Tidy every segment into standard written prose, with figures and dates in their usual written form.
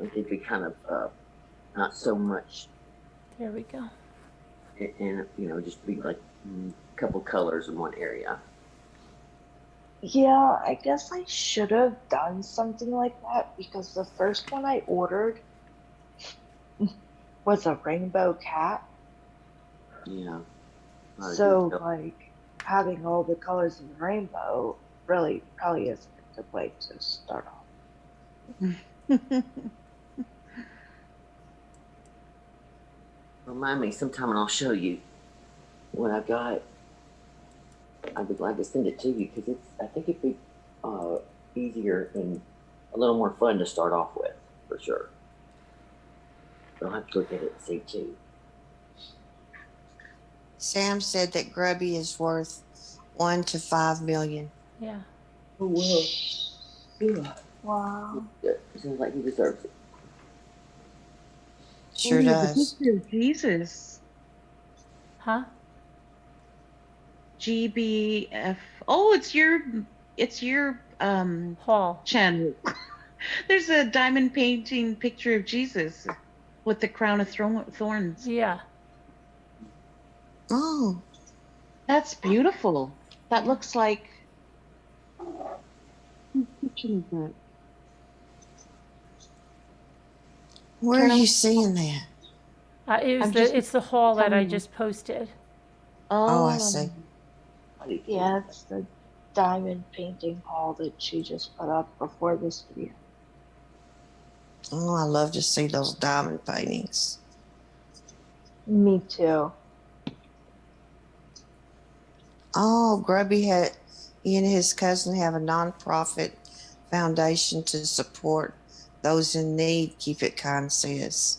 it'd be kind of not so much, There we go. and just be like a couple colors in one area. Yeah, I guess I should have done something like that because the first one I ordered was a rainbow cat. Yeah. So, like, having all the colors of the rainbow really probably isn't a good way to start off. Remind me sometime, and I'll show you what I've got. I'd be glad to send it to you because I think it'd be easier and a little more fun to start off with for sure. But I'll have to look at it and see too. Sam said that Grubby is worth $1 to $5 million. Yeah. Oh well. Yeah. Wow. It sounds like he deserves it. Sure The does. picture of Jesus. Huh? GBF. Oh, it's your Hall. channel. There's a diamond painting picture of Jesus with the crown of thorns. Yeah. Oh, That's beautiful. That looks like. Whose picture is that? where are you seeing that? It's the hall that I just posted. Oh, I see. Yeah, it's the diamond painting haul that she just put up before this video. Oh, I love to see those diamond paintings. Me too. Oh, he and his cousin have a nonprofit foundation to support those in need. Keep It Kind says.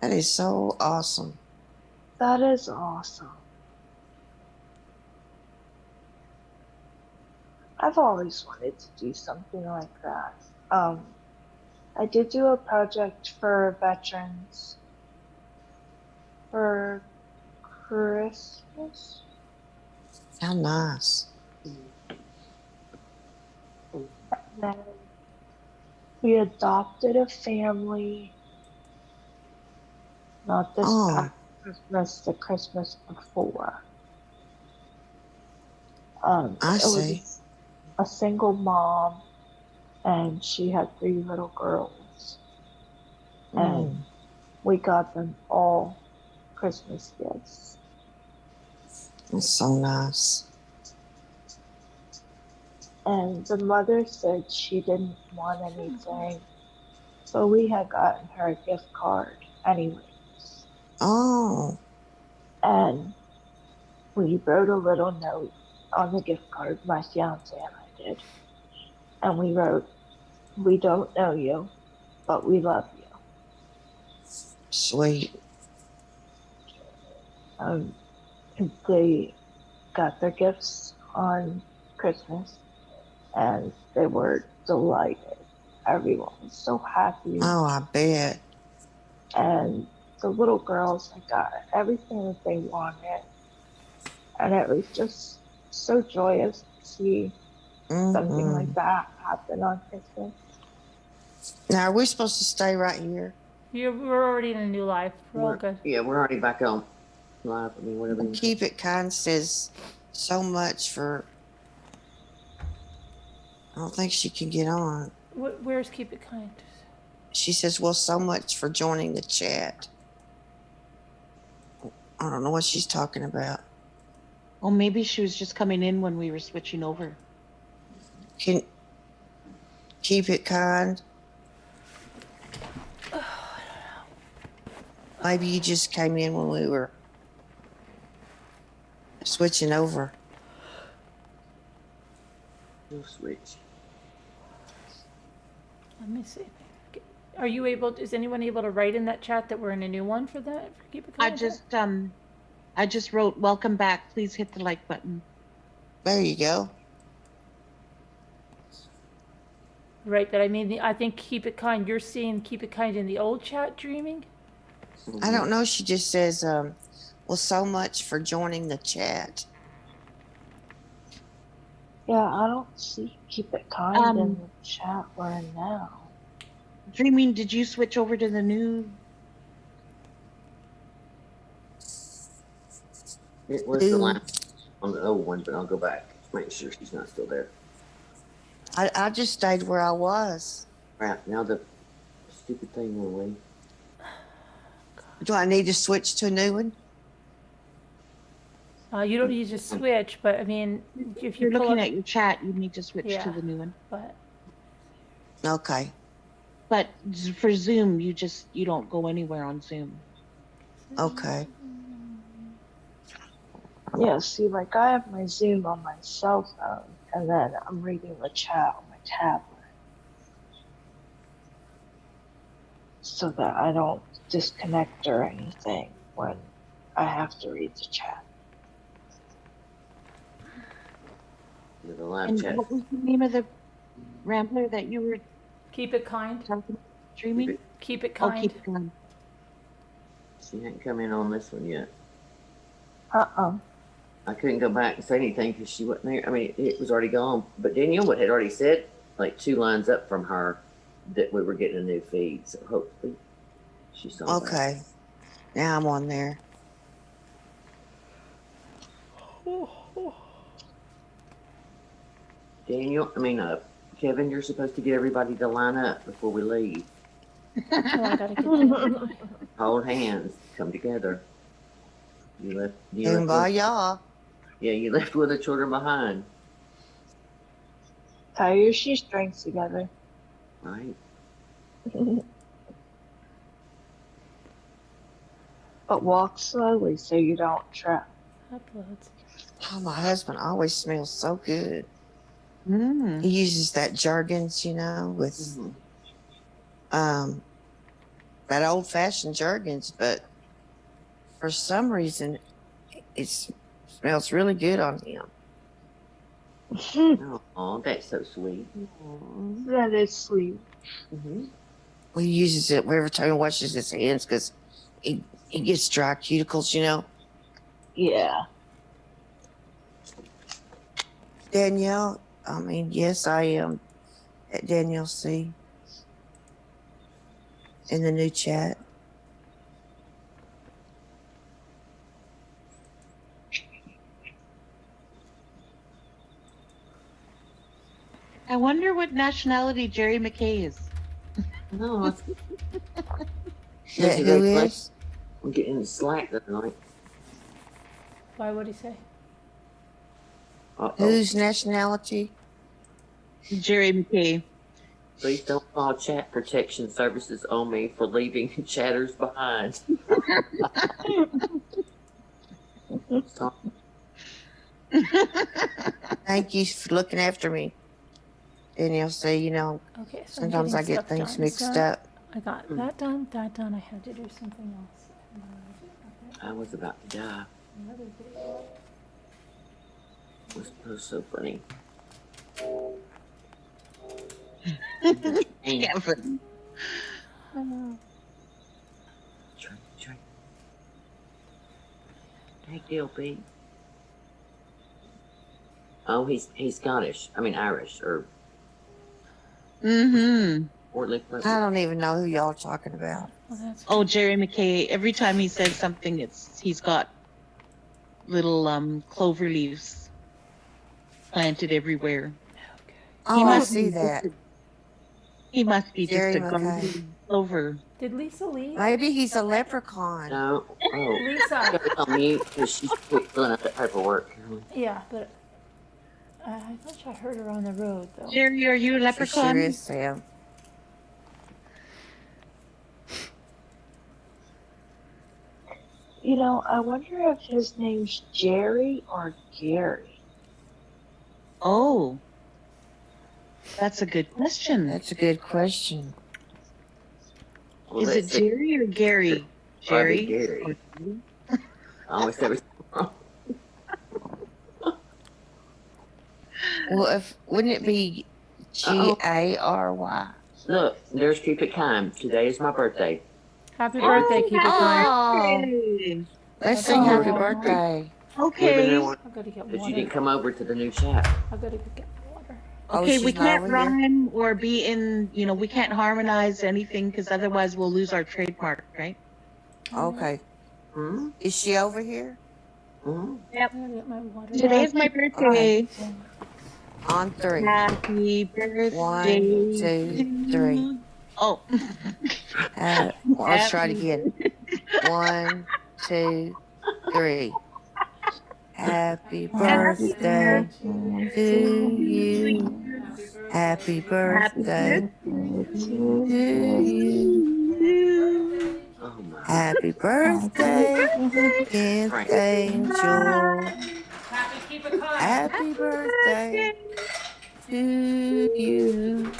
That is so awesome. That is awesome. I've always wanted to do something like that. I did do a project for veterans for Christmas. How nice. And then we adopted a family. Not this past Christmas, the Christmas before. I it see. was a single mom, and she had 3 little girls. And we got them all Christmas gifts. That's so nice. And the mother said she didn't want anything, but we had gotten her a gift card anyways. Oh, And we wrote a little note on the gift card, my fiance and I did. And we wrote, "We don't know you, but we love you." sweet. They got their gifts on Christmas, and they were delighted. Everyone was so happy. Oh, I bet. And the little girls had got everything that they wanted. And it was just so joyous to see something like that happen on Christmas. Now, are we supposed to stay right here? We're already in a new life. We're all good. Yeah, we're already back on live. I mean, whatever. Keep It Kind says so much for. I don't think she can get on. Where's Keep It Kind? She says, well, so much for joining the chat. I don't know what she's talking about. Oh, maybe she was just coming in when we were switching over. Can Keep It Kind. Maybe you just came in when we were switching over. We'll switch. Let me see. Are you able? Is anyone able to write in that chat that we're in a new one for that? For Keep It Kind? I just wrote, "Welcome back. Please hit the like button." There you go. Right, but I mean, I think Keep It Kind. You're seeing Keep It Kind in the old chat, Dreaming. I don't know. She just says, well, so much for joining the chat. Yeah, I don't see Keep It Kind in the chat we're in now. Dreaming, did you switch over to the new? It was the Ooh. last on the old one, but I'll go back. Make sure she's not still there. I just stayed where I was. Crap, now the stupid thing went away. Do I need to switch to a new one? You don't need to switch, but I mean, if you You're pull looking up, at your chat, you need to switch Yeah. to the new one. but Okay. But for Zoom, you don't go anywhere on Zoom. Okay. Yeah, see, like I have my Zoom on my cell phone, and then I'm reading the chat on my tablet, so that I don't disconnect or anything when I have to read the chat. The live And chat. what was the name of the Rambler that you were keep it kind. talking about streaming? Keep it Oh, kind. keep it going. She hadn't come in on this one yet. I couldn't go back and say anything because she wasn't there. I mean, it was already gone. But Danielle had already said, like 2 lines up from her, that we were getting a new feed. So hopefully she saw that. Okay. Now I'm on there. Kevin, you're supposed to get everybody to line up before we leave. Oh, I gotta get the Hold hands, come together. You left. Kumbaya. Yeah, you left with the children behind, Tie your shoestrings together. right? But walk slowly so you don't trip. uploads. Oh, my husband always smells so good. Mm. He uses that Jergens, with Mhm. that old fashioned Jergens, but for some reason it smells really good on him. Oh, that's so sweet. That is sweet. Mm-hmm. He uses it every time he washes his hands because he gets dry cuticles, Yeah. Danielle, yes, I am at Danielle C. in the new chat. I wonder what nationality Jerry McKay is. No, That who is? I'm getting slack tonight. Why would he say? Uh-oh. Whose nationality? Jerry McKay. Please don't call chat protection services on me for leaving chatters behind. Stop. Thank you for looking after me. Danielle C, Okay, so I'm sometimes I getting get stuff things done. mixed So up. I got that done, that done. I had to do something else. I was about to die. Another video. It was so funny. Kevin. Try. Hey, DLP. Oh, he's Scottish. I mean Irish or Mm-hmm. I don't even know who y'all are talking about. Well, that's Oh, Jerry McKay. Every time he says something, he's got little clover leaves planted everywhere. Oh, I must see be that. He must be Jerry just a McKay. garden clover. Did Lisa leave? Maybe he's a leprechaun. No. Oh, Lisa. she's on mute because she's filling out that paperwork. Yeah, but I thought I heard her on the road though. Jerry, are you a She leprechaun? sure is, Sam. I wonder if his name's Jerry or Gary. Oh, that's a good question. That's a good question. Well, Is it let's see. Jerry or Gary? Probably Jerry. Gary. I always said it was wrong. Well, wouldn't it be Gary? Look, there's Keep It Kind. Today is my birthday. Happy birthday, keep it going. Oh, Hey. let's sing happy birthday. Living Okay. there one- I've got to get But you water. didn't come over to the new chat. I've got to go get water. Oh, Okay, we she's not can't over here? rhyme or be in, we can't harmonize anything because otherwise we'll lose our trademark, right? Okay. Hmm? Is she over here? Hmm? Yep. I gotta get my water. Today is my Okay. birthday. On three. Happy birthday 1, 2, 3. to. Oh. Well, let's try it Happy again. 1, 2, 3. Happy Happy birthday birthday to to you. you. Happy Happy birthday Birthday to to you. you. Oh my. Happy Happy birthday, Birthday. Frank. 10th angel. Happy, keep it kind. Happy Happy birthday birthday to you.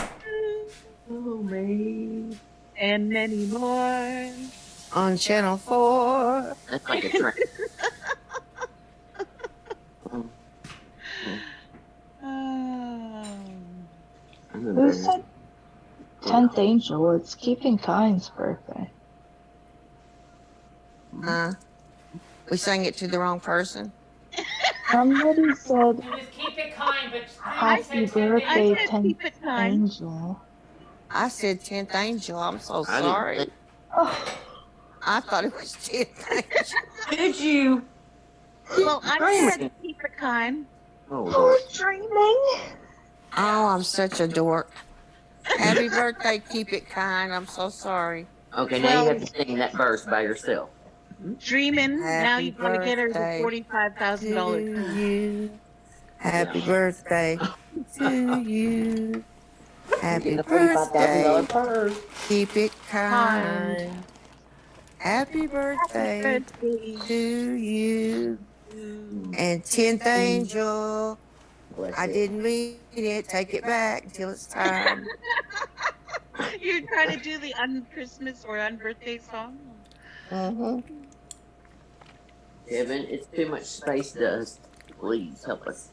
Oh me. and many more. On channel 4. That's like a train. Mm, Um, I'm Who embarrassed. said 10th Angel? It's Keeping Kind's birthday. Huh? We sang it to the wrong person? Somebody said It was keep it kind, but I happy said 10th I birthday, angel. said 10th keep it kind. Angel. I said 10th angel. I'm so I didn't sorry. think. Oh, I thought it was 10th angel. Did you? Well, I said Dreaming. keep it kind. Oh who Lord. was dreaming? Oh, I'm such a dork. Happy birthday, keep it kind. I'm so sorry. Okay, now you Well, have to sing that verse by yourself. dreaming. Now Happy you got to get her the birthday $45,000. to you. Happy Yeah. birthday to you. You Happy get the $45,000 birthday. purse. Keep it Kind. kind. Happy Happy birthday birthday to you. to And 10th angel. Bless I you. didn't mean it. Take it back until it's time. You're trying to do the un-Christmas or un-birthday song? Mm-hmm. Kevin, it's too much space dust. Please help us.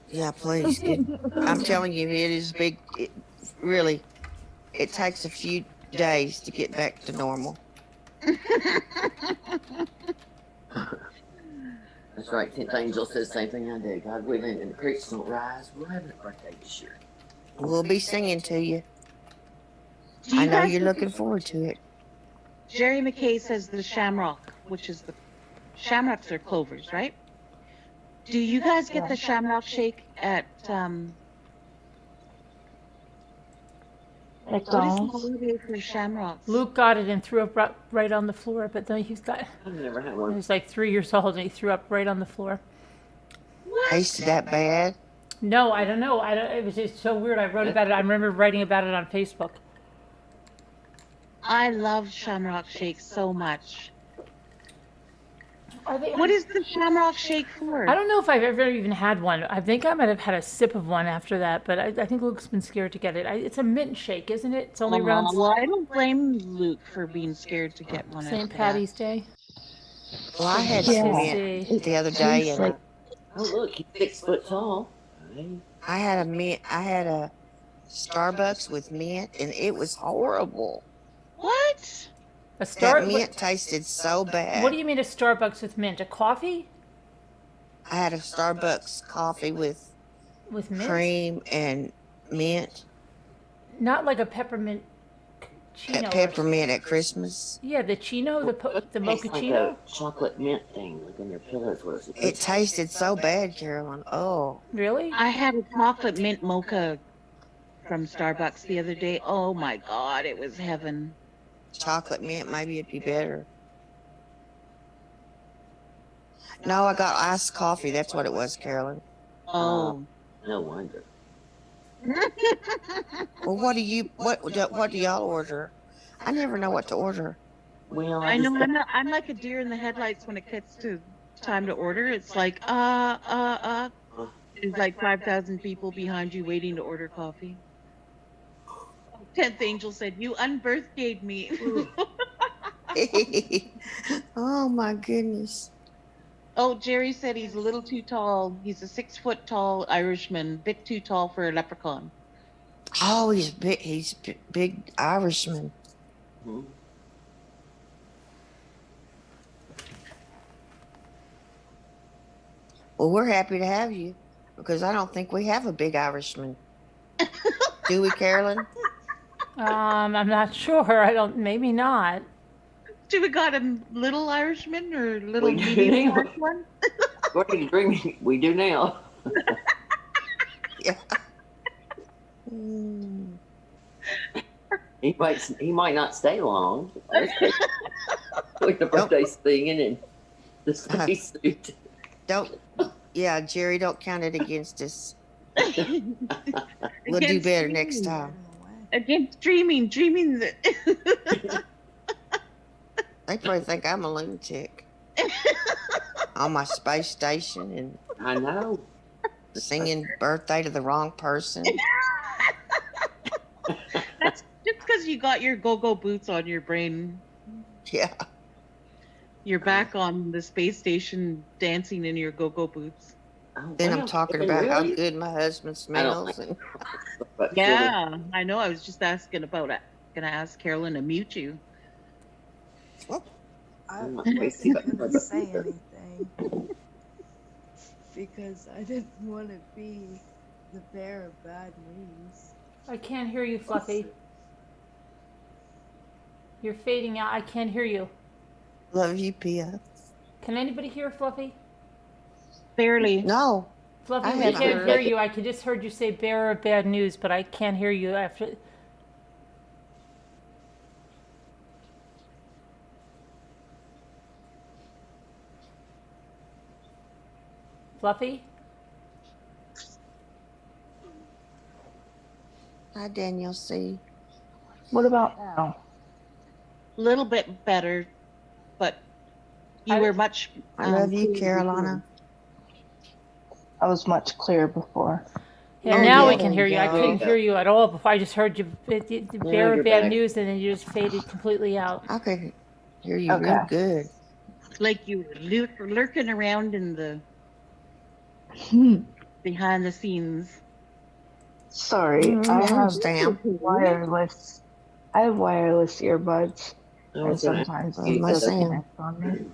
Yeah, please. I'm telling you, it is big. It, really, it takes a few days to get back to normal. That's right. 10th Angel says the same thing I did. God willing, and the creeks don't rise. We're having a birthday this year. We'll be singing to you. Do I you know guys you're get looking forward to it. Jerry McKay says the shamrock, which is the shamrocks are clovers, right? Do you guys get the shamrock shake at what is the McDonald's. holiday for shamrocks? Luke got it and threw up right on the floor, but then he's got. I've never had He one. was like 3 years old and he threw up right on the floor. What? Tasted that bad? No, I don't know. It was just so weird. I wrote about it. I remember writing about it on Facebook. I love shamrock shake so much. Are they? What is the shamrock shake for? I don't know if I've ever even had one. I think I might have had a sip of one after that, but I think Luke's been scared to get it. It's a mint shake, isn't it? It's only around Well, I don't blame Luke for being scared to get one. St. after Patty's Day. Well, I had Yeah. some Sissy. mint the other day, Tastes and like Oh, look, he's 6 foot tall. Hey. I had a mint. I had a Starbucks with mint, and it was horrible. that. What? A star. That mint tasted so bad. What do you mean a Starbucks with mint? A coffee I had a Starbucks coffee with with mint? cream and mint, Not like a peppermint chino. peppermint at Christmas. Yeah, the chino, the Tastes mochaccino. like a chocolate mint thing, like on your pillows. What is it? It tasted so bad, Carolyn. Oh, Really? I had a chocolate mint mocha from Starbucks the other day. Oh my God, it was heaven. chocolate mint, maybe it'd be better. No, I got iced coffee. That's what it was, Carolyn. Oh. No wonder. Well, what do y'all order? I never know what to order. Well, I know I'm like a deer in the headlights when it gets to time to order. It's like, There's like 5,000 people behind you waiting to order coffee. 10th Angel said, you unbirthdayed me. Oh my goodness. Oh, Jerry said he's a little too tall. He's a 6 foot tall Irishman, bit too tall for a leprechaun. Oh, he's big. Big Irishman. Hmm. Well, we're happy to have you because I don't think we have a big Irishman. Do we, Carolyn? I'm not sure. I don't. Maybe not. Do we got a little Irishman or little We do medium now. sized one? According to Dreamy, we do now. Yeah. Mm. He might not stay long. With the birthday singing and the space suit. Don't. Yeah, Jerry, don't count it against us. We'll do Against better streaming. next time. Against dreaming that They probably think I'm a lunatic on my space station and I know. singing birthday to the wrong person. that's just because you got your go-go boots on your brain. Yeah. You're back on the space station dancing in your go-go boots. Oh, Then wow. I'm talking Really? about how good my husband I don't smells. like And But Yeah, I know. I was just asking about it. Gonna ask Carolyn to mute you. I I'm not wasn't crazy about gonna that say either. anything because I didn't want to be the bearer of bad news. I can't hear you, Fluffy. You're fading out. I can't hear you. love you, Pia. Can anybody hear Fluffy? Barely. No, Fluffy, I we haven't can't heard hear it. you. I could just heard you say bearer of bad news, but I can't hear you after. Fluffy? hi Daniel C. What about now? A little bit better, but you I- were much. I love you, clearer Carolina. I was much clearer before. Yeah, Oh, now yeah, we can hear you. I there you couldn't go. hear you at all before. I just heard you the bearer you're of bad back. news, and then you just faded completely out. I could hear you Okay. real good. Like you were lurking around in the behind the scenes. Sorry, Mm, I I have understand. wireless. I have wireless earbuds, I and was gonna sometimes Well, they my Sam. disconnect on me.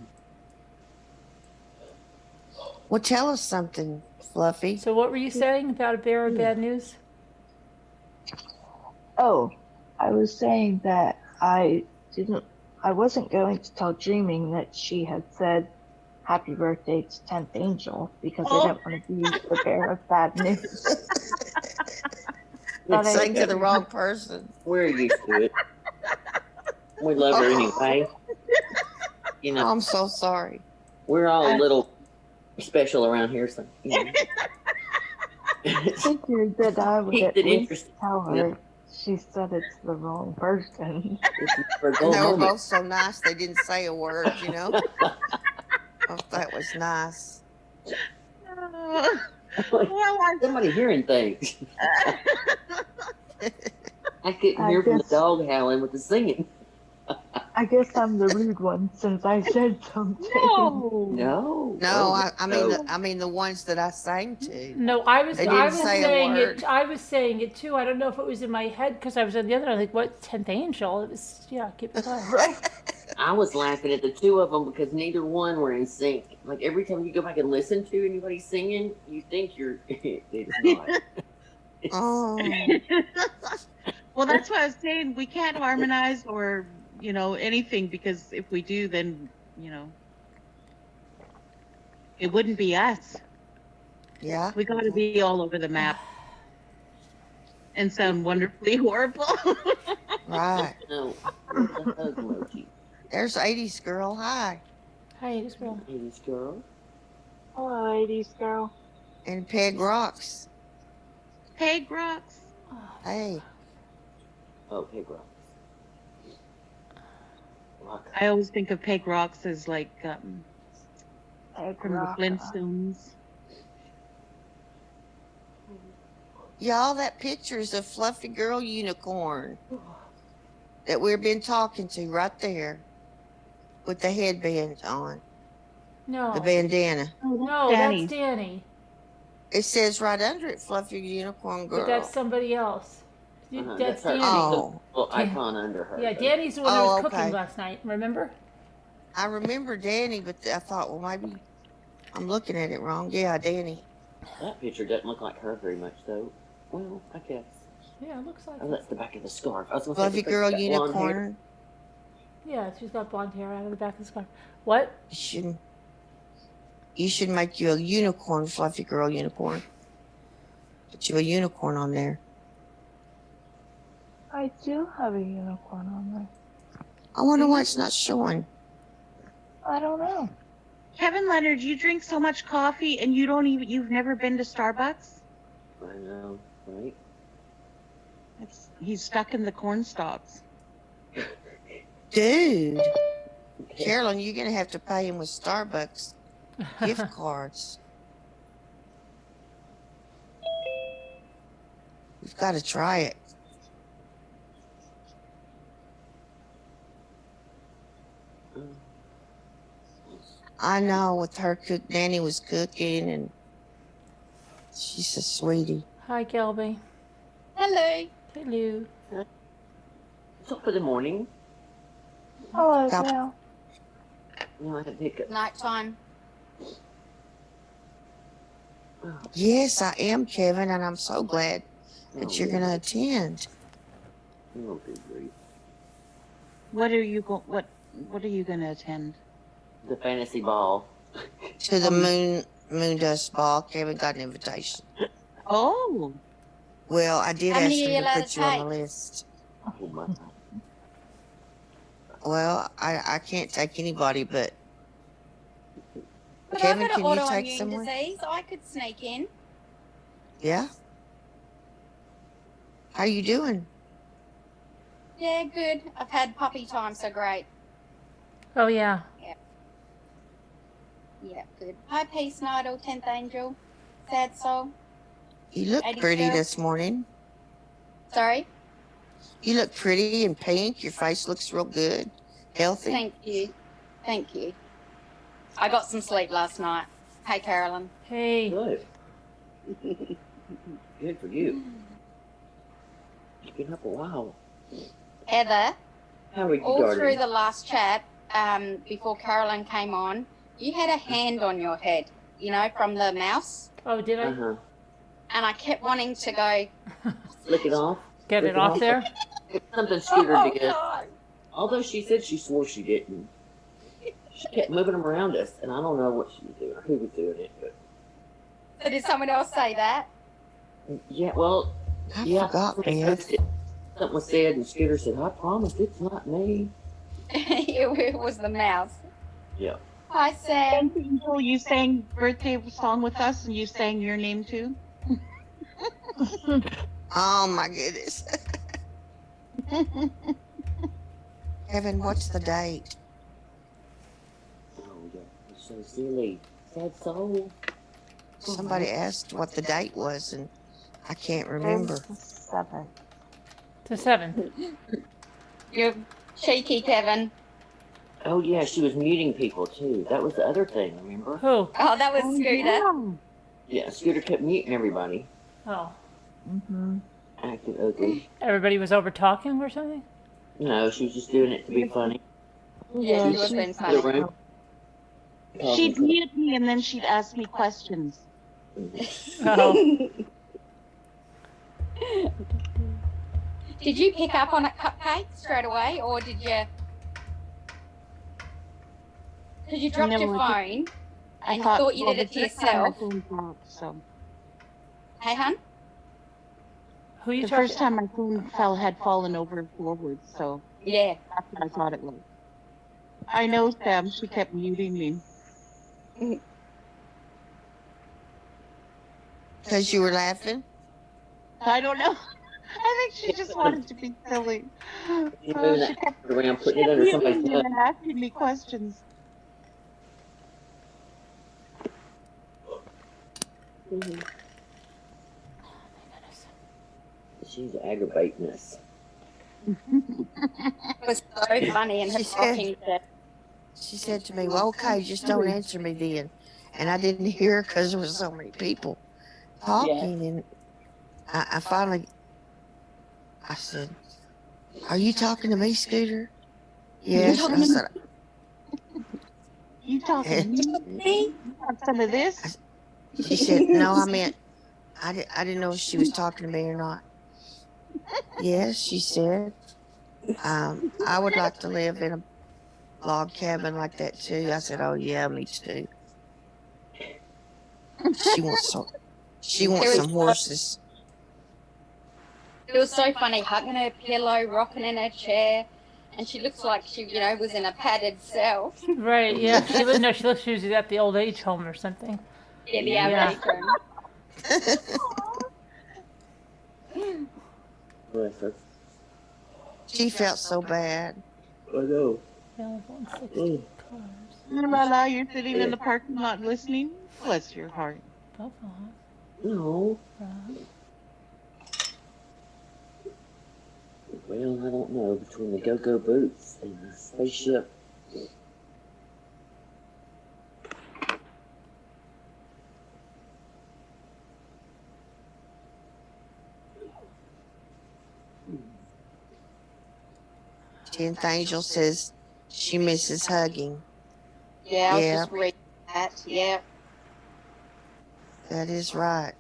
Well, tell us something, Fluffy. So what were you saying about a bearer of bad news? Oh, I was saying that I wasn't going to tell Dreaming that she had said happy birthday to 10th Angel because Oh. I didn't want to be the bearer of bad news. But I Sing to the didn't. wrong person. We're used to it. We love her anyway. You Oh, know, I'm so sorry. we're all a little special around here, so you know. Figured that I would Keep at it least interesting. tell her she said it's the wrong person. It's never a And dull they were moment. both so nice they didn't say a word, you know? Oh, that was nice. Well, Somebody hearing things. I couldn't I hear from the guess- dog howling with the singing. I guess I'm the rude one since I said something. no. No. No, Oh, I mean the ones that I sang to. No, I was They I didn't was say a saying word. it. I was saying it too. I don't know if it was in my head because I was on the other. I was like, "What 10th Angel?" It was keep it going. I was laughing at the two of them because neither one were in sync. Like every time you go back and listen to anybody singing, you think you're. It's not. It's- Oh, Well, that's why I was saying we can't harmonize or anything because if we do, then it wouldn't be us. yeah. We got to be all over the map and sound wonderfully horrible. Right. No, where's the hug emoji? There's 80s girl. Hi. Hi, it is girl. Ladies, girl. Hello, ladies, girl. And Peg Rocks. Peg rocks. Hey. Oh, hey, bro. Rock. I always think of Peg rocks as like Egg from rock. the Flintstones. Y'all, that picture's a fluffy girl unicorn that we've been talking to right there with the headband on, No, the bandana. no, Danny. that's Danny, It says right under it, fluffy unicorn girl. but that's somebody else. That's her. Danny. Oh. Little icon under her. Yeah, Danny's the one who Oh, was cooking okay. last night. Remember? I remember Danny, but I thought, well, maybe I'm looking at it wrong. Yeah, Danny. That picture doesn't look like her very much, though. Well, I guess. Yeah, it looks like Oh, it. that's the back of the scarf. I was gonna Fluffy say, because girl she's got blonde hair. unicorn. Yeah, she's got blonde hair out of the back of the scarf. What? You should make you a unicorn, fluffy girl unicorn. Put you a unicorn on there. I do have a unicorn on there. I wonder why it's not showing. I don't know. Kevin Leonard, you drink so much coffee and you've never been to Starbucks? I know, right? He's stuck in the corn stalks. Dude, Carolyn, you're going to have to pay him with Starbucks gift cards. We've got to try it. I know with her Nanny was cooking and she's a sweetie. Hi, Gelby. Hello. Hello. It's up for the morning. Hello, Stop. Val. I had hiccups. Nighttime. Yes, I am, Kevin, and I'm so glad that you're going to attend. Oh, good grief. What are you going to attend? The fantasy ball. To the moon dust ball. Kevin got an invitation. Oh, Well, I did How ask many are you him to allowed put to you on the take? list. Oh, my. Well, I can't take anybody, but But Kevin, I've got can an you take autoimmune someone? disease. I could sneak in. Yeah. How you doing? Yeah, good. I've had puppy time, so great. Oh, yeah. Yeah, good. Hi, Peace Idol, 10th Angel, Sad Soul. You look 80s pretty girl. this morning. Sorry? You look pretty and pink. Your face looks real good, healthy. Thank you. Thank you. I got some sleep last night. Hey, Carolyn. Hey. Good. Good for you. You've been up a while. Heather, How are you, all darling? through the last chat, before Carolyn came on, you had a hand on your head, you know, from the mouse. Oh, did I Uh-huh. And I kept wanting to go, Lick it off. get Lick it off there? It's something Scooter oh, did. God. Although she said she swore she didn't. She kept moving them around us, and I don't know what she was doing or who was doing it. But So did someone else say that? yeah, well, I yeah. forgot, somebody Beth. posted- Something was said, and Scooter said, "I promise it's not me." It was the mouse. Yeah. Hi, Sam. thank you, Angel. You sang birthday song with us, and you sang your name too. Oh my goodness. Kevin, what's the date? Oh yeah, it's so silly. Sad soul. Somebody asked what the date was, and I can't remember. It's the 7th. To 7. You're cheeky, Kevin. Oh yeah, she was muting people too. That was the other thing. Remember? Who? Oh, that was Scooter. Yeah, Scooter kept muting everybody, Oh. Mm-hmm. acting ugly. Everybody was over talking or something? No, she was just doing it to be funny. Yeah, she was She being was funny. in the room. She'd mute me, and then she'd ask me questions. Oh. Did you pick up on a cupcake straight away, or did you? Because you dropped No, your I phone and you thought you did it to the first time my yourself. phone fell, so Hey, hun? Who you the talking? first time my phone had fallen over forward, so Yeah. that's what I thought it was. I know, Sam. She kept muting me. Because you were laughing? I don't know. I think she just wanted to be silly. You Oh, moving she that kept around, putting it under muting somebody's me butt. and asking me questions. Mhm. She's aggravating us. It was so funny and her She said- talking to She said to me, well, okay, just don't answer me then. And I didn't hear her because there was so many people talking. And I finally, I said, are you talking to me, Scooter? Yes. I said, You talking to me? me. You want some of this? she said, no, I meant, I didn't know if she was talking to me or not. Yes, she said. I would like to live in a log cabin like that too. I said, oh yeah, me too. She wants some. She wants some horses. It was so funny, hugging her pillow, rocking in her chair, and she looks like she, was in a padded cell. Right, yeah. She looked, no, she looks, she was at the old age home or something. Yeah, the Yeah. average room. Bless her. She felt so bad. I know. Available in 60 Mm. colors. La la, you're sitting in the parking lot listening. Bless your heart. Bubba, No. Rob. Well, I don't know. Between the go-go boots and the spaceship. Tenth Angel says she misses hugging. Yeah, I was Yeah. just reading that. Yeah. That is right.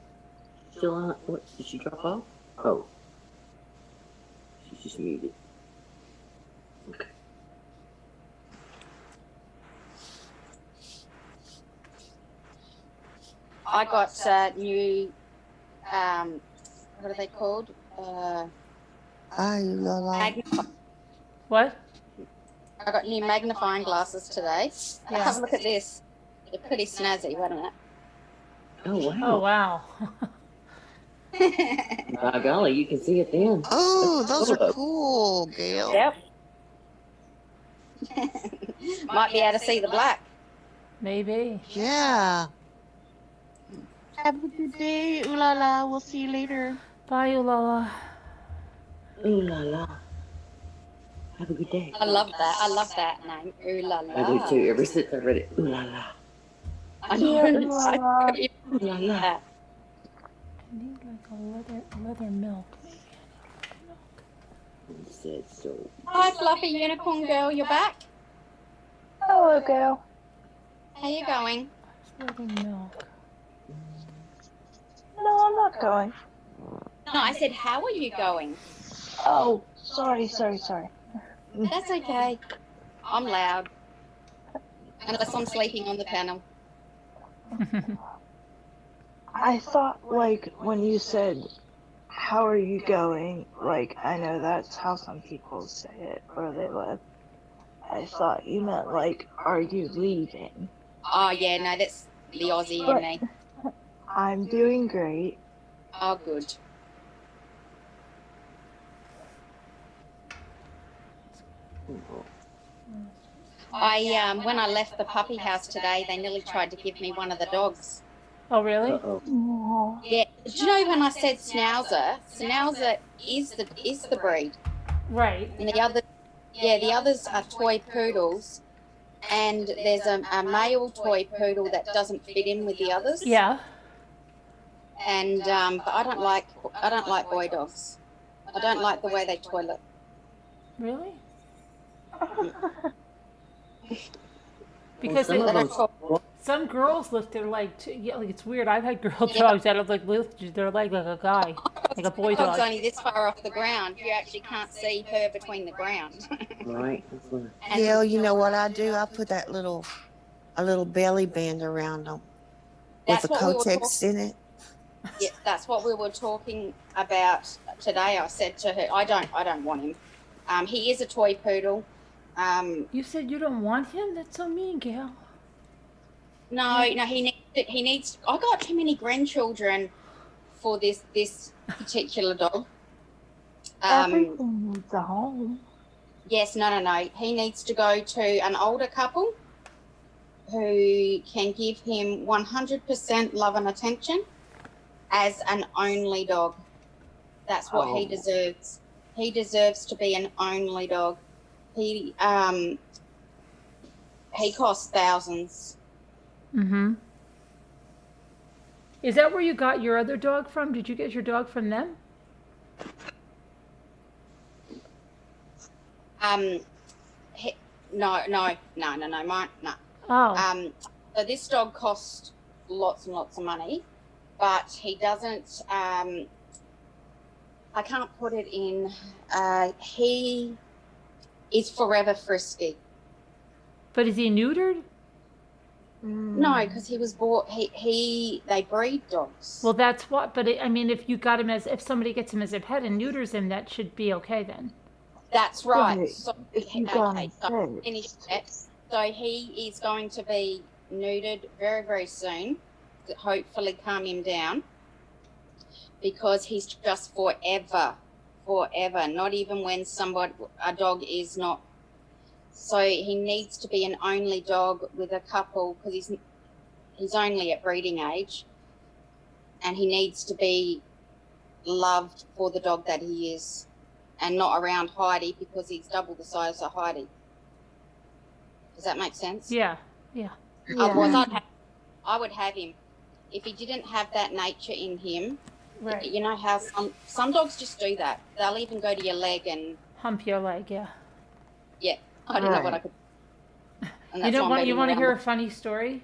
Still on? What? Did she drop off? Oh. She's just muted. Okay. I got new, what are they called? Ay, la la. What? I got new magnifying glasses today. Yeah. Have a look at this. They're pretty snazzy, wasn't Oh, Oh, wow. wow. it? By golly, you can see it then. Oh, those are Photo. cool, Gail. Yep. Might be able to see the black. Maybe. Yeah. Have a good day. Ooh la la. We'll see you later. Bye, Ulala. Ooh la la. Have a good day. I love that. I love that name. Ooh la la. I do too. Ever since I read it. Ooh la la. I know. Ooh la la. Ooh la la. I need like a leather milk. Maybe I need milk. He said so. Hi, Fluffy Unicorn Girl. You're back? Hello, Gail. How you going? Where's leather milk? No, I'm not going. No, I said, how are you going? Oh, sorry. That's okay. I'm loud. Unless I'm sleeping on the panel. I thought, like, when you said, how are you going? Like, I know that's how some people say it where they live. I thought you meant, like, are you leaving? Oh, yeah, no, that's the Aussie in me. I'm doing great. Oh, good. When I left the puppy house today, they nearly tried to give me one of the dogs. Oh, really? Uh-oh. Oh, Yeah. Did you know when I said Schnauzer? Schnauzer is the breed, Right. and the others are toy poodles, and there's a male toy poodle that doesn't fit in with the others. Yeah. And but I don't like boy dogs. I don't like the way they toilet. Really? Because Some of They're them, not some girls lift their leg too. Yeah, like it's weird. I've had girl Yeah. dogs that have like lifted their leg like a guy, like a boy dog's dog. only this far off the ground. You actually can't see her between the ground. right? That's what, And- Gail, you know what I do? I put a little belly band around them with That's the what we were Kotex in it. Yeah, that's what we were talking about today. I said to her, I don't want him. He is a toy poodle. You said you don't want him? That's so mean, Gail. No, he needs. I got too many grandchildren for this particular dog. everything needs a home. Yes, no. He needs to go to an older couple who can give him 100% love and attention as an only dog. That's what he Oh. deserves. He deserves to be an only dog. He costs thousands. Mm-hmm. Is that where you got your other dog from? Did you get your dog from them? No, mine, no. Oh. So this dog cost lots and lots of money, but he doesn't. I can't put it in. He is forever frisky. But is he neutered? No, because he was bought. They breed dogs. Well, that's what. But I mean, if you got him as, if somebody gets him as a pet and neuters him, that should be okay then. That's right. Right. So, If you got him so fixed. finish that. So he is going to be neutered very, very soon. To hopefully calm him down, because he's just forever. Not even when a dog is not. So he needs to be an only dog with a couple, because he's only at breeding age, and he needs to be loved for the dog that he is, and not around Heidi, because he's double the size of Heidi. Does that make sense? Yeah. Otherwise, I would have him. If he didn't have that nature in him, Right. you know how some dogs just do that. They'll even go to your leg and Hump your leg. Yeah. I don't know what I could. And You that's why I'm want to begging hear a around. funny story?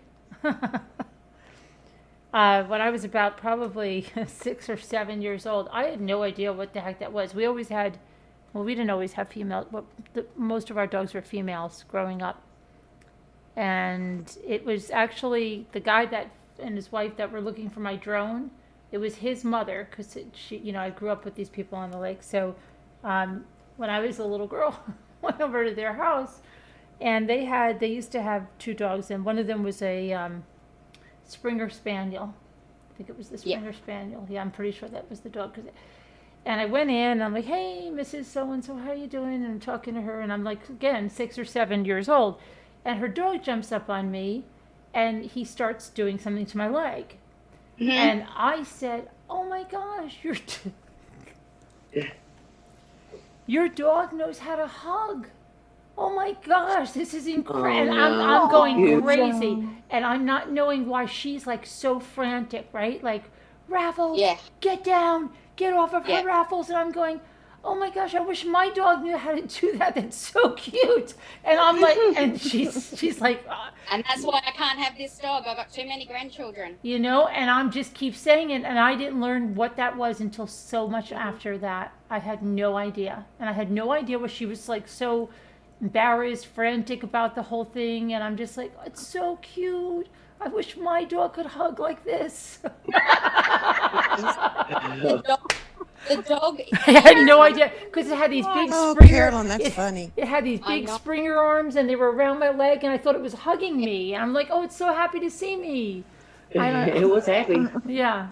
When I was about probably 6 or 7 years old, I had no idea what the heck that was. We always had, well, we didn't always have female, but most of our dogs were females growing up. And it was actually the guy that and his wife that were looking for my drone. It was his mother, because she, I grew up with these people on the lake. So when I was a little girl, went over to their house, and they used to have 2 dogs, and one of them was a Springer Spaniel. I think it was the Springer Spaniel. Yeah, I'm pretty sure that was the dog. And I went in, and I'm like, hey, Mrs. So-and-so, how you doing? And I'm talking to her, and I'm like, again, 6 or 7 years old. And her dog jumps up on me, and he starts doing something to my leg. Mhm. And I said, oh my gosh, your dog knows how to hug. Oh my gosh, this is incredible. Oh, And I'm going cute. crazy. And I'm not knowing why she's like so frantic, right? Like, Raffles, Yeah. get down, get off of Yeah. her, Raffles. And I'm going, oh my gosh, I wish my dog knew how to do that. That's so cute. And I'm like, and she's like, And that's why I can't have this dog. I've got too many grandchildren. and I'm just keep saying it. And I didn't learn what that was until so much after that. I had no idea. And I had no idea what she was like so embarrassed, frantic about the whole thing. And I'm just like, it's so cute. I wish my dog could hug like this. The dog. I had no idea because it had these big Oh, Springer. Carolyn, that's funny. It had these I big know. Springer arms, and they were around my leg, and I thought it was hugging me. And I'm like, oh, it's so happy to see me. It was happy. Yeah.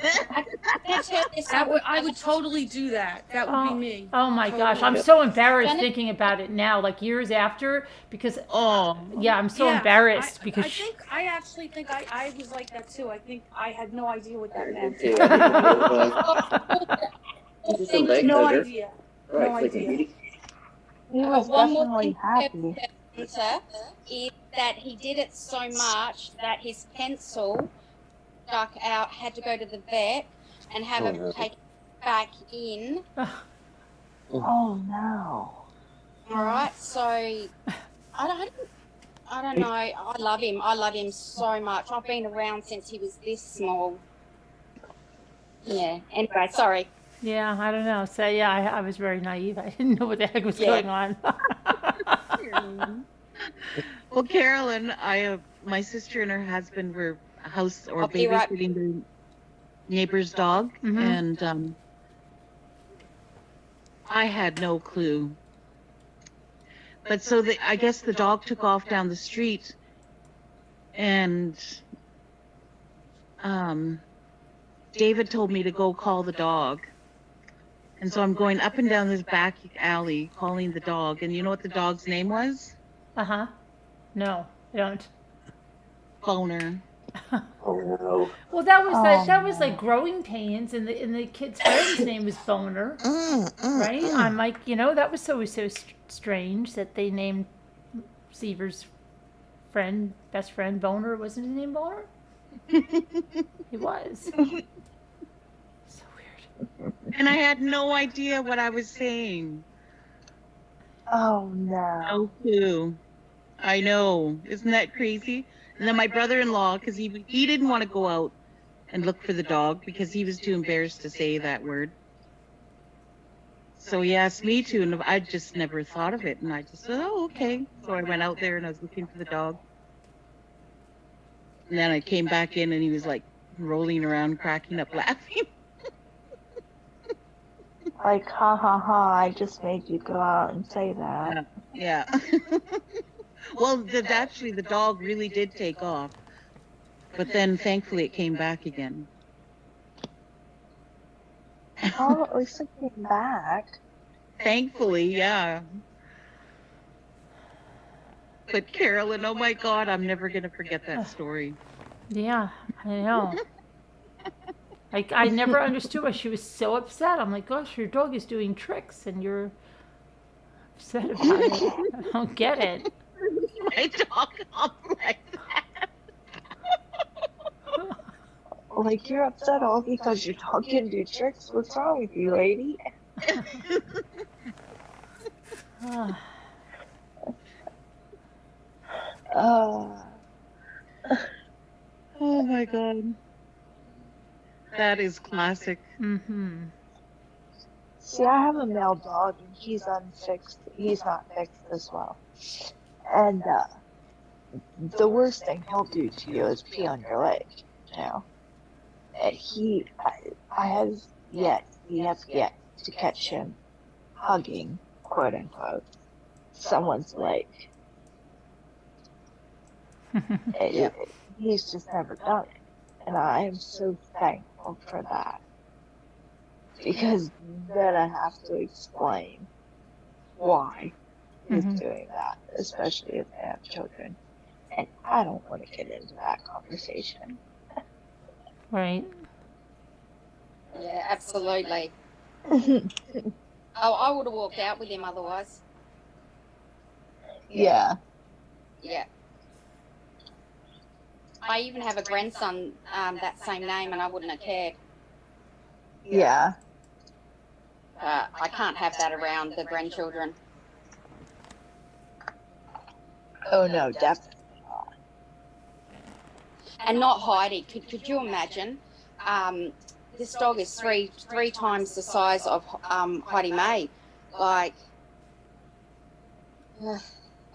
Let's hear this. I would totally do that. That would be me. Oh my gosh, I'm Totally. so embarrassed Janet? thinking about it now, like years after, because Oh, yeah, I'm so Yeah, embarrassed because I actually think I was like that too. I think I had no idea what that meant. Too. I didn't know what it was. This is some leg No hugger. idea. Right, No Sleeping idea. Beauty. He was One more definitely thing happy. Peter, is that he did it so much that his pencil stuck out, had to go to the vet and have Oh, it no. taken back in. Oh no. All right, so I don't know. I love him. I love him so much. I've been around since he was this small. Yeah. Anyway, sorry. yeah, I don't know. So yeah, I was very naive. I didn't know what the heck was Yeah. going on. well, Carolyn, my sister and her husband were house or I'll be right- babysitting their neighbor's dog, Mhm. and I had no clue. But so I guess the dog took off down the street, and David told me to go call the dog. And so I'm going up and down this back alley calling the dog, and you know what the dog's name was? Uh-huh. No, I don't. Boner. Oh no. Well, that was Oh, like growing pains, and the kid's friend's name was Boner, Mm. right? I'm like, that was so strange that they named Seaver's best friend Boner. Wasn't his name Boner? He was. So weird. And I had no idea what I was saying. Oh no. No clue. I know. Isn't that crazy? And then my brother-in-law, because he didn't want to go out and look for the dog because he was too embarrassed to say that word. So he asked me to, and I just never thought of it. And I just said, oh, okay. So I went out there and I was looking for the dog. And then I came back in and he was like rolling around, cracking up, laughing. Like, ha ha ha, I just made you go out and say that. Yeah. Well, actually, the dog really did take off. But then thankfully it came back again. Oh, at least it came back. Thankfully, yeah. But Carolyn, oh my God, I'm never going to forget that story. Yeah, I know. Like, I never understood why she was so upset. I'm like, gosh, your dog is doing tricks and you're upset about it. I don't get it. My dog up like that. Like, you're upset all because your dog can do tricks? What's wrong with you, lady? Ah, Uh, Oh my God. That is classic. mm-hmm. see, I have a male dog and he's unfixed. He's not fixed as well. And the worst thing he'll do to you is pee on your leg. You know, and I have yet to catch him hugging, quote unquote, someone's leg. He's just never done it. And I am so thankful for that. Because then I have to explain why he's Mhm. doing that, especially if they have children. And I don't want to get into that conversation. Right. Yeah, absolutely. Oh, I would have walked out with him otherwise. Yeah. Yeah. I even have a grandson that same name, and I wouldn't have cared. Yeah. I can't have that around the grandchildren. Oh no, definitely. And not Heidi. Could you imagine? This dog is three times the size of Heidi May. Like, oh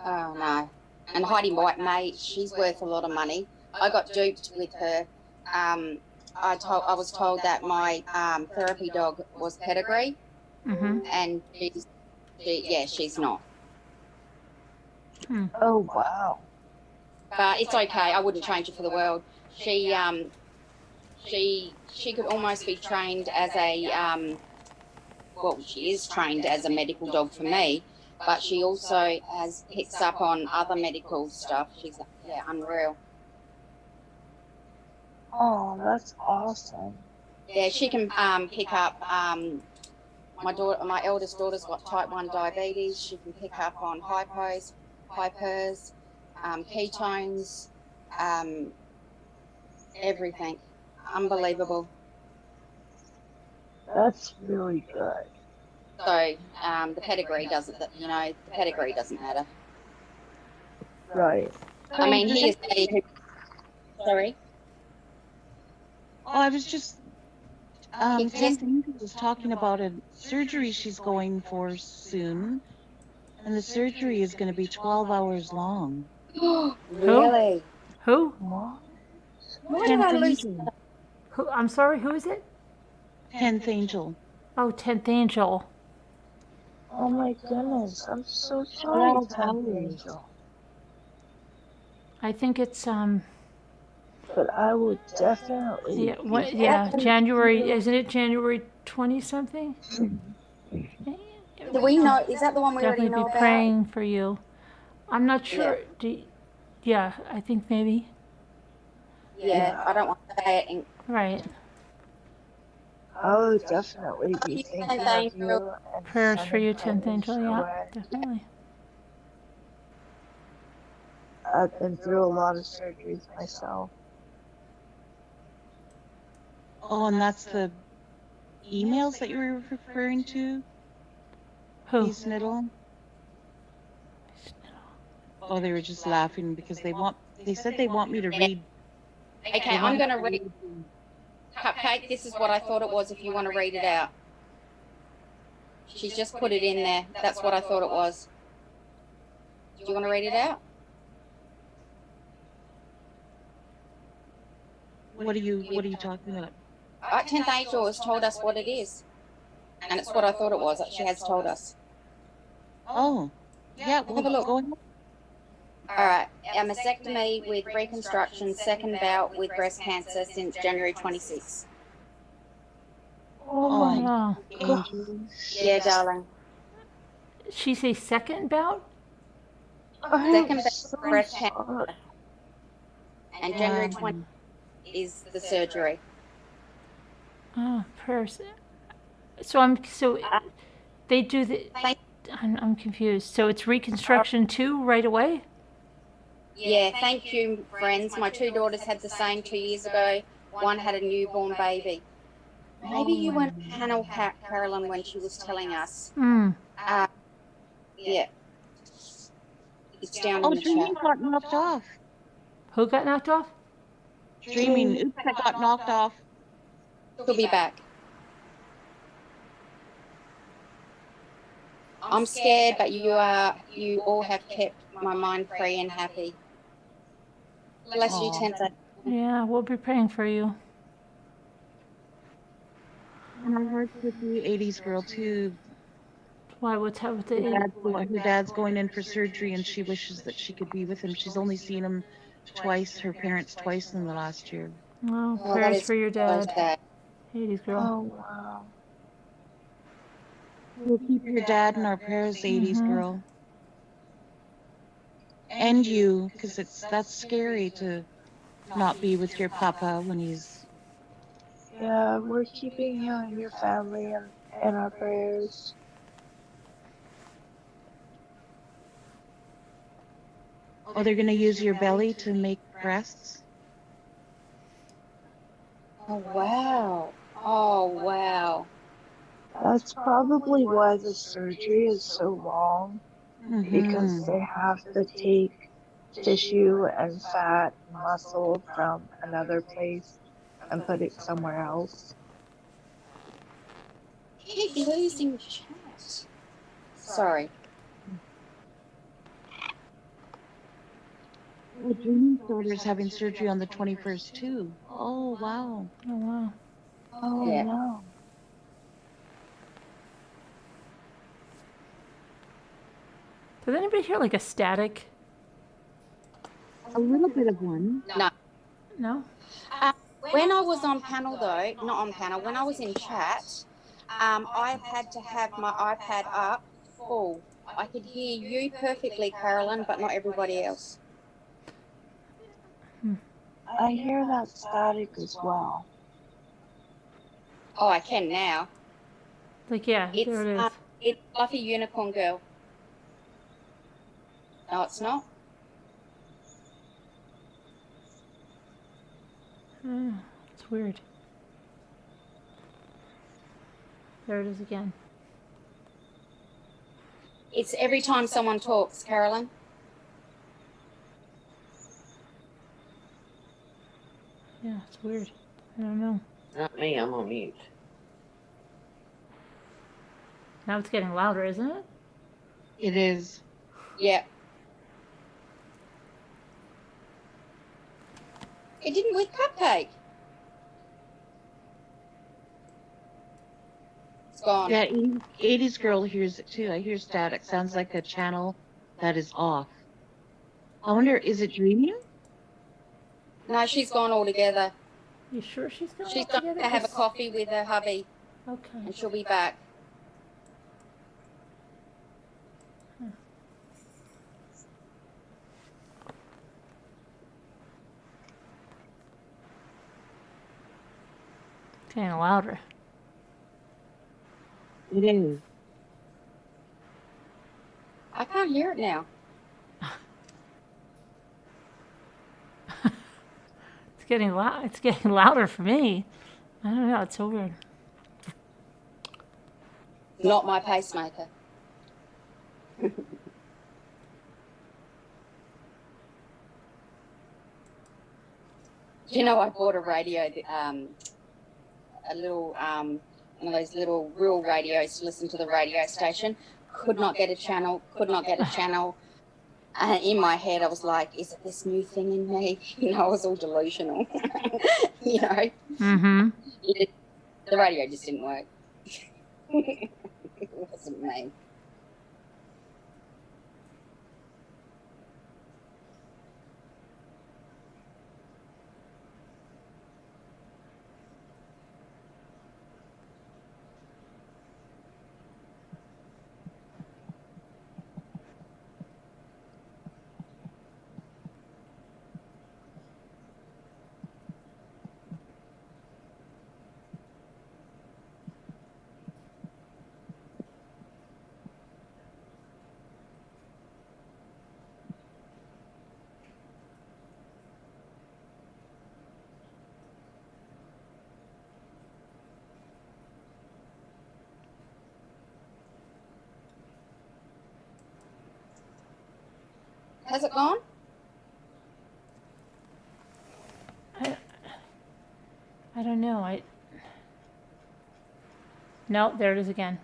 no. And Heidi May, she's worth a lot of money. I got duped with her. I was told that my therapy dog was pedigree, Mm-hmm. and she's not. Oh wow. But it's okay. I wouldn't change it for the world. She could almost be trained as a well, she is trained as a medical dog for me, but she also picks up on other medical stuff. She's unreal. Oh, that's awesome. Yeah, she can pick up. My eldest daughter's got type 1 diabetes. She can pick up on hypers, ketones, everything. Unbelievable. That's really good. So the pedigree doesn't matter. Right. I mean, he is a. Sorry. Oh, I was just, Jen was talking about a surgery she's going for soon. And the surgery is going to be 12 hours long. Really? Who? What? Why did I lose? Who? I'm sorry. Who is it? 10th Angel. Oh, 10th Angel. Oh my goodness, I'm so sorry, 10th Angel. I think it's But I would definitely. yeah, what, yeah, January, isn't it January 20 something? Do we know? Is that the one we already Definitely know be about? praying for you. I'm not sure. Yeah, I think maybe. Yeah, I don't want to say it. Right. I would definitely be thinking of you and Prayers for you, 10th sending Angel. prayers Yeah, away. definitely. I've been through a lot of surgeries myself. Oh, and that's the emails that you were referring to? Who? Peace Middle? Oh, they were just laughing because they said they want me to read. Okay, I'm going to read. Cupcake, this is what I thought it was if you want to read it out. She's just put it in there. That's what I thought it was. Do you want to read it out? What are you talking about? 10th Angel has told us what it is. And it's what I thought it was that she has told us. Oh, yeah, Have a look. go ahead. All right. A mastectomy with reconstruction, second bout with breast cancer since January 26. Oh my Wow. god. Angel. Yeah, darling. She say second bout? I'm Second bout so breast cancer. sorry. And January 20 is the surgery. Oh, prayers. So they do the. I'm confused. So it's reconstruction too right away? Yeah, thank you, friends. My two daughters had the same 2 years ago. One had a newborn baby. Maybe you weren't on panel, Carolyn, when she was telling us. Hmm. Yeah. It's down Oh, in the Dreaming chat. got knocked off. Who got knocked off? Dreaming, oops, I got knocked off. She'll be back. I'm scared, but you all have kept my mind free and happy. Bless you, Aw. 10th. Yeah, we'll be praying for you. And our hearts with you, 80s girl too. Why? What's up with the? Her dad's going in for surgery, and she wishes that she could be with him. She's only seen him twice, her parents twice in the last year. Oh, Oh, that prayers is for your so dad. sad. Hades girl. Oh wow. We'll keep your dad in our prayers, 80s Mhm. girl. And you, because that's scary to not be with your papa when he's. Yeah, we're keeping you and your family in our prayers. Oh, they're gonna use your belly to make breasts. Oh, wow. Oh, wow. That's probably why the surgery is so long, because Mm-hmm. they have to take tissue and fat and muscle from another place and put it somewhere else. Keep losing chat. Sorry. Oh, Dreaming's daughter's having surgery on the 21st too. Oh wow. Oh wow. Oh Yeah. no. Does anybody hear like a static? A little bit of one. No. No. When I was on panel, though, not on panel, when I was in chat, I had to have my iPad up full. I could hear you perfectly, Carolyn, but not everybody else. I hear that static as well. Oh, I can now. Like yeah, there it is. It's Fluffy Unicorn Girl. No, it's not. Oh, it's weird. There it is again. It's every time someone talks, Carolyn. Yeah, it's weird. I don't know. Not me, I'm on mute. Now it's getting louder, isn't it? It is. Yeah. It didn't with Cupcake. It's gone. Yeah, 80s girl hears it too. I hear static. Sounds like a channel that is off. I wonder, is it Dreaming? No, she's gone altogether. You sure she's going She's to going to have a coffee with her hubby, Okay. and she'll be back. It's getting louder. It is. I can't hear it now. It's getting loud. It's getting louder for me. I don't know. It's so weird. Not my pacemaker. You know, I bought a radio a little one of those little rural radios to listen to the radio station. Could not get a channel. Could not get a channel. In my head, I was like, "Is it this new thing in me?" You know, I was all delusional. You know, Mm-hmm. the radio just didn't work. It wasn't me. Has it gone? I don't know. No, there it is again.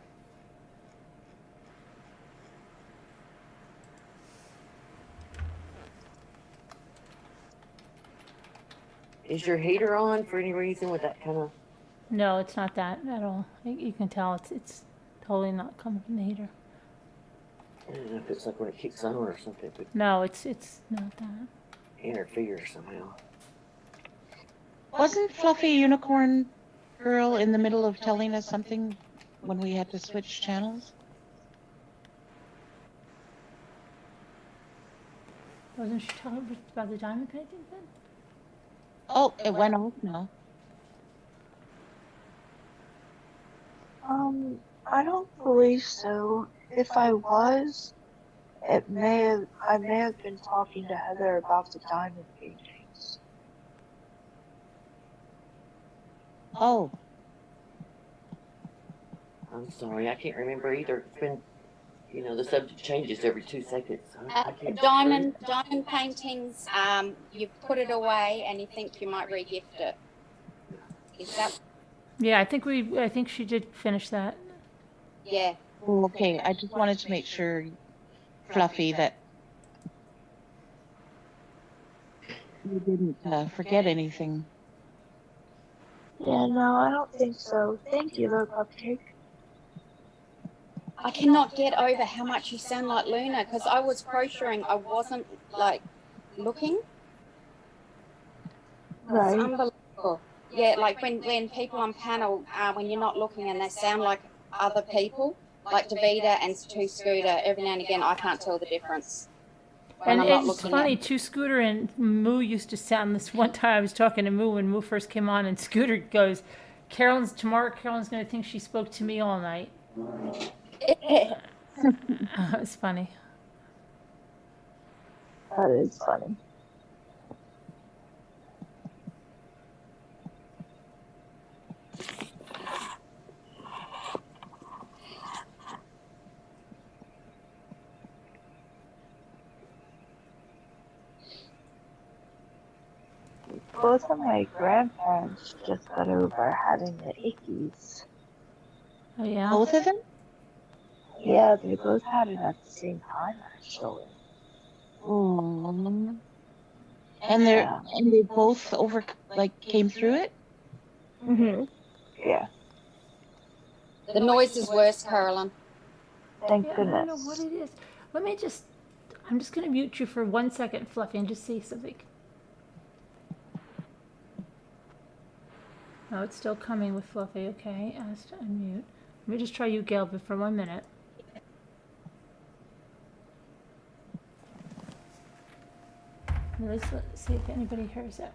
Is your heater on for any reason with that kind of? No, it's not that at all. You can tell it's totally not coming from the heater. I don't know if it's like when it kicks on or something, but No, it's not that. interferes somehow. Wasn't Fluffy Unicorn Girl in the middle of telling us something when we had to switch channels? Wasn't she talking about the diamond painting then? Oh, it went off now. I don't believe so. If I was, I may have been talking to Heather about the diamond paintings. Oh, I'm sorry, I can't remember either. It's been, the subject changes every 2 seconds. So I can't. Diamond paintings. You put it away and you think you might regift it. Is that? Yeah, I think she did finish that. Yeah. okay. I just wanted to make sure, Fluffy, that you didn't forget anything. Yeah, no, I don't think so. Thank you, though, Cupcake. I cannot get over how much you sound like Luna because I was crocheting. I wasn't like looking. Right. It's unbelievable. Yeah, like when people on panel, when you're not looking and they sound like other people, like Davida and Two Scooter, every now and again I can't tell the difference. When And I'm not it's looking funny, at too, Scooter and Moo used to sound this one time. I was talking to Moo when Moo first came on, and Scooter goes, Carolyn's going to think she spoke to me all night. it. It's funny. That is funny. Both of my grandparents just got over having the ickies. Oh, yeah? Both of them? Yeah, they both had it at the same time, actually. Oh. Yeah. And they both came through it? Yeah, The noise is worse, Carolyn. thank Yeah, I goodness. don't know what it is. I'm just going to mute you for 1 second, Fluffy, and just see something. No, it's still coming with Fluffy. Okay, ask to unmute. Let me just try you, Gail, but for 1 minute. Let's see if anybody hears it.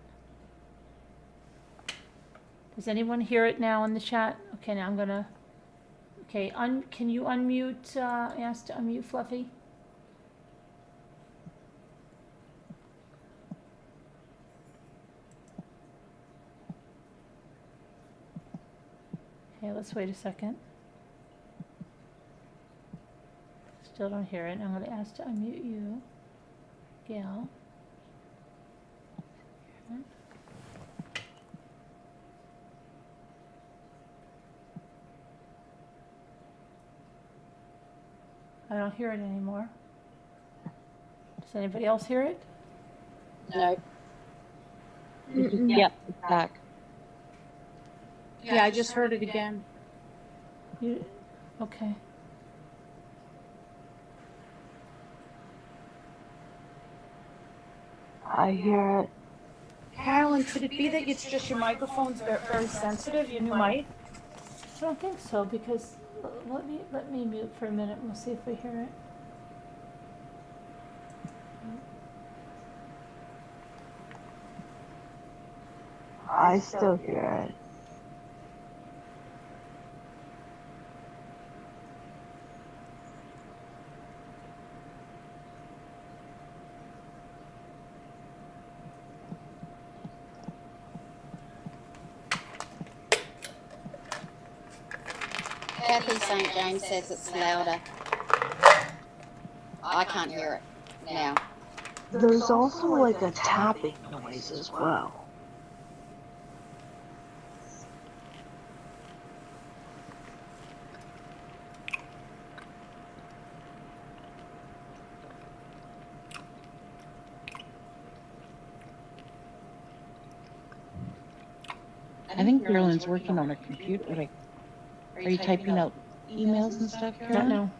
Does anyone hear it now in the chat? Okay, now I'm gonna. Okay, can you unmute? Ask to unmute Fluffy. Okay, let's wait a second. Still don't hear it. I'm gonna ask to unmute you, Gail. I don't hear it anymore. Does anybody else hear it? No. Yep, it's back. Yeah, I just heard it again. You, okay. I hear it. Carolyn, could it be that it's just your microphone's very sensitive, your new mic? I don't think so because let me mute for a minute and we'll see if we hear it. I still hear it. Kathy St. James says it's louder. I can't hear it now. There's also like a tapping noise as well. I think Carolyn's working on her computer. Like, are you typing out emails and stuff, Not Carolyn? now.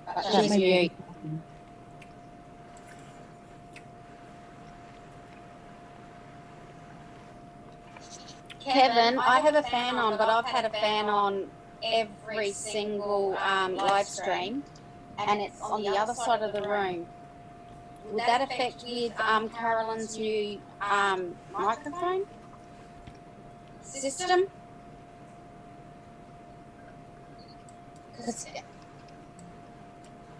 But That she's might be mute. happening. Kevin, I have a fan on, but I've had a fan on every single live stream, and it's on the other side of the room. Would that affect with Carolyn's new microphone system? 'Cause-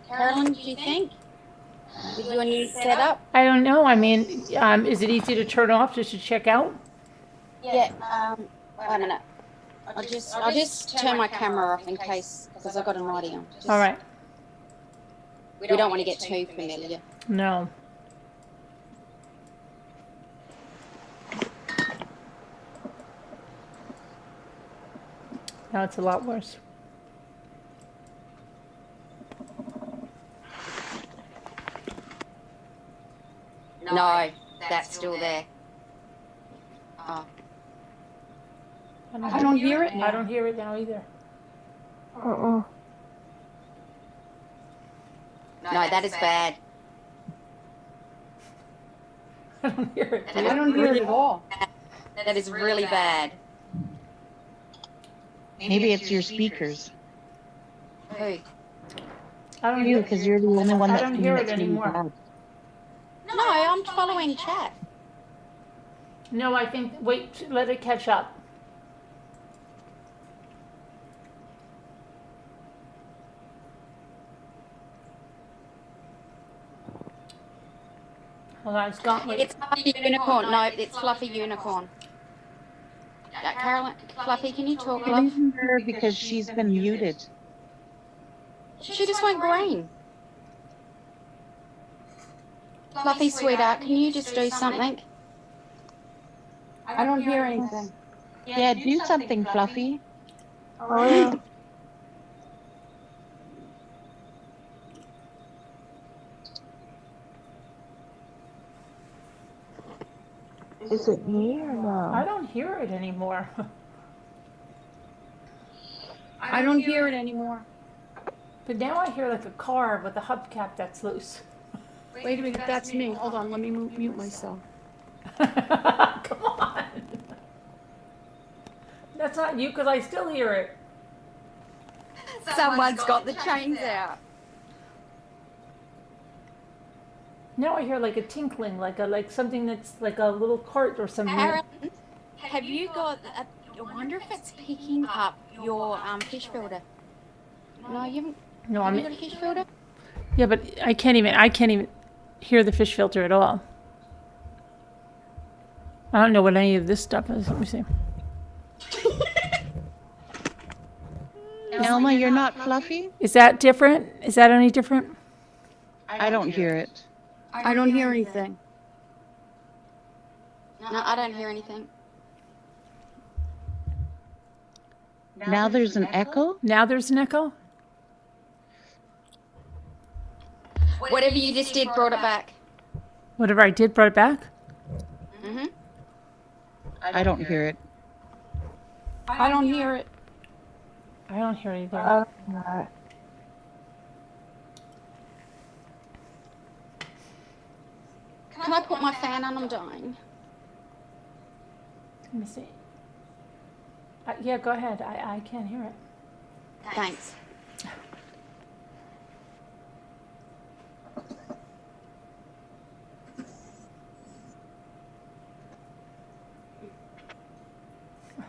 Carolyn, do you think? With your new setup? I don't know. I mean, is it easy to turn off just to check out? Yeah. Wait a minute. I'll just turn my camera off in case, because I've got an audio. All right. We don't want to get too familiar. No. Now it's a lot worse. No, that's still there. Oh. I don't hear it I don't hear it now either. Uh-uh. No, that is bad. I don't hear it. I don't hear it at all. That is really bad. Maybe it's your speakers. Who? I don't You, hear because you're the only one I that's don't hear it really anymore. bad. No, I'm following chat. No, I think, wait, let it catch up. Hold on, it's gone. Wait. It's Fluffy Unicorn. No, it's Fluffy Unicorn. Carolyn, Fluffy, can you talk, You're love? losing her because she's been muted. She just went green. Fluffy, sweetheart, can you just do something? I don't hear anything. Yeah, do something, Fluffy. Oh yeah. Is it me or I no? don't hear it anymore. I don't hear it anymore. But now I hear like a car with a hubcap that's loose. Wait a minute, that's me. Hold on, let me mute myself. Come on. That's not you because I still hear it. Someone's got the chains out. Now I hear like a tinkling, like something that's like a little cart or something. Carolyn, have you got I wonder if it's picking up your fish filter. No, you haven't. No, Have I you mean, got a fish filter? yeah, but I can't even hear the fish filter at all. I don't know what any of this stuff is. Let me see. Elma, you're not Fluffy? Is that different? Is that any different? I don't hear it. I don't hear anything. No, I don't hear anything. Now there's an echo? Now there's an echo? Whatever you just did brought it back. Whatever I did brought it back? Mm-hmm. I don't hear it. I don't hear it. I don't hear it either. No. Can I put my fan on? I'm dying. Let me see. Yeah, go ahead. I can't hear it. Thanks.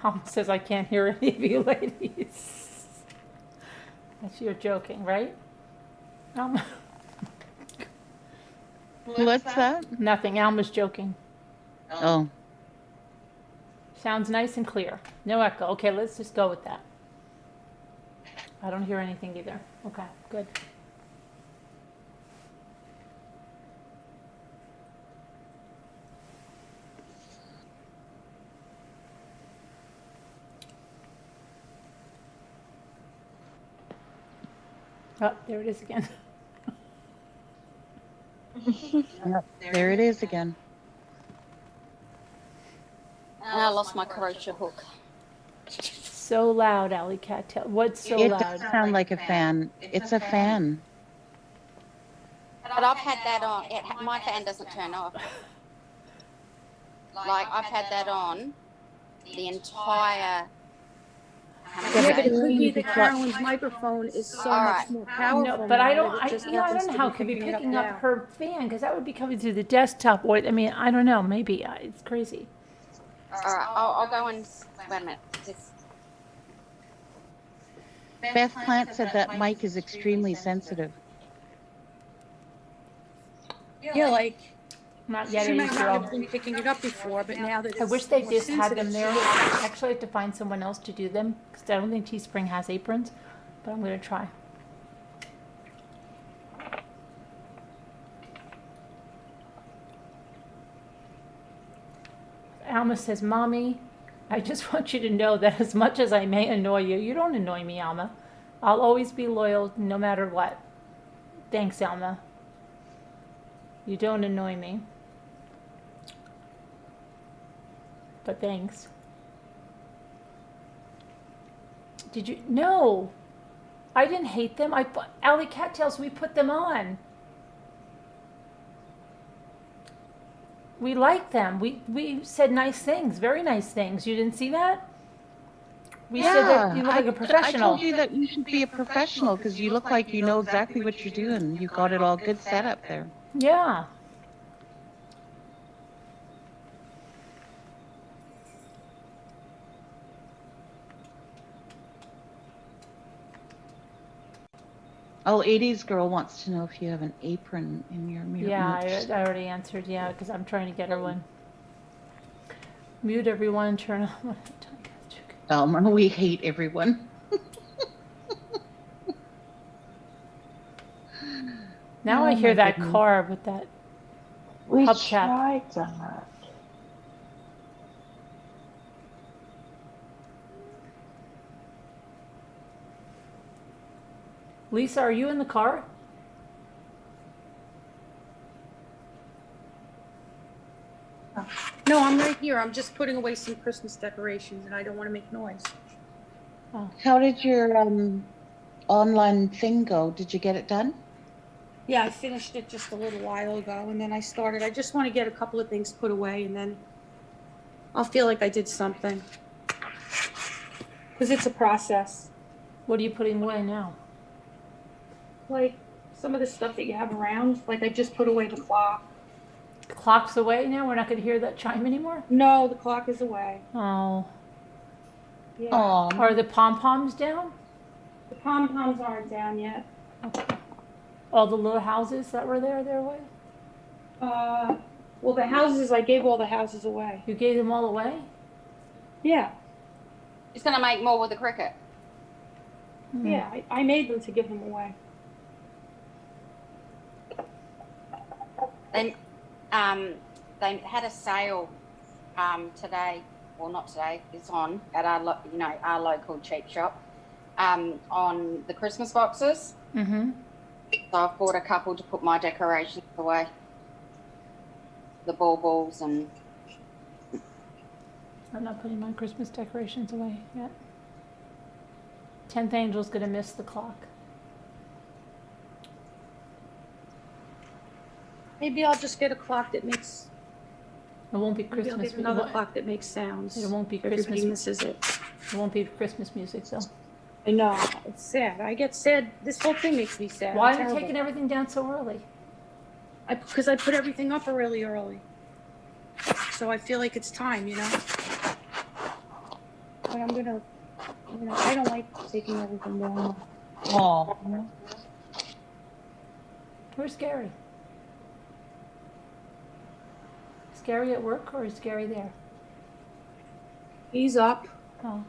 Mom says I can't hear any of you ladies. You're joking, right? What's that? Nothing. Alma's joking. Oh. Sounds nice and clear. No echo. Okay, let's just go with that. I don't hear anything either. Okay, good. Oh, there it is again. Yep, there it is again. And I lost my crochet hook. So loud, Alley Cat. What's so It loud? does sound like a fan. It's a fan. But I've had that on. My fan doesn't turn off. Like, I've had that on the entire... Yeah, but it could be that Carolyn's microphone is so much more powerful. No, but I now don't. that it just I don't happens know to how be it could be picking now. up her fan because that would be coming through the desktop. Or I mean, I don't know. Maybe it's crazy. All right, I'll go and... Wait a minute. Just... Beth Plant said that mic is extremely sensitive. Yeah, like, Not yet, she might 80 not girl. have been picking it up before, but now that it's I wish they more just had them sensitive, there. she is. Actually, I have to find someone else to do them because I don't think Teespring has aprons, but I'm going to try. Alma says, Mommy, I just want you to know that as much as I may annoy you, you don't annoy me, Alma. I'll always be loyal no matter what. Thanks, Alma. You don't annoy me. But thanks. Did you? No. I didn't hate them. Alley Cattails, we put them on. We like them. We said nice things, very nice things. You didn't see that? We said that you look like a I professional. told you that you should be a professional because you look like you know exactly what you're doing. You got it all good set up there. Yeah. Oh, 80s girl wants to know if you have an apron in your mirror. Yeah, I already answered. Yeah, because I'm trying to get her one. Mute everyone. Turn on. We hate everyone. Now Oh I hear my that goodness. car with that. We Hubcap. tried that. Lisa, are you in the car? No, I'm right here. I'm just putting away some Christmas decorations and I don't want to make noise. How did your online thing go? Did you get it done? Yeah, I finished it just a little while ago and then I started. I just want to get a couple of things put away and then I'll feel like I did something. Because it's a process. What are you putting away now? Like some of the stuff that you have around. Like I just put away the clock. The clock's away now? We're not going to hear that chime anymore? No, the clock is away. Oh. Yeah. Are the pom-poms down? The pom-poms aren't down yet. Okay. All the little houses that were there, they're away? Well, the houses, I gave all the houses away. You gave them all away? Yeah. She's going to make more with the cricket. Yeah, I made them to give them away. They had a sale today, well not today, it's on at our local cheap shop on the Christmas boxes. Mm-hmm. So I've bought a couple to put my decorations away. The baubles and I'm not putting my Christmas decorations away yet. 10th Angel's gonna miss the clock. Maybe I'll just get a clock that makes, It won't be maybe I'll Christmas. get another clock that makes sounds. It won't be Everybody Christmas. misses it. It won't be Christmas music though. I know, it's sad. I get sad. This whole thing makes me sad. Why It's are you terrible. taking everything down so early? Because I put everything up really early. So I feel like it's time, you know? But I'm gonna, I don't like taking everything down. Oh, Where's Gary? Is Gary at work or is Gary there? He's up. Oh.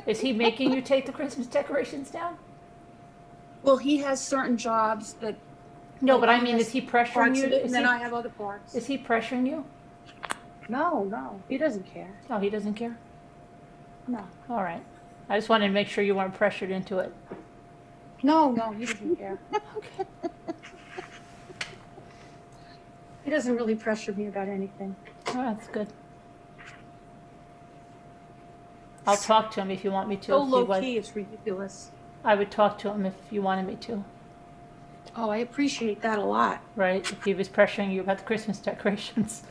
Is he making you take the Christmas decorations down? Well, he has certain jobs that. No, but I mean, is he pressuring Parts you? of it, Is and then he, I have other parts. is he pressuring you? No, he doesn't care. Oh, he doesn't care? No. All right. I just wanted to make sure you weren't pressured into it. No, he doesn't care. He doesn't really pressure me about anything. Oh, that's good. I'll talk to him if you want me to. So if low you want- key, it's ridiculous. I would talk to him if you wanted me to, Oh, I appreciate that a lot. right? If he was pressuring you about the Christmas decorations.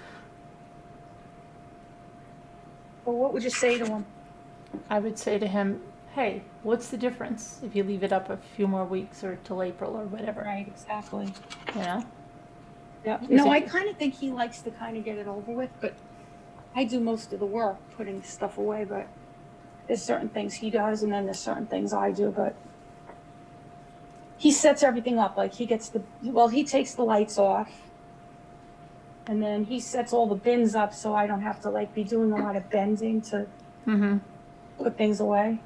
Well, what would you say to him? I would say to him, hey, what's the difference if you leave it up a few more weeks or till April or whatever, Right, exactly. you know? Yeah. Is No, it- I kind of think he likes to kind of get it over with, but I do most of the work putting stuff away. But there's certain things he does, and then there's certain things I do. But he sets everything up. Like he takes the lights off, and then he sets all the bins up, so I don't have to like be doing a lot of bending to Mm-hmm. put things away.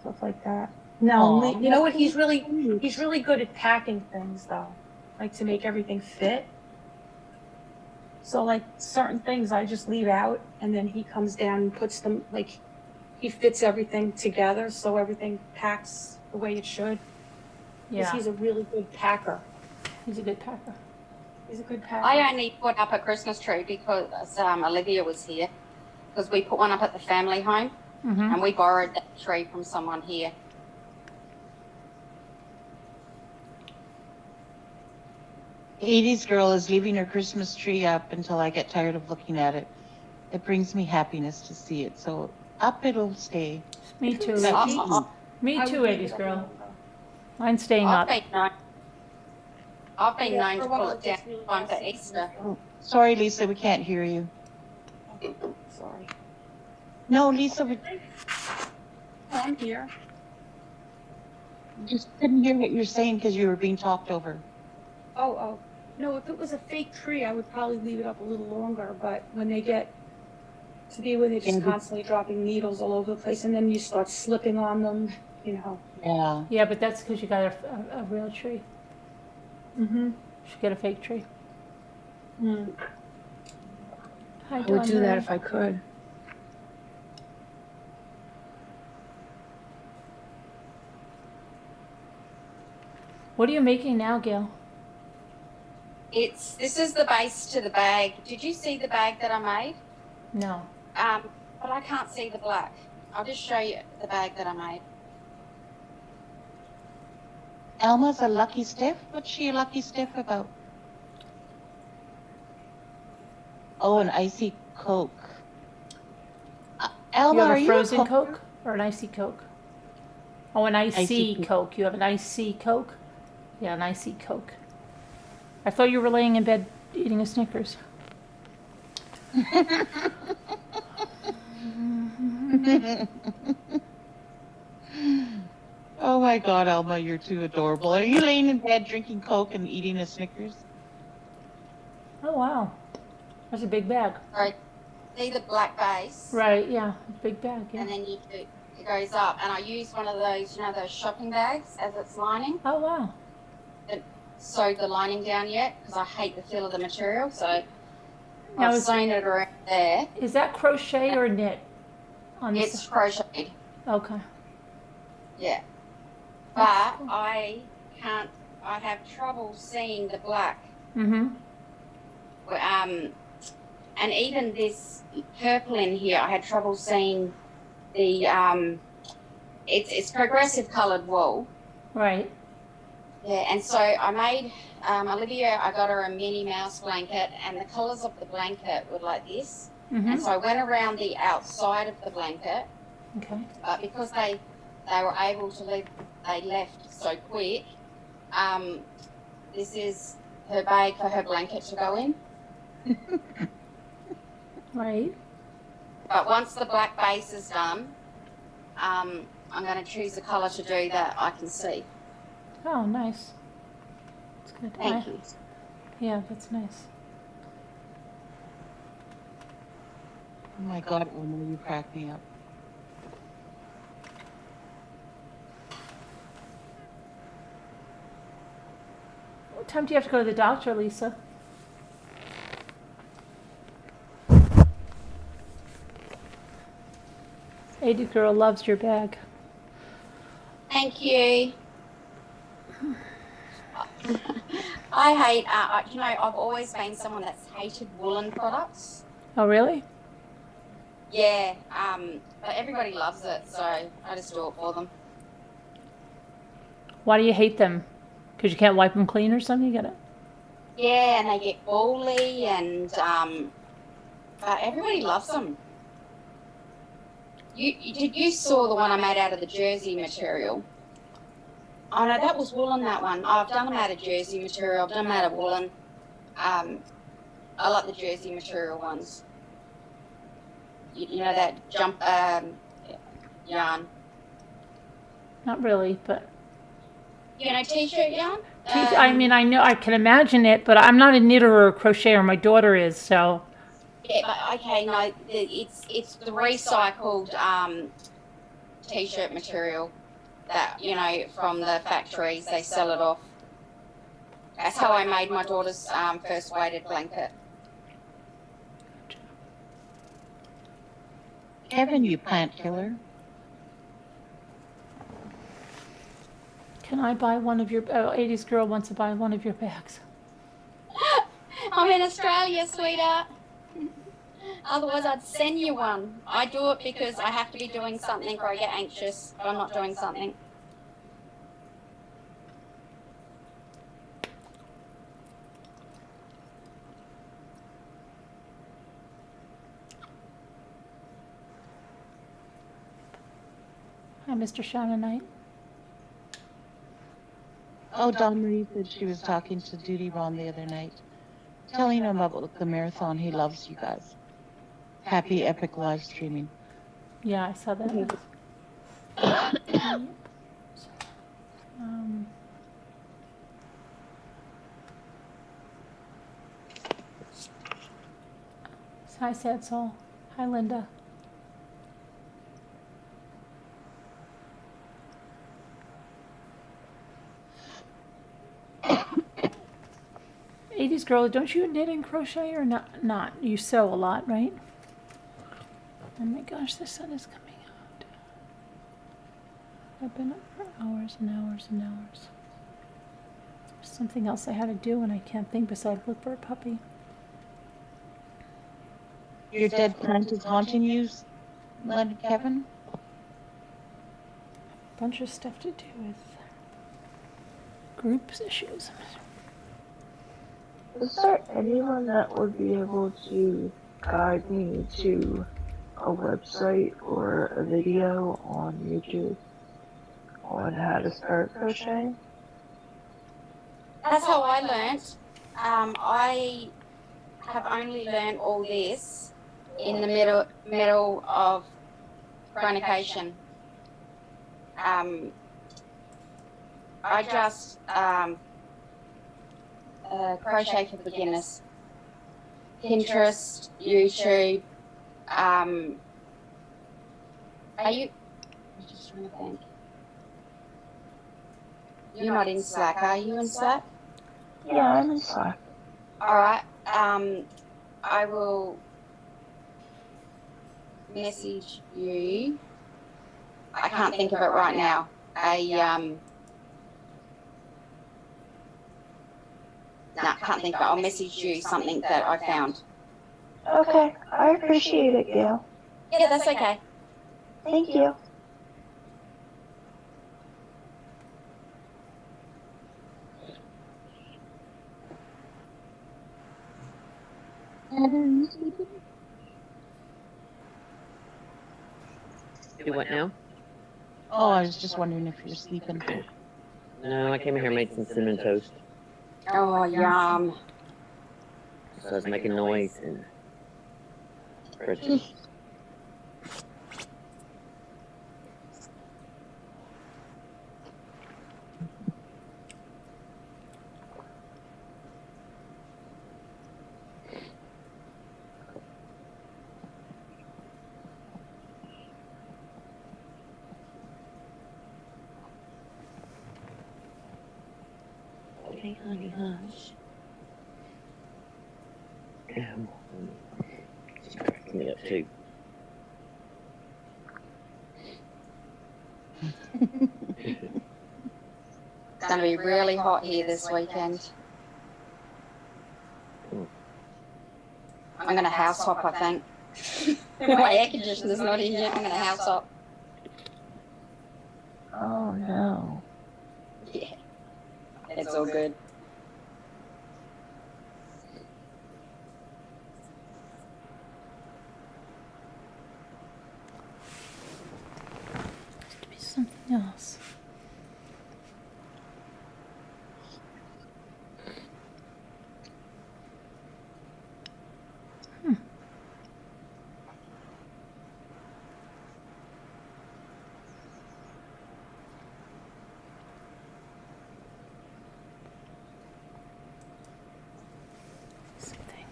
Stuff like that. No, Aw. you know what? He's really good at packing things though, like to make everything fit. So like certain things I just leave out, and then he comes down and puts them like he fits everything together so everything packs the way it should. 'Cause Yeah, he's a really good packer. he's a good packer. He's a good packer. I only put up a Christmas tree because Olivia was here. Because we put one up at the family home Mm-hmm. and we borrowed that tree from someone here. '80s girl is leaving her Christmas tree up until I get tired of looking at it. It brings me happiness to see it, so up it'll stay. Me too. I- Me I too, would leave 80s it up girl. longer. Mine's staying I've up. been known, I've been Yeah, known for to a while pull it it down gets really time for messy. Easter. Sorry, Lisa, we can't hear you. Sorry. No, Lisa, we Oh, I'm here. just couldn't hear what you're saying because you were being talked over. Oh. No, if it was a fake tree, I would probably leave it up a little longer, but when they get to be where they're just Yeah, but- constantly dropping needles all over the place, and then you start slipping on them, you know. Yeah. Yeah, but that's because you got a real tree. Mm-hmm. You should get a fake tree. Mm. Hi, I would do that Dawn. if I could. What are you making now, Gail? This is the base to the bag. Did you see the bag that I made? No. But I can't see the black. I'll just show you the bag that I made. Elma's a lucky stiff? What's she a lucky stiff about? Oh, an icy Coke. Elma, You have are a you frozen a Coke? Coke or an icy Coke? Oh, an icy Icy Coke. Coke. You have an icy Coke? Yeah, an icy Coke. I thought you were laying in bed eating a Snickers. Oh my God, Elma, you're too adorable. Are you laying in bed drinking Coke and eating a Snickers? Oh, wow. That's a big bag. Right. See the black base? Right, yeah. Big bag, yeah. And then it goes up. And I use one of those, those shopping bags as its lining. Oh, wow. Sewed the lining down yet because I hate the feel of the material. So Now I've is- sewn it around there. Is that crochet or knit? On It's crocheted. Okay. Yeah. but I can't. I have trouble seeing the black. Mm-hmm. And even this purple in here, I had trouble seeing the. It's progressive coloured wool. Right. Yeah, and so I made Olivia. I got her a Minnie Mouse blanket, and the colours of the blanket were like this. Mm-hmm. And so I went around the outside of the blanket, Okay. but because they were able to leave, they left so quick. This is her bag for her blanket to go in. Right. But once the black base is done, I'm going to choose a colour to do that I can see. Oh, nice. That's good. Thank you. Yeah, that's nice. Oh my God, Omar, you crack me up. What time do you have to go to the doctor, Lisa? Ada girl loves your bag. Thank you. I hate, I've always been someone that's hated woolen products. Oh, really? Yeah, but everybody loves it, so I just do it for them. Why do you hate them? Because you can't wipe them clean or something? You gotta. Yeah, and they get bally, and but everybody loves them. You saw the one I made out of the jersey material? Oh no, that was woolen. That one. I've done them out of jersey material. I've done them out of woolen. I like the jersey material ones. You know that jump yarn. Not really, but. You know, t-shirt yarn. I mean, I know, I can imagine it, but I'm not a knitter or a crocheter. My daughter is, so. Yeah, but okay, no, it's the recycled t-shirt material that from the factories. They sell it off. That's how I made my daughter's first weighted blanket. Kevin, you plant killer. Can I buy one of your? 80s girl wants to buy one of your bags. I'm in Australia, sweetheart. Otherwise, I'd send you one. I do it because I have to be doing something or I get anxious if I'm not doing something. Hi, Mr. Shannonite. Oh, Dawn Marie said she was talking to Duty Ron the other night, telling him about the marathon. He loves you guys. Happy epic live streaming. Yeah, I saw that. um, Hi, Sad Soul. Hi, Linda. '80s girl, don't you knit and crochet or not? Not. You sew a lot, right? Oh my gosh, the sun is coming out. I've been up for hours and hours and hours. There's something else I had to do and I can't think besides look for a puppy. Your dead plant is haunting you, Kevin? Bunch of stuff to do with groups issues. Is there anyone that would be able to guide me to a website or a video on YouTube on how to start crocheting? That's how I learnt. I have only learned all this in the middle of fornication. I just crochet for beginners. Pinterest, YouTube. Are you? I'm just trying to think. You're not in Slack, are you in Slack? Yeah, I'm in Slack. All right. I will message you. I can't think of it right now. Nah, can't think of it. I'll message you something that I found. Okay, I appreciate it, Gail. Yeah, that's okay. Thank you. Do what now? Oh, I was just wondering if you're sleeping. No, I came here and made some cinnamon toast. Oh, yum. So I was making noise and crunching. Okay, honey, hush. She's cracking me up too. It's going to be really hot here this weekend. I'm going to house hop, I think. My air conditioner's not in yet. I'm going to house hop. Oh no. Yeah, it's all good. To be something else. Something.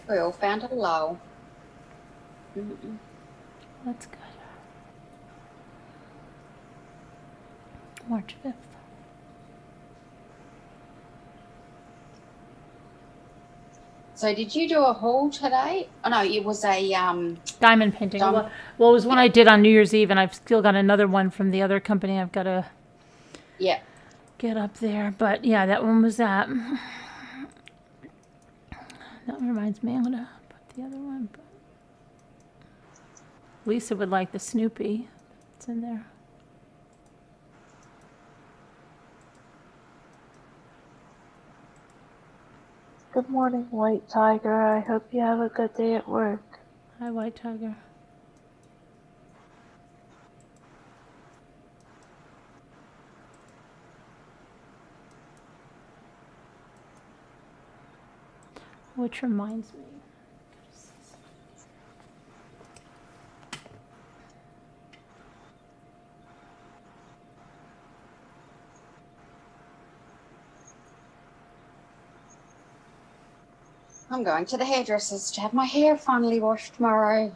We all found a lull. That's good. March 5th. So did you do a haul today? Oh no, it was a Diamond painting. Diamond- Well, it was one I did on New Year's Eve, and I've still got another one from the other company I've got to yeah. get up there. But yeah, that one was that. That reminds me, I'm going to put the other one. But Lisa would like the Snoopy. It's in there. Good morning, White Tiger. I hope you have a good day at work. Hi, White Tiger. Which reminds me. I'm going to the hairdresser's to have my hair finally washed tomorrow.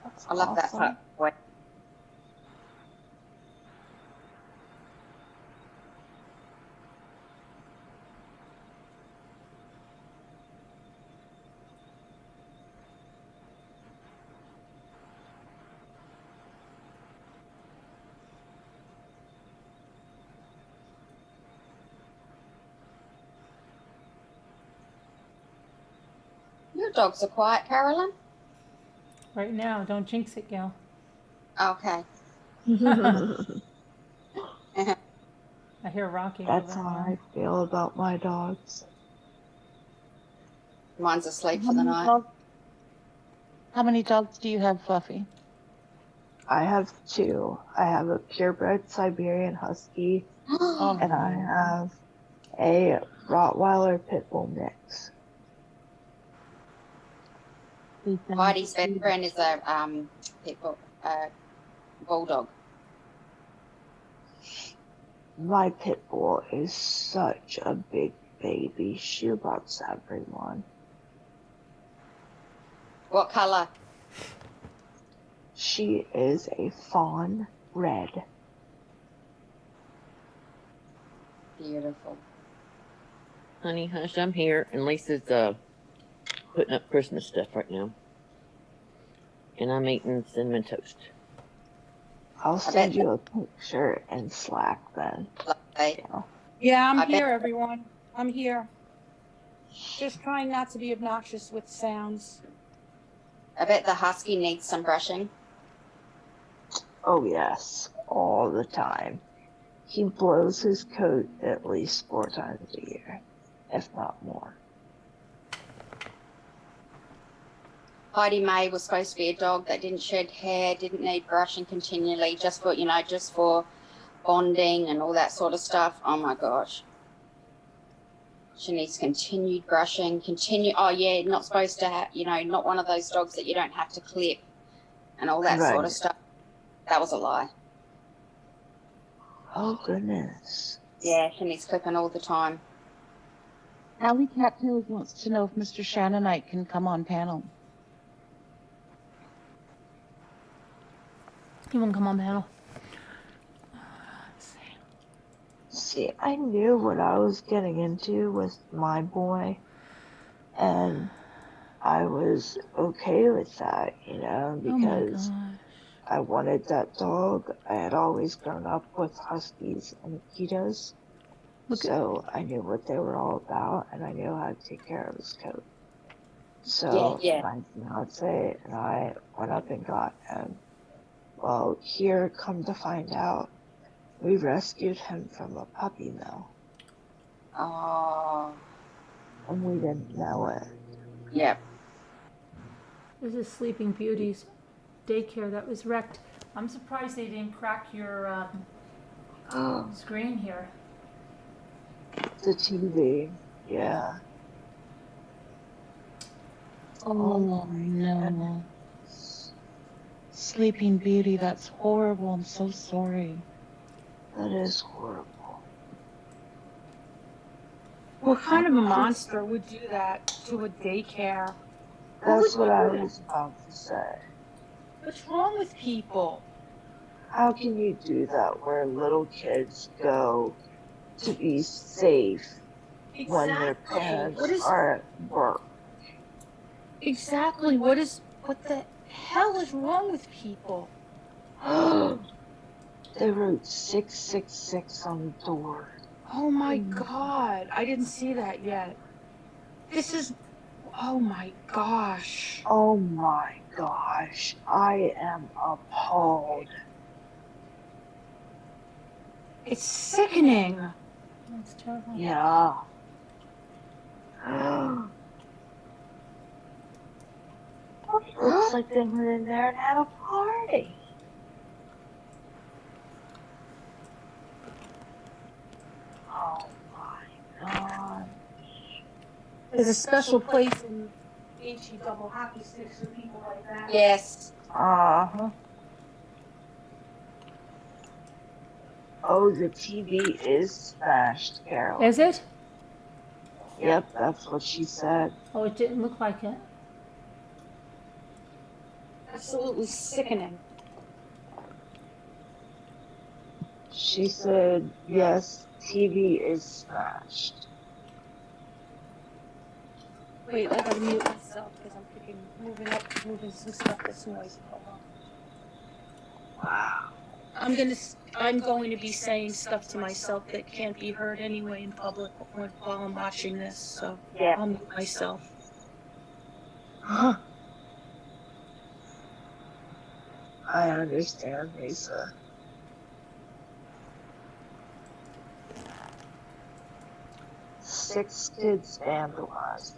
That's I love that awesome. part. Wait. Your dogs are quiet, Carolyn. Right now, don't jinx it, Gail. Okay. I hear Rocky. That's over how there. I feel about my dogs. Mine's asleep How for the many night. dogs- How many dogs do you have, Fluffy? I have two. I have a purebred Siberian Husky, Oh, and I have a Rottweiler Pit Bull mix. Heidi's best friend is a bulldog. My Pit Bull is such a big baby. She loves everyone. What color? She is a fawn red. Beautiful. Honey, hush, I'm here, and Lisa's putting up Christmas stuff right now. And I'm eating cinnamon toast. I'll send you a picture in Slack then. Lovely. Yeah. Yeah, I'm I bet- here, everyone. I'm here. Just trying not to be obnoxious with sounds. I bet the husky needs some brushing. Oh yes, all the time. He blows his coat at least 4 times a year, if not more. Heidi May was supposed to be a dog that didn't shed hair, didn't need brushing continually, just for bonding and all that sort of stuff. Oh my gosh. She needs continued brushing, oh yeah, not supposed to have, not one of those dogs that you don't have to clip and all that sort of Right. stuff. That was a lie. Oh goodness. Yeah, she needs clipping all the time. Allie Cattails wants to know if Mr. Shannonite can come on panel. He won't come on panel. See, I knew what I was getting into with my boy, and I was okay with that, because I wanted that dog. I had always grown up with Huskies and Akitas, so I knew what they were all about, and I knew how to take care of his coat. So Yeah. my fiance and I went up and got him. Well, here, come to find out, we rescued him from a puppy mill, Oh, and we didn't know it. yeah. This is Sleeping Beauty's daycare that was wrecked. I'm surprised they didn't crack your screen here. The TV, yeah. Oh no. Sleeping Beauty, that's horrible. I'm so sorry. That is horrible. What kind of a monster would do that to a daycare? That's what I was about to say. What's wrong with people? How can you do that where little kids go to be safe when their parents are at work? Exactly. What the hell is wrong with people? They wrote 666 on the door. Oh my God. I didn't see that yet. Oh my gosh. Oh my gosh. I am appalled. It's sickening. That's terrible. Yeah. Looks like they went in there and had a party. Oh my God. There's a special place in HE double hockey sticks for people like that. Yes. Uh-huh. Oh, the TV is smashed, Carol. Is it? Yep, that's what she said. Oh, it didn't look like it. Absolutely sickening. She said, yes, TV is smashed. Wait, I gotta mute myself because I'm moving some stuff that's noisy. Hold on. Wow. I'm going to be saying stuff to myself that can't be heard anyway in public while I'm watching this, so Yeah. I'll mute myself. I understand, Lisa. Six kids vandalized.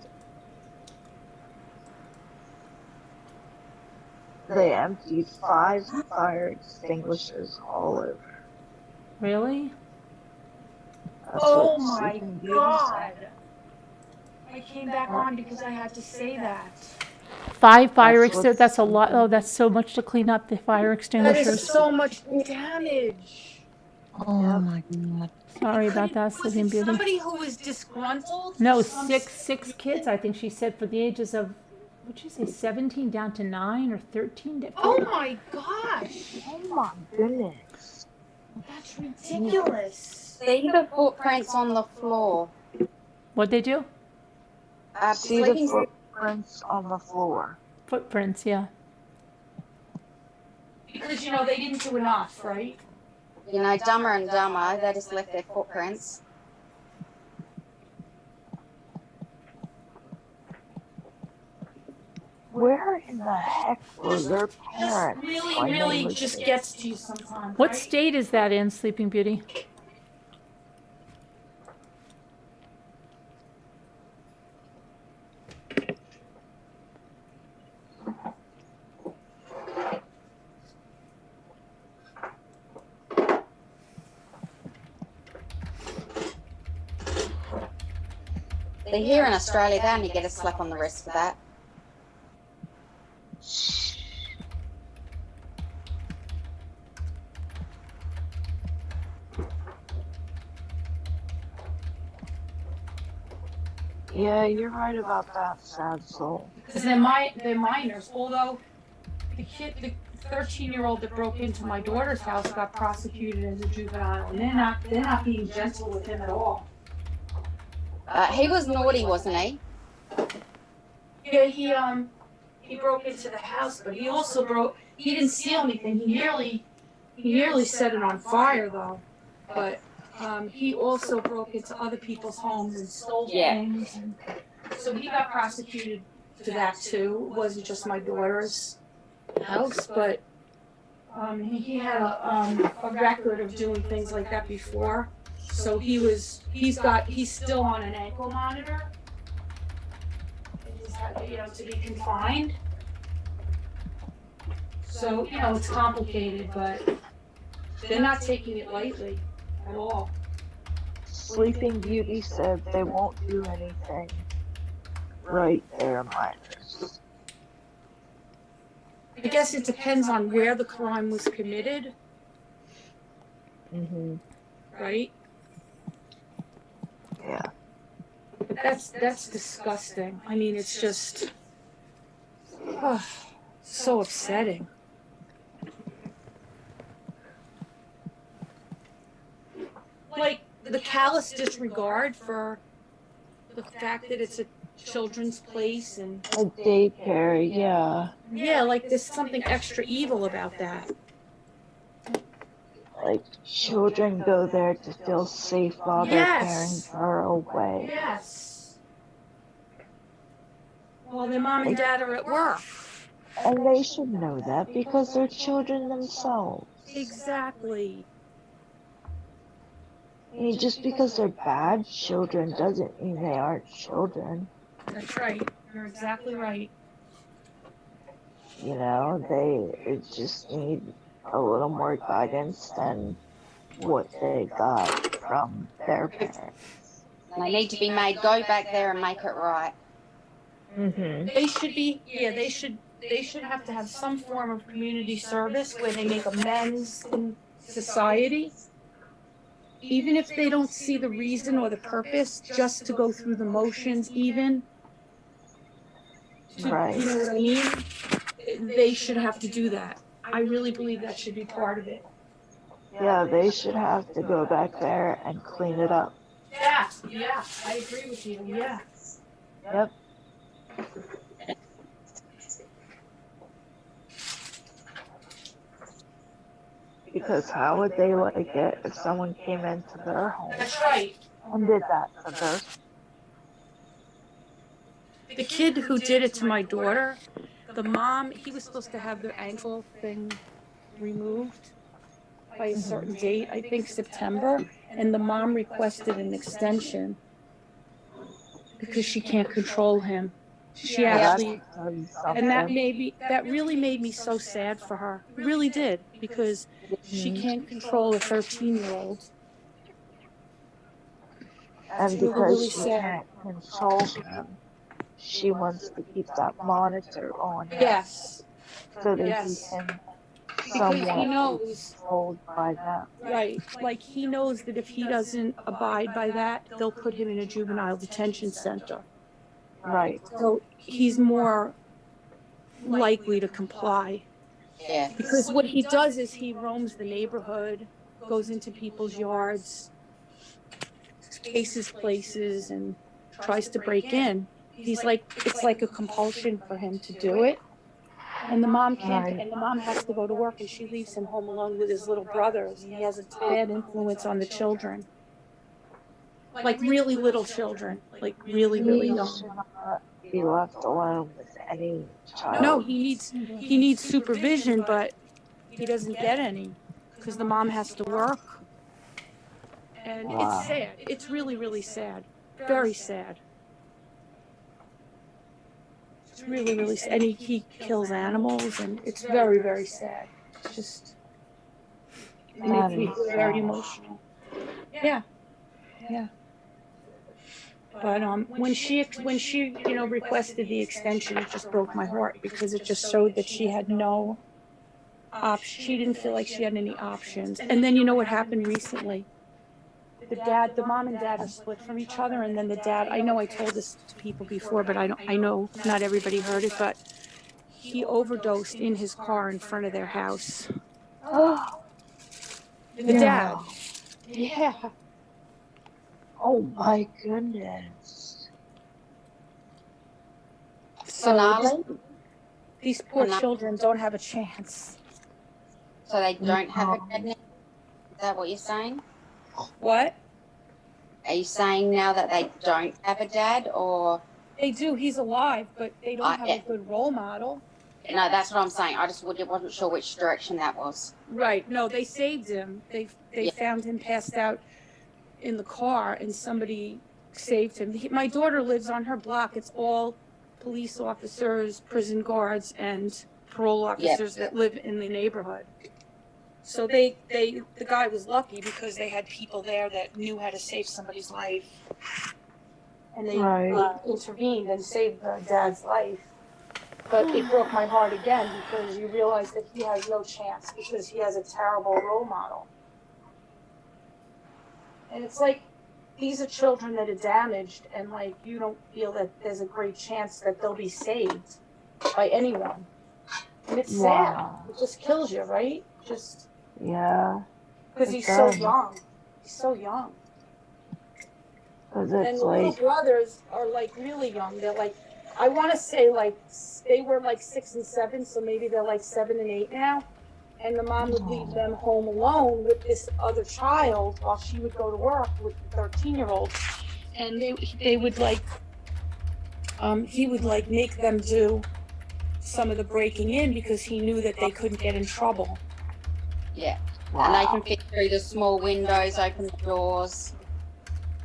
They emptied 5 fire extinguishers all over. Really? That's Oh what my Sleeping Beauty God! said. I came back on because I had to say that. 5 fire That's extinguishers. That's a lot. Oh, that's so much to clean up the fire That extinguishers. is so much damage. Oh my God. Sorry about that, Was Sleeping it Beauty. somebody who was disgruntled? No, Some six kids. I think she said for the ages of, what'd she say, 17 down to 9 or 13. Oh my gosh! Oh my goodness. That's ridiculous. See the footprints on the floor. What'd they do? See the footprints on the floor. Footprints, yeah. Because, they didn't do enough, right? Dumber and Dumber, they just left their footprints. Where in the heck were their Just parents really, when they really was just there? gets to you sometimes. What right? state is that in, Sleeping Beauty? They're here in Australia, they only get a slap on the wrist for that. Yeah, you're right about that, sad soul. Because they're minors. Although the 13-year-old that broke into my daughter's house got prosecuted as a juvenile, and they're not being gentle with him at all. He was naughty, wasn't he? Yeah, he broke into the house, but he also he didn't steal anything. He nearly set it on fire though. But he also broke into other people's homes and stole things. And so he got prosecuted for that too. It wasn't just my daughter's house, but he had a record of doing things like that before. So he's still on an ankle monitor. He's had, to be confined. So, it's complicated, but they're not taking it lightly at all. Sleeping Beauty said they won't do anything. Right there, minors. I guess it depends on where the crime was committed, Mhm. right? Yeah. That's disgusting. I mean, it's just so upsetting. Like the callous disregard for the fact that it's a children's place and A daycare, yeah. like there's something extra evil about that. Like children go there to feel safe while their parents are away. Yes. Well, their mom and dad are at work. And they should know that because they're children themselves. Exactly. I mean, just because they're bad children doesn't mean they aren't children. That's right. You're exactly right. They just need a little more guidance than what they got from their parents. They need to be made go back there and make it right. Mm-hmm. They should be, they should have to have some form of community service where they make amends in society. Even if they don't see the reason or the purpose, just to go through the motions even. Right. You know what I mean? They should have to do that. I really believe that should be part of it. Yeah, they should have to go back there and clean it up. Yeah, I agree with you, yeah. Yep. Because how would they like it if someone came into their home That's right. and did that to their... The kid who did it to my daughter, the mom, he was supposed to have their ankle thing removed by a certain date, I think September, and the mom requested an extension because she can't control him. She actually, and that really made me so sad for her. It really did, because she can't control a 13-year-old. And because she can't control him, she wants to keep that monitor on him. Yes. So that Yes. he can Because he somewhat knows, controlled by them. right, like he knows that if he doesn't abide by that, they'll put him in a juvenile detention center. Right. So he's more likely to comply. Yeah. Because what he does is he roams the neighborhood, goes into people's yards, cases places, and tries to break in. It's like a compulsion for him to do it. And the mom can't, Right. and the mom has to go to work, and she leaves him home alone with his little brothers, and he has a bad influence on the children. Like really little children, like really, really He young. should not be left alone with any child. No, he needs supervision, but he doesn't get any because the mom has to work. And Wow. it's sad. It's really, really sad. Very sad. It's really, really sad. And he kills animals, and it's very, very sad. It's just, it That makes me is feel very sad. emotional. Yeah, yeah. But when she requested the extension, it just broke my heart because it just showed that she had no she didn't feel like she had any options. And then you know what happened recently? The mom and dad are split from each other, and then the dad, I know I told this to people before, but I know not everybody heard it, but he overdosed in his car in front of their house. Oh, The dad. Yeah. oh my goodness. So Finale? these poor Finale. children don't have a chance. So they don't have a dad now? Is that what you're saying? What? Are you saying now that they don't have a dad, or? They do. He's alive, but they don't have a good role model. No, that's what I'm saying. I just wasn't sure which direction that was. Right. No, they saved him. They found him passed out in the car, and somebody saved him. My daughter lives on her block. It's all police officers, prison guards, and parole officers that live in the neighborhood. So the guy was lucky because they had people there that knew how to save somebody's life, and they intervened and saved the dad's life. But it broke my heart again because you realize that he has no chance because he has a terrible role model. And it's like, these are children that are damaged, and like, you don't feel that there's a great chance that they'll be saved by anyone. And it's sad. It just kills you, right? Just. Yeah. Because he's so young. He's so young. And the little brothers are like really young. They're like, I want to say like, they were like 6 and 7, so maybe they're like 7 and 8 now. And the mom would leave them home alone with this other child while she would go to work with the 13-year-old. And they would like, he would like make them do some of the breaking in because he knew that they couldn't get in trouble. Yeah. And they can fit through the small windows, open the doors.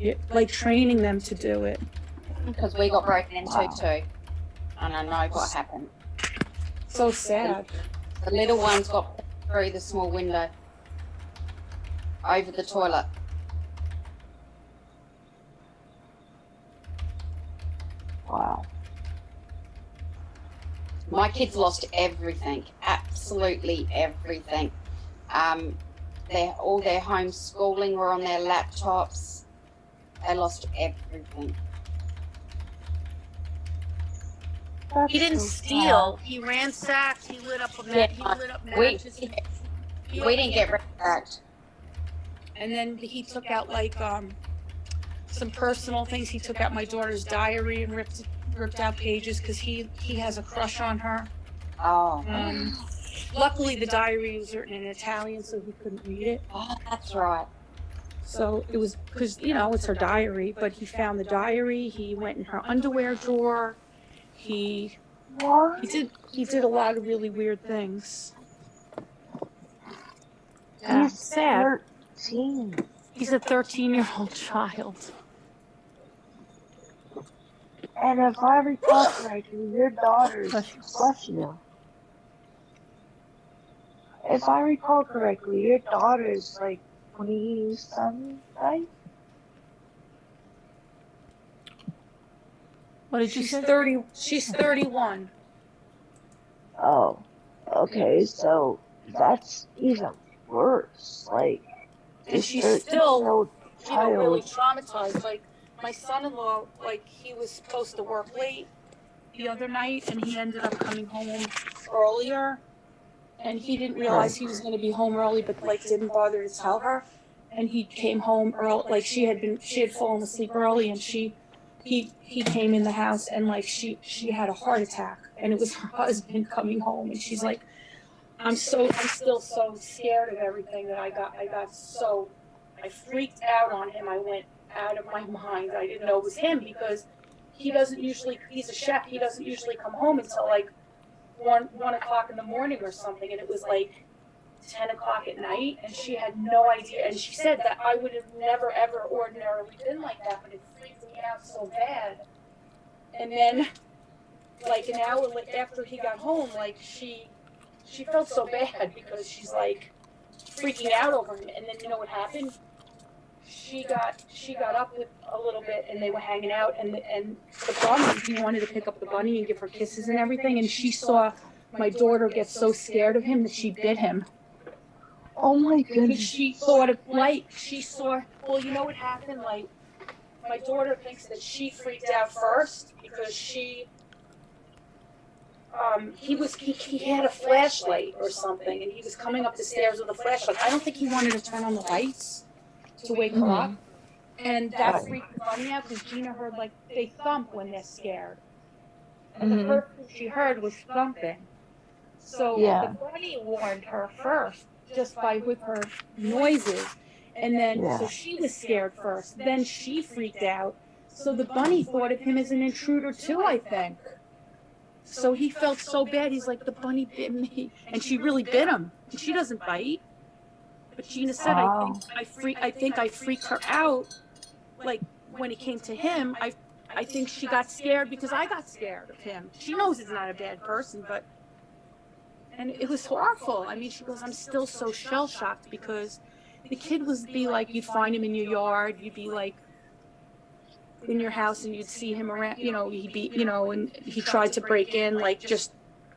Yeah, like training them to do it. Because we got broken into too. And I know what happened. So sad. The little ones got through the small window over the toilet. Wow. My kids lost everything, absolutely everything. All their homeschooling were on their laptops. They lost everything. He didn't steal. He ransacked. He lit up matches. We didn't get ransacked. And then he took out like some personal things. He took out my daughter's diary and ripped out pages because he has a crush on her. Oh. Luckily, the diary was written in Italian, so he couldn't read it. Oh, that's right. So it was because it's her diary. But he found the diary. He went in her underwear drawer. He did a lot of really weird things. He's sad. 13. He's a 13-year-old child. And if I recall correctly, your daughter's, bless you. If I recall correctly, your daughter's like 27, right? What did you She's say? 30. She's 31. Oh, okay, so that's even worse. Like, And she's this still, 13-year-old really child. traumatized. Like, my son-in-law, like, he was supposed to work late the other night, and he ended up coming home earlier. And he didn't realize he was going to be home early, but, like, didn't bother to tell her. And he came home early. Like, she had fallen asleep early, and he came in the house, and, like, she had a heart attack. and it was her husband coming home, and she's like, I'm still so scared of everything that I freaked out on him. I went out of my mind. I didn't know it was him because he's a chef. He doesn't usually come home until like one o'clock in the morning or something. And it was like 10 o'clock at night. And she had no idea. And she said that I would have never, ever ordinarily been like that, but it freaked me out so bad. And then like an hour after he got home, like she felt so bad because she's like freaking out over him. And then you know what happened? She got up with a little bit, and they were hanging out, and the bunny, he wanted to pick up the bunny and give her kisses and everything, and she saw my daughter get so scared of him that she bit him. Oh my And goodness. she thought of like she saw. Well, you know what happened? Like my daughter thinks that she freaked out first because he had a flashlight or something, and he was coming up the stairs with a flashlight. I don't think he wanted to turn on the lights to wake her up. And that freaked the bunny out because Gina heard like they thump when they're scared. And the first thing she heard was thumping. So the bunny warned her first just with her noises. And then so she was scared first. Then she freaked out. So the bunny thought of him as an intruder too, I think. So he felt so bad. He's like, the bunny bit me. And she really bit him. And she doesn't bite. But Gina said, I think I freaked her out. Like when it came to him, I think she got scared because I got scared of him. She knows he's not a bad person, and it was horrible. I mean, she goes, I'm still so shell shocked because the kid be like, you'd find him in your yard, you'd be like in your house and you'd see him around, he'd be, and he tried to break in like just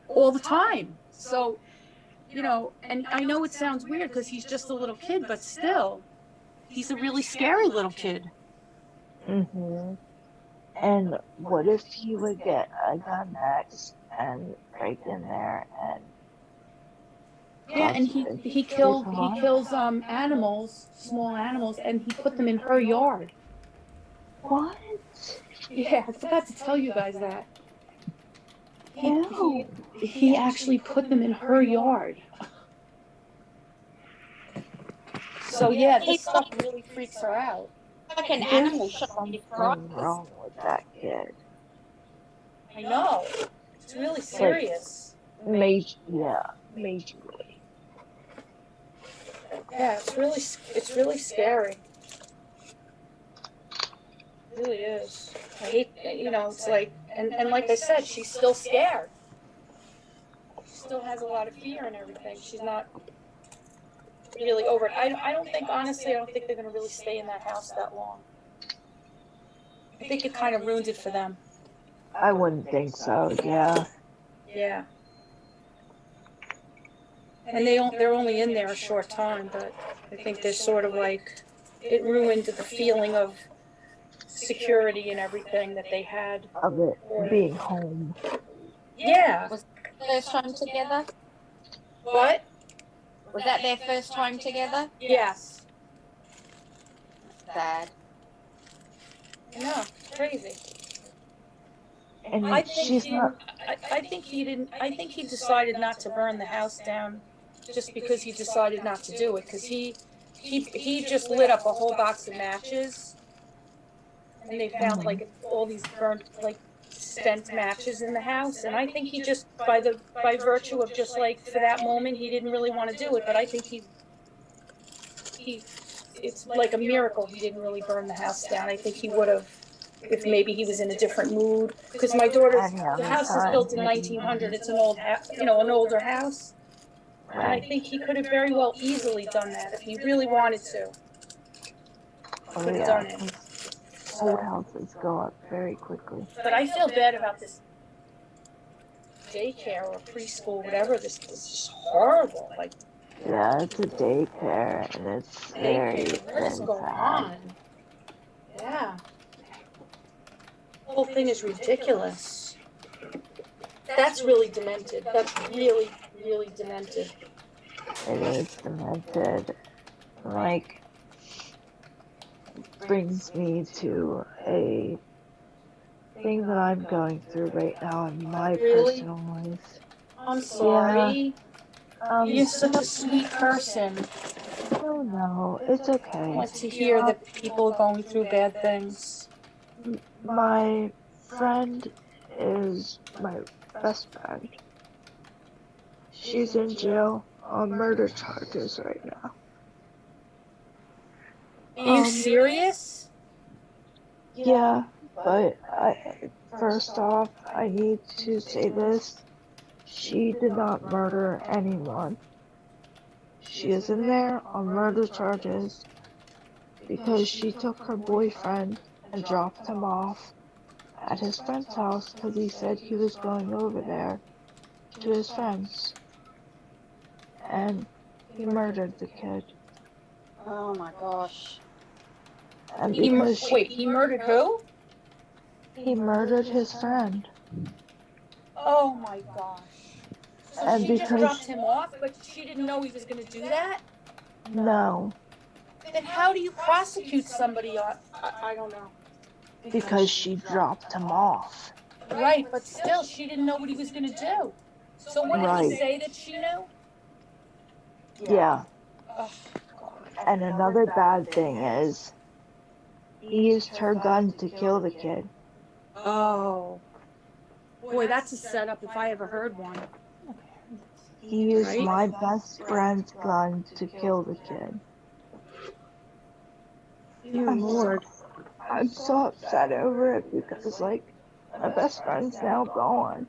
all the time. So, and I know it sounds weird because he's just a little kid, but still, he's a really scary little kid. Mm-hmm. And what if he would get a gun next and break in there and and he kills animals, small animals, and he put them in her yard. What? Yeah, I forgot to tell you guys that. He actually put them in her yard. So yeah, this stuff really freaks her out. Like an animal something wrong with that kid. I know. It's really serious. Majorly. Yeah, it's really scary. It really is. I hate, it's like, and like I said, she's still scared. She still has a lot of fear and everything. She's not really over it. I don't think they're going to really stay in that house that long. I think it kind of ruins it for them. I wouldn't think so, yeah. Yeah. And they're only in there a short time, but I think they're sort of like, it ruined the feeling of security and everything that they had. Of it being home. Yeah. Was that their first time together? What? Was that their first time together? Yes. Sad. Yeah, crazy. And I think he decided not to burn the house down just because he decided not to do it, because he just lit up a whole box of matches, and they found like all these burnt like spent matches in the house, and I think he just by virtue of just like for that moment he didn't really want to do it, but I think it's like a miracle he didn't really burn the house down. I think he would have if maybe he was in a different mood, because my daughter's the house is built in 1900. It's an old an older house. And I think he could have very well easily done that if he really wanted to. Could have done it. Old houses go up very quickly. But I feel bad about this daycare or preschool, whatever. This is just horrible. Like, yeah, it's a daycare, and it's very what is going on? Yeah. The whole thing is ridiculous. That's really demented. That's really, really demented. It is demented. Like, brings me to a thing that I'm going through right now in my Really? personal life. I'm sorry. You're Um, such a sweet person. no, it's okay. Like to hear that people are going through bad things. My friend is my best friend. She's in jail on murder charges right now. Are you serious? Yeah, but first off, I need to say this. She did not murder anyone. She is in there on murder charges because she took her boyfriend and dropped him off at his friend's house because he said he was going over there to his friends. And he murdered the kid. Oh my gosh. And because Wait, he murdered who? he murdered his friend. Oh my gosh. So And she just because dropped him off, but she didn't know he was going to do that? no, Then how do you prosecute somebody on, I don't know. because she dropped him off. Right, but still, she didn't know what he was going to do. So what did he Right. say that she knew? Yeah. Ugh. And another bad thing is he used her gun to kill the kid. Oh. Boy, that's a setup if I ever heard one. He used Right? my best friend's gun to kill the kid. Dear Lord. I'm so upset over it because, like, my best friend's now gone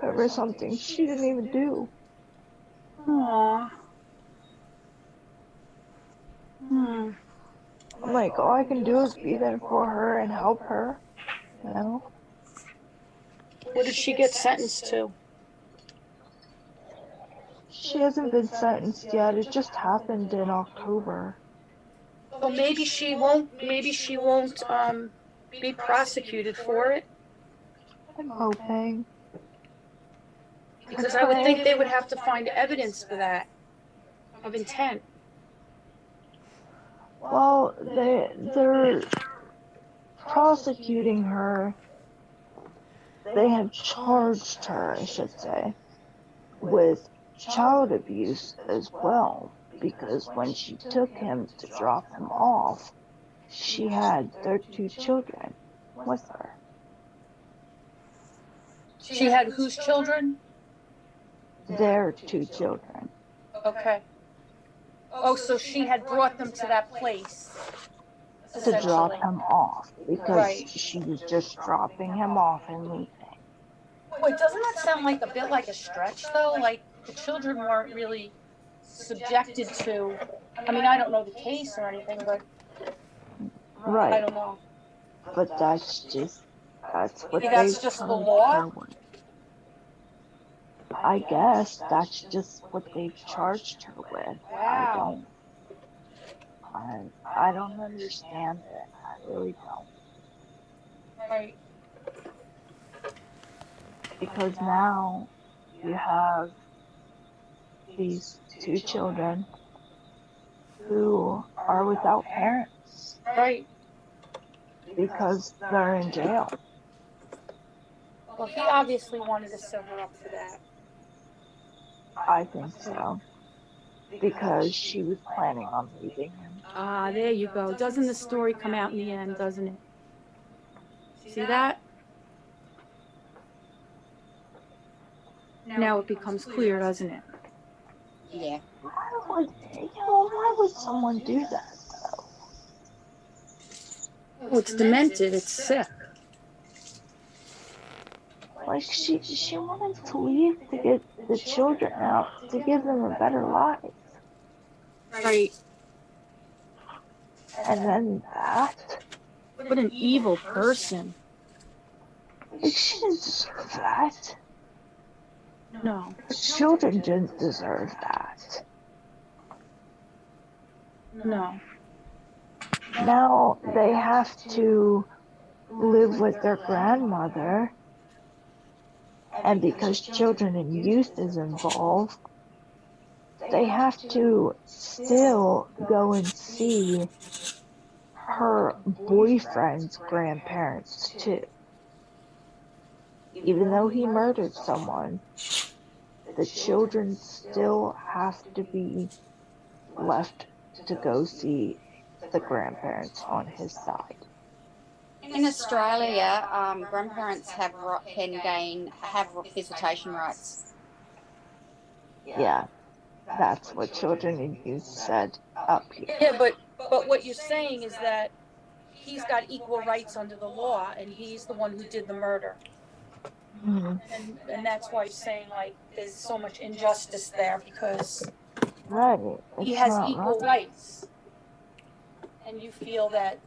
over something she didn't even do. Aww. Hmm. I'm like, all I can do is be there for her and help her, you know? What did she get sentenced to? She hasn't been sentenced yet. It just happened in October. So maybe she won't be prosecuted for it, I'm hoping. because I would think they would have to find evidence for that of intent. Well, they're prosecuting her. They have charged her, I should say, with child abuse as well, because when she took him to drop him off, she had their 2 children with her. She had whose children? Their 2 children. Okay. Oh, so she had brought them to that place. To drop Essentially. him off, because Right. she was just dropping him off and leaving. Wait, doesn't that sound like a bit like a stretch, though? Like the children weren't really subjected to. I mean, I don't know the case or anything, but I Right, don't know. but that's what Maybe they've that's just the charged law? her with. I guess that's just what they've charged her with. Wow. I don't understand it. I really don't. Right. Because now you have these 2 children who are without parents Right. because they're in jail. Well, he obviously wanted to set her up for that. I think so. Because she was planning on leaving him. Ah, there you go. Doesn't the story come out in the end, doesn't it? See that? Now it becomes clear, doesn't it? Yeah. Why would someone do that, though? Oh, it's demented. It's sick. Like, she wanted to leave to get the children out, to give them a better life. Right. And then that. What an evil person. Like, she didn't deserve that. No. The children didn't deserve that. No. Now they have to live with their grandmother. And because children and youth is involved, they have to still go and see her boyfriend's grandparents too. even though he murdered someone, the children still have to be left to go see the grandparents on his side. In Australia, grandparents have visitation rights. Yeah, that's what children in youth said up here. Yeah, but what you're saying is that he's got equal rights under the law, and he's the one who did the murder. Mhm. And that's why he's saying, like, there's so much injustice there because Right. he It's has not equal right. rights. And you feel that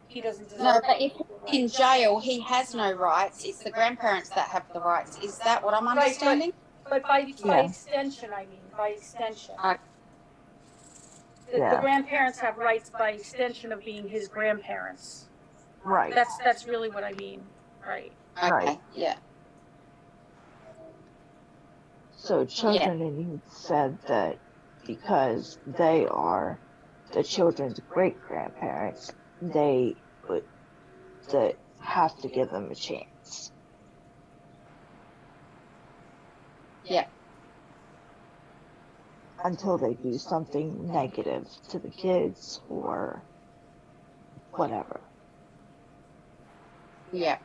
he doesn't deserve No, but if equal he's in rights. jail, he has no rights. It's the grandparents that have the rights. Is that what I'm Right, understanding? But by Yeah. extension, I mean, by extension. Uh, The Yeah. grandparents have rights by extension of being his grandparents. Right. That's really what I mean, right? Okay, Right. yeah. So children in youth said that because they are the children's great grandparents, they would that have to give them a chance. Yeah. Until they do something negative to the kids or whatever. Yeah.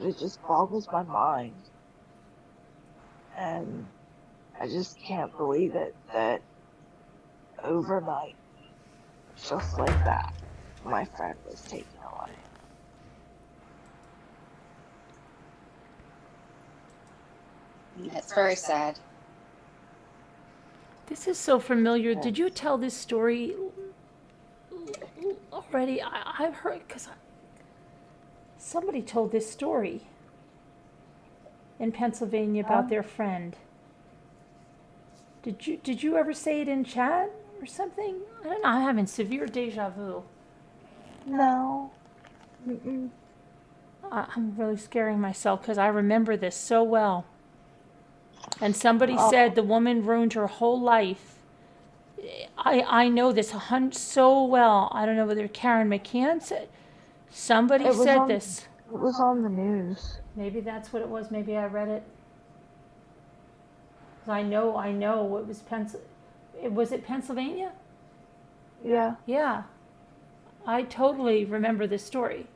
It just boggles my mind. And I just can't believe it that overnight, just like that, my friend was taken away. It's very sad. This is so familiar. Did you tell this story already? I've heard, because somebody told this story in Pennsylvania about their friend. Did you ever say it in chat or something? I don't know. I'm having severe deja vu. No. Mm-mm. I'm really scaring myself because I remember this so well. And somebody Oh. said the woman ruined her whole life. I know this so well. I don't know whether Karen McCann said. Somebody It was said on- this. It was on the news. Maybe that's what it was. Maybe I read it. 'Cause I know it was Was it Pennsylvania? Yeah. Yeah. I totally remember this story.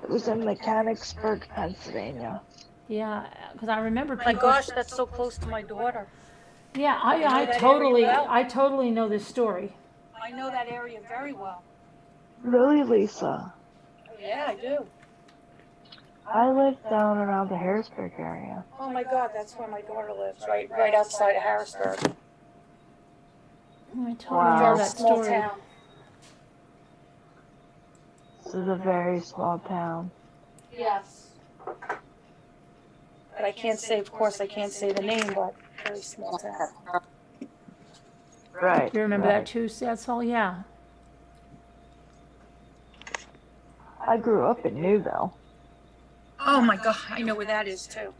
It was in Mechanicsburg, Pennsylvania. Yeah, because I remember My people. gosh, that's so close to my daughter. Yeah, I know I that totally, area well. I totally know this story. I know that area very well. Really, Lisa? Yeah, I do. I live down around the Harrisburg area. Oh my God, that's where my daughter lives, right outside of Harrisburg. I totally Wow. know Very that small story. town. This is a very small town. Yes. But I can't say, of course, I can't say the name, but very small town. Right. You remember right. that too, Cecil? Yeah. I grew up in Newville. Oh my God, I know where that is too.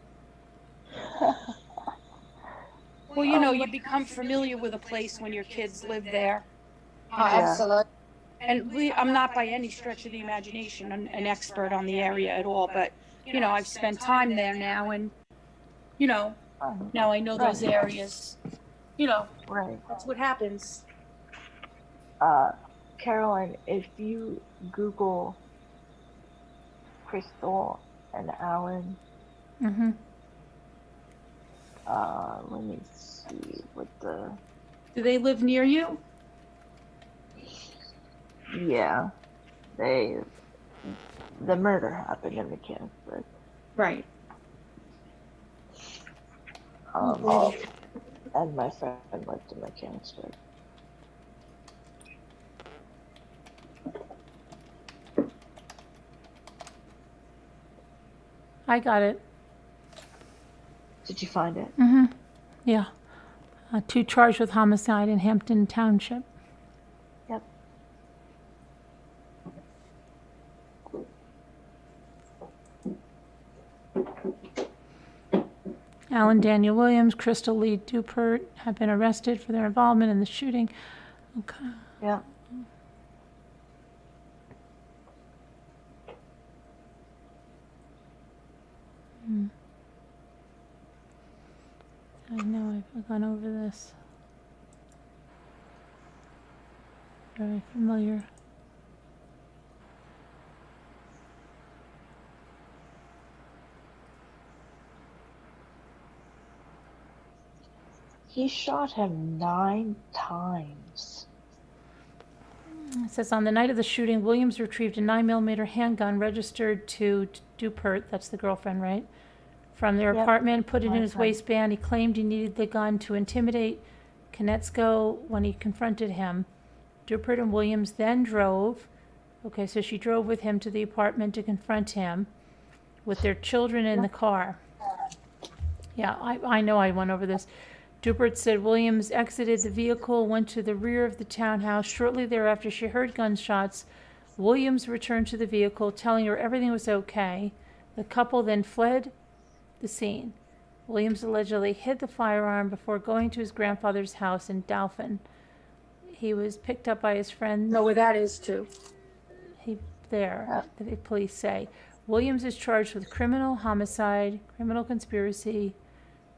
Well, you know, you become familiar with a place when your kids live there. Oh, absolutely. And I'm not by any stretch of the imagination an expert on the area at all, but, you know, I've spent time there now and, you know, now I know those areas. You know, Right. that's what happens. Caroline, if you Google Crystal and Alan, Mm-hmm. let me see what the, Do they live near you? yeah, the murder happened in Mechanicsburg. Right. And my friend lived in Mechanicsburg. I got it. Did you find it? Mm-hmm. Yeah. 2 charged with homicide in Hampton Township. Yep. Alan Daniel Williams, Crystal Lee Dupert have been arrested for their involvement in the shooting. Okay. Yeah. I know I've gone over this. Very familiar. He shot him 9 times. It says on the night of the shooting, Williams retrieved a 9mm handgun registered to Dupert, that's the girlfriend, right? From their Yep. apartment, put it in his Boyfriend. waistband. He claimed he needed the gun to intimidate Konetsko when he confronted him. Dupert and Williams then drove. Okay, so she drove with him to the apartment to confront him with their children in the car. Yeah, I know I went over this. Dupert said Williams exited the vehicle, went to the rear of the townhouse. Shortly thereafter, she heard gunshots. Williams returned to the vehicle, telling her everything was okay. The couple then fled the scene. Williams allegedly hid the firearm before going to his grandfather's house in Dauphin. He was picked up by his friend. Know where that is too. The police say. Williams is charged with criminal homicide, criminal conspiracy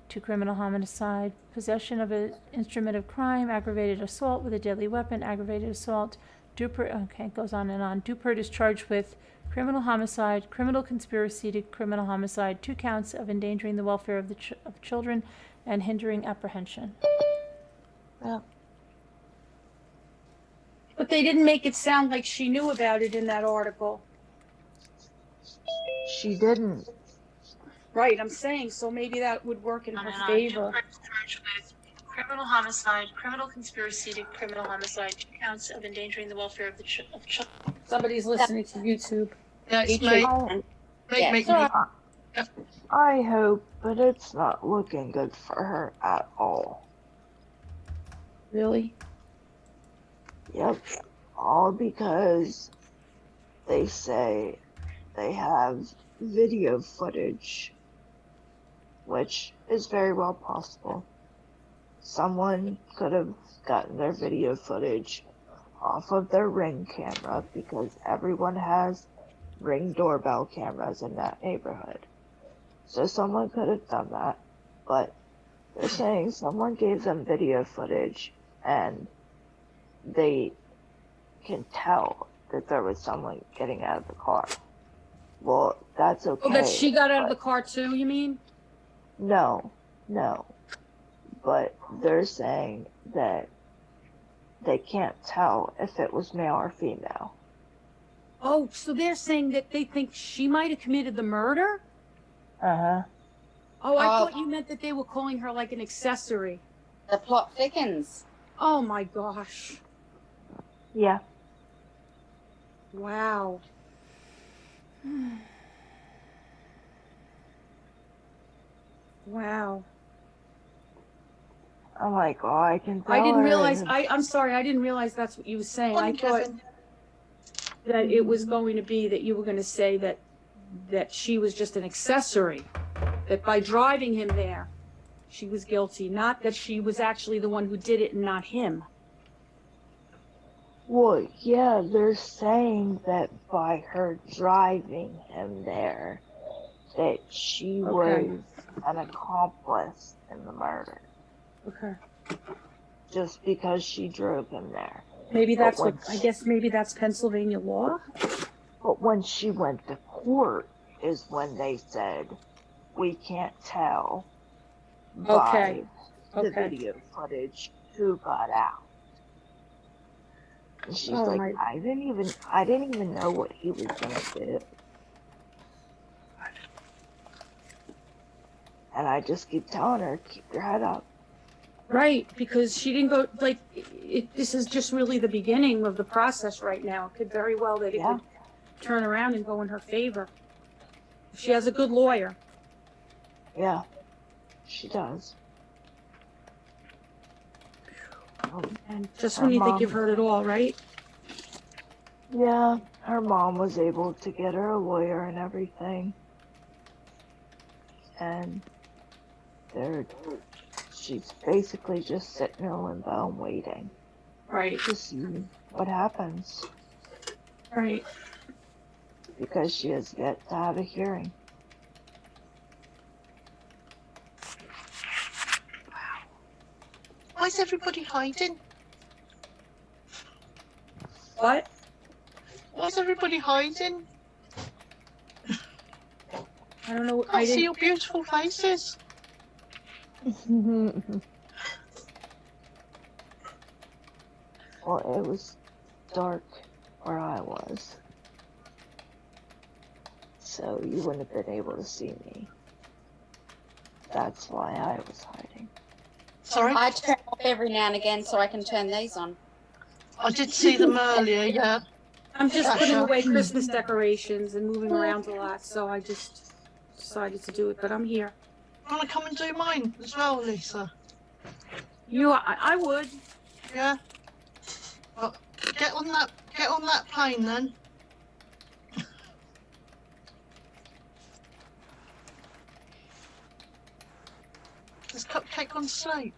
to criminal homicide, possession of an instrument of crime, aggravated assault with a deadly weapon, aggravated assault. Dupert, okay, goes on and on. Dupert is charged with criminal homicide, criminal conspiracy to criminal homicide, 2 counts of endangering the welfare of of children and hindering apprehension. Yeah. But they didn't make it sound like she knew about it in that article. She didn't. Right, I'm saying, so maybe that would work in her favor. Dupert is charged with criminal homicide, criminal conspiracy to criminal homicide, 2 counts of endangering the welfare of children. Somebody's listening to YouTube. I hope, but it's not looking good for her at all. Really? Yep. All because they say they have video footage, which is very well possible. Someone could have gotten their video footage off of their Ring camera because everyone has Ring doorbell cameras in that neighborhood. So someone could have done that, but they're saying someone gave them video footage and they can tell that there was someone getting out of the car. Well, that's okay. Oh, that she got out of but- the car too, you mean? No. But they're saying that they can't tell if it was male or female. Oh, so they're saying that they think she might have committed the murder? Uh-huh. Oh, I thought you meant that they were calling her like an accessory. The plot thickens. Oh my gosh. Yeah. Wow. Wow. I'm like, oh, I can tell I didn't her realize, and- I'm sorry, I didn't realize that's what you were saying. I thought that it was going to be that you were going to say that she was just an accessory. That by driving him there, she was guilty, not that she was actually the one who did it and not him. Well, yeah, they're saying that by her driving him there, that she Okay. was an accomplice in the murder. Okay. Just because she drove him there. Maybe that's But what, I guess maybe that's Pennsylvania law? But when she went to court is when they said, we can't tell by the Okay. video footage who got out. And she's Oh, like, my- I didn't even know what he was gonna do. And I just keep telling her, keep your head up. Right, because she didn't go, like, this is just really the beginning of the process right now. It could very well that it Yeah. could turn around and go in her favor. She has a good lawyer. Yeah, she does. And just when you think you've heard it all, right? Yeah, her mom was able to get her a lawyer and everything. And she's basically just sitting in limbo and waiting Right, to see what happens right. because she has yet to have a hearing. Why's everybody hiding? What? Why's everybody hiding? I don't know. I see your beautiful faces. Well, it was dark where I was, so you wouldn't have been able to see me. That's why I was hiding. Sorry? I turn off every now and again so I can turn these on. I did see them earlier, yeah. I'm just Gotcha. putting away Christmas decorations and moving around a lot, so I just decided to do it. But I'm here. Want to come and do mine as well, Lisa? I would. Yeah. Well, get on that plane then. Has Cupcake gone to sleep?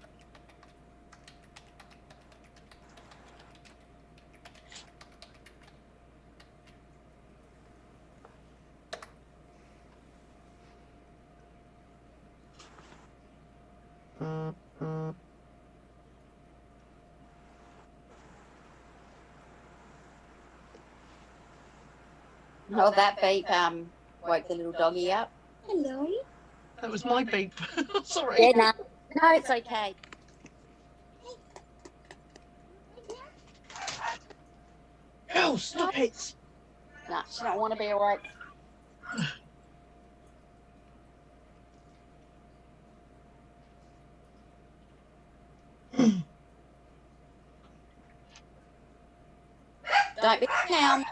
Well, that beep woke the little doggy up. Hello. That was my beep. Sorry. Yeah, no, it's okay. Oh, stop it. No, she don't want to be awake. Don't be down.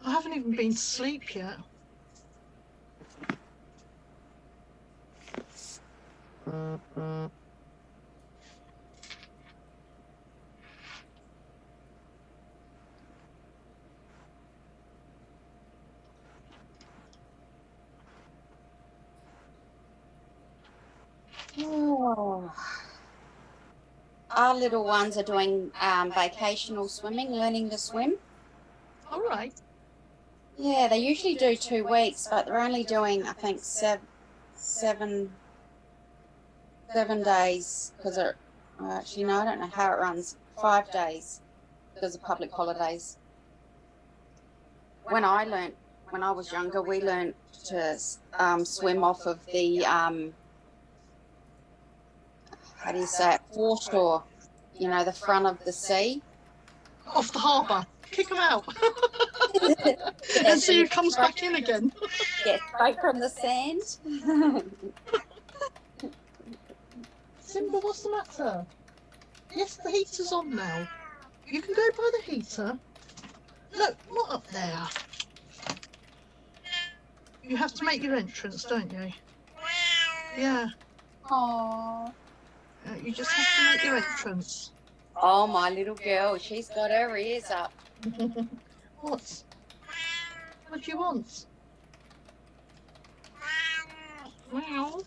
I haven't even been to sleep yet. Oh. Our little ones are doing vacational swimming, learning to swim. All right. Yeah, they usually do 2 weeks, but they're only doing, I think, seven days because actually, no, I don't know how it runs. 5 days because of public holidays. When I was younger, we learnt to swim off of the how do you say it, foreshore, you know, the front of the sea. Off the harbour. Kick them out. Yeah, And see who comes back in again. Yeah, straight from the sand. Simba, what's the matter? Yes, the heater's on now. You can go by the heater. Look, not up there. You have to make your entrance, don't you? Yeah. Aww. You just have to make your entrance. Oh, my little girl, she's got her ears up. What? What do you want? Well.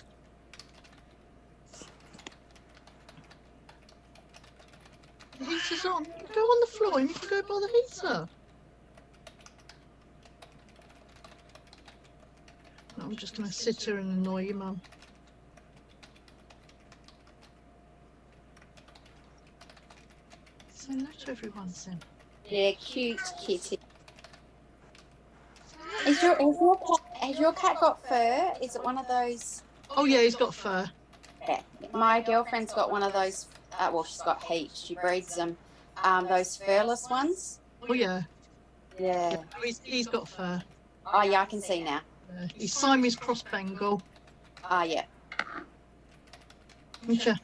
The heater's on. You go on the floor and you can go by the heater. I'm just going to sit here and annoy you, Mum. Say hello to everyone, Sim. Yeah, cute kitty. Has your cat got fur? Is it one of those? Oh yeah, he's got fur. Yeah, my girlfriend's got one of those. Well, she's got heaps. She breeds them. Those furless ones. Oh yeah. Yeah. He's got fur. Oh yeah, I can see now. He's Siamese cross Bengal. Oh yeah. Okay.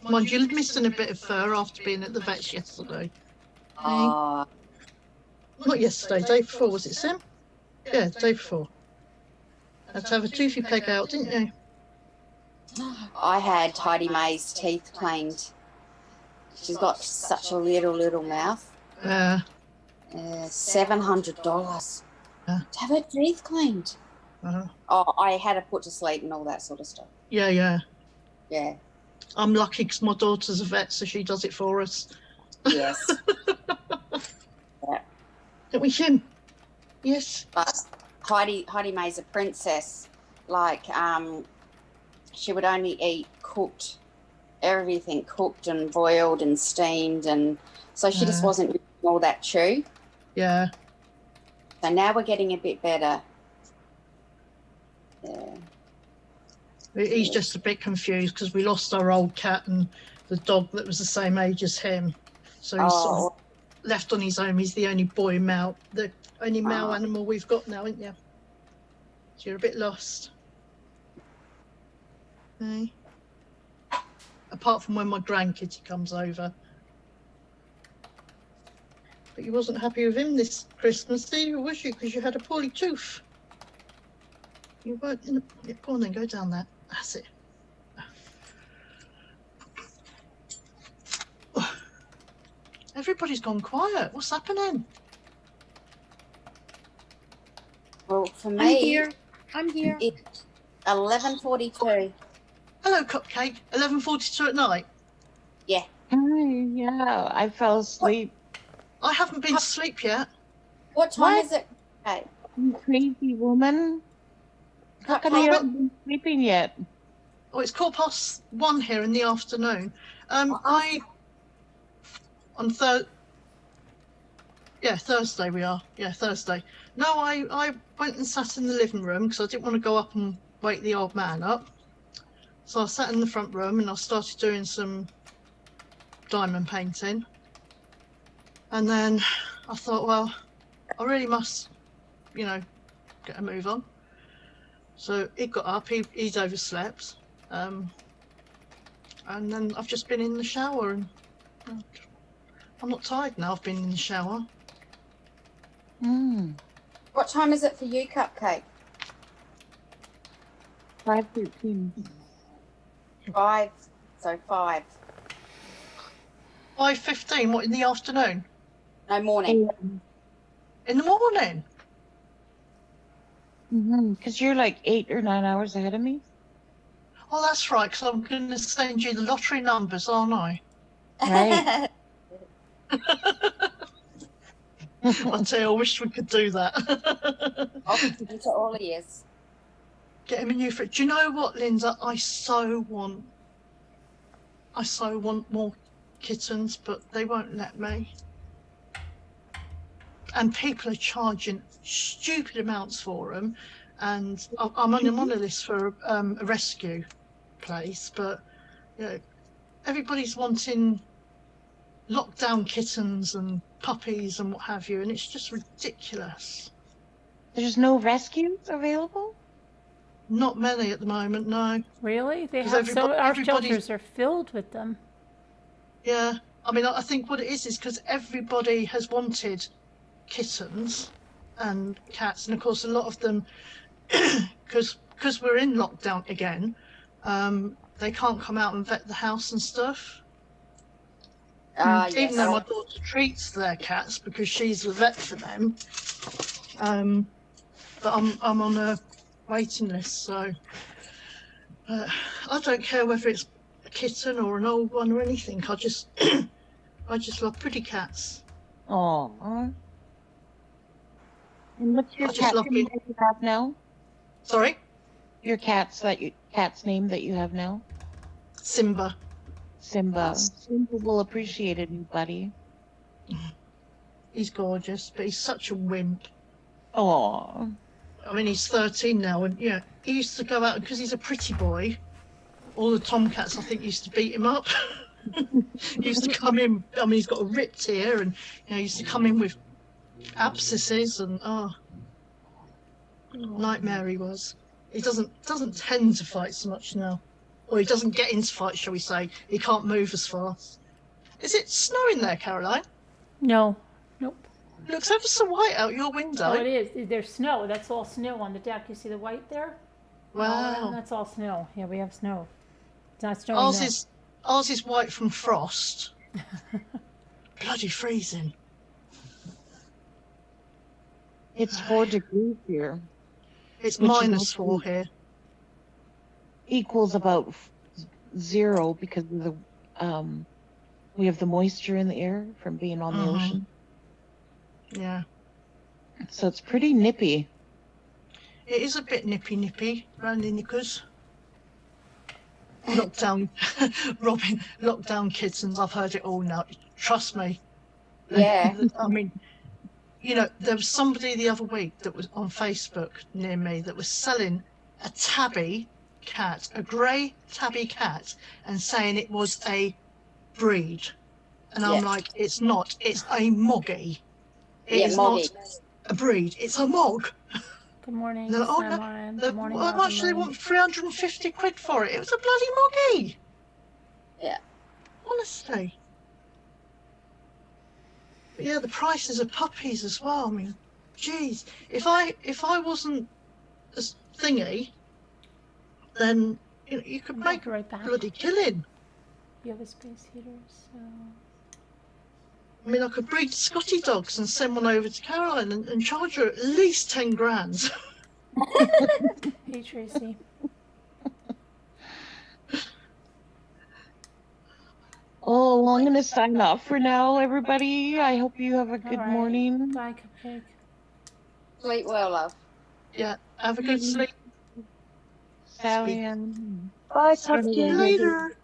Mind you, missing a bit of fur after being at the vet's yesterday. Oh. Not yesterday, day before, was it, Sim? Yeah, day before. Had to have a toothy peg out, didn't you? I had Tidy May's teeth cleaned. She's got such a little mouth. $700 to have her teeth cleaned. Oh, I had her put to sleep and all that sort of stuff. Yeah. Yeah. I'm lucky because my daughter's a vet, so she does it for us. Yes. Yeah. Don't we, Sim? Yes. But Heidi May's a princess. Like, she would only eat cooked, everything cooked and boiled and steamed, and so she just wasn't eating all that chew. Yeah. So now we're getting a bit better. Yeah. He's just a bit confused because we lost our old cat and the dog that was the same age as him. So he's sort of left on his own. He's the only boy male, the only male animal we've got now, isn't you? So you're a bit lost. Okay. Apart from when my grandkitty comes over. But you wasn't happy with him this Christmas, did you, was you? Because you had a poorly tooth. You weren't in the... Go on then, go down there. That's it. Everybody's gone quiet. What's happening? Well, for I'm me, here. I'm here. it's 11:42. Hello, Cupcake. 11:42 at night. Yeah. Hi, yeah, I fell asleep. I haven't been to sleep yet. What time What? is it? Hey, You crazy woman. How come you haven't been sleeping yet? Oh, it's 1:15 here in the afternoon. Thursday we are. Yeah, Thursday. No, I went and sat in the living room because I didn't want to go up and wake the old man up. So I sat in the front room and I started doing some diamond painting. And then I thought, well, I really must, get a move on. So he got up, he's overslept. And then I've just been in the shower and I'm not tired now, I've been in the shower. what time is it for you, Cupcake? 5:13. 5. So 5. 5:15, what, in the afternoon? No, morning. In the morning? Because you're like 8 or 9 hours ahead of me. Oh, that's right, because I'm going to send you the lottery numbers, aren't I? Right. I tell you, I wish we could do that. I'll be into all ears. Get him a new fridge. Do you know what, Linda? I so want more kittens, but they won't let me. And people are charging stupid amounts for them. And I'm on a list for a rescue place, but everybody's wanting lockdown kittens and puppies and what have you, and it's just ridiculous. There's no rescues available? Not many at the moment, no. Really? They 'Cause have our everybody's- shelters are filled with them. Yeah, I mean, I think what it is because everybody has wanted kittens and cats, and of course a lot of them, because we're in lockdown again, they can't come out and vet the house and stuff. Yes. Even though my daughter treats their cats because she's the vet for them, but I'm on a waiting list, so I don't care whether it's a kitten or an old one or anything. I just love pretty cats. Oh. And what's your I just cat love name it. that you have now? Sorry, Your cat's name that you have now? Simba. Simba. Simba will appreciate it, you buddy. He's gorgeous, but he's such a wimp. Oh. I mean, he's 13 now, and he used to go out because he's a pretty boy. All the tomcats, I think, used to beat him up. He used to come in. I mean, he's got a ripped ear, and he used to come in with abscesses, and nightmare he was. He doesn't tend to fight so much now, or he doesn't get into fights, shall we say? He can't move as fast. Is it snowing there, Caroline? No. Nope. It looks ever so white out your window. Oh, it is. There's snow. That's all snow on the deck. You see the white there? Wow. That's all snow. Yeah, we have snow. It's not snowing now. Ours is white from frost. Bloody freezing. It's 4 degrees here. It's Which is -4 here. Equals about 0 because of the we have the moisture in the air from being on the ocean. Yeah. So it's pretty nippy. it is a bit nippy around the knickers. Lockdown, Robin, lockdown kittens. I've heard it all now. Trust me. Yeah. I mean, you know, there was somebody the other week that was on Facebook near me that was selling a tabby cat, a grey tabby cat, and saying it was a breed. And I'm Yeah. like, it's not. It's a moggy. It Yeah, is Moggy. not a breed. It's a mog. Good morning, And they're like, oh no, Sam. Good morning, how much do they Robin want? 350 quid for it. It was a bloody moggy. Yeah. Honestly. But yeah, the prices of puppies as well. I mean, geez, if I wasn't as thingy, then you could I'll make be right back. bloody killing. You have a space heater, so. I mean, I could breed Scotty dogs and send one over to Caroline and charge her at least 10 grand. Hey, Tracy. Oh, well, I'm going to sign off for now, everybody. I hope you have a All good right. morning. Bye, Cupcake. Sleep well, love. Yeah, have a good sleep. Sally Ann. Bye, See you Cupcake. later.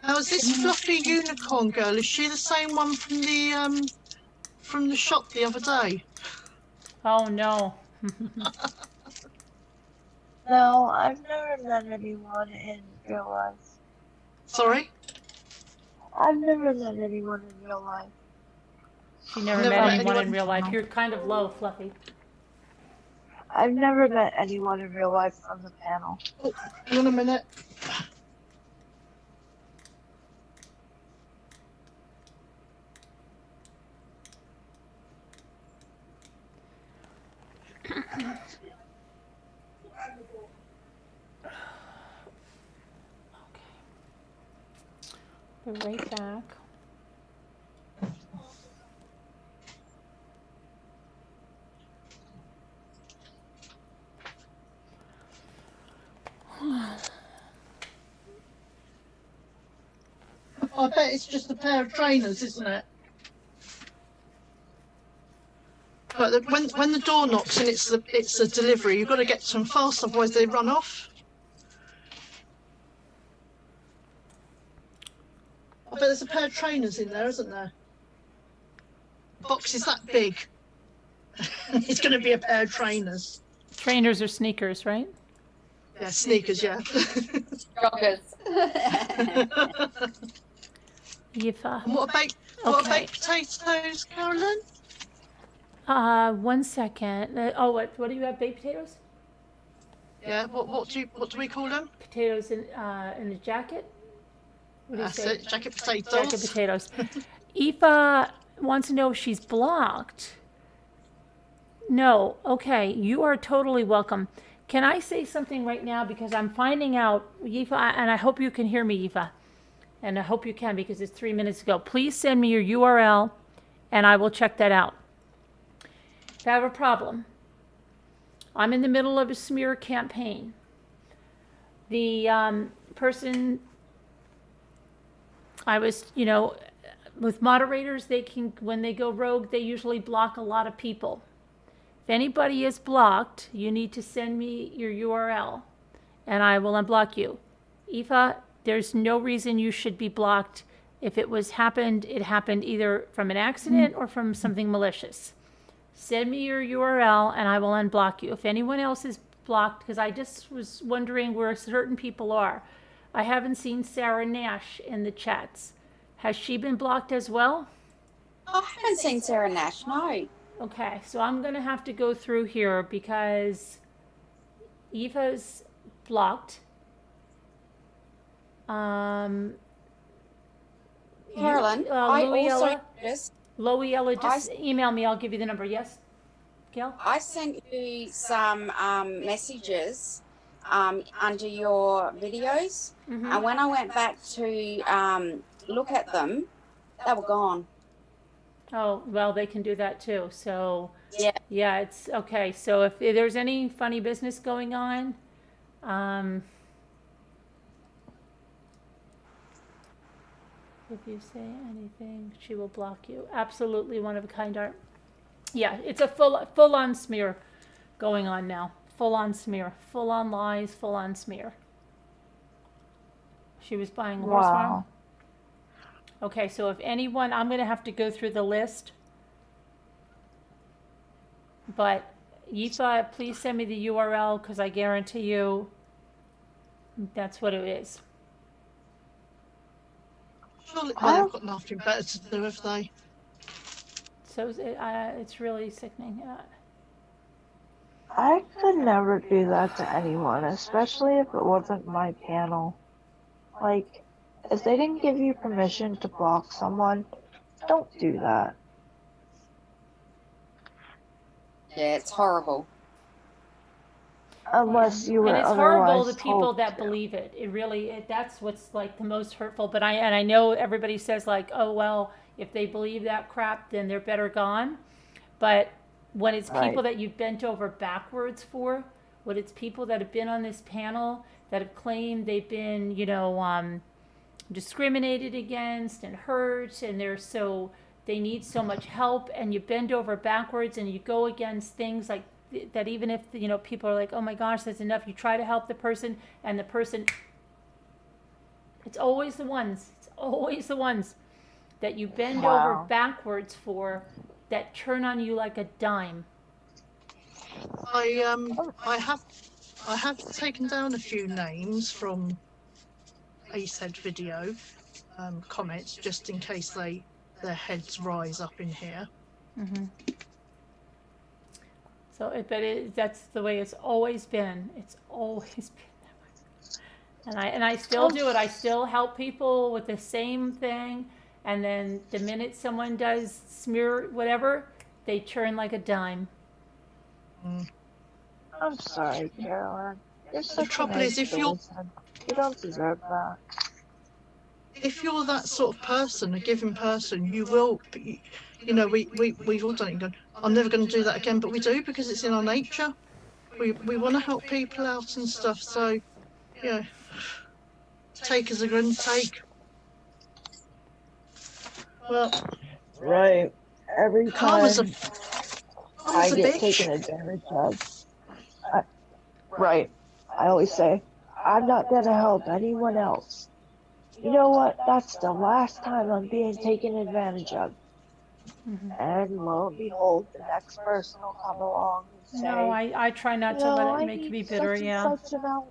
How's this fluffy unicorn girl? Is she the same one from the shop the other day? Oh, no. No, I've never met anyone in real life. Sorry? I've never met anyone in real life. She never Never met met anyone in anyone? real life. You're kind of low, Fluffy. I've never met anyone in real life on the panel. Oh, hang on a minute. Be right back. I bet it's just a pair of trainers, isn't it? But when the door knocks and it's a delivery, you've got to get to them fast, otherwise they run off. I bet there's a pair of trainers in there, isn't there? The box is that big. It's going to be a pair of trainers. Trainers or sneakers, right? Yeah, sneakers, yeah. Joggers. Yifa. And what about baked potatoes, Carolyn? 1 second. Oh, what do you have? Baked potatoes? Yeah, what do we call them? Potatoes in a jacket? What do you That's say? it, jacket potatoes. Jacket potatoes. Aoife wants to know if she's blocked. No. Okay. You are totally welcome. Can I say something right now? Because I'm finding out, Aoife, and I hope you can hear me, Aoife. And I hope you can because it's 3 minutes ago. Please send me your URL and I will check that out. If I have a problem, I'm in the middle of a smear campaign. The person I was, with moderators, they can, when they go rogue, they usually block a lot of people. If anybody is blocked, you need to send me your URL and I will unblock you. Aoife, there's no reason you should be blocked. If it happened either from an accident or from something malicious. Send me your URL and I will unblock you. If anyone else is blocked, because I just was wondering where certain people are. I haven't seen Sarah Nash in the chats. Has she been blocked as well? I haven't seen Sarah Nash, no. Okay, so I'm going to have to go through here because Eva's blocked. Carolyn, I Louiella, also noticed Louiella, just email me. I'll give you the number. Yes, Gail? I sent you some messages under your videos, and when I went back to look at them, they were gone. Oh, well, they can do that too. So, Yeah. yeah, it's okay. So if there's any funny business going on, if you say anything, she will block you. Absolutely one of a kind art. Yeah, it's a full on smear going on now. Full on smear. Full on lies, full on smear. She was buying a horse farm. Wow. Okay, so if anyone, I'm going to have to go through the list. But Yifa, please send me the URL because I guarantee you that's what it is. Surely, well, they've got nothing better to do, have they? So it's really sickening. I could never do that to anyone, especially if it wasn't my panel. Like, if they didn't give you permission to block someone, don't do that. Yeah, it's horrible. Unless you were And it's otherwise horrible the people told that to. believe it. It really, that's what's like the most hurtful. But I know everybody says like, oh well, if they believe that crap, then they're better gone. But when it's people Right. that you've bent over backwards for, when it's people that have been on this panel that have claimed they've been, discriminated against and hurt, and they need so much help, and you bend over backwards and you go against things like that. Even if people are like, oh my gosh, that's enough, you try to help the person, and the person, it's always the ones that you bend over Wow. backwards for that turn on you like a dime. I have taken down a few names from a said video comments just in case their heads rise up in here. Mm-hmm. So, that's the way it's always been. It's always been that way. And I still do it. I still help people with the same thing. And then the minute someone does smear whatever, they turn like a dime. I'm sorry, Carolyn. You're such trouble a nice is, if you're- person. You don't deserve that. If you're that sort of person, a giving person, you will be, we've all done it and gone, I'm never going to do that again, but we do because it's in our nature. We want to help people out and stuff, so, take as a grin take. Well, Right. Every karma's time karma's I a get bitch. taken advantage of, right. I always say, I'm not gonna help anyone else. You know what? That's the last time I'm being taken advantage of. Mm-hmm. And lo and behold, the next person will come along and say, No, I try not to let it make me bitter. Yeah. such amount.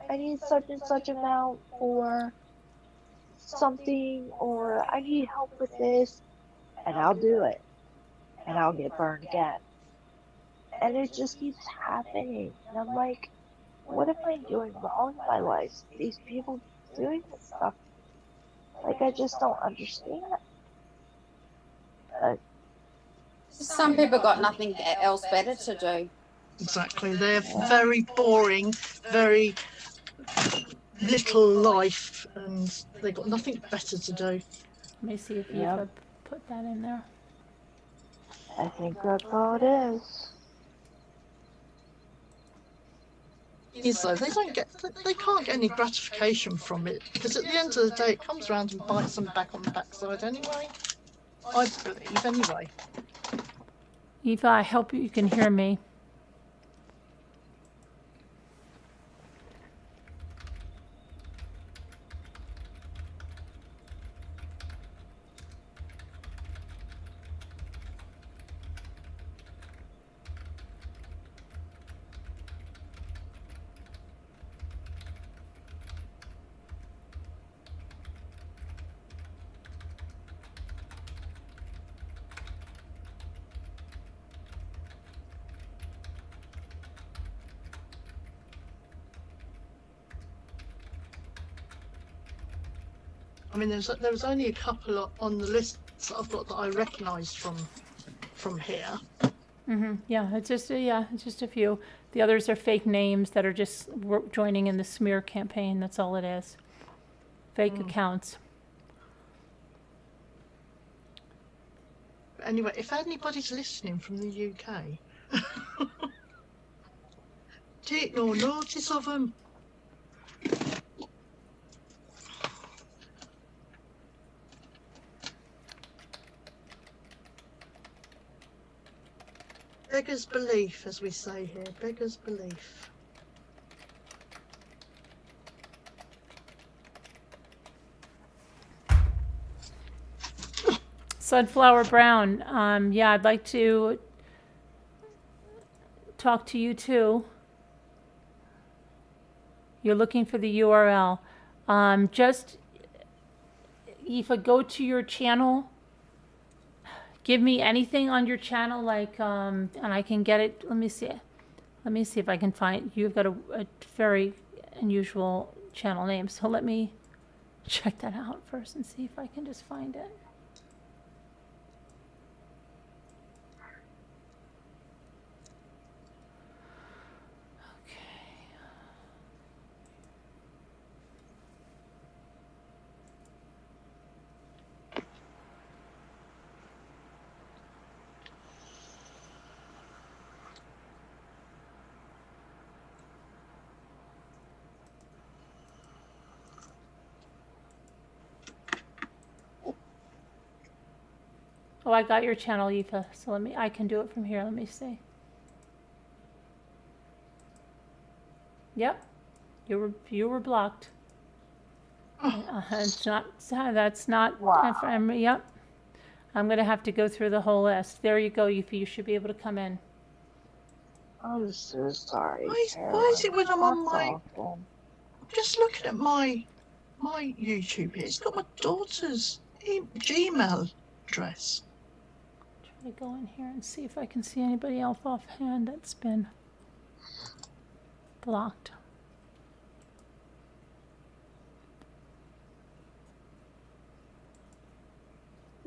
I need such and such amount for something, or I need help with this, and I'll do it. And I'll get burned again. And it just keeps happening. And I'm like, what am I doing wrong in my life? These people doing this stuff. Like, I just don't understand. Some people got nothing else better to do. Exactly, they're very boring, very little life, and they've got nothing better to do. Let me see if you could put that in there. I think that's all it is. Is though, they can't get any gratification from it, because at the end of the day it comes around and bites them back on the backside anyway. I believe anyway. Eva, I hope you can hear me. I mean, there was only a couple on the list that I've got that I recognised from here. Mm-hmm. Yeah, it's just a few. The others are fake names that are just joining in the smear campaign. That's all it is. Fake accounts. Anyway, if anybody's listening from the UK, take no notice of them. Beggars belief, as we say here. Beggars belief. Sunflower Brown. Yeah, I'd like to talk to you too. You're looking for the URL. Just, Aoife, go to your channel. Give me anything on your channel, like, and I can get it. Let me see. Let me see if I can find. You've got a very unusual channel name, so let me check that out first and see if I can just find it. Oh, I got your channel, Aoife. So I can do it from here. Let me see. Yep, you were blocked. It's not. That's not. Wow. Yep. I'm gonna have to go through the whole list. There you go, Aoife. You should be able to come in. I'm so sorry, Why is it when I'm on That's my... awful. I'm just looking at my YouTube here. It's got my daughter's Gmail address. Try to go in here and see if I can see anybody else offhand that's been blocked.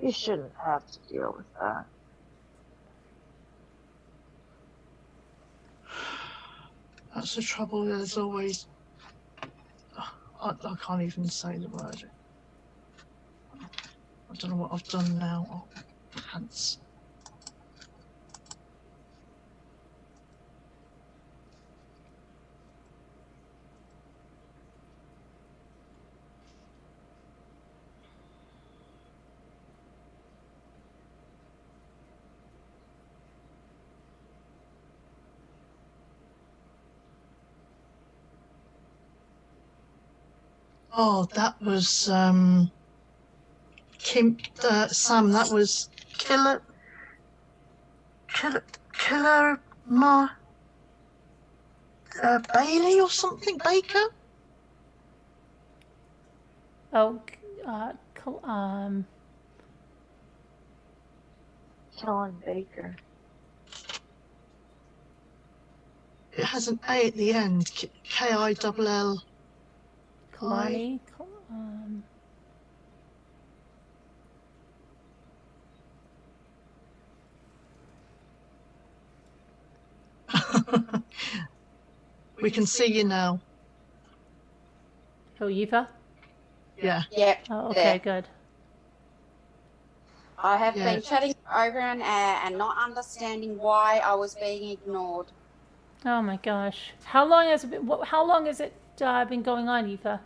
You shouldn't have to deal with that. That's the trouble. There's always... I can't even say the word. I don't know what I've done now. Oh, pants. Oh, that was Sam. That was Killer Bailey or something. Baker. Oh, Killing Baker. It has an A at the end. Kill. Killarney. We can see you now. Oh, Aoife? Yeah. Yep. Oh, there. okay, good. I have Yeah. been chatting over an hour and not understanding why I was being ignored. Oh my gosh. How long has it been? How long has it been going on, Aoife?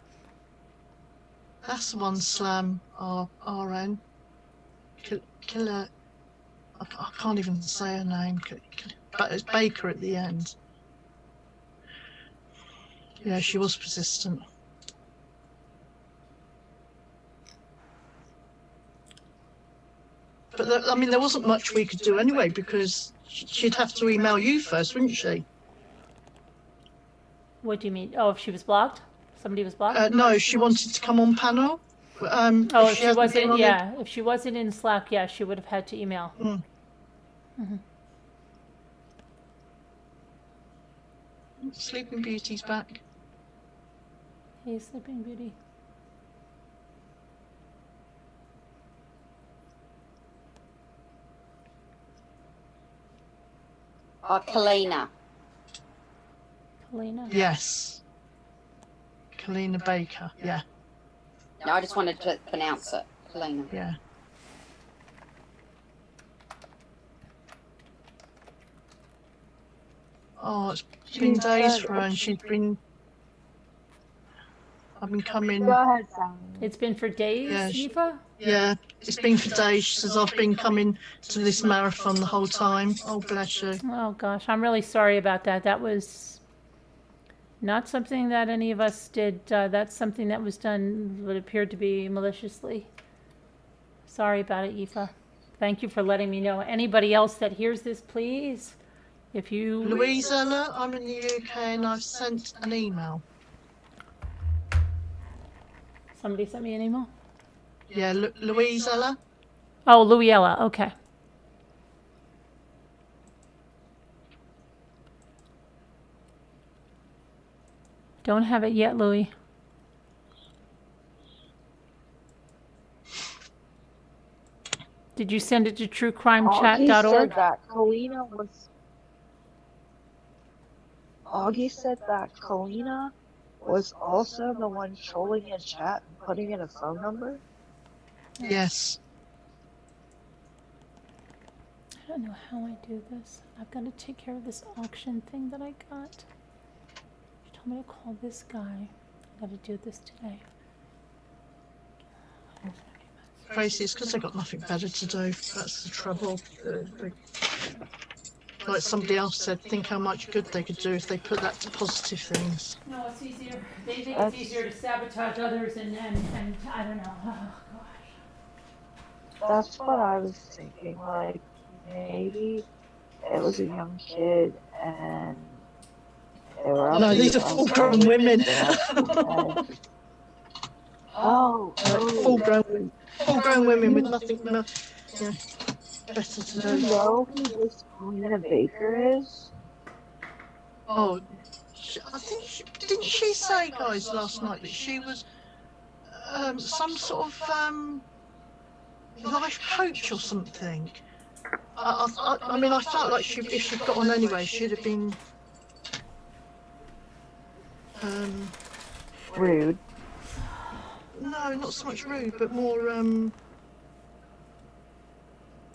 That's the one. Slam RN. Killer. I can't even say her name. But it's Baker at the end. Yeah, she was persistent. But I mean, there wasn't much we could do anyway, because she'd have to email you first, wouldn't she? What do you mean? Oh, if she was blocked? Somebody was blocked? No, she wanted to come on panel. Oh, if she hasn't wasn't, been on yeah, if she wasn't in Slack, yeah, she would have had to email. Sleeping Beauty's back. Hey, Sleeping Beauty. Oh, Kalina. Helena. Yes. Kalina Baker. Yeah. No, I just wanted to pronounce it. Kalina. Yeah. Oh, it's been days for her, and she's been. I've been coming. Go ahead, Sally. It's been for days, Yeah, Eva? Yeah, it's been for days. She says I've been coming to this marathon the whole time. Oh, bless you. Oh gosh, I'm really sorry about that. That was not something that any of us did. That's something that was done what appeared to be maliciously. Sorry about it, Eva. Thank you for letting me know. Anybody else that hears this, please, if you... Louise Ella, I'm in the UK and I've sent an email. Somebody sent me an email? Yeah, Louise Ella. Oh, Louiella, okay. Don't have it yet, Louis. Did you send it to truecrimechat.org? Augie said that Kalina was also the one trolling in chat and putting in a phone number. Yes. I don't know how I do this. I've got to take care of this auction thing that I got. She told me to call this guy. I've got to do this today. Tracy, it's because they've got nothing better to do. That's the trouble. Like somebody else said, think how much good they could do if they put that to positive things. No, it's easier. They think it's easier to sabotage others and I don't know. Oh, gosh. That's what I was thinking. Like, maybe it was a young kid and they were up. No, these are full-grown women. Oh, full-grown women with nothing, better to do you do. know who this Kalina Baker is? Oh, I think didn't she say, guys, last night that she was some sort of life coach or something? I mean, I felt like if she'd got on anyway, she'd have been Rude. no, not so much rude, but more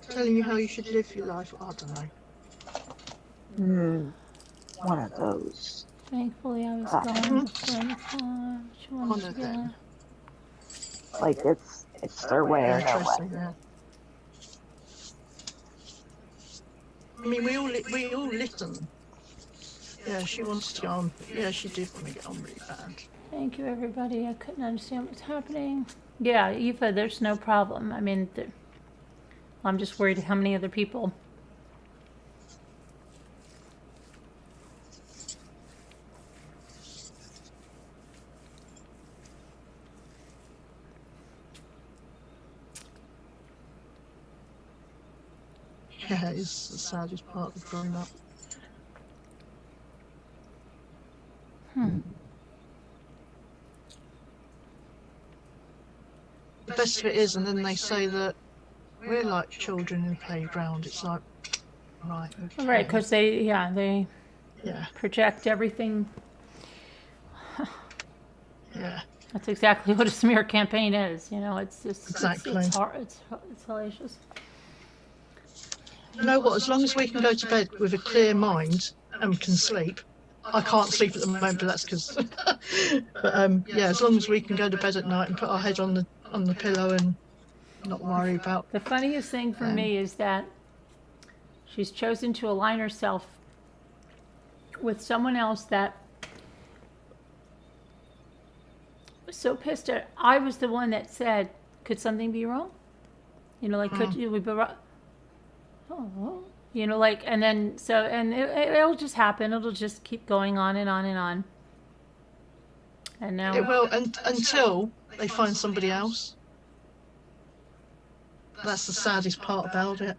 telling you how you should live your life. I don't know. One of those. Thankfully, I was gone before the call. She wanted One to of get them. Like it's their way or no Interesting, way. yeah. I mean, we all listen. Yeah, she wants to get on. Yeah, she did want to get on really bad. Thank you, everybody. I couldn't understand what's happening. Yeah, Eva, there's no problem. I mean, I'm just worried how many other people. Yeah, it's the saddest part of growing up. The best of it is, and then they say that we're like children in a playground. It's like, right, okay. Right, because they yeah, project everything. yeah. That's exactly what a smear campaign is. You know, it's just Exactly. it's hard. It's hellacious. You know what? As long as we can go to bed with a clear mind and can sleep. I can't sleep at the moment, but that's because. But yeah, as long as we can go to bed at night and put our head on the pillow and not worry about. The funniest thing for me is that she's chosen to align herself with someone else that was so pissed at. I was the one that said, "Could something be wrong?" You know, like, could you be wrong? Oh, you know, like, and then it'll just happen. It'll just keep going on and on and on. And now It will until they find somebody else. That's the saddest part about it.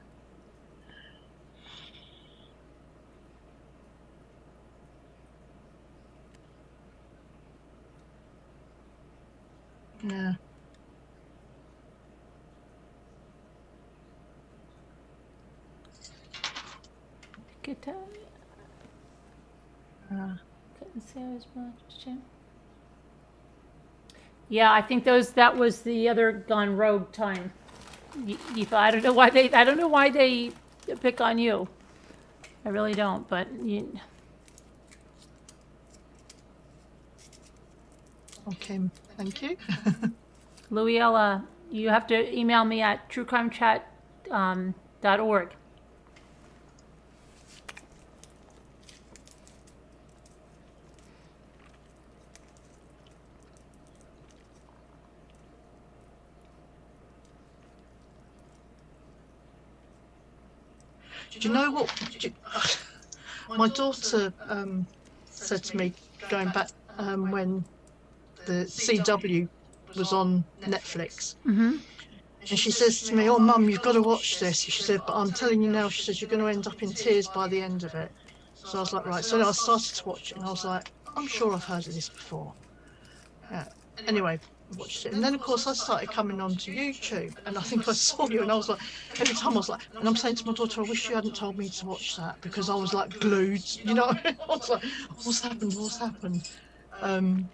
Yeah. get that. Couldn't say I was much. Yeah, I think that was the other gone rogue time. I don't know why they pick on you. I really don't, but Okay, thank you. Louiella, you have to email me at truecrimechat.org. Do you know what? My daughter said to me, going back when the CW was on Netflix, Mm-hmm. and she says to me, "Oh, Mum, you've got to watch this." She said, "But I'm telling you now," she says, "you're going to end up in tears by the end of it." So I was like, right. So I started to watch it, and I was like, "I'm sure I've heard of this before." Anyway, I watched it, and then of course I started coming onto YouTube, and I think I saw you, and I was like, every time I was like, and I'm saying to my daughter, "I wish you hadn't told me to watch that because I was like glued," you know. I was like, "What's happened? What's happened?" And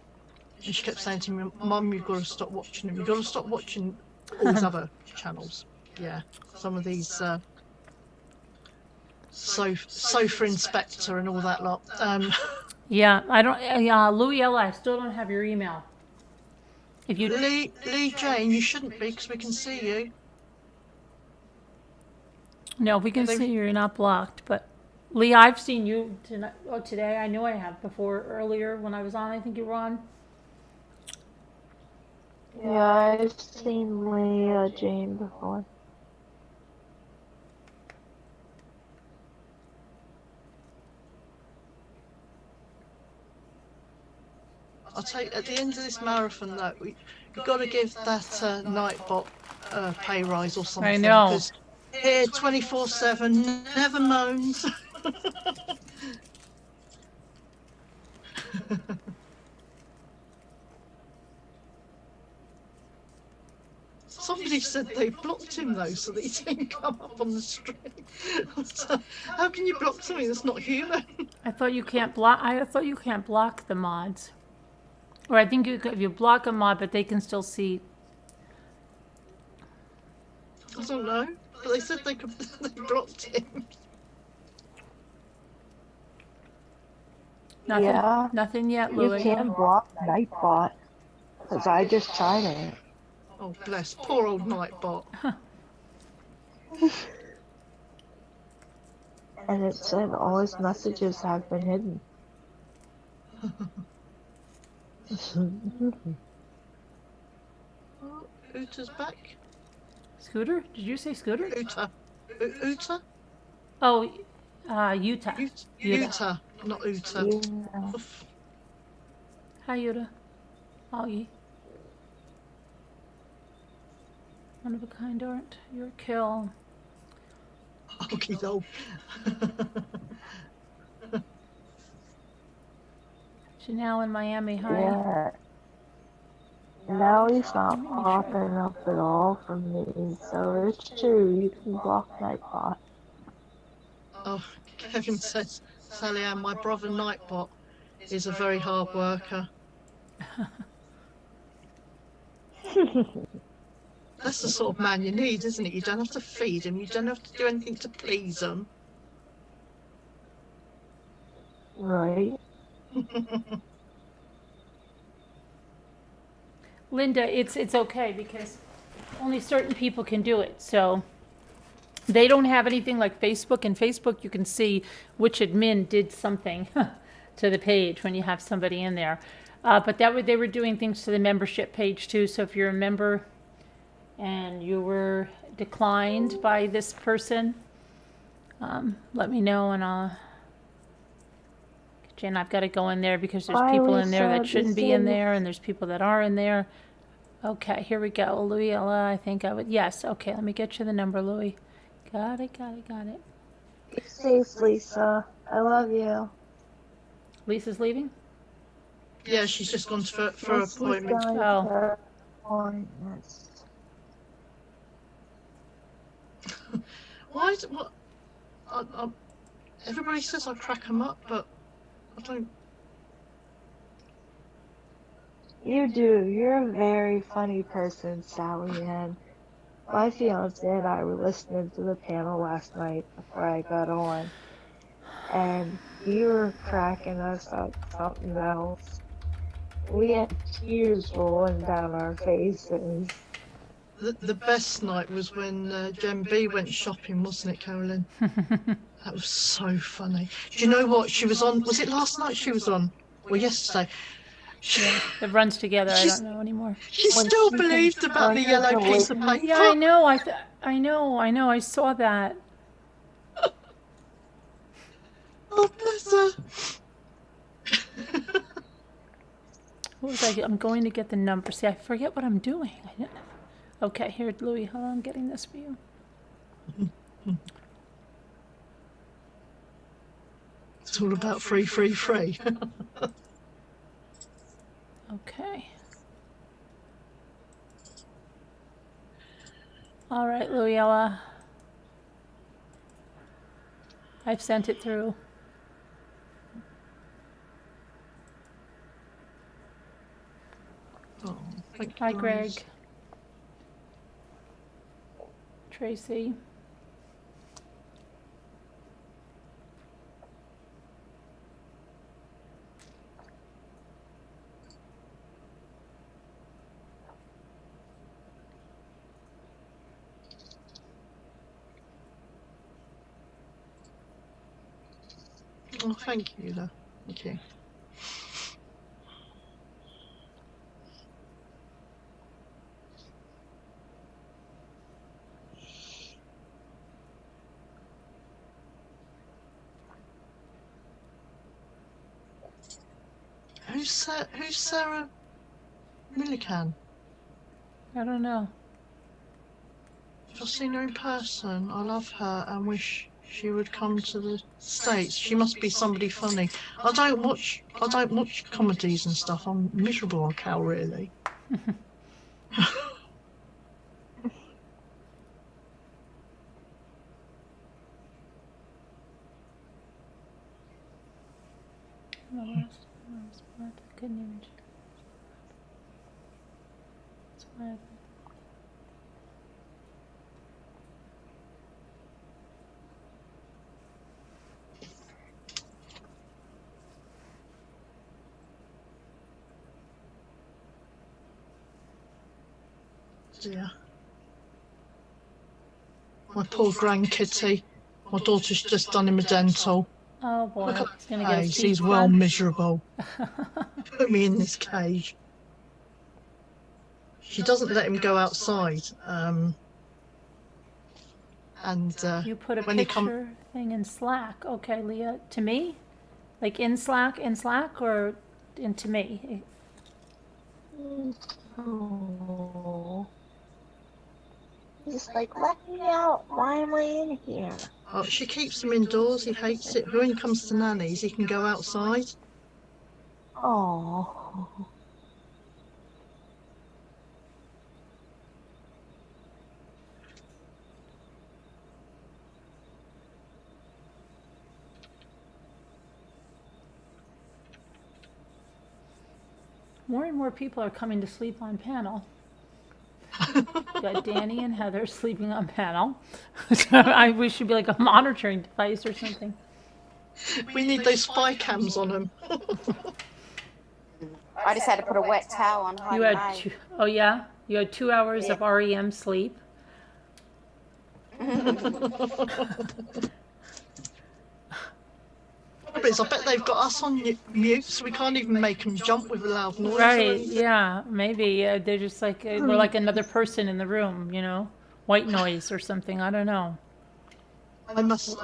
she kept saying to me, "Mum, you've got to stop watching them. You've got to stop watching all these other channels." Yeah, some of these Sofa Inspector and all that lot. Yeah, I don't. Louiella, I still don't have your email. If you Lee Jane, you shouldn't be because we can see you. No, we can see you're not blocked. But Lee, I've seen you tonight. Oh, today I know I have. Before earlier when I was on, I think you were on. Yeah, I've seen Leah Jane before. I'll tell you, at the end of this marathon, though, you've got to give that Nightbot pay rise or something. I know. Because here, 24/7, never moans. Somebody said they blocked him though, so that he didn't come up on the stream. So, how can you block something that's not human? I thought you can't block. I thought you can't block the mods. Or I think if you block a mod, but they can still see. I don't know, but they said they could. They blocked him. Nothing. Yeah, Nothing yet, you Louis. can block Nightbot, because I just tried it. Oh bless, poor old Nightbot. And it said all his messages have been hidden. Oh, Uta's back. Scooter? Did you say Scooter? Uta. Uta? Oh, Utah. Uta, not Uta. Yeah. Hi, Yuta. Augie. One of a kind, aren't you're a kill. Okay, though. Janelle in Miami. Hi. Yeah. Now he's not popping up at all for me, so it's true, you can block Nightbot. Oh, Kevin says, Sally Ann, my brother Nightbot is a very hard worker. That's the sort of man you need, isn't it? You don't have to feed him, you don't have to do anything to please him. Right. Linda, it's okay because only certain people can do it. So they don't have anything like Facebook. And Facebook, you can see which admin did something to the page when you have somebody in there. But they were doing things to the membership page too. So if you're a member and you were declined by this person, let me know and I'll. Jen, I've got to go in there because there's people in there that shouldn't be in there, and there's people that are in there. Okay, here we go. Louiella, I think I would. Yes, okay, let me get you the number, Louie. Got it. Be safe, Lisa. I love you. Lisa's leaving? Yeah, she's just gone for an appointment. Oh. Appointments. Why is it, what? Everybody says I crack them up, but I don't. You do. You're a very funny person, Sally Ann. My fiance and I were listening to the panel last night before I got on, and you were cracking us up something else. We had tears rolling down our faces. The best night was when Jen B went shopping, wasn't it, Carolyn? That was so funny. Do you know what she was on? Was it last night she was on? Or yesterday? Yeah, it runs together. I She's- don't know anymore. She When still she believed about the yellow confronted piece of Whitney. paper. Yeah, I know. I know. I saw that. Oh, bless her. What was I? I'm going to get the number. See, I forget what I'm doing. Okay, here, Louis. Hold on, I'm getting this for you. It's all about free. Okay. All right, Louiella. I've sent it through. Oh, thank you, Hi, guys. Greg. Tracy. Oh, thank you, though. Thank you. Who's Sarah Millican? I don't know. If I've seen her in person, I love her and wish she would come to the States. She must be somebody funny. I don't watch comedies and stuff. I'm miserable on Cal, really. I couldn't even. That's why. Dear. My poor grandkitty. My daughter's just done him a dental. Oh boy, Look at he's gonna get his cage. teeth He's well done. miserable. Put me in this cage. She doesn't let him go outside. You put a when he picture thing in Slack. Okay, Leah. To me? Like in Slack, or into me? Oh. He's like, let me out. Why am I in here? Oh, she keeps him indoors. He hates it. When he comes to nannies, he can go outside. Oh. More and more people are coming to sleep on panel. Got Danny and Heather sleeping on panel. We should be like a monitoring device or something. We need those spy cams on them. I just had to put a wet towel on home You had made. two, oh yeah, you had 2 hours of REM sleep. I bet they've got us on mute, so we can't even make them jump with a loud noise. Right? Yeah, maybe they're just like we're like another person in the room, you know, white noise or something. I don't know. I must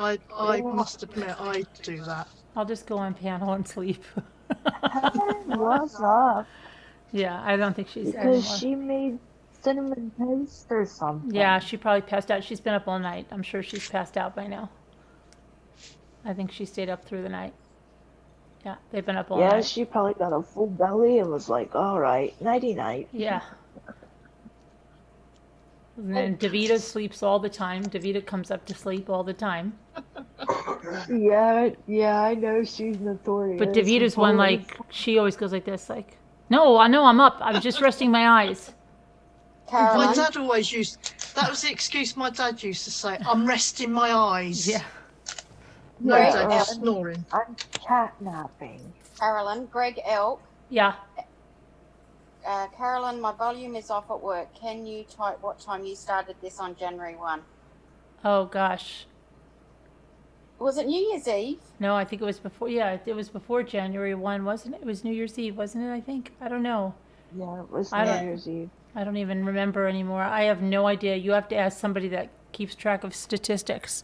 admit, I do that. I'll just go on panel and sleep. Heather was up Yeah, I don't think she's because anymore. she made cinnamon toast or something. Yeah, she probably passed out. She's been up all night. I'm sure she's passed out by now. I think she stayed up through the night. Yeah, they've been up all Yeah, night. she probably got a full belly and was like, all right, nighty night. Yeah. And then Davita sleeps all the time. Davita comes up to sleep all the time. Yeah, I know she's notorious. But Davita's for one pulling like she always goes like this, like, no, I know I'm up. I'm just resting my eyes. My Caroline, dad always that was the excuse my dad used to say, I'm resting my eyes. Yeah. No, Yeah, Dad, you're snoring. I'm catnapping. Carolyn, Greg Elk Yeah. Carolyn, my volume is off at work. Can you type what time you started this on January 1? Oh gosh. Was it New Year's Eve? No, I think it was before. Yeah, it was before January 1, wasn't it? It was New Year's Eve, wasn't it? I think. I don't know. Yeah, it was I New don't. Year's Eve. I don't even remember anymore. I have no idea. You have to ask somebody that keeps track of statistics.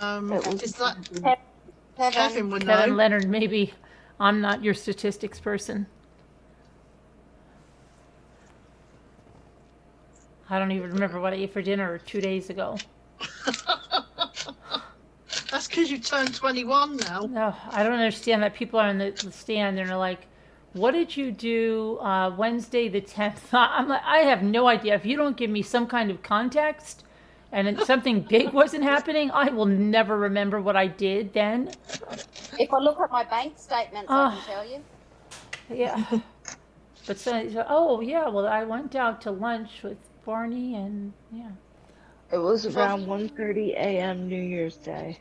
It was Is that Kevin. Kevin would Kevin know? Leonard, maybe. I'm not your statistics person. I don't even remember what I ate for dinner 2 days ago. That's because you turned 21 now. No, I don't understand that people are in the stand and are like, what did you do Wednesday the 10th? I'm like, I have no idea. If you don't give me some kind of context and something big wasn't happening, I will never remember what I did then. If I look at my bank statements, I can tell you. Yeah. But so, oh, yeah, well, I went out to lunch with Barney and, yeah, It was around 1:30 a.m. New Year's Day.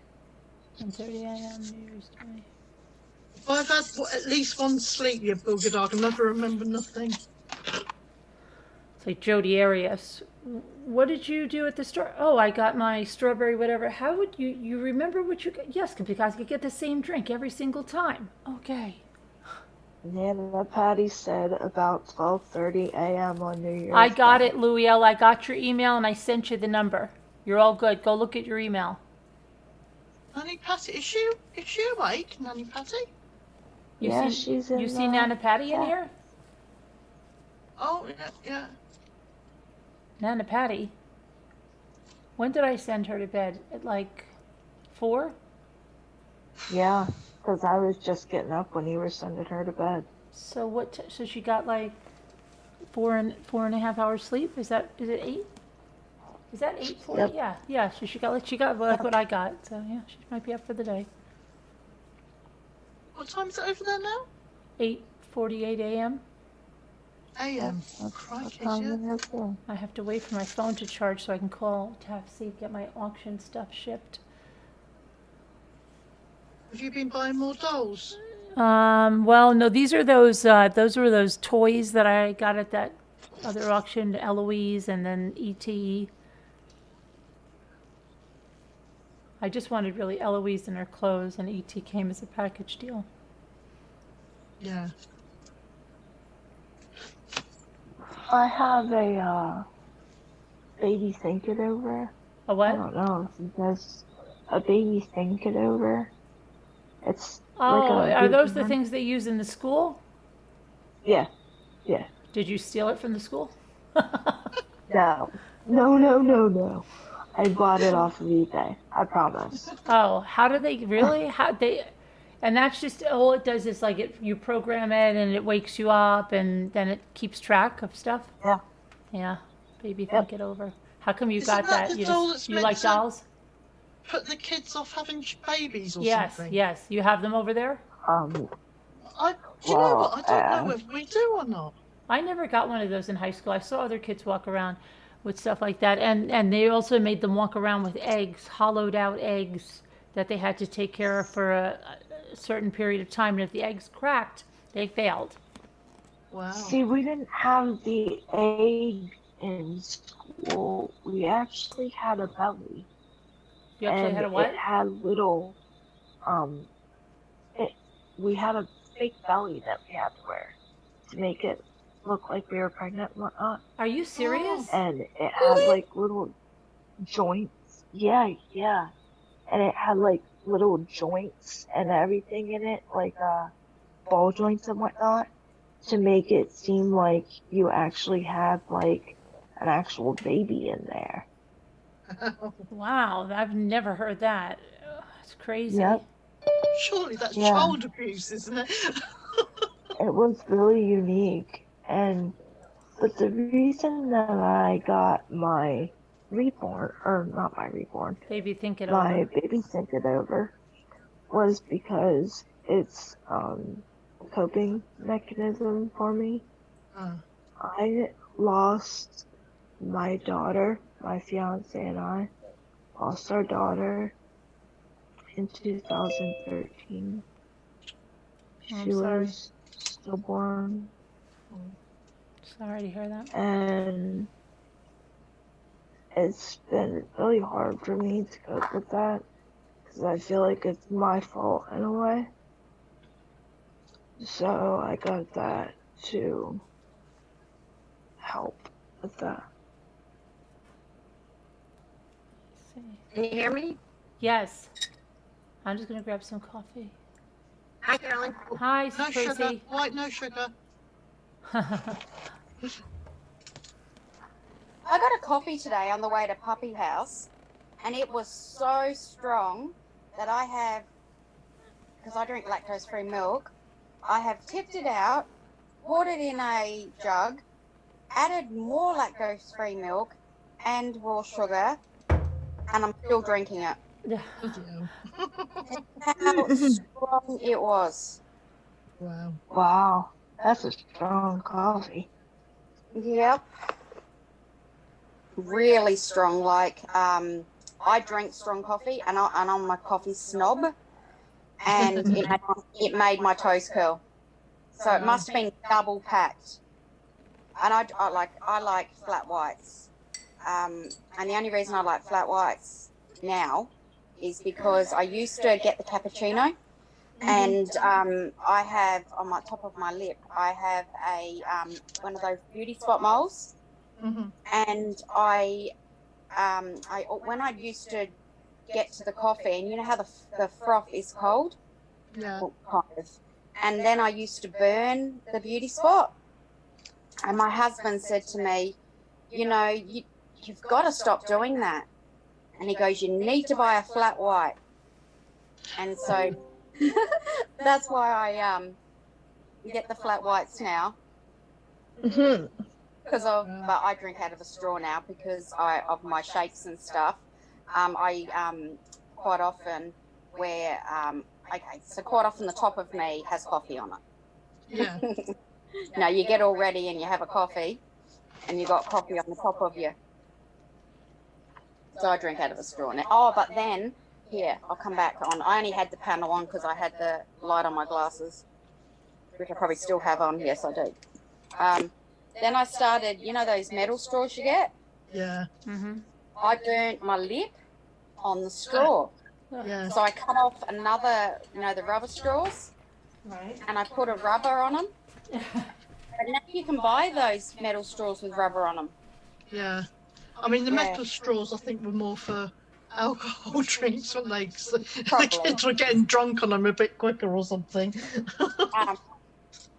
1:30 a.m. New Year's Day. If I've had at least one sleep, you bugger dog, I never remember nothing. It's like Jody Arias. What did you do at the store? Oh, I got my strawberry whatever. How would you remember what you got? Yes, because you get the same drink every single time. Okay. Nana Patty said about 12:30 a.m. on New Year's I got Day. it, Louie L. I got your email and I sent you the number. You're all good. Go look at your email. Nanny Patty, is she awake, Nanny Patty? Yeah, she's in. You see Nana Patty in here? Oh, yeah. Nana Patty. When did I send her to bed? At like 4? Yeah, because I was just getting up when you were sending her to bed. So what? So she got like 4.5 hours sleep. Is it 8? Is that 8:40? Yep. Yeah, yeah. So she got like what I got. So yeah, she might be up for the day. What time is it over there now? 8:48 a.m. AM. That's Crikey, time yeah. in her phone. I have to wait for my phone to charge so I can call Tafsy, get my auction stuff shipped. Have you been buying more dolls? Well, no, these are those were those toys that I got at that other auction, Eloise and then E.T. I just wanted really Eloise and her clothes, and E.T. came as a package deal. Yeah. I have a baby think it over. A I what? don't know if you guys a baby think it over. It's Oh, like a are those the big- things they use in the school? Yeah, yeah. Did you steal it from the school? No. I bought it off of eBay. I promise. Oh, how do they really? How they? And that's just all it does is like you program it and it wakes you up and then it keeps track of stuff. Yeah. Yeah, baby, Yep. think it over. How come you Isn't got that that? the You doll just that's you meant like to- dolls? Put the kids off having babies or Yes, something? yes. You have them over there? Do you know what? I don't know Well, if we do or not. I never got one of those in high school. I saw other kids walk around with stuff like that, and they also made them walk around with eggs, hollowed out eggs that they had to take care of for a certain period of time. And if the eggs cracked, they failed. Wow. See, we didn't have the egg in school. We actually had a belly. You actually And had a what? it had little, we had a fake belly that we had to wear to make it look like we were pregnant and whatnot. Are you serious? And it had like little joints. Yeah. And it had like little joints and everything in it, like ball joints and whatnot, to make it seem like you actually had like an actual baby in there. Wow, I've never heard that. Ugh, it's crazy. Yep. Surely that's Yeah. child abuse, isn't it? It was really unique. But the reason that I got my reborn, or not my reborn, Baby, think it my over. baby think it over, was because it's a coping mechanism for me. Uh, I lost my daughter, my fiance and I lost our daughter in 2013. I'm She sorry. was stillborn. Sorry to hear that. and it's been really hard for me to cope with that because I feel like it's my fault in a way. So I got that to help with that. Let's see. Can you hear me? Yes. I'm just gonna grab some coffee. Hi, Carolyn. Hi, No sugar. Tracy. White, no sugar. I got a coffee today on the way to Puppy House, and it was so strong that I have, because I drink lactose-free milk, I have tipped it out, poured it in a jug, added more lactose-free milk and raw sugar, and I'm still drinking it. Bloody hell. How strong it was. Wow. Wow, that's a strong coffee. Yep. Really strong. Like, I drink strong coffee, and I'm a coffee snob, and it made my toes curl. So it must have been double packed. And I like flat whites. And the only reason I like flat whites now is because I used to get the cappuccino, and I have on my top of my lip, I have a one of those beauty spot moles. Mm-hmm. And I when I used to get to the coffee, and you know how the froth is cold, Yeah. well, kind of, and then I used to burn the beauty spot. And my husband said to me, you know, you've got to stop doing that. And he goes, you need to buy a flat white. And so that's why I get the flat whites now. Mhm. But I drink out of a straw now because of my shakes and stuff. I quite often wear so quite often the top of me has coffee on it. Yeah. No, you get all ready and you have a coffee, and you got coffee on the top of you. So I drink out of a straw now. Oh, but then here I'll come back on. I only had the panel on because I had the light on my glasses, which I probably still have on. Yes, I do. Then I started, you know, those metal straws you get. Yeah. Mm-hmm. I burnt my lip on the straw. Yeah. So I cut off another, you know, the rubber straws, Right. and I put a rubber on them. But now you can buy those metal straws with rubber on them. Yeah. I mean, the Yeah. metal straws, I think, were more for alcohol drinks, weren't they? 'Cause the Probably. kids were getting drunk on them a bit quicker or something.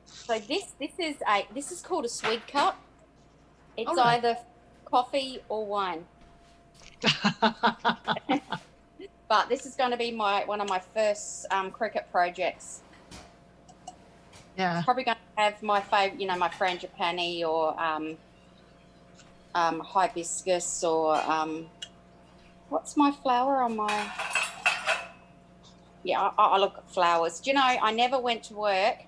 So this is called a sweet cup. It's All right. either coffee or wine. But this is going to be one of my first cricket projects. Yeah. Probably going to have my favorite, you know, my frangipani or hibiscus or what's my flower on my? Yeah, I look at flowers. Do you know, I never went to work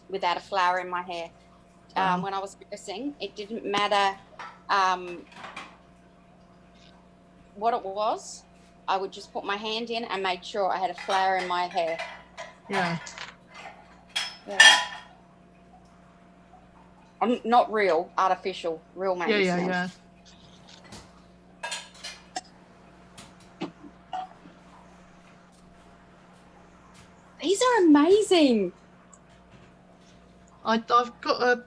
without a flower in my hair. When I was nursing, it didn't matter what it was. I would just put my hand in and made sure I had a flower in my hair. Yeah. Yeah. I'm not real, artificial, real Yeah, maybe. yeah, yeah. These are amazing. I've got a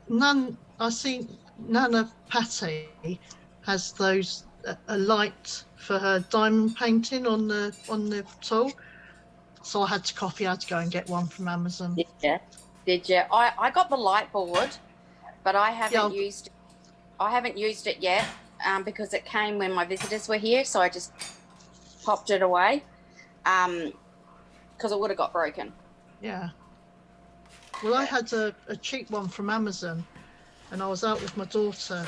Nan. I see Nana Patty has those a light for her diamond painting on the tool. So I had to copy. I had to go and get one from Amazon. Did you? I got the light board, but I haven't Yeah. used. I haven't used it yet because it came when my visitors were here, so I just popped it away because it would have got broken. Yeah. Well, I had a cheap one from Amazon, and I was out with my daughter,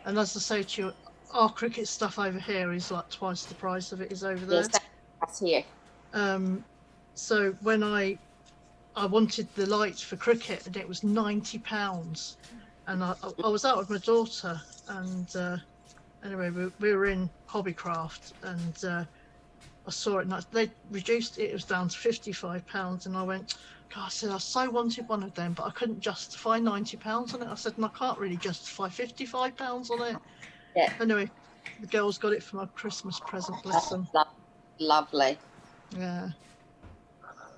and as I say to you, our cricket stuff over here is like twice the price of it is over there. Yes, that's here. So when I wanted the light for cricket, and it was £90, and I was out with my daughter, and anyway, we were in Hobbycraft, and I saw it and they reduced it. It was down to £55, and I went, God, I said I so wanted one of them, but I couldn't justify £90 on it. I said, and I can't really justify £55 on it. Yeah. Anyway, the girls got it for my Christmas present. Bless them. Lovely. Yeah.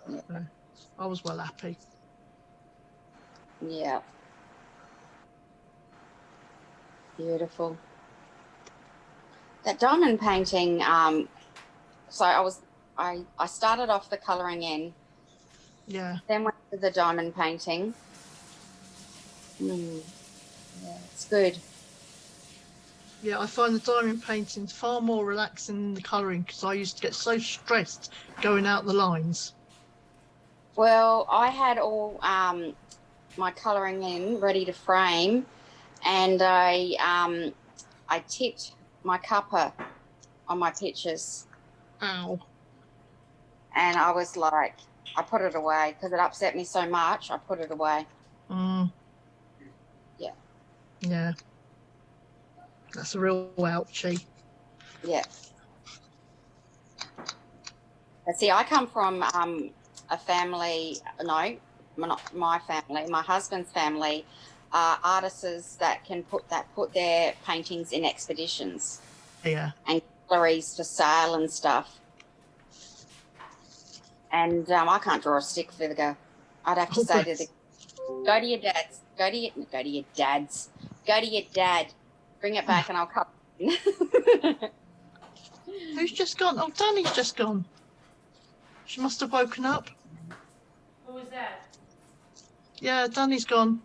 So, I was well happy. Yeah. Beautiful. That diamond painting, so I started off the colouring in, Yeah. then went to the diamond painting. Yeah, it's good. Yeah, I find the diamond painting far more relaxing than the colouring, because I used to get so stressed going out the lines. Well, I had all my colouring in ready to frame, and I tipped my cuppa on my pictures. Ow. And I was like, I put it away because it upset me so much. I put it away. Yeah. Yeah. That's a real ouchie. Yeah. But see, I come from a family, no, not my family, my husband's family are artists that can put their paintings in expeditions. Yeah. And galleries for sale and stuff. And I can't draw a stick figure. I'd have to say to the go to your dad's, go to your dad, bring it back and I'll cut. Who's just gone? Oh, Danny's just gone. She must have woken up. Who was that? Yeah, Danny's gone.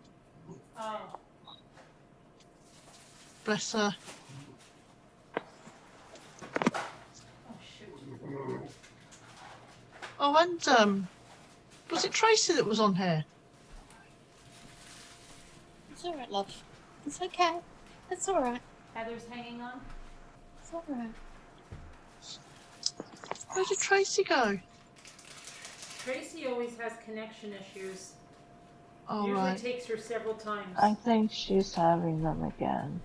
Oh. Bless her. Oh, shoot. Oh, and was it Tracy that was on here? It's all right, love. It's okay. It's all right. Heather's hanging on? It's all right. Where did Tracy go? Tracy always has connection issues. Oh, Usually right. takes her several times. I think she's having them again.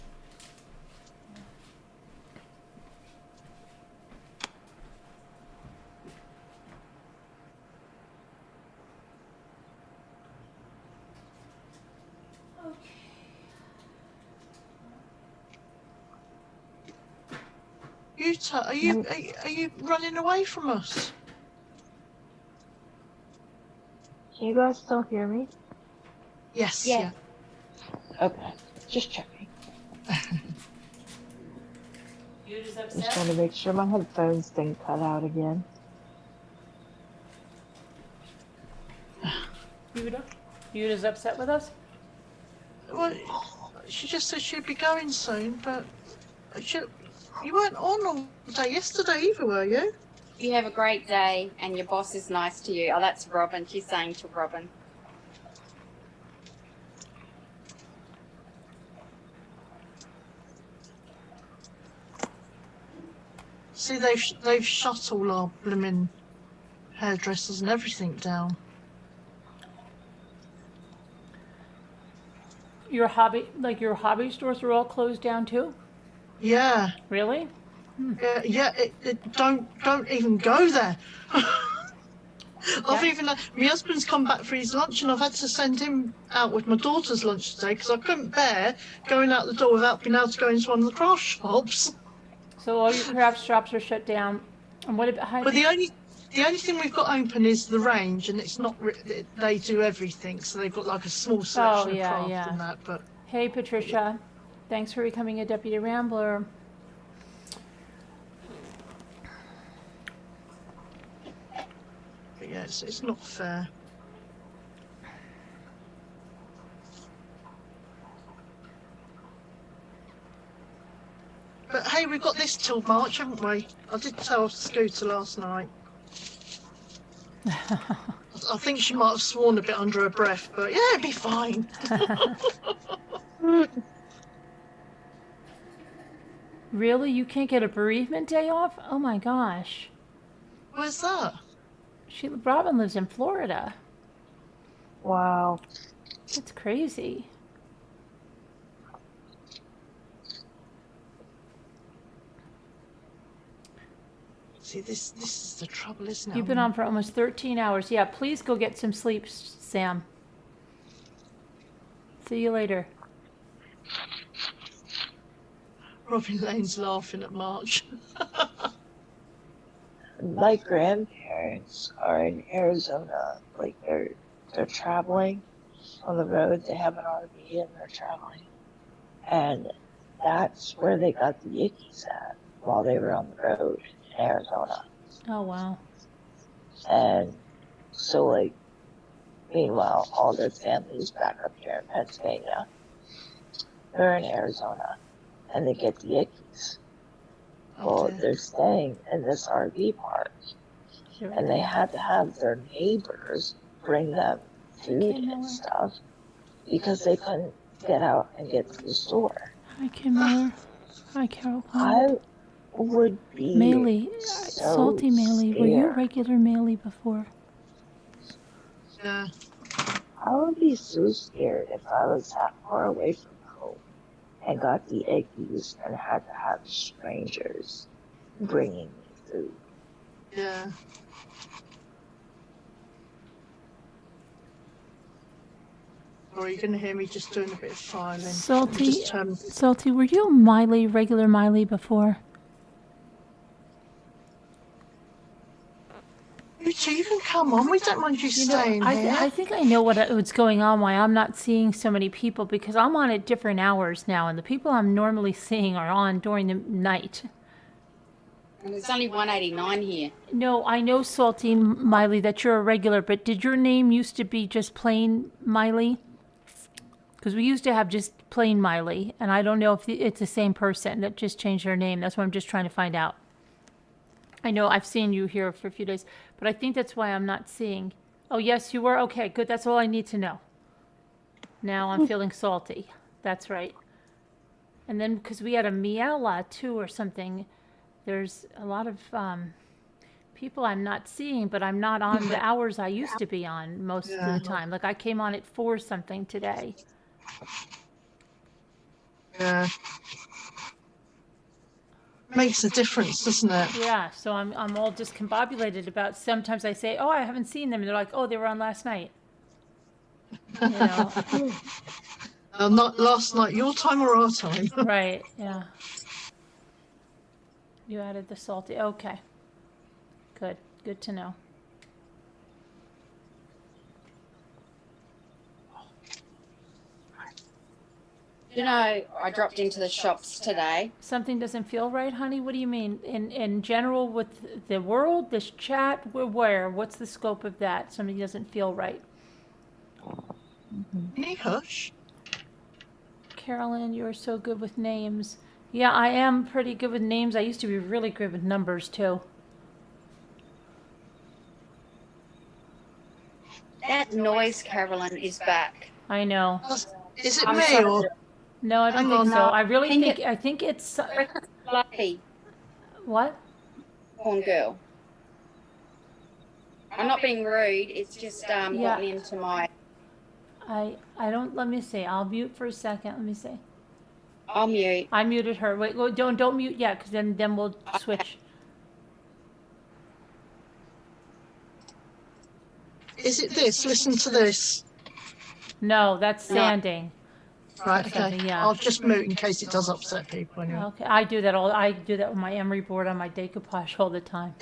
Yuta, are you running away from us? Can you guys still hear me? Yes. Yeah. Okay, just checking. You just Just upset? trying to make sure my headphones didn't cut out again. Yuda's upset with us? Well, she just said she'd be going soon, but you weren't on all day yesterday either, were you? You have a great day and your boss is nice to you. Oh, that's Robin. She's saying to Robin. See, they've shut all our blooming hairdressers and everything down. Your hobby stores are all closed down too? Yeah. Really? Yeah. Don't even go there. I've even my husband's come back for his lunch, and I've had to send him out with my daughter's lunch today because I couldn't bear going out the door without being able to go into one of the craft shops. So all your craft shops are shut down. And what about? But the only thing we've got open is the range, and it's not. They do everything, so they've got like a small selection of craft and that. But hey, Patricia, thanks for becoming a deputy rambler. yeah, it's not fair. But hey, we've got this till March, haven't we? I did tell Scooter last night. I think she might have sworn a bit under her breath, but yeah, it'd be fine. Really? You can't get a bereavement day off? Oh my gosh. Where's that? Robin lives in Florida. Wow. That's crazy. See, this is the trouble, isn't it? You've been on for almost 13 hours. Yeah, please go get some sleep, Sam. See you later. Robin Lane's laughing at March. My grandparents are in Arizona. Like they're traveling on the road. They have an RV and they're traveling, and that's where they got the yickies at while they were on the road in Arizona. Oh, wow. And so, like, meanwhile, all their families back up here in Pennsylvania, they're in Arizona, and they get the yickies. Well, they're staying in this RV park, and they had to have their neighbors bring them food and stuff because they couldn't get out and get to the store. Hi, Kim Miller. Hi, Carol. I would be Melee, so Salty Melee. Were you scared. regular Melee before? Yeah. I would be so scared if I was that far away from home and got the ickies and had to have strangers bringing me food. Yeah. Or are you going to hear me just doing a bit of filing? Salty, Just, Salty, were you Miley, regular Miley before? you can come on. We don't mind you staying here. I think I know what's going on, why I'm not seeing so many people, because I'm on at different hours now, and the people I'm normally seeing are on during the night. And there's only 189 here. No, I know, Salty Miley, that you're a regular, but did your name used to be just plain Miley? Because we used to have just plain Miley, and I don't know if it's the same person that just changed their name. That's what I'm just trying to find out. I know I've seen you here for a few days, but I think that's why I'm not seeing. Oh, yes, you were? Okay, good. That's all I need to know. Now I'm feeling salty. That's right. And then because we had a Miela, too, or something, there's a lot of people I'm not seeing, but I'm not on the hours I used to be on most of the time. Like I came on at 4 something today. Yeah. Makes a difference, doesn't it? Yeah, so I'm all discombobulated about. Sometimes I say, "Oh, I haven't seen them," and they're like, "Oh, they were on last night." You know. Not last night, your time or our time? Right. Yeah. You added the salty. Okay. Good. Good to know. You know, I dropped into the shops today. Something doesn't feel right, honey? What do you mean? In general with the world, this chat, where? What's the scope of that? Something doesn't feel right. Hey, hush. Carolyn, you're so good with names. Yeah, I am pretty good with names. I used to be really good with numbers, too. That noise, Carolyn, is back. I know. Is it I'm me sorry. or? No, I don't Hang think on. so. I really I think it's Fluffy, what? porn girl. I'm not being rude. It's just gotten into my. I don't. Let me see. I'll mute for a second. Let me see. I'll mute. I muted her. Wait, don't mute yet, because then we'll switch. Is it this? Listen to this. No, that's sanding. Right, okay. Yeah. I'll just mute in case it does upset people. Anyway. Okay, I do that with my emery board on my decoupage all the time.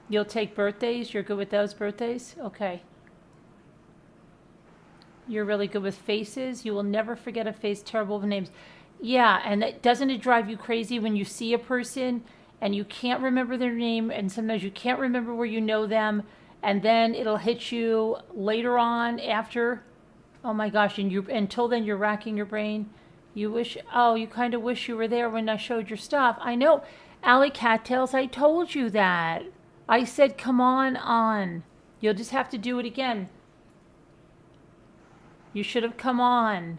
You'll take birthdays? You're good with those birthdays? Okay. You're really good with faces? You will never forget a face. Terrible with names. Yeah, and doesn't it drive you crazy when you see a person and you can't remember their name, and sometimes you can't remember where you know them, and then it'll hit you later on after. Oh my gosh, and until then you're racking your brain. You kind of wish you were there when I showed your stuff. I know. Alley Cattails, I told you that. I said, come on. You'll just have to do it again. You should have come on.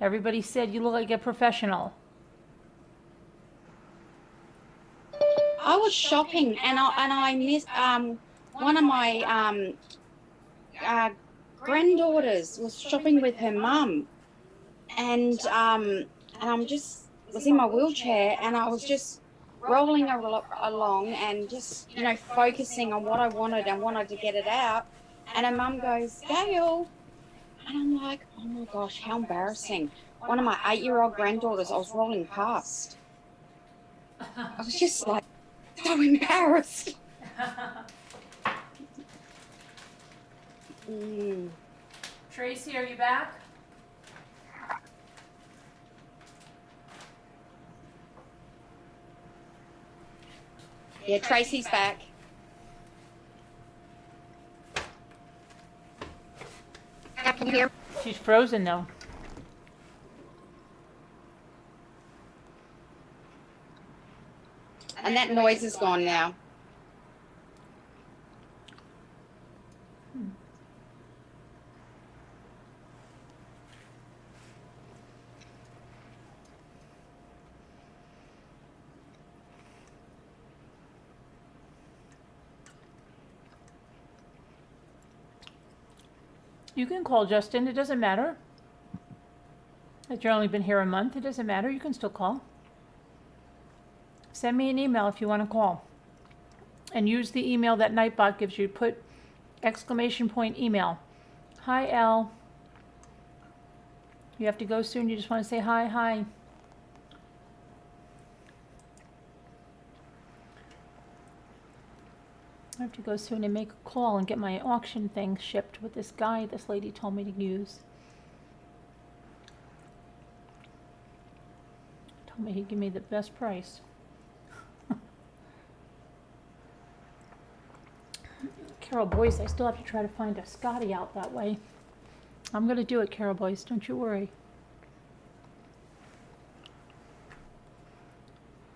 Everybody said you look like a professional. I was shopping and I missed one of my granddaughters was shopping with her mum, and I'm just was in my wheelchair and I was just rolling along and just, focusing on what I wanted and wanted to get it out. And her mum goes, Gail. And I'm like, oh my gosh, how embarrassing. One of my 8-year-old granddaughters, I was rolling past. I was just like so embarrassed. Tracy, are you back? Yeah, Tracy's back. Can you hear? She's frozen though. And that noise is gone now. You can call Justin, it doesn't matter. If you've only been here a month, it doesn't matter, you can still call. Send me an email if you want to call. And use the email that Nightbot gives you. Put !email. Hi, Al. You have to go soon, you just want to say hi, hi. I have to go soon and make a call and get my auction thing shipped with this guy this lady told me to use. Told me he'd give me the best price. Carol Boyce, I still have to try to find a Scotty out that way. I'm gonna do it, Carol Boyce, don't you worry.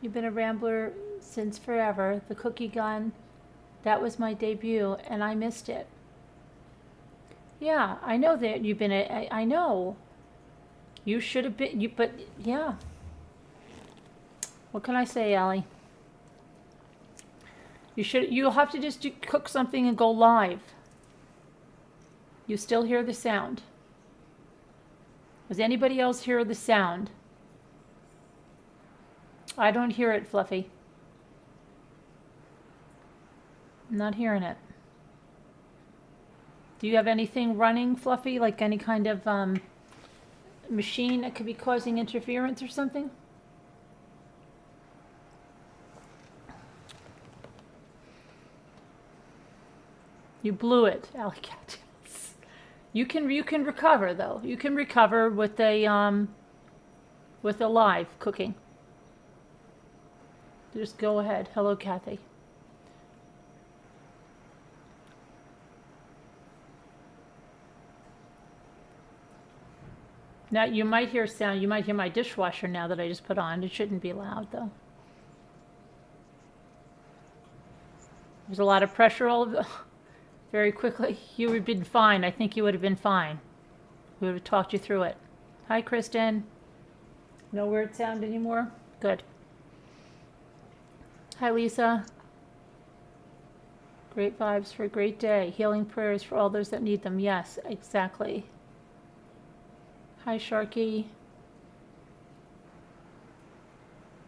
You've been a Rambler since forever. The cookie gun, that was my debut, and I missed it. Yeah, I know that you've been I know. You should have been, but yeah. What can I say, Allie? You'll have to just cook something and go live. You still hear the sound? Does anybody else hear the sound? I don't hear it, Fluffy. I'm not hearing it. Do you have anything running, Fluffy? Like any kind of machine that could be causing interference or something? You blew it, Alley Cat. You can recover though. You can recover with a live cooking. Just go ahead. Hello, Kathy. Now you might hear sound. You might hear my dishwasher now that I just put on. It shouldn't be loud though. There's a lot of pressure all of very quickly. You would have been fine. I think you would have been fine. We would have talked you through it. Hi, Kristen. No weird sound anymore? Good. Hi, Lisa. Great vibes for a great day. Healing prayers for all those that need them. Yes, exactly. Hi, Sharky.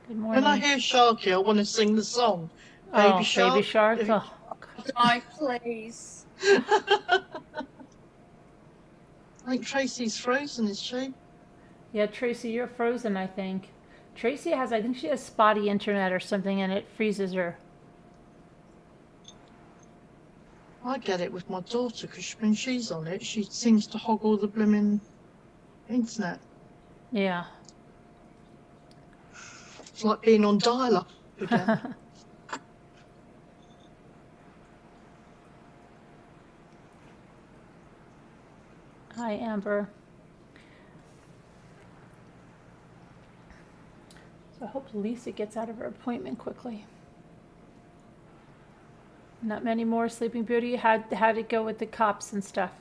Good morning. When I hear Sharky, I want to sing the song. Baby Shark. Baby Shark. Oh, No, please. I think Tracy's frozen, is she? yeah, Tracy, you're frozen, I think. Tracy has, I think she has spotty internet or something and it freezes her. I get it with my daughter because when she's on it, she seems to hog all the blooming internet. Yeah. It's like being on dial-up again. Hi, Amber. So I hope Lisa gets out of her appointment quickly. Not many more, Sleeping Beauty. How'd it go with the cops and stuff?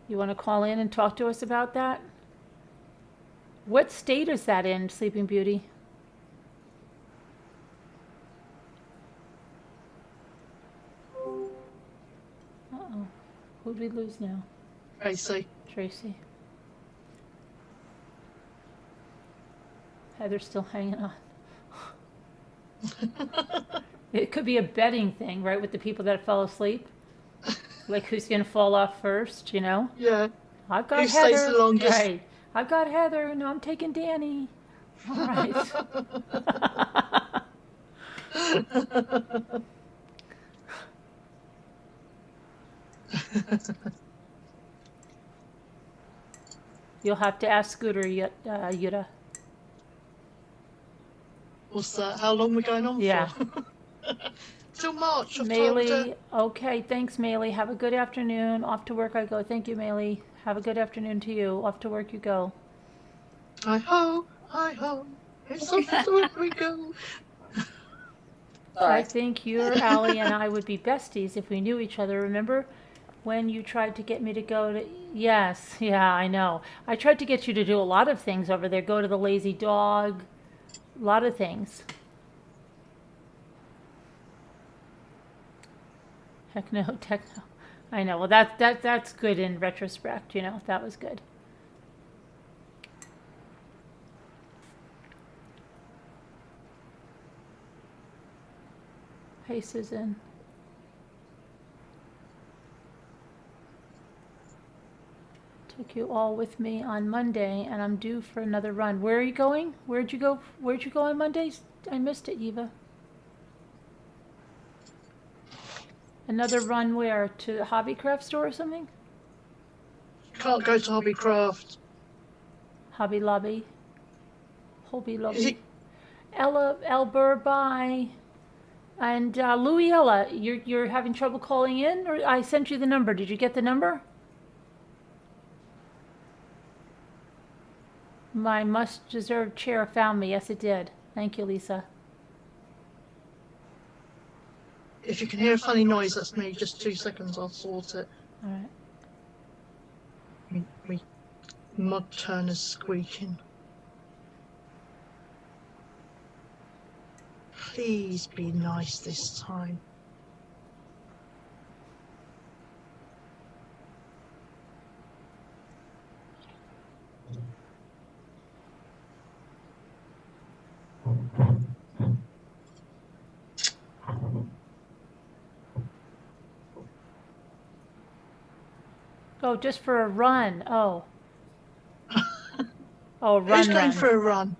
You want to call in and talk to us about that? What state is that in, Sleeping Beauty? Uh-oh. Who'd we lose now? Tracy. Tracy. Heather's still hanging on. It could be a betting thing, right, with the people that fell asleep. Like who's gonna fall off first, you know? Yeah. I've got Who stays Heather. the longest? Right. I've got Heather. No, I'm taking Danny. All right. You'll have to ask Scooter, Yuta. What's that? How long we're going on Yeah. for? Till March. I've told Maylee, okay, thanks, Maylee. Have a good afternoon. Off to work I go. Thank you, Maylee. Have a good afternoon to you. Off to work you go. Hi ho, hi ho. It's off to work we go. I think your Allie and I would be besties if we knew each other. Remember when you tried to get me to go to? Yes, yeah, I know. I tried to get you to do a lot of things over there. Go to the Lazy Dog, a lot of things. Heck no, techno. I know. Well, that's good in retrospect. You know, that was good. Hey, Susan. Took you all with me on Monday, and I'm due for another run. Where are you going? Where'd you go? Where'd you go on Mondays? I missed it, Eva. Another run where? To the Hobbycraft store or something? Can't go to Hobbycraft. Hobby Lobby. Hobby Is Lobby. it? Ella, Elber, bye. And Louiella, you're having trouble calling in, or I sent you the number. Did you get the number? My much-deserved chair found me. Yes, it did. Thank you, Lisa. If you can hear a funny noise, that's me. Just 2 seconds, I'll sort it. All right. Me mud turner's squeaking. Please be nice this time. Oh, just for a run. Oh. Oh, Who's run. going for a run?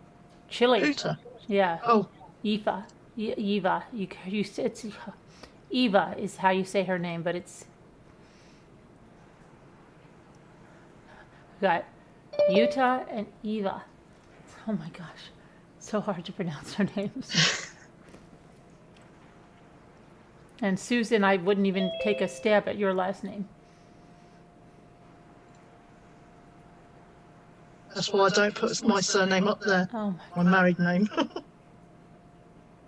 Chili. Hooter. Yeah. Oh, Eva. Eva. It's Eva is how you say her name, but it's got Utah and Eva. Oh my gosh, so hard to pronounce her names. And Susan, I wouldn't even take a stab at your last name. that's why I don't put my surname up there. Oh My married name.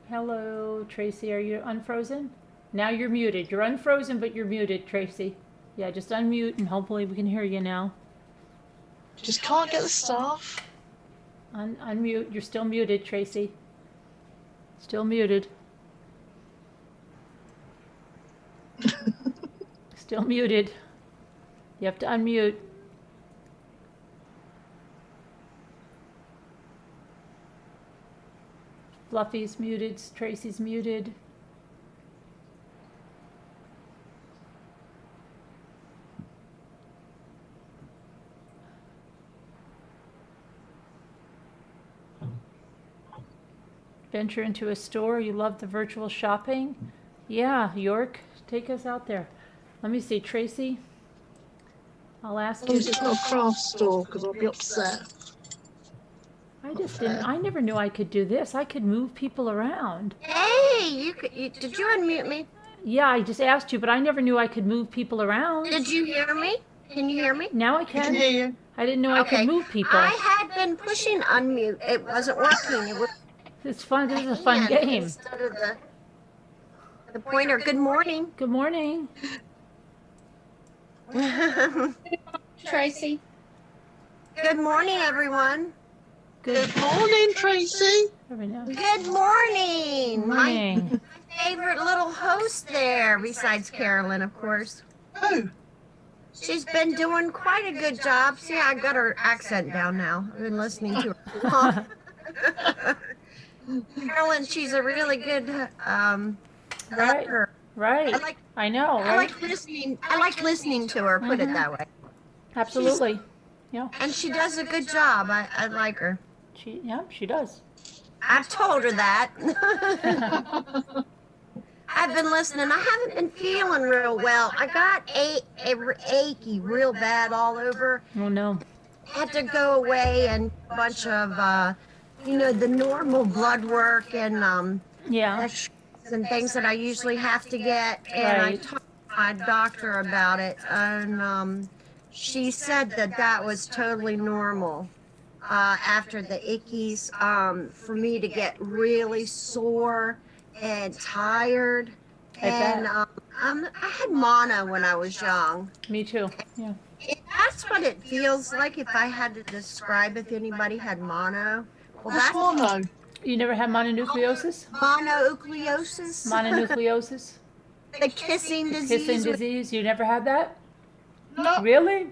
Hello, Tracy. Are you unfrozen? Now you're muted. You're unfrozen, but you're muted, Tracy. Yeah, just unmute and hopefully we can hear you now. Just can't get the staff. Unmute. You're still muted, Tracy. Still muted. Still muted. You have to unmute. Fluffy's muted. Tracy's muted. Venture into a store. You love the virtual shopping? Yeah, York, take us out there. Let me see, Tracy. I'll ask As long you. as it's not a craft store, because I'll be upset. I just didn't. I never knew I could do this. I could move people around. Hey, did you unmute me? Yeah, I just asked you, but I never knew I could move people around. Did you hear me? Can you hear me? Now I I can can. hear you. I didn't know I could move people. I had been pushing unmute. It wasn't working. It was It's fun. This is a fun hand game. instead of the pointer. Good morning. Good morning. Tracy. Good morning, everyone. Good Morning, Tracy. every now. Good morning. Morning. My favorite little host there, besides Carolyn, of course. Oh, She's been doing quite a good job. See, I got her accent down now. I've been listening to her too long. Carolyn, she's a really good Right. writer. Right. I know, I right? like listening. I like listening to her. Put it that way. Absolutely. Yeah. And she does a good job. I like her. She does. I've told her that. I've been listening. I haven't been feeling real well. I got achy real bad all over. Oh no. Had to go away and a bunch of, the normal blood work and Yeah. extras and things that I usually have to get. And I Right. talked to my doctor about it, and she said that was totally normal. After the ickies, for me to get really sore and tired. I bet. And I had mono when I was young. Me too. Yeah. That's what it feels like if I had to describe if anybody had mono. Well, That's mono. You never had mononucleosis? mononucleosis. Mononucleosis? The kissing disease. Kissing disease? You never had that? No. Really?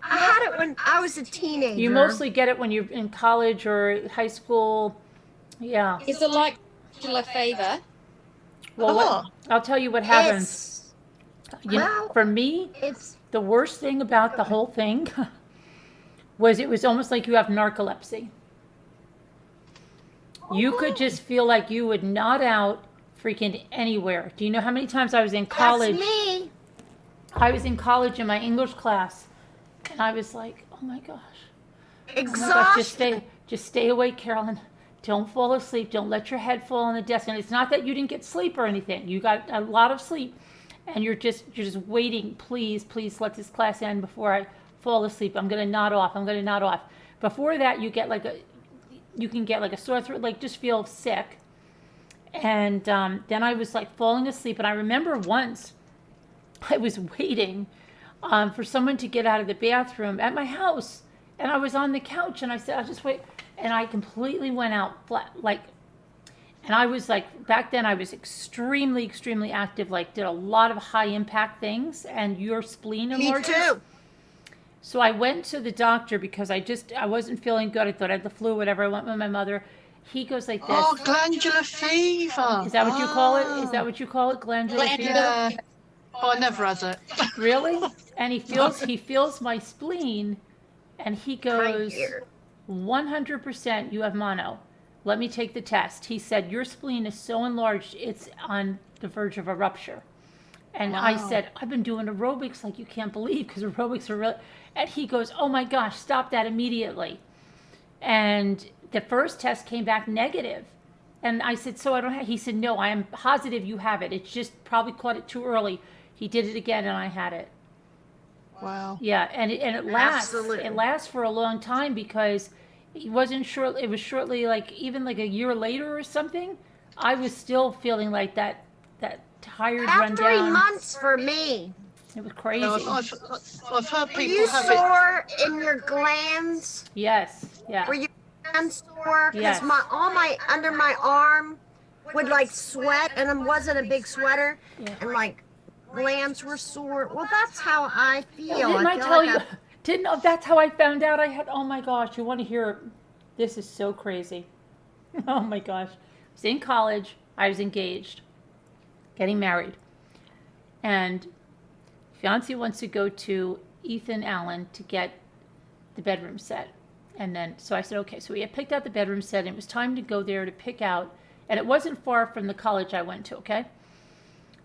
I had it when I was a teenager. You mostly get it when you're in college or high school. Yeah. Is it like glandular fever? Well, I'll tell you what happens. Well, For me, it's the worst thing about the whole thing was it was almost like you have narcolepsy. You could just feel like you would nod out freaking anywhere. Do you know how many times I was in college? That's me. I was in college in my English class, and I was like, "Oh my gosh, Exhausted. just stay awake, Carolyn. Don't fall asleep. Don't let your head fall on the desk." And it's not that you didn't get sleep or anything. You got a lot of sleep, and you're just waiting. Please let this class end before I fall asleep. I'm gonna nod off. Before that, you can get like a sore throat, like just feel sick. And then I was like falling asleep, and I remember once I was waiting for someone to get out of the bathroom at my house, and I was on the couch, and I said, "I'll just wait," and I completely went out flat, like. And I was like, back then I was extremely, extremely active, like did a lot of high impact things, and your spleen enlarges. Me too. So I went to the doctor because I wasn't feeling good. I thought I had the flu, whatever. I went with my mother. He goes like this. Oh, glandular fever. Is that what you call it? Is that what you call it? Glandular fever? Yeah. Oh, I never had it. Really? And he feels my spleen, and he goes, 100% you have mono. Let me take the test. He said, your spleen is so enlarged, it's on the verge of a rupture. And I said, I've been doing aerobics like you can't believe, because aerobics are real. And he goes, oh my gosh, stop that immediately. And the first test came back negative. And I said, so I don't have, he said, no, I am positive you have it. It's just probably caught it too early. He did it again, and I had it. Wow. Yeah, and it lasts. Absolutely. It lasts for a long time because he wasn't sure. It was shortly, like even like a year later or something. I was still feeling like that tired, About run 3 down. months for me. It was crazy. No, I've heard Were people you have it. sore in your glands? Yes. Yeah. Were your glands sore? Because Yes. all my under my arm would like sweat, and I wasn't a big sweater, Yeah. and like glands were sore. Well, that's how I feel. Didn't I feel tell like you? Didn't that's how I found out I had? Oh my gosh! You want to hear? This is so crazy. Oh my gosh! I was in college. I was engaged, getting married, and fiance wants to go to Ethan Allen to get the bedroom set, and then so I said okay. So we had picked out the bedroom set, and it was time to go there to pick out, and it wasn't far from the college I went to. Okay,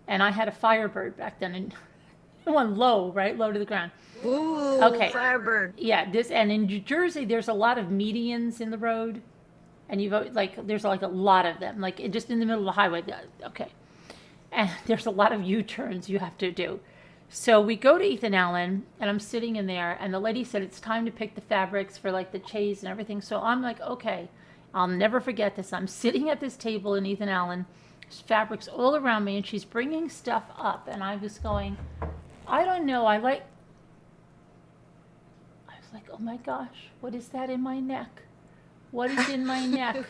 and I had a Firebird back then, and one low, right, low to the ground. Ooh, Okay. Firebird. Yeah, and in New Jersey, there's a lot of medians in the road, and there's like a lot of them, like just in the middle of the highway. Okay, and there's a lot of U-turns you have to do. So we go to Ethan Allen, and I'm sitting in there, and the lady said it's time to pick the fabrics for like the chaise and everything. So I'm like, okay, I'll never forget this. I'm sitting at this table in Ethan Allen, there's fabrics all around me, and she's bringing stuff up, and I was going, I don't know, I was like, oh my gosh, what is that in my neck? What is in my neck?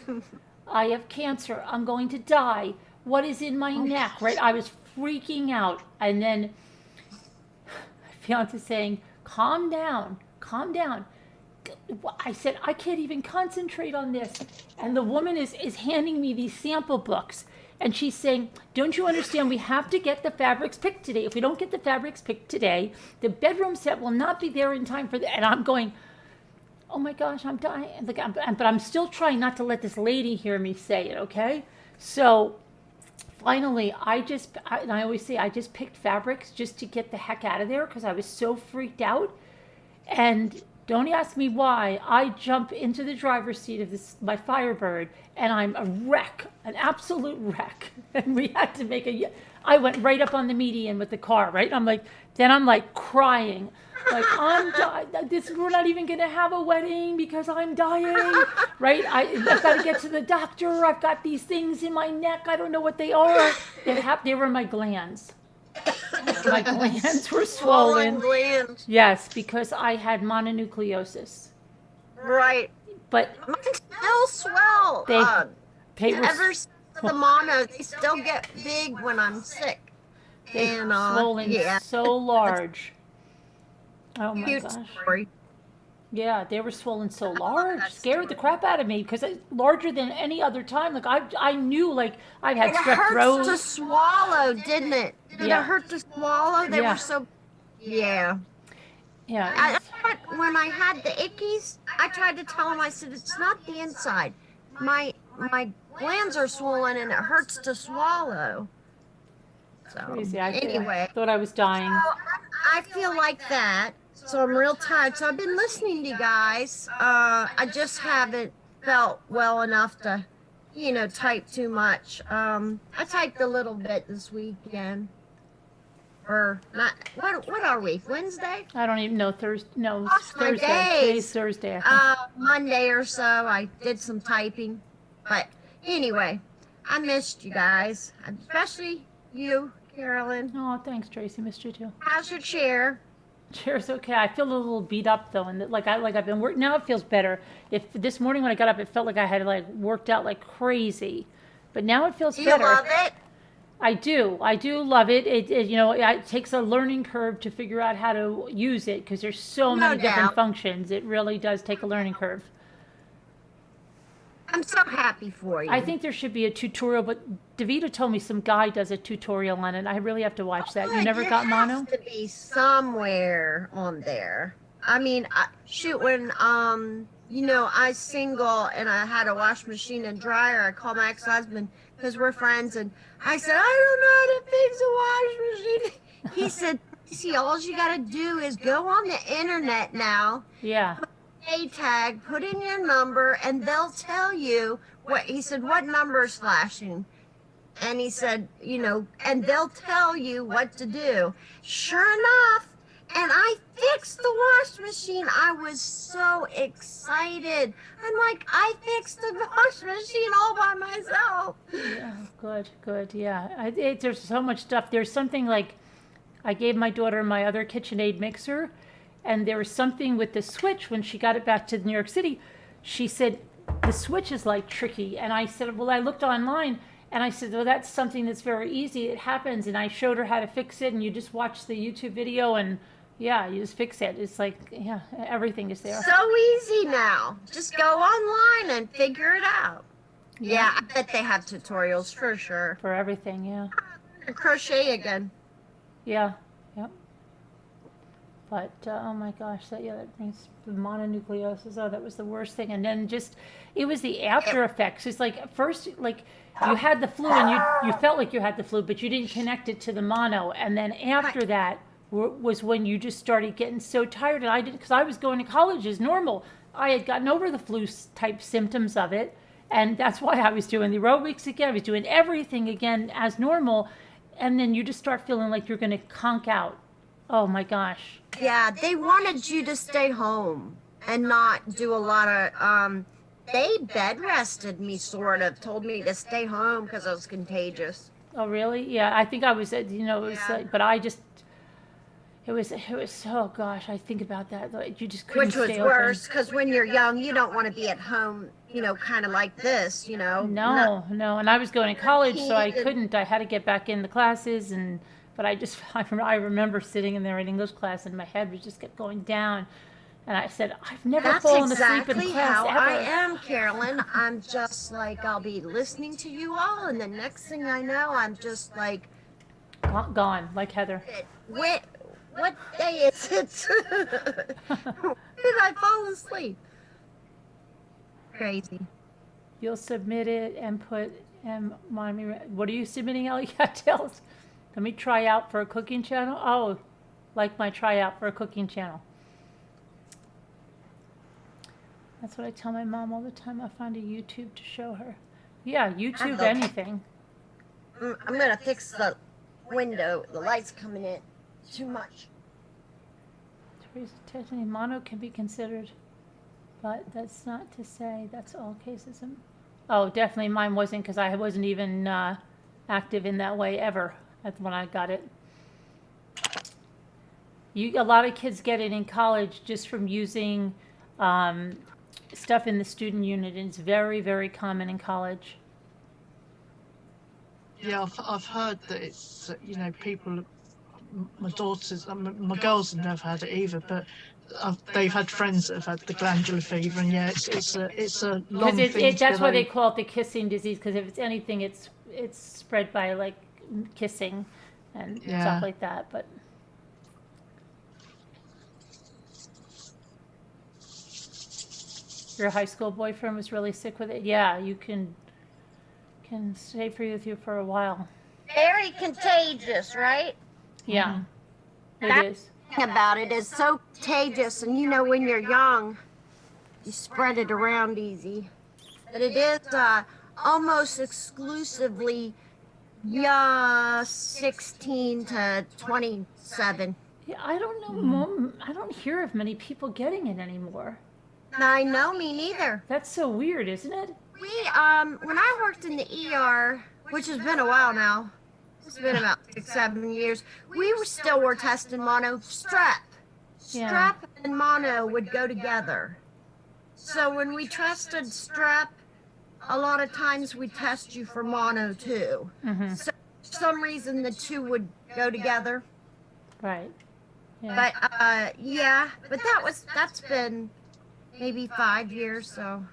I have cancer. I'm going to die. What is in my neck? Right? I was freaking out. And then my fiance saying, calm down, calm down. I said, I can't even concentrate on this. And the woman is handing me these sample books. And she's saying, don't you understand? We have to get the fabrics picked today. If we don't get the fabrics picked today, the bedroom set will not be there in time for the. And I'm going, oh my gosh, I'm dying. Like, but I'm still trying not to let this lady hear me say it, okay? So finally, and I always say, I just picked fabrics just to get the heck out of there because I was so freaked out. And don't ask me why. I jump into the driver's seat of my Firebird, and I'm a wreck, an absolute wreck. And we had to I went right up on the median with the car, right? I'm like crying. Like, we're not even going to have a wedding because I'm dying, right? I've got to get to the doctor. I've got these things in my neck. I don't know what they are. They were my glands. My glands were swollen. Glands. Yes, because I had mononucleosis. Right. But mine still swell. They were ever since the mono, they still get big when I'm sick. They were swollen so large. Oh my gosh. Story. Yeah, they were swollen so large, scared the crap out of me because larger than any other time. Like I knew, like I've had strep throat. It hurt to swallow, didn't it? Did it hurt to swallow? They were so. Yeah. Yeah. When I had the ickies, I tried to tell them. I said, "It's not the inside. My glands are swollen and it hurts to swallow." So crazy. Anyway, I thought I was dying. So I feel like that. So I'm real tired. So I've been listening to you guys. I just haven't felt well enough to, type too much. I typed a little bit this weekend. Or not? What are we? Wednesday? I don't even know. Thursday. No, Lost my Thursday. days. Today's Thursday. I think. Monday or so. I did some typing. But anyway, I missed you guys, especially you, Carolyn. Oh, thanks, Tracy. Missed you too. How's your chair? Chair's okay. I feel a little beat up though, and I've been working. Now it feels better. If this morning when I got up, it felt like I had worked out like crazy, but now it feels better. Do you love it? I do love it. It takes a learning curve to figure out how to use it because there's so many different functions. It really does take a learning curve. I'm so happy for you. I think there should be a tutorial, but Davita told me some guy does a tutorial on it. I really have to watch that. You never got mono? It has to be somewhere on there. I mean, when I single and I had a wash machine and dryer, I called my ex-husband because we're friends, and I said, I don't know how to fix a wash machine. He said, see, all you got to do is go on the internet now. Yeah. A tag, put in your number, and they'll tell you what number is flashing. And he said, and they'll tell you what to do. Sure enough, and I fixed the wash machine. I was so excited. I'm like, I fixed the wash machine all by myself. Yeah, good. Yeah, there's so much stuff. There's something like I gave my daughter my other KitchenAid mixer, and there was something with the switch when she got it back to New York City. She said, the switch is tricky. And I said, well, I looked online and I said, well, that's something that's very easy. It happens. And I showed her how to fix it. And you just watch the YouTube video and you just fix it. It's everything is there. So easy now. Just go online and figure it out. Yeah, I bet they have tutorials for sure. For everything, yeah. Crochet again. Yeah, yep. But, oh my gosh, that brings the mononucleosis. Oh, that was the worst thing. And then it was the after effects. It's first, you had the flu and you felt like you had the flu, but you didn't connect it to the mono. And then after that was when you just started getting so tired. And I didn't, because I was going to college as normal. I had gotten over the flu type symptoms of it. And that's why I was doing the aerobics again. I was doing everything again as normal. And then you just start feeling like you're going to conk out. Oh my gosh. Yeah, they wanted you to stay home and not do a lot of, they bed rested me sort of, told me to stay home because I was contagious. Oh really? Yeah, I think I was, it was but I just, it was, oh gosh, I think about that. You just couldn't stay open. Which was worse because when you're young, you don't want to be at home, kind of like this, No, and I was going to college, so I couldn't, I had to get back in the classes but I remember sitting in there in English class and my head was just kept going down. And I said, I've never That's fallen asleep in exactly class how ever. I am, Carolyn. I'm just like, I'll be listening to you all, and the next thing I know, I'm just like, Gone, like Heather. what day is it? When did I fall asleep? Crazy. You'll submit it and put, and mommy, what are you submitting, Ellie? Cattails? Let me try out for a cooking channel. Oh, like my tryout for a cooking channel. That's what I tell my mom all the time. I'll find a YouTube to show her. Yeah, YouTube, anything. I'm gonna fix the window. The light's coming in too much. Teresa Tiffany, mono can be considered, but that's not to say that's all cases. Oh, definitely mine wasn't, because I wasn't even active in that way ever. That's when I got it. A lot of kids get it in college just from using stuff in the student unit, and it's very, very common in college. Yeah, I've heard that it's, people, my daughters, my girls have never had it either, but they've had friends that have had the glandular fever, and yeah, it's a long thing. That's why they call it the kissing disease, because if it's anything, it's spread by like kissing and stuff like that. But your high school boyfriend was really sick with it. Yeah, you can stay with you for a while. Very contagious, right? Yeah, it is. About it is so contagious, and when you're young, you spread it around easy. But it is almost exclusively 16 to 27. Yeah, I don't know. I don't hear of many people getting it anymore. I know, me neither. That's so weird, isn't it? We when I worked in the ER, which has been a while now, it's been about 6-7 years, we were testing mono. Strep. Yeah. Strep and mono would go together. So when we tested strep, a lot of times we test you for mono too. Mm-hmm. So for some reason the two would go together. Right. Yeah. But but that's been maybe 5 years, so.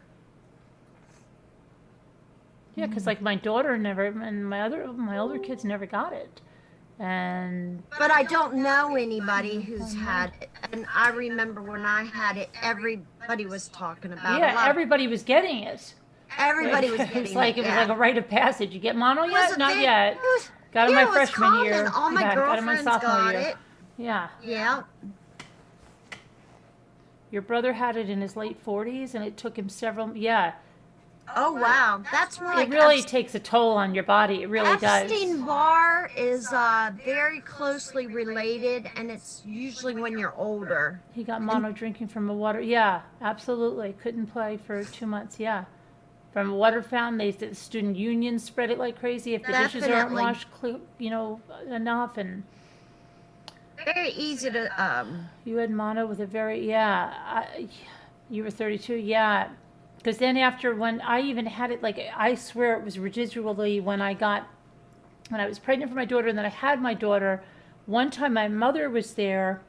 Yeah, because like my daughter never, and my older kids never got it, But I don't know anybody who's had it, and I remember when I had it, everybody was talking about it. Yeah, everybody was getting it. Everybody was getting it. It was like a rite of passage. You get mono yet? Not yet. Got it my freshman year. All my got it my girlfriends sophomore got year. it. Yeah. Yeah. Your brother had it in his late 40s, and it took him several. Yeah. Oh wow, that's more like it really takes a toll on your body. It really does. Epstein-Barr is very closely related, and it's usually when you're older. He got mono drinking from a water. Yeah, absolutely. Couldn't play for 2 months. Yeah. From a water fountain, the student union spread it like crazy. If the dishes aren't washed, enough, and very easy to. You had mono with a very you were 32. Yeah. Because then after when I even had it, like I swear it was residually when I was pregnant for my daughter, and then I had my daughter. One time my mother was there,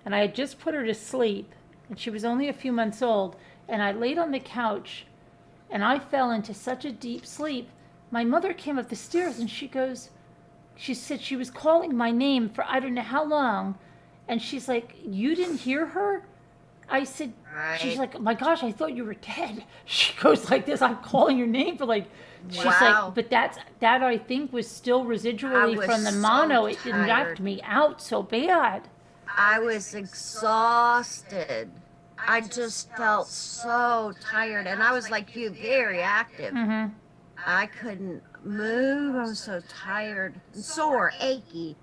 and I had just put her to sleep, and she was only a few months old, and I laid on the couch, and I fell into such a deep sleep. My mother came up the stairs, and she said she was calling my name for I don't know how long, and she's like, "You didn't hear her?" I said, she's like, "Oh my gosh, I thought you were dead." She goes like this, "I'm calling your name for like," she's like, but that I think was still residually from the mono. It knocked me out so bad. I was exhausted. I just felt so tired, and I was like you, very active. Mm-hmm. I couldn't move. I was so tired, and sore, achy.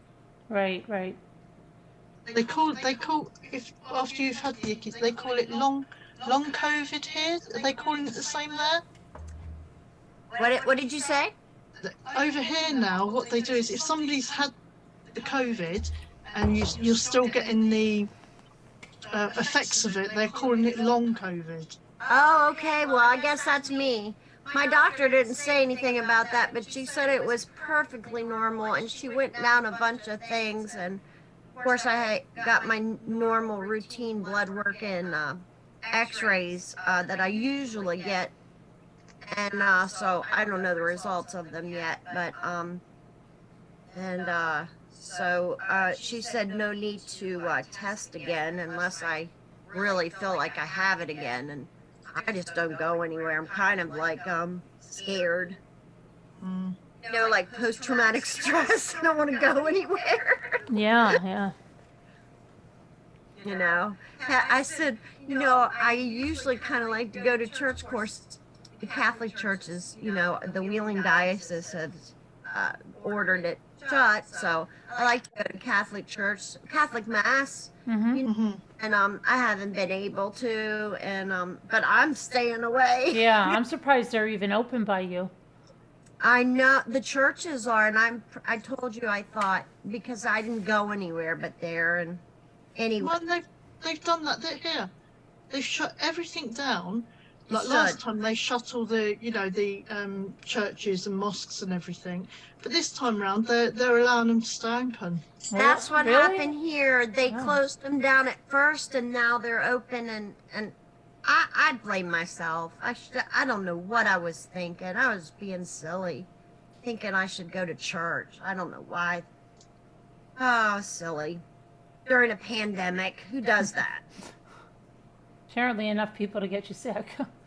Right. They call if after you've had the ickies, they call it long COVID here. Are they calling it the same there? What did you say? Over here now, what they do is if somebody's had the COVID and you're still getting the effects of it, they're calling it long COVID. Oh, okay. Well, I guess that's me. My doctor didn't say anything about that, but she said it was perfectly normal, and she went down a bunch of things, and of course, I got my normal routine blood work and X-rays that I usually get, and so I don't know the results of them yet. But she said no need to test again unless I really feel like I have it again, and I just don't go anywhere. I'm kind of like scared. You know, like post-traumatic stress. I don't want to go anywhere. Yeah. You know, I said, you know, I usually kind of like to go to church. Of course, the Catholic churches, you know, the Wheeling Diocese has ordered it shut, so I like to go to Catholic church, Catholic Mass, you know, and I haven't been able to, and but I'm staying away. Yeah, I'm surprised they're even open by you. I know the churches are, and I told you I thought, because I didn't go anywhere but there, and anyway. Well, they've done that. They're here. They've shut everything down. Like It last should. time, they shut all the, you know, the churches and mosques and everything. But this time round, they're allowing them to stay open. That's what Really? happened here. They Oh. closed them down at first, and now they're open. And I blame myself. I don't know what I was thinking. I was being silly, thinking I should go to church. I don't know why. Oh, silly. During a pandemic, who does that? Apparently enough people to get you sick.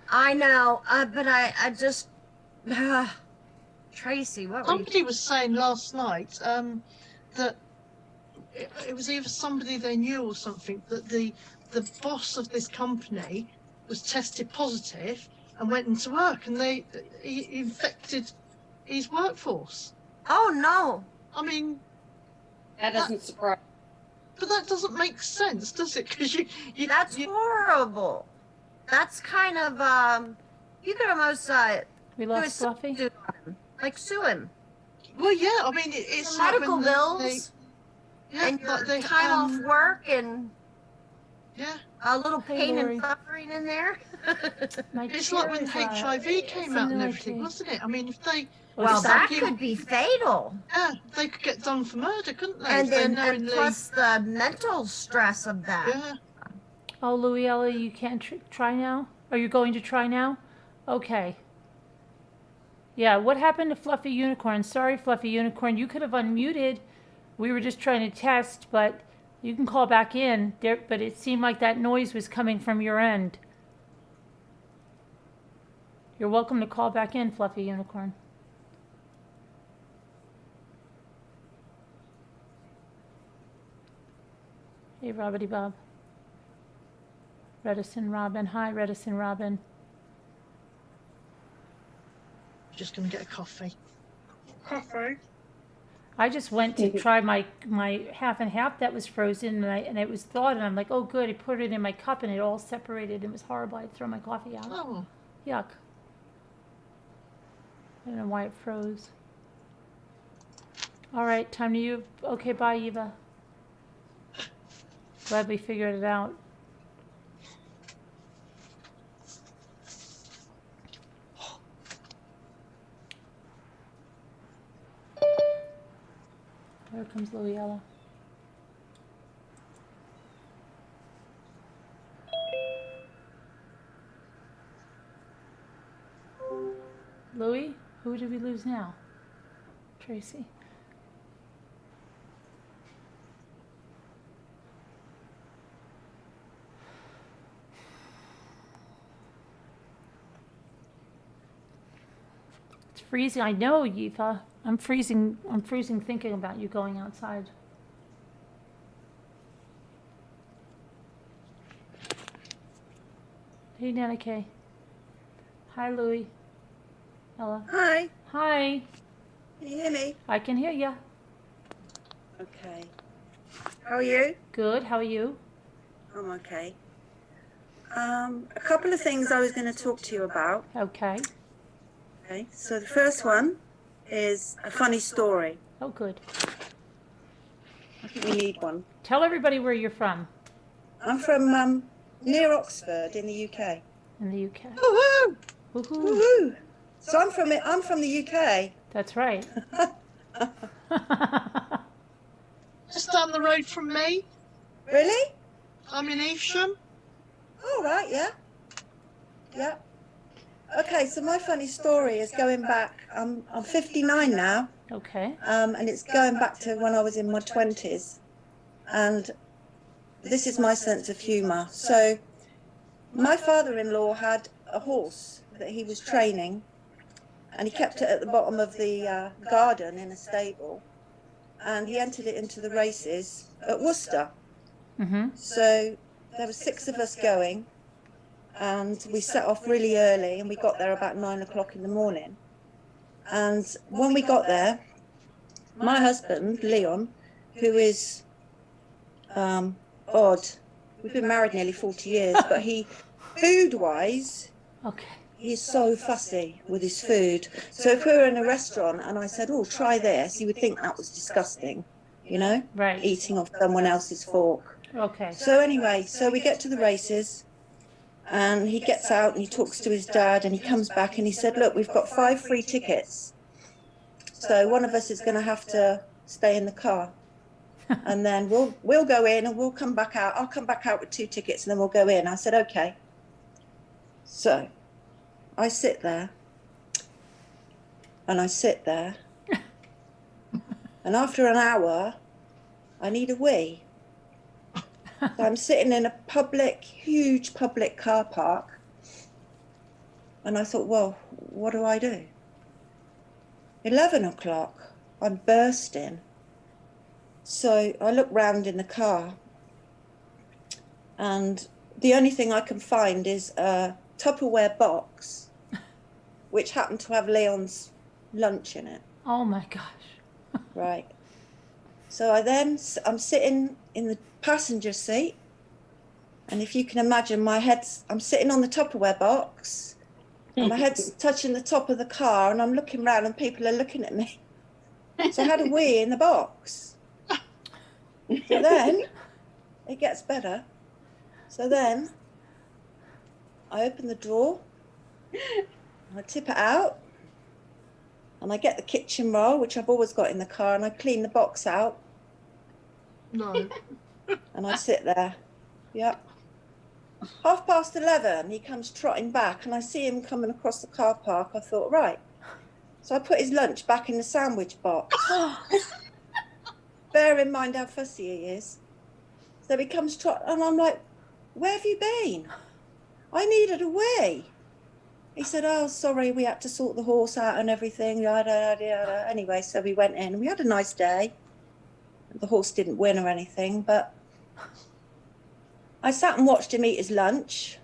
I know, but I just Tracy, what were you? Somebody was saying last night that it was either somebody they knew or something, that the boss of this company was tested positive and went into work, and he infected his workforce. Oh no! I mean, That doesn't surprise. but that doesn't make sense, does it? Because That's horrible. That's kind of you could almost We do lost a Fluffy. suit on him. Like sue him. well, yeah. I mean, it's For like medical when bills and your like they, time off work and yeah. a little Hey, pain Lori. and suffering in there. My It's like when chair is, HIV came out and something like everything, this. wasn't it? I mean, if they, Well, it's that like- could be fatal. yeah, they could get done for murder, couldn't they? And If they then and knowingly- plus the mental stress of that. yeah. Oh, Louiella, you can't try now? Are you going to try now? Okay. Yeah, what happened to Fluffy Unicorn? Sorry, Fluffy Unicorn. You could have unmuted. We were just trying to test, but you can call back in. There, but it seemed like that noise was coming from your end. You're welcome to call back in, Fluffy Unicorn. Hey, Robbity Bob. Redison Robin. Hi, Redison Robin. Just gonna get a coffee. Coffee. I just went to try my half and half that was frozen, and it was thawed, and I'm like, oh good, I put it in my cup and it all separated. It was horrible. I'd throw my coffee out. Oh, Yuck. I don't know why it froze. All right, time to you. Okay, bye, Eva. Glad we figured it out. There comes Louiella. Louie, who did we lose now? Tracy. It's freezing. I know, Eva. I'm freezing. I'm freezing thinking about you going outside. Hey, Nana Kay. Hi, Louie. Ella. Hi, Hi. can you hear me? I can hear ya. Okay. How are you? Good. How are you? I'm okay. A couple of things I was going to talk to you about. Okay. Okay. So the first one is a funny story. Oh, good. I think we need one. Tell everybody where you're from I'm from near Oxford in the UK. in the UK. Woohoo! Woohoo. Woohoo! So I'm from the UK. That's right. Just down the road from me. Really? I'm in Evesham. All right, yeah. Yeah. Okay, so my funny story is going back, I'm 59 now, Okay. and it's going back to when I was in my 20s. And this is my sense of humour. So my father-in-law had a horse that he was training, and he kept it at the bottom of the garden in a stable, and he entered it into the races at Worcester. Mm-hmm. So there were 6 of us going, and we set off really early, and we got there about 9 o'clock in the morning. And when we got there, my husband, Leon, who is odd, we've been married nearly 40 years, but he, food-wise, Okay. he's so fussy with his food. So if we were in a restaurant and I said, oh, try this, you would think that was disgusting, you know? Right. Eating off someone else's fork. Okay. So anyway, so we get to the races, and he gets out and he talks to his dad, and he comes back and he said, look, we've got 5 free tickets. So one of us is going to have to stay in the car. And then we'll go in and we'll come back out. I'll come back out with 2 tickets and then we'll go in. I said, okay. So I sit there and I sit there. And after an hour, I need a wee. So I'm sitting in a huge public car park. And I thought, well, what do I do? 11 o'clock, I'm bursting. So I look round in the car, and the only thing I can find is a Tupperware box, which happened to have Leon's lunch in it. Oh my gosh. Right. So I'm sitting in the passenger seat, and if you can imagine, I'm sitting on the Tupperware box, and my head's touching the top of the car, and I'm looking round, and people are looking at me. So I had a wee in the box. So then it gets better. So then I open the drawer, I tip it out, and I get the kitchen roll, which I've always got in the car, and I clean the box out. No. And I sit there. Yep. 11:30, he comes trotting back, and I see him coming across the car park. I thought, right. So I put his lunch back in the sandwich box. Bear in mind how fussy he is. So he comes trotting, and I'm like, where have you been? I needed a wee. He said, oh, sorry, we had to sort the horse out and everything, yada, yada, yada. Anyway, so we went in. We had a nice day. The horse didn't win or anything, but I sat and watched him eat his lunch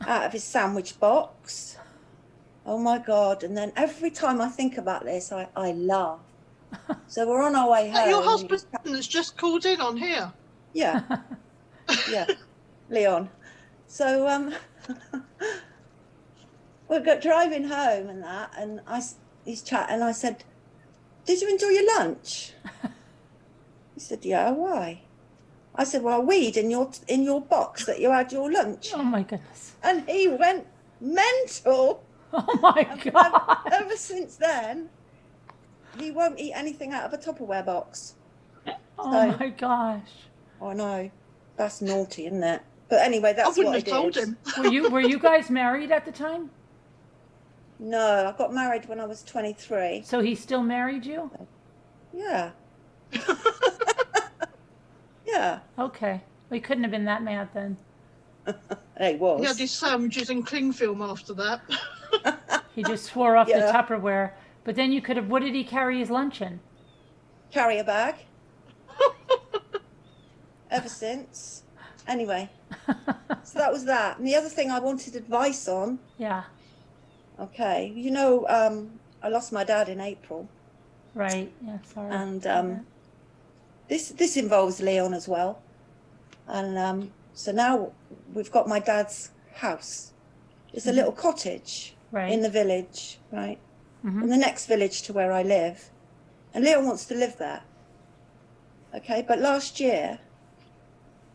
out of his sandwich box. Oh, my God. And then every time I think about this, I laugh. So we're on our way home. Your husband has just called in on here. Yeah. Yeah. Leon. So we're driving home and that, and he's chatting, and I said, did you enjoy your lunch? He said, yeah, why? I said, well, I weed in your box that you had your lunch. Oh my goodness. And he went mental. Oh my God. Ever since then, he won't eat anything out of a Tupperware box. Oh my gosh. I know. That's naughty, isn't it? But anyway, that's I wouldn't what have told him. Were you guys married at the time? No, I got married when I was 23. So he still married you? Yeah. Yeah. Okay. Well, he couldn't have been that mad then. He was. He had his sandwiches in cling film after that. He just swore off Yeah. the Tupperware. But then you could have, what did he carry his lunch in? Carry a bag. Ever since. Anyway. So that was that. And the other thing I wanted advice on. Yeah. Okay. You know, I lost my dad in April. Right. Yeah, sorry. And this involves Leon as well. And so now we've got my dad's house. It's a little cottage in the village, right? Mm-hmm. In the next village to where I live. And Leon wants to live there. Okay, but last year,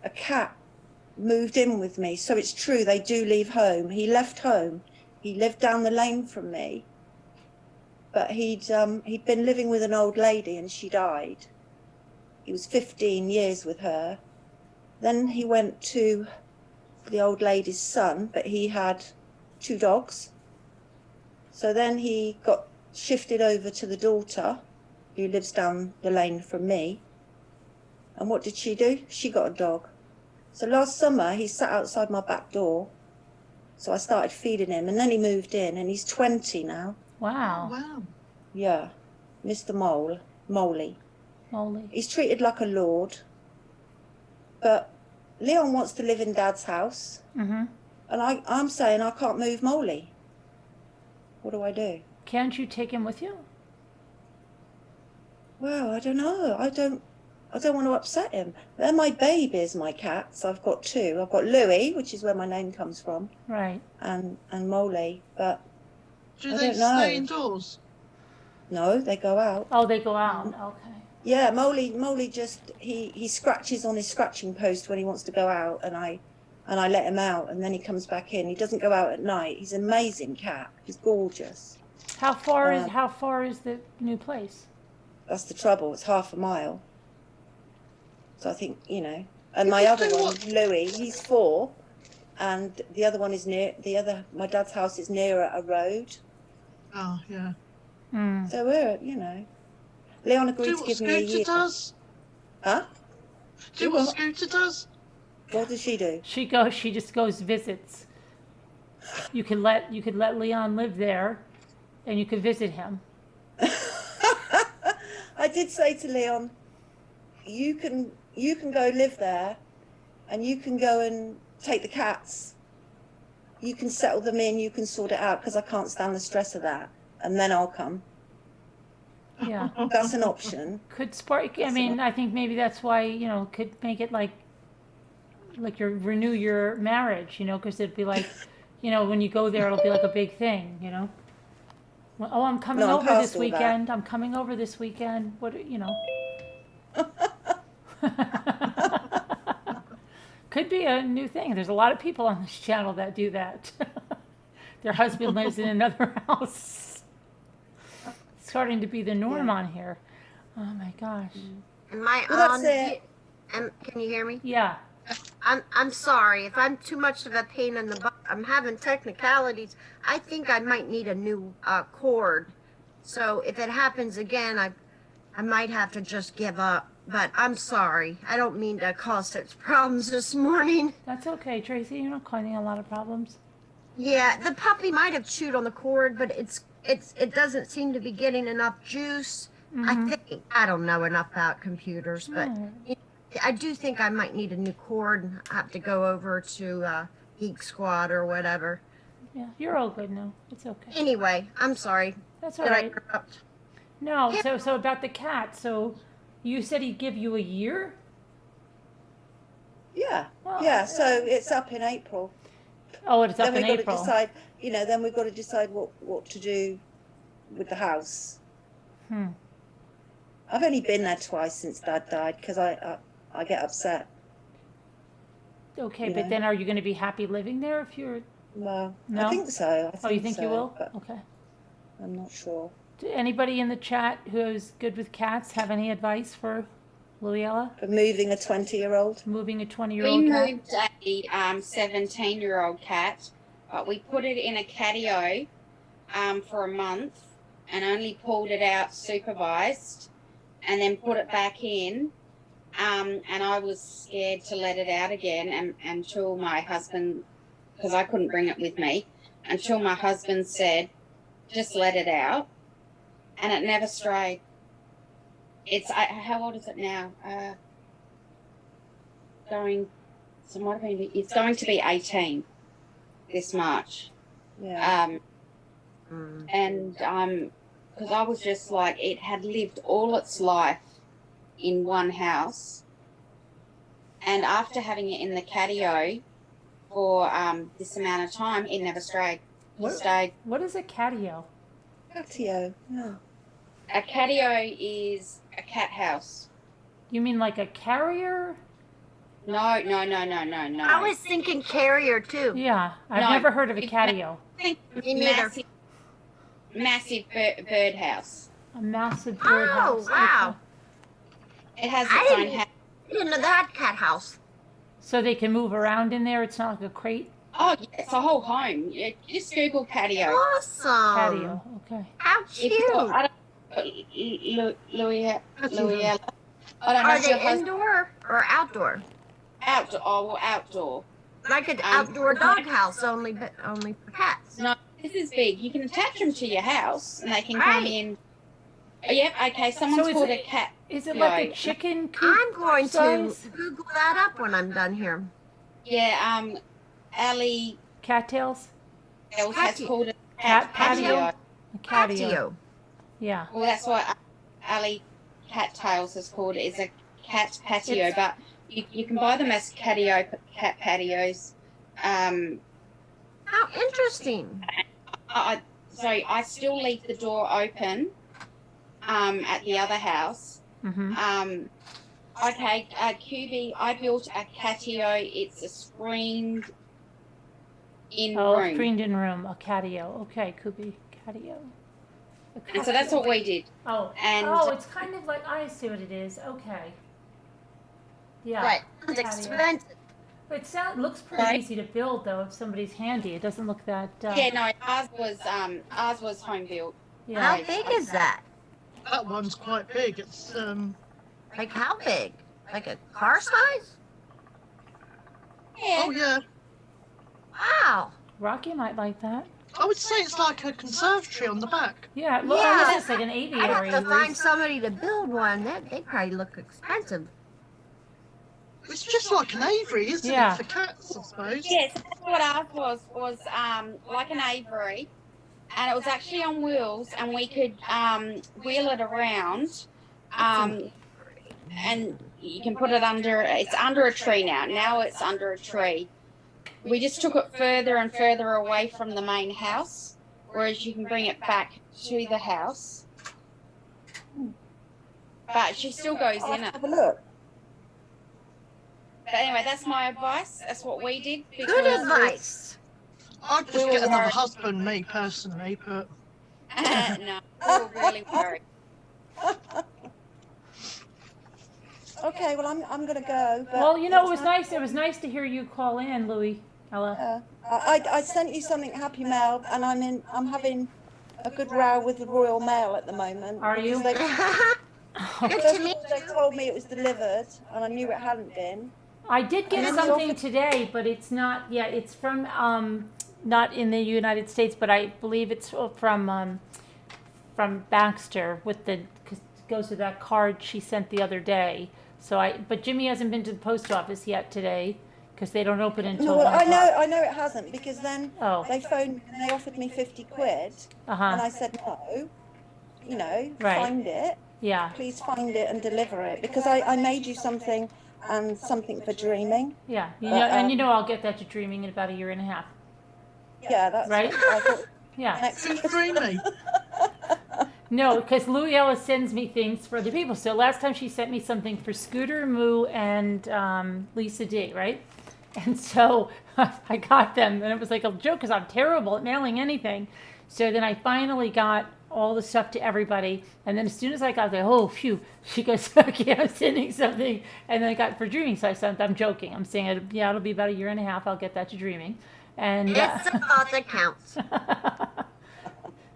a cat moved in with me. So it's true, they do leave home. He left home. He lived down the lane from me. But he'd been living with an old lady and she died. he was 15 years with her. Then he went to the old lady's son, but he had 2 dogs. So then he got shifted over to the daughter, who lives down the lane from me. And what did she do? She got a dog. So last summer, he sat outside my back door. So I started feeding him, and then he moved in, and he's 20 now. Wow. Wow. Yeah, Mr. Moley. Moly. He's treated like a lord. But Leon wants to live in Dad's house, Mm-hmm. and I'm saying I can't move Moley. What do I do? Can't you take him with you? Well, I don't know. I don't want to upset him. They're my babies, my cats. I've got 2. I've got Louie, which is where my name comes from, Right. and Moley. But Do I they don't know. stay indoors? no, they go out. Oh, they go out. Okay. Yeah, Moley just he scratches on his scratching post when he wants to go out, and I let him out, and then he comes back in. He doesn't go out at night. He's an amazing cat. He's gorgeous. How far is the new place? That's the trouble. It's half a mile. So I think, and my You other do one, what? Louis, he's 4, and the other one is my dad's house is nearer a road. Oh, yeah. Mm. So we're, Leon agreed Do to what give me a Scooter year. does? Huh? Do what Scooter does? What does she do? She just goes visits. You could let Leon live there, and you could visit him. I did say to Leon, you can go live there, and you can go and take the cats. You can settle them in, you can sort it out, because I can't stand the stress of that, and then I'll come. Yeah. That's an option. Could spark. I mean, I think maybe that's why could make it like renew your marriage. Because it'd be like, when you go there, it'll be like a big thing. Well, oh, I'm coming No, I'm over past this all that. weekend. I'm coming over this weekend. What Could be a new thing. There's a lot of people on this channel that do that. Their husband lives in another house. It's starting to be the norm on here. Oh my gosh. Am I Well, on? that's it. Can you hear me? Yeah. I'm sorry if I'm too much of a pain in the butt. I'm having technicalities. I think I might need a new cord. So if it happens again, I might have to just give up. But I'm sorry. I don't mean to cause such problems this morning. That's okay, Tracy. You're not causing a lot of problems. Yeah, the puppy might have chewed on the cord, but it doesn't seem to be getting enough juice. I don't know enough about computers, but I do think I might need a new cord and have to go over to Geek Squad or whatever. Yeah, you're all good now. It's okay. Anyway, I'm sorry. That's all Did I right. interrupt? No, so about the cat. So you said he'd give you a year? Yeah, Well, yeah. So it's up in April. Oh, it's up Then in we've got April. to decide. Then we've got to decide what to do with the house. I've only been there twice since Dad died because I get upset. Okay, you but know. then are you going to be happy living there if you're... Well, No? I think so. Oh, you think so, you will? But Okay. I'm not sure. Do anybody in the chat who's good with cats have any advice for Louiella? For moving a 20-year-old. Moving a We 20-year-old cat? moved a 17-year-old cat, but we put it in a catio for a month and only pulled it out supervised and then put it back in. And I was scared to let it out again until my husband, because I couldn't bring it with me, until my husband said, just let it out. And it never strayed. It's, how old is it now? It's going to be 18 this March. Yeah. And because I was just like, it had lived all its life in one house, and after having it in the catio for this amount of time, it never strayed. It stayed. What is a catio? Catio. Yeah. A catio is a cat house. You mean like a carrier? No. I was thinking carrier too. Yeah, I've No, never heard of a it's catio. Think Me neither. massive birdhouse. A massive Oh, birdhouse. wow. It has I its own didn't, house. I didn't know they had cat house. So they can move around in there. It's not like a crate. Oh, yeah, it's a whole home. Just Google patio. Awesome. Patio. Okay. How If cute. you're, I don't, Louis, Louis, I don't know Are if your they husband indoor or outdoor? outdoor. Oh, well, outdoor. Like an outdoor doghouse, only for cats. No, this is big. You can attach them to your house, and they can come Right. in. Oh, yep. Okay. Someone's is called it- a cat. Is it like a No. chicken coop? I'm going size? to Google that up when I'm done here. Yeah. Ali Cattails? else has Patio. called it Cat patio. patio? A catio. Patio. Yeah. Well, that's what Ali Cattails has called it. Is a cat patio, It's- but you can buy them as cat patios. How interesting. So I still leave the door open at the other house. Mm-hmm. Okay, QB, I built a catio. It's a screened in room. Screened in room. A catio. Okay, Kubi. Catio. And so that's what we did. Oh. And It's kind of like, I see what it is. Okay. Yeah. Right. It's Patio. expensive. It looks pretty Right. easy to build though if somebody's handy. It doesn't look that. yeah, no, ours was home built. How Yeah. big is that? That one's quite big. It's Like how big? Like a car size? Yeah. oh yeah. Wow. Rocky might like that. I would say it's like a conservatory on the back. Yeah. Well, Yeah. this is like an I'd aviary. have to find somebody to build one. They probably look expensive. It's just like an aviary, isn't Yeah. it, for cats, I suppose? Yes, that's what ours was like an aviary, and it was actually on wheels, and we could wheel it around, and you can put it under. It's under a tree now. Now it's under a tree. We just took it further and further away from the main house, whereas you can bring it back to the house. But she still goes I'll in it. have a look. But anyway, that's my advice. That's what we did. Good because advice. I'd just We were get another worried. husband, me personally, but no, we were really worried. Okay, well I'm gonna go. But Well, you know, it was it's nice. It was nice to hear you call in, Louis. Ella. I sent you something, Happy Mail, and I'm having a good row with the Royal Mail at the moment. Are you? because Good First to of meet all, they told me it was delivered, and I knew it hadn't been. I did get And then something also- today, but it's not. Yeah, it's from not in the United States, but I believe it's from Baxter with the cause it goes with that card she sent the other day. But Jimmy hasn't been to the post office yet today because they don't open until No, well, 1 o'clock. I know it hasn't, because then Oh. they phoned and they offered me 50 quid, and Uh-huh. I said no. You know, Right. find it. Yeah. Please find it and deliver it, because I made you something and something for dreaming. Yeah. You But, know, and you know I'll get that to dreaming in about a year and a half. Yeah, that's Right? what I thought. Yeah. Next who's dreamy? No, because Louie Ellis sends me things for other people. So last time she sent me something for Scooter, Moo, and Lisa D, right? And so I got them, and it was like a joke because I'm terrible at mailing anything. So then I finally got all the stuff to everybody. And then as soon as I got there, oh, phew, she goes, okay, I'm sending something. And then I got for Dreaming. So I sent, I'm joking. I'm saying, yeah, it'll be about a year and a half. I'll get that to Dreaming. And It's the thought that counts.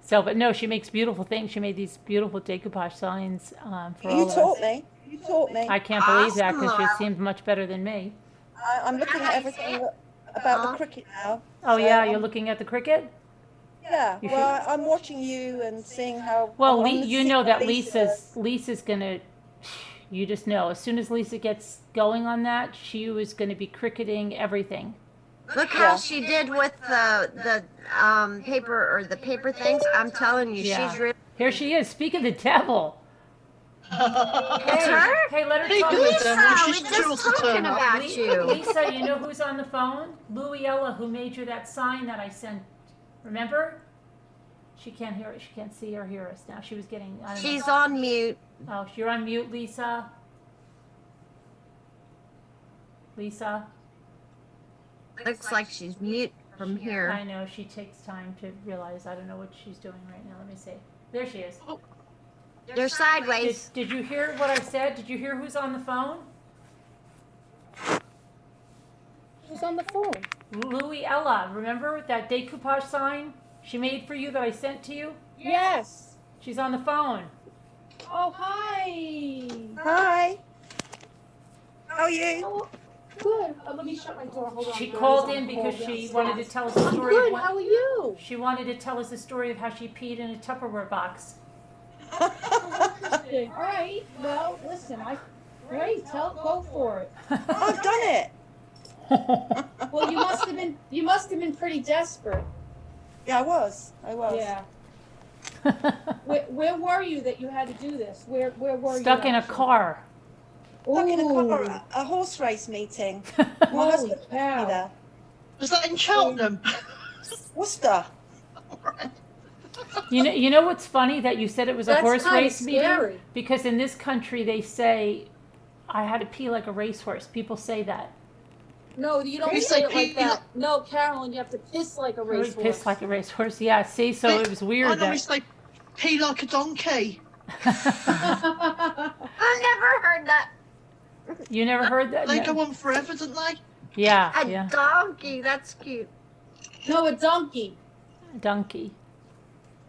so, but no, she makes beautiful things. She made these beautiful decoupage signs for all You of taught us. me. You taught me. I can't believe that because Awesome. she seemed much better than me. I'm looking at everything about the cricket now. Oh so yeah, I'm- you're looking at the cricket? Yeah. You Well, I'm watching you and seeing how. Well, I'm on the you scene know that Lisa Lisa's gonna, you just know, as soon as Lisa gets going on that, she was gonna be cricketing everything. Look how she did with the paper or the paper things. I'm telling you, Yeah. she's really. Here she is, speak of the devil. It's her. Hey, let her Hey, talk. good. Lisa, Well, we she's just still to talking turn up. about you. Lisa, you know who's on the phone? Louiella, who made you that sign that I sent. Remember? She can't hear it. She can't see or hear us now. She was getting. I don't know. She's on mute. Oh, you're on mute, Lisa. Lisa. Looks like she's mute from here. I know she takes time to realize. I don't know what she's doing right now. Let me see. There she is. They're sideways. Did you hear what I said? Did you hear who's on the phone? Who's on the phone? Louie Ella. Remember that decoupage sign she made for you that I sent to you? Yes. She's on the phone. Oh, hi. Hi. How are you? Oh, good. Let me shut my door. Hold on. She guys. called I'm in because cold she downstairs. wanted to tell us the I'm story. good. How are you? She wanted to tell us the story of how she peed in a Tupperware box. Interesting. All right. Well, listen. Great. Go for it. I've done it. Well, you must have been pretty desperate. Yeah, I was. Yeah. Where were you that you had to do this? Where were you? Stuck in a car. Stuck in a car Ooh. at a horse race meeting. My Holy husband took me cow. there. Was that in Cheltenham? Worcester. You know what's funny that you said it was a That's horse kinda race meeting? scary. Because in this country they say I had to pee like a racehorse. People say that. No, you don't You say say it like pee- that. No, Carolyn, you have to piss like a racehorse. Piss like a racehorse. Yeah, see, so it was I weird normally that say pee like a donkey. I never heard that. you never heard that? They No. go on forever, don't they? Yeah, A yeah. donkey. That's cute. No, a donkey. Donkey.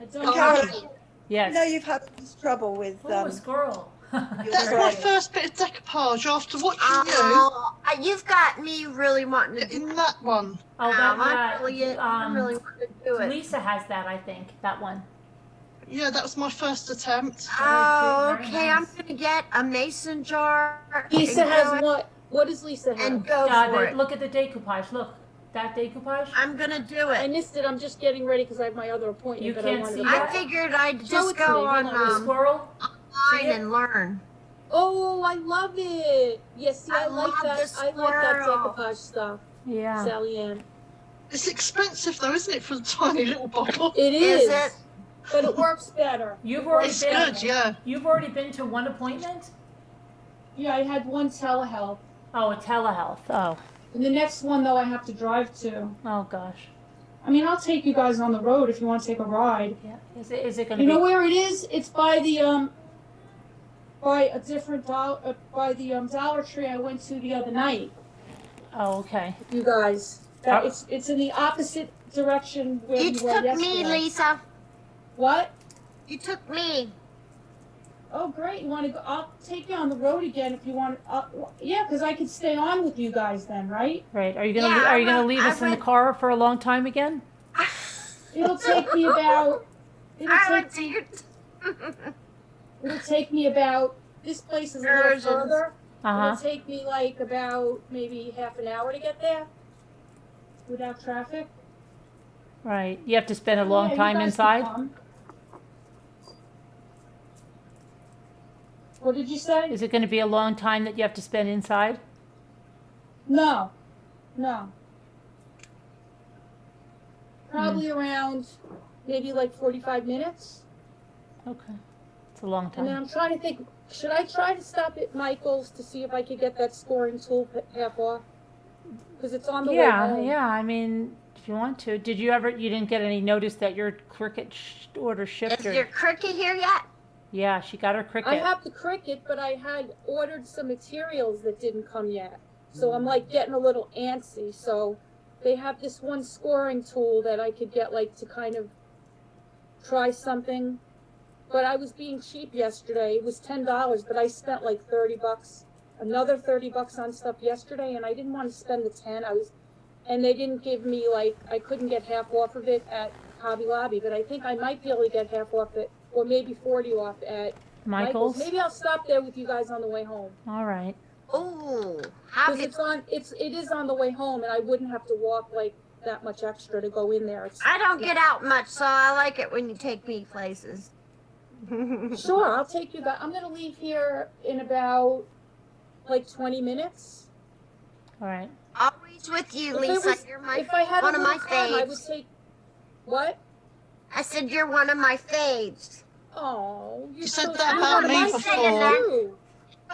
A donkey. Carolyn, Yes. I know you've had this trouble with Oh, a squirrel. your That's my friend. first bit of decoupage after watching Oh, you've got me really wanting to you do in that one. Oh, I'm that, really wanting to do it. Lisa has that, I think, that one. Yeah, that was my first attempt. Oh, Very okay. nice. I'm gonna get a mason jar. Lisa and has go what? What does Lisa have? and go for it. Look at the decoupage. Look, that decoupage. I'm gonna do I it. missed it. I'm just getting ready because I have my other appointment. You but can't I wanted see to that? I figured I'd Show just it to me. go on Hold The on. squirrel. online and learn. Oh, I love it. Yes, see, I I like love that. the I like that squirrel. decoupage stuff, Yeah. Sally Ann. It's expensive though, isn't it, for the tiny little bottle? It Is is. it? But it works better. You've already It's been. good, yeah. You've already been to one appointment. Yeah, I had one telehealth. Oh, a telehealth. Oh, And the next one, though, I have to drive to. oh gosh. I mean, I'll take you guys on the road if you want to take a ride. Yeah. Is it gonna You be? know where it is? It's by the by a different by the Dollar Tree I went to the other night. Oh, okay. You guys, that Oh. it's in the opposite direction where You you were took yesterday. me, Lisa. What? You took me. Oh, great! You want to go? I'll take you on the road again if you want. Yeah, because I could stay on with you guys then, right? Right. Are you gonna Yeah, Are you gonna I leave us in the went- car for a long time again? It'll take me about. I went to your. It'll take me about. This place is a little Urgent. further. Uh huh. It'll take me like about maybe half an hour to get there without traffic. Right. You have to spend a long Yeah, you time guys can inside. come. What did you say? Is it going to be a long time that you have to spend inside? No, no. Hmm. Probably around maybe like 45 minutes. Okay. It's a long And then time. I'm trying to think, should I try to stop at Michael's to see if I could get that scoring tool half off? Because it's on the way Yeah. home. Yeah. I mean, if you want to. Did you ever? You didn't get any notice that your Cricut order shipped? Is Or, your cricket here yet? yeah, she got her Cricut. I have the Cricut, but I had ordered some materials that didn't come yet. So I'm like getting a little antsy. So they have this one scoring tool that I could get like to kind of try something. But I was being cheap yesterday. It was $10, but I spent like $30, another $30 on stuff yesterday, and I didn't want to spend the 10. And they didn't give me like, I couldn't get half off of it at Hobby Lobby, but I think I might be able to get half off it, or maybe 40 off at Michael's. Maybe I'll stop there with you guys on the way home. All right. Oh, how Because could it is on the way home, and I wouldn't have to walk like that much extra to go in there. It's, I don't get out much, so I like it when you take me places. Sure, I'll take you back. I'm gonna leave here in about like 20 minutes. All right. Always with you, If it Lisa. was- You're my if I had one a of my little time, I would faves. take. What? I said you're one of my faves. Oh, you're You said so that sweet. about One of me my before. faves, too.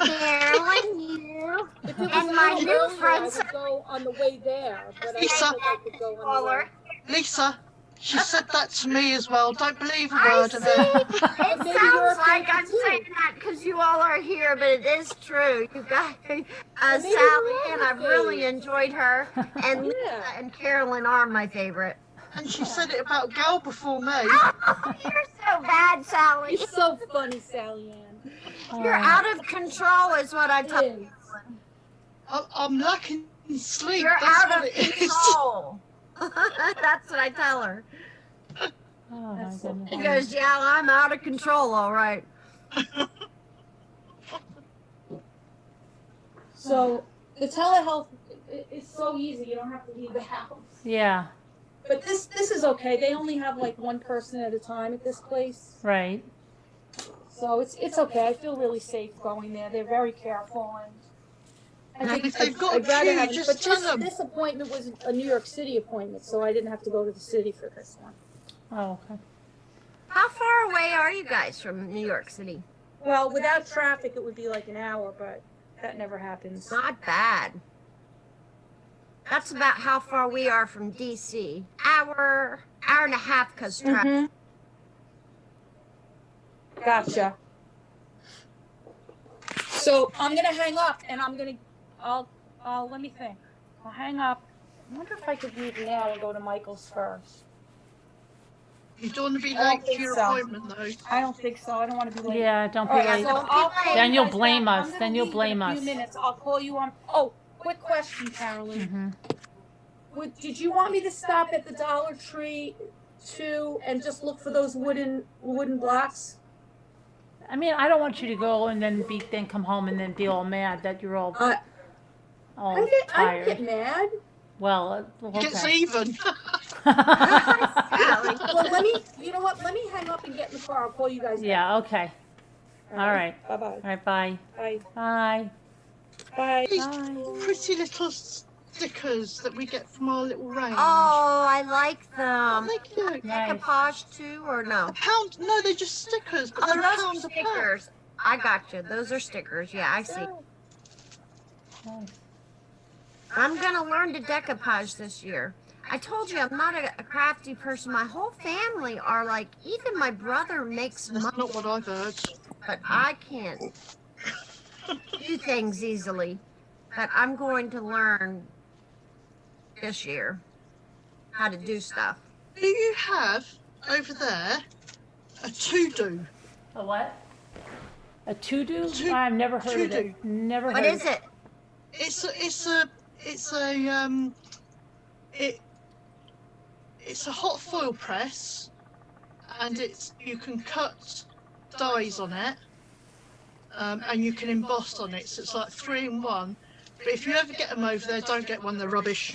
Carolyn, you. If it was And a my little new earlier, I friends would go on the way there, but I don't Lisa. think I could go on the way. Lisa, She said that to me as well. Don't believe a I word of it. see. It Maybe you're sounds a like fan I'm too. saying that because you all are here, but it is true. You guys, maybe Sally we're Ann, all I've really fake. enjoyed her, and Lisa Yeah. and Carolyn are my favorite. And she said it about Gal before me. Oh, you're so bad, Sally. You're so funny, Sally Ann. You're out of control, is what I It tell is. you. I'm lacking sleep. You're That's out what of it is. control. That's what I tell her. Oh, my That's so goodness. She goes, "Yeah, I'm out of control, all right." So the telehealth is so easy. You don't have to leave the house. Yeah, But this is okay. They only have like one person at a time at this place, right. so it's okay. I feel really safe going there. They're very careful, and I And think if they've got I'd a rather queue, have. just But tell them. this appointment was a New York City appointment, so I didn't have to go to the city for this one. Oh, okay. How far away are you guys from New York City? Well, without traffic, it would be like an hour, but that never happens. Not bad. That's about how far we are from DC. Hour and a half, because traffic. Mhm. Gotcha. So I'm gonna hang up, and I'll let me think. I'll hang up. I wonder if I could leave now and go to Michael's first. You don't want to be I don't late for think your so. appointment, though. I don't think so. I don't want to be late. Yeah, don't be All right, late. so I'll call Then you you'll guys blame back. us. I'm gonna Then you'll leave blame in a us. few minutes. I'll call you on. Oh, quick question, Carolyn. Hmm. Did you want me to stop at the Dollar Tree too and just look for those wooden blocks? I mean, I don't want you to go and then come home and then be all mad that you're all I don't tired. get mad. Well, Gets okay. even. Sally. Well, let me. You know what? Let me hang up and get in the car. I'll call you guys. Yeah, okay. All right. Bye bye. All right, bye. Bye. Bye. Bye. These Bye. pretty little stickers that we get from our little range. Oh, I like them. Aren't they cute? Nice. Decoupage too, or no? A pound? No, they're just stickers, but Oh, they're a those are pound a pack. stickers. I got you. Those are stickers. Yeah, I see. Nice. I'm gonna learn to decoupage this year. I told you I'm not a crafty person. My whole family are like, even my brother makes That's money, not what I've heard. but I can't do things easily. But I'm going to learn this year how to do stuff. Do you have over there a to-do? A what? A to-do? To- I've never heard of to-do. it. Never What heard is of it? It's a hot foil press, and you can cut dies on it, and you can emboss on it. So it's like 3 in 1. But if you ever get them over there, don't get one. They're rubbish.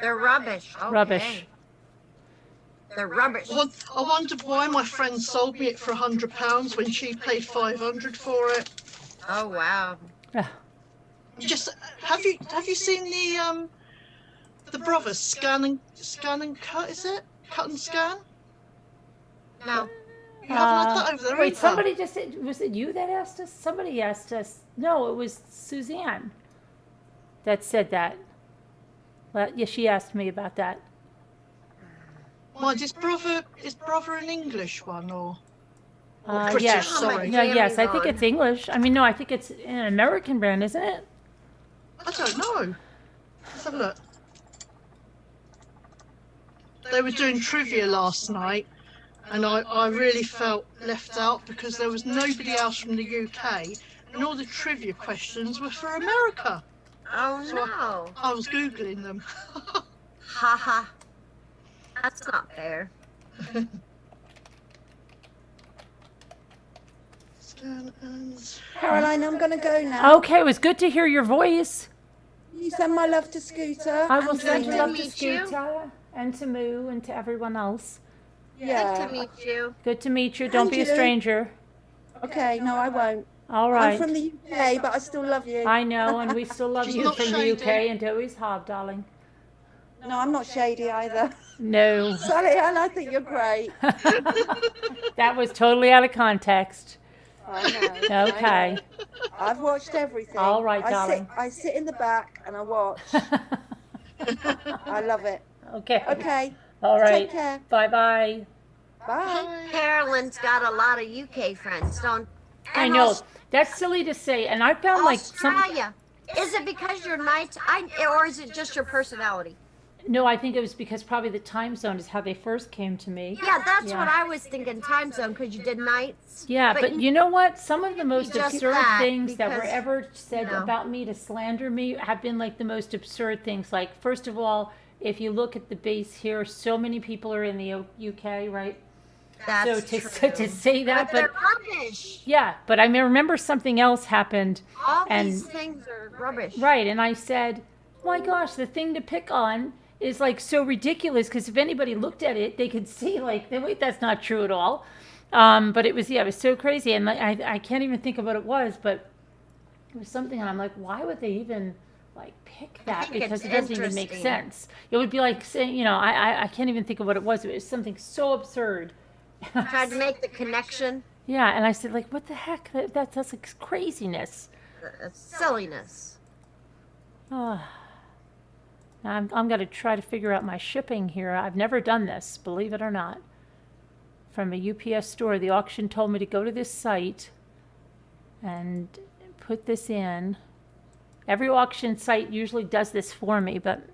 They're rubbish. Okay. Rubbish. They're rubbish. I wondered why my friend sold me it for £100 when she paid 500 for it. Oh wow. Just have you seen the Brothers scan and cut? Is it cut and scan? No. You haven't had that over there Wait, either. somebody just said, was it you that asked us? Somebody asked us. No, it was Suzanne that said that. Well, yeah, she asked me about that. Mind, is brother an English one or British? Yes. Sorry, No, yes, I think on. it's English. I mean, no, I think it's an American brand, isn't it? I don't know. Let's have a look. They were doing trivia last night, and I really felt left out because there was nobody else from the UK, and all the trivia questions were for America. Oh So no. I was Googling them. Haha. That's not fair. Scan and... Caroline, I'm going to go now. Okay, it was good to hear your voice. You send my love to Scooter. I will and send Dana. you love to meet you. Scooter and to Moo and to everyone else. Yeah. Good to meet you. Good to meet you. Don't be a And you. stranger. Okay, no, I won't. All right. I'm from the UK, but I still love you. I know, and we still love She's you not from the shady. UK and Doey's Hob, darling. No, I'm not shady either. No. Sally Ann, I think you're great. That was totally out of context. I know. Okay. I've watched everything. All right, darling. I sit in the back and I watch. I love it. Okay. Okay. All right. Take care. Bye-bye. Bye. Carolyn's got a lot of UK friends, don't? I And know. That's silly to say. And I found like some. Australia. Is it because you're night, or is it just your personality? No, I think it was because probably the time zone is how they first came to me. Yeah, that's Yeah. what I was thinking. Time zone, because you did nights. Yeah, but you know what? Some of the most just absurd that, things that were because, ever said you know. about me to slander me have been like the most absurd things. Like, first of all, if you look at the base here, so many people are in the UK, right? That's so true. to say that, They're but rubbish. yeah, but I remember something else happened. All and these things are rubbish. Right, and I said, my gosh, the thing to pick on is like so ridiculous because if anybody looked at it, they could see like, wait, that's not true at all. But it was so crazy, and like, I can't even think of what it was, but it was something, and I'm like, why would they even like pick that? Because it doesn't even make sense. It would be like saying, I can't even think of what it was. It was something so absurd. Tried to make the connection. Yeah, and I said, like, what the heck? That's like craziness. Silliness. Oh. I'm going to try to figure out my shipping here. I've never done this, believe it or not. From a UPS store, the auction told me to go to this site and put this in. Every auction site usually does this for me, but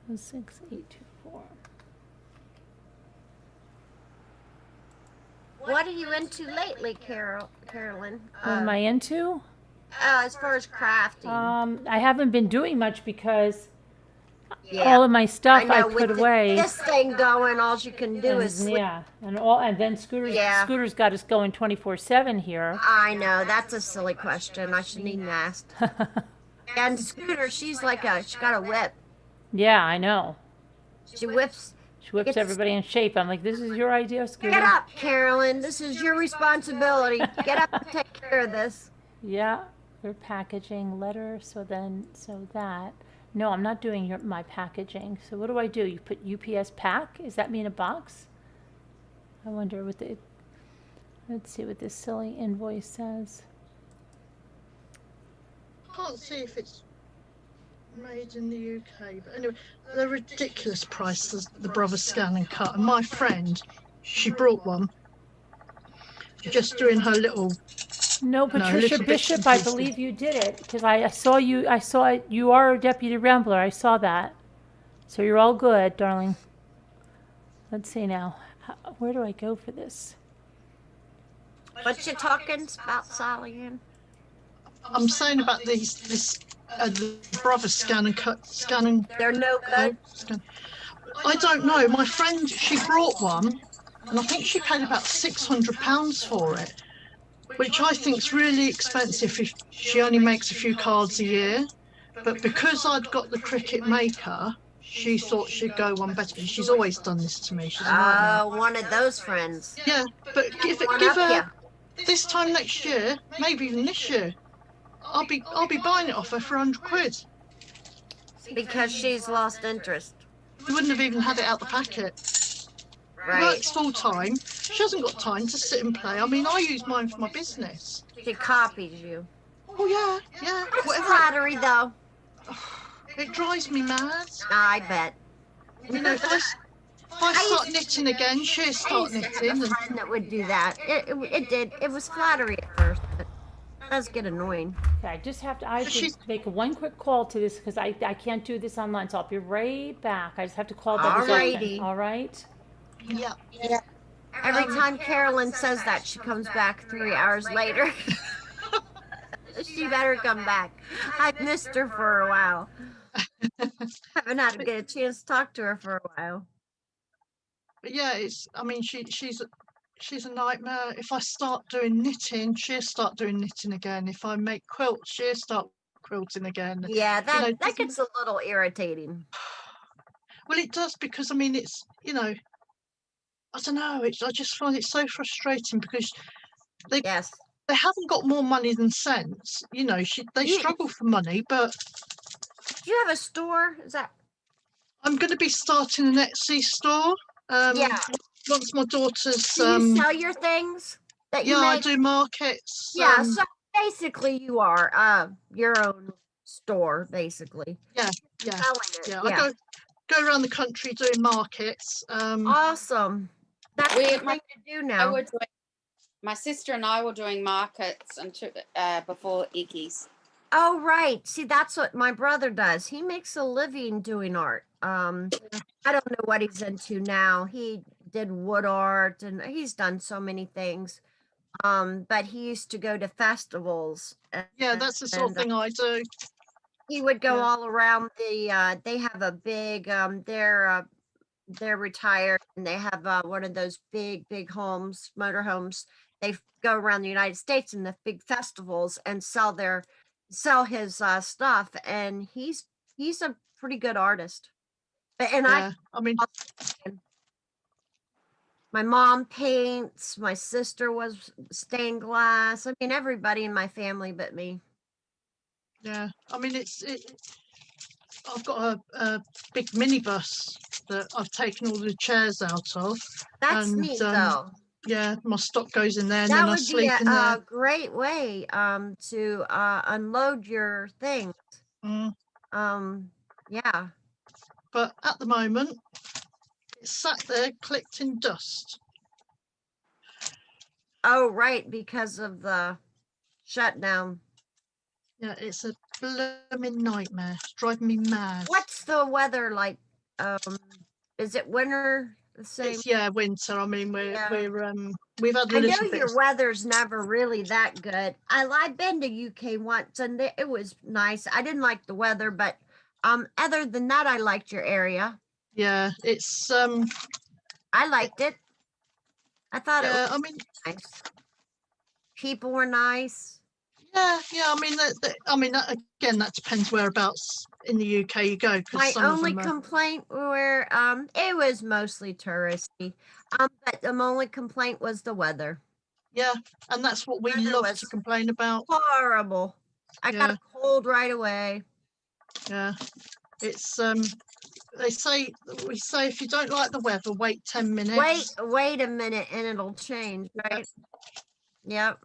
6824. What are you into lately, Carolyn? What am I into? As far as crafting. I haven't been doing much because all of my stuff I put away. This thing going, all you can do is sleep. Yeah, and then Scooter's got us going 24/7 here. I know, that's a silly question. I shouldn't even ask. And Scooter, she's got a whip. Yeah, I know. She whips everybody in shape. I'm like, this is your idea, Scooter? Get up, Carolyn. This is your responsibility. Get up and take care of this. Yeah, your packaging letter. So that. No, I'm not doing my packaging. So what do? You put UPS pack? Does that mean a box? I wonder what let's see what this silly invoice says. Can't see if it's made in the UK, but anyway, they're ridiculous price, the Brother Scan and Cut. And my friend, she brought one, just doing her little. No, Patricia Bishop, I believe you did it because I saw it. You are a deputy rambler. I saw that. So you're all good, darling. Let's see now. Where do I go for this? What you talking about, Sally Ann? I'm saying about the Brother Scan and Cut scanning. They're no good. I don't know. My friend, she brought one, and I think she paid about £600 for it, which I think is really expensive if she only makes a few cards a year. But because I'd got the Cricut Maker, she thought she'd go one better. She's always done this to me. She's one of those friends. Yeah, but give her this time next year, maybe even this year. I'll be buying it off her for £100. Because she's lost interest. We wouldn't have even had it out the packet. Right. Works full time. She hasn't got time to sit and play. I mean, I use mine for my business. She copies you. Oh yeah. It's flattery, though. It drives me mad. I bet. You know, if I start knitting again, she'll start knitting. A friend that would do that. It did. It was flattery at first, but it does get annoying. Okay, I have to make one quick call to this because I can't do this online, so I'll be right back. I just have to call Alrighty. All right? Yeah. Every time Carolyn says that, she comes back 3 hours later. She better come back. I missed her for a while. Haven't had to get a chance to talk to her for a while. But yeah, I mean, she's a nightmare. If I start doing knitting, she'll start doing knitting again. If I make quilts, she'll start quilting again. Yeah, that gets a little irritating. Well, it does because I mean, it's I don't know. I just find it so frustrating because they haven't got more money than sense. They struggle for money, but. Do you have a store? Is that? I'm going to be starting an Etsy store. Once my daughter's. Do you sell your things that you make? I do markets. Yeah, so basically you are your own store, basically. Yeah. Selling it. Yeah. I go around the country doing markets. Awesome. That's We- the thing to do now. My sister and I were doing markets until before Icky's. Oh, right. See, that's what my brother does. He makes a living doing art. I don't know what he's into now. He did wood art and he's done so many things. But he used to go to festivals. Yeah, that's the sort of thing I do. He would go Yeah. all around the they have a big they're retired and they have one of those big homes, motorhomes. They go around the United States in the big festivals and sell his stuff, and he's a pretty good artist. But and Yeah, I mean, my mom paints, my sister was stained glass. I mean, everybody in my family but me. yeah, I mean, I've got a big minibus that I've taken all the chairs out of. That's and neat though. yeah, my stock goes in there, and That then I would be sleep in there. a great way to unload your things. Yeah. But at the moment, it's sat there collecting dust. Oh, right, because of the shutdown. Yeah, it's a blooming nightmare. It's driving me mad. What's the weather like? Is it winter the same? It's winter. I mean, we've had a I know little bit. your weather's never really that good. I've been to UK once and it was nice. I didn't like the weather, but other than that, I liked your area. Yeah, it's I liked it. I thought it was I mean, nice. People were nice. Yeah. I mean, again, that depends whereabouts in the UK you go. My only complaint were it was mostly touristy. But the only complaint was the weather. Yeah, and that's what we Weather love was to complain about. Horrible. I got a cold right away. Yeah, it's we say if you don't like the weather, wait 10 minutes. Wait a minute and it'll change, right? Yep.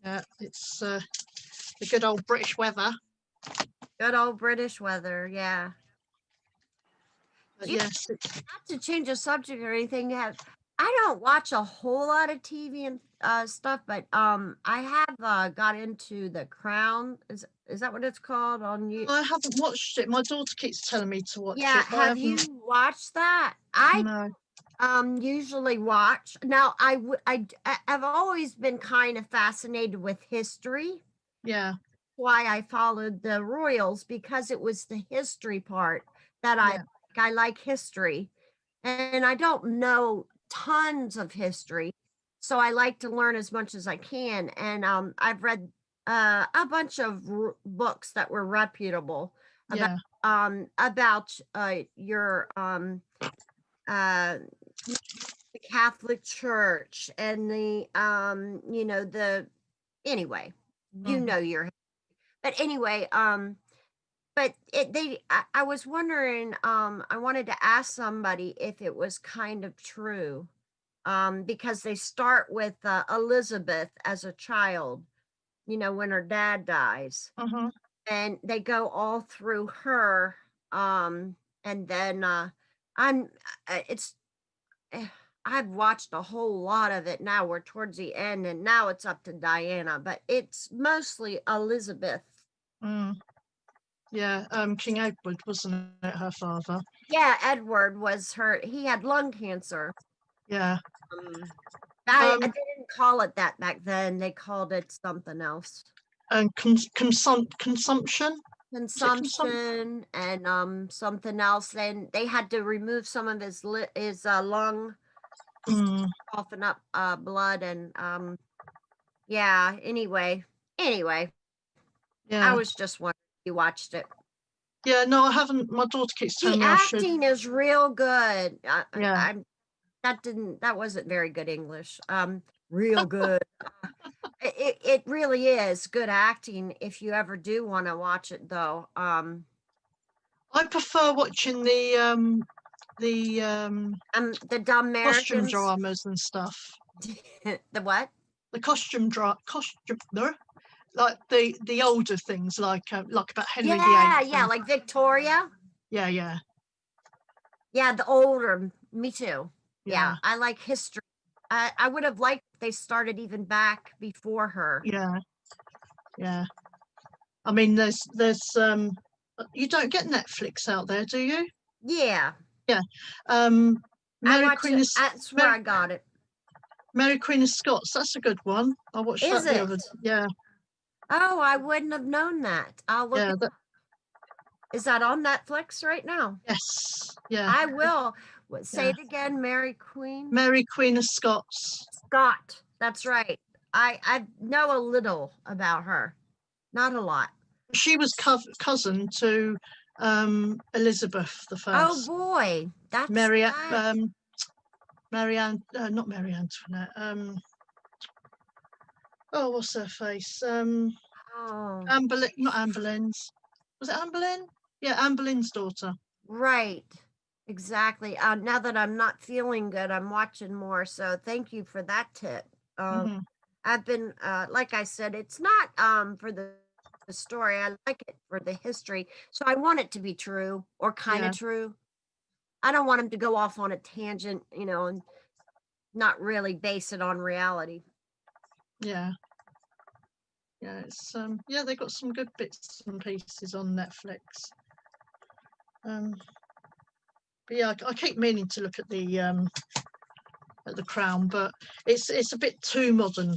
Yeah, it's the good old British weather. Good old British weather, yeah. Yes. Not to change the subject or anything, I don't watch a whole lot of TV and stuff, but I have got into The Crown. Is that what it's called on you? I haven't watched it. My daughter keeps telling me to watch it. Yeah, have you watched that? I usually watch. Now I've always been kind of fascinated with history. Yeah. Why I followed the royals, because it was the history part that I like history, and I don't know tons of history, so I like to learn as much as I can. And I've read a bunch of books that were reputable about your the Catholic Church and the anyway, your. But anyway, but I was wondering, I wanted to ask somebody if it was kind of true, because they start with Elizabeth as a child, when her dad dies, and they go all through her, and then I've watched a whole lot of it now. We're towards the end, and now it's up to Diana, but it's mostly Elizabeth. Yeah, King Edward, wasn't it, her father? Yeah, Edward was he had lung cancer. Yeah. I didn't call it that back then. They called it something else. And consumption? Consumption and something else. And they had to remove some of his lung, coughing up blood, and yeah. Anyway. Yeah. I was just wondering if you watched it. Yeah, no, I haven't. My daughter keeps telling me the I should. acting is real good. Yeah. That wasn't very good English. Real good. It really is good acting if you ever do want to watch it, though. I prefer watching the dumb Americans. Costume dramas and stuff. The what? The costume like the older things, like about Henry VIII. Yeah, like Victoria. Yeah. Yeah, the older. Me too. Yeah. I like history. I would have liked if they started even back before her. Yeah. Yeah. I mean, there's you don't get Netflix out there, do you? Yeah, Yeah. I Mary watch Queen it. of That's where I got it. Mary Queen of Scots. That's a good one. I watched Is that the it? other. Yeah. Oh, I wouldn't have known that. I'll look. Yeah. Is that on Netflix right now? Yes. Yeah. I will. Say Yeah. it again, Mary Queen. Mary Queen of Scots. Scott. That's right. I know a little about her, not a lot. She was cousin to Elizabeth the Oh First. boy, that's Mary that. Mary Ann, not Mary Antoinette. Oh, what's her face? Oh, Anne Boleyn, not Anne Boleyn's. Was it Anne Boleyn? Yeah, Anne Boleyn's daughter. right. Exactly. Now that I'm not feeling good, I'm watching more. So thank you for that tip. Mhm. I've been, like I said, it's not for the story. I like it for the history. So I want it to be true or kind Yeah. of true. I don't want him to go off on a tangent, and not really base it on reality. Yeah. Yeah, it's yeah, they got some good bits and pieces on Netflix. But yeah, I keep meaning to look at the Crown, but it's a bit too modern.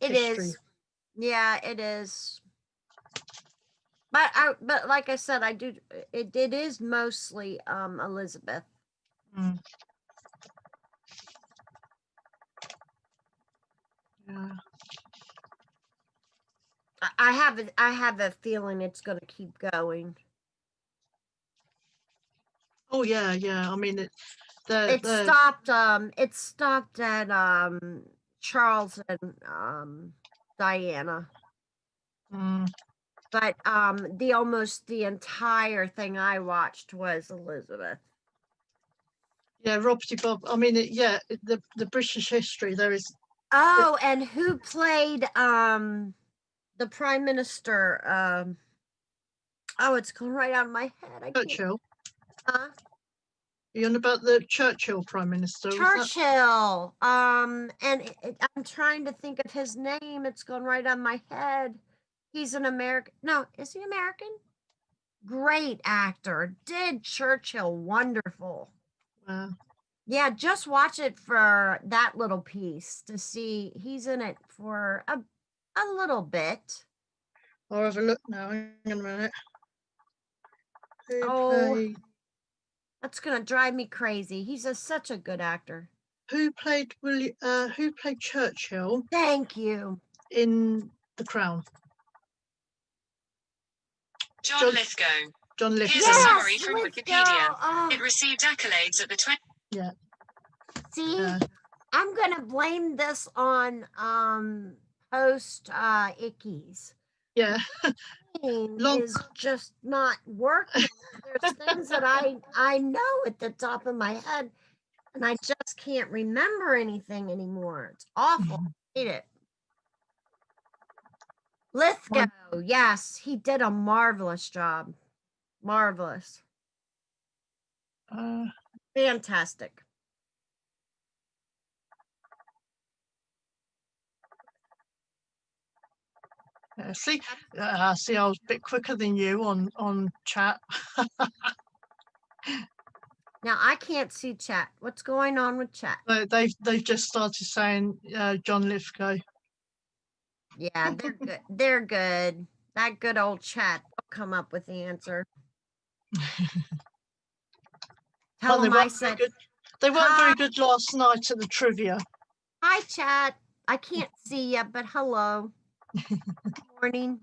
It history. is. Yeah, it is. But like I said, I do it is mostly Elizabeth. Mm. Yeah. I have a feeling it's going to keep going. Oh yeah, yeah. I mean It stopped at Charles and Diana. Mm. But the entire thing I watched was Elizabeth. Yeah, Robbie Bob. I mean, the British history. There is. Oh, and who played the Prime Minister? Oh, it's going right out of my head. I can't. Churchill. Huh? Are you on about the Churchill Prime Minister? Churchill. And I'm trying to think of his name. It's going right on my head. He's an American. No, is he American? Great actor. Did Churchill wonderful. Wow. Yeah, just watch it for that little piece to see he's in it for a little bit. I'll have a look now. Hang on a minute. Oh, that's gonna drive me crazy. He's such a good actor. Who played Who played Churchill? Thank you. In The Crown. John Lithgow. John Lithgow. Here's a summary from Lithgow. Wikipedia. Oh. It received accolades at the 20. Yeah. See, I'm gonna blame this on post ickies. Yeah. Is just not working. There's things that I know at the top of my head, and I just can't remember anything anymore. It's awful. I hate it. Lithgow, yes, he did a marvelous job. Marvelous. Fantastic. See, I was a bit quicker than you on chat. Now I can't see chat. What's going on with chat? They've just started saying John Lithgow. Yeah, they're good. They're good. That good old chat. They'll come up with the answer. Tell them I said they weren't very good last night at the trivia. Hi, chat. I can't see you, but hello. Good morning.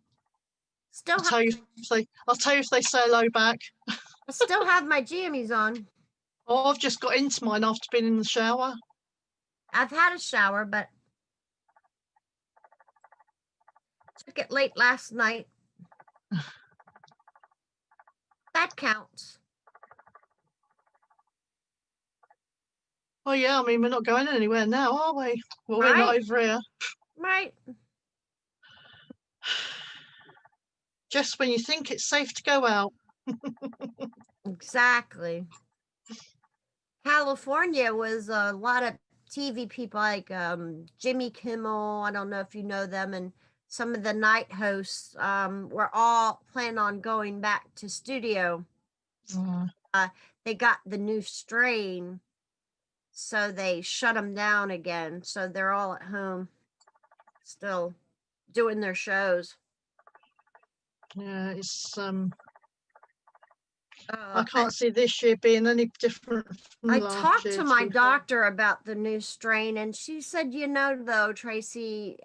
I'll tell you if they say hello back. I still have my jammies on. Oh, I've just got into mine after being in the shower. I've had a shower, but took it late last night. That counts. Oh yeah, I mean we're not going anywhere now, are we? Well, we're not over here. Right. Just when you think it's safe to go out. Exactly. California was a lot of TV people like Jimmy Kimmel. I don't know if you know them, and some of the night hosts were all planning on going back to studio. They got the new strain, so they shut them down again. So they're all at home still doing their shows. Yeah, it's I can't see this year being any different from I last talked year. to my doctor about the new strain, and she said, you know, though, Tracy,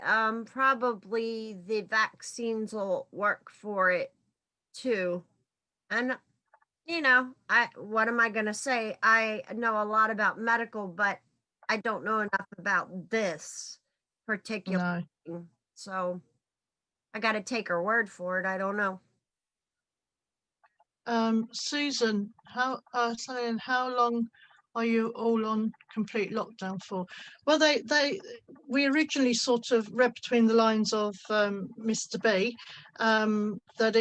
probably the vaccines will work for it too. And you know, what am I gonna say? I know a lot about medical, but I don't know enough about this particular thing. So I got to take her word for it. I don't know. Susan, saying how long are you all on complete lockdown for? Well, we originally sort of read between the lines of Mr. B that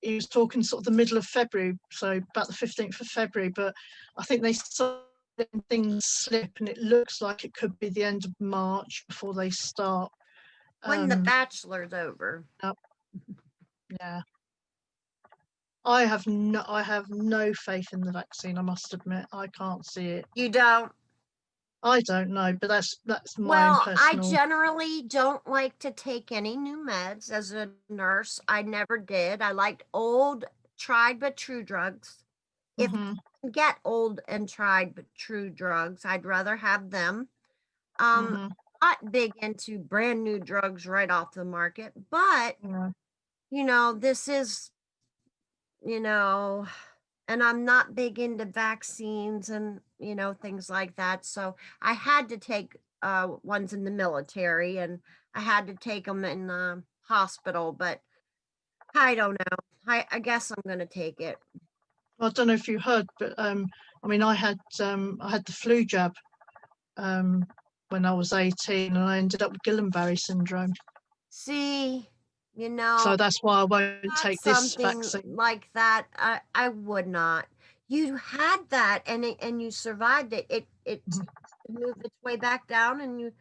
he was talking sort of the middle of February, so about the 15th of February, but I think they saw things slip and it looks like it could be the end of March before they start. When The Bachelor's over. Yeah. I have no faith in the vaccine, I must admit. I can't see it. You don't? I don't know, but that's my Well, personal. I generally don't like to take any new meds as a nurse. I never did. I liked old, tried but true drugs. If I can get old and tried but true drugs, I'd rather have them. Not big into brand new drugs right off the market, but you know, this is, you know, and I'm not big into vaccines and, you know, things like that. So I had to take ones in the military, and I had to take them in the hospital, but I don't know. I guess I'm going to take it. I don't know if you heard, but I mean, I had the flu jab when I was 18, and I ended up with Guillain-Barré syndrome. See, you know, so that's why I won't take this something vaccine. like that. I would not. You had that, and you survived it. It moved its way back down, and you.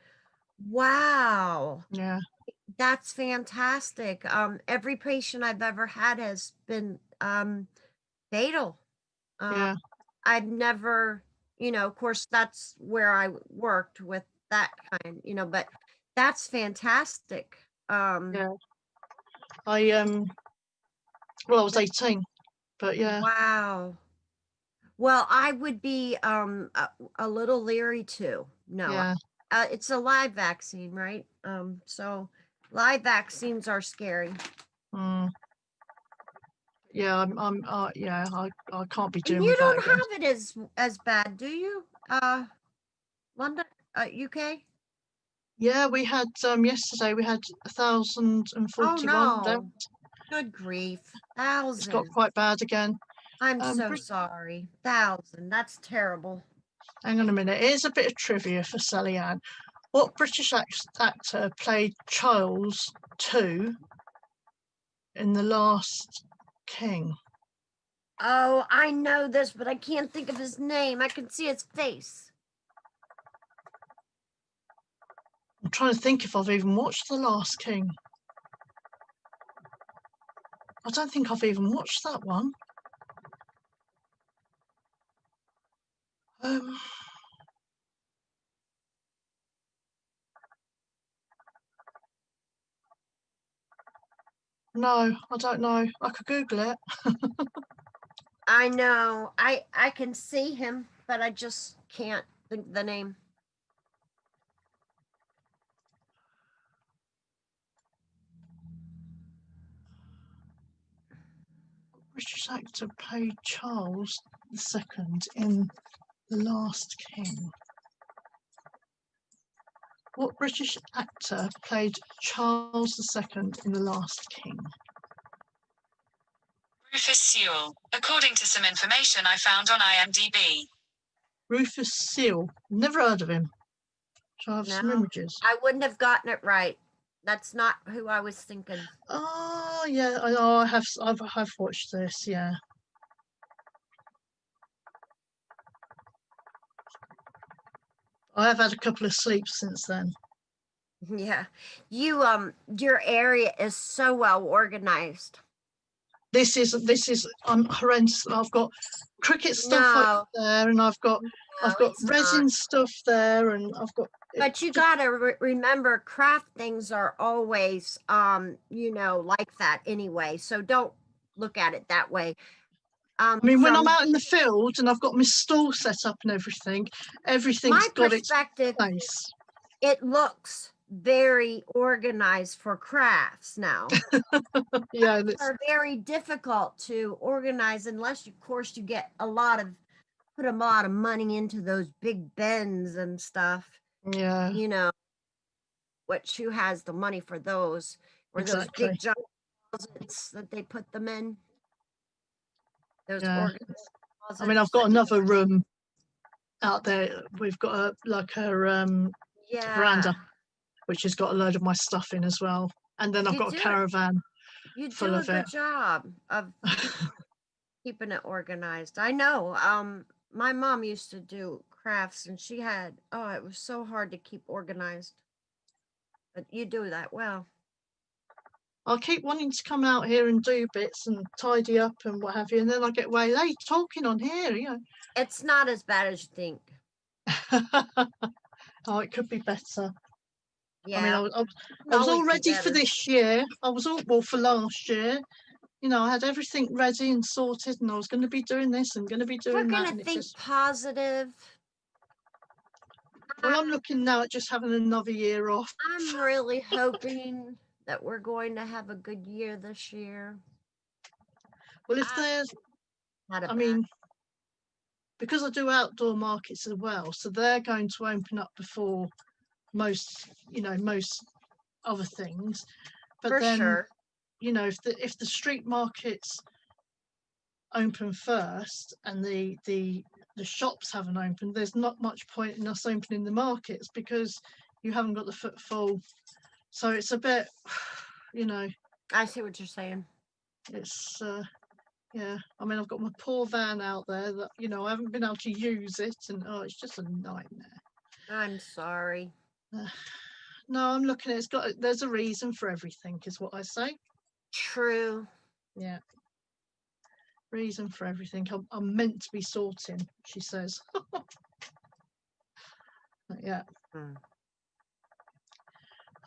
Wow. Yeah. That's fantastic. Every patient I've ever had has been fatal. Yeah. I've never, you know, of course, that's where I worked with that kind, you know, but that's fantastic. Yeah. I was 18, but yeah. Wow. Well, I would be a little leery too. No, Yeah. it's a live vaccine, right? So live vaccines are scary. Yeah, I can't be doing You with that don't again. have it as bad, do you? London, UK? Yeah, we had yesterday we had 1,041 Oh no. deaths. Good grief. It's got 1,000. quite bad again. I'm so sorry. 1,000. That's terrible. Hang on a minute. Here's a bit of trivia for Sally Ann. What British actor played Charles II in The Last King? Oh, I know this, but I can't think of his name. I can see his face. I'm trying to think if I've even watched The Last King. I don't think I've even watched that one. No, I don't know. I could Google it. I know. I can see him, but I just can't think of the name. British actor played Charles II in The Last King. What British actor played Charles II in The Last King? Rufus Sewell, according to some information I found on IMDb. Rufus Sewell. Never heard of him. Shall I have some images? I wouldn't have gotten it right. That's not who I was thinking. Oh yeah, I have watched this. Yeah. I have had a couple of sleeps since then. Yeah. Your area is so well organized. This is horrendous. I've got cricket stuff over No, there, and I've got it's resin not. stuff there, and I've got. But you gotta remember, craft things are always, like that anyway. So don't look at it that way. I mean, when I'm From out in the field and I've got my stall set up and everything's my got its perspective, place. it looks very organized for crafts now. Yeah, Are very difficult to organize unless, of course, you get put a lot of money into those big bins and stuff. yeah, You know, which who has the money for those, or those exactly. big giant closets that they put them in. Those Yeah. organized I mean, I've got closets. another room out there. We've got a Yeah. veranda, which has got a load of my stuff in as well. And then I've You got a do it. caravan You full do a of good it. job of keeping it organized. I know. My mom used to do crafts, and it was so hard to keep organized. But you do that well. I keep wanting to come out here and do bits and tidy up and what have you, and then I get waylaid talking on here, It's not as bad as you think. Oh, it could be better. Yeah. I mean, I was all ready for this year. I was all, well, for last year. I had everything ready and sorted, and I was going to be doing this and going to be doing We're that. gonna And think positive. Well, I'm looking now at just having another year off. I'm really hoping that we're going to have a good year this year. Well, if there's, I mean, because I do outdoor markets as well, so they're going to open up before most other things. But For then, sure. If the street markets open first and the shops haven't opened, there's not much point in us opening the markets because you haven't got the footfall. So it's a bit, I see what you're saying. It's yeah. I mean, I've got my poor van out there that I haven't been able to use it, and it's just a nightmare. I'm sorry. No, I'm looking at there's a reason for everything, is what I say. True. Yeah. Reason for everything. I'm meant to be sorting, she says. Yeah.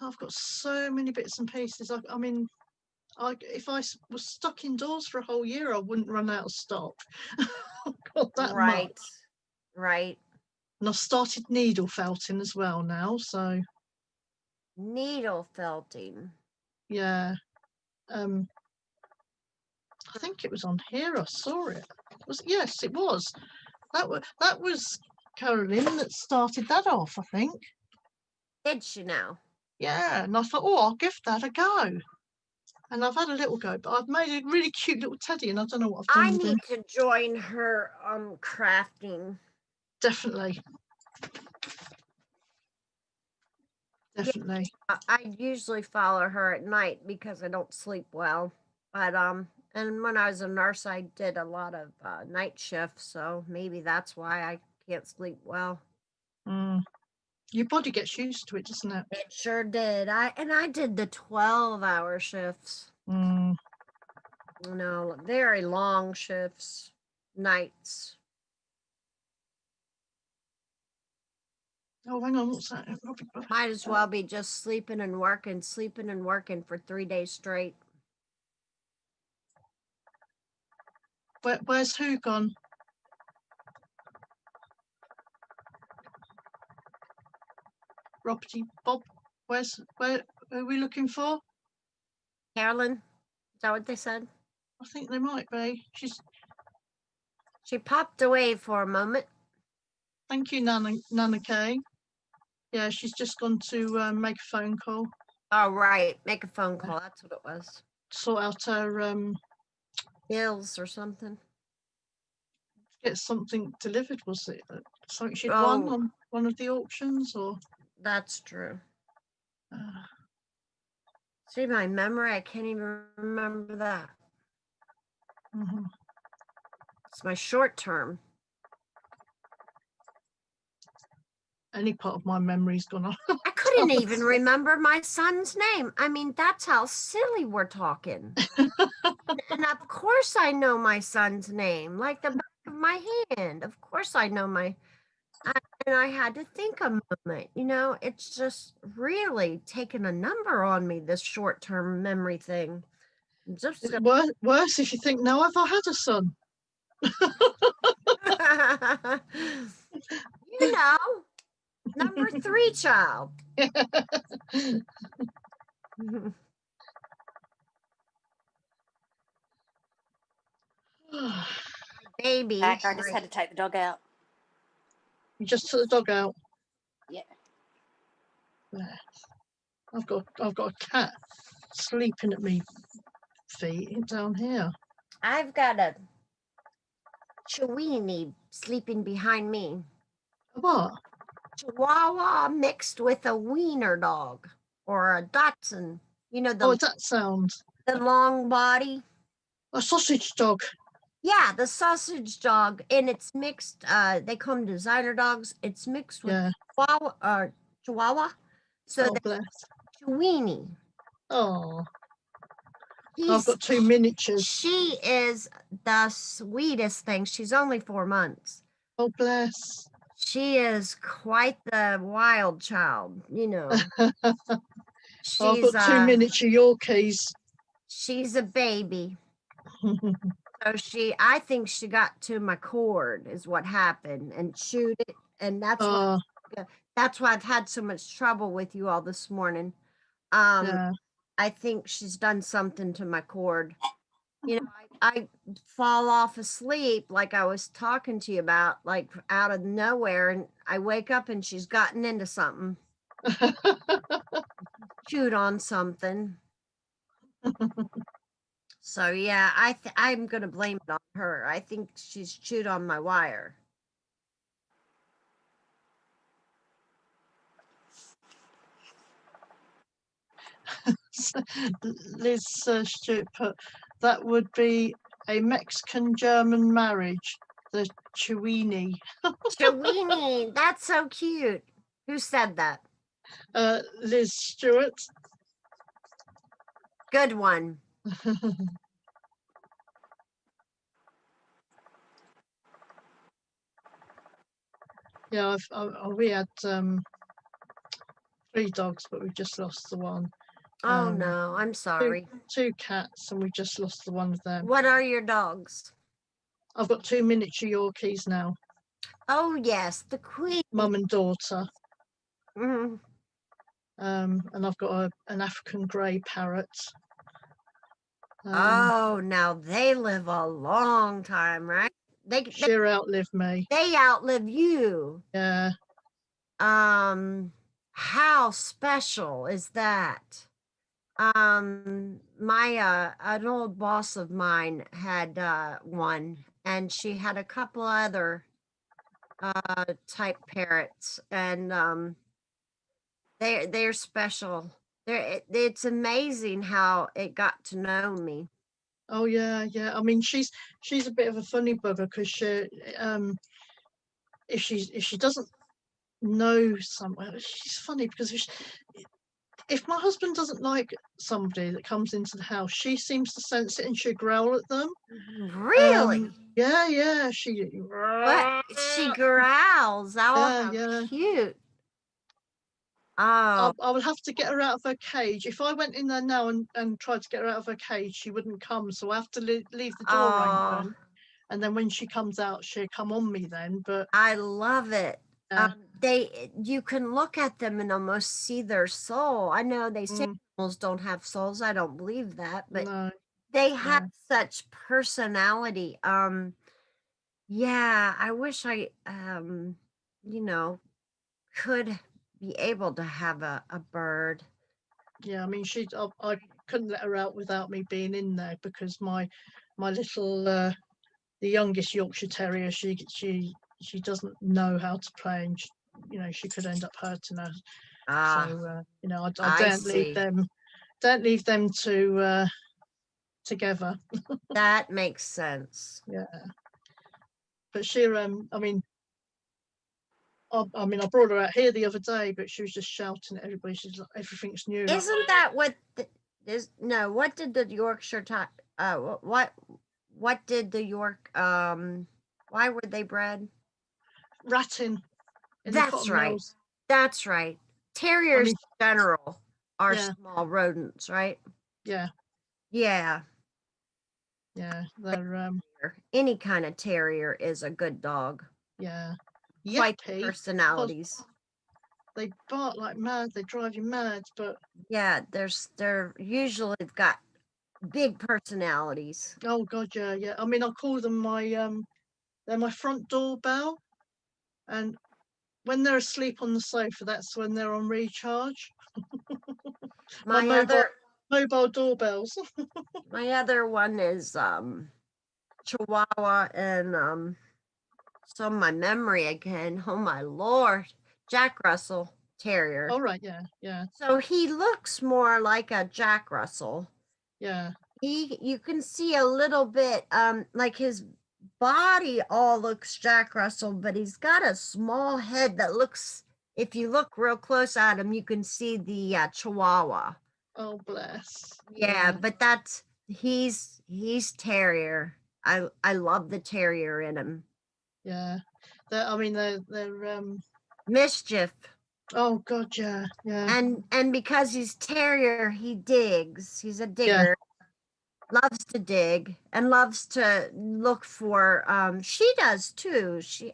I've got so many bits and pieces. I mean, if I was stuck indoors for a whole year, I wouldn't run out of stock. I've got that Right. much. Right. And I've started needle felting as well now, so. Needle felting. Yeah. I think it was on here. I saw it. Yes, it was. That was Caroline that started that off, I think. Did she now? Yeah, and I thought, I'll give that a go. And I've had a little go, but I've made a really cute little teddy, and I don't know what I've done with him. I need to join her crafting. Definitely. Definitely. Yeah, I usually follow her at night because I don't sleep well. But and when I was a nurse, I did a lot of night shifts, so maybe that's why I can't sleep well. Your body gets used to it, doesn't it? It sure did. I did the 12-hour shifts. Very long shifts, nights. Oh, hang on, what's that? Might as well be just sleeping and working for 3 days straight. Where's who gone? Roberty Bob, where are we looking for? Carolyn, is that what they said? I think they might be. She popped away for a moment. Thank you, Nana Kay. Yeah, she's just gone to make a phone call. Oh, right. Make a phone call. That's what it was. Sort out her bills or something. Get something delivered, was it? Something she'd won on one of the auctions, or? That's true. See, my memory, I can't even remember that. It's my short term. any part of my memory's gone off. I couldn't even remember my son's name. I mean, that's how silly we're talking. And of course I know my son's name, like the back of my hand. Of course I know and I had to think a moment. You know, it's just really taken a number on me, this short-term memory thing. Just It's worse if you think, now have I had a son? you know, number 3 child. Baby. Back, I just had to take the dog out. You just took the dog out. Yeah. I've got a cat sleeping at me feet down here. I've got a Chiweenie sleeping behind me. What? Chihuahua mixed with a wiener dog or a Dachshund. You know, What's that sound? The long body. A sausage dog. Yeah, the sausage dog, and it's mixed. They call them designer dogs. It's mixed with Chihuahua. So bless. Chiweenie. Oh. I've got 2 miniatures. She is the sweetest thing. She's only 4 months. Oh, bless. She is quite the wild child, you know. I've got 2 miniature Yorkies. She's a baby. So I think she got to my cord is what happened and chewed it. And that's why I've had so much trouble with you all this morning. I think she's done something to my cord. You know, I fall off asleep like I was talking to you about, like out of nowhere, and I wake up and she's gotten into something. Chewed on something. So yeah, I'm gonna blame it on her. I think she's chewed on my wire. Liz Stewart put, that would be a Mexican-German marriage, the Chiweenie. Chiweenie, that's so cute. Who said that? Liz Stewart. Good one. Yeah, we had 3 dogs, but we just lost the one. Oh no, I'm sorry. 2 cats, and we just lost the one of them. What are your dogs? I've got 2 miniature Yorkies now. Oh yes, the queen. Mum and daughter. Mm-hmm. And I've got an African grey parrot. Oh, now they live a long time, right? They outlived me. They outlive you. Yeah. How special is that? My an old boss of mine had one, and she had a couple other type parrots, and they're special. It's amazing how it got to know me. Oh yeah. I mean, she's a bit of a funny bugger because if she doesn't know someone, she's funny because if my husband doesn't like somebody that comes into the house, she seems to sense it and she'll growl at them. Really? Yeah. But she growls. Oh, how cute. I would have to get her out of her cage. If I went in there now and tried to get her out of her cage, she wouldn't come. So I have to leave the door open. And then when she comes out, she'll come on me then. But I love it. You can look at them and almost see their soul. I know they say animals don't have souls. I don't believe that, but they have such personality. Yeah, I wish I could be able to have a bird. Yeah, I mean, I couldn't let her out without me being in there because my little the youngest Yorkshire Terrier, she doesn't know how to play, and she could end up hurting her. So I don't leave them together. That makes sense. Yeah, but she I mean, I mean, I brought her out here the other day, but she was just shouting at everybody. She's like, everything's new. Isn't that what what did the Yorkshire what did the York why were they bred? Ratting in the That's cotton right. mills. That's right. I Terriers mean, in general are yeah, small rodents, right? yeah, Yeah. yeah. They're Any kind of terrier is a good dog. yeah, Quite yappy. personalities. They bark like mad. They drive you mad. But Yeah, they're usually got big personalities. oh god, yeah, yeah. I mean, I call them they're my front doorbell, and when they're asleep on the sofa, that's when they're on recharge. My mobile doorbells. My other one is Chihuahua and so my memory again. Oh my lord, Jack Russell Terrier. All right, yeah, yeah, So he looks more like a Jack Russell. yeah. You can see a little bit like his body all looks Jack Russell, but he's got a small head that looks, if you look real close at him, you can see the Chihuahua. Oh bless. Yeah, but that's he's terrier. I love the terrier in him. Yeah. They're Mischief. oh god, yeah, yeah. And because he's terrier, he digs. He's a digger. Loves to dig and loves to look for she does too. She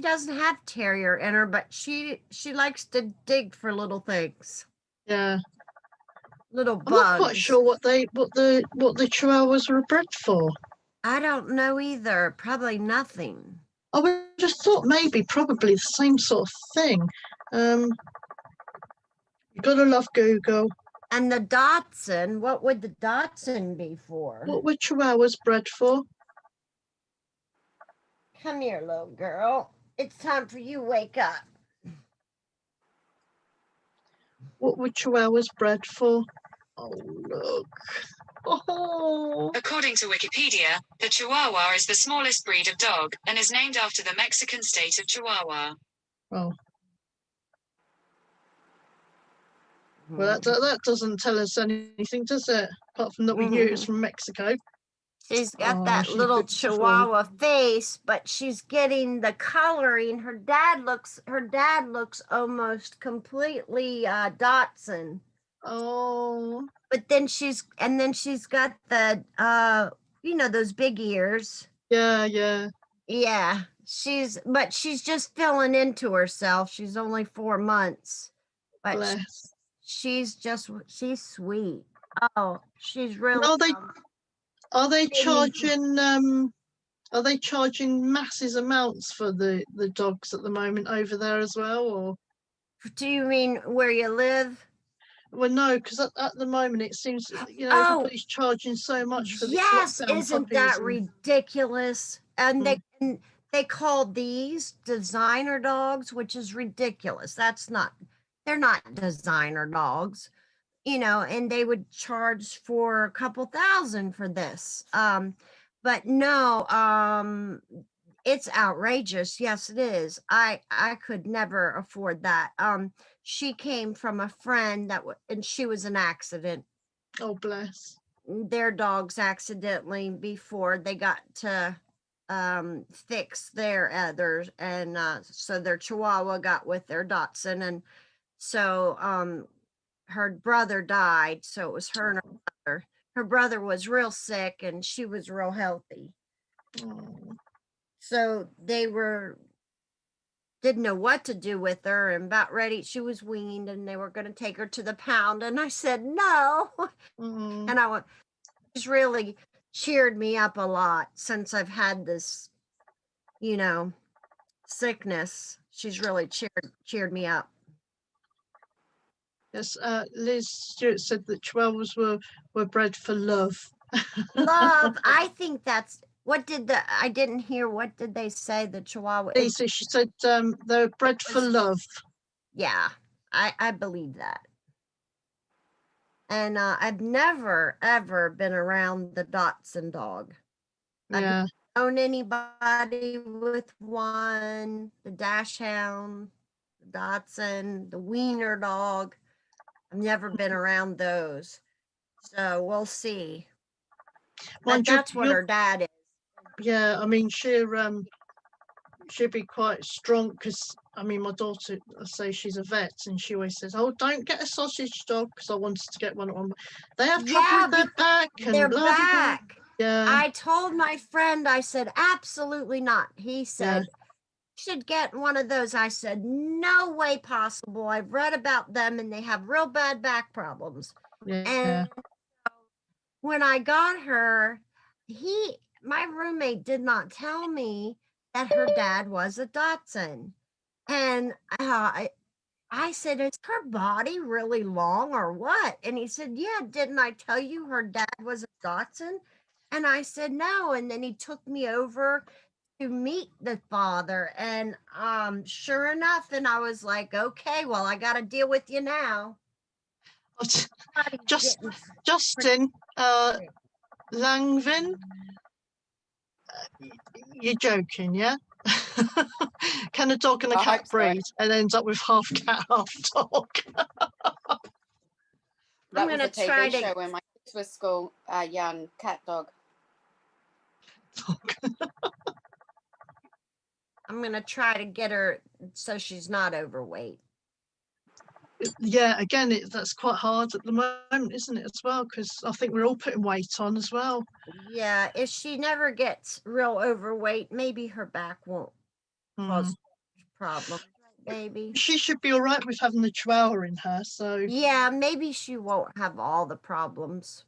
doesn't have terrier in her, but she likes to dig for little things. Yeah. Little I'm bugs. not quite sure what the Chihuahuas were bred for. I don't know either. Probably nothing. I would just thought maybe probably the same sort of thing. You gotta love Google. And the Dotson, what would the Dotson be for? What were Chihuahuas bred for? Come here, little girl. It's time for you to wake up. What were Chihuahuas bred for? Oh, look. Oh. According to Wikipedia, the Chihuahua is the smallest breed of dog and is named after the Mexican state of Chihuahua. Oh. Well, that doesn't tell us anything, does it? Apart from that we knew it was from Mexico. She's got that little Chihuahua face, but she's getting the coloring. Her dad looks almost completely Dotson. Oh. But then she's got the those big ears. Yeah, yeah. Yeah. She's just filling into herself. She's only 4 months. But she's sweet. Oh, she's really Are they charging massive amounts for the dogs at the moment over there as well, or? Do you mean where you live? Well, no, because at the moment it seems everybody's charging so much for these lockdown isn't puppies that ridiculous? And they call these designer dogs, which is ridiculous. They're not designer dogs. And they would charge for a couple thousand for this. But no, it's outrageous. Yes, it is. I could never afford that. She came from a friend and she was an accident. Oh, bless. Their dogs accidentally before they got to fix their others, and so their Chihuahua got with their Dotson, and so her brother died, so it was her and her brother. Her brother was real sick and she was real healthy. Oh. So they didn't know what to do with her, and about ready, she was weaned and they were going to take her to the pound, and I said no. And I went, she's really cheered me up a lot since I've had this sickness. She's really cheered me up. Yes, Liz Stewart said that Chihuahuas were bred for love. Love. I think that's I didn't hear, what did they say? The Chihuahua. She said they're bred for love. Yeah, I believe that. And I've never ever been around the Dotson dog. Yeah. I've been known anybody with one, the Dachshund, the Dotson, the Wiener dog. I've never been around those. So we'll see. But Mind you, that's what her dad is. yeah, I mean, she'd be quite strong because, I mean, my daughter, I say she's a vet, and she always says, "Oh, don't get a sausage dog," because I wanted to get one on. They have trouble Yeah, with their back and their blah, blah, blah. back. Yeah, I told my friend, I said, absolutely not. He yeah, said, should get one of those. I said, no way possible. I've read about them and they have real bad back problems. yeah. And when I got her, my roommate did not tell me that her dad was a Dotson. And I said, is her body really long or what? And he said, yeah, didn't I tell you her dad was a Dotson? And I said, no. And then he took me over to meet the father. And sure enough, and I was like, okay, well, I got to deal with you now. Justin Langvin, you're joking, yeah? Can a dog and a I cat hope so. breed and ends up with half cat, half dog? That was gonna a TV try to- show when my kids were school, young cat dog. I'm going to try to get her so she's not overweight. Yeah, again, that's quite hard at the moment, isn't it, as well? Because I think we're all putting weight on as well. Yeah, if she never gets real overweight, maybe her back won't cause problems, baby. She should be all right with having the Chihuahua in her, so. Yeah, maybe she won't have all the problems.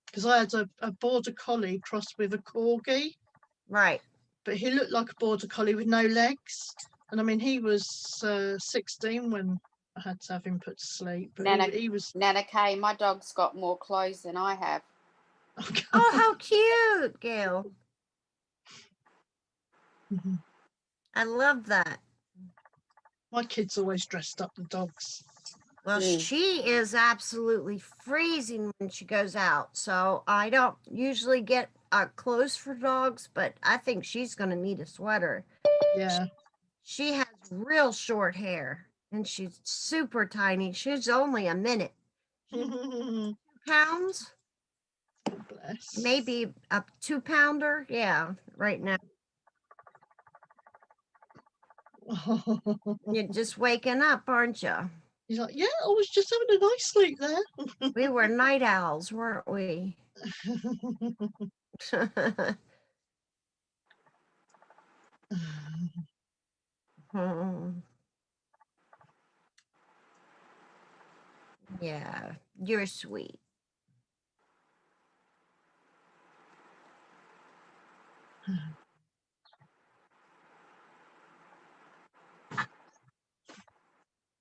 Because I had a border collie crossed with a corgi. Right. But he looked like a border collie with no legs. And I mean, he was 16 when I had to have him put to sleep. But he was. Nana Kay, my dog's got more clothes than I have. Oh, how cute, Gail. I love that. My kids always dressed up the dogs. Well, she is absolutely freezing when she goes out. So I don't usually get clothes for dogs, but I think she's going to need a sweater. Yeah. She has real short hair and she's super tiny. She's only a minute. 2 pounds? Bless. Maybe a 2-pounder. Yeah, right now. You're just waking up, aren't you? He's like, yeah, I was just having a nice sleep there. We were night owls, weren't we? Yeah, you're sweet.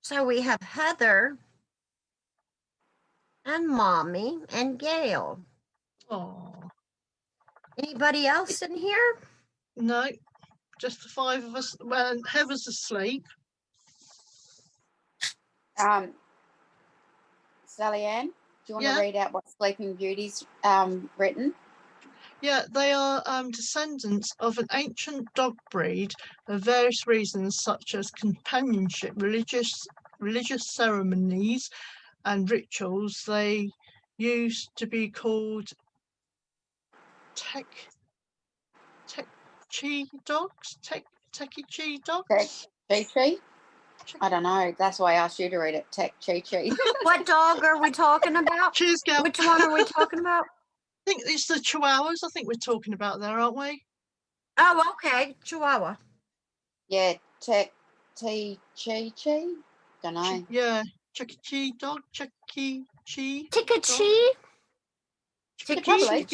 So we have Heather and Mommy and Gail. Oh. Anybody else in here? No, just the 5 of us. Well, Heather's asleep. Sally Ann, do you want Yeah. to read out what Sleeping Beauty's written? Yeah, they are descendants of an ancient dog breed for various reasons, such as companionship, religious ceremonies, and rituals. They used to be called Chi dogs. Chi dogs. Chi. I don't know. That's why I asked you to read it. Chi. What dog are we talking about? Cheers, Gail. Which one are we talking about? I think it's the Chihuahuas. I think we're talking about there, aren't we? Oh, okay. Chihuahua. Yeah, Chi. Don't know. Yeah, Chi dog. Chi. Tikka-chi. Probably.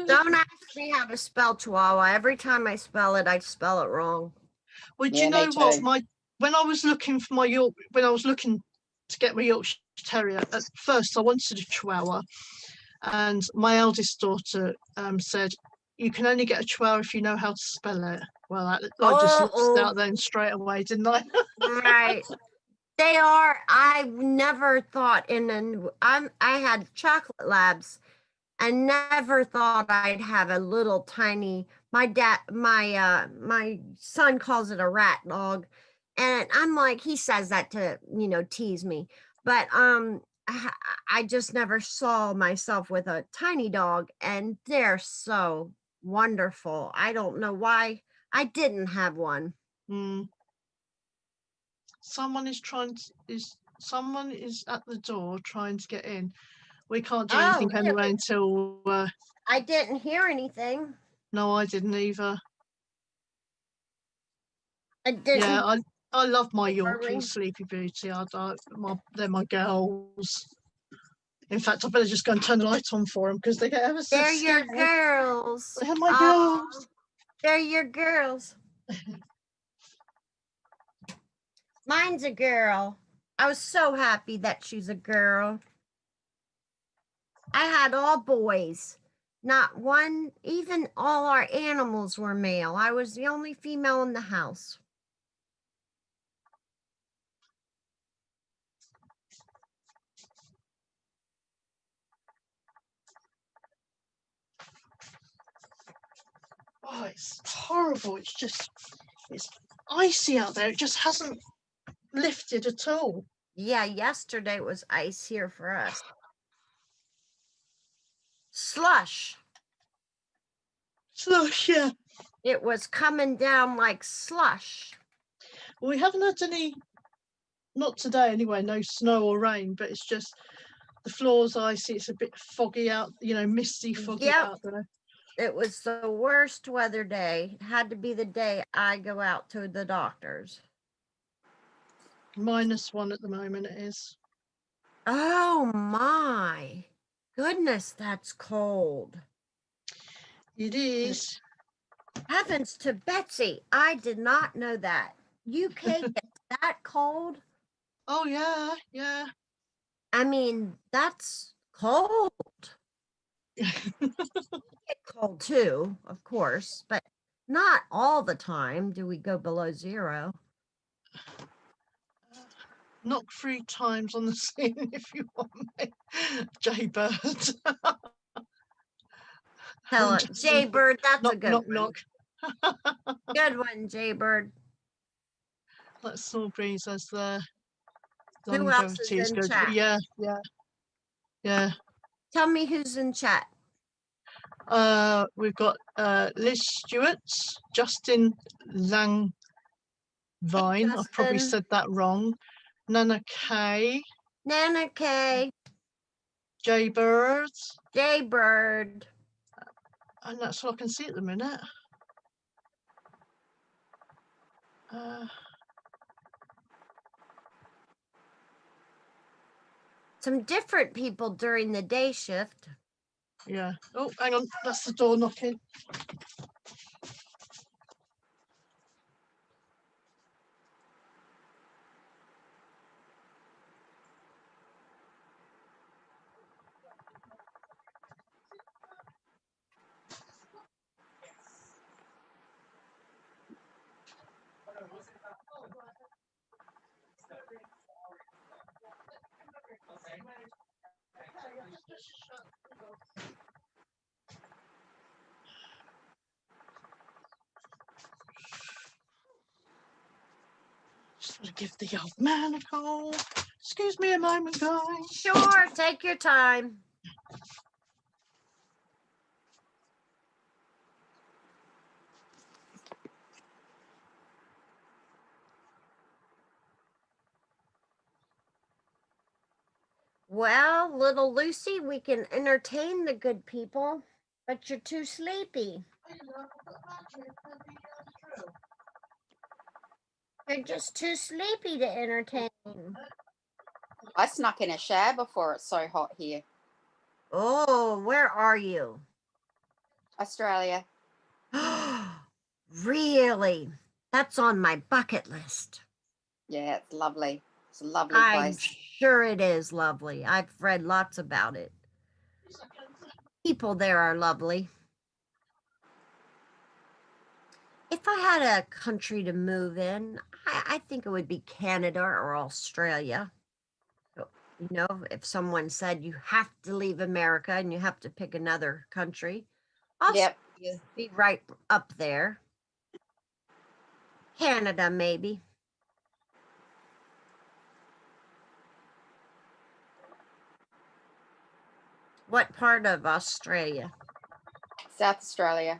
Don't ask me how to spell Chihuahua. Every time I spell it, I spell it wrong. Well, do you know what? When I was looking for when I was looking to get my Yorkshire Terrier, at first I wanted a Chihuahua, and my eldest daughter said, "You can only get a Chihuahua if you know how to spell it." Well, I just lost out then straight away, didn't I? Right. They are. I never thought I had chocolate labs, I never thought I'd have a little tiny, my son calls it a rat dog. And I'm like, he says that to, tease me. But I just never saw myself with a tiny dog, and they're so wonderful. I don't know why I didn't have one. Someone is someone is at the door trying to get in. We can't do Oh, anything really? anyway until. I didn't hear anything. No, I didn't either. I didn't. Yeah, I love my Early. Yorkie Sleepy Beauty. They're my girls. In fact, I better just go and turn the light on for them because they get ever so They're your scared. girls. They're my girls. They're your girls. Mine's a girl. I was so happy that she's a girl. I had all boys. Not one, even all our animals were male. I was the only female in the house. Oh, it's horrible. It's icy out there. It just hasn't lifted at all. Yeah, yesterday was ice here for us. Slush. Slush, yeah. It was coming down like slush. Well, we haven't had any, not today anyway, no snow or rain, but it's just the floor's icy. It's a bit foggy out, misty, foggy out there. It was the worst weather day. It had to be the day I go out to the doctor's. -1 at the moment it is. Oh my goodness, that's cold. It is. Heavens to Betsy, I did not know that. UK gets that cold? Oh yeah, yeah. I mean, that's cold. Get cold too, of course, but not all the time do we go below 0. Knock 3 times on the scene if you want me. Jaybird. Hello, Jaybird, that's knock, a good knock, one. knock. Good one, Jaybird. That small breeze as the Who else is in good. chat? Yeah. Tell me who's in chat. We've got Liz Stewart, Justin Langvine. I probably said that wrong. Nana K. Nana K. Jaybird. Jaybird. And that's all I can see at the minute. Some different people during the day shift. Yeah. Oh, hang on. That's the door knocking. Just want to give the old man a call. Excuse me a moment, guys. Sure, take your time. Well, little Lucy, we can entertain the good people, but you're too sleepy. You're just too sleepy to entertain. I snuck in a shower before. It's so hot here. Oh, where are you? Australia. Really? That's on my bucket list. Yeah, it's lovely. It's a lovely I'm place. sure it is lovely. I've read lots about it. People there are lovely. If I had a country to move in, I think it would be Canada or Australia. You know, if someone said you have to leave America and you have to pick another country, Yep. Australia be right up there. Canada, maybe. What part of Australia? South Australia.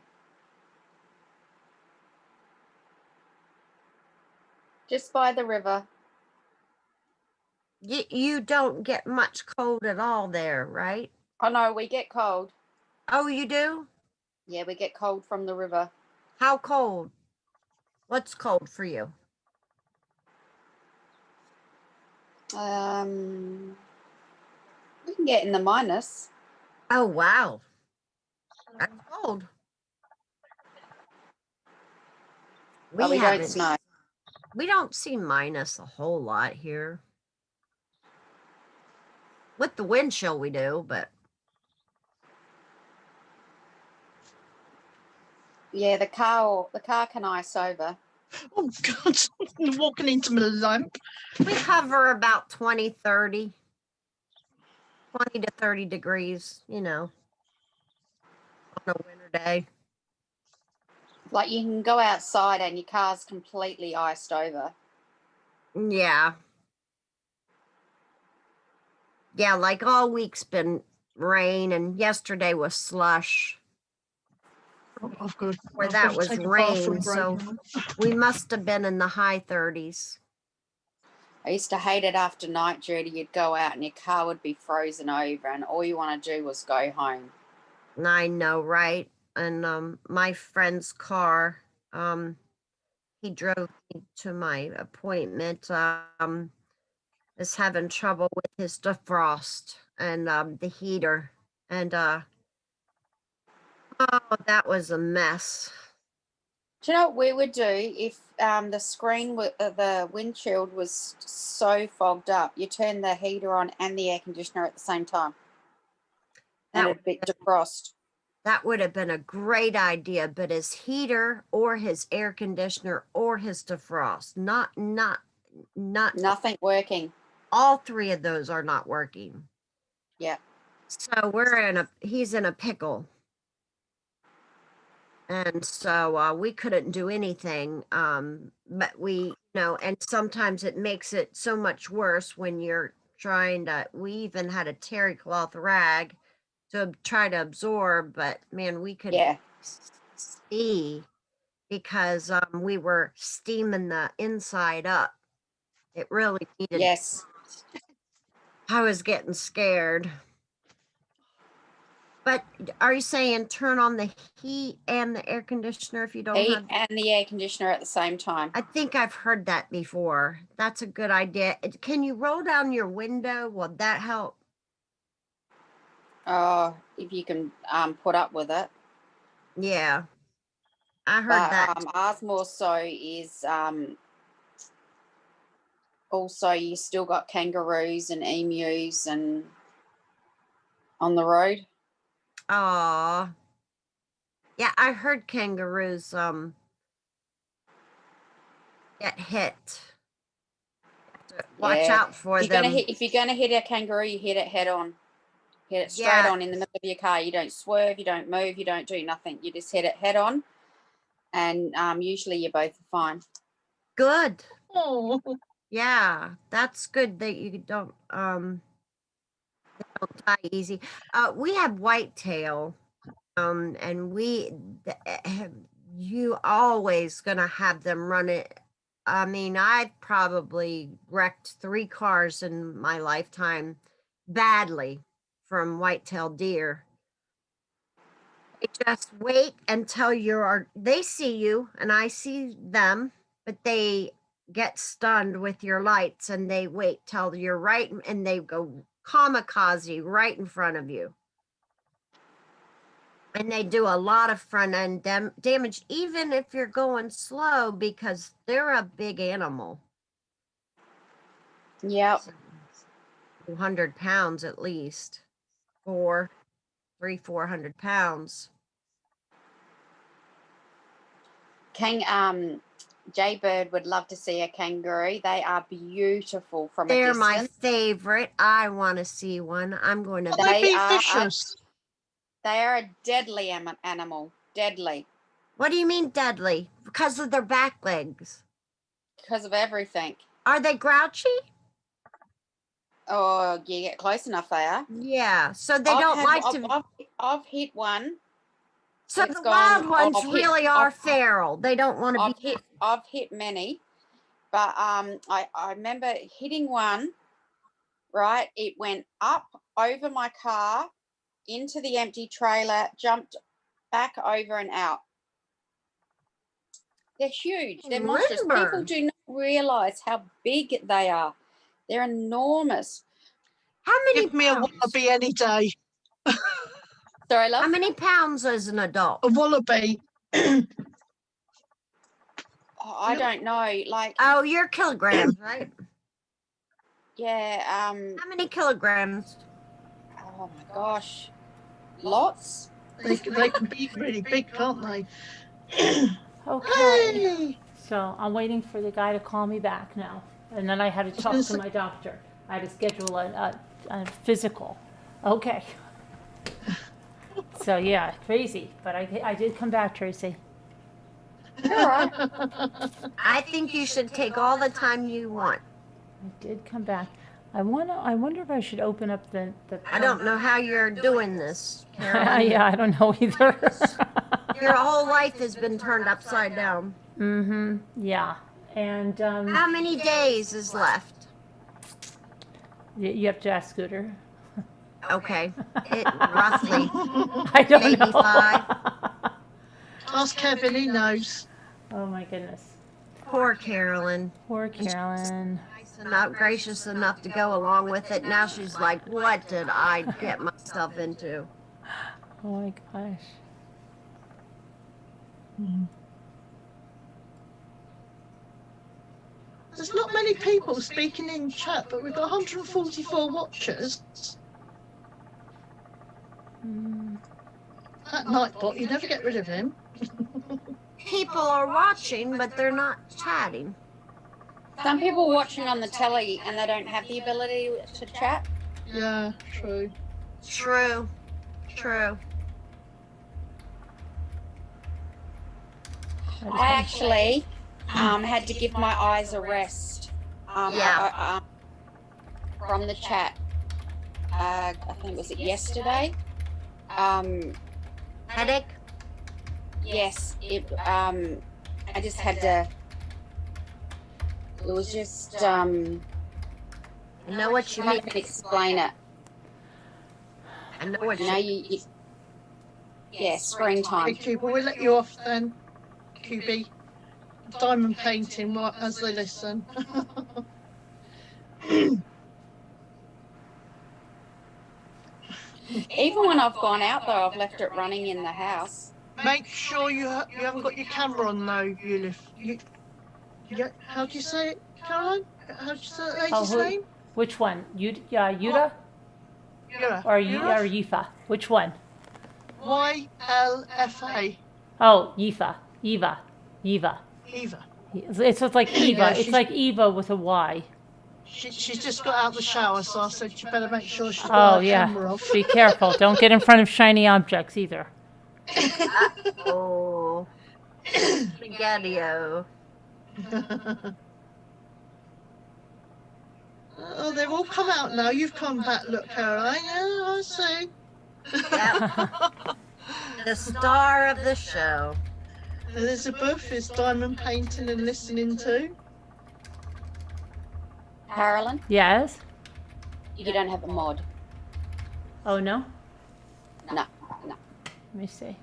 Just by the river. You don't get much cold at all there, right? Oh no, we get cold. Oh, you do? Yeah, we get cold from the river. How cold? What's cold for you? We can get in the minus. Oh, wow. That's cold. But we don't snow. We don't see minus a whole lot here. With the wind chill we do, but Yeah, the car can ice over. Oh God, you're walking into my lamp. we hover about 20 to 30 degrees, you know, on a winter day. Like you can go outside and your car's completely iced over. Yeah. Yeah, like all week's been rain, and yesterday was slush. I've got Where to that was take a rain, bathroom so break. we must have been in the high 30s. I used to hate it after night duty. You'd go out and your car would be frozen over, and all you want to do was go home. I know, right? And my friend's car, he drove me to my appointment, is having trouble with his defrost and the heater. And oh, that was a mess. Do you know what we would do if the screen, the windshield was so fogged up? You turn the heater on and the air conditioner at the same time, and it'd be defrost. That would have been a great idea, but his heater or his air conditioner or his defrost, Nothing working. All three of those are not working. Yeah. So he's in a pickle. And so we couldn't do anything. But and sometimes it makes it so much worse when you're we even had a terry cloth rag to try to absorb, but man, we could see because we were steaming the inside up. It really needed. Yes. I was getting scared. But are you saying turn on the heat and the air conditioner if you don't Heat have and the air conditioner at the same time? I think I've heard that before. That's a good idea. Can you roll down your window? Will that help? Oh, if you can put up with it. Yeah. I heard that. Ours more so is also you still got kangaroos and emus and on the road. Oh. Yeah, I heard kangaroos get hit. Watch out for them. If you're gonna hit a kangaroo, you hit it head on. Hit it straight on in the middle of your car. You don't swerve, you don't move, you don't do nothing. You just hit it head on, and usually you're both fine. Good. Oh. Yeah, that's good that you don't die easy. We have whitetail, and you always gonna have them run it. I mean, I've probably wrecked 3 cars in my lifetime badly from whitetail deer. They just wait until they see you and I see them, but they get stunned with your lights and they wait till you're right and they go kamikaze right in front of you. And they do a lot of front end damage, even if you're going slow, because they're a big animal. Yeah. 200 pounds at least. 400 pounds. Jaybird would love to see a kangaroo. They are beautiful from a They're distance. my favorite. I want to see one. I'm going to. They be are vicious. They are a deadly animal. Deadly. What do you mean deadly? Because of their back legs. Because of everything. Are they grouchy? Oh, you get close enough, they are. Yeah, so they don't like to. I've hit one. So the wild ones really are feral. They don't want to be. I've hit many, but I remember hitting one. Right, it went up over my car, into the empty trailer, jumped back over and out. They're huge. They're monstrous. People do not realise how big they are. They're enormous. How many? Give me a wallaby any day. Sorry, love? How many pounds is an adult? A wallaby. I don't know. Like. Oh, you're kilograms, right? Yeah. How many kilograms? Oh my gosh. Lots. They can be really big, can't they? Okay. Hey! So I'm waiting for the guy to call me back now. And then I had to talk to my doctor. I had to schedule a physical. Okay. So yeah, crazy. But I did come back, Tracy. I think you should take all the time you want. I did come back. I wonder if I should open up the I don't know how you're doing this, Carolyn. Yeah, I don't know either. Your whole life has been turned upside down. Mm-hmm. Yeah. And how many days is left? You have to ask Scooter. Okay. Roughly. I don't maybe know. 5. Ask Kevin, he knows. Oh my goodness. Poor Carolyn. Poor Carolyn. Not gracious enough to go along with it. Now she's like, what did I get myself into? Oh my gosh. There's not many people speaking in chat, but we've got 144 watchers. That Nightbot, you never get rid of him. People are watching, but they're not chatting. Some people watching on the telly and they don't have the ability to chat. Yeah, true. True. I actually had to give my eyes a rest. From the chat. I think was it yesterday. Headache? Yes. I just had to. It was just. I know what you mean. I can explain it. I know what you mean. Yeah, springtime. Okay, Cuba, we'll let you off then. QB. Diamond painting right as they listen. Even when I've gone out though, I've left it running in the house. Make sure you haven't got your camera on though, how do you say it, Caroline? How do you say that lady's name? Which one? Yuda? Yuda. Or Yifa? Which one? YLFA. Oh, Yifa. Eva. It's like Eva. Yeah, it's like Eva with a Y. She's just got out of the shower, so I said you better make sure she's got her camera off. Be careful. Don't get in front of shiny objects either. Oh, spaghetti-o. Oh, they've all come out now. You've come back, look, Caroline. Yeah, I see. Yep. The star of the show. Elizabeth is diamond painting and listening to. Carolyn? Yes? You don't have a mod. Oh, no? No. Let me see.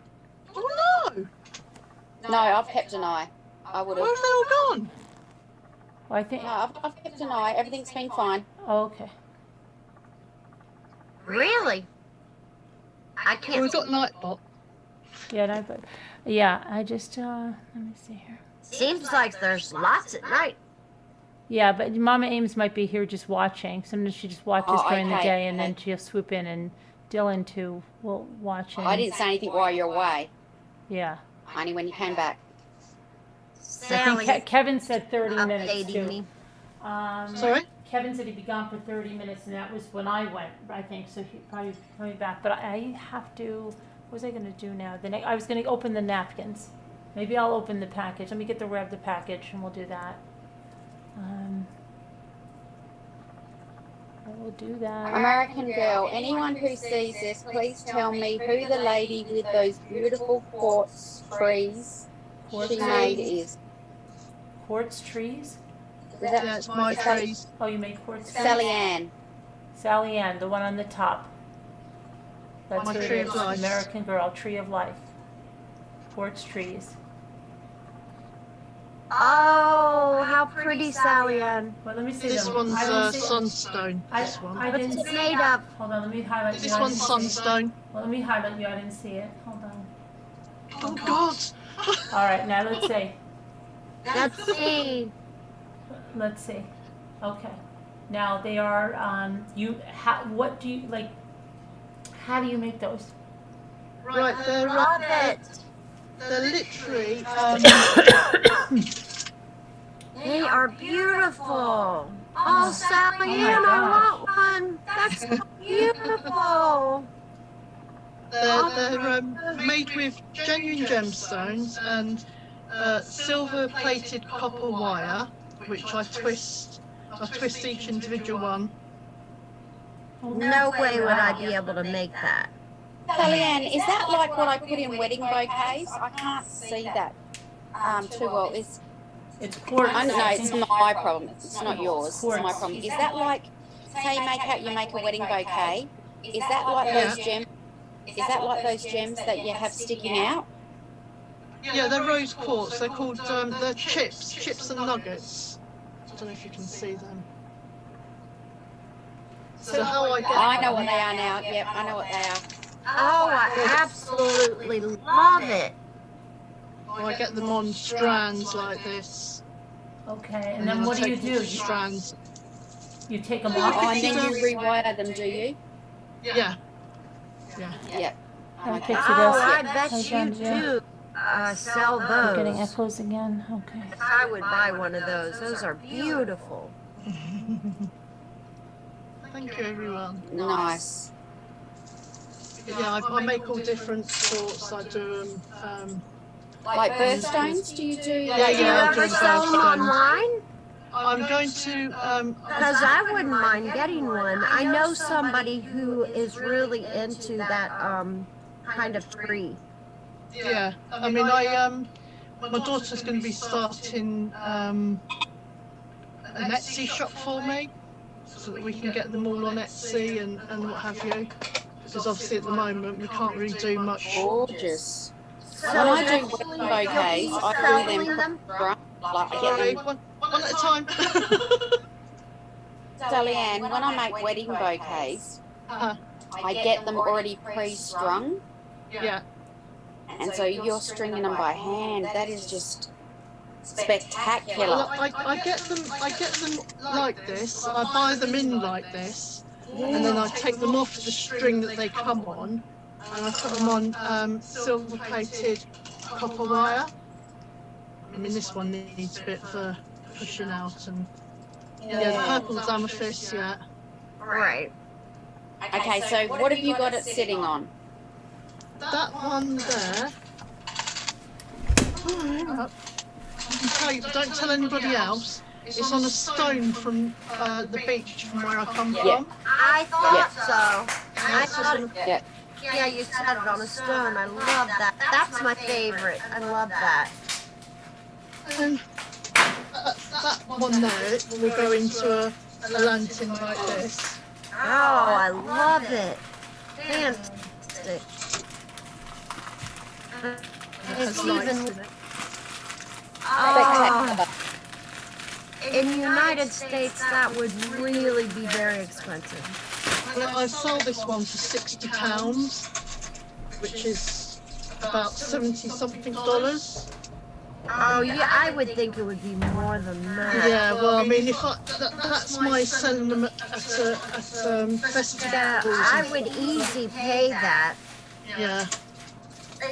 Oh, no. No, I've kept an eye. I would have. Where have they all gone? Well, I think. No, I've kept an eye. Everything's been fine. Oh, okay. Really? I can't. We've got Nightbot. Yeah, no, but yeah, I just let me see here. Seems like there's lots at night. Yeah, but Mama Ames might be here just watching. Sometimes she just watches during the day, and then she'll swoop in, and Dylan too will watch. I didn't say anything while you're away. Yeah. Only when you came back. Sally Kevin said 30 minutes updating too. me. Sorry? Kevin said he'd be gone for 30 minutes, and that was when I went, I think, so he'd probably be coming back. But I have to, what was I gonna do now? I was gonna open the napkins. Maybe I'll open the package. Let me grab the package, and we'll do that. I will do that. American Girl, anyone who sees this, please tell me who the lady with those beautiful quartz trees she made is. Quartz trees? Is that, Yeah, it's my trees. Oh, you make quartz trees? Sally Ann. Sally Ann, the one on the top. That's My who it Tree of is. Life. American Girl, Tree of Life. Quartz trees. Oh, how pretty, Sally Ann. Well, let me see This them. one's I didn't see- sunstone. This one. I What's didn't it see. made of? Hold on, let me highlight you. This I one's didn't see it. sunstone. Well, let me highlight you. I didn't see it. Hold on. Oh God. All right, now let's see. Let's see. Let's see. Okay. Now they are. What do you like? How do you make those? Right, they're Love it. they're literally They are beautiful. Oh, Sally Oh my Ann, I gosh. want one. That's so beautiful. they're made with genuine gemstones and silver-plated copper wire, which I twist each individual one. No way would I be able to make that. Sally Ann, is that like what I put in wedding bouquets? I can't see that too well. It's quartz. I don't know, it's my problem. It's not yours. It's my problem. Is that like, say you make a wedding bouquet? Is that like those gems? Is that like those gems that you have sticking out? Yeah, they're rose quartz. They're called they're chips and nuggets. I don't know if you can see them. So how I get I know what they are now. Yep, I know what they are. Oh, I absolutely love it. I get them on strands like this. Okay, and then what do you do? Strands. You take them Oh, off. and then you rewire them, do you? Yeah. Yep. Okay, Okay. so Oh, that's- I bet you too sell I'm getting those. echoes again. Okay. I would buy one of those. Those are beautiful. Thank you, everyone. Nice. Yeah, I make all different sorts. I do Like birthstones, do you do? Yeah, Do you I'll ever do sell them birthstones. online? I'm going to Because I wouldn't mind getting one. I know somebody who is really into that kind of tree. yeah. I mean, my daughter's going to be starting an Etsy shop for me, so that we can get them all on Etsy and what have you. Because obviously at the moment we can't really do much. Gorgeous. So When I do eventually wedding bouquets, you'll be I do selling them from like I Sorry, get them. one at a time. Sally Ann, when I make wedding bouquets, I get them already pre-strung, Yeah. and so you're stringing them by hand. That is just spectacular. Well, I get them like this. I buy them in like this, and then I take them off the string that they come on, and I put them on silver-plated copper wire. I mean, this one needs a bit of pushing out, and yeah, the purple amethyst, yeah. Right. Okay, so what have you got it sitting on? That one there. I can tell you, but don't tell anybody else. It's on a stone from the beach from where I come from. I thought so. I thought it, Yeah. yeah, you said it on a stone. I love that. That's my favorite. I love that. And that one there will go into a lantern like this. Oh, I love it. Fantastic. It has It's lights even, in it. oh, in the United States, that would really be very expensive. Well, I sold this one for £60, which is about $70-something. Oh, yeah, I would think it would be more than that. Yeah, well, I mean, if that's my selling them at festivals. Yeah, I would easy pay that. Yeah.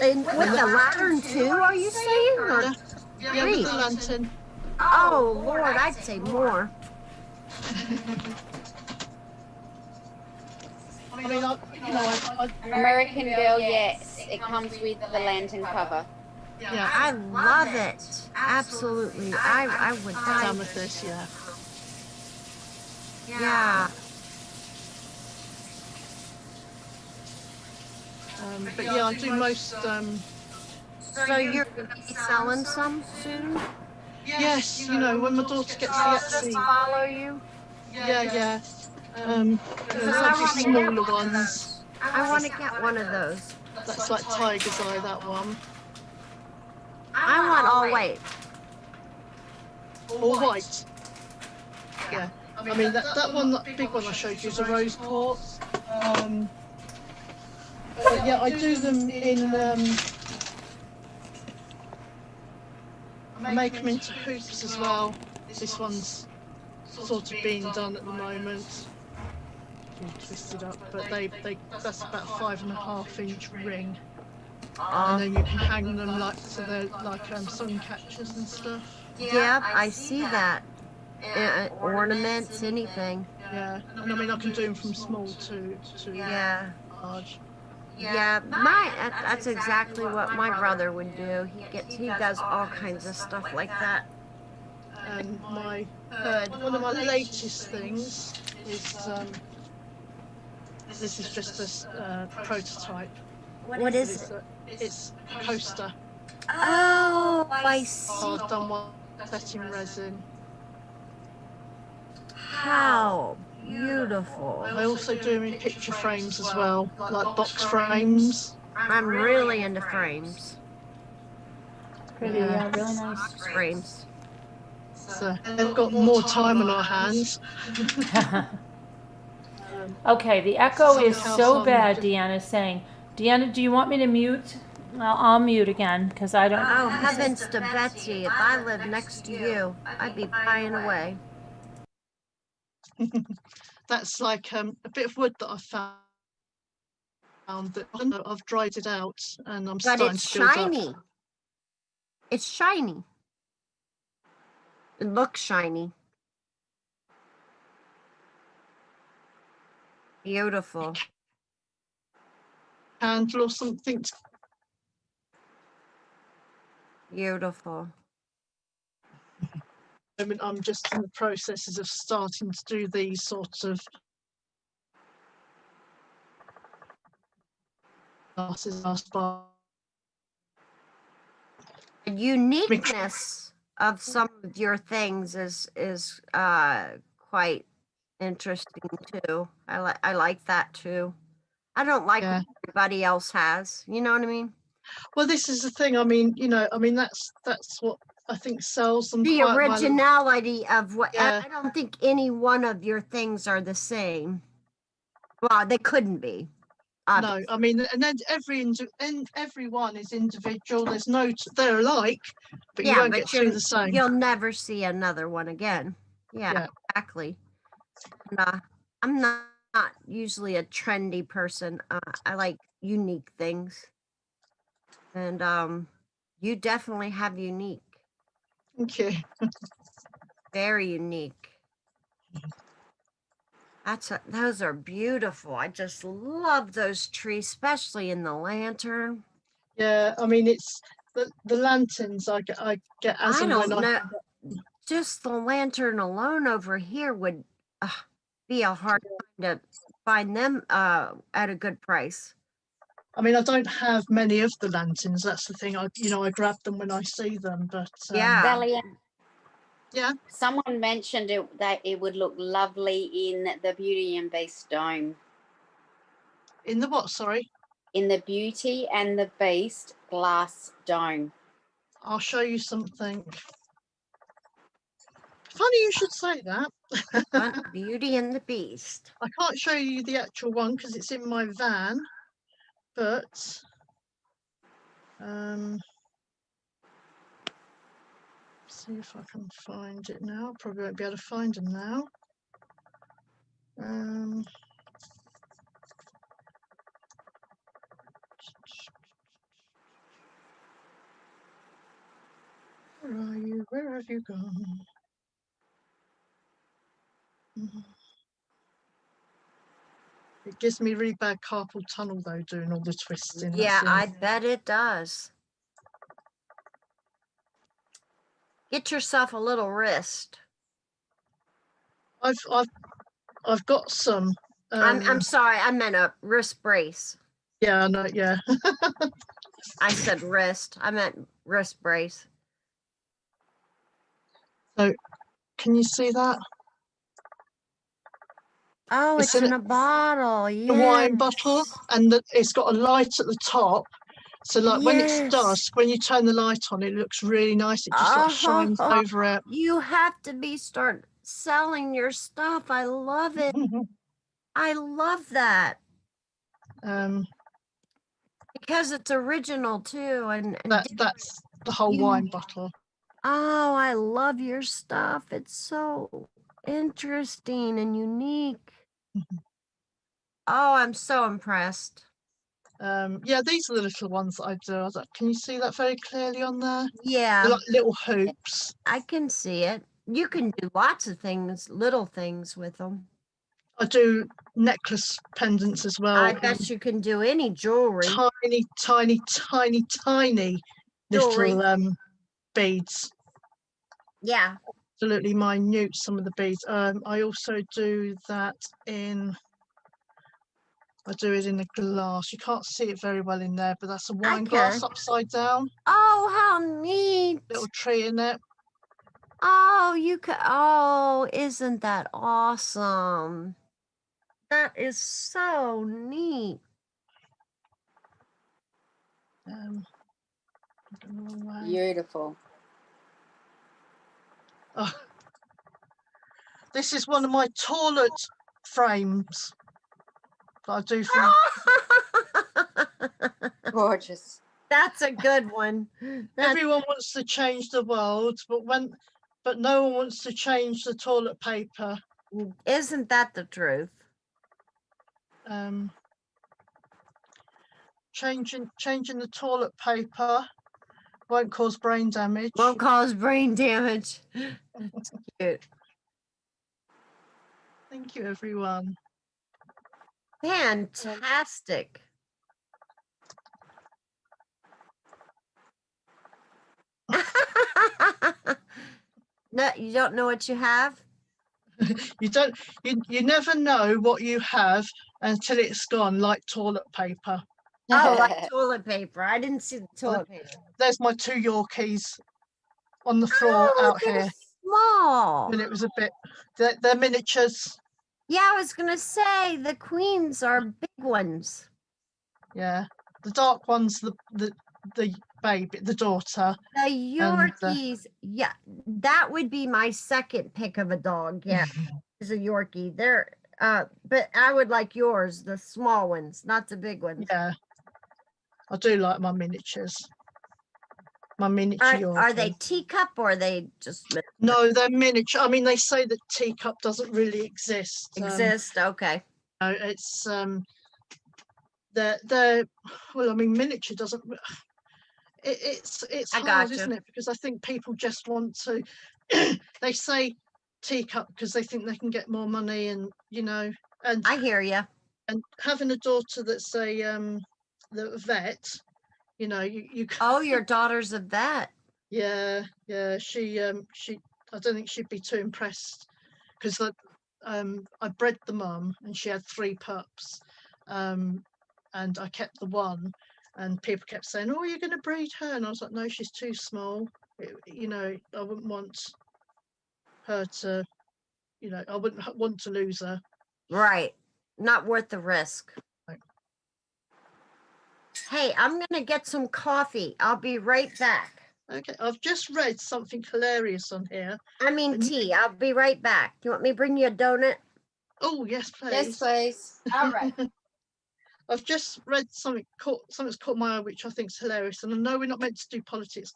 And with the lantern too, are you saying? Or? Yeah, with the lantern. Oh, Lord, I'd say more. I mean, I American Girl, yes, it comes with the lantern cover. yeah, I love it. Absolutely. I would buy amethyst, yeah. Yeah. But yeah, I do most. So you're going to be selling some soon? Yes, you know, when my daughter gets the I'll just Etsy. follow you. Yeah. There's I obviously want to get smaller one of ones. those. I want to get one of those. That's like Tiger's Eye, that one. I want all white. Or white. Yeah. I mean, that one, that big one I showed you is a rose quartz. But yeah, I do them in. I make them into hoops as well. This one's sort of being done at the moment. All twisted up, but that's about 5.5-inch ring. And then you can hang them like so they're like sun catchers and stuff. Yep, I see that. Ornaments, anything. Yeah, and I mean I can do them from small to large. Yeah, that's exactly what my brother would do. He does all kinds of stuff like that. And one of my latest things is this is just a prototype. What is it? It's a coaster. Oh, I see. Hard done one setting resin. How beautiful. I also do them in picture frames as well, like box frames. I'm really into frames. Pretty, yeah, really nice. Frames. So they've got more time on our hands. Okay, the echo is so bad, Deanna's saying. Deanna, do you want me to mute? I'll mute again, because I don't... Oh, heavens to Betsy, if I lived next to you, I'd be pieing away. That's like a bit of wood that I found that I've dried it out and I'm starting to build shiny. up. It's shiny. It looks shiny. Beautiful. Candle or something. Beautiful. I mean, I'm just in the processes of starting to do these sorts of glasses. The uniqueness of some of your things is quite interesting too. I like that too. I don't like what everybody else has. You know what I mean? Well, this is the thing. I mean, you know, I mean that's what I think sells them. The quite originality of what Yeah. I don't think any one of your things are the same. Well, they couldn't be. No, I mean, and then every one is individual. There's no, they're alike, but you don't get two the same. You'll never see another one again. Yeah. Exactly. And, I'm not usually a trendy person. I like unique things, and you definitely have unique. Thank you. Very unique. Those are beautiful. I just love those trees, especially in the lantern. Yeah, I mean it's the lanterns I get as I and don't when know. Just the lantern alone over here would be a hard time to find them at a good price. I mean, I don't have many of the lanterns. That's the thing. I grab them when I see them. But Sally, yeah. Someone mentioned that it would look lovely in the Beauty and Beast dome. In the what? Sorry. In the Beauty and the Beast glass dome. I'll show you something. Funny you should say that. Beauty and the Beast. I can't show you the actual one because it's in my van, but see if I can find it now. Probably won't be able to find them now. Where Where have you gone? It gives me really bad carpal tunnel though, doing all the twisting. Yeah, That's I bet it does. Get yourself a little wrist. I've got some. I'm sorry, I meant a wrist brace. Yeah, no, yeah. I said wrist. I meant wrist brace. So, can you see that? Oh, it's in a bottle. The wine bottle, Yes. and it's got a light at the top. So, like when it's Yes. dusk, when you turn the light on, it looks really nice. It just like shines over it. You have to start selling your stuff. I love it. I love that. Because it's original too, and that's the whole wine bottle. Oh, I love your stuff. It's so interesting and unique. Oh, I'm so impressed. Yeah, these are the little ones that I do. Can you see that very clearly on there? Yeah. They're like little hoops. I can see it. You can do lots of things, little things with them. I do necklace pendants as well. I bet you can do any jewelry. Tiny, tiny, tiny, tiny Jewelry. little beads. Yeah. Absolutely minute, some of the beads. I also do that I do it in a glass. You can't see it very well in there, but that's a wine glass upside down. Oh, how neat. Little tree in it. Oh, oh, isn't that awesome? That is so neat. Beautiful. Oh, this is one of my toilet frames that I do for. Gorgeous. That's a good one. Everyone wants to change the world, but no one wants to change the toilet paper. Isn't that the truth? Changing the toilet paper won't cause brain damage. Won't cause brain damage. That's cute. Thank you, everyone. Fantastic. No, you don't know what you have? You never know what you have until it's gone, like toilet paper. Oh, like toilet paper. I didn't see the toilet paper. There's my 2 Yorkies on the floor out here. Small. And it was a bit, they're miniatures. Yeah, I was gonna say the queens are big ones. Yeah, the dark one's the baby, the daughter. The Yorkies, yeah, that would be my second pick of a dog. Yeah, is a Yorkie. They're but I would like yours, the small ones, not the big ones. Yeah, I do like my miniatures. My miniature. Are they teacup or are they just? No, they're miniature. I mean, they say that teacup doesn't really exist. Okay. No, it's they're well. I mean, miniature doesn't. It's hard, isn't it? Because I think people just want to. They say teacup because they think they can get more money, and and I hear you. And having a daughter that's a vet, you. Oh, your daughter's a vet. Yeah, she I don't think she'd be too impressed because I bred the mum and she had 3 pups, and I kept the one, and people kept saying, "Oh, you're going to breed her," and I was like, "No, she's too small. I wouldn't want her to, I wouldn't want to lose her." Right, not worth the risk. Right. Hey, I'm gonna get some coffee. I'll be right back. Okay, I've just read something hilarious on here. I mean tea. I'll be right back. You want me to bring you a donut? Oh, yes, please. Yes, please. All right. I've just read something's caught my eye, which I think is hilarious. And I know we're not meant to do politics,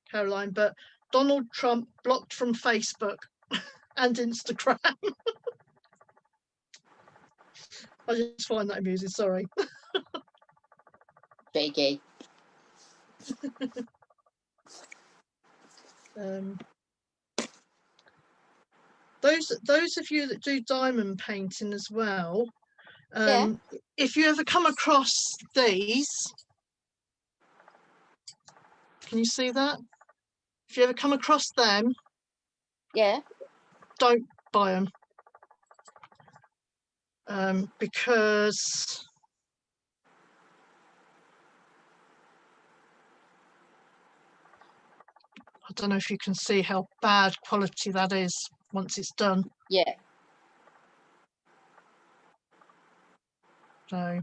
Caroline, but Donald Trump blocked from Facebook and Instagram. I just find that amusing. Sorry. Biggie. Um, those of you that do diamond painting as well, if you ever come across these, can you see that? If you ever come across them, don't buy them, because I don't know if you can see how bad quality that is once it's done. Yeah. So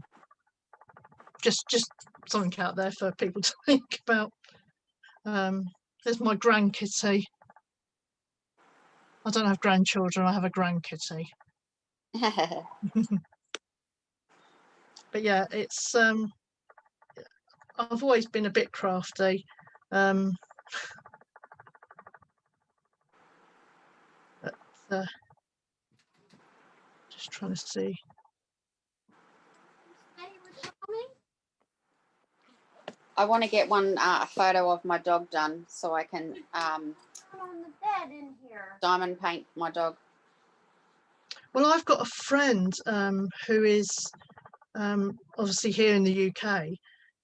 just something out there for people to think about. There's my grandkitty. I don't have grandchildren, I have a grandkitty. But yeah, it's I've always been a bit crafty. But, just trying to see. I want to get one photo of my dog done so I can On the bed in here. diamond paint my dog. Well, I've got a friend who is obviously here in the UK,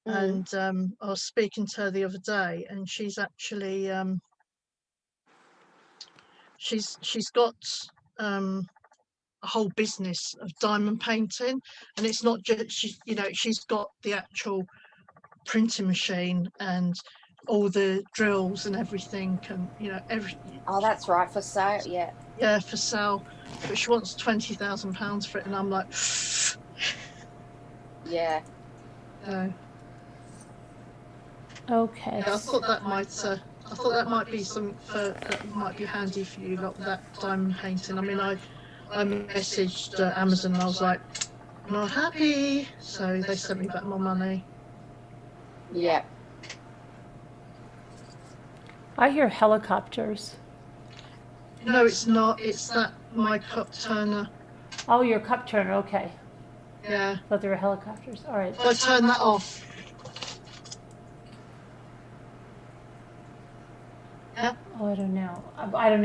and I was speaking to her the other day, and she's actually she's got a whole business of diamond painting, and it's not just she's got the actual printing machine and all the drills and everything, and everything. Oh, that's right, for sale. Yeah, for sale, but she wants £20,000 for it, and I'm like, yeah. Okay. Yeah, I thought that might be something that might be handy for you, like that diamond painting. I mean, I messaged Amazon and I was like, not happy, so they sent me back my money. Yeah. I hear helicopters. No, it's not. It's that my cup turner. Oh, your cup turner. Okay. Yeah. But there are helicopters. All right. So I turn that off. Yeah. Oh, I don't know.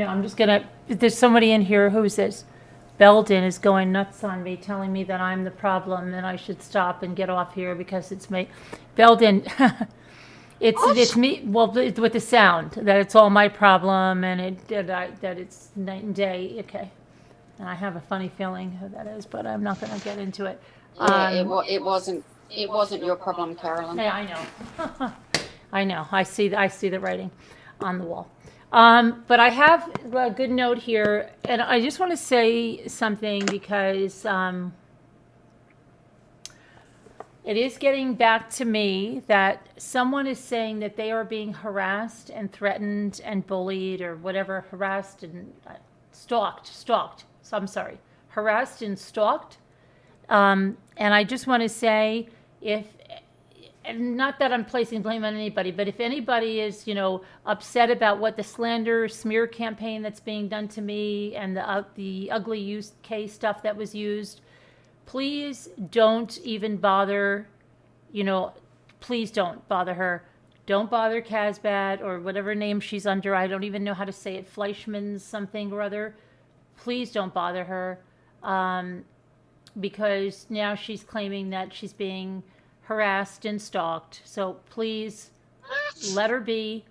I'm just gonna. There's somebody in here. Who's this? Belden is going nuts on me, telling me that I'm the problem and I should stop and get off here because it's me. Belden, it's me. Well, with the sound that it's all my problem and that it's night and day. Okay, and I have a funny feeling who that is, but I'm not going to get into it. Yeah, it wasn't your problem, Carolyn. Yeah, I know. I know. I see the writing on the wall. But I have a good note here, and I just want to say something because it is getting back to me that someone is saying that they are being harassed and threatened and bullied or whatever, harassed and stalked. So I'm sorry, harassed and stalked. And I just want to say, and not that I'm placing blame on anybody, but if anybody is, upset about what the slander smear campaign that's being done to me and the ugly UK stuff that was used, please don't even bother, please don't bother her. Don't bother Casbat or whatever name she's under. I don't even know how to say it. Fleischman's something or other. Please don't bother her. Because now she's claiming that she's being harassed and stalked. So please let her be.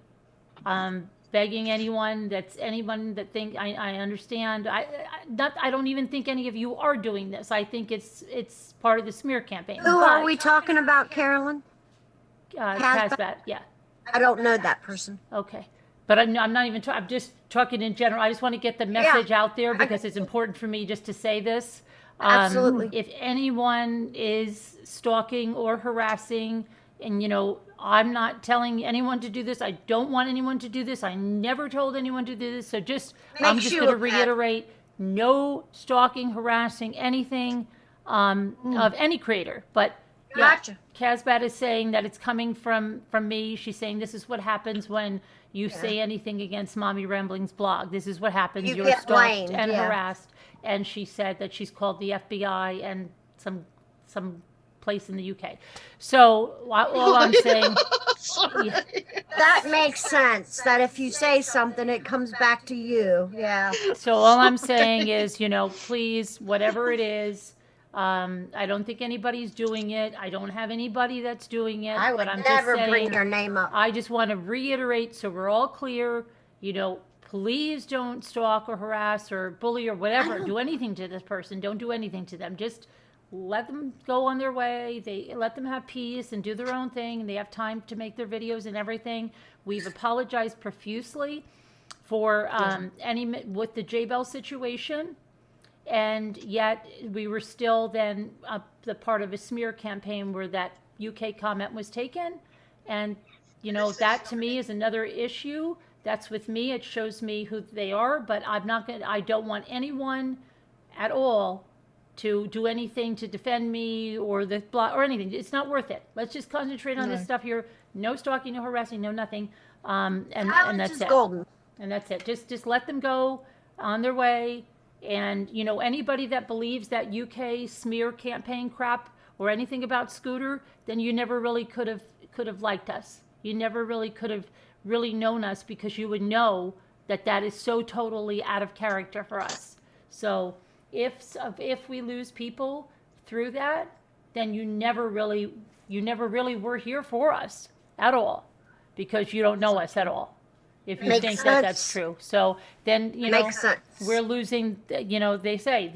Begging anyone that think I understand. I don't even think any of you are doing this. I think it's part of the smear campaign. Who are we talking about, Carolyn? Casbat, yeah. I don't know that person. Okay. But I'm not even I'm just talking in general. I just want to get the message out there because it's important for me just to say this. Absolutely. If anyone is stalking or harassing, and I'm not telling anyone to do this. I don't want anyone to do this. I never told anyone to do this. So I'm just going to reiterate: no stalking, harassing, anything of any creator. But Gotcha. Casbat is saying that it's coming from me. She's saying this is what happens when you say anything against Mommy Rambling's blog. This is what happens. You're get stalked blamed, and harassed. And she said that she's called the FBI and some place in the UK. So all I'm saying, that makes sense. That if you say something, it comes back to you. Yeah. So all I'm saying is, please, whatever it is, I don't think anybody's doing it. I don't have anybody that's doing it. I would but I'm just never bring saying, your name up. I just want to reiterate so we're all clear, please don't stalk or harass or bully or whatever. Do anything to this person. Don't do anything to them. Just let them go on their way. Let them have peace and do their own thing. And they have time to make their videos and everything. We've apologized profusely for with the J Bell situation, and yet we were still then the part of a smear campaign where that UK comment was taken, and that to me is another issue. That's with me. It shows me who they are, but I don't want anyone at all to do anything to defend me or the or anything. It's not worth it. Let's just concentrate on this stuff here. No stalking, no harassing, no nothing. And that's it. Golden. And that's it. Just let them go on their way. And anybody that believes that UK smear campaign crap or anything about Scooter, then you never really could have liked us. You never really could have really known us, because you would know that is so totally out of character for us. So if we lose people through that, then you never really were here for us at all, because you don't know us at all. If you think that that's true, so then Makes sense. we're losing. They say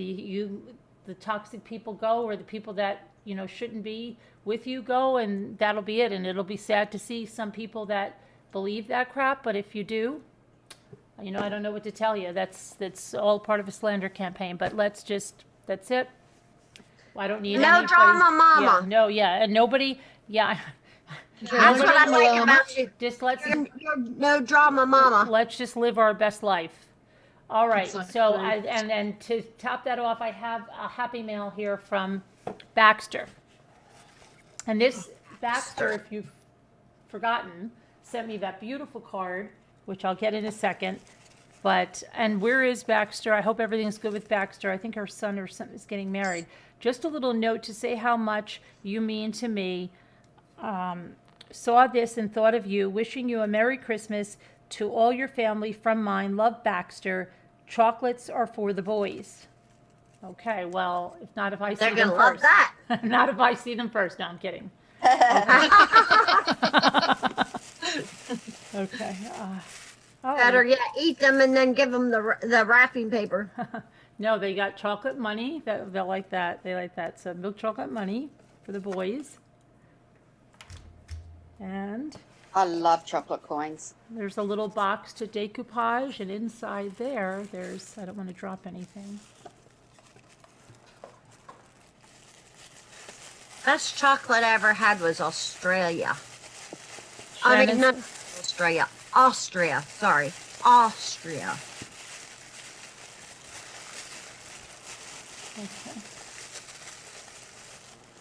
the toxic people go, or the people that shouldn't be with you go, and that'll be it. And it'll be sad to see some people that believe that crap. But if you do, I don't know what to tell you. That's all part of a slander campaign. But that's it. I don't need No anybody. drama, mama. And nobody. Yeah. That's what I like about you. Just let's You're no drama, mama. let's just live our best life. All right. Exactly. So and then to top that off, I have a happy mail here from Baxter. And this Baxter, if you've forgotten, sent me that beautiful card, which I'll get in a second. And where is Baxter? I hope everything's good with Baxter. I think her son or something is getting married. Just a little note to say how much you mean to me. Saw this and thought of you. Wishing you a Merry Christmas to all your family from mine. Love, Baxter. Chocolates are for the boys. Okay, well, if I see They're them gonna love first. that. Not if I see them first. No, I'm kidding. Okay. Better yet, eat them and then give them the wrapping paper. No, they got chocolate money. They'll like that. They like that. So milk chocolate money for the boys. And I love chocolate coins. there's a little box to decoupage, and inside there's, I don't want to drop anything. Best chocolate I ever had was Australia. Shannon's- not Australia. Austria. Sorry. Austria. Okay.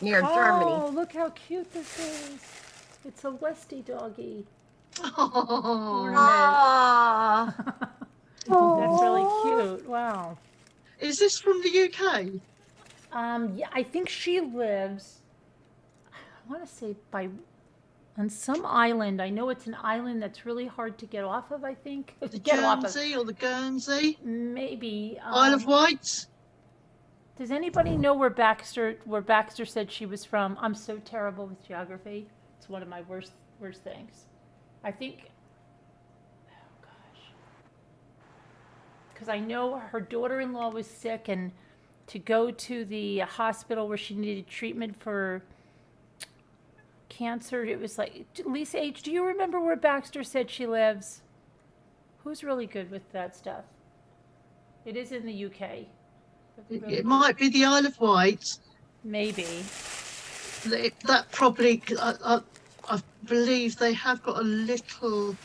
Near Germany. Oh, look how cute this is. It's a Westie doggy. Oh, Aww. That's really cute. Wow. is this from the UK? Yeah, I think she lives, I want to say on some island. I know it's an island that's really hard to get off of, I think. The Get off of. Guernsey or the Guernsey? Maybe. Isle of Wight? Does anybody know where Baxter said she was from? I'm so terrible with geography. It's one of my worst things. I think, oh gosh. Because I know her daughter-in-law was sick, and to go to the hospital where she needed treatment for cancer, it was like, Lisa H., do you remember where Baxter said she lives? Who's really good with that stuff? It is in the UK. It might be the Isle of Wight. Maybe. That probably, I believe they have got a little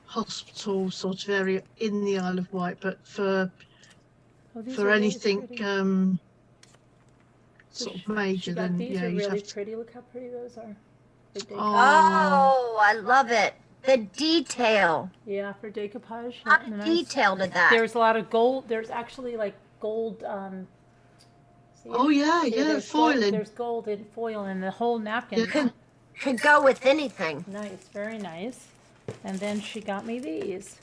hospital sort of area in the Isle of Wight, but for These are really anything pretty. sort of major, then These yeah, are you really have to. pretty. Look how pretty those are. Oh, I love it. The detail. Yeah, for decoupage. A lot and of nice. detail to that. There's a lot of gold. There's actually like gold. See Oh it? yeah, See, yeah, there's gold- foiling. There's gold in foil in the whole napkin. Yeah. Could go with anything. Nice, very nice. And then she got me these.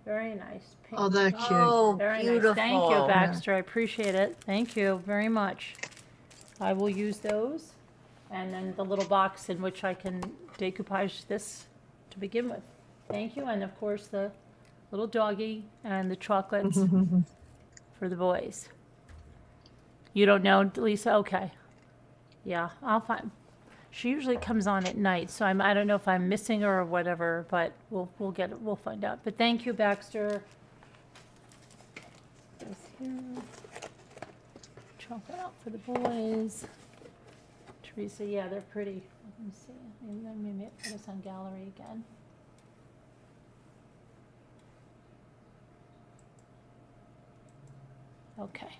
Very nice. Pink. Oh, they're cute. Oh, Very beautiful. nice. Thank you, Baxter. I appreciate it. Thank you very much. I will use those. And then the little box in which I can decoupage this to begin with. Thank you. And of course, the little doggy and the chocolates for the boys. You don't know, Lisa? Okay. Yeah, I'll find. She usually comes on at night, so I don't know if I'm missing her or whatever, but we'll get it. We'll find out. But thank you, Baxter. This here. Chocolate out for the boys. Teresa, yeah, they're pretty. Let me see. Maybe put this on gallery again. Okay.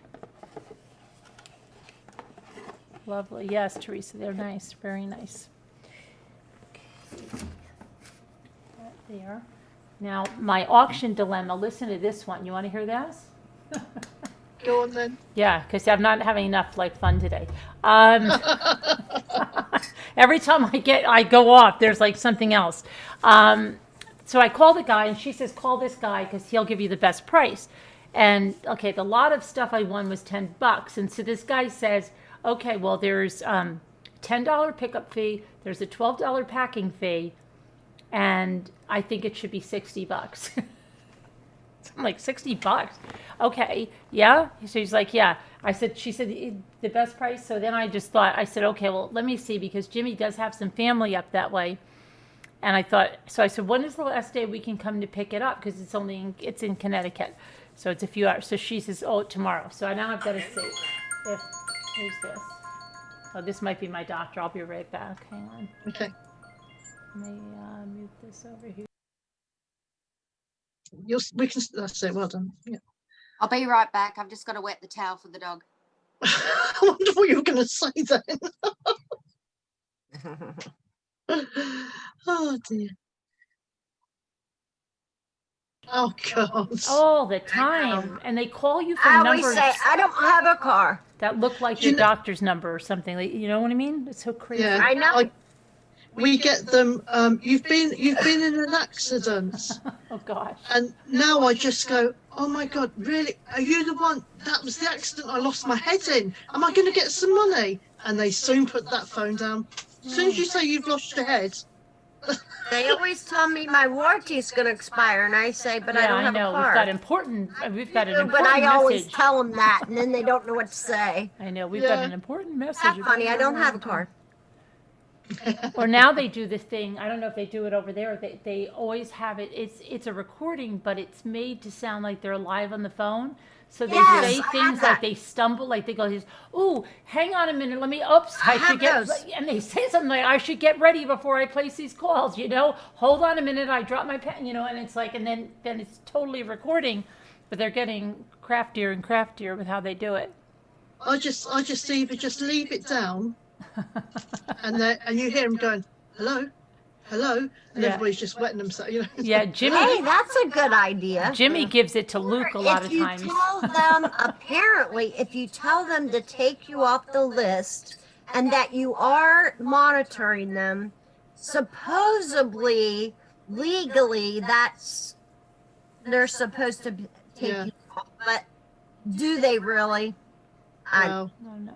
Lovely. Yes, Teresa, they're nice. Very nice. Okay. Right there. Now, my auction dilemma. Listen to this one. You want to hear this? Go on then. Yeah, because I'm not having enough fun today. Every time I go off, there's something else. So I call the guy, and she says, call this guy because he'll give you the best price. And okay, the lot of stuff I won was $10, and so this guy says, okay, well there's $10 pickup fee, there's a $12 packing fee, and I think it should be $60. I'm like, $60? Okay, yeah. So he's like, yeah. She said the best price. So then I said, okay, well, let me see, because Jimmy does have some family up that way. And I said, when is the last day we can come to pick it up? Because it's in Connecticut. So it's a few hours. So she says, oh, tomorrow. So now I've got to see who's this? Oh, this might be my doctor. I'll be right back. Hang on. Okay. Let me move this over here. We can. That's it. Well done. Yeah. I'll be right back. I've just got to wet the towel for the dog. I wonder what you were going to say then. Oh dear. Oh God. All the time, and they call you I from always numbers say, I don't have a car. that look like your doctor's number or something. You know what I mean? It's so crazy. Yeah, I know. we get them. You've been in an accident. Oh gosh. And now I just go, oh my God, really? Are you the one? That was the accident I lost my head in. Am I going to get some money? And they soon put that phone down. As soon as you say you've lost your head. They always tell me my warranty's going to expire, and I say, but I don't have a car. We've got an important But I always message. tell them that, and then they don't know what to say. I know, we've got an important message. Not funny, I don't have a car. Or now they do this thing, I don't know if they do it over there, they always have it's a recording, but it's made to sound like they're live on the phone. So they say things like they stumble, like they go, ooh, hang on a minute, I should get, and they say something like, I should get ready before I place these calls, hold on a minute, I dropped my pen, and it's like, and then it's totally recording, but they're getting craftier and craftier with how they do it. I just either just leave it down, and you hear them going, hello, and everybody's just wetting themselves. Yeah, Jimmy. Hey, that's a good idea. Jimmy gives it to Luke a lot of times. If you tell them to take you off the list and that you are monitoring them, supposedly, legally, they're supposed to take you off. But do they really? No.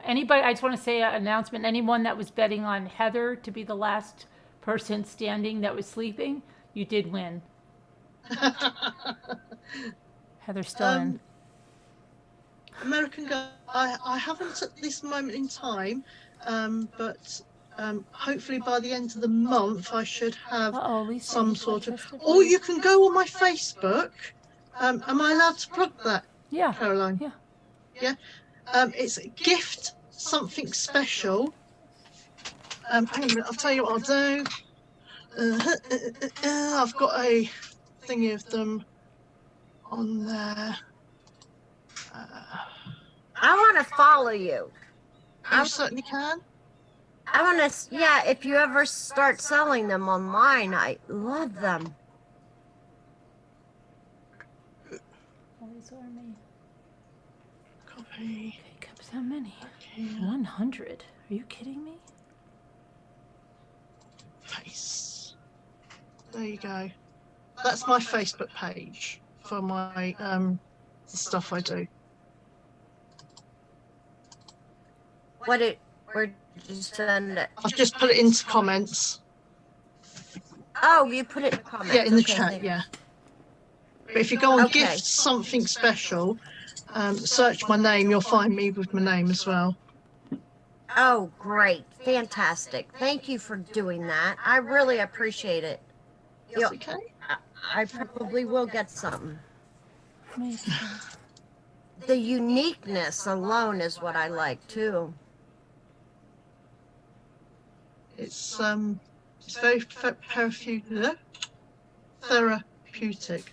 Anybody, I just want to say an announcement. Anyone that was betting on Heather to be the last person standing that was sleeping, you did win. Heather's still in. American Girl, I haven't at this moment in time, but hopefully by the end of the month I should have some sort of. Or you can go on my Facebook. Am I allowed to plug that? Yeah, Caroline. Yeah. Yeah. It's a gift something special. Hang on a minute, I'll tell you what I'll do. I've got a thingy of them on there. I want to follow you. You certainly can. I want to, if you ever start selling them online, I love them. Copy. Okay, how many? 100. Are you kidding me? There you go. That's my Facebook page for my the stuff I do. Where did you send it? I've just put it into comments. Oh, you put it in comments. Yeah, in the Okay, chat, thank- yeah. But if you go on Okay. gift something special, search my name, you'll find me with my name as well. Oh, great. Fantastic. Thank you for doing that. I really appreciate it. Yes, okay. I probably will get something. Me too. The uniqueness alone is what I like too. It's very therapeutic.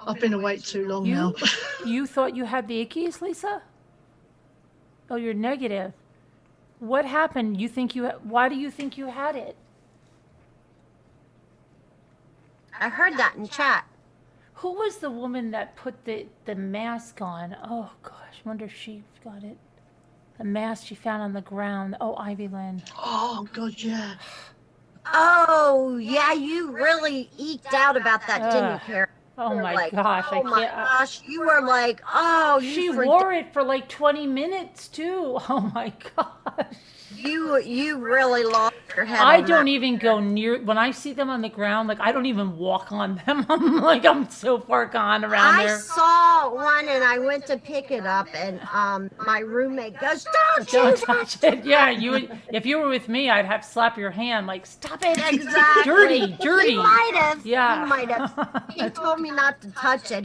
I've been awake too long now. You thought you had the ickies, Lisa? Oh, you're negative. What happened? Why do you think you had it? I heard that in chat. Who was the woman that put the mask on? Oh gosh, wonder if she got it. The mask she found on the ground. Oh, Ivy Lynn. Oh God, yeah. Oh, yeah, you really eked out about that, didn't you, Karen? Oh You were my like, gosh, oh I my can't. gosh, you were like, oh, She wore it for like 20 minutes too. Oh my gosh. You really lost your head. I on don't that. even go near, when I see them on the ground, like I don't even walk on them. I'm like, I'm so far gone around I there. saw one and I went to pick it up and my roommate goes, Don't touch it. Yeah, if you were with me, I'd have to slap your hand like, stop it. Exactly. Dirty. He might have. Yeah. He might have. He told me not to touch it.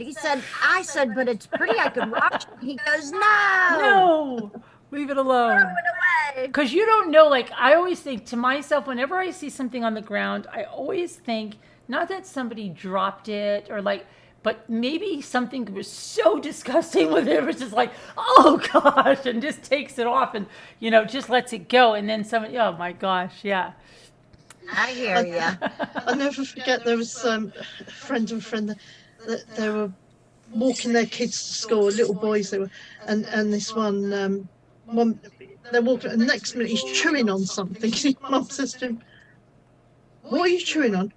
I said, but it's pretty. I could watch it. He goes, no. No. Leave it alone. Throw it away. Because you don't know, like, I always think to myself, whenever I see something on the ground, I always think, not that somebody dropped it or like, but maybe something was so disgusting with it, it was just like, oh gosh, and just takes it off and, just lets it go. And then somebody, oh my gosh, yeah. I hear you. I'll never forget, there was a friend that they were walking their kids to school, little boys they were, and this one, they're walking, and the next minute he's chewing on something. Mum says to him, what are you chewing on?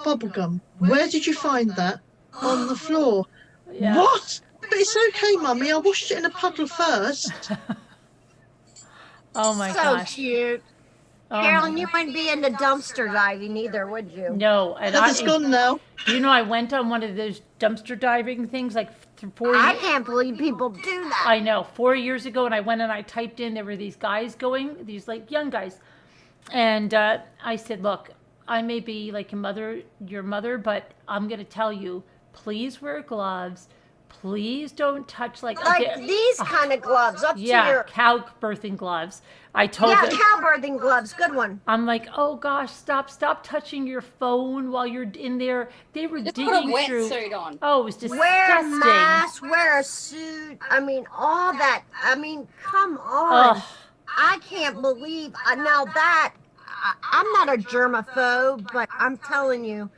Bubble gum. Where did you find that? On the floor. Yeah. What? But it's okay, Mummy, I washed it in a puddle first. Oh my so gosh. cute. Oh Carolyn, my you wouldn't be into dumpster diving either, would you? No, and It's gone now. I went on one of those dumpster diving things like 4 years. I can't believe people do that. I know. 4 years ago, and I went and I typed in, there were these guys going, these like young guys, and I said, look, I may be like your mother, but I'm gonna tell you, please wear gloves. Please don't touch like these kind of gloves up to your cow birthing gloves. I told cow them, birthing gloves, good one. I'm like, oh gosh, stop touching your phone while you're in there. They were Just digging put a through. wetsuit on. Oh, it was disgusting. Wear a mask, wear a suit. I mean, all that. I mean, come on. Ugh. I can't believe. Now that I'm not a germaphobe, but I'm telling you,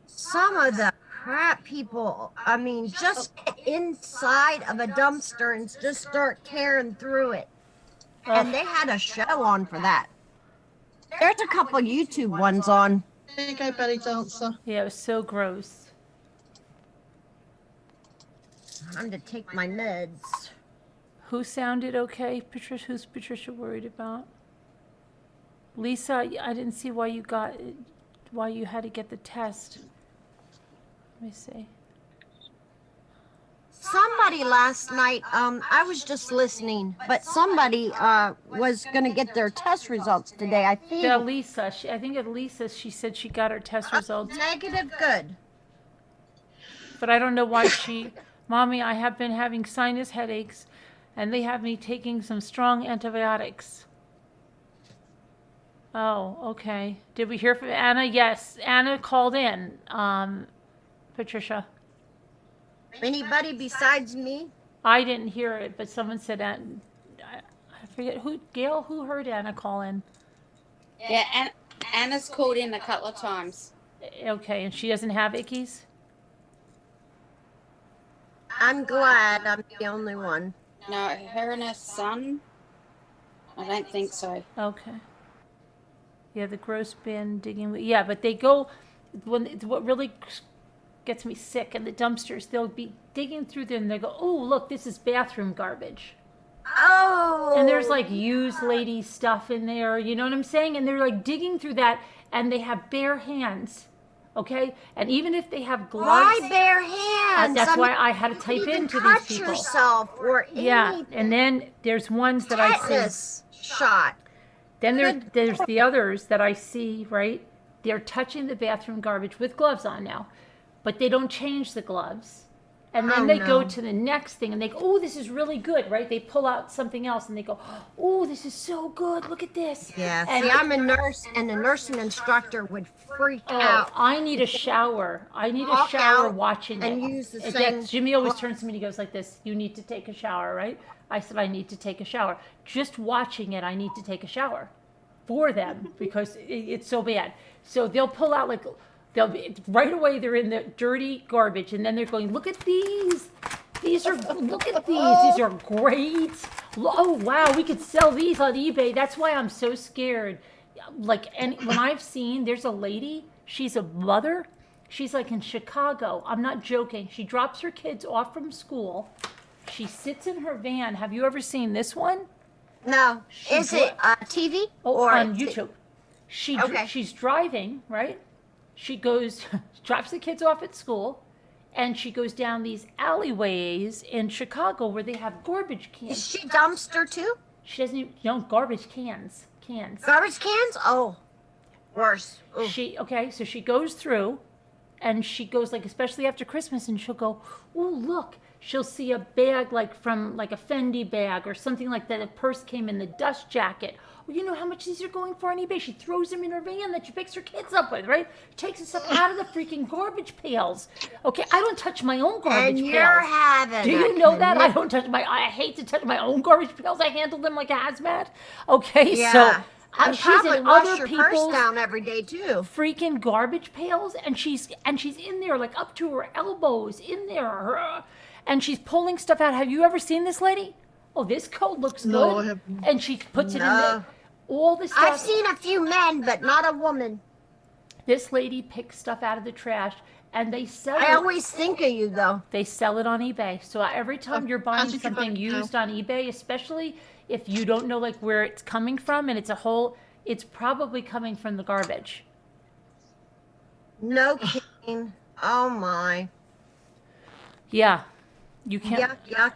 some of the crap people. I mean, just get inside of a dumpster and just start tearing through it. And they had a show on for that. There's a couple YouTube ones on. There you go, belly dancer. Yeah, it was so gross. Time to take my meds. Who sounded okay? Patricia, who's Patricia worried about? Lisa, I didn't see why you had to get the test. Let me see. Somebody last night, I was just listening, but somebody was going to get their test results today, I think. Yeah, Lisa. I think of Lisa, she said she got her test results. Negative, good. But I don't know why Mommy, I have been having sinus headaches, and they have me taking some strong antibiotics. Oh, okay. Did we hear from Anna? Yes, Anna called in. Patricia. Anybody besides me? I didn't hear it, but someone said, I forget who, Gail, who heard Anna call in? Yeah, Anna's called in a couple of times. Okay, and she doesn't have ickies? I'm glad I'm the only one. No, her and her son, I don't think so. Okay. Yeah, the gross bin digging. Yeah, but they go what really gets me sick in the dumpsters. They'll be digging through them and they go, "Oh, look, this is bathroom garbage." Oh. And there's like used lady stuff in there, you know what I'm saying? And they're like digging through that and they have bare hands. Okay? And even if they have gloves, Why bare hands? that's I why mean, I had to you type can into touch these people. yourself or Yeah, anything. and then there's ones that I see. Tetanus shot. Then Good there's the others that I see, right? They're touching the bathroom garbage with gloves on now, but they don't change the gloves. And then Oh, they go no. to the next thing and they go, "Oh, this is really good," right? They pull out something else and they go, "Oh, this is so good. Look at this." Yeah, And see, I'm a nurse, and the nursing instructor would freak oh, out. I need a shower. I need a Walk shower out watching and it. use the And same Jimmy always gloves. turns to me and he goes like this, "You need to take a shower," right? I said, "I need to take a shower." Just watching it, I need to take a shower for them because it's so bad. So they'll pull out like, they'll be, right away they're in the dirty garbage and then they're going, "Look at these. These are, look at these. These are great. Oh, wow, we could sell these on eBay." That's why I'm so scared. Like, and when I've seen, there's a lady, she's a mother. She's like in Chicago. I'm not joking. She drops her kids off from school. She sits in her van. Have you ever seen this one? No. She Is it TV? Oh, or on YouTube. Okay. She's driving, right? She goes, drops the kids off at school, and she goes down these alleyways in Chicago where they have garbage Is cans. she dumpster too? She doesn't even, no, garbage cans. Garbage cans? Oh, worse. Ooh. So she goes through, and she goes like, especially after Christmas, and she'll go, "Oh, look." She'll see a bag like from like a Fendi bag or something like that. A purse came in the dust jacket. "Well, you know how much these are going for on eBay?" She throws them in her van that she picks her kids up with, right? Takes the stuff out of the freaking garbage pails. Okay, I don't touch my own garbage And pails. you're having Do you a know that? I connip- don't touch I hate to touch my own garbage pails. I handle them like a hazmat. Okay, Yeah. so And she's probably in wash other your purse people's down every day too. freaking garbage pails, and she's in there like up to her elbows in there, and she's pulling stuff out. Have you ever seen this lady? Oh, this coat looks good. No, I haven't. And she puts it in No. all the stuff. I've seen a few men, but not a woman. This lady picks stuff out of the trash, and they sell I it. always think of you though. They sell it on eBay. So every time you're buying think about something it now. used on eBay, especially if you don't know like where it's coming from, and it's probably coming from the garbage. No kidding. Oh my. Yeah, you can't. Yuck, yuck,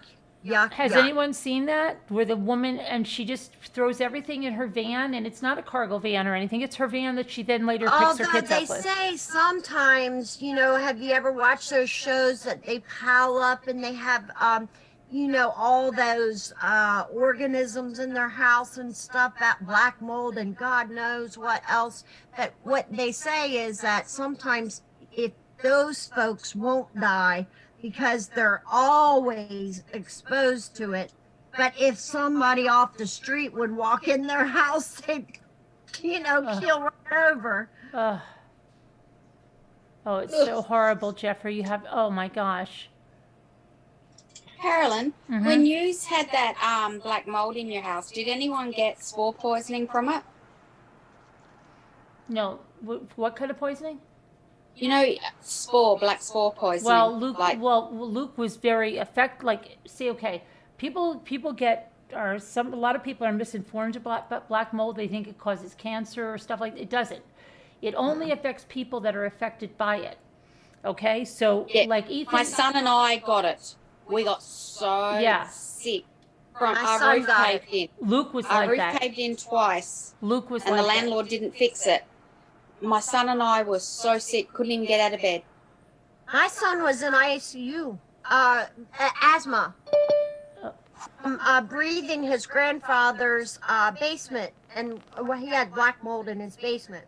yuck. Has yuck. anyone seen that where the woman and she just throws everything in her van, and it's not a cargo van or anything, it's her van that she then later picks her Although kids they up with. say sometimes, have you ever watched those shows that they pile up and they have, all those organisms in their house and stuff, that black mold and God knows what else. But what they say is that sometimes if those folks won't die because they're always exposed to it. But if somebody off the street would walk in their house, they'd, keel right over. Ugh. Oh, it's so horrible, Jeffrey. Oh my gosh. Carolyn, Mhm. when you had that black mold in your house, did anyone get spore poisoning from it? No, what kind of poisoning? Black spore poisoning. Well, Luke. Like, Luke was very people get a lot of people are misinformed about black mold. They think it causes cancer or stuff like that. It doesn't. It only affects people that are affected by it. Okay, so Yeah, like Ethan. my son and I got it. We got so Yeah. sick from My our son roof got it. caved in. Luke was Our like roof that. caved in twice, Luke was and like the that. landlord didn't fix it. My son and I were so sick, couldn't even get out of bed. My son was in ICU, asthma, breathing his grandfather's basement, and he had black mold in his basement.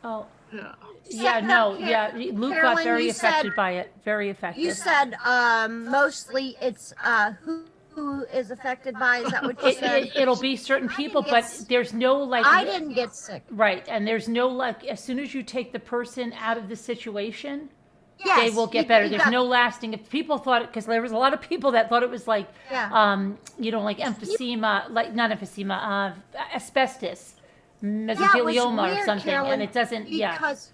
Oh. Yeah. Yeah, no, yeah. Luke got Carolyn, very you affected said- by it. Very affected. You said mostly it's who is affected by. Is that what you said? It'll be certain people, get but s- there's no like. I didn't get sick. Right, and there's no like. As soon as you take the person out of the situation, they will get better. There's no lasting. If people thought, because there was a lot of people that thought it was like, you know, like emphysema, like not emphysema, asbestos, mesothelioma or something, Carolyn, and it doesn't. Because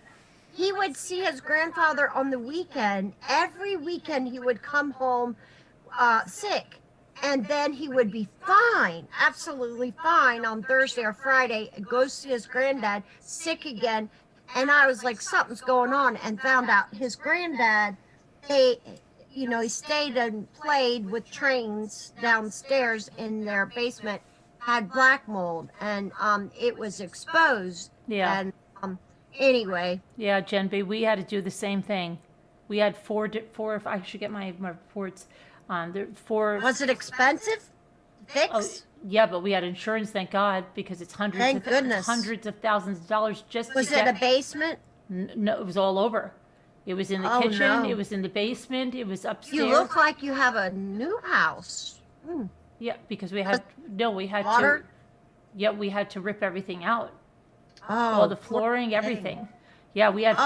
he would see his grandfather on the weekend. Every weekend he would come home sick. And then he would be fine, absolutely fine on Thursday or Friday, go see his granddad, sick again. And I was like, something's going on, and found out his granddad, he stayed and played with trains downstairs in their basement, had black mold, and it was exposed. Yeah. And anyway. Yeah, Jen B, we had to do the same thing. We had four. I should get my reports. Was it expensive? Fix? Oh, yeah, but we had insurance, thank God, because it's hundreds of thousands of dollars just. Was it a basement? No, it was all over. It was in the kitchen. No. It was in the basement. It was upstairs. You look like you have a new house. Yeah, because we had water? we had to rip everything out. Oh, all the flooring, everything. Yeah, we had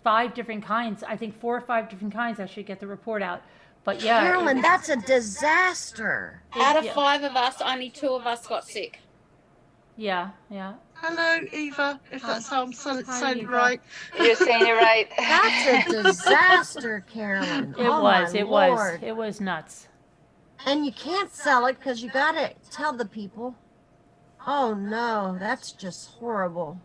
5 different kinds. I think 4 or 5 different kinds. I should get the report out. But yeah, Carolyn, that's a disaster. Out of 5 of us, only 2 of us got sick. Yeah. Hello, Eva, if that's how I'm saying it right. You're saying it right. That's a disaster, Carolyn. It was nuts. And you can't sell it because you got to tell the people. Oh, no, that's just horrible.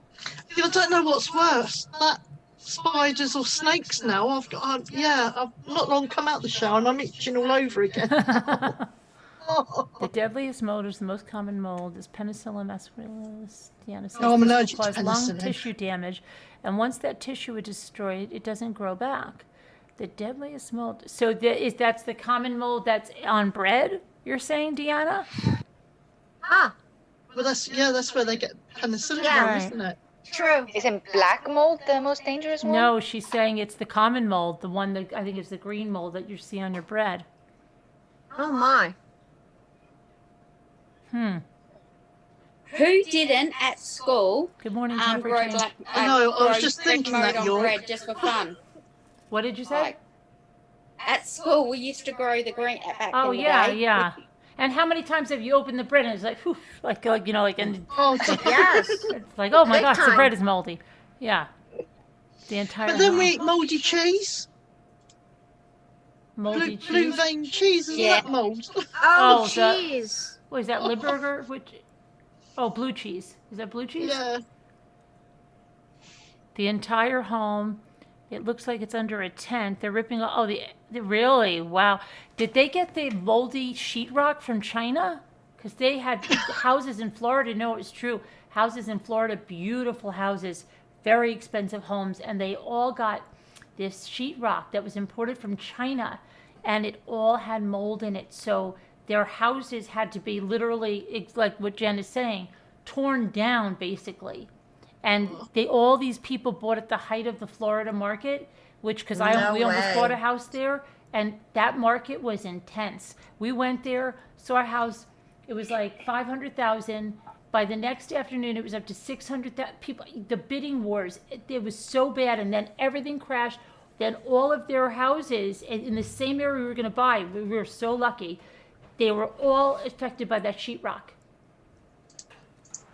I don't know what's worse, that spiders or snakes now. I've not long come out the shower and I'm itching all over again. The deadliest mold is the most common mold is Penicillium asparagus. I'm allergic to cause lung penicillin. tissue damage, and once that tissue is destroyed, it doesn't grow back. The deadliest mold. So that's the common mold that's on bread. You're saying, Deanna? Well, that's where they get penicillin from, isn't it? True. Isn't black mold the most dangerous one? No, she's saying it's the common mold, the one that I think is the green mold that you see on your bread. Oh my. Who didn't at school? Good morning, grow black? I was just grow thinking mode that on you're. bread just for fun. What did you say? At school, we used to grow the green back Oh in the yeah, day. yeah. And how many times have you opened the bread and it's like, whew, and Yes. it's like, oh my Big gosh, the time. bread is moldy. Yeah. The entire. But then we eat mouldy cheese. moldy Blue cheese. vein cheese, isn't that mould? Oh, the- jeez. What is that? Limburger? Which? Oh, blue cheese. Is that blue cheese? Yeah. The entire home. It looks like it's under a tent. They're ripping. Really? Wow. Did they get the moldy sheetrock from China? Because they had houses in Florida. No, it was true. Houses in Florida, beautiful houses, very expensive homes, and they all got this sheetrock that was imported from China, and it all had mold in it. So their houses had to be literally, like what Jen is saying, torn down basically. And all these people bought at the height of the Florida market, which because we almost bought a house there, and that market was intense. We went there, saw a house. It was like 500,000. By the next afternoon, it was up to 600,000 people. The bidding wars, it was so bad, and then everything crashed. Then all of their houses in the same area we were going to buy, we were so lucky, they were all affected by that sheetrock.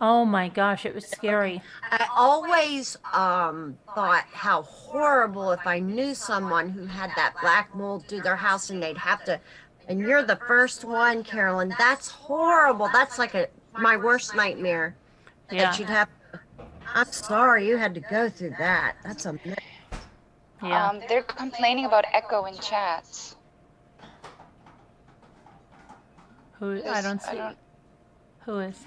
Oh my gosh, it was scary. I always thought how horrible if I knew someone who had that black mold through their house and they'd have to, and you're the first one, Carolyn. That's horrible. That's like my worst nightmare. Yeah. That you'd have. I'm sorry you had to go through that. That's a mess. Yeah. They're complaining about echo in chats. Who? I don't see. Who is?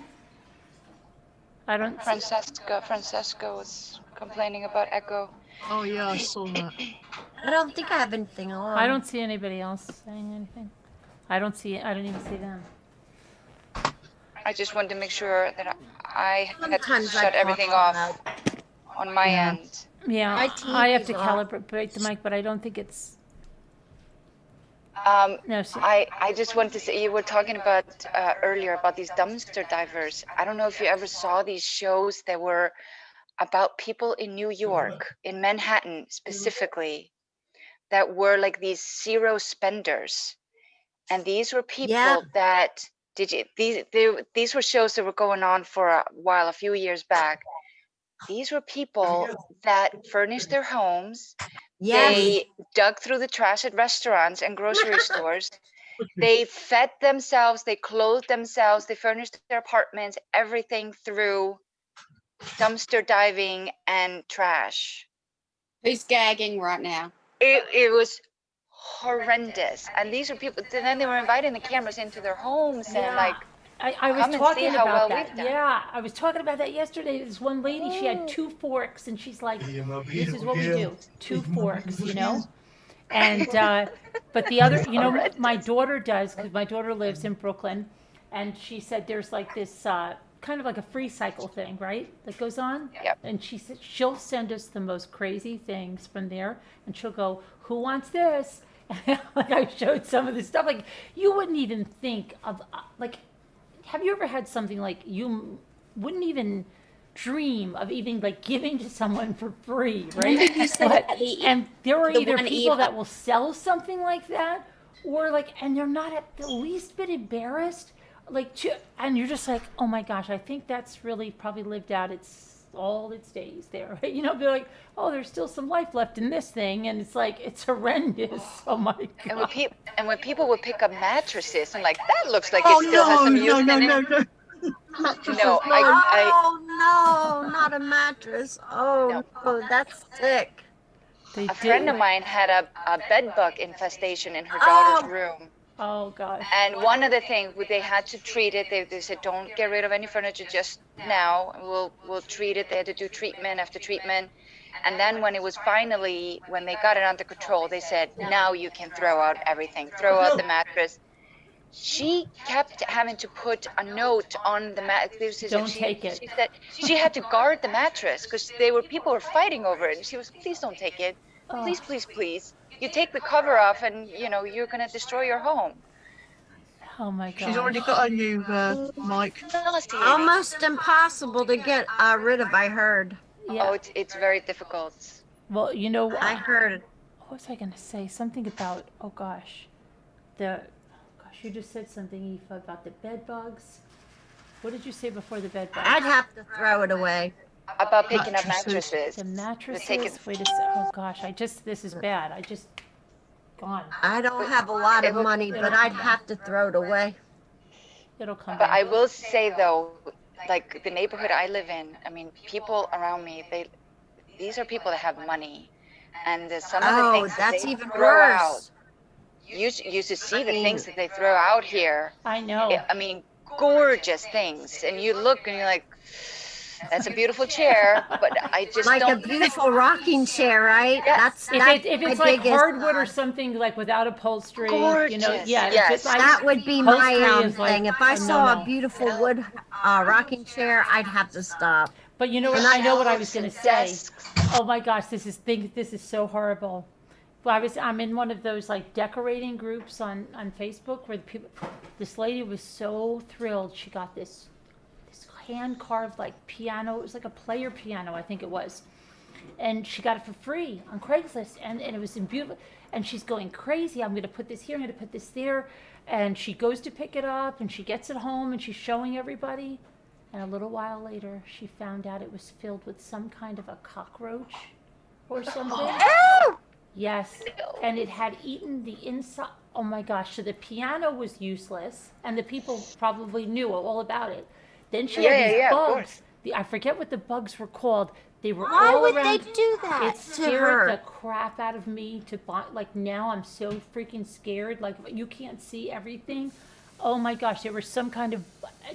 I don't. Francesco was complaining about echo. Oh yeah, I saw that. I don't think I have anything on. I don't see anybody else saying anything. I don't even see them. I just wanted to make sure that I had Sometimes shut I everything talk off on my end. Yeah, My I have TV's to off. calibrate the mic, but I don't think it's. No, see, I just wanted to say, you were talking about earlier about these dumpster divers. I don't know if you ever saw these shows that were about people in New York, in Manhattan specifically, that were like these zero spenders, and these were people Yeah. that these were shows that were going on for a while, a few years back. These were people that furnished their homes. Yes. They dug through the trash at restaurants and grocery stores. They fed themselves, they clothed themselves, they furnished their apartments, everything through dumpster diving and trash. Who's gagging right now? It was horrendous. And these were people, then they were inviting the cameras into their homes and like, I was come and see talking how about well that. we've done. Yeah, I was talking about that yesterday. This one lady, she had 2 forks, and she's like, "This is what we do: 2 forks," you know. And but the other, you know, my daughter does, because my daughter lives in Brooklyn, and she said there's like this kind of like a free cycle thing, right? That goes on. Yep. And she said she'll send us the most crazy things from there, and she'll go, "Who wants this?" And like I showed some of the stuff, like you wouldn't even think of like. Have you ever had something like you wouldn't even dream of even like giving to someone for free, right? Remember you said And there are the either one people Eva- that will sell something like that, or like, and they're not at the least bit embarrassed, like, and you're just like, oh my gosh, I think that's really probably lived out all its days there, right? You know, they're like, oh, there's still some life left in this thing, and it's like it's horrendous. Oh my god! And when people would pick up mattresses, I'm like, that looks like Oh it still has some use in it. no. No, Oh no, not a mattress. Oh no, that's sick. A friend of mine had a bed bug infestation in her daughter's room. Oh god! And one of the things they had to treat it. They said, don't get rid of any furniture just now. We'll treat it. They had to do treatment after treatment. And then when it was finally, when they got it under control, they said, now you can throw out everything. Throw out the mattress. She kept having to put a note on the mattress. Don't take it. She said she had to guard the mattress because people were fighting over it. And she was, please don't take it. Please, please, please. You take the cover off and, you know, you're going to destroy your home. Oh my god! She's already got a new mic. Almost impossible to get rid of, I heard. Yeah. Oh, it's very difficult. Well, you know, I heard. What was I going to say? Something about, oh gosh, you just said something, Aoife, about the bed bugs. What did you say before the bed bugs? I'd have to throw it away. About picking up mattresses. The mattresses. Wait a sec. Oh gosh, this is bad. Gone. I don't have a lot of money, but I'd have to throw it away. It'll come But back. I will say though, like the neighborhood I live in, I mean, people around me, these are people that have money, and some of the things that's that they even throw worse. out. You should see the things that they throw out here. I know. I mean, gorgeous things, and you look and you're like, that's a beautiful chair, but I just like don't. a beautiful rocking chair, right? Yes. That's If it's my like biggest, hardwood or something like without upholstery, you know, Gorgeous. yeah. Yes. If it's like that would be my upholstery is like thing. If I a saw no-no. a beautiful wood rocking chair, I'd have to stop. But you know what? I know what I was going to say. Oh my gosh, this is so horrible. Well, I'm in one of those like decorating groups on Facebook where this lady was so thrilled she got this hand carved like piano. It was like a player piano, I think it was, and she got it for free on Craigslist, and it was in beautiful. And she's going crazy. I'm going to put this here. I'm going to put this there. And she goes to pick it up, and she gets it home, and she's showing everybody. And a little while later, she found out it was filled with some kind of a cockroach or something. Yes, and it had eaten the inside. Oh my gosh! So the piano was useless, and the people probably knew all about it. Then she had these bugs. I forget what the bugs were called. They were Why all would around. they do that It to scared her? the crap out of me to buy. Like now, I'm so freaking scared. Like you can't see everything. Oh my gosh! There was some kind of,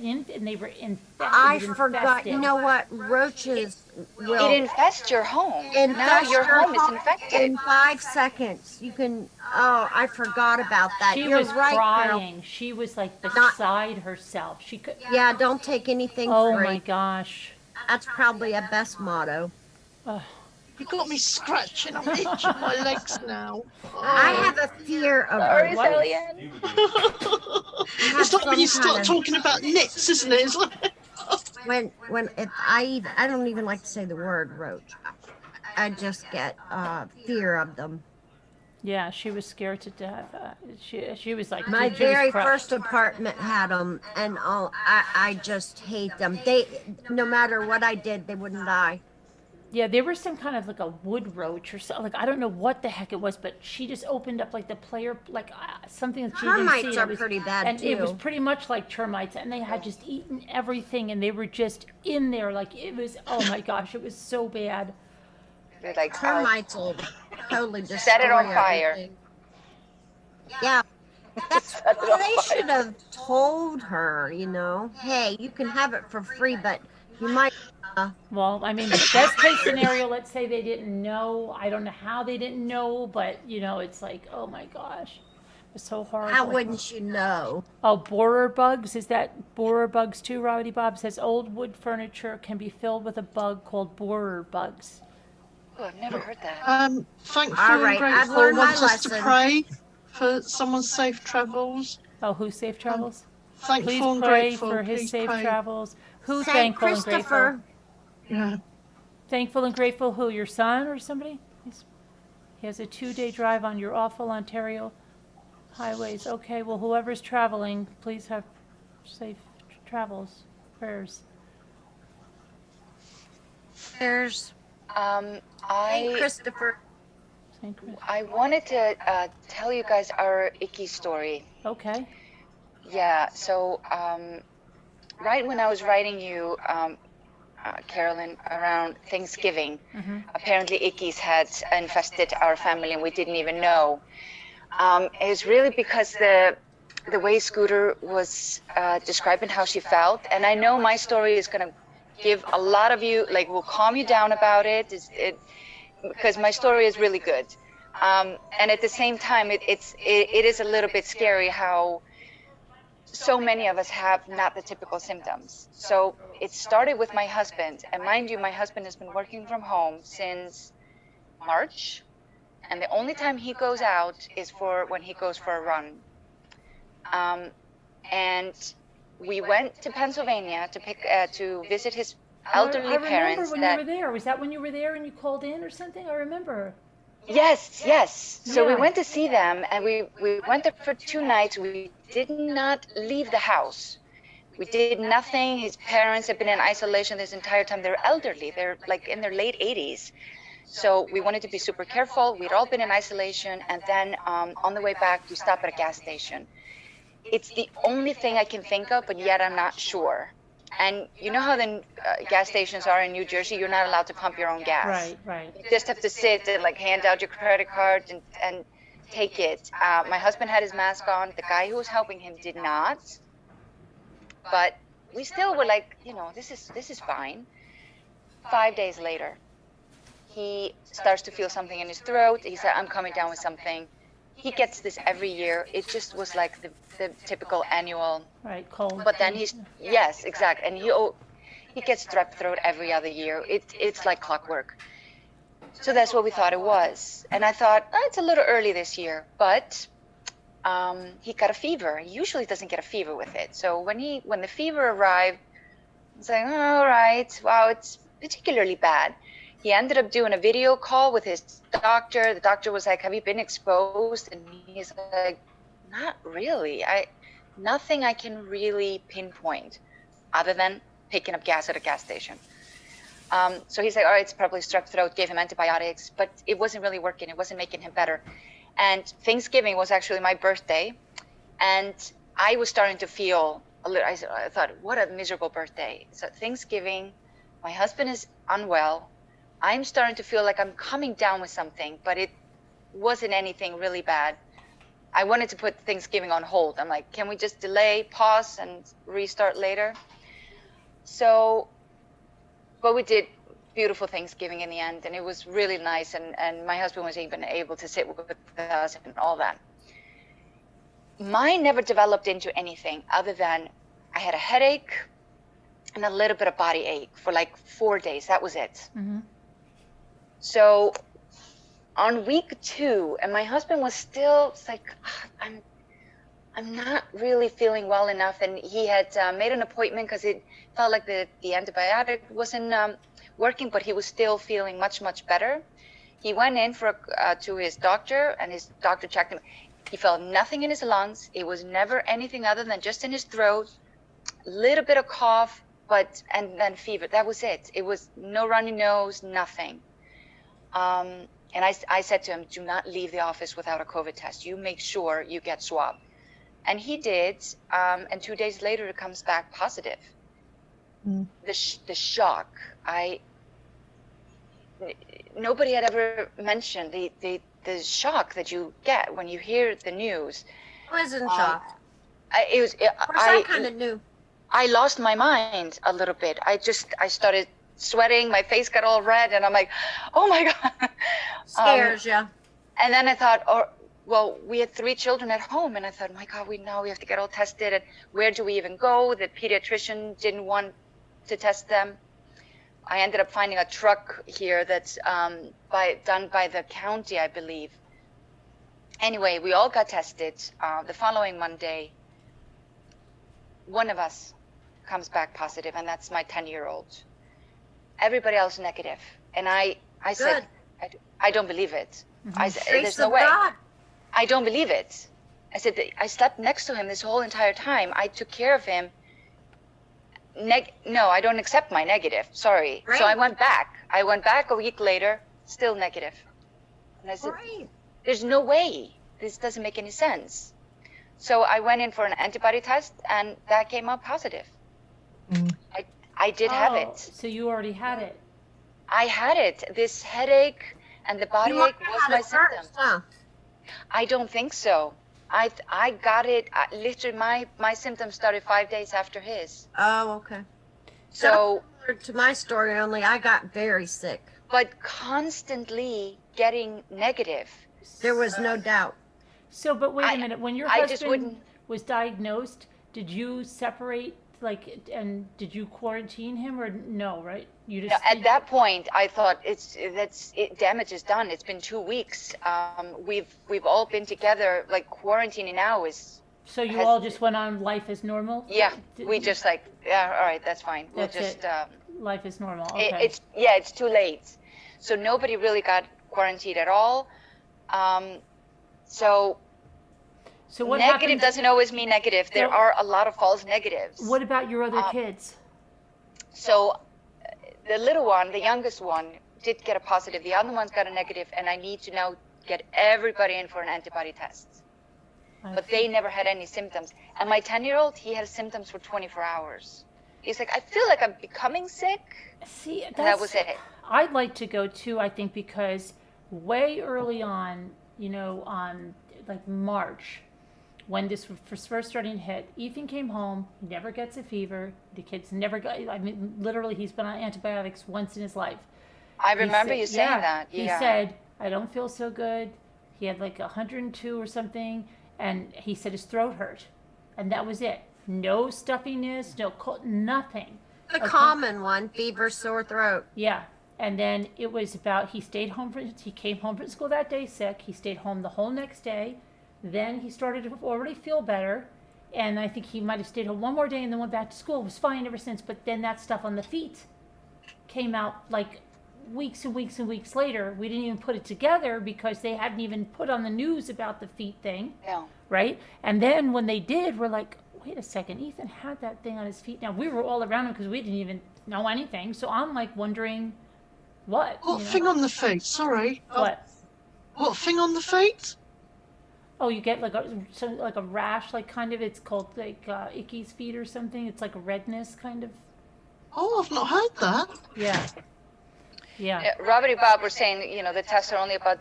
and they were infected. I forgot. You know what? Roaches will It infests your home. Now infest your home is home infected. in 5 seconds. You can. Oh, I forgot about that. She You're was right, crying. Carol. She was like beside herself. She could. Yeah, don't take anything Oh free. my gosh. That's probably a best motto. You got me scratching. I'm itching my legs now. I have a fear of Sorry, what? Sally-Ann. It's not when you some start kind of- talking about nits, isn't it? It's like, when if I don't even like to say the word roach. I just get fear of them. Yeah, she was scared to death. She was like, My she was very crushed. first apartment had them, and I just hate them. No matter what I did, they wouldn't die. Yeah, there was some kind of like a wood roach or something. Like I don't know what the heck it was, but she just opened up like the player, like something that she didn't see. Termites and are it was, pretty bad and it was too. pretty much like termites, and they had just eaten everything, and they were just in there. Like it was, oh my gosh, it was so bad. They're like, Termites will totally destroy set it on fire. everything. Yeah, that's Set it well, on they fire. should have told her, hey, you can have it for free, but you might. Well, I mean, best case scenario, let's say they didn't know. I don't know how they didn't know, but it's like, oh my gosh, it's so horrible. How wouldn't you know? Oh, borer bugs? Is that borer bugs too? Rowdy Bob says old wood furniture can be filled with a bug called borer bugs. Oh, I've never heard that. Thankful All right, and I've grateful. learned my Want us to lesson. pray for someone's safe travels. Oh, who's safe travels? Thankful Please and pray grateful. for his Please safe pray. travels. Who Saint thankful and grateful? Christopher. Yeah. Thankful and grateful who? Your son or somebody? He has a 2-day drive on your awful Ontario highways. Okay, well, whoever's traveling, please have safe travels. Prayers. There's Saint Christopher. Saint Chris. I wanted to tell you guys our icky story. Okay. Yeah, so right when I was writing you, Carolyn, around Thanksgiving, apparently ickies had infested our family and we didn't even know. It was really because the way Scooter was describing how she felt, and I know my story is going to give a lot of you, like, will calm you down about it, because my story is really good. And at the same time, it is a little bit scary how so many of us have not the typical symptoms. So it started with my husband, and mind you, my husband has been working from home since March, and the only time he goes out is when he goes for a run. And we went to Pennsylvania to visit his elderly parents. I remember when you were there. Was that when you were there and you called in or something? I remember. Yes. So we Yeah. went to see them, and we went there for 2 nights. We did not leave the house. We did nothing. His parents have been in isolation this entire time. They're elderly. They're like in their late 80s. So we wanted to be super careful. We'd all been in isolation, and then on the way back, we stopped at a gas station. It's the only thing I can think of, but yet I'm not sure. And you know how the gas stations are in New Jersey? You're not allowed to pump your own gas. Right. You just have to sit and like hand out your credit card and take it. My husband had his mask on. The guy who was helping him did not. But we still were like, this is fine. 5 days later, he starts to feel something in his throat. He said, I'm coming down with something. He gets this every year. It just was like the typical annual. Right, cold. But then yes, exactly. And he gets strep throat every other year. It's like clockwork. So that's what we thought it was. And I thought, it's a little early this year. But he got a fever. He usually doesn't get a fever with it. So when the fever arrived, I was like, all right, wow, it's particularly bad. He ended up doing a video call with his doctor. The doctor was like, have you been exposed? And he's like, not really. Nothing I can really pinpoint other than picking up gas at a gas station. So he's like, all right, it's probably strep throat, gave him antibiotics, but it wasn't really working. It wasn't making him better. And Thanksgiving was actually my birthday. And I was starting to feel a little, I thought, what a miserable birthday. So Thanksgiving, my husband is unwell. I'm starting to feel like I'm coming down with something, but it wasn't anything really bad. I wanted to put Thanksgiving on hold. I'm like, can we just delay, pause, and restart later? So, but we did beautiful Thanksgiving in the end, and it was really nice, and my husband was even able to sit with us and all that. Mine never developed into anything other than I had a headache and a little bit of body ache for like 4 days. That was it. Mm-hmm. So on week 2, and my husband was still like, I'm not really feeling well enough, and he had made an appointment because it felt like the antibiotic wasn't working, but he was still feeling much better. He went in for to his doctor, and his doctor checked him. He felt nothing in his lungs. It was never anything other than just in his throat, a little bit of cough, and then fever. That was it. It was no runny nose, nothing. And I said to him, do not leave the office without a COVID test. You make sure you get swabbed. And he did. And 2 days later, it comes back positive. The shock. Nobody had ever mentioned the shock that you get when you hear the news. I was in shock. Of course, I kind of knew. I lost my mind a little bit. I started sweating. My face got all red, and I'm like, oh my God. Scares you. And then I thought, well, we had 3 children at home, and I thought, my God, we have to get all tested. And where do we even go? The pediatrician didn't want to test them. I ended up finding a truck here that's done by the county, I believe. Anyway, we all got tested. The following Monday, one of us comes back positive, and that's my 10-year-old. Everybody else negative. And I said, I don't believe it. I said, there's no way. God. I don't believe it. I said, I slept next to him this whole entire time. I took care of him. No, I don't accept my negative. Sorry. Right. So I went back. A week later, still negative. And I said, there's no way. This doesn't make any sense. So I went in for an antibody test, and that came out positive. I did have it. So you already had it. I had it. This headache and the body ache was my symptom. Huh? I don't think so. I got it. Literally, my symptoms started 5 days after his. Oh, okay. So to my story, only I got very sick. But constantly getting negative. There was no doubt. So, but wait a minute. When your husband was diagnosed, did you separate, and did you quarantine him, or no? Right? You just. No, at that point, I thought damage is done. It's been 2 weeks. We've all been together. Like, quarantining now is. So you all just went on life as normal? Yeah, we just all right, that's fine. We'll just life is normal. Okay. It's too late. So nobody really got quarantined at all. So what negative happened? Doesn't always mean negative. There are a lot of false negatives. What about your other kids? So the little one, the youngest one, did get a positive. The other one's got a negative, and I need to now get everybody in for an antibody test. But they never had any symptoms. And my 10-year-old, he had symptoms for 24 hours. He's like, I feel like I'm becoming sick. See, that was it. I'd like to go too, I think, because way early on, like March, when this was first starting to hit, Ethan came home, he never gets a fever. The kids never got, literally, he's been on antibiotics once in his life. I remember you saying that. Yeah. He said, I don't feel so good. He had like 102 or something, and he said his throat hurt. And that was it. No stuffiness, no cold, nothing. The common one, fever, sore throat. Yeah. And then it was about, he came home from school that day sick. He stayed home the whole next day. Then he started to already feel better. And I think he might have stayed home one more day and then went back to school. It was fine ever since. But then that stuff on the feet came out like weeks and weeks and weeks later. We didn't even put it together because they hadn't even put on the news about the feet thing. Yeah. Right? And then when they did, we're like, wait a second, Ethan had that thing on his feet. Now, we were all around him because we didn't even know anything. So I'm like wondering, what? What thing on the feet? Sorry. What? What thing on the feet? Oh, you get like a rash, like kind of, it's called like Icky's feet or something. It's like a redness kind of. Oh, I've not heard that. Yeah. Yeah. Robert and Bob were saying, the tests are only about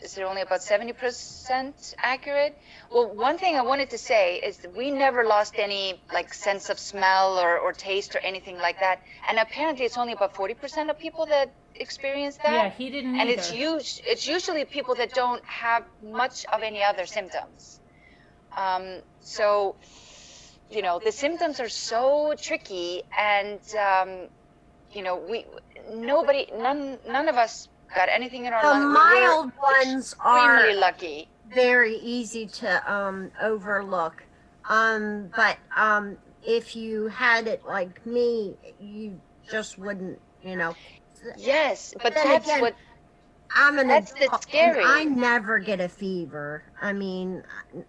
70% accurate. Well, one thing I wanted to say is that we never lost any like sense of smell or taste or anything like that. And apparently it's only about 40% of people that experience that. Yeah, he didn't and either. It's usually people that don't have much of any other symptoms. So, the symptoms are so tricky, and none of us got anything in our lungs. The mild ones are extremely lucky. Very easy to overlook. But if you had it like me, you just wouldn't, Yes, but then that's again, what. I'm an That's adult, scary. and I never get a fever. I mean,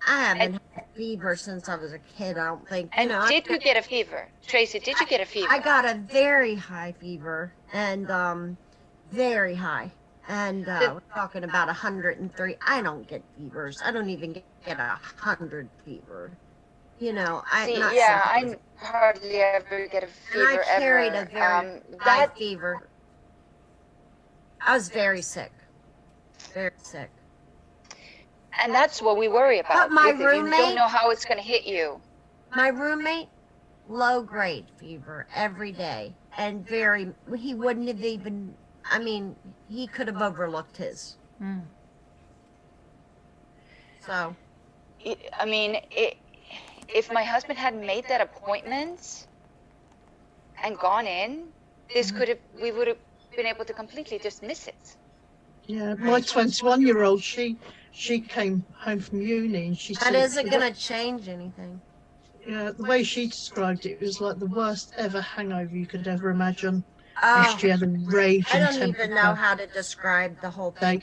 I haven't had a fever since I was a kid. I don't think. And did you get a fever, Tracy? Did you get a fever? I got a very high fever, and very high. And we're talking about 103. I don't get fevers. I don't even get 100 fever. You know, See, not yeah, something. I hardly ever get a And I fever carried a ever. very high fever. I was very sick. Very sick. And that's what we worry about. But my with it. You don't roommate- know how it's going to hit you. My roommate, low grade fever every day, and he wouldn't have even, I mean, he could have overlooked his. Mm. So, I mean, if my husband had made that appointment and gone in, we would have been able to completely dismiss it. Yeah, my 21-year-old, she came home from uni and she said that isn't going to change anything. Yeah, the way she described it was like the worst ever hangover you could ever imagine. Oh, She had a raging I don't temperature. even know how to describe the whole thing.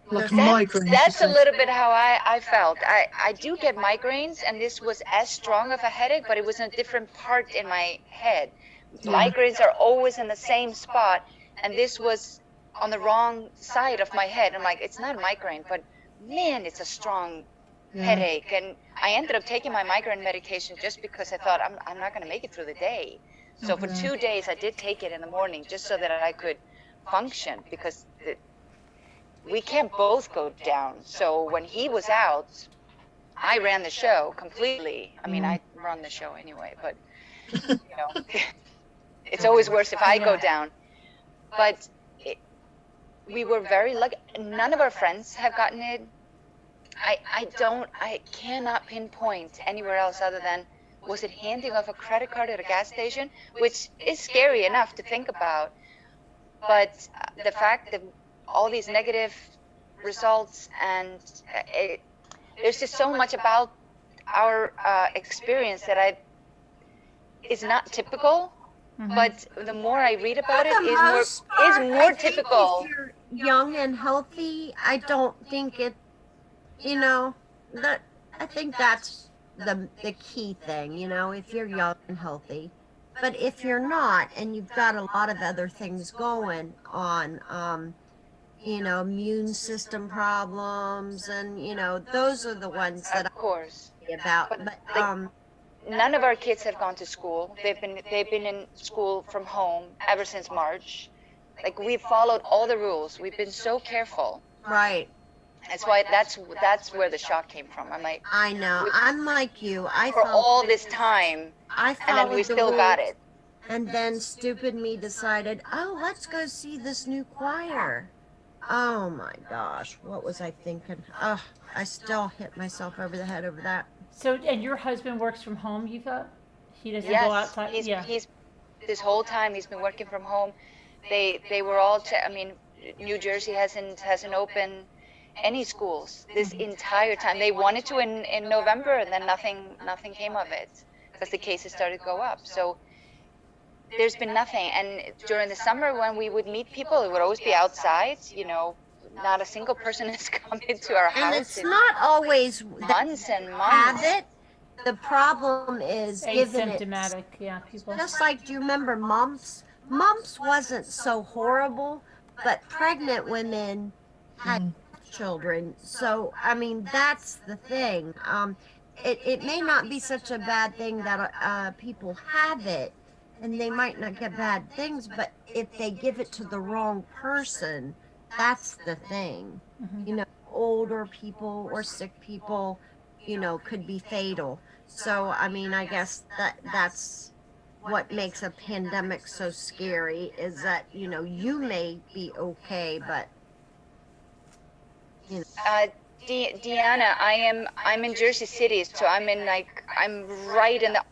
Like a migraine. That's a little bit how I felt. I do get migraines, and this was as strong of a headache, but it was in a different part in my head. Yeah. Migraines are always in the same spot, and this was on the wrong side of my head. I'm like, it's not a migraine, but man, it's a strong headache. And I ended up taking my migraine medication just because I thought I'm not going to make it through the day. So for 2 days, I did take it in the morning just so that I could function, because we can't both go down. So when he was out, I ran the show completely. I mean, I run the show anyway, but you know, it's always worse if I go down. But we were very lucky. None of our friends have gotten it. I cannot pinpoint anywhere else other than, was it handing off a credit card at a gas station, which is scary enough to think about. But the fact that all these negative results, and there's just so much about our experience that is not typical. But the more I read about it, is more typical. If you're young and healthy, I don't think it, you know, that I think that's the key thing, you know, if you're young and healthy. But if you're not, and you've got a lot of other things going on, you know, immune system problems, and you know, those are the ones that of course I worry about. But none of our kids have gone to school. They've been in school from home ever since March. Like, we've followed all the rules. We've been so careful. Right. That's why that's where the shock came from. I'm like, I know. I'm like you. For all this time, and then we still got it. And then stupid me decided, oh, let's go see this new choir. Oh my gosh, what was I thinking? Oh, I still hit myself over the head over that. So, and your husband works from home, you thought? He doesn't Yes, go outside? he's this whole time he's been working from home. They were all, I mean, New Jersey hasn't opened any schools this entire time. They wanted to in November, and then nothing came of it because the cases started to go up. So there's been nothing. And during the summer when we would meet people, it would always be outside, you know, not a single person has come into our house. And it's not always months and months. Have it. The problem is asymptomatic, yeah, people. Just like, do you remember mumps? Mumps wasn't so horrible, but pregnant women had children. So, I mean, that's the thing. It may not be such a bad thing that people have it, and they might not get bad things, but if they give it to the wrong person, that's the thing. You know, older people or sick people, you know, could be fatal. So, I mean, I guess that's what makes a pandemic so scary, is that, you know, you may be okay, but you know. Deanna, I'm in Jersey City, so I'm right in the.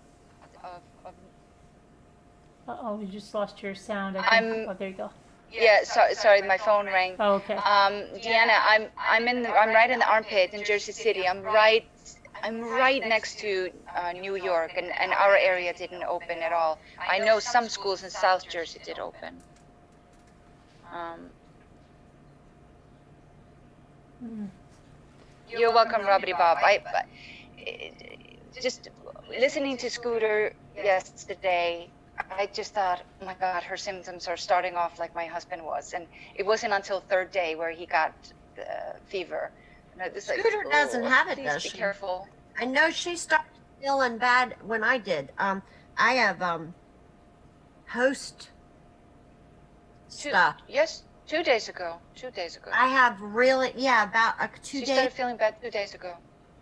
Uh-oh, we just lost your sound. Oh, there you go. Yeah, sorry, my phone rang. Oh, okay. Deanna, I'm right in the armpit in Jersey City. I'm right next to New York, and our area didn't open at all. I know some schools in South Jersey did open. You're welcome, Robbie Bob. Just listening to Scooter yesterday, I just thought, oh my God, her symptoms are starting off like my husband was. And it wasn't until third day where he got fever. And I was like, Scooter doesn't have it, please does be she? careful. I know she started feeling bad when I did. I have host stuff. Yes, 2 days ago. 2 days ago. I have really, yeah, about 2 She days. started feeling bad 2 days ago.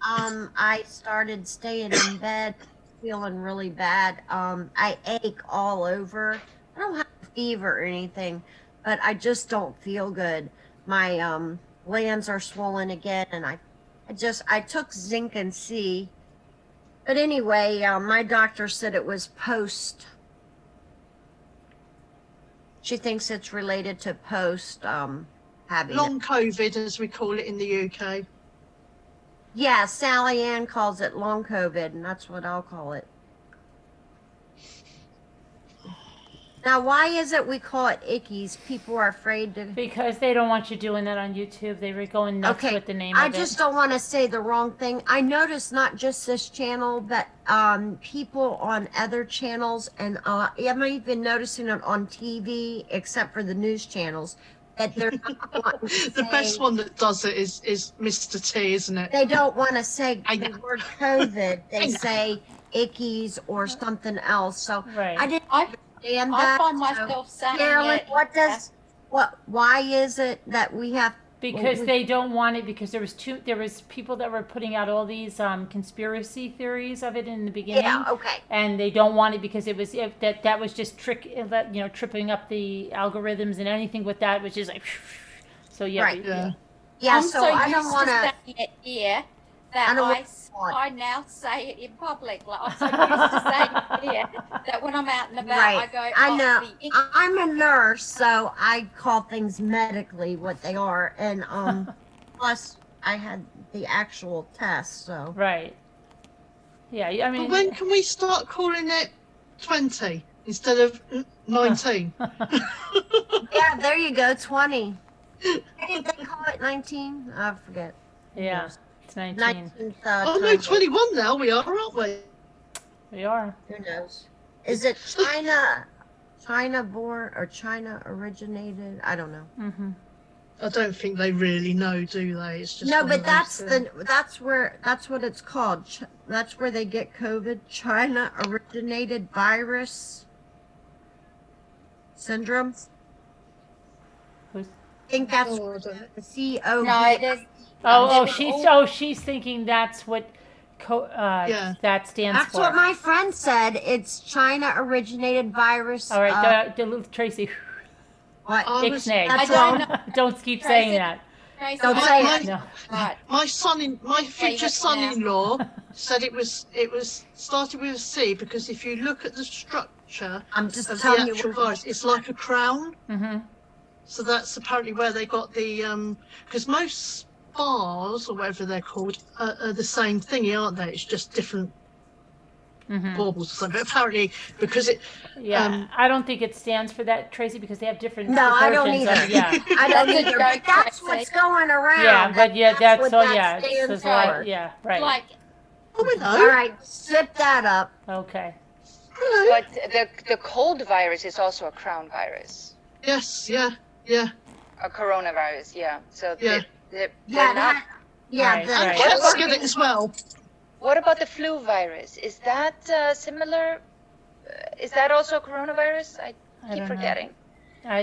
I started staying in bed, feeling really bad. I ache all over. I don't have a fever or anything, but I just don't feel good. My glands are swollen again, and I took zinc and C. But anyway, my doctor said it was post. She thinks it's related to post having Long COVID, as we call it in the UK. Yeah, Sally Ann calls it long COVID, and that's what I'll call it. Now, why is it we call it ickies? People are afraid to. Because they don't want you doing that on YouTube. They were going nuts with the name I of it. just don't want to say the wrong thing. I noticed not just this channel, but people on other channels, and I'm even noticing it on TV, except for the news channels, that they're not wanting to The best one that does it is Mr. T, isn't it? They don't want to say the word COVID. They say ickies or something else. So Right. I didn't understand that. I find myself saying Carolyn, it. why is it that we have? Because they don't want it, because there was people that were putting out all these conspiracy theories of it in the beginning. Yeah, okay. And they don't want it because that was just tripping up the algorithms, and anything with that was just like, so yeah. Right. Yeah. Yeah, I'm so I don't used want to to. saying it here that I don't I want- now say it in public. Like I'm so used to saying it here that when I'm out and about, I Right. go, I "Oh, know. the ick." I'm a nurse, so I call things medically what they are, and plus I had the actual test, so. Right. Yeah, I mean. But when can we start calling it 20 instead of 19? Yeah, there you go, 20. Did they call it 19? I forget. Yeah, it's 19. 19th, Oh no, 21 now we are, aren't we? We are. Who knows? Is it China born or China originated? I don't know. Mm-hmm. I don't think they really know, do they? It's just No, one but of that's those that's what it's called. That's where they get COVID. China originated virus syndrome. I think that's Oh, I don't know. the CO. No, there's She's thinking that's what that stands That's for. what my friend said. It's China originated virus. All right, Tracy. What? Ixnay. That's I don't wrong. Don't keep saying that. Tracy, Don't I say know. it. No. Right. My future it now. son-in-law said it was started with a C, because if you look at the structure I'm just of the telling you. actual virus, it's like a crown. Mm-hmm. So that's apparently where they got the because most bars or whatever they're called are the same thing, aren't they? It's just different baubles or something. But apparently, because it I don't think it stands for that, Tracy, because they have different. No, I don't versions either. of it, yeah. I don't That's a either. joke, But that's Tracy. what's going around. Yeah, but yeah, that's what so that yeah. It stands says like, for. yeah, right. Like oh, we know. All right, zip that up. Okay. But the cold virus is also a crown virus, Yes, yeah. a coronavirus. Yeah. So Yeah. they're Yeah, not. Right, that- right. Cats get it as well. What about the flu virus? Is that similar? Is that also a coronavirus? I I keep don't know. forgetting.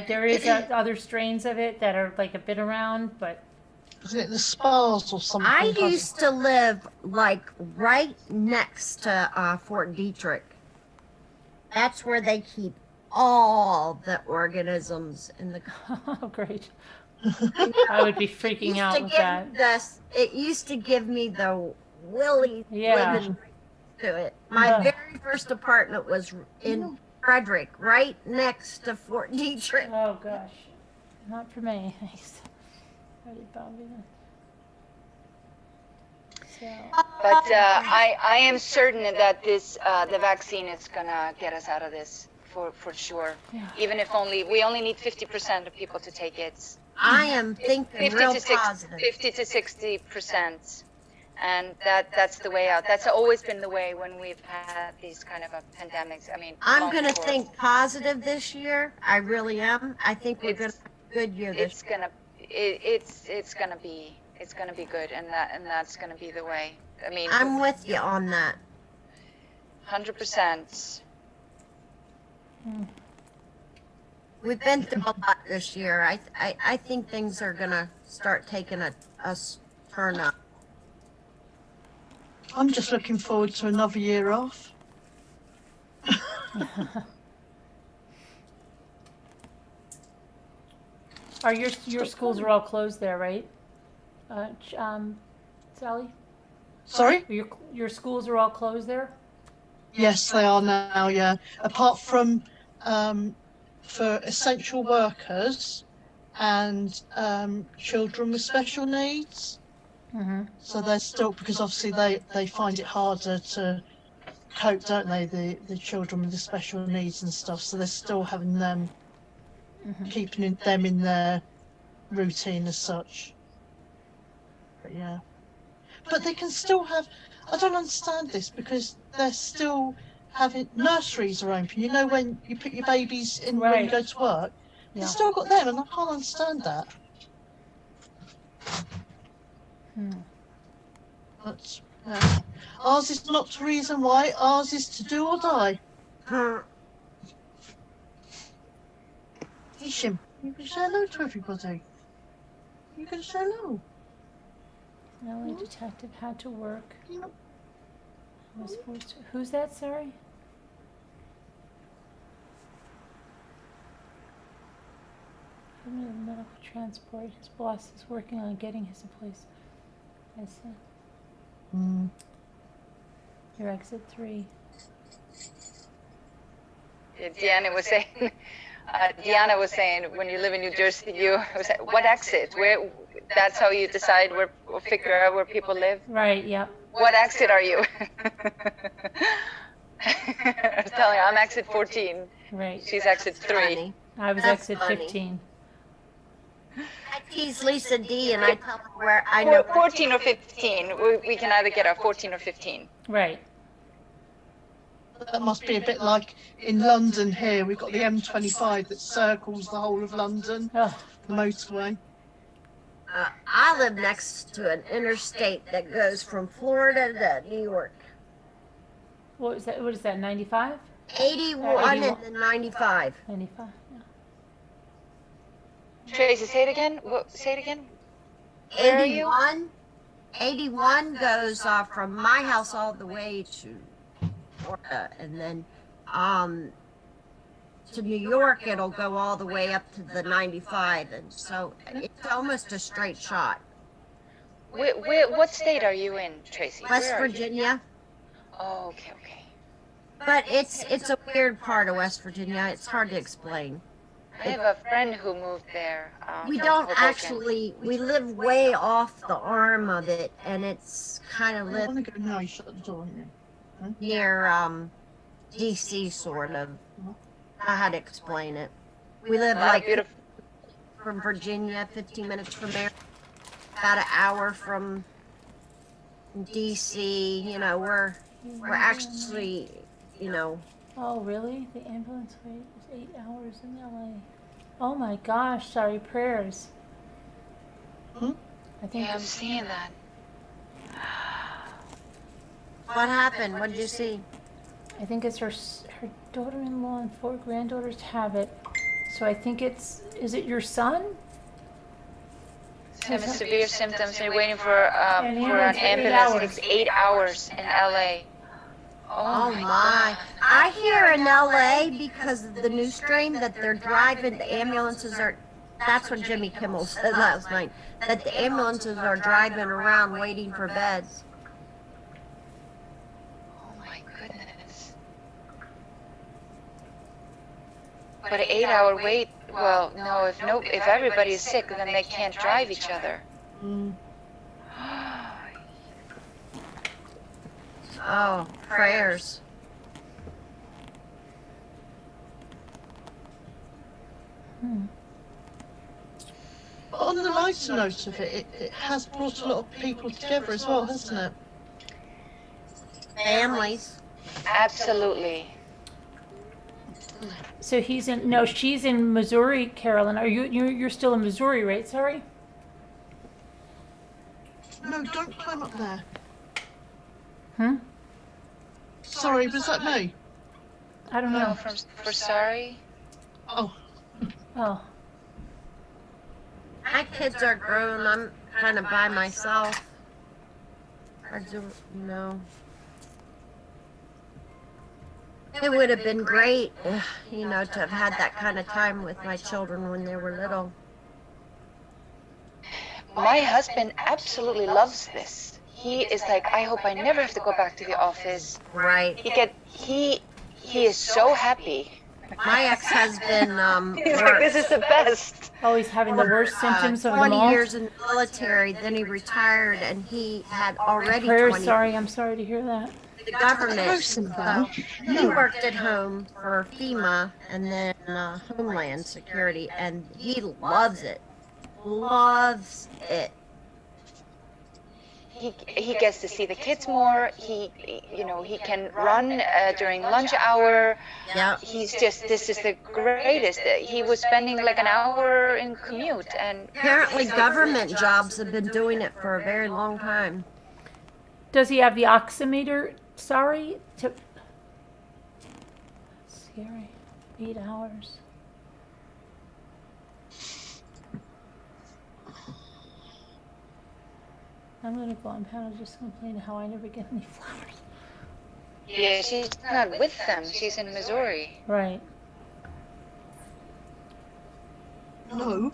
There is other strains of it that are like a bit around, but Isn't it the spas or something? I used to live like right next to Fort Detrick. That's where they keep all the organisms in the. oh great. I would be freaking Used out to with give that. me this. It used to give me the willy Yeah. living to it. My Ugh. very first apartment was in Frederick, right next to Fort Detrick. Oh gosh, not for me. Thanks. Already Bobby. So, But I am certain that the vaccine is gonna get us out of this for sure. Yeah. Even if we only need 50% of people to take it. I am thinking 50 real to 60, positive. 50 to 60%. And that's the way out. That's always been the way when we've had these kind of pandemics. I mean, I'm long going to before. think positive this year. I really am. I think we're going to have a good year this year. It's gonna be good, and that's gonna be the way. I mean, I'm with you on that. 100%. We've been through a lot this year. I think things are going to start taking a turn up. I'm just looking forward to another year off. Are your schools are all closed there, right? Sally? Sorry? Your schools are all closed there? Yes, they are now, yeah. Apart from for essential workers and children with special needs. Mm-hmm. So they're still, because obviously they find it harder to cope, don't they, the children with the special needs and stuff. So they're still having them, keeping them in their routine as such. But yeah. But they can still have, I don't understand this, because they're still having, nurseries are open. You know, when you put your babies in when you go to work, Yeah. they've still got them, and I can't understand that. But ours is not to reason why, ours is to do or die. Ishim, you can say hello to everybody. You can say hello. LA detective had to work. Was forced to, who's that, sorry? Given the medical transport, his boss is working on getting his a place. I see. Your exit 3. Yeah, Deanna was saying when you live in New Jersey, what exit? Where? That's how you decide where, or figure out where people live. Right. Yeah. What exit are you? I was telling her I'm exit 14. Right. She's exit 3. Funny. I was That's exit funny. 15. I tease Lisa D and I tell her where I know. 14 or 15. We can either get a 14 or 15. Right. That must be a bit like in London here. We've got the M25 that circles the whole of London, the motorway. I live next to an interstate that goes from Florida to New York. What is that? What is that? 95? 81 and then 95. 95. Yeah. Tracy, say it again. Say it again. Where are you? 81 goes from my house all the way to Florida, and then to New York it'll go all the way up to the 95, and so it's almost a straight shot. What state are you in, Tracy? West Virginia. Oh, okay. But it's a weird part of West Virginia. It's hard to explain. I have a friend who moved there. We from don't Hoboken. actually, we live way off the arm of it, and it's kind of I want to go now. You shut the door, near DC, sort of. I had to explain it. We live like from Virginia, 15 minutes from there, about an hour from DC. You know, we're actually, you know. Oh, really? The ambulance wait is 8 hours in LA. Oh my gosh, sorry, prayers. I think I'm seeing that. What happened? What did you see? I think it's her daughter-in-law and 4 granddaughters have it. So I think is it your son? Some severe symptoms, and you're waiting for an ambulance. It takes 8 hours in LA. Oh my. I hear in LA, because of the new strain, that they're driving, the ambulances are, that's what Jimmy Kimmel said last night, that the ambulances are driving around waiting for beds. Oh my goodness. But an 8-hour wait, well, no, if everybody is sick, then they can't drive each other. Oh, prayers. But on the lighter note of it, it has brought a lot of people together as well, hasn't it? Families. Absolutely. So she's in Missouri, Carolyn. You're still in Missouri, right? Sorry? No, don't climb up there. Hmm? Sorry, was that me? I don't know. No, for sorry. Oh. Oh. My kids are grown. I'm kind of by myself. I don't know. It would have been great, you know, to have had that kind of time with my children when they were little. My husband absolutely loves this. He is like, I hope I never have to go back to the office. Right. He is so happy. My ex-husband He's like, this is the best. Oh, he's having the worst symptoms of them 20 all? years in the military, then he retired, and he had already Very 20. sorry. I'm sorry to hear that. The government. He worked at home for FEMA and then Homeland Security, and he loves it. Loves it. He gets to see the kids more. He can run during lunch hour. Yeah. This is the greatest. He was spending like an hour in commute, and Apparently government jobs have been doing it for a very long time. Does he have the oximeter? Sorry? Scary. 8 hours. I'm gonna go on panel just complain how I never get any flowers. yeah, she's not with them. She's in Missouri. Right. No.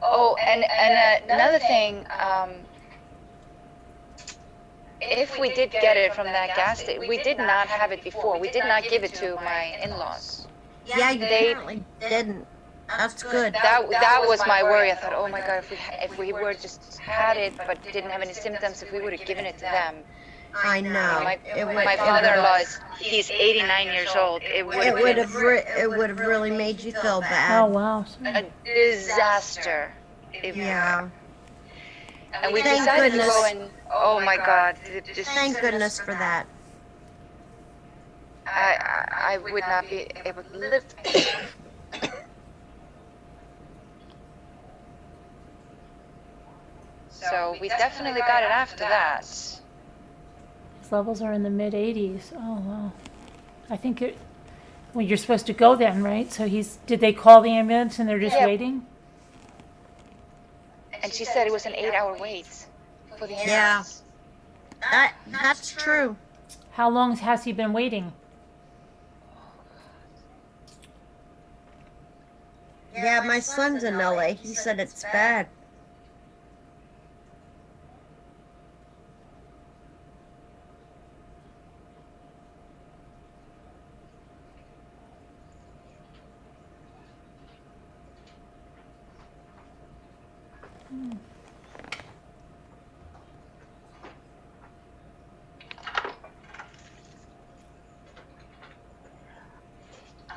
Oh, and another thing, if we did get it from that gas station, we did not have it before. We did not give it to my in-laws. Yeah, you apparently didn't. That's good. That was my worry. I thought, oh my God, if we were just had it but didn't have any symptoms, if we would have given it to them. I know. My father-in-law he's 89 years old. It would have really made you feel bad. Oh, wow. a disaster. Yeah. And we Thank decided goodness. to go and, oh my God. Thank goodness for that. I would not be able to live. So we definitely got it after that. His levels are in the mid 80s. Oh, wow. I think well, you're supposed to go then, right? So did they call the ambulance and they're just waiting? And she said it was an 8-hour wait for the ambulance. Yeah. That's true. How long has he been waiting? Yeah, my son's in LA. He said it's bad.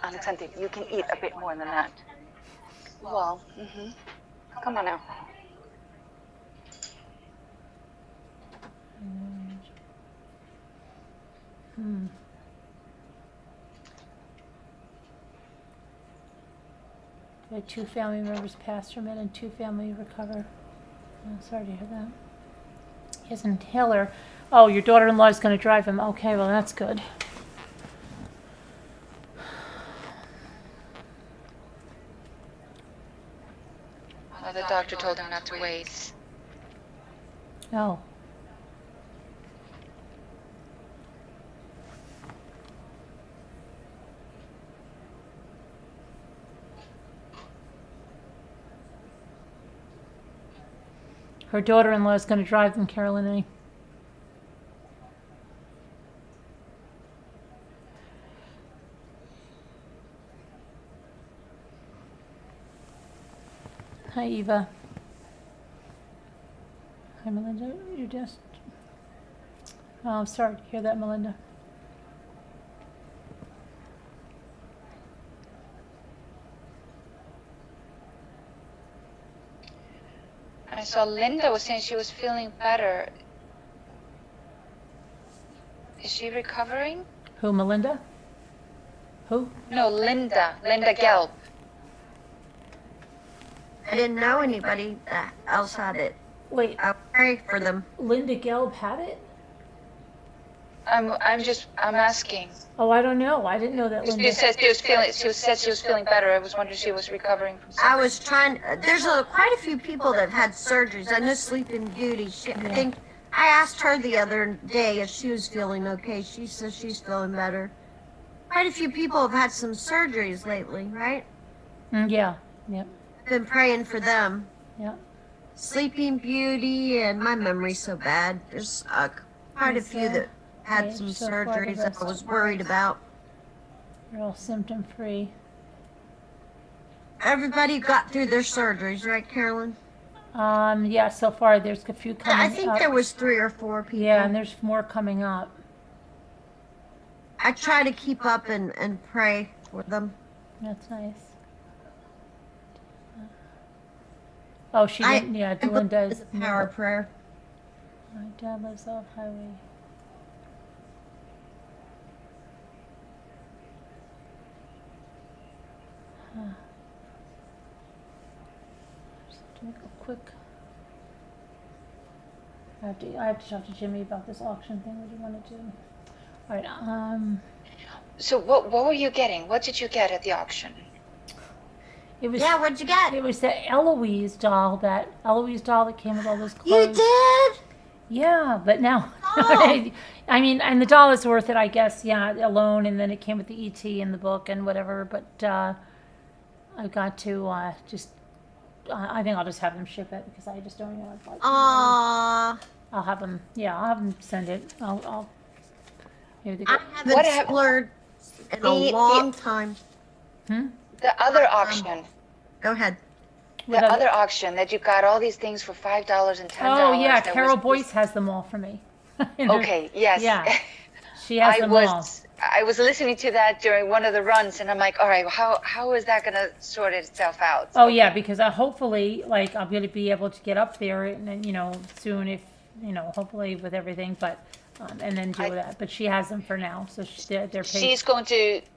Alexander, you can eat a bit more than that. Well, come on now. We had 2 family members pass from it and 2 family recover. Oh, sorry to hear that. He has an inhaler. Oh, your daughter-in-law is going to drive him. Okay, well, that's good. Well, the doctor told him not to wait. Oh. Her daughter-in-law is going to drive them, Carolyn A. Hi, Eva. Hi, Melinda. You just... Oh, sorry to hear that, Melinda. saw Linda was saying she was feeling better. Is she recovering? Who, Melinda? Who? No, Linda. Linda Gelb. I didn't know anybody that else had it. Wait, I'll pray for them. Linda Gelb had it? I'm asking. Oh, I don't know. I didn't know that Linda. She said she was feeling better. I was wondering if she was recovering from something. I was trying. There's quite a few people that have had surgeries. I know Sleeping Beauty. I think I asked her the other day if she was feeling okay. She says she's feeling better. Quite a few people have had some surgeries lately, right? Yeah. Yep. Been praying for them. Yep. Sleeping Beauty, and my memory's so bad. There's quite a few that had Yeah, some so far the surgeries that best. I was worried about. They're all symptom free. Everybody got through their surgeries, right, Carolyn? Yeah, so far there's a few coming I think up. there was 3 or 4 people. Yeah, and there's more coming up. I try to keep up and pray for them. That's nice. Oh, she didn't. Yeah, Dylan does. It's a power prayer. My dad lives off highway. Huh. Just to make a quick. I have to talk to Jimmy about this auction thing. What do you want to do? All right. So what were you getting? What did you get at the auction? It was. Yeah, what'd you get? It was that Eloise doll. That Eloise doll that came with all those You clothes. did? Yeah, but now, Oh. I mean, and the doll is worth it, I guess. Yeah, alone, and then it came with the ET in the book and whatever. But I've got to just. I think I'll just have them ship it because I just don't even want to. Aww. I'll have them. Yeah, I'll have them send it. I'll maybe they I go. haven't splurged in a long time. The other auction. Go ahead. The other auction that you got all these things for $5 and $10. Oh yeah, that Carol was- Boyce has them all for me. In her- Okay, yes. Yeah, she has them all. I was listening to that during one of the runs, and I'm like, all right, how is that going to sort itself out? Oh yeah, because hopefully, like, I'm going to be able to get up there and then, soon if, hopefully with everything, but, and then do that. But she has them for now, so they're paid.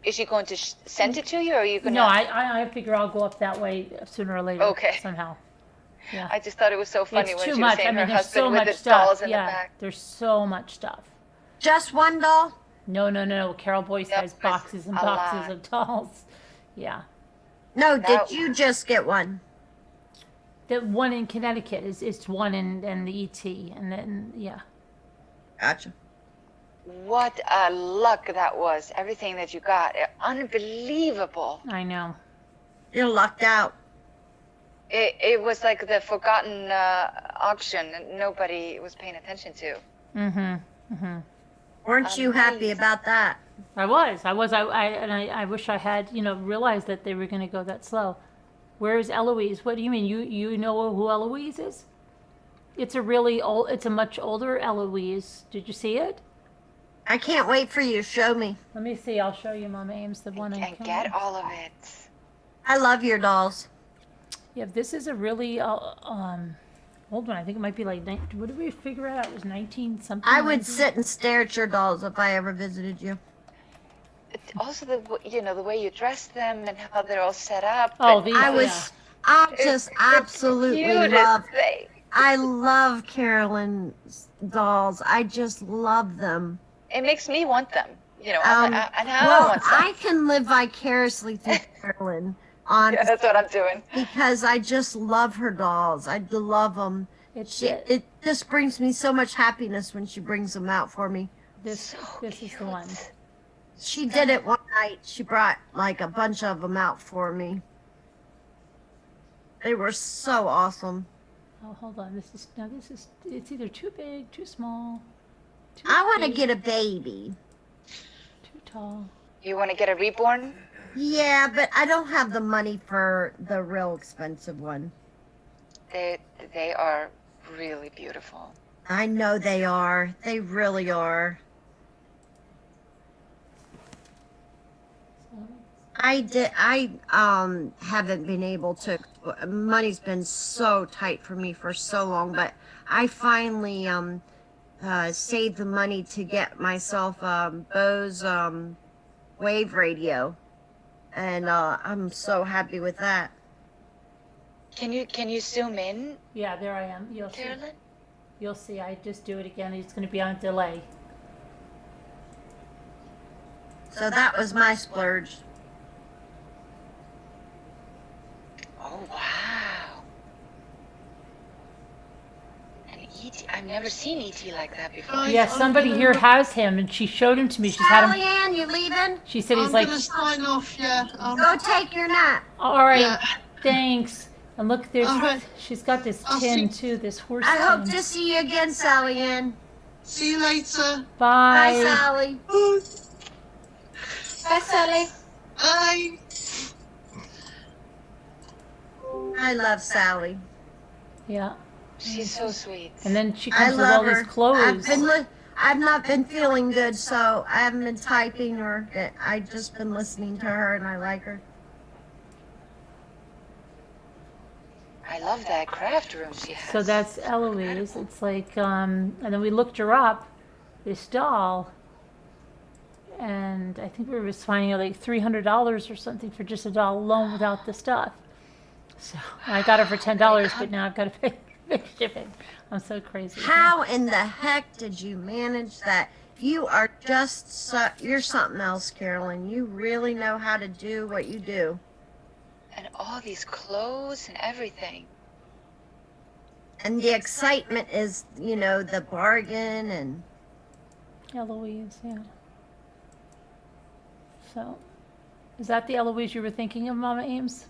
Is she going to send it to you, or are you going to? No, I figure I'll go up that way sooner or later. Okay. Somehow. Yeah. I just thought it was so funny It's when too she was much. saying I mean, her there's so husband with much the stuff. dolls in Yeah, the back. there's so much stuff. Just one doll? No. Carol Boyce Yep, has boxes and a boxes lot. of dolls. Yeah. No, That- did you just get one? The one in Connecticut is one in the ET, and then yeah. Gotcha. What a luck that was! Everything that you got, unbelievable. I know. You're lucked out. It was like the forgotten auction that nobody was paying attention to. Weren't you happy about that? I was. I wish I had, realized that they were going to go that slow. Where is Eloise? What do you mean? You know who Eloise is? It's a much older Eloise. Did you see it? I can't wait for you to show me. Let me see. I'll show you, Mom Ames, the one And get all of it. I love your dolls. Yeah, this is a really old one. I think it might be like, what did we figure out? It was 19 something. I would 19? sit and stare at your dolls if I ever visited you. Also, the way you dress them and how they're all set up. Oh, and these. I just absolutely cutest love. thing. I love Carolyn's dolls. I just love them. It makes me want them. And I want some. I can live vicariously through Carolyn. On Yeah, that's what I'm doing. because I just love her dolls. I love them. It just brings me so much happiness when she brings them out for me. This is the one. She did it one night. She brought like a bunch of them out for me. They were so awesome. Oh, hold on. It's either too big, too small. Too I want to big, get a baby. too tall. You want to get a reborn? Yeah, but I don't have the money for the real expensive one. They are really beautiful. I know they are. They really are. So I haven't been able to. Money's been so tight for me for so long, but I finally saved the money to get myself Bose wave radio, and I'm so happy with that. Can you zoom in, Yeah, there I am. You'll see. Carolyn? You'll see. I just do it again. It's going to be on delay. So that was my splurge. Oh wow. And ET, I've never seen ET like that before. Yeah, somebody here has him, and she showed him to me. She's had him. Sally Ann, you leaving? She said he's I'm like. gonna sign off. Yeah. Go take your nap. All right, Yeah. thanks. And look, there's. All right. She's got this I'll tin see- too. This horse. I hope tin. to see you again, Sally Ann. See you later. Bye. Bye, Sally. Bye, Sally. Bye. I love Sally. Yeah. She's so sweet. And then she I comes with love all her. these clothes. I've not been feeling good, so I haven't been typing or I've just been listening to her, and I like her. I love that craft room she has. So that's Eloise. It's like, and then we looked her up, this doll, and I think we were just finding out like $300 or something for just a doll alone without the stuff. So I got her for $10, but now I've got to pay shipping. I'm so crazy. How in the heck did you manage that? You are just you're something else, Carolyn. You really know how to do what you do. And all these clothes and everything. And the excitement is, the bargain and Eloise, yeah. So, is that the Eloise you were thinking of, Mama Ames?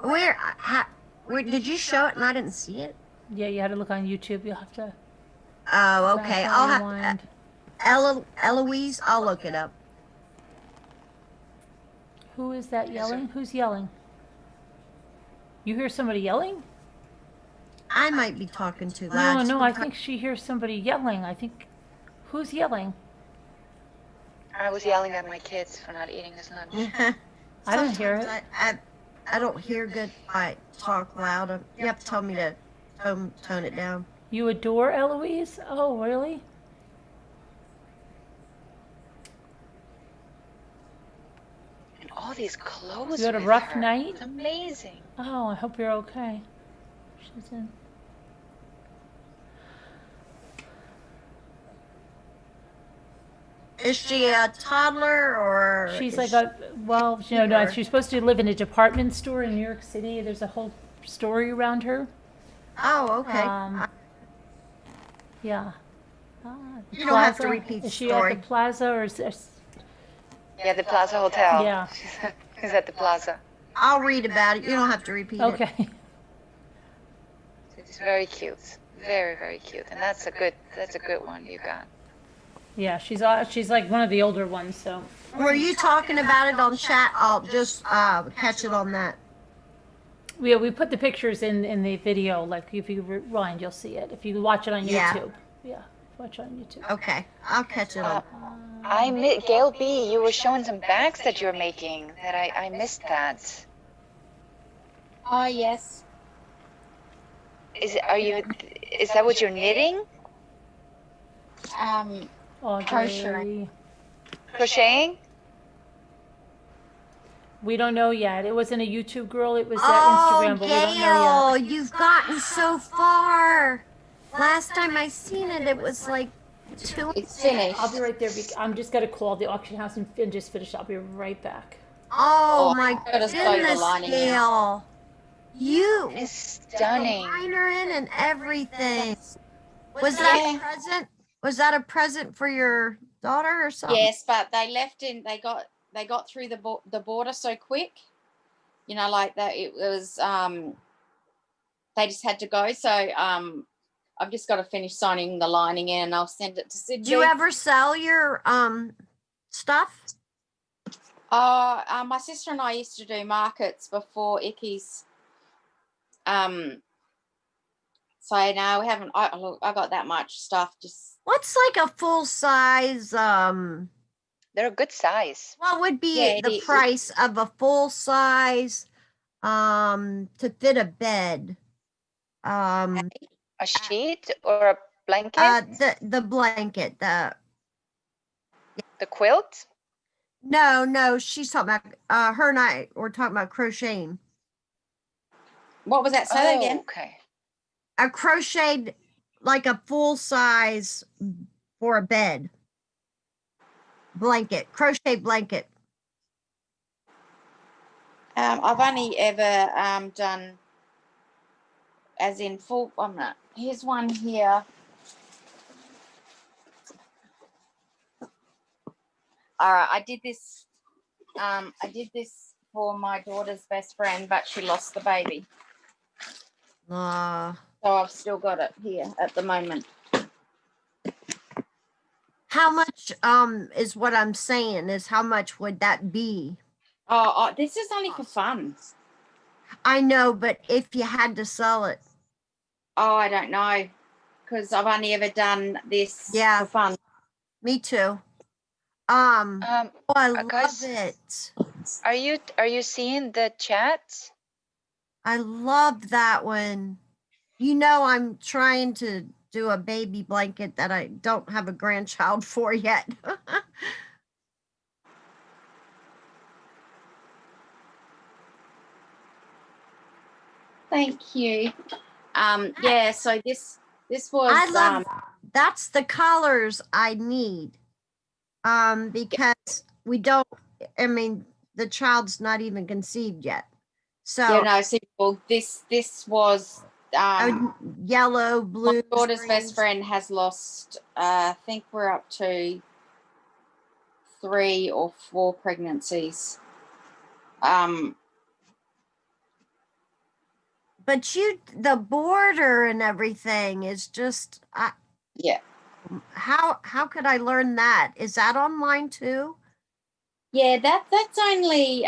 where did you show it and I didn't see it? Yeah, you had to look on YouTube. You'll have to. Oh, okay. I'll have rewind. Eloise. I'll look it up. Who is that yelling? Who's yelling? You hear somebody yelling? I might be talking too loud. No, I think she hears somebody yelling. I think. Who's yelling? I was yelling at my kids for not eating his lunch. I don't hear it. I don't hear good. I talk loud. You have to tell me to tone it down. You adore Eloise? Oh, really? And all these clothes. You had a with rough her. night? It's amazing. Oh, I hope you're okay. She's in. Is she a toddler or? She's is like she- a, well, no, or- she's supposed to live in a department store in New York City. There's a whole story around her. Oh, okay. Yeah. You don't have to Plaza? repeat the Is she story. at the plaza or is Yeah, the Plaza Hotel. Yeah. She's at the Plaza. I'll read about it. You don't have to repeat it. okay. It's very cute. Very, very cute. And that's a good one you got. Yeah, she's like one of the older ones, so. Were you talking about it on chat? I'll just catch it on that. Yeah, we put the pictures in the video. Like if you rewind, you'll see it. If you watch it on Yeah. YouTube. Yeah, watch it on YouTube. Okay, I'll catch it on. Gail B, you were showing some bags that you're making that I missed that. Oh, yes. Is that what you're knitting? Audrey. Crocheting? We don't know yet. It wasn't a YouTube girl. It was Oh, Instagram, but we don't know yet. Gail, you've gotten so far. Last time I seen it, it was like 2. It's finished. I'll be right there. I'm just gonna call the auction house and just finish. I'll be right back. Oh my gotta sew the goodness, lining in. Gail. You It's stunning. liner in and everything. Was that a present? Was that a present for your daughter or something? Yes, but they left in. They got through the border so quick. You know, like that. It was. They just had to go. So I've just got to finish signing the lining in, and I'll send it to Sydney. Do you ever sell your stuff? My sister and I used to do markets before Icky's. So no, we haven't. I got that much stuff. Just What's like a full size They're a good size. What would be Yeah, the price of a full size to fit a bed? A sheet or a blanket? The blanket, the quilt? no, she's talking about her and I were talking about crocheting. What was that? Say that again. Okay. A crocheted like a full size for a bed. Blanket, crochet blanket. I've only ever done as in full. I'm not. Here's one here. All right, I did this for my daughter's best friend, but she lost the baby. So I've still got it here at the moment. How much is what I'm saying is how much would that be? Oh, this is only for fun. I know, but if you had to sell it. Oh, I don't know, because I've only ever done this for fun. Me too. I guys, love it. Are you seeing the chat? I love that one. You know, I'm trying to do a baby blanket that I don't have a grandchild for yet. Thank you. Yeah, so this was I love that's the colors I need. Because we don't, I mean, the child's not even conceived yet. So yeah, no, simple. This was yellow, blue. My daughter's best friend has lost I think we're up to 3 or 4 pregnancies. But the border and everything is just yeah. How could I learn that? Is that online too? Yeah, that's only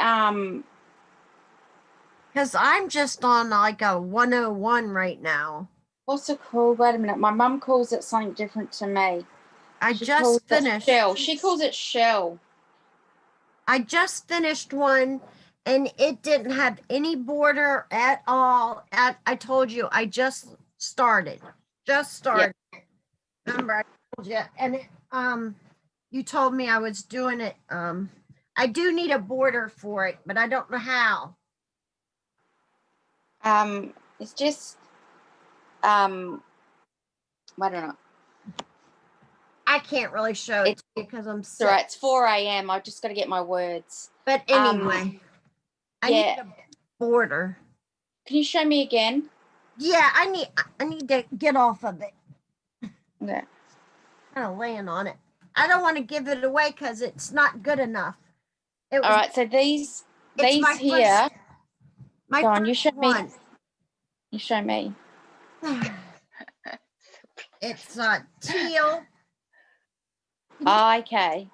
because I'm just on like a 101 right now. What's it called? Wait a minute. My mum calls it something different to me. She just finished. Shell. She calls it shell. I just finished one and it didn't have any border at all. I told you, I just started. Yep. Remember, I told you. And you told me I was doing it. I do need a border for it, but I don't know how. It's just I don't know. I can't really show it to you because I'm sick. Right, it's 4 a.m. I've just got to get my words. But anyway, I need a border. Can you show me again? Yeah, I need to get off of it. Okay. Kind of laying on it. I don't want to give it away because it's not good enough. All right, so these here. My go on, you show one. me. You show me. It's teal. Okay.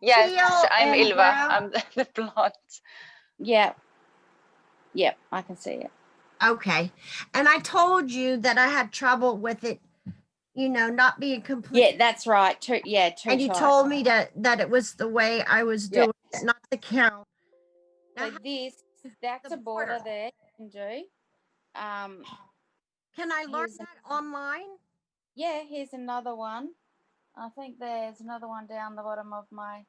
Yes, Teal I'm and Ilva. brown. I'm the blonde. Yeah. Yep, I can see it. Okay. And I told you that I had trouble with it, not being complete. Yeah, that's right. Too and you tight. told me that it was the way I was doing it, not the count. So that's a border there you can do. Can I learn that online? Yeah, here's another one. I think there's another one down the bottom of my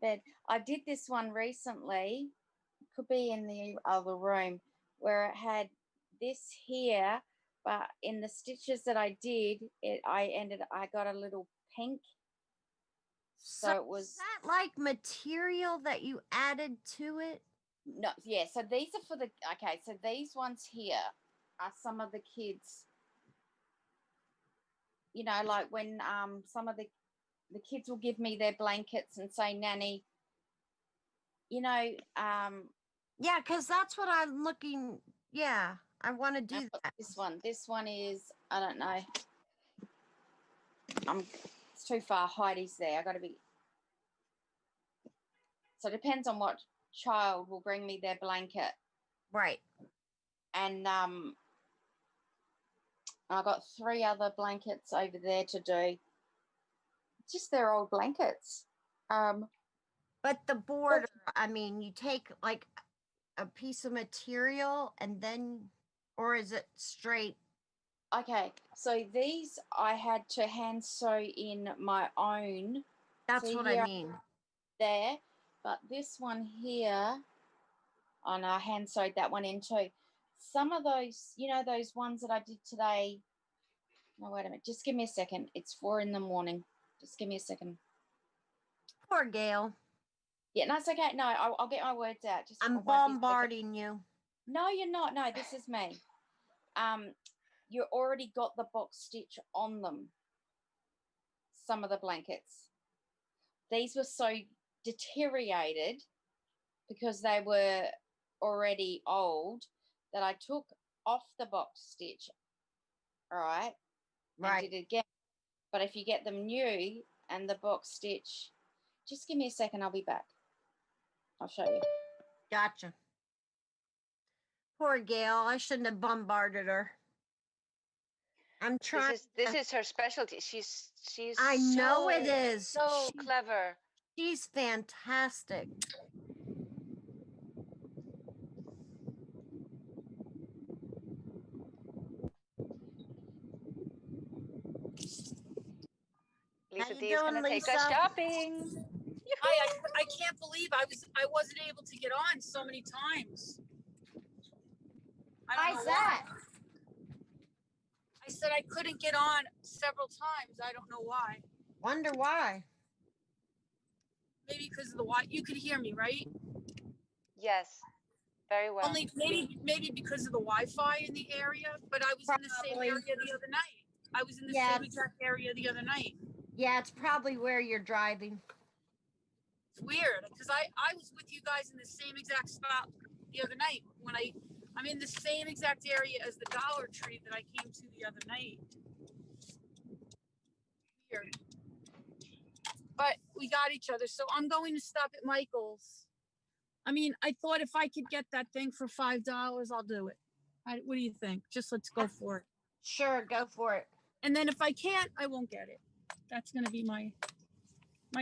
bed. I did this one recently. Could be in the other room where it had this here, but in the stitches that I did, I got a little pink. So it was. Is that like material that you added to it? No, yeah. So these are for the. Okay, so these ones here are some of the kids. Like when some of the kids will give me their blankets and say, "Nanny," yeah, because that's what I'm looking. Yeah, I want to do that. This one is, I don't know. It's too far. Heidi's there. I got to be. So it depends on what child will bring me their blanket. Right. And I got 3 other blankets over there to do. just their old blankets. But the border, I mean, you take like a piece of material and then, or is it straight? Okay, so these I had to hand sew in my own. That's See what here, I mean. there, but this one here, oh no, I hand sewed that one in too. Some of those, you know, those ones that I did today. No, wait a minute. Just give me a second. It's 4 a.m. Just give me a second. Poor Gail. Yeah, no, it's okay. No, I'll get my words out. Just I'm it won't be a second. bombarding you. No, you're not. No, this is me. You already got the box stitch on them. Some of the blankets. These were so deteriorated because they were already old that I took off the box stitch, all right, and did it again. But if you get them new and the box stitch, just give me a second, I'll be back. I'll show you. Gotcha. Poor Gail. I shouldn't have bombarded her. I'm trying. This is her specialty. She's I know it is. So clever. She's fantastic. Lisa you D is doing, gonna take us Lisa? shopping. I can't believe I wasn't able to get on so many times. Why's that? I said I couldn't get on several times. I don't know why. Wonder why. Maybe because of the Wi. You could hear me, right? Yes, very well. Only maybe because of the Wi-Fi in the area. But I was in the same area the other night. I was in the same exact area the other night. Yeah, it's probably where you're driving. It's weird because I was with you guys in the same exact spot the other night when I'm in the same exact area as the Dollar Tree that I came to the other night. Weird. But we got each other, so I'm going to stop at Michael's. I mean, I thought if I could get that thing for $5, I'll do it. What do you think? Just let's go for it. Sure, go for it. And then if I can't, I won't get it. That's going to be my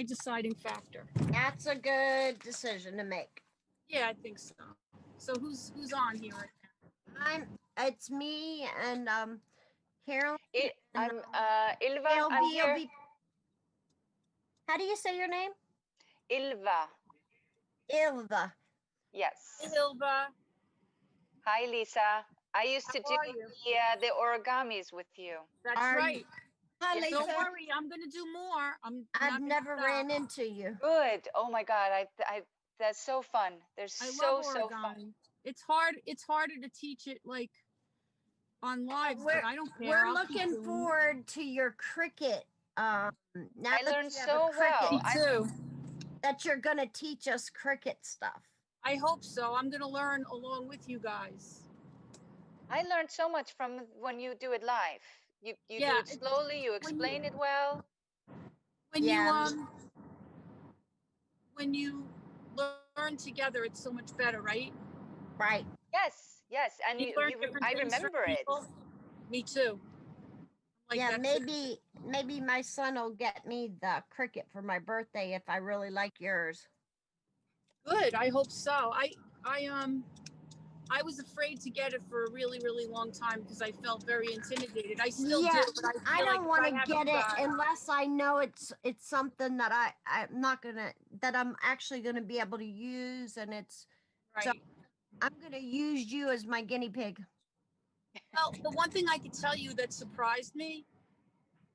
deciding factor. That's a good decision to make. Yeah, I think so. So who's on here right now? It's me and Carol. I'm Ilva. I'm here. How do you say your name? Ilva. Ilva. Yes. Ilva. Hi, Lisa. I used to do the origamis with you. That's right. Hi, Lisa. Don't worry, I'm going to do more. I've never ran into you. Good. Oh my God. I that's so fun. They're I so love fun. It's hard. It's harder to teach it like on lives, but I don't care. We're looking forward to your cricket. Now I learned so well. Me too. That you're going to teach us cricket stuff. I hope so. I'm going to learn along with you guys. I learned so much from when you do it live. You do it slowly. You explain it well. When you learn together, it's so much better, right? Right. Yes. And I remember it. Me too. Maybe my son will get me the cricket for my birthday if I really like yours. Good. I hope so. I was afraid to get it for a really, really long time because I felt very intimidated. I still do, but I don't want to get it unless I know it's something that I'm actually gonna be able to use, and it's right. So I'm gonna use you as my guinea pig. Well, the one thing I could tell you that surprised me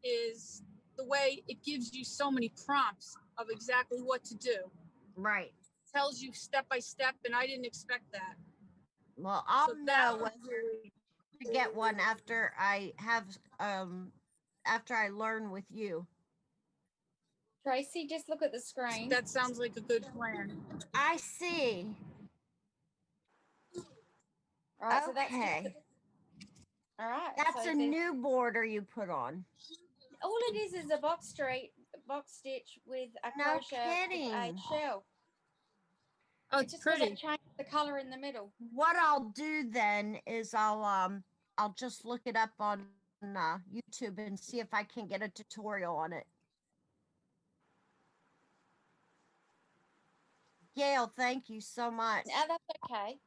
is the way it gives you so many prompts of exactly what to do. Right. It tells you step by step, and I didn't expect that. Well, I'll know whether to get one after I have after I learn with you. Tracy, just look at the screen. That sounds like a good plan. I see. All right, okay. All right. That's a new border you put on. All it is a box stitch with a crochet with a shell. Oh, it's just pretty. Change the color in the middle. What I'll do then is I'll just look it up on YouTube and see if I can get a tutorial on it. Gail, thank you so much. Now that's okay.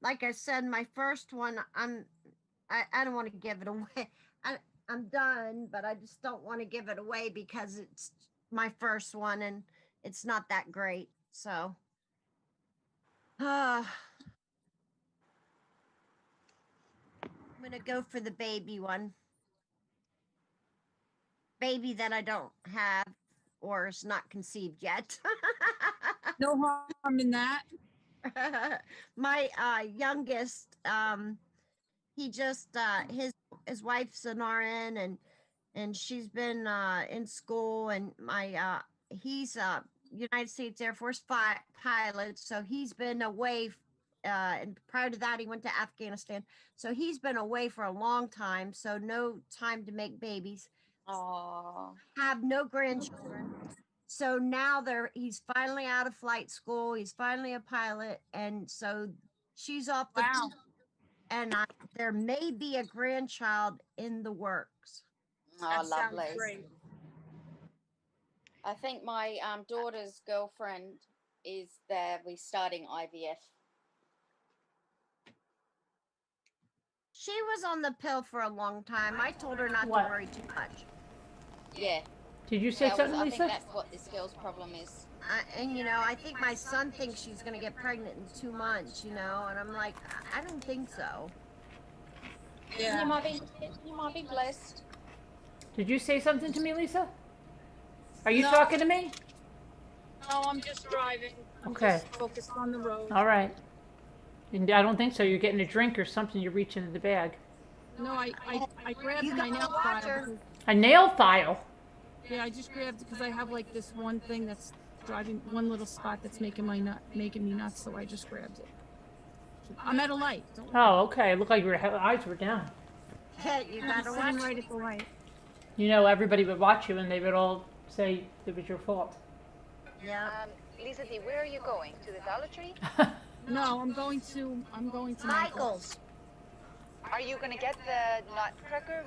Like I said, my first one, I don't want to give it away. I'm done, but I just don't want to give it away because it's my first one and it's not that great. So, I'm gonna go for the baby one. Baby that I don't have or is not conceived yet. No harm in that. My youngest, he just his wife's an RN and she's been in school, and my he's a United States Air Force pilot, so he's been away. And prior to that, he went to Afghanistan, so he's been away for a long time. So no time to make babies. Oh. Have no grandchildren. So now he's finally out of flight school. He's finally a pilot, and so she's off the. Wow. And there may be a grandchild in the works. Oh, lovely. Sounds great. I think my daughter's girlfriend is there. We're starting IVF. She was on the pill for a long time. I told her not What? to worry too much. Yeah. Did you say something, I Lisa? think that's what this girl's problem is. And I think my son thinks she's going to get pregnant in 2 months, and I'm like, I don't think so. Yeah. You might be blessed. Did you say something to me, Lisa? Are you No. talking to me? No, I'm just driving. I'm Okay. just focused on the road. All right. And I don't think so. You're getting a drink or something. You're reaching into the bag. No, I grabbed You my got nail the file. watcher. Because, A nail file. yeah, I just grabbed it because I have like this one thing that's driving one little spot that's making me nuts. So I just grabbed it. I'm at a light. Don't worry. Oh, okay. It looked like your eyes were down. You I'm got to sitting watch. right at the light. Everybody would watch you and they would all say it was your fault. Yeah. Lisa D, where are you going? To the Dollar Tree? No, I'm going to Michael's. Are you gonna get the nutcracker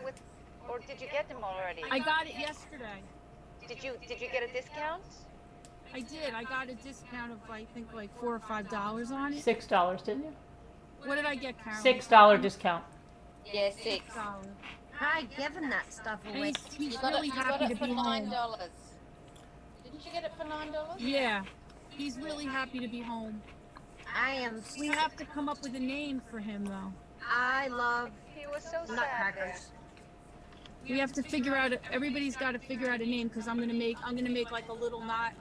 or did you get them already? I got it yesterday. Did you get a discount? I did. I got a discount of I think like $4 or $5 on it. $6, didn't you? What did I get, Carol? $6 discount. Yeah, $6. Hi, giving that stuff away. And he's You got really it happy to for be home. $9. Didn't you get it for $9? Yeah, he's really happy to be home. I am. We have to come up with a name for him though. I love He was so sad. nutcrackers. We have to figure out. Everybody's got to figure out a name because I'm gonna make like a little vinyl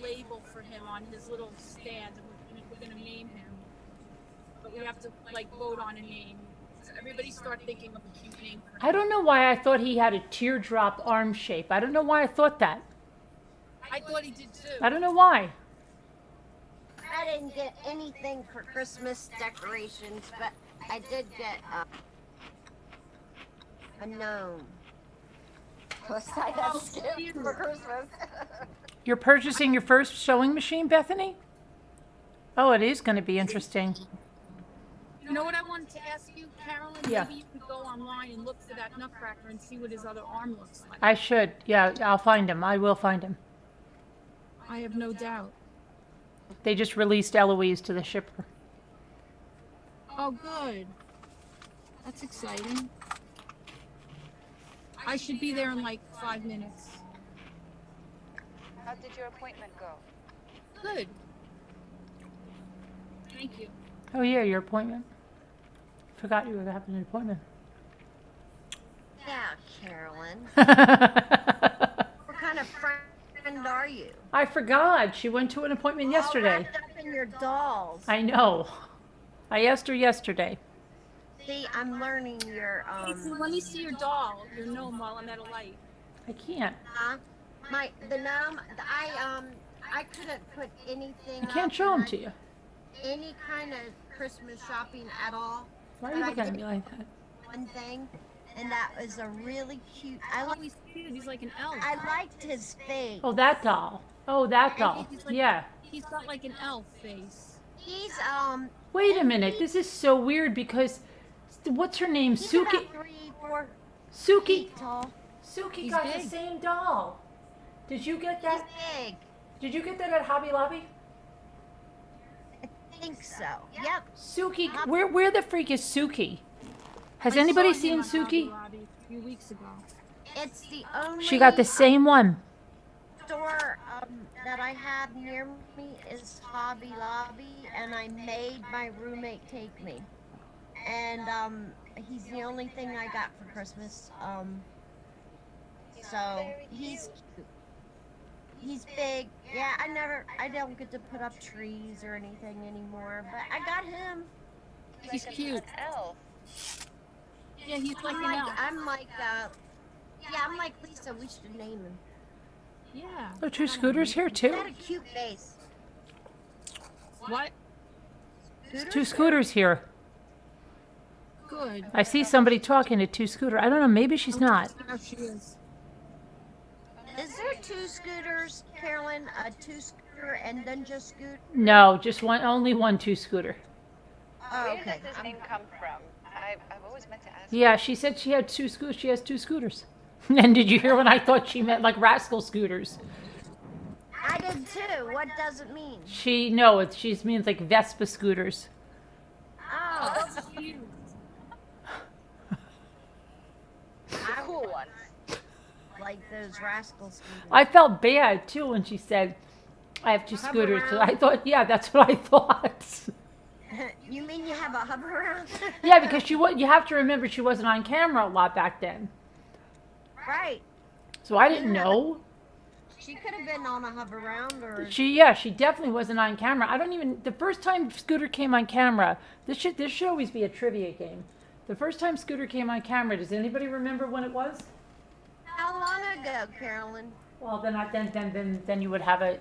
label for him on his little stand, and we're gonna name him. But we have to vote on a name. So everybody start thinking of a cute name for him. I don't know why I thought he had a teardrop arm shape. I don't know why I thought that. I thought he did too. I don't know why. I didn't get anything for Christmas decorations, but I did get a gnome. Say that's gift for Christmas. You're purchasing your first sewing machine, Bethany? Oh, it is going to be interesting. You know what I wanted to ask you, Carolyn? Yeah. Maybe you could go online and look for that nutcracker and see what his other arm looks like. I should. Yeah, I'll find him. I will find him. I have no doubt. They just released Eloise to the shipper. Oh, good. That's exciting. I should be there in like 5 minutes. How did your appointment go? Good. Thank you. Oh, yeah, your appointment. Forgot you were having an appointment. Yeah, Carolyn. What kind of friend are you? I forgot. She went to an appointment yesterday. All wrapped up in your dolls. I know. I asked her yesterday. See, I'm learning your Let me see your doll, your gnome, while I'm at a light. I can't. The gnome. I couldn't put anything. I can't up, show them to you. Any kind of Christmas shopping at all. Why are you looking at me like that? One thing, and that was a really cute. He's cute. He's like an elf. I liked his face. Oh, that doll. Oh, that doll. Yeah. He's got like an elf face. He's Wait a minute. This is so weird because what's her name? he's Suki. about 3-4 Suki. feet tall. Suki He's got big. the same doll. Did you get He's that? big. Did you get that at Hobby Lobby? I think so. Yep. Suki, where the freak is Suki? Has I anybody saw him seen at Hobby Suki? Lobby a few weeks ago. It's the only She got the same one. store that I have near me is Hobby Lobby, and I made my roommate take me. And he's the only thing I got for Christmas. So he's cute. He's big. Yeah, I don't get to put up trees or anything anymore, but I got him. He's cute. Elf. Yeah, he's like an elf. I'm like Lisa. We should name him. Yeah. Oh, two scooters here too. He's got a cute face. What? Two scooters here. Good. I see somebody talking to two scooter. I don't know. Maybe she's not. There she is. Is there two scooters, Carolyn? A two scooter and then just scooter? No, just one. Only one two scooter. Oh, Where okay. does this name come from? I've always meant to ask. Yeah, she said she had two scooters. She has two scooters. And did you hear when I thought she meant like rascal scooters? I did too. What does it mean? She means like Vespa scooters. Oh, That's cute. Cool one. like those rascal scooters. I felt bad too when she said, "I have two Hub scooters." 'Cause around. I thought, yeah, that's what I thought. You mean you have a hub around? Yeah, because you have to remember she wasn't on camera a lot back then, Right. so I didn't know. She could have been on a hub around, or She definitely wasn't on camera. I don't even. The first time Scooter came on camera, this should always be a trivia game. The first time Scooter came on camera, does anybody remember when it was? how long ago, Carolyn? Well, then you would have an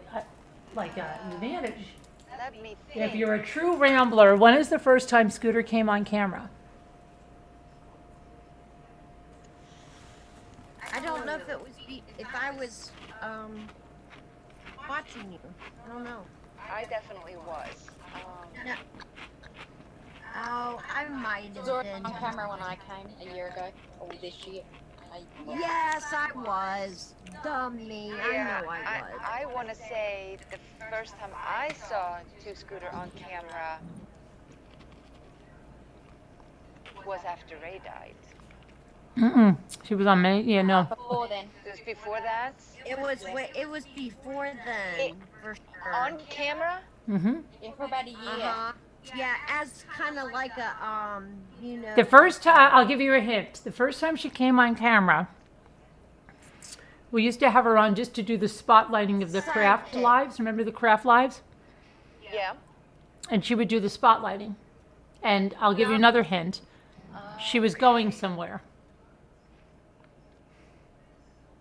advantage. Let me think. If you're a true rambler, when is the first time Scooter came on camera? I don't know if it was if I was watching you. I don't know. I definitely was. No. Oh, I might It was have already been. on camera when I came a year ago, or this year. Yes, I was. Dumb me. Yeah, I know I was. I want to say the first time I saw Two Scooter on camera was after Ray died. She was on many. Yeah, no. Before then. It was before that? It was before then, for sure. On camera? Yeah, for about a year. Uh-huh. Yeah, as kind of like a The first time, I'll give you a hint. The first time she came on camera, we used to have her on just to do the spotlighting of the craft Sidekick. lives. Remember the craft lives? Yeah. And she would do the spotlighting. And I'll give you another hint. She was going somewhere.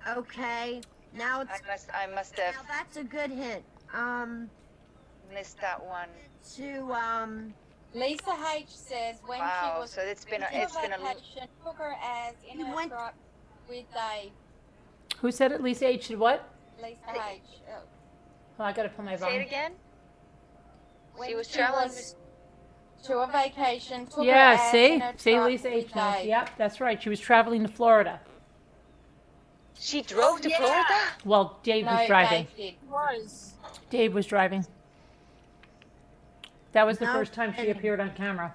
Okay. Now it's I must have now that's a good hint. missed that one. To Lisa H says when she Wow, was so it's been a vacation, took her as in You her went- truck with Dave. Who said it? Lisa H. Did what? Lisa H. Oh, I gotta put my Say it volume. again. When She was she traveling. was to a vacation, took her Yeah, as see? in her See, truck Lisa with H. knows. Dave. Yep, that's right. She was traveling to Florida. She drove to Florida? Well, Dave was driving. Dave did. Was. Dave was driving. That was the No first time she kidding. appeared on camera.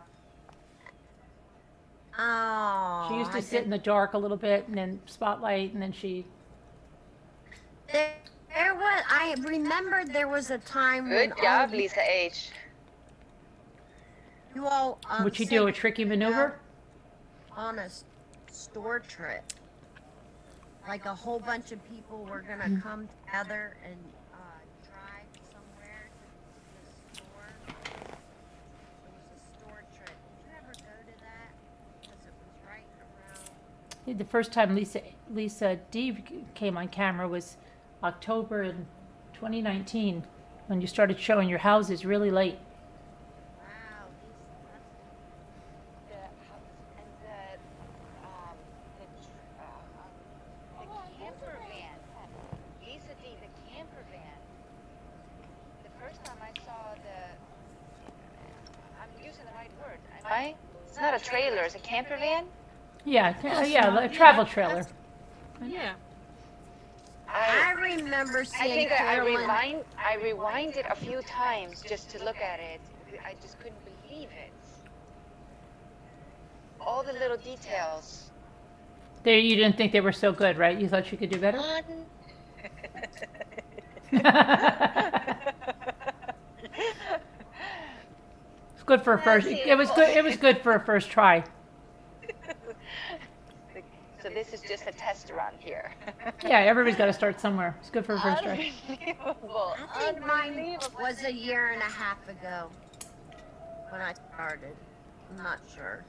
oh, She used to I sit in the dark a little bit and then spotlight, and then she. There was. I remembered there was a time when Good job, all of Lisa H. you all Would she do a tricky maneuver? on a store trip. Like a whole bunch of people were gonna come together and drive somewhere to the store. It was a store trip. Did you ever go to that? Because it was right around. The first time Lisa D came on camera was October in 2019, when you started showing your houses really late. Wow, The camper van. Lisa D, the camper van. The first time I saw I'm using the right word. Am I? It's not a trailer, it's a camper van. Yeah, a travel trailer. Yeah. I remember I seeing think I Carolyn. rewinded a few times just to look at it. I just couldn't believe it. All the little details. There, you didn't think they were so good, right? You thought you could do better? It's good for a first. It was good. It was good for a first try. So this is just a test run here. Yeah, everybody's got to start somewhere. It's good for a first try. Unbelievable. I think mine was a year and a half ago when I started. I'm not sure.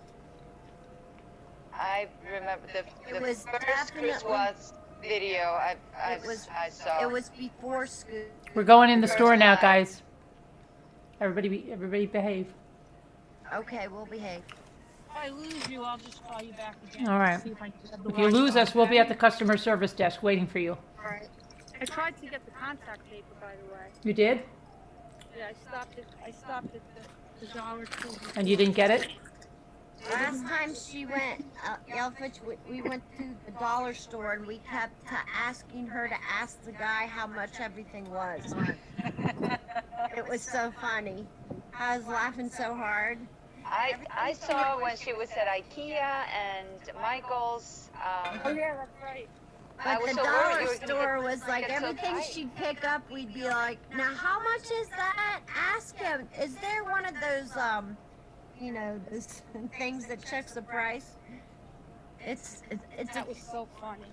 I remember the was first Chris Watts video I saw. It was before school. We're going in the store now, guys. Everybody behave. Okay, we'll behave. If I lose you, I'll just call you back again. All right. See if I can get the If you lose us, we'll be at the customer service desk waiting for you. All right. I tried to get the contact paper, by the way. You did? Yeah, I stopped at the Dollar Tree. And you didn't get it? Last time she went, Yelfich, we went to the dollar store and we kept asking her to ask the guy how much everything was. It was so funny. I was laughing so hard. I saw when she was at IKEA and Michael's. Oh yeah, that's right. But the dollar store was like everything she'd pick up, we'd be like, now how much is that? Ask him. Is there one of those, you know, those things that checks the price? That was so funny.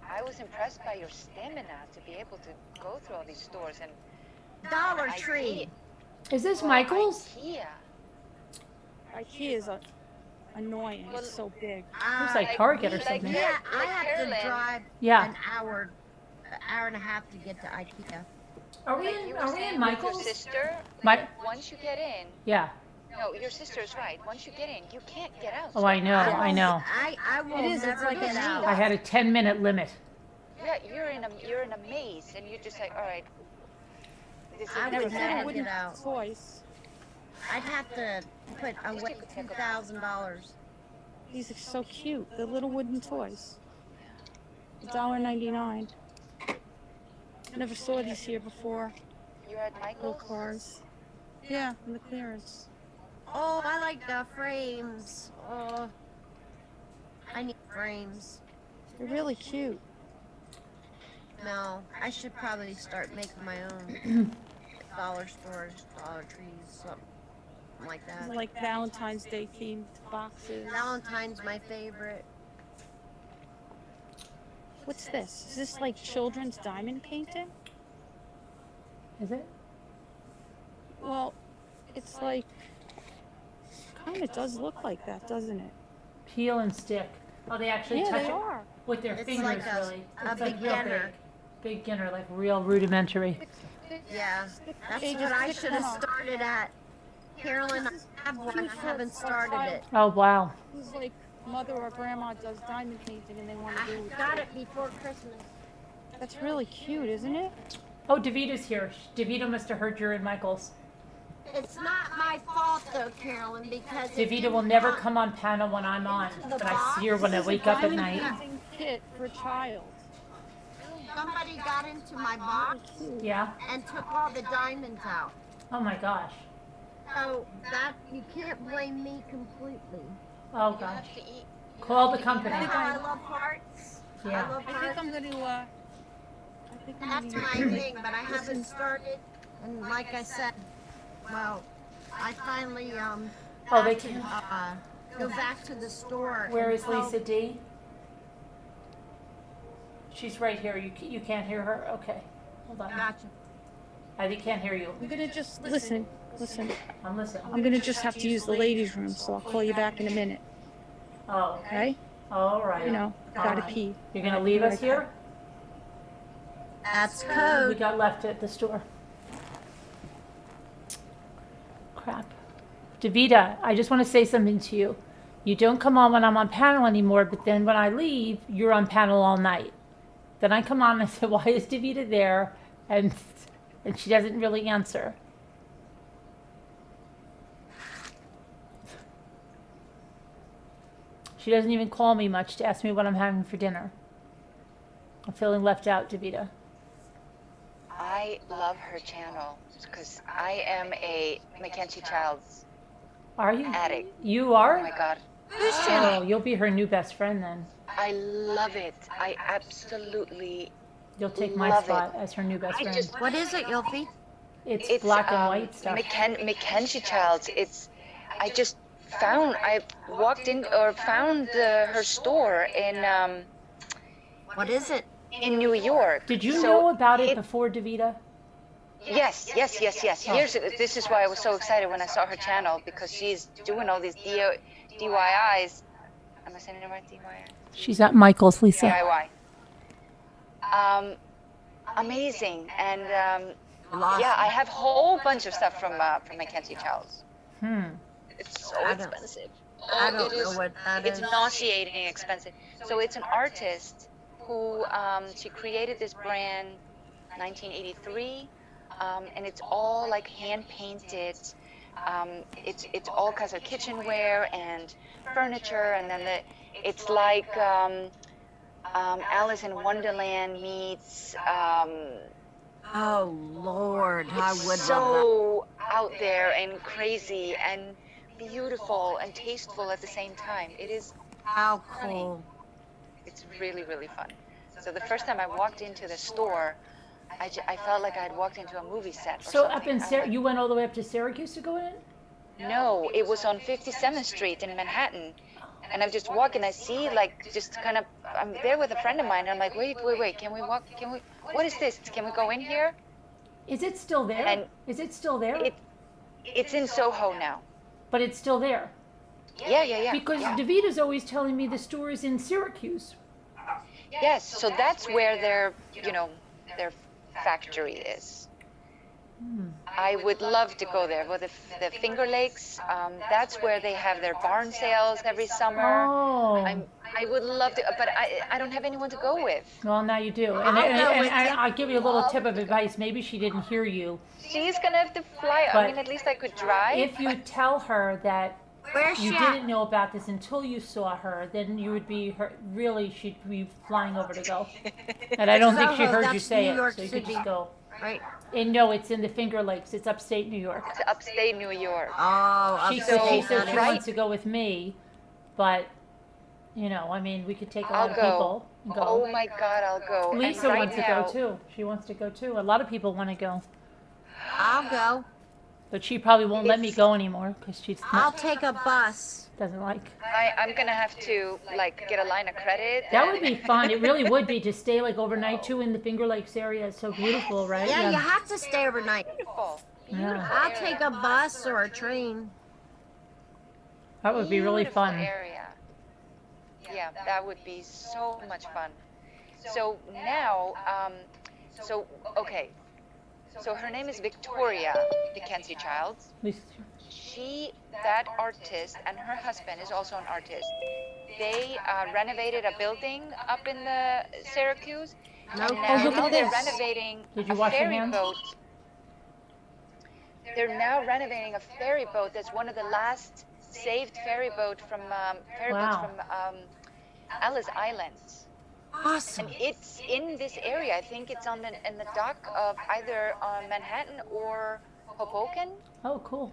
I was impressed by your stamina to be able to go through all these stores and Dollar Tree. Is this Michael's? IKEA. IKEA is annoying. It's so big. Looks like Target or something. Yeah, I have to drive Yeah. an hour and a half to get to IKEA. Are we in Michael's? Your sister, My, once you get in, yeah. no, your sister's right. Once you get in, you can't get out. Oh, I know. I know. I will It is, it's never like get a out. I had a 10-minute limit. Yeah, you're in a maze, and you just like, all right. This is I Never would said I never wouldn't get out. Toys. I'd have to put away $2,000. These are so cute. The little wooden toys. $1.99. Never saw these here before. You're at Little Michael's. cars. Yeah, in the clearance. Oh, I like the frames. Oh, I need frames. They're really cute. No, I should probably start making my own. Dollar stores, Dollar Trees, something like These that. are like Valentine's Day themed boxes. Valentine's my favorite. What's this? Is this like children's diamond painting? Is it? Well, it's like, kind of does look like that, doesn't it? Peel and stick. Oh, they actually Yeah, touch they it are. with their It's fingers, like a- really. a It's like real beginner. big. Beginner, like real rudimentary. Yeah, that's They what just I stick should have them on. started at. Carolyn, I have one. I haven't started it. Oh, wow. Who's like mother or grandma does diamond painting and they want to do I it. got it before Christmas. That's really cute, isn't it? Oh, Davita's here. Davita must have heard you're in Michael's. It's not my fault though, Carolyn, because it Davita didn't will never come on panel when I'm on, but I see her when I wake up at Diamond night. painting kit for a child. Somebody got into my box Yeah? and took all the diamonds out. Oh my gosh. So that you can't blame me completely. Oh gosh. Call the company. You know how I love hearts. Yeah. I love I hearts. think I'm going to, I think I'm That's gonna my use- thing, but I haven't started. And like I said, well, I finally Oh, they had to, can. go back to the store. Where and is tell- Lisa D? She's right here. You can't hear her? Okay. Hold on. Gotcha. I can't hear you. I'm going to just listen. I'm listening. I'm going to just have to use the ladies' room, so I'll call you back in a minute. Oh, Okay? all right. You know, gotta Fine. pee. You're gonna leave us here? That's We code. got left at the store. Crap. Davita, I just want to say something to you. You don't come on when I'm on panel anymore, but then when I leave, you're on panel all night. Then I come on and I say, why is Davita there? And she doesn't really answer. She doesn't even call me much to ask me what I'm having for dinner. I'm feeling left out, Davita. I love her channel because I am a Mackenzie Childs Are you? addict. You are? Oh my God. Whose channel? Oh, you'll be her new best friend then. I love it. I absolutely You'll take my love spot it. as her new best I friend. just, What is it, Yulfi? It's black and white stuff. Mackenzie Childs. I just I walked in or found her store in, What is it? in New York. Did you So know about it before Davida? Yes. This is why I was so excited when I saw her channel, because she's doing all these DIYs. Am I saying it right? DIY? She's at Michael's, Lisa. DIY. Amazing. And yeah, I have a whole bunch of stuff from Mackenzie Childs. It's so expensive. I don't know what that It's is. nauseating expensive. So it's an artist who she created this brand 1983, and it's all like hand painted. It's all kinds of kitchenware and furniture, and then it's like Alice in Wonderland meets. Oh Lord, I would love So out there and crazy and beautiful and tasteful at the same time. It is How cool. It's really, really fun. So the first time I walked into the store, I felt like I had walked into a movie set or So something. up in you went all the way up to Syracuse to go in? No, it was on 57th Street in Manhattan. And I'm just walking, I see like just kind of, I'm there with a friend of mine, and I'm like, wait, can we walk, what is this? Can we go in here? Is it still there? And Is it still there? It's in Soho now. But it's still there? Yeah. Because yeah. Davita's always telling me the store is in Syracuse. Yes, so that's where their factory is. I would love to go there. Well, the Finger Lakes, that's where they have their barn sales every summer. Oh. I would love to, but I don't have anyone to go with. Well, now you do. And I'll give you a little tip of advice. Maybe she didn't hear you. She's going to have to fly. But I mean, at least I could drive. If you tell her that Where's you she at? didn't know about this until you saw her, then you would be she'd be flying over to go. And I don't think she Soho, heard you that's say New it, York so you could City. just go. Right. And no, it's in the Finger Lakes. It's upstate New York. To upstate New York. Oh, She upstate. said she right. wants to go with me, but I mean, we could take a lot I'll of go. people and go. Oh my God, I'll go. Lisa And right wants now, to go too. She wants to go too. A lot of people want to go, I'll go. but she probably won't let me go anymore because she's I'll take a bus. doesn't like. I'm gonna have to like get a line of credit. That would be fun. It really would be to stay like overnight too in the Finger Lakes area. It's so beautiful, right? Yeah, you have to stay overnight. Beautiful. Yeah. I'll take a bus or a train. That would be really Beautiful fun. area. Yeah, that would be so much fun. So now, okay. So her name is Victoria Mackenzie Childs. That artist, and her husband is also an artist. They renovated a building up in the Syracuse. No. And Oh, now look at they're this. renovating Did you a wash your ferry hands? boat. They're now renovating a ferry boat that's one of the last saved ferry boats from Wow. Ellis Island. Awesome. And it's in this area. I think it's in the dock of either Manhattan or Hoboken. Oh, cool.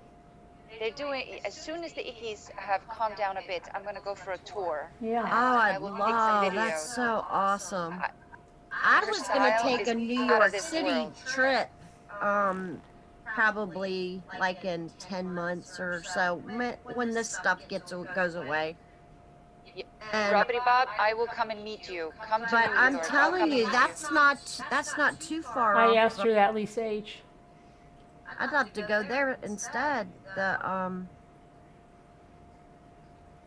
They're doing, as soon as the Ickies have calmed down a bit, I'm going to go for a tour. Yeah. Oh, I will take some love. videos. That's so awesome. Her I was gonna style take is a New out of York this City world. trip, probably like in 10 months or so, when this stuff goes away. And, Robbity Bob, I will come and meet you. Come to but New I'm York. I'll telling come you, and meet that's not too far I off. asked her that, Lisa H. I'd love to go there instead.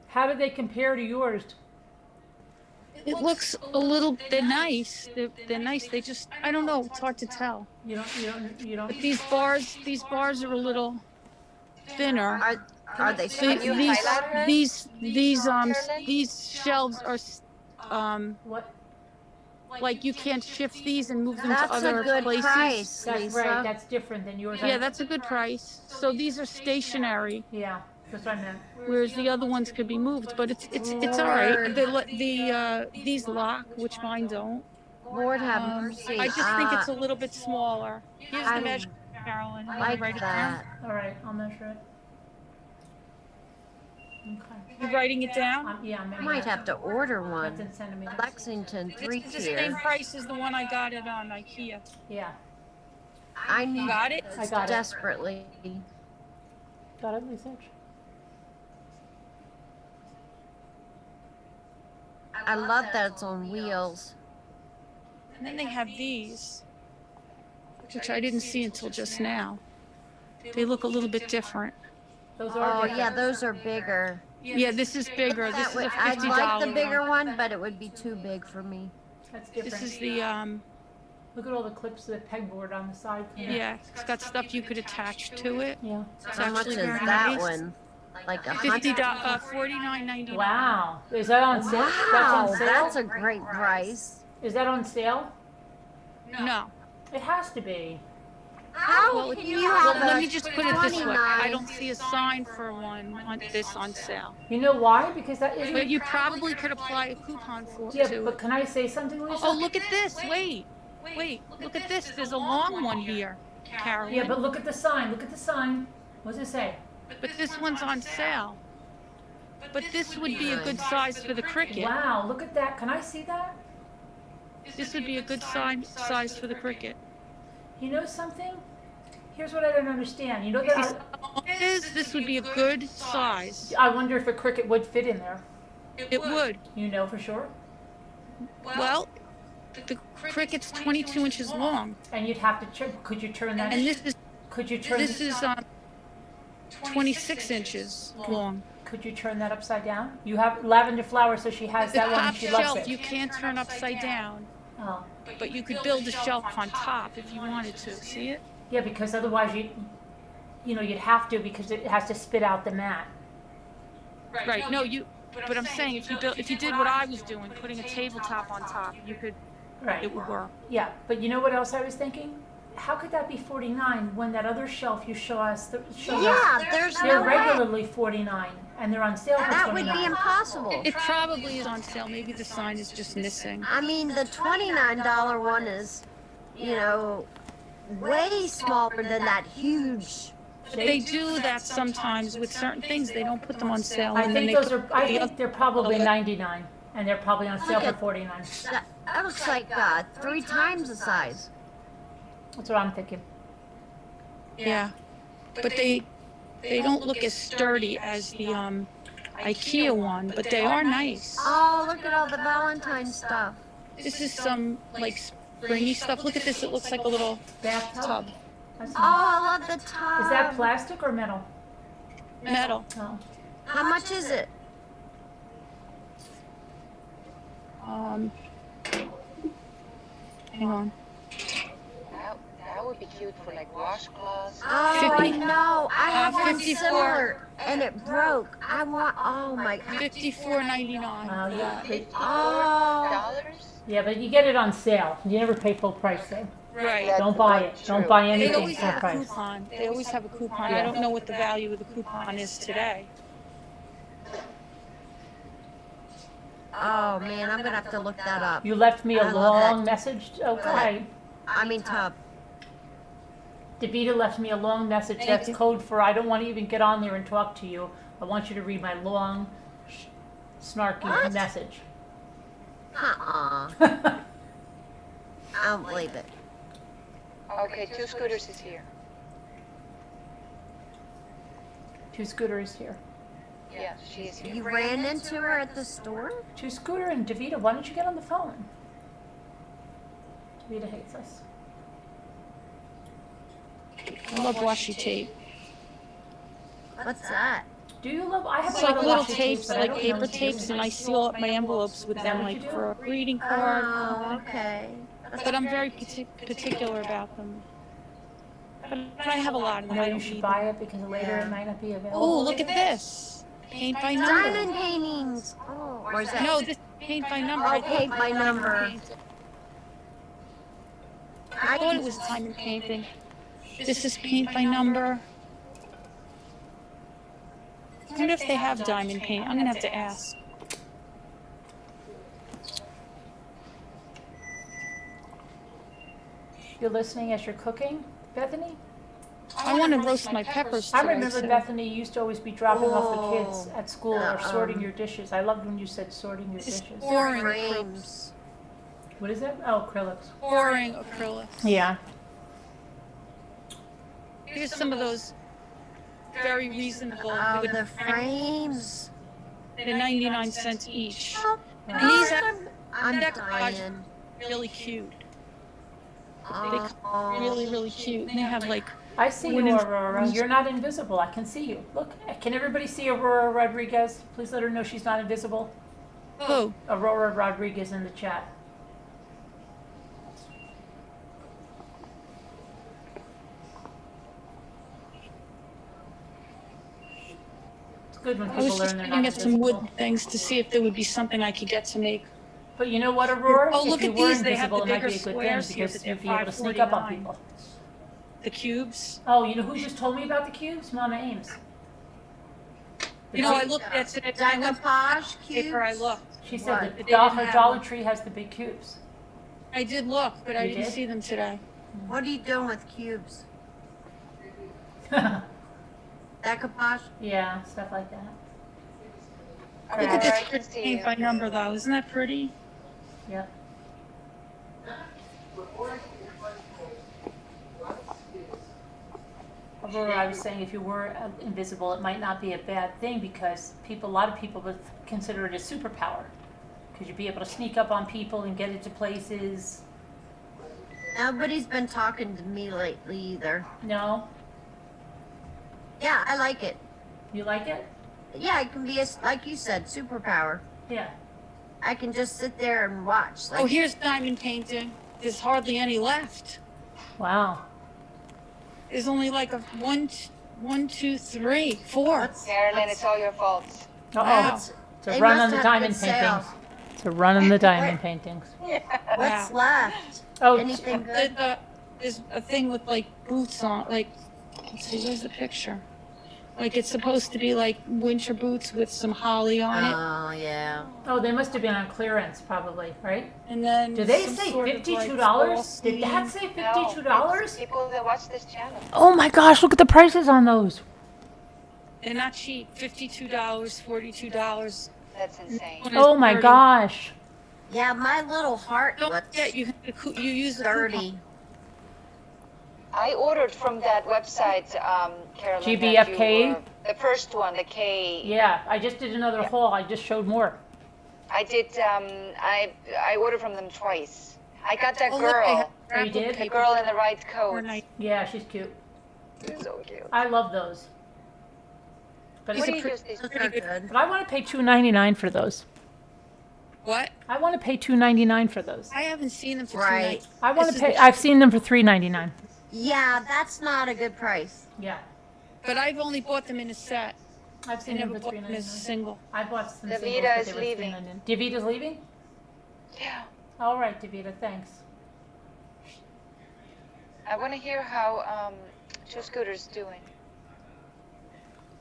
How do they compare to yours? It looks a little, they're nice. They're nice. They just, I don't know. It's hard to tell. You don't. But these bars are a little thinner. Are they The- Can you highlight her? These shelves are, What? like you can't shift these and move them to That's other a good places. price, That's Lisa. right. That's different than yours. Yeah, that's a good price. So these are stationary, Yeah, that's what I meant. whereas the other ones could be moved. But it's all right. These lock, which mine don't. Lord have mercy. I just think it's a little bit smaller. Here's the I measure, Carolyn. You wanna like write it down? that. All right, I'll measure it. Okay. You writing it down? Yeah, I'm I might have to order one. That's in centimeters. Lexington It's the same 3-tier. price as the one I got it on IKEA. Yeah, I need Got it? I got it. desperately. Got it, research? I love that it's on wheels. And then they have these, which I didn't see until just now. They look a little bit different. Those are Oh different. yeah, those are bigger. Yeah, this is bigger. This That is would, a $50 I'd like the bigger one. one, but it would be too big for me. That's different. This is the Look at all the clips of the pegboard on the side. yeah. It's got stuff you could attach to it. Yeah. It's How much actually is very that nice. one? Like $100? $49.99. Wow. Is that on sale? That's Wow, on sale? that's a great price. Is that on sale? No. It has to be. How Well, can you you well, have let a me just put it this way. I 29? don't see a sign for one on this on sale. You know why? Because that isn't. But you probably could apply a coupon for Yeah, to but it. can I say something, Lisa? Oh, look at this. Wait. Look at this. There's a long one here, Carolyn. Yeah, but look at the sign. Look at the sign. What does it say? But this one's on sale. But this would be a good size for the cricket. Wow, look at that. Can I see that? This would be a good size for the cricket. You know something? Here's what I don't understand. You know that This would be a good size. I wonder if a cricket would fit in there. It would. You know for sure? Well, the cricket's 22 inches long. And you'd have to could you turn that? And this is could you turn this is 26 inches long. Could you turn that upside down? You have lavender flower, so she has The that one. top And she loves shelf it. you can't turn upside down, Oh. but you could build a shelf on top if you wanted to. See it? Yeah, because otherwise you'd have to because it has to spit out the mat. Right. No, but I'm saying if you did what I was doing, putting a tabletop on top, you could. Right. It would work. Yeah, but you know what else I was thinking? How could that be 49 when that other shelf you show us? There's they're no way. regularly 49 and they're on sale for That 29. would be impossible. It probably is on sale. Maybe the sign is just missing. I mean, the $29 one is, way smaller than that huge. They do that sometimes with certain things. They don't put them on sale. I and then think they put the think they're probably 99 and they're probably on sale for at 49. That looks like 3 times the size. That's what I'm thinking. Yeah, but they don't look as sturdy as the IKEA one, but they are nice. Oh, look at all the Valentine stuff. This is some like springy stuff. Look at this. It looks like a little bathtub. Oh, I love the tub. Is that plastic or metal? Metal. Oh. How much is it? Hang on. That would be cute for like washcloths. Oh, I know. I have one 54. similar, and it broke. I want. Oh my. $54.99. Oh. Yeah, but you get it on sale. You never pay full price though. Right. Don't buy it. Don't buy They anything always full have a price. coupon. They always have a coupon. I don't know what the value of the coupon is today. Oh man, I'm gonna have to look that up. You left me a I love that. long message. Okay. I mean tub. Davita left me a long message. That's code for I don't want to even get on there and talk to you. I want you to read my long, snarky message. I don't believe it. Okay, 2 scooters is here. 2 scooters here. Yeah, she is here. You ran into her at the store? 2 scooter and Davita, why don't you get on the phone? Davita hates us. I love washi tape. What's that? Do you love? I have It's a lot like of little washi tapes, but I like don't paper know tapes, and I seal up my envelopes with them, like for a greeting card. Oh, okay. But I'm very particular about them. But I have a lot of them. No, I you don't should need buy them. it because later it might not be available. Oh, look at this. Paint by number. Diamond paintings. Oh, or is that? No, this is paint by number. Oh, paint by number. I thought it was diamond painting. This is paint by number. I wonder if they have diamond paint. I'm gonna have to ask. you're listening as you're cooking, Bethany? I want to roast my peppers I today, remember too. Bethany used to always be dropping off the kids Oh, at school or sorting your dishes. I loved when you said sorting your It's dishes. pouring frames. What is that? Oh, acrylics. pouring acrylics. Yeah. Here's some of those very reasonable. Oh, with the frames. They're 99 cents each. And Gosh, these are I'm decoupage dying. really cute. They Oh, come really, really cute. And they have like I see you, wooden Aurora. frames. You're not invisible. I can see you. Look, can everybody see Aurora Rodriguez? Please let her know she's not invisible. Who? Aurora Rodriguez in the chat. It's good when I people was just learn they're looking not at some invisible. wood things to see if there would be something I could get to make. But you know what, Aurora? Oh, look if you at were these. They have invisible, the it might bigger be a good thing squares here, because but they're you'd be able to sneak up on $5.49. people. The cubes. Oh, you know who just told me about the cubes? Mama Ames. You know, I looked at it. I went decoupage paper. I cubes. looked. She What? said But that they didn't her have Dollar them. Tree has the big cubes. I did look, but I You didn't did? see them today. What are you doing with cubes? Decoupage? Yeah, stuff like that. Look at Alright, I can this see paint you. by number though. Isn't that pretty? Yep. Aurora, I was saying if you were invisible, it might not be a bad thing because a lot of people would consider it a superpower. Because you'd be able to sneak up on people and get into places. Nobody's been talking to me lately either. No? Yeah, I like it. You like it? Yeah, it can be a, like you said, superpower. Yeah. I can just sit there and watch. Like, Oh, here's diamond painting. There's hardly any left. Wow. There's only like a one, two, three, four. Carolyn, it's all your fault. Uh-oh. Wow. It's a They run must on the have diamond good sales. paintings. It's a run on the diamond paintings. what's Wow. left? Oh, Anything good? There's a thing with like boots on, like, let's see, where's the picture? Like it's supposed to be like winter boots with some holly on it. Oh, yeah. oh, they must have been on clearance probably, right? And then Did they some say sort of, like, $52? Did that fall say No, $52? it's people that watch this channel. Oh my gosh, look at the prices on those. They're not cheap. $52, $42. That's insane. One is Oh my 30. gosh. Yeah, my little heart Don't was forget, you use the coupon. 30. I ordered from that website, Carolyn. that you GBFK? were- the first one, the K. Yeah, I just did another haul. I just showed more. I did. I ordered from them twice. I got that Oh, look, they have girl, Oh, you scrapbook did? the paper girl in the right for coat. night. Yeah, she's cute. She's so cute. I love those. But, What it's do you a use these? Those are good. but I want to pay $2.99 for those. What? I want to pay $2.99 for those. I haven't seen them for Right. tonight. I want This to is pay. the- I've seen them for $3.99. Yeah, that's not a good price. Yeah, But I've only bought them in a set. I've I seen them never for bought them as a $3.99. single. I bought some Davida singles, but is they were leaving. $3.99. Davita's leaving? Yeah. All right, Davita, thanks. I want to hear how Two Scooter's doing.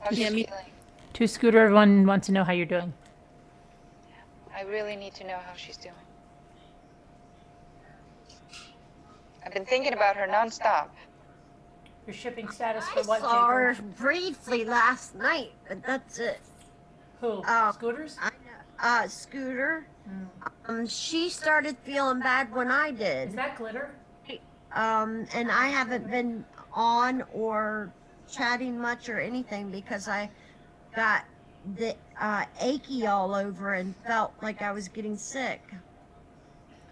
How's Yeah, she me- feeling? Two Scooter, everyone wants to know how you're doing. I really need to know how she's doing. I've been thinking about her nonstop. Your shipping status I for what, saw her Jacob? briefly last night, but that's it. Who? Oh. Scooters? I know. Scooter. Mm. She started feeling bad when I Is did. that glitter? And I haven't been on or chatting much or anything because I got the achy all over and felt like I was getting sick.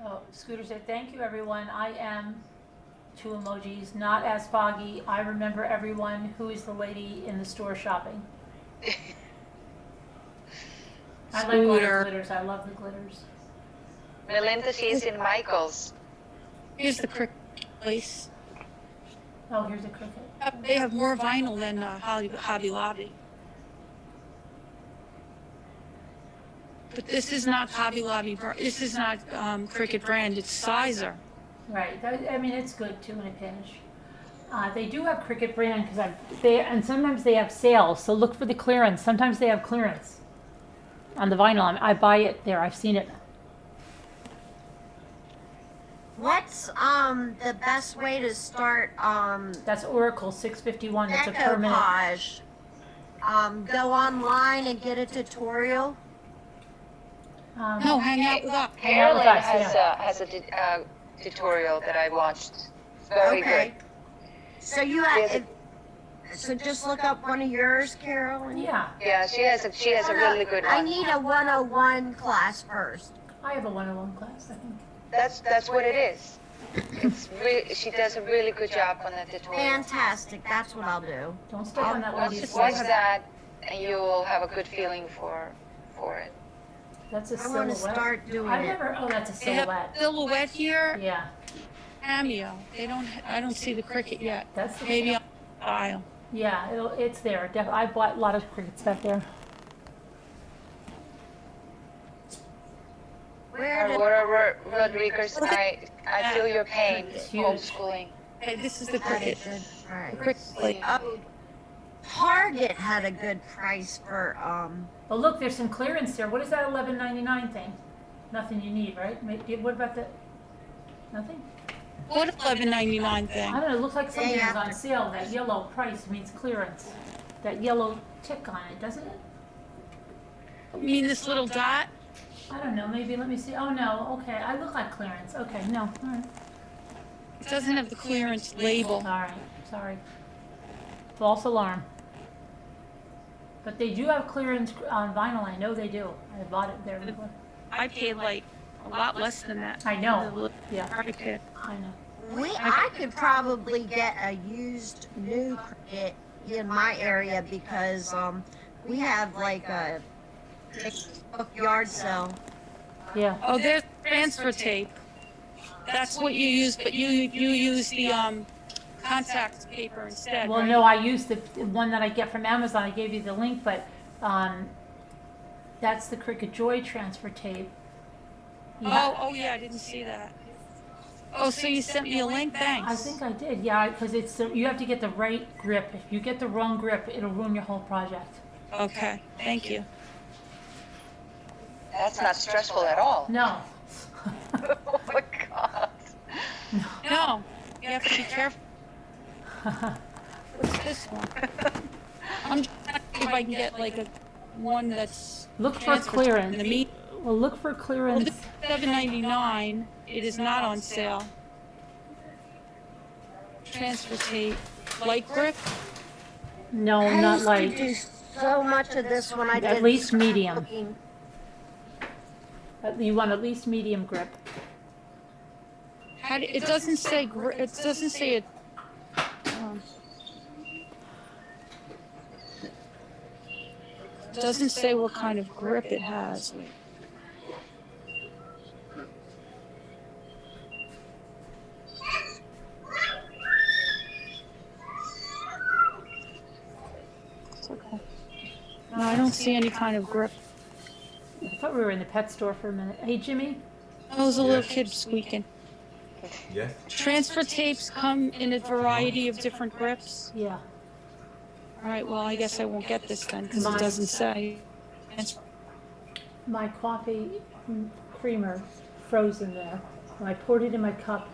Oh, Scooter said, thank you, everyone. I am, 2 emojis, not as foggy. I remember everyone. Who is the lady in the store shopping? I like all the Scooter. glitters. I love the glitters. Melinda, she's in Michael's. Here's the cricket place. Oh, here's a cricket. They have more vinyl than Hobby Lobby. But this is not Hobby Lobby. This is not Cricket brand. It's Sizer. Right. I mean, it's good too in a pinch. They do have Cricket brand because and sometimes they have sales. So look for the clearance. Sometimes they have clearance on the vinyl. I buy it there. I've seen it. What's the best way to start That's Oracle 651. It's a permanent. decoupage? Go online and get a tutorial. No, hang out with us. Hang out with Carolyn us, yeah. has a tutorial that I watched. It's very Okay. good. So you There's have, so just look up one of yours, Carol. And Yeah. Yeah, she has a really good I one. need a 101 class first. I have a 101 class, I think. That's what it is. She does a really good job on the tutorial. Fantastic. That's what I'll do. Don't step on that one. Watch that, and you will have a good feeling for it. That's a I silhouette. want to start doing I've it. never. Oh, that's a They have silhouette. silhouette here. Yeah. Cameo. I don't see the cricket yet. That's the Maybe on the aisle. Yeah, it's there. I bought a lot of cricket stuff there. Where did, Aurora Rodriguez, I feel your pain. Homeschooling. Okay, this is the cricket. all right. Cricket plate. Target had a good price for Oh, look, there's some clearance there. What is that $11.99 thing? Nothing you need, right? What about that? Nothing? What $11.99 thing? I don't know. It looks like something Yeah. was on sale. That yellow price means clearance. That yellow tick on it, doesn't it? You mean this little dot? I don't know. Maybe let me see. Oh no. Okay, I look like clearance. Okay, no. All right. It doesn't have the clearance label. All right. Sorry. False alarm. But they do have clearance on vinyl. I know they do. I bought it there before. I paid like a lot less than that. I know. Yeah. Cricket. I know. I could probably get a used new cricket in my area because we have like a yard sale. Yeah. Oh, there's transfer tape. That's what you use, but you use the contact paper instead. Well, right? no, I used the one that I get from Amazon. I gave you the link, but that's the Cricut Joy transfer tape. Oh yeah, I didn't see that. Oh, so you sent me a link? Thanks. I think I did. Yeah, because you have to get the right grip. If you get the wrong grip, it'll ruin your whole project. Okay, thank you. That's not stressful at all. No. Oh my God. No, you have to be careful. What's this one? I'm just trying to see if I can get like a one that's Look for transfer clearance. in the meat. Well, look for Well, clearance. this is $7.99. It is not on sale. Transfer tape, light grip. No, I not used light. to do so much of this when I did At least medium. scrapbooking. You want at least medium grip. It doesn't say. It doesn't say it. Doesn't say what kind of grip it has. Okay. No, I don't see any kind of grip. I thought we were in the pet store for a minute. Hey, Jimmy. Oh, there's a little kid squeaking. Yes. Transfer tapes come in a variety of different grips. Yeah. All right, well, I guess I won't get this then because Mine. it doesn't say. My coffee creamer froze in there. When I poured it in my cup,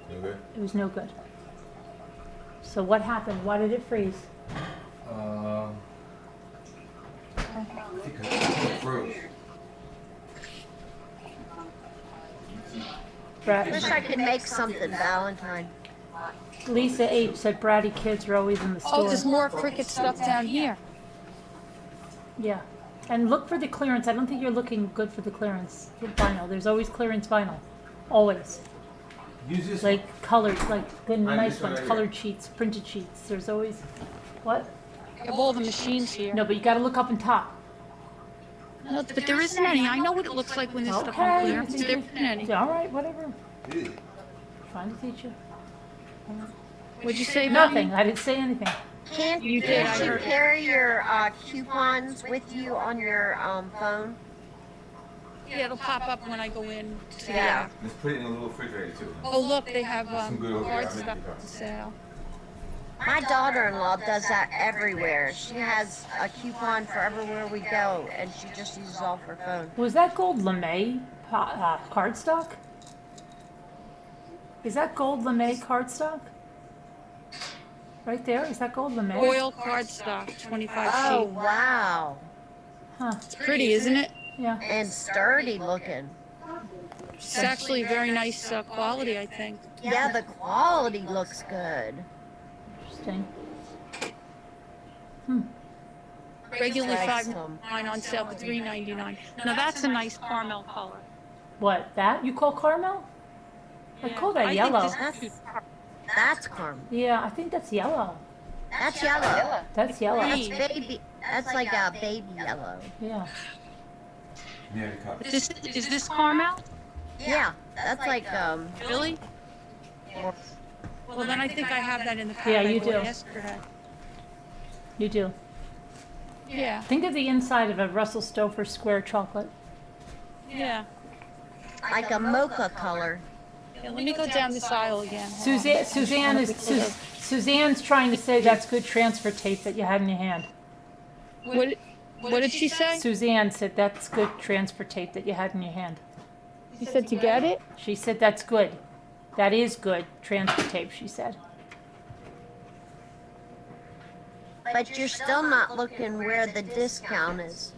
No good. it was no good. So what happened? Why did it freeze? Because it froze. Brad, Wish I could make something Valentine. Lisa H said bratty kids are always in the store. Oh, there's more Cricut stuff down here. Yeah. And look for the clearance. I don't think you're looking good for the clearance for vinyl. There's always clearance vinyl. Always. Use this Like colored, like good nice this one ones, right colored sheets, printed sheets. There's always, what? I have all the machines here. No, but you gotta look up and top. No, but there isn't any. I know what it looks like when there's stuff on clearance. There isn't any. All right, whatever. Trying to teach you. What'd you say? Nothing. I didn't say anything. Can't You did, I you heard. carry your coupons with you on your phone? Yeah, it'll pop up when I go in to the Yeah. app. Let's put it in a little refrigerator too. Oh, look, they have Some good over there. card I'll make stuff you on sale. My daughter-in-law does that everywhere. She has a coupon for everywhere we go, and she just uses all her phone. Was that gold lame cardstock? Is that gold lame cardstock? Right there, is that gold lame? Oil cardstock, 25 Oh, sheet. wow. Huh, It's pretty, isn't it? yeah. And sturdy looking. It's actually very nice quality, I think. Yeah, the quality looks good. Interesting. Regularly Nice. $5.99 on sale for $3.99. Now that's a nice caramel color. What, that you call caramel? I call that I yellow. think this is That's caramel. Yeah, I think that's yellow. That's yellow. That's yellow. That's baby. That's like a baby yellow. Yeah. Yeah, the cup. Is this caramel? Yeah, that's like Really? Well, then I think I have that in the pack Yeah, I you bought do. yesterday. You do. Yeah, Think of the inside of a Russell Stover square chocolate. yeah. like a mocha color. Yeah, let me go down this aisle again. Suzanne's trying to say that's good transfer tape that you had in your hand. What did she say? Suzanne said that's good transfer tape that you had in your hand. She said to get it? She said that's good. That is good transfer tape, she said. But you're still not looking where the discount is.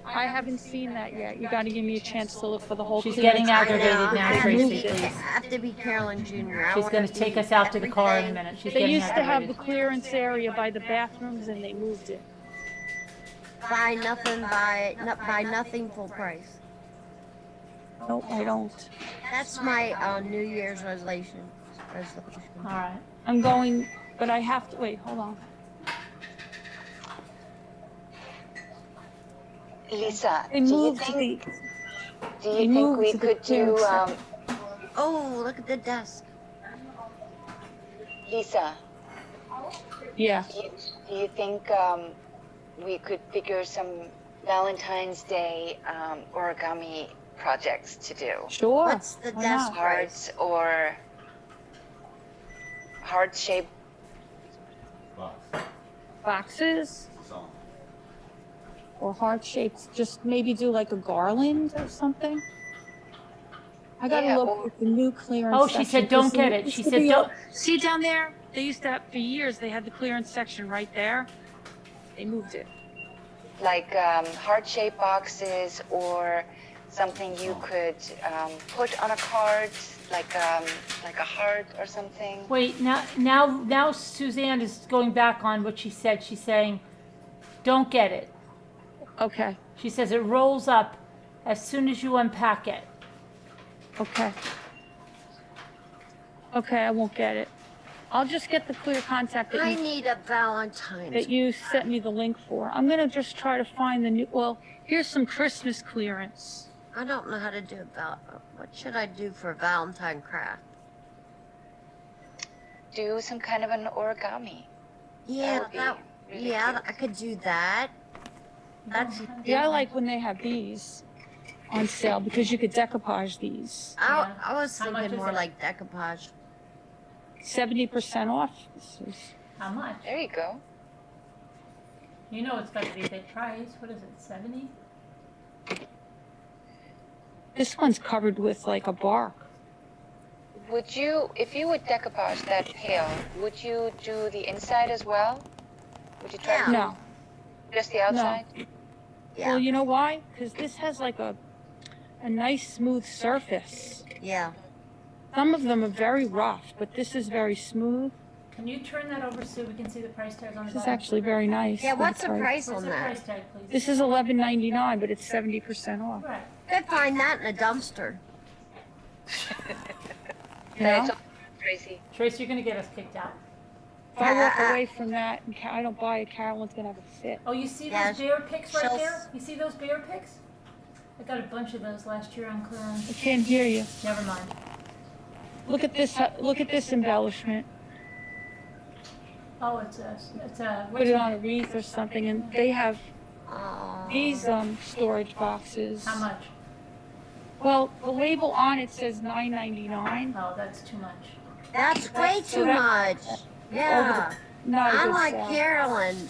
I haven't seen that yet. You gotta give me a chance to look for the whole She's clearance. getting aggravated now, Tracy, I please. have to be Carolyn Jr. I She's wanna going to take do us out to the car in a everything. minute. She's They getting used to have the aggravated. clearance area by the bathrooms and they moved it. Buy nothing full price. Nope, I don't. That's my New Year's resolution. All right. I'm going, but I have to, wait, hold on. Lisa, They do you moved think, the, do they you think moved we to the could do, clearance section. Oh, look at the desk. Lisa, Yeah. do you think we could figure some Valentine's Day origami projects to do? Sure. What's the Why desk not? price? Hearts or heart-shaped Box. Boxes Song. or heart shapes, just maybe do like a garland or something. I gotta Yeah, look or- at the new clearance Oh, she section, said don't 'cause get there it. She used to said be don't. See down there? They used to have, for years, they had the clearance section right there. They moved it. like heart-shaped boxes or something you could put on a card, like a heart or something. Wait, now Suzanne is going back on what she said. She's saying, don't get it. Okay, She says it rolls up as soon as you unpack it. okay. Okay, I won't get it. I'll just get the clear contact I that need a Valentine's. you sent me the link for. I'm gonna just try to find the new, well, here's some Christmas clearance. I don't know how to do what should I do for Valentine craft? Do some kind of an origami. Yeah, would be really yeah, cute. I could do that. That's Yeah, I like when they have these on sale because you could decoupage these. I was How much thinking is more it? like decoupage. 70% off. This is, How much? There you go. You know it's got to be a big price. What is it, 70? this one's covered with like a bark. Would you, if you would decoupage that pail, would you do the inside as well? Would you try to No. do just the outside? Yeah. Well, you know why? Because this has like a nice smooth surface. Yeah. Some of them are very rough, but this is very smooth. Can you turn that over so we can see the price tag on the This is bottom? actually very nice. Yeah, for what's the price What's on the that? price tag, please? This is $11.99, but it's 70% off. Right. Could find that in a dumpster. You No, know? it's all Tracy. Trace, you're going to get us kicked out. If I walk away from that and I don't buy it, Carolyn's gonna have a fit. Oh, you see Yeah, those bear picks right she'll- there? You see those bear picks? I got a bunch of those last year on I clearance. can't hear you. Never mind. Look at this. Look at this embellishment. Oh, it's a. Put it on a wreath or something, and they have Oh. these storage boxes. How much? Well, the label on it says $9.99. Oh, that's too much. That's way So too that- much. Yeah. Not a good Unlike sale. Carolyn,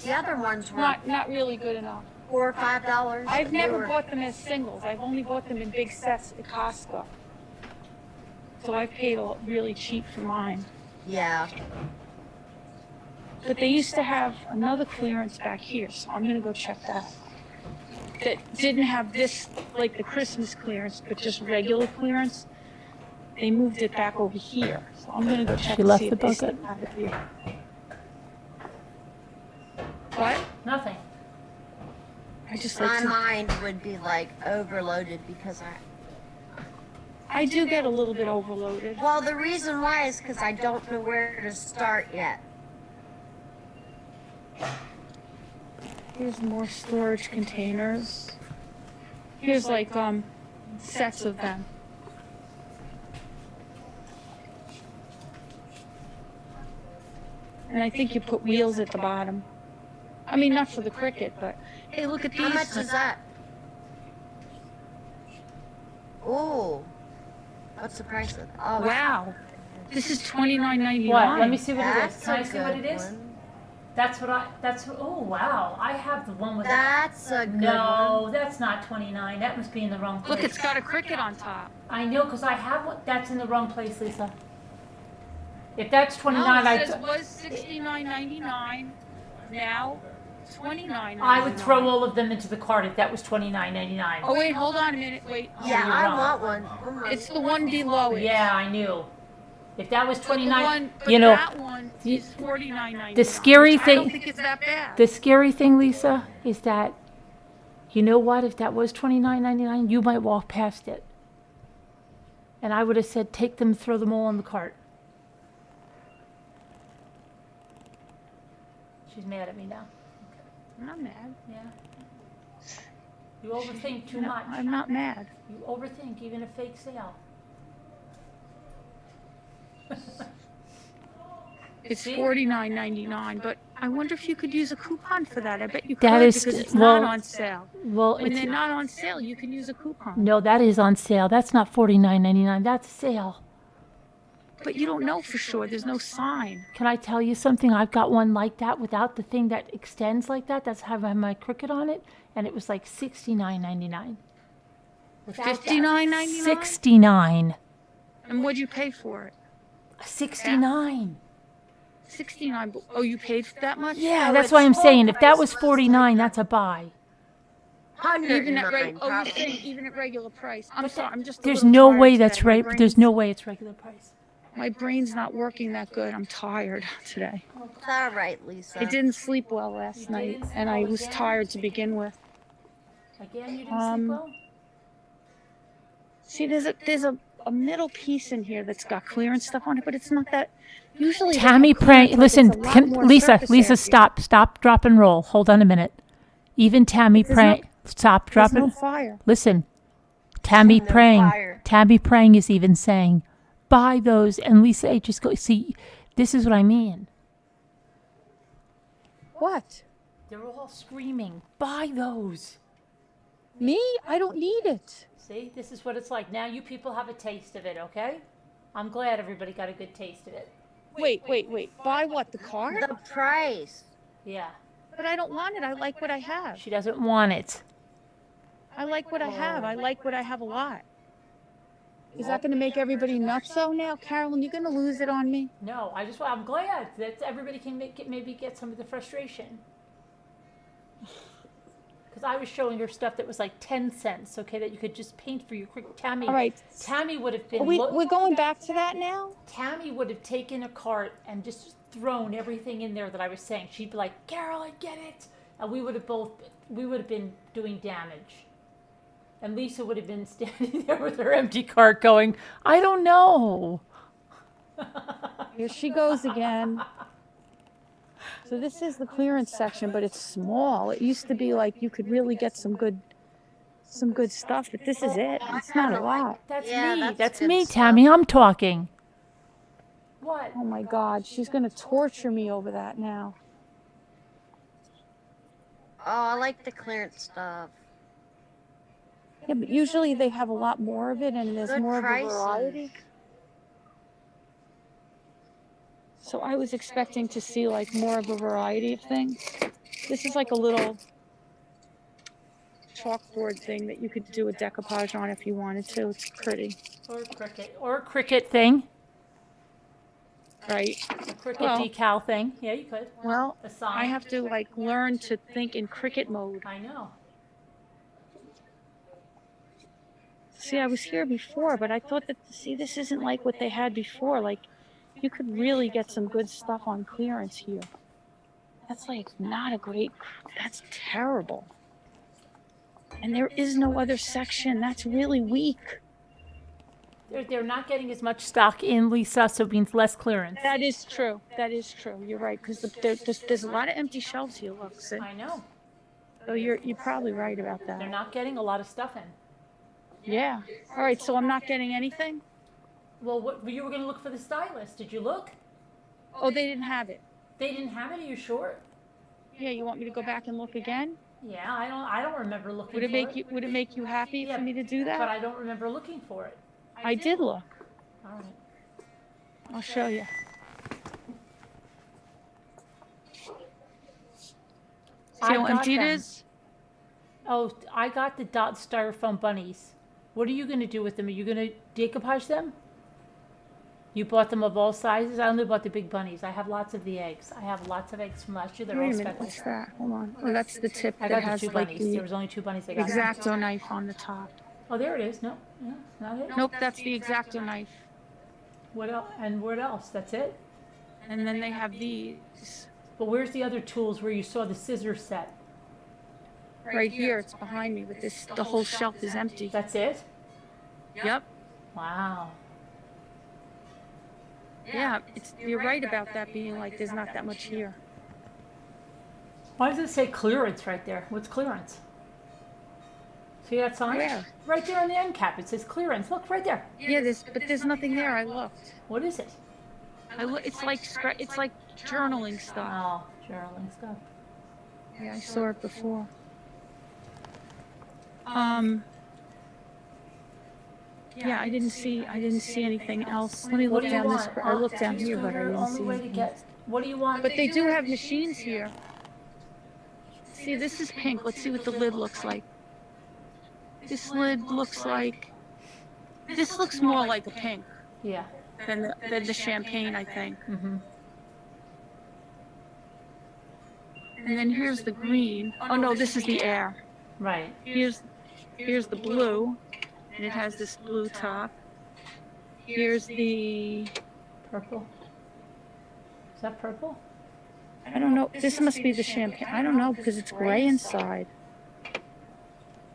the other ones were Not really good enough. $4 or $5. I've They never were- bought them as singles. I've only bought them in big sets at Costco. So I paid really cheap for mine. Yeah. But they used to have another clearance back here, so I'm gonna go check that. That didn't have this, like the Christmas clearance, but just regular clearance. They moved it back over here, so I'm gonna go check She and left see the if they still bucket. have it here. What? Nothing. I just My like to, mind would be like overloaded because I do get a little bit overloaded. well, the reason why is because I don't know where to start yet. Here's more storage containers. Here's like sets of them. And I think you put wheels at the bottom. I mean, not for the cricket, but hey, look at these. How much is that? Ooh. What's the price of that? Oh, Wow. This is $29.99. What? Let me see what it is. That's Can I a see what good it is? one. Oh, wow. I have the one with That's a good No, one. that's not 29. That must be in the wrong place. Look, it's got a cricket on top. I know, because I have one. That's in the wrong place, Lisa. If that's 29, No, it says was $69.99. Now, $29.99. I would throw all of them into the cart if that was $29.99. Oh, wait, hold on a minute. Wait. Yeah, you're I wrong. want one. It's the one below it. Yeah, I knew. If that was But 29, but you know, that one is $49.99. the scary which I don't thing, think it's that bad. the scary thing, Lisa, is that, you know what? If that was $29.99, you might walk past it. And I would have said, take them, throw them all in the cart. She's mad at me now. I'm not mad. Yeah. You overthink too No, much. I'm not mad. You overthink even a fake sale. It's $49.99, but I wonder if you could use a coupon for that. I bet you That could is- because it's well- not on sale. Well, When it's they're not on sale, you can use a coupon. no, that is on sale. That's not $49.99. That's a sale. But you don't know for sure. There's no sign. Can I tell you something? I've got one like that without the thing that extends like that. That's have my cricket on it, and it was like $69.99. $59.99? 69. And what'd you pay for it? 69. 69. Oh, you paid for that much? Yeah, So that's it's why I'm full saying if that price was plus 49, that's a buy. Even at $109 you're probably. saying even at regular price. I'm sorry. I'm just. A There's little no tired way that's today. My right. There's brain's- no way it's regular price. My brain's not working that good. I'm tired today. It's all right, Lisa. I didn't sleep well last night, and I was tired to begin with. Again, you didn't sleep well? See, there's a middle piece in here that's got clearance stuff on it, but it's not that. Usually, they Tammy have praying. clearance, like, Listen, it's a lot more Lisa, surface area. stop, drop and roll. Hold on a minute. Even Tammy There's praying. Stop, drop There's no it. fire. Listen, Tammy No praying. fire. Tammy praying is even saying, buy those. And Lisa H just go, see, this is what I mean. What? They're all screaming, buy those. Me? I don't need it. See, this is what it's like. Now you people have a taste of it, okay? I'm glad everybody got a good taste of it. Wait. Buy what? The car? The price. Yeah. But I don't want it. I like what I have. She doesn't want it. I like what I have. I like what I have a lot. Is that going to make everybody nuts though now? Carolyn, you're going to lose it on me? No, I'm glad that everybody can maybe get some of the frustration. Because I was showing her stuff that was like 10 cents, okay, that you could just paint for your quick. Tammy, All right. Tammy would have been. We're going back to that now? Tammy would have taken a cart and just thrown everything in there that I was saying. She'd be like, Carolyn, get it. And we would have been doing damage. And Lisa would have been standing there with her empty cart going, I don't know. Here she goes again. So this is the clearance section, but it's small. It used to be like you could really get some good stuff, but this is it. It's not a lot. That's Yeah, me. that's That's good me, stuff. Tammy. I'm talking. What? Oh my God, she's going to torture me over that now. Oh, I like the clearance stuff. Yeah, but usually they have a lot more of it and there's Good more of a prices. variety. So I was expecting to see like more of a variety of things. This is like a little chalkboard thing that you could do a decoupage on if you wanted to. It's pretty, Or a cricket thing, right? a cricket Well, decal thing. Yeah, you could. well, A sign. I have to like learn to think in cricket mode. I know. See, I was here before, but I thought that, see, this isn't like what they had before. Like, you could really get some good stuff on clearance here. That's like not a great, that's terrible. And there is no other section. That's really weak. They're not getting as much stock in, Lisa, so it means less clearance. That is true. That is true. You're right, because there's a lot of empty shelves here, look, see? I know. So you're probably right about that. They're not getting a lot of stuff in. Yeah. All right, so I'm not getting anything? Well, what you were going to look for the stylist. Did you look? Oh, they didn't have it. They didn't have it. Are you sure? Yeah, you want me to go back and look again? Yeah, I don't remember looking. Would it make you happy for me to do that? But I don't remember looking for it. I did look. All right. I'll show you. See how empty it is? Oh, I got the dot styrofoam bunnies. What are you going to do with them? Are you going to decoupage them? You bought them of all sizes? I only bought the big bunnies. I have lots of the eggs. I have lots of eggs from last year. They're all Wait a minute, speckled. what's that? Hold on. Oh, that's the tip I that got the has two like bunnies. There was only two bunnies I got. X-Acto knife on the top. Oh, there it is. No, no, not it. Nope, that's the X-Acto knife. What else? And what else? That's it? And then they have these. But where's the other tools where you saw the scissor set? Right here, it's behind me, but the whole shelf is empty. That's it? Yep. Wow. Yeah, you're right about that being like there's not that much here. Why does it say clearance right there? What's clearance? See that sign? Where? Right there on the end cap. It says clearance. Look, right there. Yeah, but there's nothing there. I looked. What is it? It's like journaling stuff. Oh, journaling stuff. Yeah, I saw it before. Yeah, I didn't see anything else. Let me look down this. I looked down here, but I didn't see anything. What do you want? But they do have machines here. See, this is pink. Let's see what the lid looks like. This lid looks like. This looks more like a pink. Yeah. Than the champagne, I think. Mm-hmm. And then here's the green. Oh no, this is the air. Right. Here's the blue, and it has this blue top. Here's the purple. Is that purple? I don't know. This must be the champagne. I don't know because it's gray inside.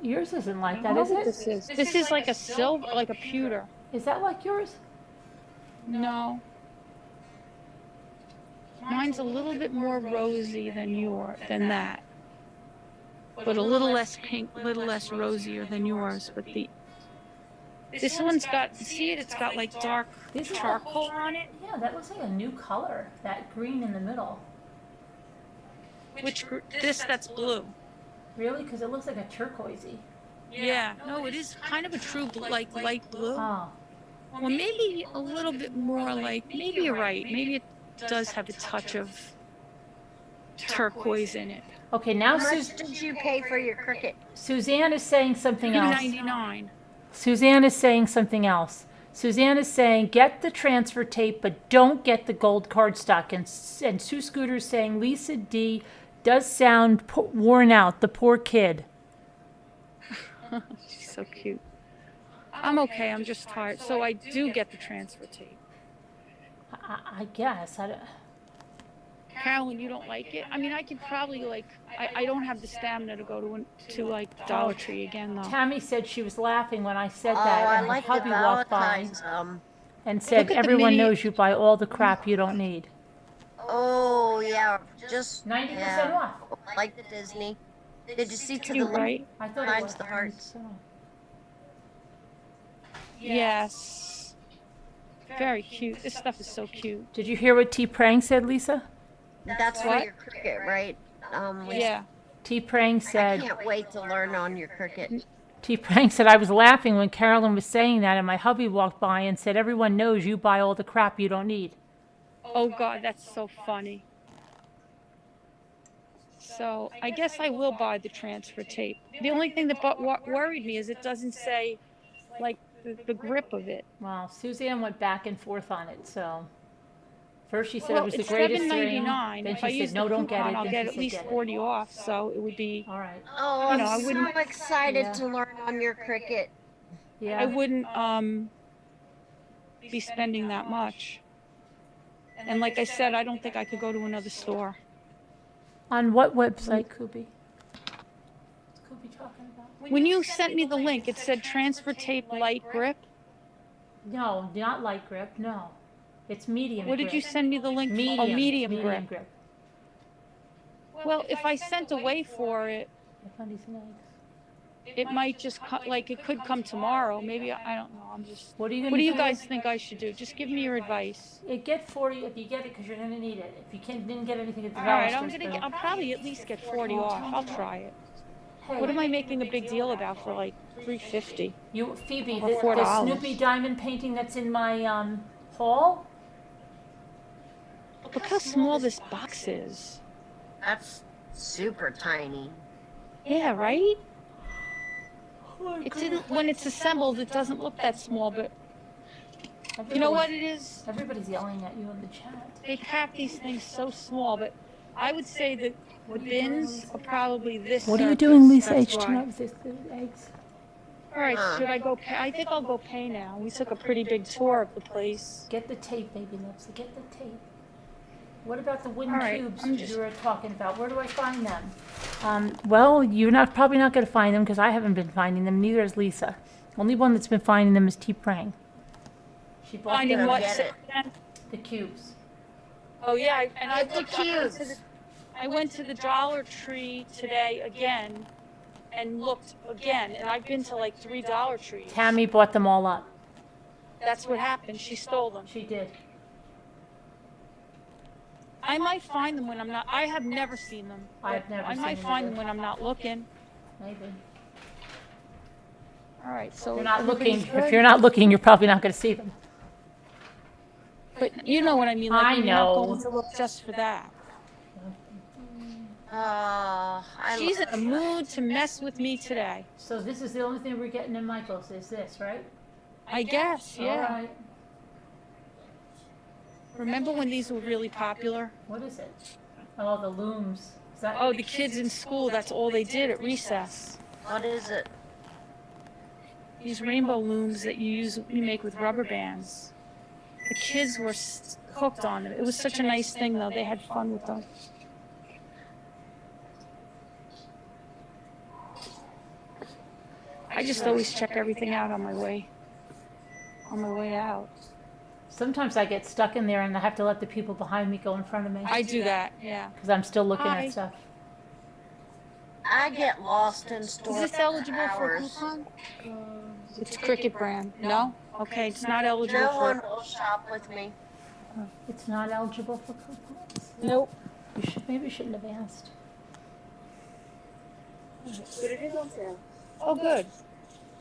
Yours isn't like that, is it? This is like a silver, like a pewter. Is that like yours? No. Mine's a little bit more rosy than that. But a little less pink, a little less rosier than yours. But this one's got, see it? It's got like dark charcoal on it. Yeah, that looks like a new color. That green in the middle. That's blue. Really? Because it looks like a turquoisey. Yeah. No, it is kind of a true like light blue. Oh. Well, maybe a little bit more like, maybe you're right. Maybe it does have a touch of turquoise in it. Okay, now How much did you pay for your cricket? Suzanne is saying something else. $2.99. Suzanne is saying something else. Suzanne is saying, get the transfer tape, but don't get the gold cardstock. And Sue Scooter's saying, Lisa D does sound worn out, the poor kid. She's so cute. I'm okay, I'm just tired. So I do get the transfer tape. I guess. Carolyn, you don't like it? I mean, I could probably I don't have the stamina to go to like Dollar Tree again though. Tammy said she was laughing when I said Oh, that. I And like her the hubby walked by Valentine's. and said, everyone knows you buy all the crap you don't need. Oh yeah, just 90% off. Like the Disney. Did you see to the You're right. I thought it behind was the hearts? Yes. Very cute. This stuff is so cute. Did you hear what T. Prang said, Lisa? That's for your cricket, right? Yeah. T. Prang I said, can't wait to learn on your cricket. T. Prang said, I was laughing when Carolyn was saying that, and my hubby walked by and said, everyone knows you buy all the crap you don't need. Oh God, that's so funny. So I guess I will buy the transfer tape. The only thing that worried me is it doesn't say like the grip of it. Well, Suzanne went back and forth on it, so. First she said it Well, was the it's greatest thing, $7.99. then If I she use said, the no, don't get coupon, it, I'll then get she at said, least get it. 40 off. So it would be, All right, Oh, you know, I'm I so wouldn't, excited Yeah. to learn on your cricket. I yeah. wouldn't be spending that much. And like I said, I don't think I could go to another store. On what website, Kubi? What's Kubi talking about? When you sent me the link, it said transfer tape light grip. No, not light grip, no. It's medium What grip. did you send me the link for? Medium, Oh, medium medium grip. grip. Well, if I sent away for it, Funny snakes. it might just like it could come tomorrow. Maybe I don't know. I'm just. What are you gonna What do you do? guys think I should do? Just give me your advice. Get 40 if you get it, because you're gonna need it. If you didn't get anything at the All right, dollar store, I'll probably at least get 40 off. I'll try it. What am I making a big deal about for like $3.50? Phoebe, Or the $4. Snoopy diamond painting that's in my haul. Look how small this box is. That's super tiny. Yeah, right? It's in, when it's assembled, it doesn't look that small, but you know what it is? Everybody's yelling at you in the chat. They pack these things so small, but I would say that the bins are probably this What are you surface. doing, Lisa That's H. why. tonight with the eggs? All right, should I go pay? I think I'll go pay now. We took a pretty big tour of the place. Get the tape, baby lips. Get the tape. What about the wooden All right, cubes I'm just- you were talking about? Where do I find them? Well, you're probably not going to find them because I haven't been finding them. Neither has Lisa. Only one that's been finding them is T. Prang. She bought Finding them. what? The cubes. Oh yeah, I Get the cubes. I went to the Dollar Tree today again and looked again, and I've been to like 3 Dollar Trees. Tammy bought them all up. That's what happened. She stole them. She did. I might find them when I'm not. I have never seen them. I've never I seen might them find either. them when I'm not looking. Maybe. All right, so You're not everybody's looking. good? If you're not looking, you're probably not going to see them. But you know what I mean. Like, I you're not know. going to look just for that. She's in the mood to mess with me today. So this is the only thing we're getting in Michael's, is this, right? I guess, yeah. All right. Remember when these were really popular? What is it? Oh, the looms. Is that? Oh, the kids in school, that's all they did at recess. What is it? These rainbow looms that you make with rubber bands. The kids were hooked on them. It was such a nice thing, though. They had fun with them. I just always check everything out on my way out. Sometimes I get stuck in there and I have to let the people behind me go in front of me. I do that, yeah. Because I'm still looking Hi. at stuff. I get lost in Is stores this for eligible for a hours. coupon? It's Cricket brand. No? Okay, it's not eligible No for. one will shop with me. It's not eligible for coupons? Nope. Maybe you shouldn't have asked. But it is on sale. Oh, good.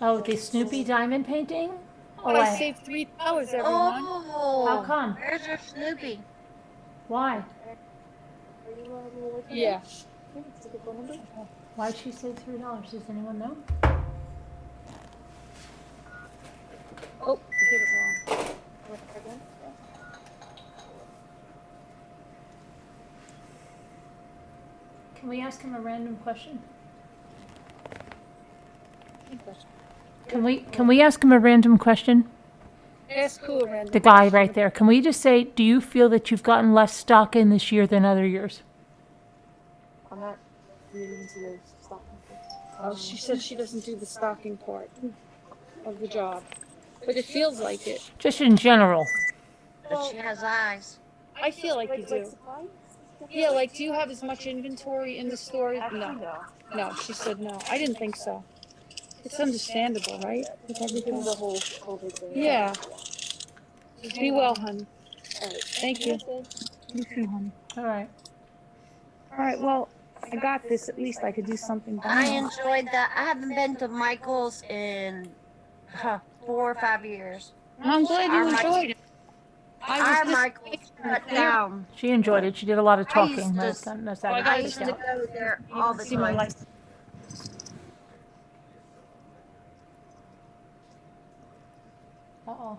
Oh, the Snoopy diamond painting? Oh, I saved $3, everyone. Oh, How come? Where's your Snoopy? Why? Yeah. Why'd she say $3? Does anyone know? Oh, I did it wrong. Can we ask him a random question? Can we ask him a random question? Ask who a random The guy question. right there. Can we just say, do you feel that you've gotten less stock in this year than other years? I'm not really into the stocking. Oh, she said she doesn't do the stocking part of the job. But it feels like it. Just in general. But she has eyes. I feel like you do. Yeah, like, do you have as much inventory in the store? No. No, she said no. I didn't think so. It's understandable, right? With everything. The whole COVID thing. Yeah. Be well, honey. All right. Thank you. You too, honey. All right. All right, well, I got this. At least I could do something. I enjoyed that. I haven't been to Michael's in 4 or 5 years. I'm glad you enjoyed it. Our Michael shut down. She enjoyed it. She did a lot of I used talking. to, That's I used to out. go there all the time. Uh-oh.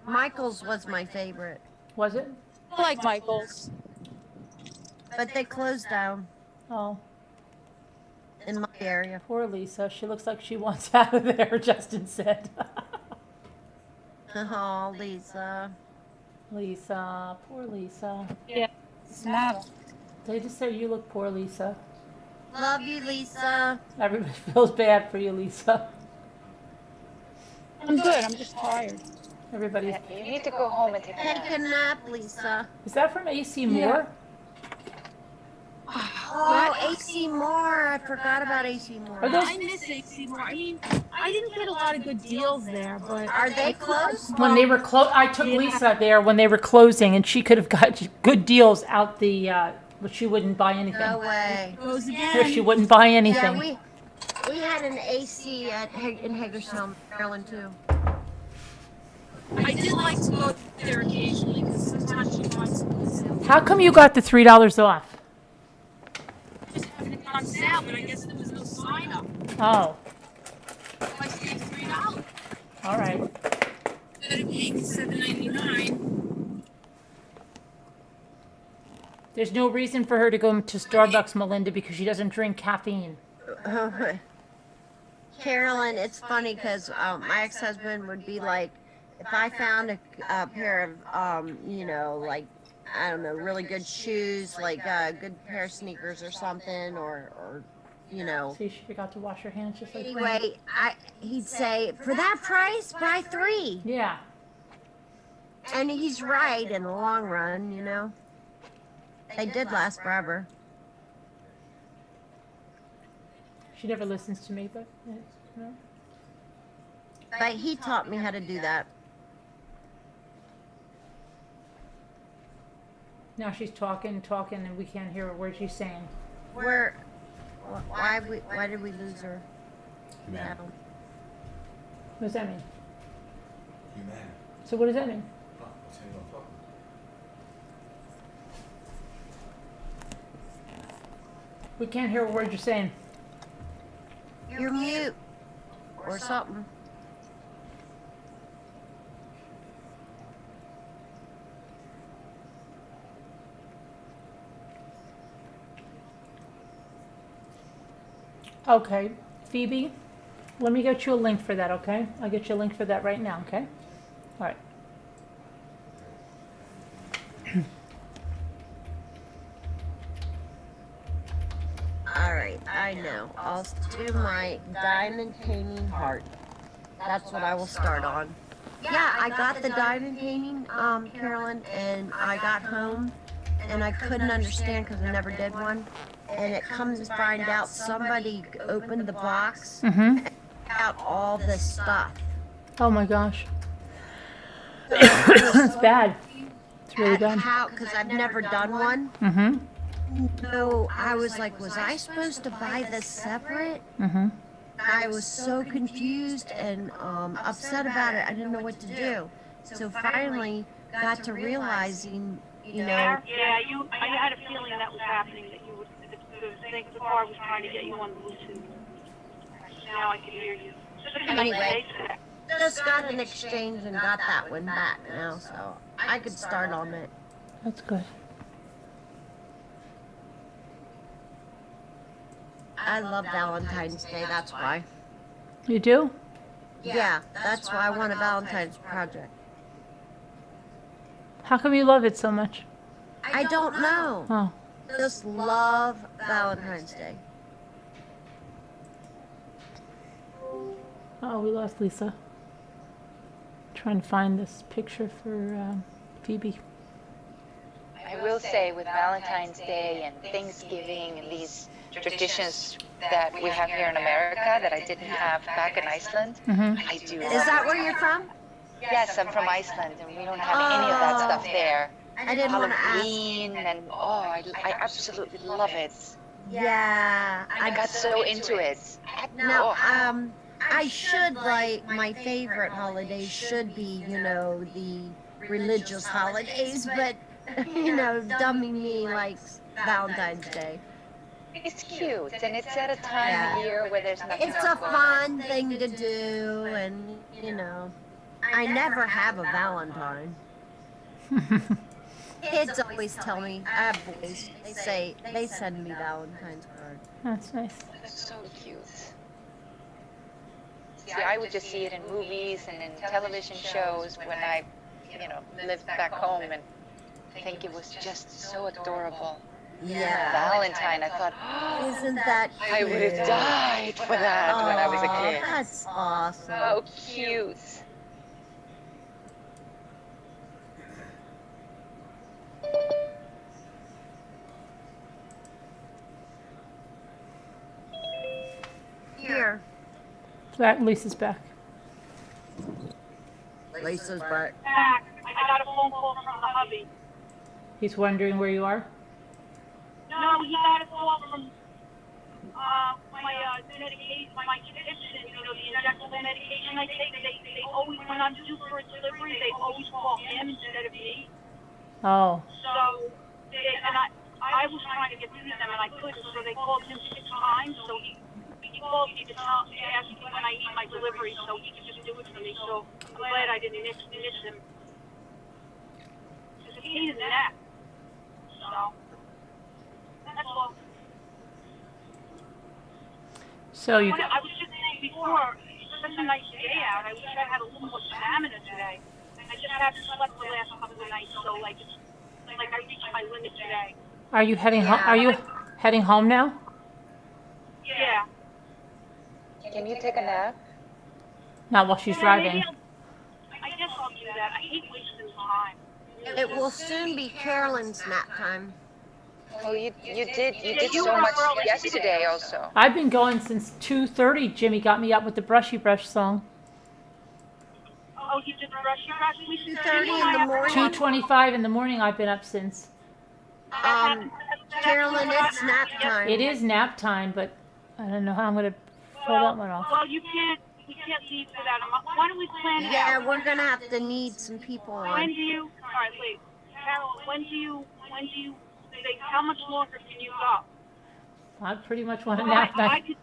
Michael's was my favorite. Was it? I like Michael's. But they closed down Oh, in my area. poor Lisa. She looks like she wants out of there, Justin said. Oh, Lisa. Lisa, poor Lisa. Yeah, it's matter. They just say you look poor, Lisa. Love you, Lisa. Everybody feels bad for you, Lisa. I'm good. I'm just tired. Everybody's. You need to go home and take a nap. Take a nap, Lisa. Is that from AC Moore? Oh, AC Moore. I forgot about AC Moore. Are those- I miss AC Moore. I mean, I didn't get a lot of good deals there, but Are they closed? When they were I took Lisa there when they were closing, and she could have got good deals out the. But she wouldn't buy anything. No way. goes Or again. she wouldn't buy anything. Yeah, we had an AC in Hagerstown, Maryland, too. I did like to go there occasionally because sometimes she finds some good sales. How come you got the $3 off? Just having it on sale, but I guess there was no sign up. Oh, So I saved $3. all right. Instead of paying $7.99. There's no reason for her to go to Starbucks, Melinda, because she doesn't drink caffeine. Carolyn, it's funny because my ex-husband would be like, if I found a pair of, you know, like, I don't know, really good shoes, like a good pair of sneakers or something, or you know. See, she forgot to wash her hands just like Anyway, he'd say, for that price, buy 3. Yeah. And he's right in the long run, you know. They did last forever. She never listens to me, but no. But he taught me how to do that. Now she's talking, and we can't hear a word she's saying. Why did we lose her? Humanity. What does that mean? Humanity. So what does that mean? Oh, what's he gonna talk? We can't hear a word you're saying. You're mute. Or something. Okay, Phoebe, let me get you a link for that, okay? I'll get you a link for that right now, okay? All right. All right, I know. I'll do my diamond painting heart. That's what I will start on. Yeah, I got the diamond painting, Carolyn, and I got home, and I couldn't understand because I never did one. And it comes to find out somebody opened the box Mm-hmm. and took out all this stuff. Oh my gosh. It's bad. It's really bad. How? Because I've never done one. Mm-hmm. So I was like, was I supposed to buy this separate? Mm-hmm. I was so confused and upset about it. I didn't know what to do. So finally got to realizing, you know. Yeah, I had a feeling that was happening, that you would, the car was trying to get you on Bluetooth. Now I can hear you. Anyway, just got an exchange and got that one back now, so I could start on it. That's good. I love Valentine's Day, that's why. You do? Yeah, that's why I want a Valentine's project. How come you love it so much? I don't know. Oh. Just love Valentine's Day. Oh, we lost Lisa. Trying to find this picture for Phoebe. I will say with Valentine's Day and Thanksgiving and these traditions that we have here in America that I didn't have back in Iceland, Mm-hmm. I do. Is that where you're from? Yes, I'm from Iceland and we don't have any of that stuff there. I didn't want to ask. Halloween and I absolutely love it. Yeah, I got so into it. Now, I should like my favorite holidays should be, the religious holidays, but dummy me likes Valentine's Day. It's cute, and it's at a time Yeah. of year where there's nothing It's else a going on. fun thing to do, and I never have a Valentine. Kids always tell me, I have boys, they send me Valentine's cards. That's nice. That's so cute. See, I would just see it in movies and in television shows when I, lived back home and think it was just so adorable. Yeah. Valentine, I thought, Isn't that cute? I would have died for that when I was a kid. That's awesome. Oh, cute. Here. Lisa's back. Lisa's back. I got a phone call from the hubby. He's wondering where you are. No, he got a call from my medication, my prescription, the injectable medication I take. They always, when I'm due for a delivery, they always call him instead of me. Oh. So, I was trying to get through to them and I couldn't, so they called him 6 times. So he called me to ask me when I need my delivery, so he could just do it for me. So I'm glad I didn't miss him. It's a pain in the neck. So that's all. So you. I was just saying before, it's such a nice day out. I wish I had a little more stamina today. I just haven't slept the last couple of nights, so like I reached my limit today. Are you heading home? Are you heading home now? Yeah. Can you take a nap? Not while she's driving. I guess I'll do that. I hate wasting time. It will soon be Carolyn's nap time. Well, you did so much yesterday also. I've been going since 2:30. Jimmy got me up with the Brushy Brush song. Oh, you did the brushy brush? 2:30 in the morning. 2:25 in the morning. I've been up since. Carolyn, it's nap time. It is nap time, but I don't know how I'm gonna pull that one off. Well, we can't leave without him. Why don't we plan it out? Yeah, we're gonna have to need some people When on. do you? All right, wait, Carol. When do you? How much longer can you go? I pretty much want a nap night.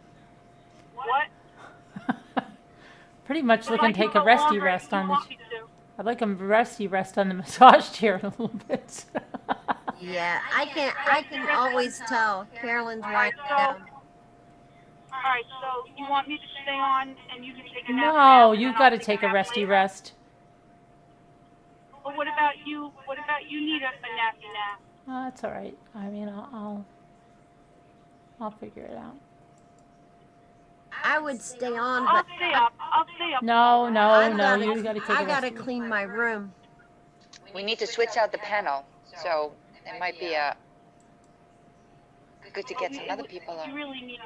What? Pretty much looking to take a go resty longer rest if you on want the. me to. I'd like a resty rest on the massage chair a little bit. Yeah, I can always tell. Carolyn's right down. All right, so you want me to stay on and you can take a nap? No, you've got to take a resty rest. Well, what about you? What about you need a nappy nap? Oh, that's all right. I mean, I'll figure it out. I would stay on, I'll but stay up. I'll stay up. No, I you got to take a I rest. gotta clean my room. We need to switch out the panel, so it might be good to get some other people You on. really need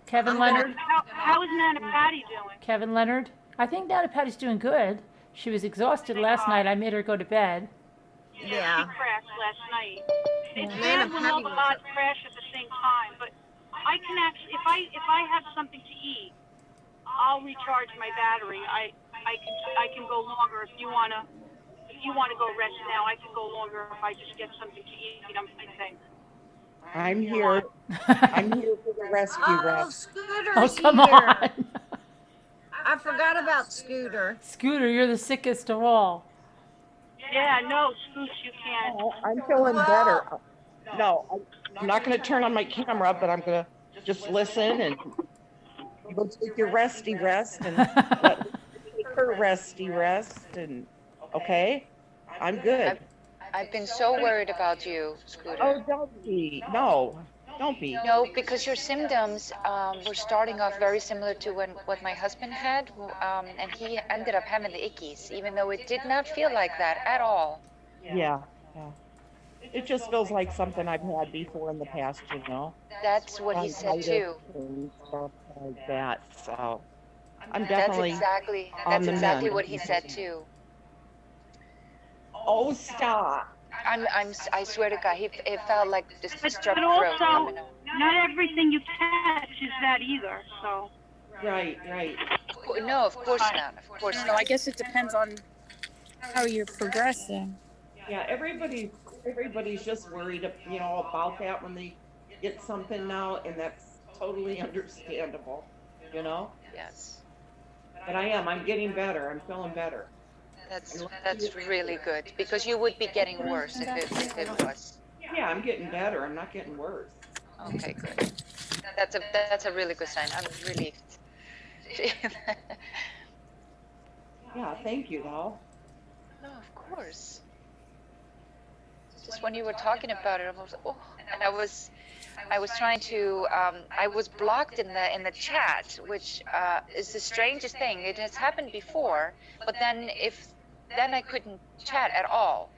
Kevin Leonard. How is Nana Patty doing? Kevin Leonard. I think Nana Patty's doing good. She was exhausted last night. I made her go to bed. Yeah. She crashed last night. It's Nana bad when all Patty the was mods crash at the same time, but I can actually, if I have something to eat, I'll recharge my battery. I can go longer if you wanna go rest now. I can go longer if I just get something to eat. I think. I'm here. I'm here for the rescue Oh, rest. Scooter's Oh, come here. on. I forgot about Scooter. Scooter, you're the sickest of all. Yeah, no, Scooch, you can't. Oh, I'm feeling better. No, I'm not going to turn on my camera, but I'm going to just listen and go take your resty rest and let me take her resty rest. And okay, I'm good. I've been so worried about you, Scooter. Oh, don't be. No, don't be. No, because your symptoms were starting off very similar to what my husband had, and he ended up having the ickies, even though it did not feel like that at all. Yeah. It just feels like something I've had before in the past, you know. That's what he said too. And stuff like that. So I'm definitely That's exactly what he said too. Oh, stop. I swear to God, it felt like this strep But throat also, coming on. not everything you catch is that either. So. Right, right. No, of course not. Of I course don't know. I not. guess it depends on how you're progressing. Yeah, everybody's just worried, about that when they get something now, and that's totally understandable, you know? Yes. But I'm getting better. I'm feeling better. That's really good because you would be getting worse if it was. Yeah, I'm getting better. I'm not getting worse. Okay, good. That's a really good sign. I'm relieved. Yeah, thank you, doll. No, of course. Just when you were talking about it, I was and I was trying to I was blocked in the chat, which is the strangest thing. It has happened before, but then I couldn't chat at all.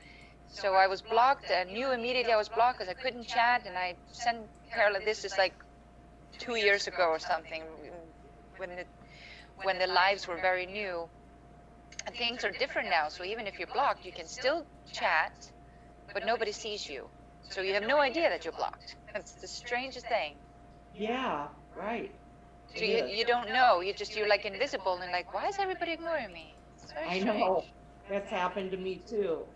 So I was blocked and knew immediately I was blocked because I couldn't chat, and I sent Carla, this is like 2 years ago or something, when the lives were very new. And things are different now, so even if you're blocked, you can still chat, but nobody sees you. So you have no idea that you're blocked. That's the strangest thing. Yeah, right. So you don't know. You're like invisible and like, why is everybody ignoring me? It's very strange. I know. That's happened to me too.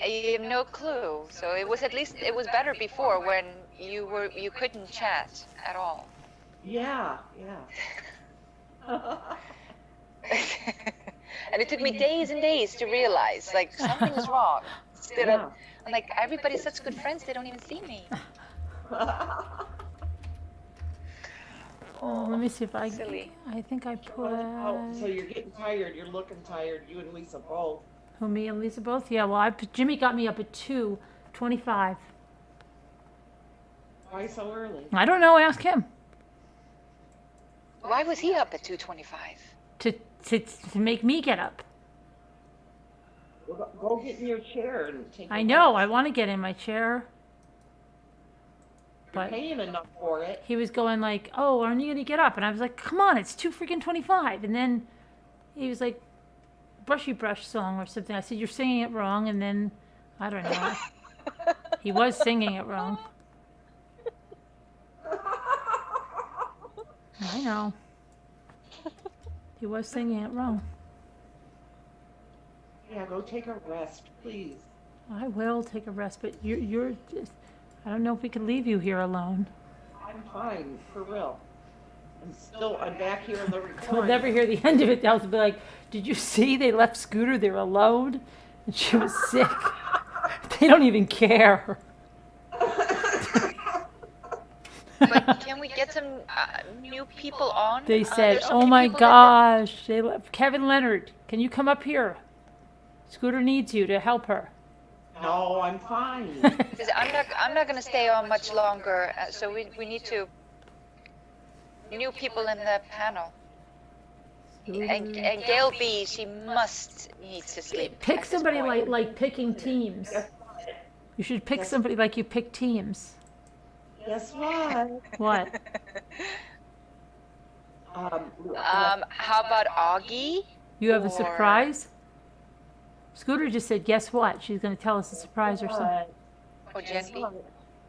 You have no clue. So it was it was better before when you couldn't chat at all. Yeah, yeah. And it took me days and days to realize like something was wrong. I'm like, everybody's such good friends, they don't even see me. Oh, let me see if I silly. I think I put. So you're getting tired. You're looking tired. You and Lisa both. Who, me and Lisa both? Yeah. Well, Jimmy got me up at 2:25. Why so early? I don't know. Ask him. Why was he up at 2:25? To make me get up. Go get in your chair and take. I know. I want to get in my chair. You're paying enough for it. He was going like, "Oh, aren't you gonna get up?" And I was like, "Come on, it's 2:25." And then he was like, "Brushy Brush song or something." I said, "You're singing it wrong." And then I don't know. He was singing it wrong. I know. He was singing it wrong. Yeah, go take a rest, please. I will take a rest, but you're just. I don't know if we can leave you here alone. I'm fine, for real. I'm back here in the recording. We'll never hear the end of it. They'll be like, "Did you see they left Scooter there alone? And she was sick." They don't even care. But can we get some new people on? They said, there's so "Oh many my people gosh, they left Kevin Leonard. Can you come up here? Scooter needs you to help her." No, I'm fine. Because I'm not going to stay on much longer. So we need to new people in the panel. And Gail B, she needs to sleep. Pick somebody like picking teams. You should pick somebody like you pick teams. Guess what? What? How about Augie? You have a surprise? Scooter just said, "Guess what?" She's going to tell us a surprise or something. Oh, Jenny.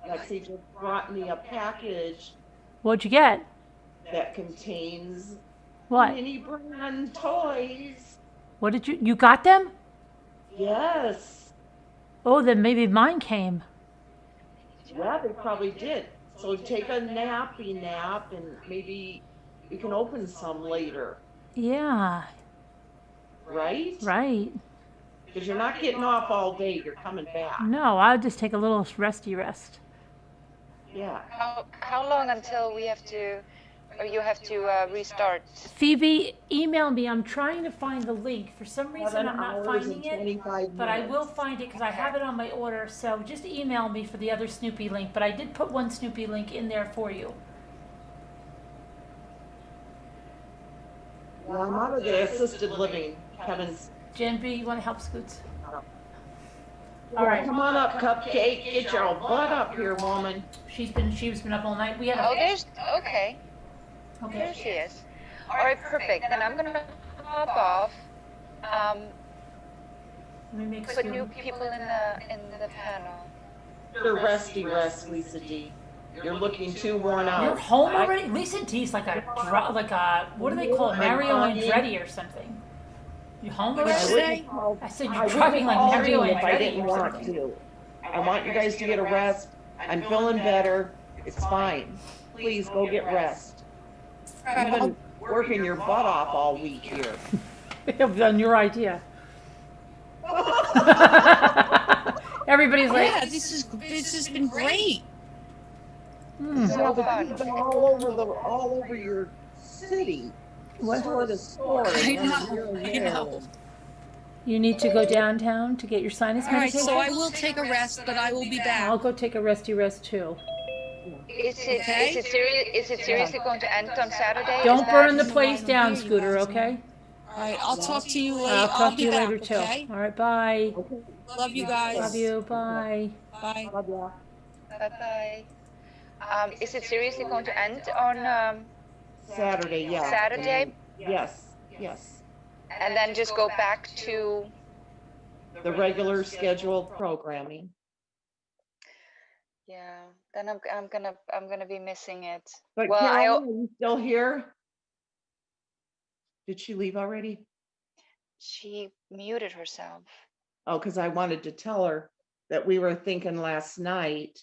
Lexi just brought me a package. What'd you get? That contains what? mini brand toys. What did you got them? Yes. Oh, then maybe mine came. Yeah, they probably did. So take a nappy nap and maybe we can open some later. Yeah. Right? Right. Because you're not getting off all day. You're coming back. No, I'll just take a little resty rest. Yeah. How long until we have to, or you have to restart? Phoebe, email me. I'm trying to find the link. For some reason, I'm not finding it. But I will find it because I have it on my order. So just email me for the other Snoopy link. But I did put one Snoopy link in there for you. Well, I'm out of the assisted living. Kevin's. Jen B, you want to help Scoots? All right, come on up, Cupcake. Get your butt up here, woman. She's been up all night. We have. Okay. There she is. All right, perfect. Then I'm gonna hop off. Put new people in the panel. They're resty rest, Lisa D. You're looking too worn out. You're home already? Lisa D's like a what do they call it? Mario Andretti or something. You home I already? wouldn't call, I said I you're wouldn't driving like call Mario you if I Andretti didn't or want something. to. I want you guys to get a rest. I'm feeling better. It's fine. Please go get rest. You've been working your butt off all week here. On your idea. Everybody's like, Yeah, this has been great. Yeah, but you've been all over your city, store to store, and running here and there. you need to go downtown to get your sinus All right, medication? so I will take a rest, but I will be back. I'll go take a resty rest too. Is it serious? Is it seriously going to end on Saturday? Don't burn the place down, Scooter, okay? All right, I'll talk to you later. I'll talk to you back, later too. okay? All right, bye. Love you guys. Love you, bye. Bye. Bye-bye. Is it seriously going to end on Saturday, yeah. Saturday? Yes. And then just go back to The regular scheduled programming. Yeah, then I'm gonna be missing it. But Well, Carol, are you still here? Did she leave already? she muted herself. Oh, because I wanted to tell her that we were thinking last night.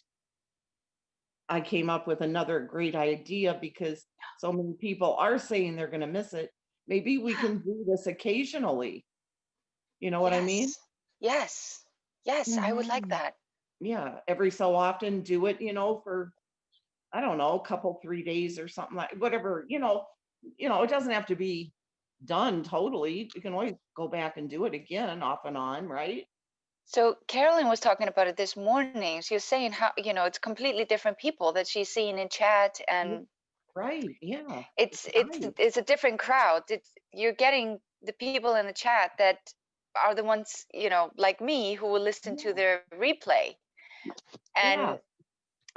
I came up with another great idea because so many people are saying they're going to miss it. Maybe we can do this occasionally. You know what I mean? Yes, I would like that. Yeah, every so often do it, for, I don't know, a couple, 3 days or something like whatever, it doesn't have to be done totally. You can always go back and do it again off and on, right? So Carolyn was talking about it this morning. She was saying how, it's completely different people that she's seeing in chat, and right, yeah. It's a different crowd. You're getting the people in the chat that are the ones, like me, who will listen to their replay and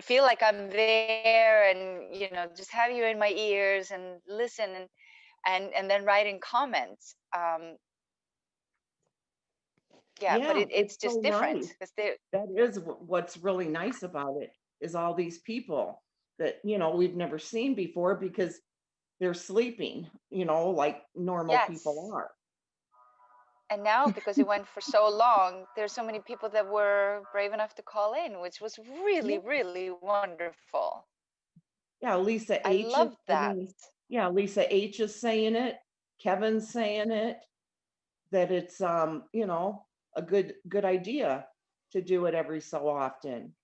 feel like I'm there, and just have you in my ears and listen and then write in comments. But it's just so different nice. because they That is what's really nice about it, is all these people that we've never seen before because they're sleeping, like normal people are. And now, because it went for so long, there's so many people that were brave enough to call in, which was really, really wonderful. Yeah, Lisa H. I love that. Lisa H is saying it. Kevin's saying it. That it's a good idea to do it every so often.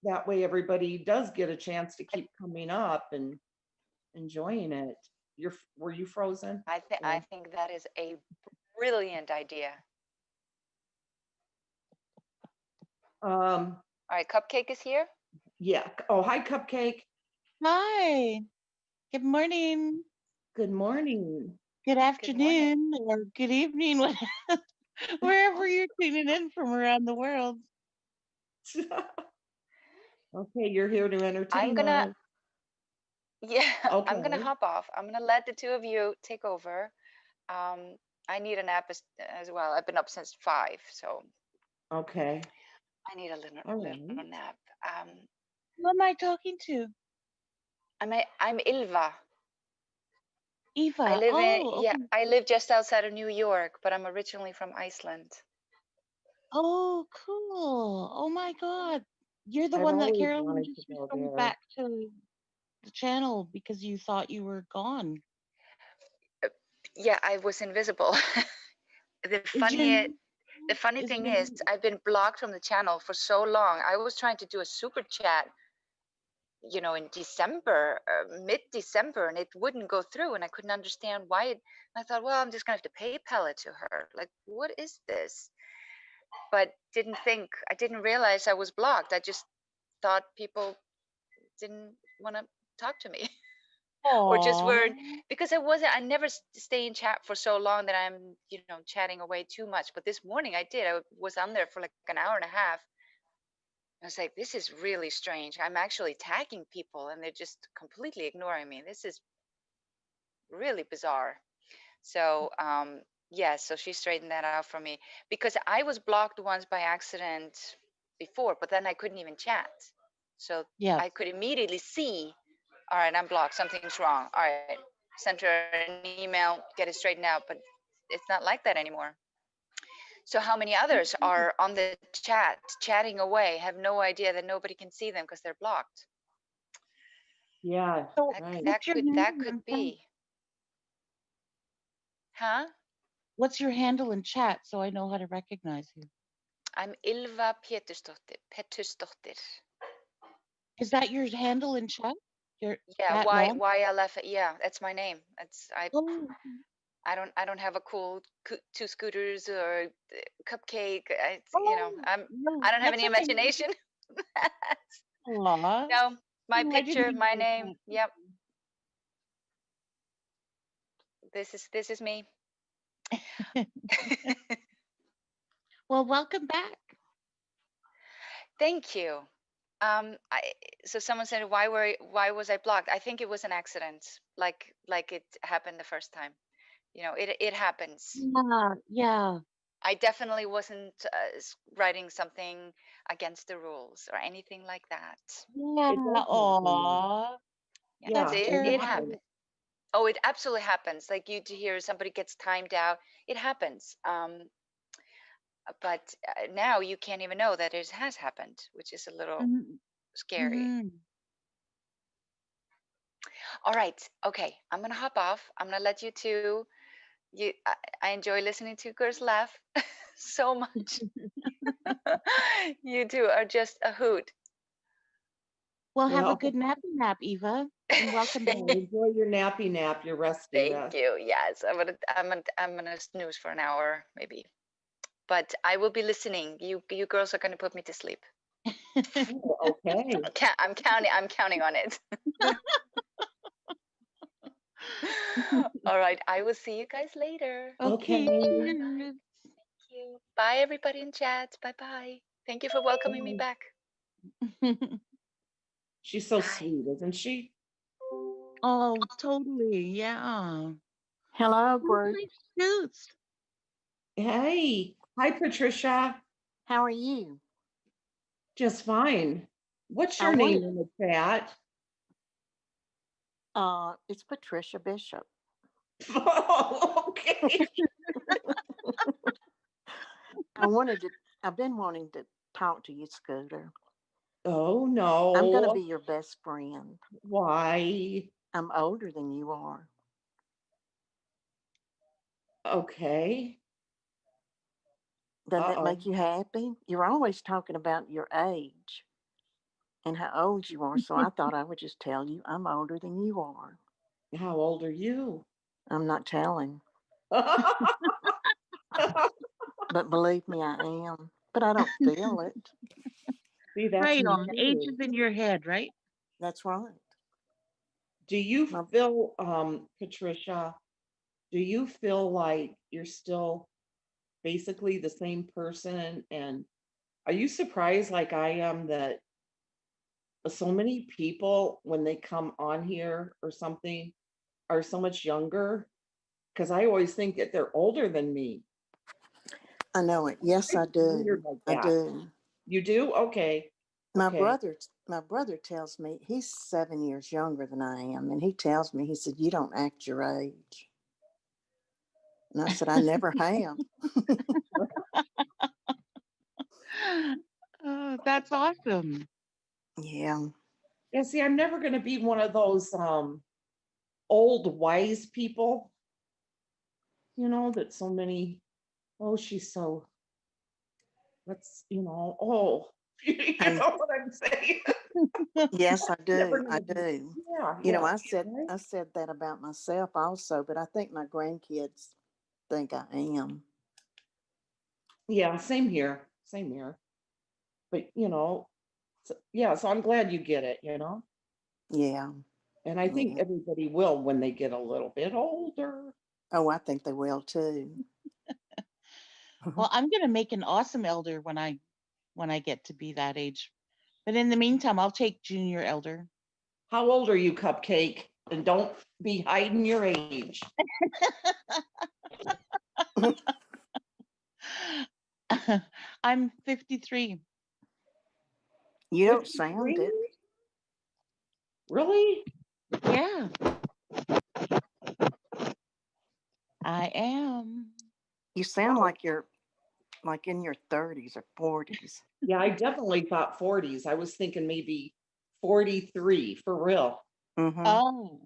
That way everybody does get a chance to keep coming up and enjoying it. Were you frozen? I think that is a brilliant idea. All right, Cupcake is here. Yeah. Oh, hi, Cupcake. Hi. Good morning. Good morning. Good afternoon or good evening, wherever you're tuning in from around the world. Okay, you're here to entertain us. I'm gonna hop off. I'm gonna let the two of you take over. I need a nap as well. I've been up since 5, so okay. I need a little nap. Who am I talking to? I'm Ilva. Eva. I live okay. I live just outside of New York, but I'm originally from Iceland. Oh, cool. Oh my God. You're the I've one that always Carolyn wanted just to go responded there. back to the channel because you thought you were gone. Yeah, I was invisible. The funny thing is, I've been blocked from the channel for so long. I was trying to do a super chat, in December, mid-December, and it wouldn't go through, and I couldn't understand why. I thought, well, I'm just gonna have to PayPal it to her. Like, what is this? But I didn't realize I was blocked. I just thought people didn't want to talk to me. Or just weren't, because I never stay in chat for so long that I'm, chatting away too much. But this morning I did. I was on there for like an hour and a half. I was like, this is really strange. I'm actually tagging people and they're just completely ignoring me. This is really bizarre. So, so she straightened that out for me, because I was blocked once by accident before, but then I couldn't even chat. So Yeah. I could immediately see, all right, I'm blocked, something's wrong. All right, send her an email, get it straightened out. But it's not like that anymore. So how many others are on the chat, chatting away, have no idea that nobody can see them because they're blocked? Yeah, So right. That what's your could handle in chat? be. Huh? What's your handle in chat so I know how to recognize you? I'm Ylva Petursdottir. Is that your handle in chat? Your Yeah, that long? YLF. Yeah, that's my name. Oh, I don't have a cool two scooters or cupcake. oh, no, I don't have that's any okay. imagination. Aw. No, my No, I didn't picture, mean my to name. do Yep, this is me. that. Well, welcome back. Thank you. So someone said, why was I blocked? I think it was an accident, like it happened the first time. You know, it happens. Yeah, yeah. I definitely wasn't writing something against the rules or anything like that. Yeah. It does happen. Aw. Yeah, That's Yeah, it it terrible. happens. Oh, it absolutely happens. Like you to hear somebody gets timed out. It happens. But now you can't even know that it has happened, which is a little Mhm. scary. Mhm. All right. Okay. I'm gonna hop off. I'm gonna let you two. I enjoy listening to you girls laugh so much. You two are just a hoot. Well, have a well, good nappy nap, Eva, and welcome back. enjoy your nappy nap, your resty Thank rest. you. Yes, I'm gonna snooze for an hour maybe, but I will be listening. You girls are gonna put me to sleep. Oh, okay. I'm counting on it. All right. I will see you guys later. Okay. Okay. Cheers. Thank you. Bye, everybody in chat. Bye bye. Thank you for welcoming me back. She's so Bye. sweet, isn't she? Oh, totally. Yeah. Hello, Oh, group. nice suits. Hey. Hi, Patricia. How are you? Just fine. What's I your name wanted, in the chat? it's Patricia Bishop. Oh, okay. I've been wanting to talk to you, Scooter. Oh, I'm going to be no. your best friend. Why? I'm older than you are. Okay. Doesn't that Uh-oh. make you happy? You're always talking about your age and how old you are, so I thought I would just tell you I'm older than you are. How old are you? I'm not telling, but believe me, I am. But I don't feel it. See, that's Right on. Age me. is in your head, right? That's right. Do you My, feel, Patricia, do you feel like you're still basically the same person? And are you surprised, like I am, that so many people, when they come on here or something, are so much younger? Because I always think that they're older than me. I know it. Yes, I It's weird do. like I that. do. You do? Okay. My Okay. brother tells me he's 7 years younger than I am, and he tells me, he said, "You don't act your age." And I said, "I never have." Oh, that's awesome. Yeah. Yeah, see, I'm never going to be one of those old wise people, that so many, oh, she's so, oh, you I, know what I'm saying? yes, I Never do. I gonna be, do. yeah, You know, yeah. I said that about myself also, but I think my grandkids think I am. Yeah, same here. Same here. But yeah, so I'm glad you get it. Yeah. And I think Yeah. everybody will when they get a little bit older. Oh, I think they will too. Well, I'm gonna make an awesome elder when I get to be that age. But in the meantime, I'll take junior elder. How old are you, Cupcake? And don't be hiding your age. I'm 53. You don't sound it. Really? Yeah, I am. You sound Wow. like you're like in your 30s or 40s. Yeah, I definitely thought 40s. I was thinking maybe 43 for real. Mm-hmm. Oh,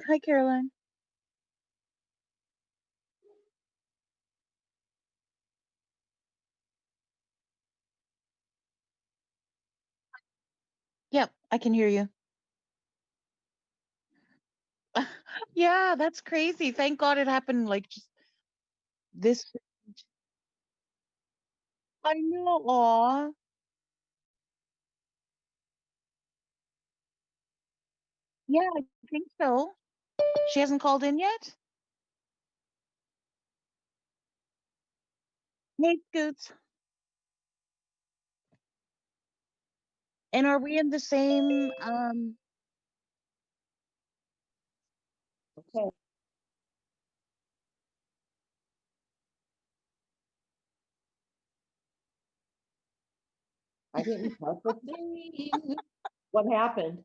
Hi, Caroline. Yep, I can hear you. Yeah, that's crazy. Thank God it happened like just this. I know. Aw. Yeah, I think so. She hasn't called in yet? Hey, Scoots. And are we in the same Okay. I didn't touch a thing. What happened?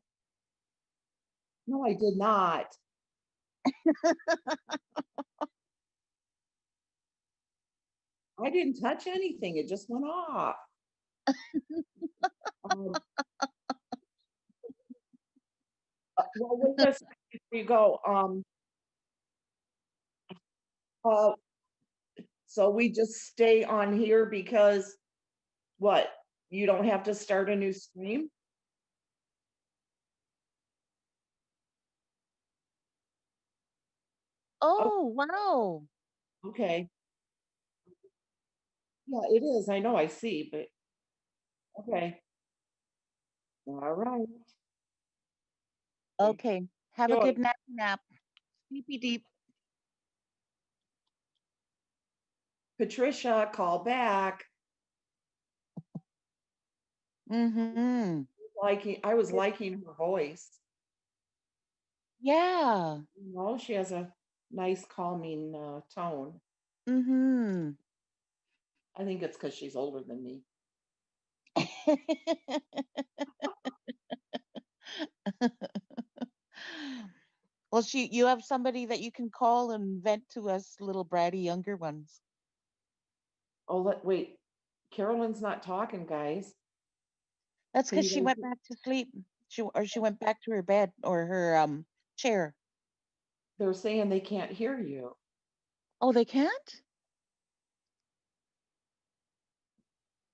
No, I did not. I didn't touch anything. It just went off. Um, well, wait a second before you go. Uh, so we just stay on here because what? You don't have to start a new stream? Oh, wow. Okay. Yeah, it is. I know I see, but okay. All right. Okay. Have a Joy. good nap. Sleepy deep. Patricia, call back. Mm-hmm. I was liking her voice. Yeah. You know, she has a nice calming tone. Mm-hmm. I think it's because she's older than me. Well, you have somebody that you can call and vent to us little bratty younger ones. Oh, wait. Carolyn's not talking, guys. That's Can because you she guys went back to sleep. She went back to her bed or her chair. They're saying they can't hear you. Oh, they can't?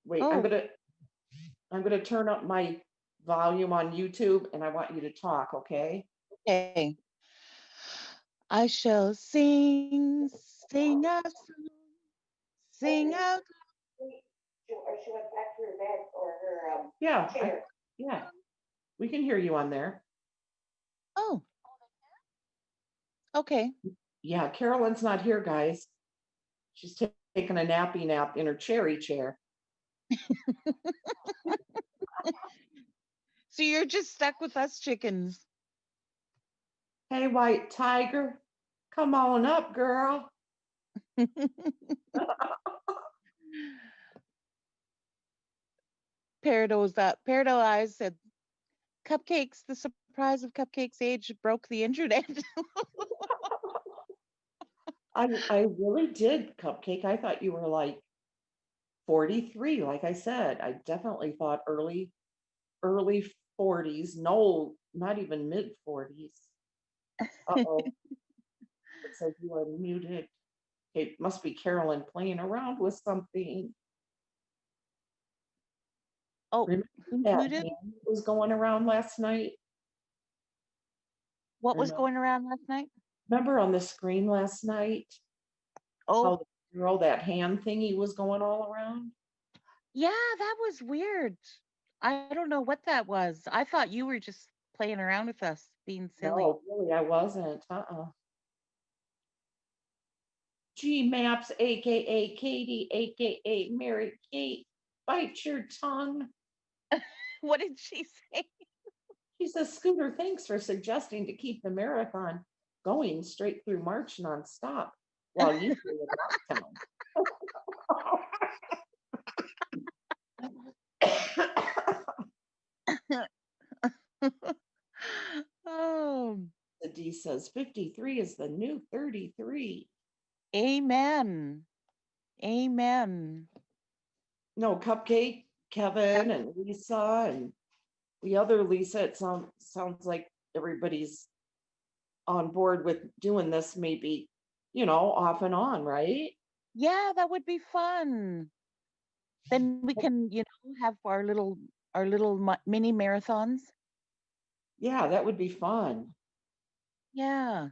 Wait, Oh, I'm gonna turn up my volume on YouTube and I want you to talk, okay? okay. I shall sing a song, sing out. Or she went back to her bed or her yeah, chair. Yeah, we can hear you on there. Oh, okay. Yeah, Carolyn's not here, guys. She's taking a nappy nap in her cherry chair. So you're just stuck with us chickens. Hey, white tiger, come on up, girl. Peridot Eyes said, Cupcakes, the surprise of Cupcake's age broke the internet. I really did, Cupcake. I thought you were like 43, like I said. I definitely thought early 40s. No, not even mid 40s. Uh-oh. It says you are muted. It must be Carolyn playing around with something. Oh, Remember who's that muted? hand that was going around last night? What was Remember, going around last night? remember on the screen last night Oh, how the girl, that hand thingy was going all around? yeah, that was weird. I don't know what that was. I thought you were just playing around with us, being silly. No, really, I wasn't. G Maps, aka Katie, aka Mary Kate, bite your tongue. What did she say? She says, Scooter, thanks for suggesting to keep the marathon going straight through March nonstop while you stay in lockdown. Oh, The D says 53 is the new 33. amen. Amen. No, Cupcake, Kevin, and Lisa, and the other Lisa. It sounds like everybody's on board with doing this maybe, off and on, right? Yeah, that would be fun. Then we can, have our little mini marathons. Yeah, that would be fun. Yeah,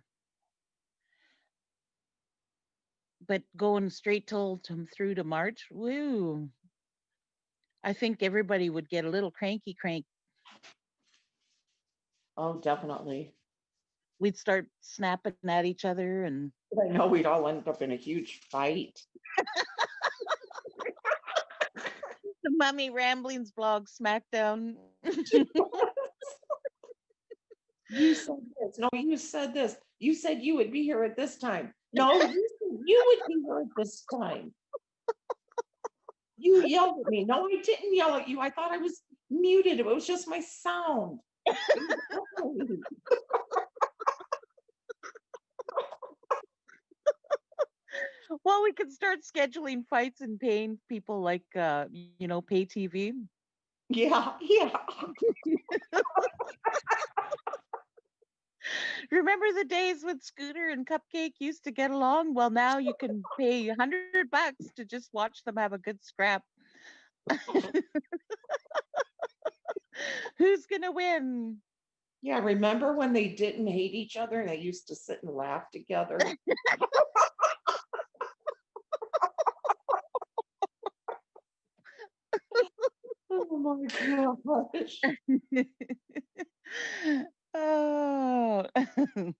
but going straight through to March, woo! I think everybody would get a little cranky crank. Oh, definitely. We'd start snapping at each other, and I know we'd all end up in a huge fight. the Mummy Ramblings blog smackdown. You said this. No, you said this. You said you would be here at this time. No, you said you would be here at this time. You yelled at me. No, I didn't yell at you. I thought I was muted. It was just my sound. Well, we could start scheduling fights and paying people like, pay TV. Yeah, yeah. Remember the days when Scooter and Cupcake used to get along? Well, now you can pay $100 to just watch them have a good scrap. Who's gonna win? Yeah, remember when they didn't hate each other and they used to sit and laugh together? Oh my gosh. Oh. I'm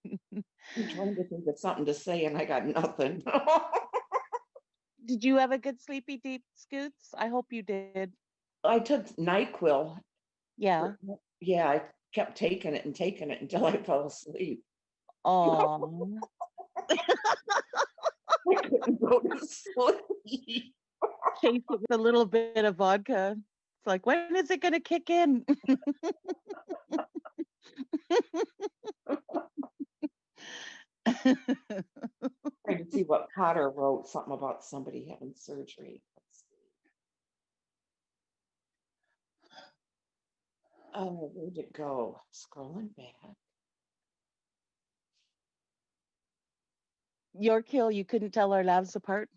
trying to think of something to say and I got nothing. Did you have a good sleepy deep, Scoots? I hope you did. I took NyQuil. Yeah. Yeah, I kept taking it until I fell asleep. Oh. I couldn't go to sleep. Chase it with a little bit of vodka. It's like, when is it going to kick in? Trying to see what Potter wrote, something about somebody having surgery. Let's see. Oh, where'd it go? Scrolling back. York Hill, you couldn't tell our labs apart.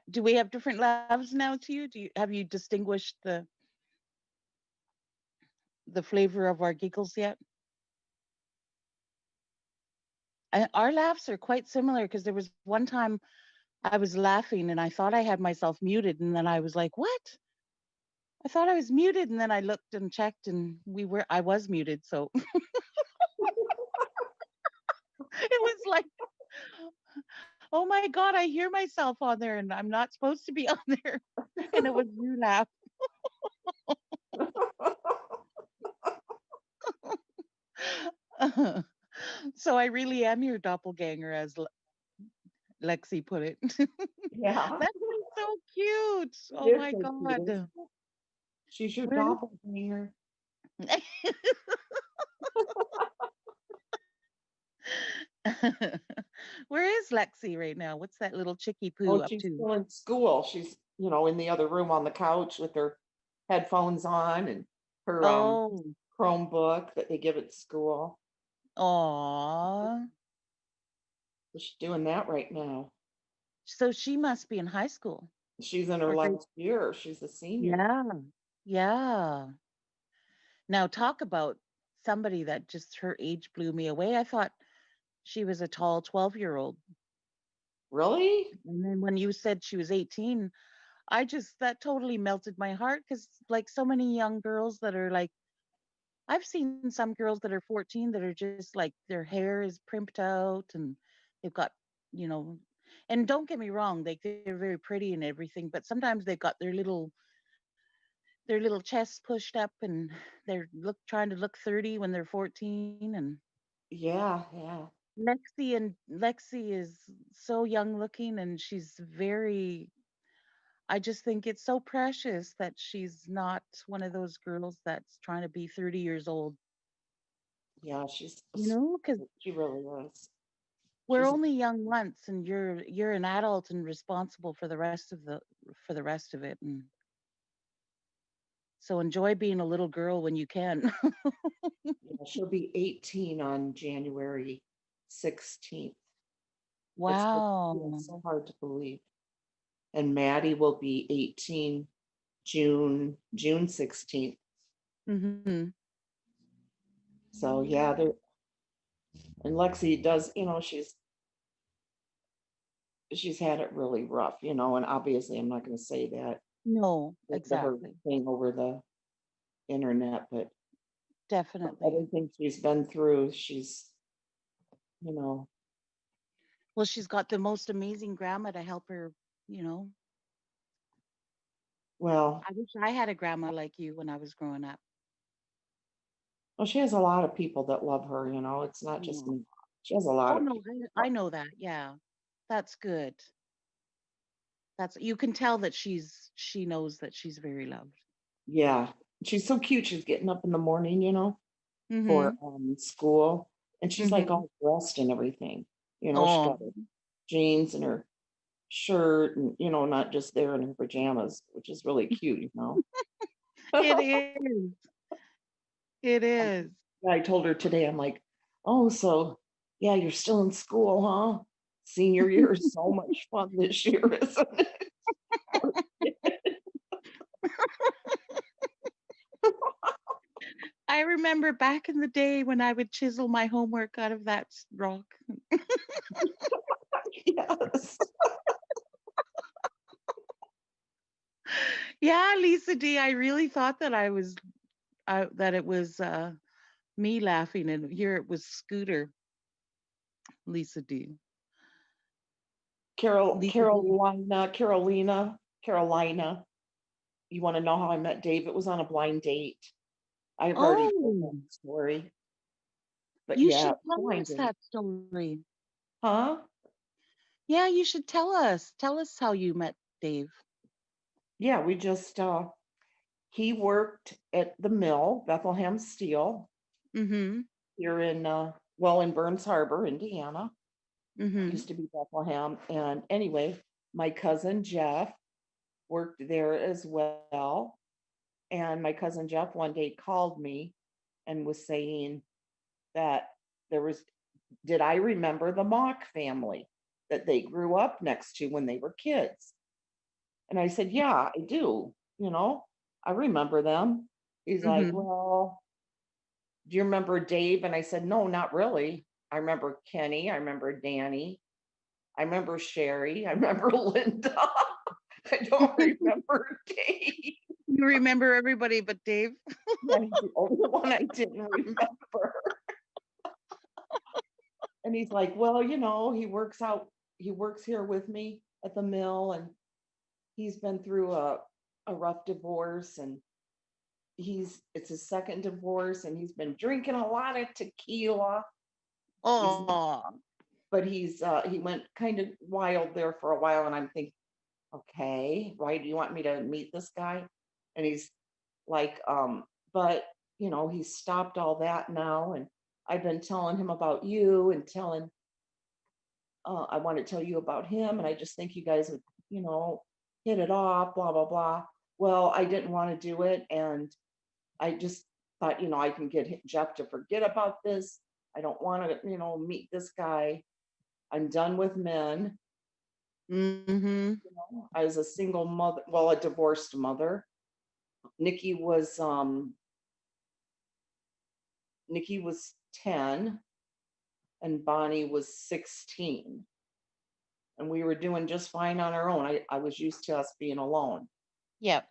Do we have different labs now to you? Have you distinguished the flavor of our giggles yet? Our laughs are quite similar because there was one time I was laughing and I thought I had myself muted, and then I was like, "What? I thought I was muted," and then I looked and checked, and I was muted. So it was like, oh my God, I hear myself on there and I'm not supposed to be on there. And it was you laugh. So I really am your doppelganger, as Lexi put it. Yeah. That's so cute. Oh my God. She's your doppelganger. Where is Lexi right now? What's that little chickie poo Oh, up she's to? still in school. She's, in the other room on the couch with her headphones on and her Oh, Chromebook that they give at school. aw. So she's doing that right now. So she must be in high school. She's in her last year. She's a senior. Yeah. Yeah. Now talk about somebody that just her age blew me away. I thought she was a tall 12-year-old. Really? And then when you said she was 18, that totally melted my heart, because like so many young girls that are like, I've seen some girls that are 14 that are just like their hair is primped out and they've got, you know, and don't get me wrong, they're very pretty and everything, but sometimes they've got their little chests pushed up and they're trying to look 30 when they're 14. And Yeah, yeah. Lexi is so young looking, and I just think it's so precious that she's not one of those girls that's trying to be 30 years old. Yeah, Because she really is. we're only young once, and you're an adult and responsible for the rest of it. And so enjoy being a little girl when you can. Yeah, she'll be 18 on January 16th. Wow. It's so hard to believe. And Maddie will be 18 June 16th. Mm-hmm. So yeah, and Lexi does, she's had it really rough, and obviously I'm not going to say that No, to her exactly. thing over the internet, but Definitely. everything she's been through, she's, Well, she's got the most amazing grandma to help her, you know. well, I wish I had a grandma like you when I was growing up. she has a lot of people that love her, it's not just Mm. me. She has a lot Oh of no, people. I know that. Yeah. That's good. You can tell that she knows that she's very loved. Yeah, she's so cute. She's getting up in the morning, for Mm-hmm. school, and she's like Mm-hmm. all dressed and everything. She Oh, got her jeans and her shirt, and not just there in her pajamas, which is really cute. it is. It is. I told her today, I'm like, oh, so yeah, you're still in school, huh? Senior year is so much fun this year, isn't it? I remember back in the day when I would chisel my homework out of that rock. Yes. Yeah, Lisa D, I really thought that that it was me laughing, and here it was Scooter. Lisa D. Lisa D. Carolina. You want to know how I met Dave? It was on a blind date. I've already told Oh, that story, but you yeah, should tell blind us date. that story. Huh? Yeah, you should tell us. Tell us how you met Dave. Yeah, we just he worked at the mill, Bethlehem Steel, Mm-hmm. here in Burns Harbor, Indiana. Mm-hmm. Used to be Bethlehem. And anyway, my cousin Jeff worked there as well. And my cousin Jeff one day called me and was saying that did I remember the Mock family that they grew up next to when they were kids? And I said, yeah, I do. I remember them. He's like, Mm-hmm. well, do you remember Dave? And I said, no, not really. I remember Kenny. I remember Danny. I remember Sherry. I remember Linda. I don't remember Dave. You remember everybody but Dave? That's the only one I didn't remember. And he's like, well, he works here with me at the mill, and he's been through a rough divorce, and it's his second divorce, and he's been drinking a lot of tequila. Oh, But he went kind of wild there for a while, and I'm thinking, okay, why do you want me to meet this guy? And he's like, but he's stopped all that now, and I've been telling him about you and I want to tell you about him, and I just think you guys would, hit it off, blah, blah, blah. Well, I didn't want to do it, and I just thought, I can get Jeff to forget about this. I don't want to, meet this guy. I'm done with men. mm-hmm. I was a single mother, well, a divorced mother. Nikki was 10 and Bonnie was 16. And we were doing just fine on our own. I was used to us being alone. Yep.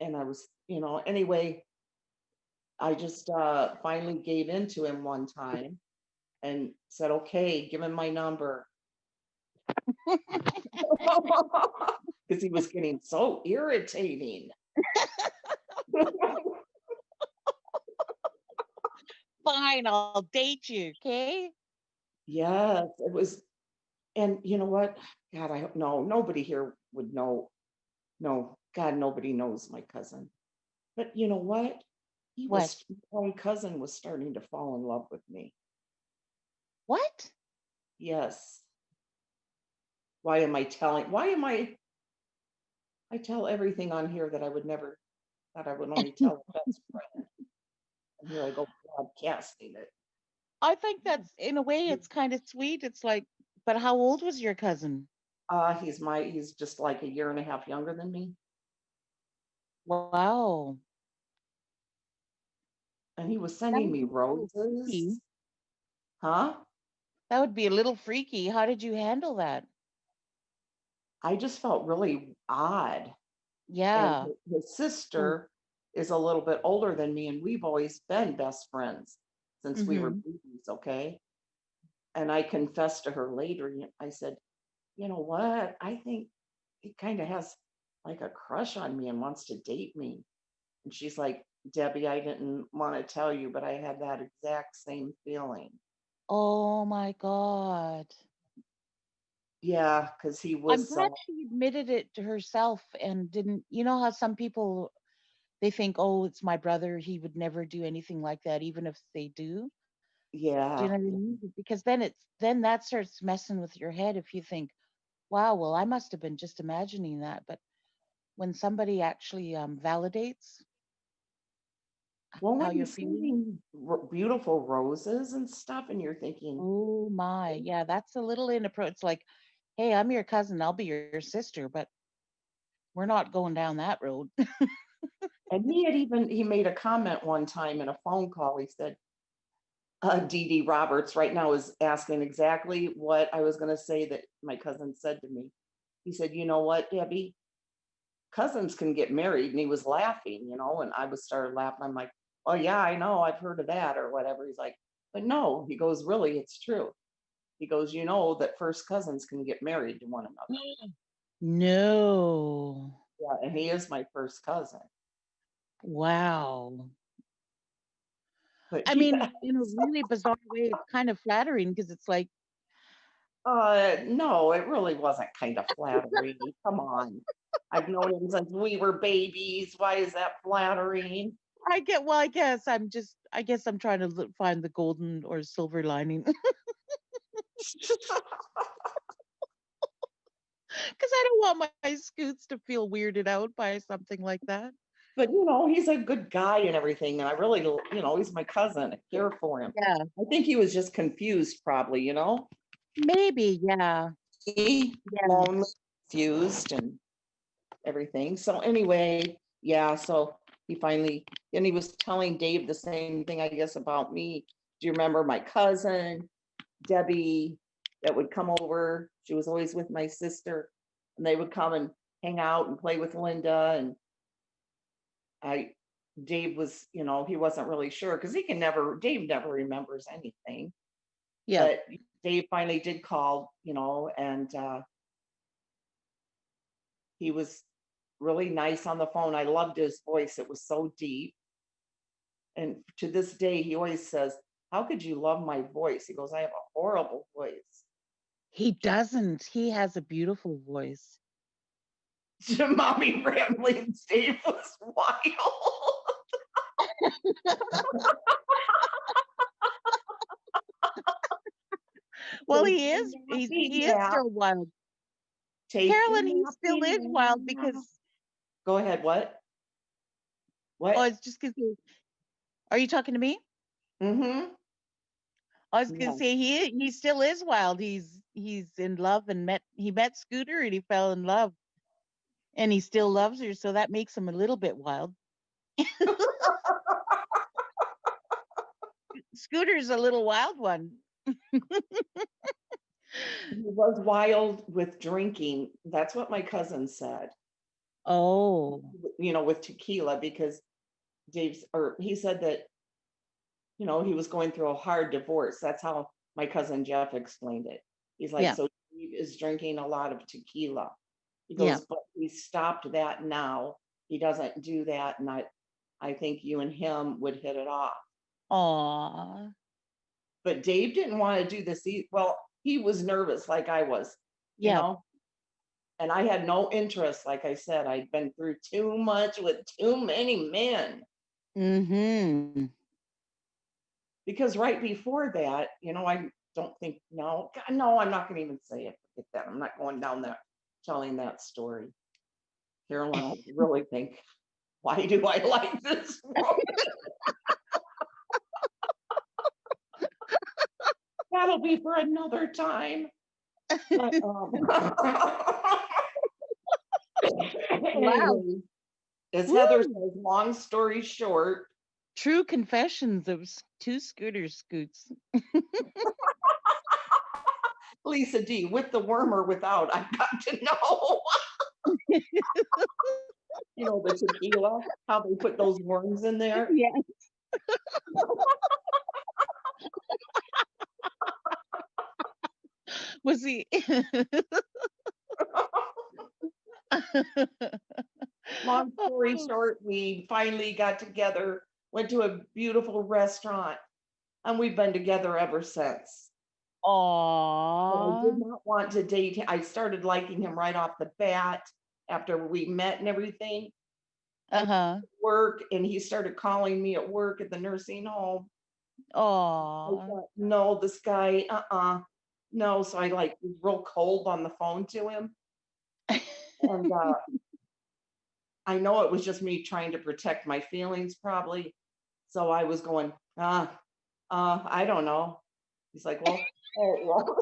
And I was, anyway, I just finally gave in to him one time and said, okay, give him my number. Because he was getting so irritating. Fine, I'll date you, okay? Yes, it was. And you know what? God, I hope nobody here would know. No, God, nobody knows my cousin. But you know what? What? My cousin was starting to fall in love with me. What? Yes. Why am I tell everything on here that I would only tell a best friend. And here I go broadcasting it. I think that's, in a way, it's kind of sweet. It's like, but how old was your cousin? He's just like a year and a half younger than me. Wow. And he was That sending would me be a little freaky. roses. Huh? That would be a little freaky. How did you handle that? I just felt really odd. And Yeah. his sister is a little bit older than me, and we've always been best friends since we were Mm-hmm. babies, okay? And I confessed to her later, I said, you know what? I think he kind of has like a crush on me and wants to date me. And she's like, Debbie, I didn't want to tell you, but I had that exact same feeling. Oh my God. Yeah, because he I'm was, glad she admitted it to herself and didn't, you know how some people, they think, oh, it's my brother. He would never do anything like that, even if they do. Do you yeah. know what I mean? Because then that starts messing with your head if you think, wow, well, I must have been just imagining that. But when somebody actually validates Well, how when you're he's feeling, sending beautiful roses and stuff, and you're thinking, oh my, yeah, that's a little inappropriate. It's like, hey, I'm your cousin, I'll be your sister, but we're not going down that road. and he made a comment one time in a phone call. He said, Dee Dee Roberts right now is asking exactly what I was going to say that my cousin said to me. He said, you know what, Debbie? Cousins can get married. And he was laughing, and I was started laughing. I'm like, oh, yeah, I know. I've heard of that or whatever. He's like, but no, he goes, really, it's true. He goes, you know that first cousins can get married to one another. No. Yeah, and he is my first cousin. Wow. But I mean, in a really bizarre way, it's kind of flattering because it's like, no, it really wasn't kind of flattering. Come on. I've known him since we were babies. Why is that flattering? I guess I'm trying to find the golden or silver lining because I don't want my scoots to feel weirded out by something like that. But he's a good guy and everything, and I really, he's my cousin. I care for him. Yeah. I think he was just confused, probably. Maybe, yeah. He lonely, confused, and everything. So anyway, yeah. So and he was telling Dave the same thing, I guess, about me. Do you remember my cousin Debbie that would come over? She was always with my sister, and they would come and hang out and play with Linda. And Dave was, he wasn't really sure because Dave never remembers anything. Yeah. But Dave finally did call, and he was really nice on the phone. I loved his voice. It was so deep. And to this day, he always says, how could you love my voice? He goes, I have a horrible voice. He doesn't. He has a beautiful voice. Mommy rambling Dave was wild. Well, he is. He is still wild. Carolyn, he still is wild because. Go ahead. What? What? Oh, it's just because. Are you talking to me? Mm-hmm. I was gonna say he still is wild. He's in love and he met Scooter and he fell in love, and he still loves her. So that makes him a little bit wild. Scooter's a little wild one. He was wild with drinking. That's what my cousin said. Oh. With tequila, because he said that, he was going through a hard divorce. That's how my cousin Jeff explained it. He's like, so Steve is drinking a lot of tequila. He goes, but he stopped that now. He doesn't do that. And I think you and him would hit it off. Aw. But Dave didn't want to do this. Well, he was nervous like I was, and I had no interest. Like I said, I'd been through too much with too many men. Mm-hmm. Because right before that, I don't think, no, I'm not going to even say it. Forget that. I'm not going down there telling that story. Carolyn will really think, why do I like this woman? that'll be for another time. But, Wow. anyway, as Woo. Heather says, long story short, True confessions of two scooter scoots. Lisa D, with the worm or without, I've got to know. You know, the tequila, how they put those worms in there. Yes. Was he? Long story short, we finally got together, went to a beautiful restaurant, and we've been together ever since. But I did Aww. not want to date him. I started liking him right off the bat after we met and everything. Uh-huh. Work, and he started calling me at work at the nursing home. I Aww. thought, no, this guy, no. So I like was real cold on the phone to him. And I know it was just me trying to protect my feelings, probably. So I was going, I don't know. He's like, well, oh, well.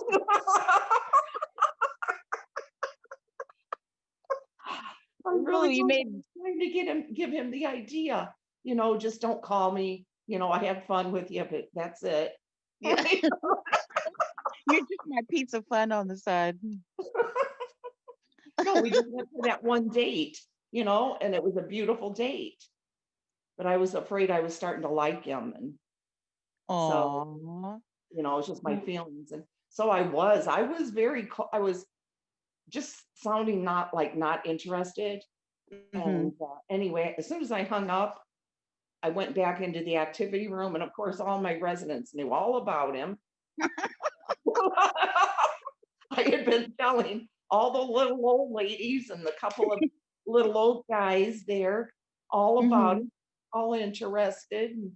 I'm Oh, really you made trying to give him the idea, you know, just don't call me. You know, I had fun with you, but that's it. yeah. You're just my piece of fun on the side. No, we just went for that one date, you know, and it was a beautiful date. But I was afraid I was starting to like him, and so Aww. you know, it's just my feelings. And so I was very, I was just sounding not interested. Mm-hmm. And anyway, as soon as I hung up, I went back into the activity room, and of course, all my residents knew all about him. I had been telling all the little old ladies and the couple of little old guys there all about Mm-hmm. it, all interested. And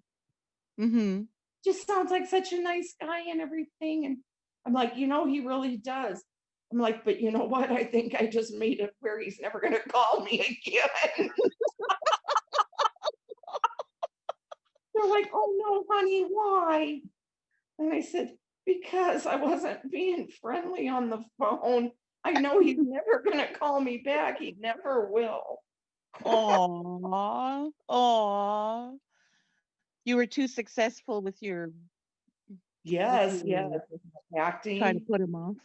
Mm-hmm. just sounds like such a nice guy and everything. And I'm like, you know, he really does. I'm like, but you know what? I think I just made it where he's never going to call me again. They're like, oh no, honey, why? And I said, because I wasn't being friendly on the phone. I know he's never going to call me back. He never will. Aww. Aww. You were too successful with your Yes, yes. trying to Acting. put him off.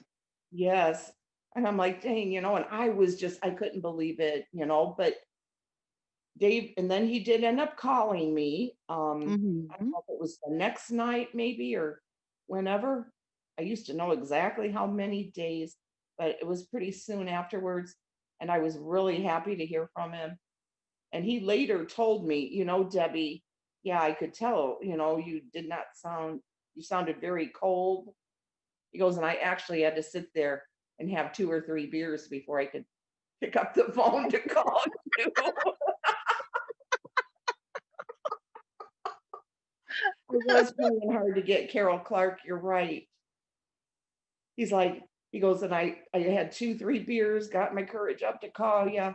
Yes. And I'm like, dang, you know, and I couldn't believe it, you know, but Dave, and then he did end up calling me. I don't Mm-hmm. know if it was the next night, maybe, or whenever. I used to know exactly how many days, but it was pretty soon afterwards. And I was really happy to hear from him. And he later told me, you know, Debbie, yeah, I could tell, you know, you sounded very cold. He goes, and I actually had to sit there and have 2 or 3 beers before I could pick up the phone to call you. It was trying hard to get Carol Clark. You're right. He's like, he goes, and I had 2, 3 beers, got my courage up to call you.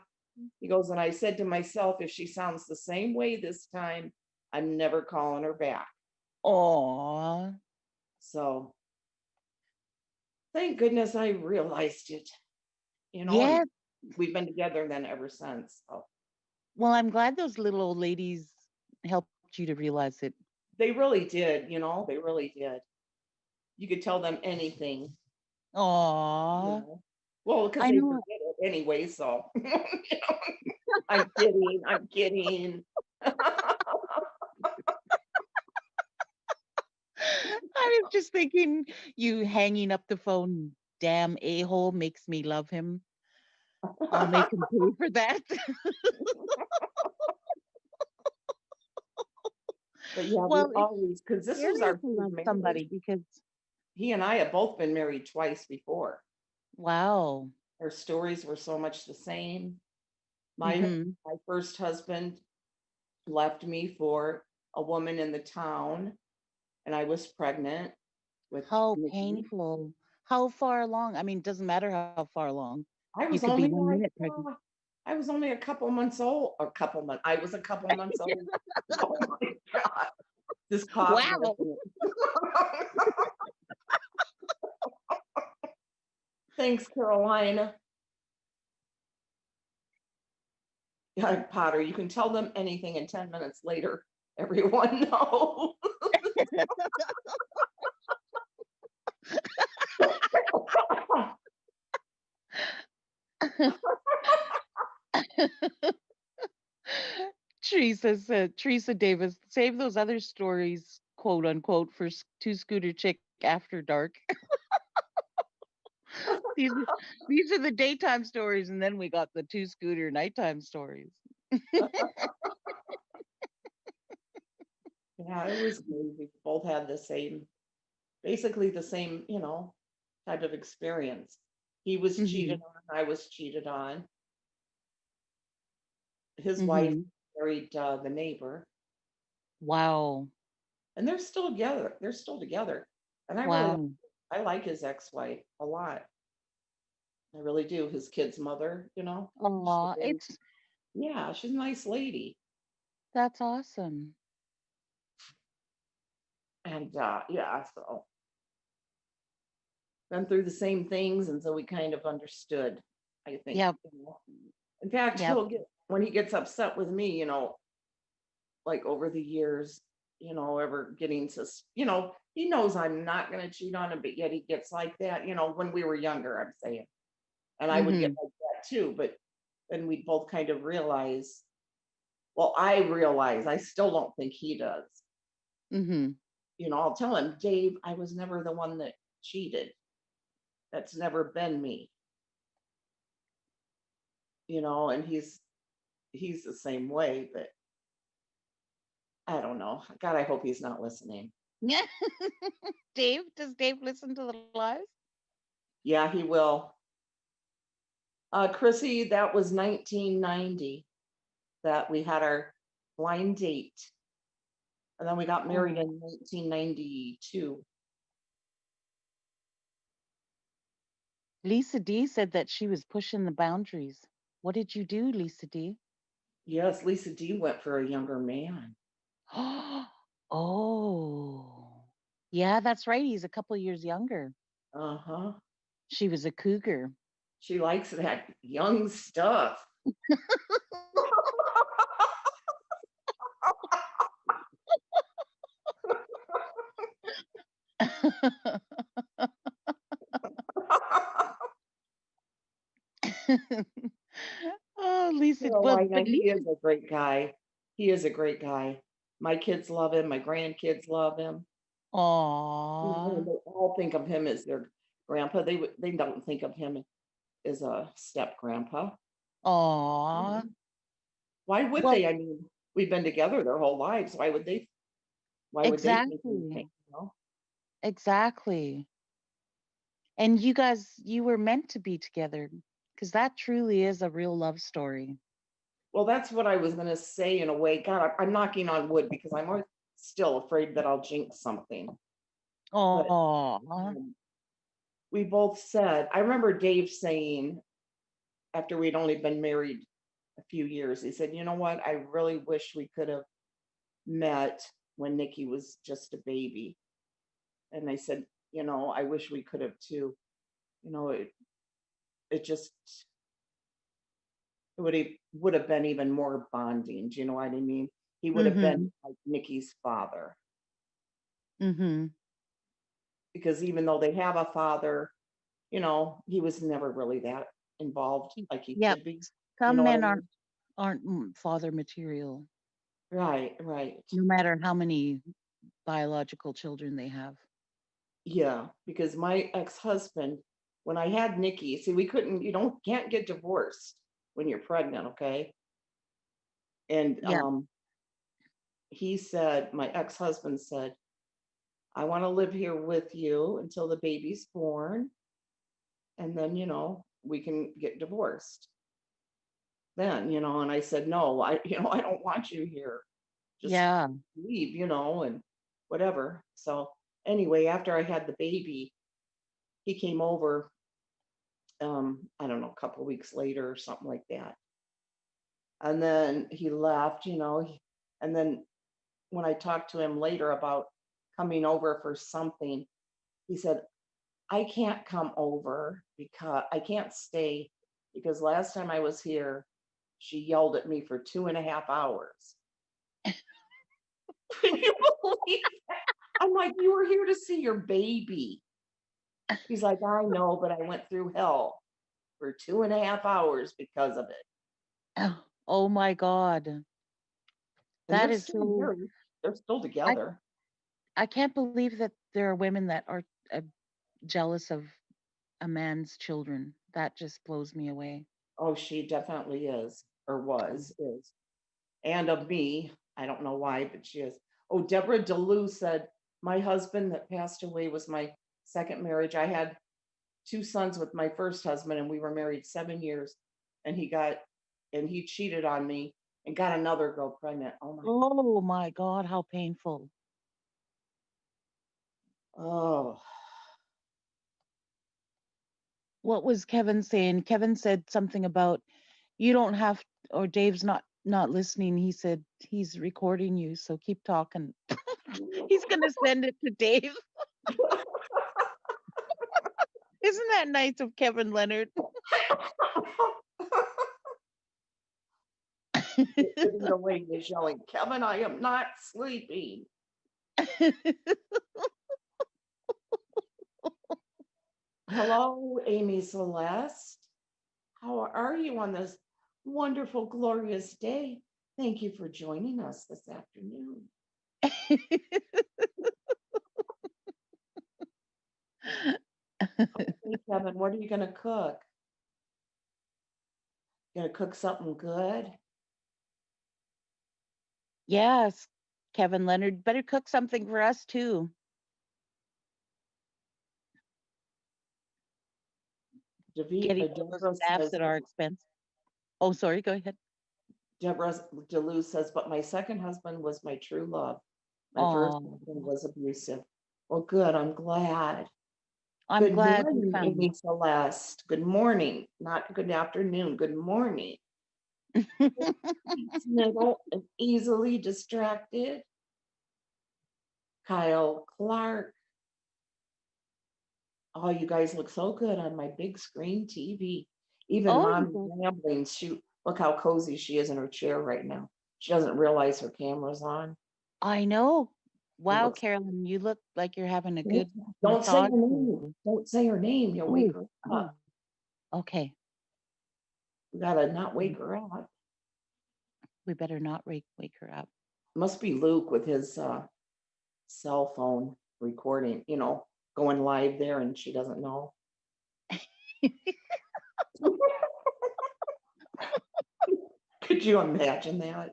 He goes, and I said to myself, if she sounds the same way this time, I'm never calling her back. Aww. So thank goodness I realized it, you know, Yeah. and we've been together then ever since. So Well, I'm glad those little old ladies helped you to realize it. they really did, you know, they really did. You could tell them anything. You Aww. know? Well, because I they know. forget it anyway. So you know, I'm kidding. I'm kidding. I was just thinking you hanging up the phone, damn a-hole makes me love him. I'll make him pay for that. But yeah, Well, we it's always, because this was scary our to first love marriage. somebody because, He and I have both been married twice before. wow. Our stories were so much the same. My Mm-hmm. my first husband left me for a woman in the town, and I was pregnant with How Nikki. painful. How far along? I mean, it doesn't matter how far along. I You was could be only 1 like, minute pregnant. I was only a couple months old. I was a couple months old. Oh my God. This cough. Wow. Thanks, Carolina. Yeah, Potter, you can tell them anything, and 10 minutes later, everyone knows. Teresa Davis, save those other stories, quote unquote, for Two Scooter Chick After Dark. these, these are the daytime stories, and then we got the Two Scooter nighttime stories. Yeah, it was crazy. Both had the same, basically the same, type of experience. He was cheated on, I was cheated on. His wife married the neighbor, Wow. and they're still together. They're still together. And Wow. I like his ex-wife a lot. I really do. His kid's mother, Aw, yeah, she's a nice lady. that's awesome. And yeah, so been through the same things, and so we kind of understood, I think. Yep. In fact, Yep. when he gets upset with me, like over the years, ever getting to, he knows I'm not going to cheat on him, but yet he gets like that, when we were younger, I'm saying. And I would get like that too, but then we both kind of realize, well, I realize, I still don't think he does. I'll tell him, Dave, I was never the one that cheated. That's never been me. And he's the same way, but I don't know. God, I hope he's not listening. Yeah. Does Dave listen to the lives? Yeah, he will. Chrissy, that was 1990 that we had our blind date. And then we got married in 1992. Lisa D said that she was pushing the boundaries. What did you do, Lisa D? Yes, Lisa D went for a younger man. Oh. Yeah, that's right. He's a couple years younger. Uh-huh. She was a cougar. She likes that young stuff. Oh, Lisa. Carolina, he is a great guy. He is a great guy. My kids love him. My grandkids love him. Aww. They all think of him as their grandpa. They don't think of him as a step grandpa. Aww. Why would they? I mean, we've been together their whole lives. Why would they? Why would they think anything? Exactly. And you were meant to be together, because that truly is a real love story. Well, that's what I was going to say in a way. God, I'm knocking on wood because I'm still afraid that I'll jinx something. Oh. We both said, I remember Dave saying, after we'd only been married a few years, he said, you know what? I really wish we could have met when Nikki was just a baby. And I said, I wish we could have too. It just, it would have been even more bonding. Do you know what I mean? He would have been like Nikki's father. Because even though they have a father, he was never really that involved like he should be. Some men aren't father material. Right. No matter how many biological children they have. Yeah, because my ex-husband, when I had Nikki, see, can't get divorced when you're pregnant, okay? And he said, my ex-husband said, I want to live here with you until the baby's born, and then, we can get divorced. Then, and I said, no, I don't want you here. Just leave, and whatever. So anyway, after I had the baby, he came over, I don't know, a couple of weeks later or something like that. And then he left, and then when I talked to him later about coming over for something, he said, I can't come over because I can't stay because last time I was here, she yelled at me for 2.5 hours. Can you believe that? I'm like, you were here to see your baby. He's like, I know, but I went through hell for 2.5 hours because of it. Oh my God. And That they're is still so, married. They're still together. I can't believe that there are women that are jealous of a man's children. That just blows me away. Oh, she definitely is, or is. And of me. I don't know why, but she is. Oh, Deborah DeLu said, my husband that passed away was my second marriage. I had 2 sons with my first husband, and we were married 7 years. And he cheated on me and got another girl pregnant. Oh my God, how painful. Oh. What was Kevin saying? Kevin said something about you don't have, or Dave's not listening. He said he's recording you, so keep talking. He's gonna send it to Dave. Isn't that nice of Kevin Leonard? The way is yelling, Kevin, I am not sleeping. Hello, Amy Celeste. How are you on this wonderful, glorious day? Thank you for joining us this afternoon. Okay, Kevin, what are you going to cook? Going to cook something good? Yes, Kevin Leonard, better cook something for us too. Getting all those staffs at our expense. Oh, sorry, go ahead. Deborah DeLu says, but my second husband was my true love. My first husband was abusive. Well, good. I'm glad. I'm glad morning, you found Amy Celeste. Good morning. Not good afternoon. Good morning. Middle and easily distracted. Kyle Clark. Oh, you guys look so good on my big screen TV. Even Mommy Ramblings, shoot, look how cozy she is in her chair right now. She doesn't realize her camera's on. I know. Wow, Carolyn, you look like you're having a good Don't say massage. her name. Don't say her name. You'll wake her up. Okay. We gotta not wake her up. We better not wake her up. Must be Luke with his cell phone recording, going live there, and she doesn't know. Could you imagine that?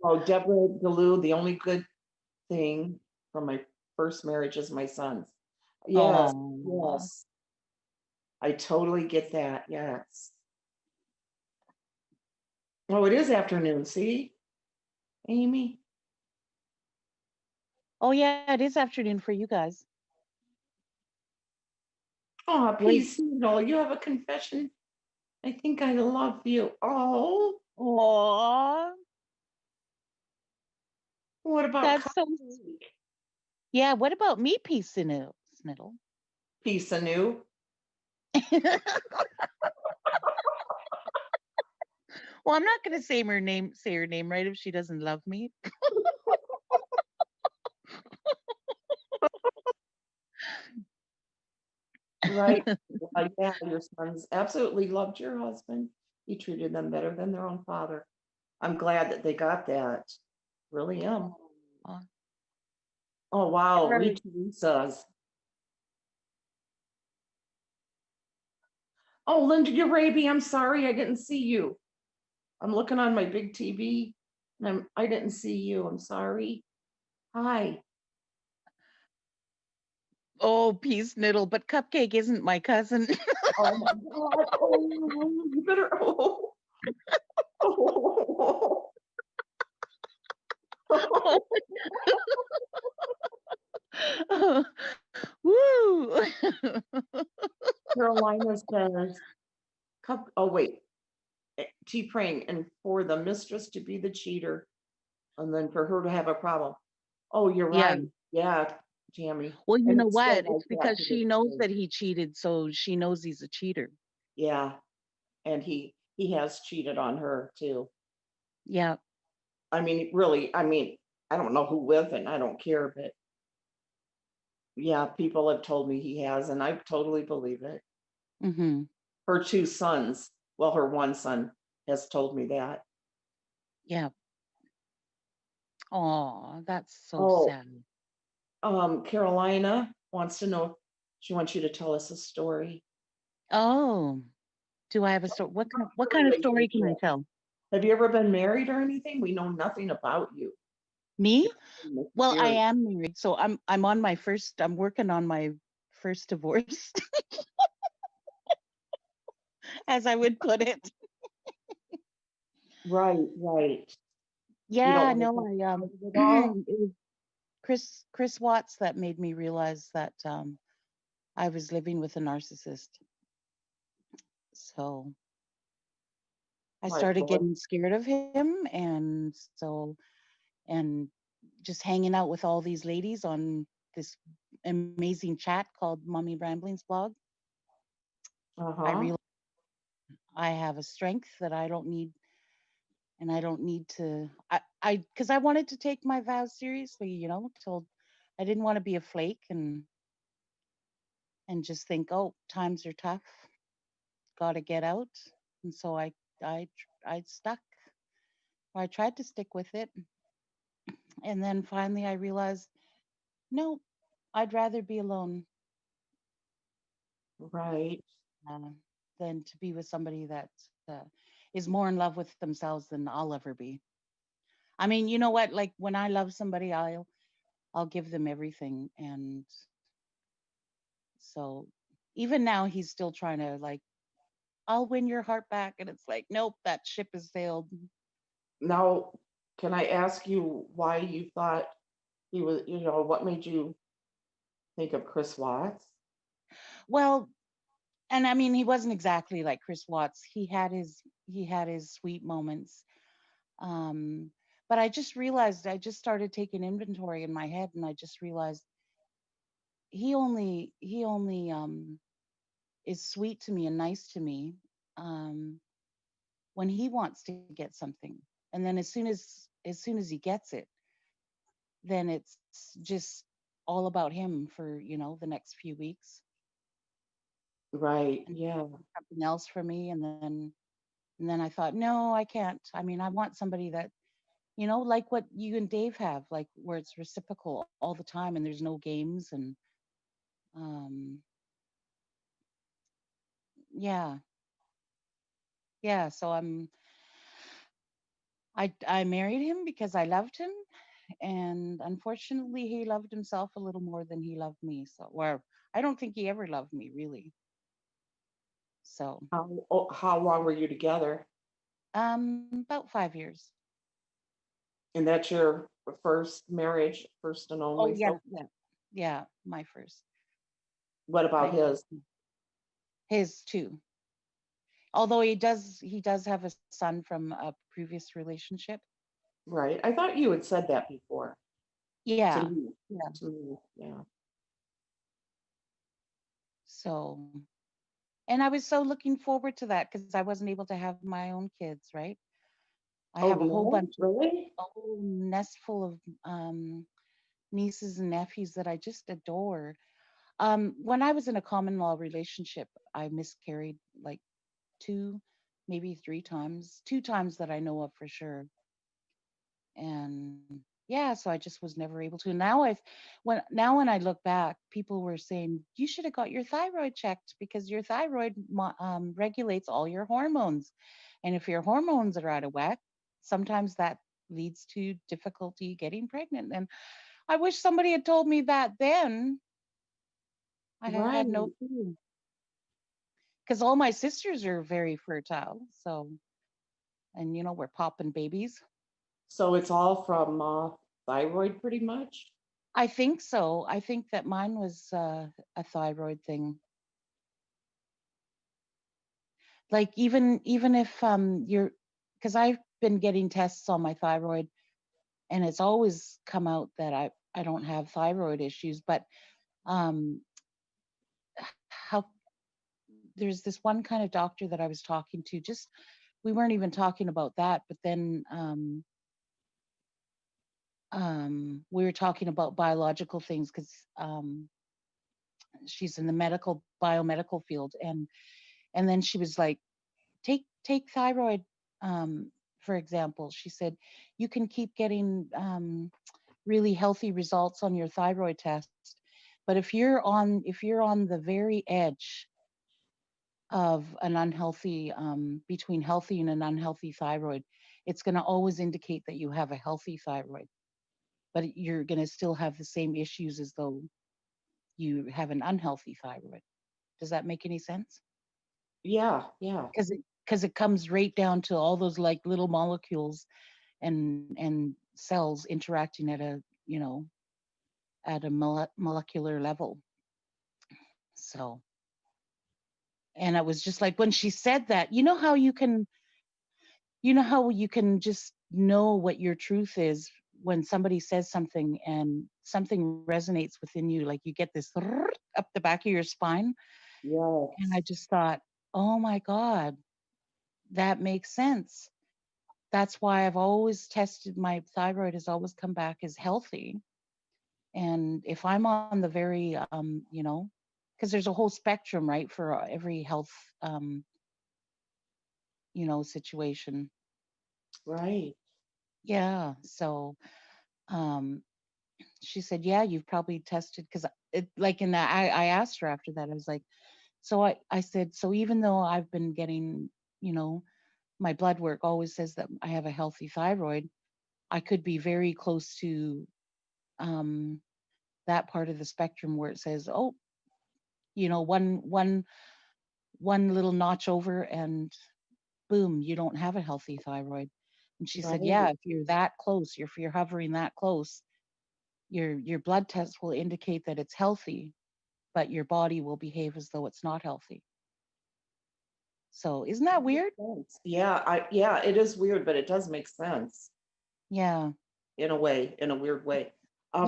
Oh, Deborah DeLu, the only good thing from my first marriage is my sons. Yes, yes. I totally get that. Yes. Oh, it is afternoon. See, Amy? Oh, yeah, it is afternoon for you guys. Oh, peace. You have a confession. I think I love you. Oh. Aww. What about that's so sweet? Yeah, what about me, Peace Sniddle? Peace anew. Well, I'm not going to say her name right if she doesn't love me. Right. Yeah, your sons absolutely loved your husband. He treated them better than their own father. I'm glad that they got that. Really am. Oh, wow. We Teresa's. Oh, Linda Urabi, I'm sorry I didn't see you. I'm looking on my big TV and I didn't see you. I'm sorry. Hi. Oh, Peace Niddle, but Cupcake isn't my cousin. Oh my God. Oh, you better. Oh. Oh. Woo. Carolina says, oh, wait. T-Praying, and for the mistress to be the cheater, and then for her to have a problem. Oh, you're Yeah. right. Yeah, Tammy. Well, you And know it's still what? like It's that because to this she knows day. that he cheated, so she knows he's a cheater. Yeah, and he has cheated on her too. Yeah. I mean, really, I mean, I don't know who with, and I don't care, but yeah, people have told me he has, and I totally believe it. Mm-hmm. Her two sons, well, her one son has told me that. Yeah. Oh, that's so Oh, sad. Carolina wants to know if she wants you to tell us a story. Oh, do I have a story? What kind of story can I Relationship. tell? Have you ever been married or anything? We know nothing about you. Me? Well, I Mysterious. am married, so I'm working on my first divorce, as I would put it. Right, right. You Yeah, don't want to no, talk about it at all? it was Chris Watts that made me realize that I was living with a narcissist. So I My started Lord. getting scared of him, and just hanging out with all these ladies on this amazing chat called Mommy Ramblings blog. I Uh-huh. realized I have a strength that I don't need, and I don't need to. Because I wanted to take my vows seriously, told I didn't want to be a flake and just think, oh, times are tough, got to get out. And so I stuck. I tried to stick with it, and then finally I realized, no, I'd rather be alone Right. uh, than to be with somebody that is more in love with themselves than I'll ever be. I mean, you know what? Like when I love somebody, I'll give them everything, and so even now he's still trying to like, I'll win your heart back, and it's like, nope, that ship has sailed. Now, can I ask you why you thought he was, what made you think of Chris Watts? Well, and I mean, he wasn't exactly like Chris Watts. He had his sweet moments. Um, but I just started taking inventory in my head, and I just realized he only is sweet to me and nice to me um, when he wants to get something, and then as soon as he gets it, then it's just all about him for the next few weeks, Right. and Yeah. something else for me, and then I thought, no, I can't. I mean, I want somebody that like what you and Dave have, like where it's reciprocal all the time and there's no games and um yeah, yeah. So I married him because I loved him, and unfortunately he loved himself a little more than he loved me. So, or I don't think he ever loved me really. So, How long were you together? about 5 years. And that's your first marriage, first and Oh only. yeah, So yeah, yeah. My first. what about I his? his too. Although he does have a son from a previous relationship. Right. I thought you had said that before to Yeah, me. yeah. To me. Yeah. So, and I was so looking forward to that because I wasn't able to have my own kids, right? I Oh have a whole no, bunch of really? a whole nest full of nieces and nephews that I just adore. When I was in a common law relationship, I miscarried like two, maybe three times, two times that I know of for sure. And yeah, so I just was never able to. Now when I look back, people were saying you should have got your thyroid checked because your thyroid regulates all your hormones, and if your hormones are out of whack, sometimes that leads to difficulty getting pregnant. And I wish somebody had told me that then. I Right. had no clue because all my sisters are very fertile. So, and we're popping babies. So it's all from thyroid pretty much? I think so. I think that mine was a thyroid thing. Like even if you're, because I've been getting tests on my thyroid, and it's always come out that I don't have thyroid issues, but um, how there's this one kind of doctor that I was talking to. Just we weren't even talking about that, but then we were talking about biological things because she's in the medical biomedical field, and then she was like, take thyroid for example. She said you can keep getting really healthy results on your thyroid test, but if you're on the very edge of an unhealthy between healthy and an unhealthy thyroid, it's going to always indicate that you have a healthy thyroid, but you're going to still have the same issues as though you have an unhealthy thyroid. Does that make any sense? Yeah, yeah. Because it comes right down to all those like little molecules and cells interacting at a at a molecular level. So, and I was just like, when she said that, you know how you can just know what your truth is when somebody says something and something resonates within you, like you get this up the back of your spine. And I Yes. just thought, oh my God, that makes sense. That's why I've always tested my thyroid has always come back as healthy. And if I'm on the very, because there's a whole spectrum, right, for every health, situation. Right. Yeah. So, um, she said, yeah, you've probably tested because it like in that I asked her after that, I was like, so I said, so even though I've been getting, you know, my blood work always says that I have a healthy thyroid, I could be very close to um that part of the spectrum where it says, oh, one little notch over and boom, you don't have a healthy thyroid. And she said, yeah, Right. if you're that close, if you're hovering that close, your blood test will indicate that it's healthy, but your body will behave as though it's not healthy. So isn't that weird? Sense. Yeah, it is weird, but it does make sense Yeah. in a way, in a weird way.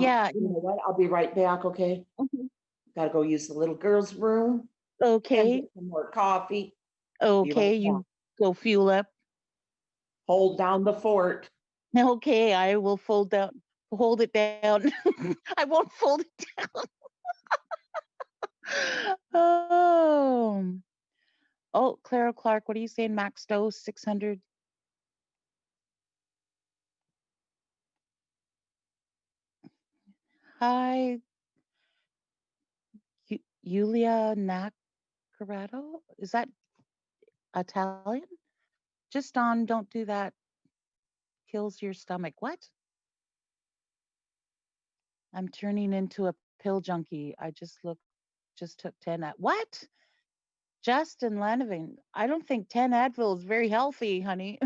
Yeah. You know what? I'll be right back, okay? Mhm. Gotta go use the little girl's room and Okay. get some more coffee. Be right Okay. back. You go fuel up. Hold down the fort. Okay. I will hold it down. I won't fold it down. Oh. Oh, Clara Clark, what are you saying? Max dose 600. Hi, Yulia Nacarado. Is that Italian? Just on, don't do that. Kills your stomach. What? I'm turning into a pill junkie. Just took 10 at what? Justin Lanavin. I don't think 10 Advil is very healthy, honey.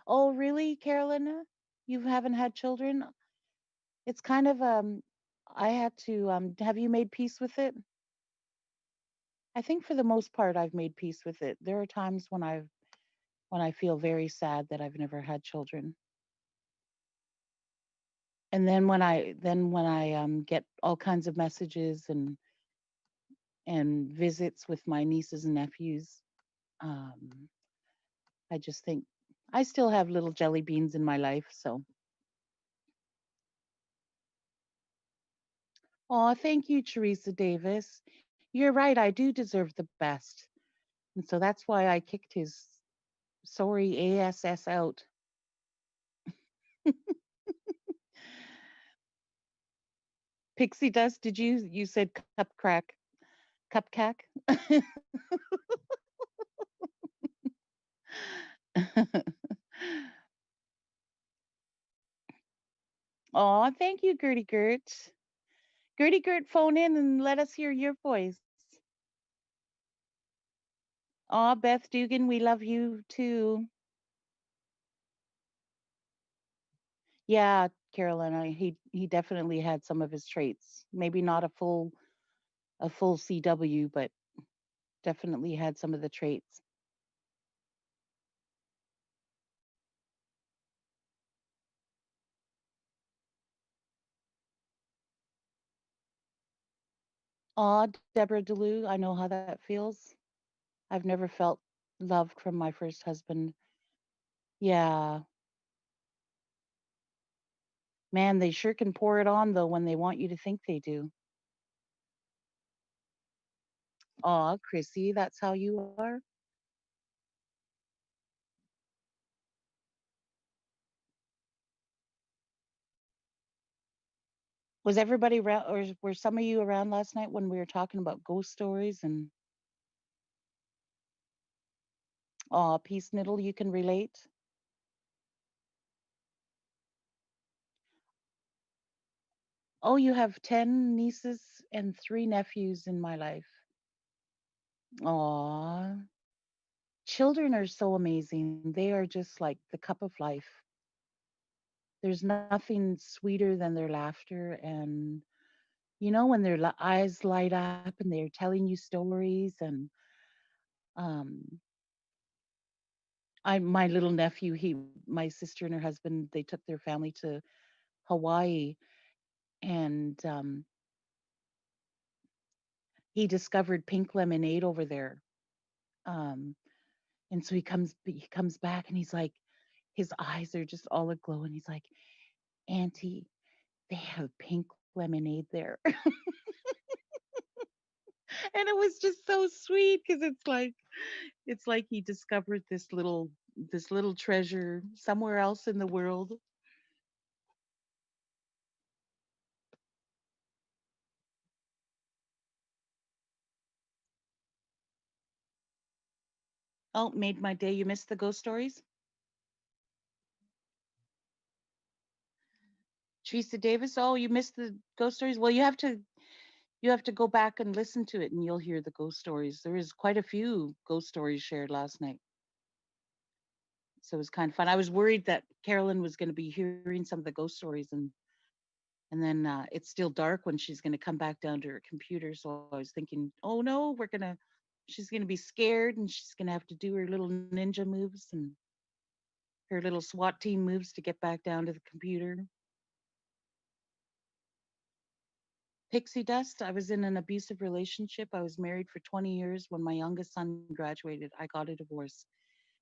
Oh, really, Carolina? You haven't had children? It's kind of I had to have you made peace with it? I think for the most part I've made peace with it. There are times when I feel very sad that I've never had children. And then when I get all kinds of messages and visits with my nieces and nephews, um I just think I still have little jelly beans in my life, so oh, thank you, Teresa Davis. You're right, I do deserve the best. And so that's why I kicked his sorry ASS out. Pixie Dust, did you said cupcack? Oh, thank you, Gertie Gert. Gertie Gert, phone in and let us hear your voice. Oh, Beth Dugan, we love you too. Yeah, Carolina, he definitely had some of his traits. Maybe not a full CW, but definitely had some of the traits. Aw, Deborah DeLue, I know how that feels. I've never felt loved from my first husband. Yeah. Man, they sure can pour it on though when they want you to think they do. Aw, Chrissy, that's how you are. Was everybody around, or were some of you around last night when we were talking about ghost stories and aw, Peace Niddle, you can relate? Oh, you have 10 nieces and 3 nephews in my life. Aw, children are so amazing. They are just like the cup of life. There's nothing sweeter than their laughter. And, when their eyes light up and they're telling you stories. And um, my little nephew, my sister and her husband, they took their family to Hawaii. And he discovered pink lemonade over there. Um, and so he comes back and he's like, his eyes are just all aglow. And he's like, Auntie, they have pink lemonade there. And it was just so sweet because it's like he discovered this little treasure somewhere else in the world. Oh, made my day. You missed the ghost stories? Teresa Davis, oh, you missed the ghost stories? Well, you have to go back and listen to it and you'll hear the ghost stories. There was quite a few ghost stories shared last night. So it was kind of fun. I was worried that Carolyn was going to be hearing some of the ghost stories, and then it's still dark when she's going to come back down to her computer. So I was thinking, oh no, she's going to be scared and she's going to have to do her little ninja moves and her little SWAT team moves to get back down to the computer. Pixie dust. I was in an abusive relationship. I was married for 20 years. When my youngest son graduated, I got a divorce.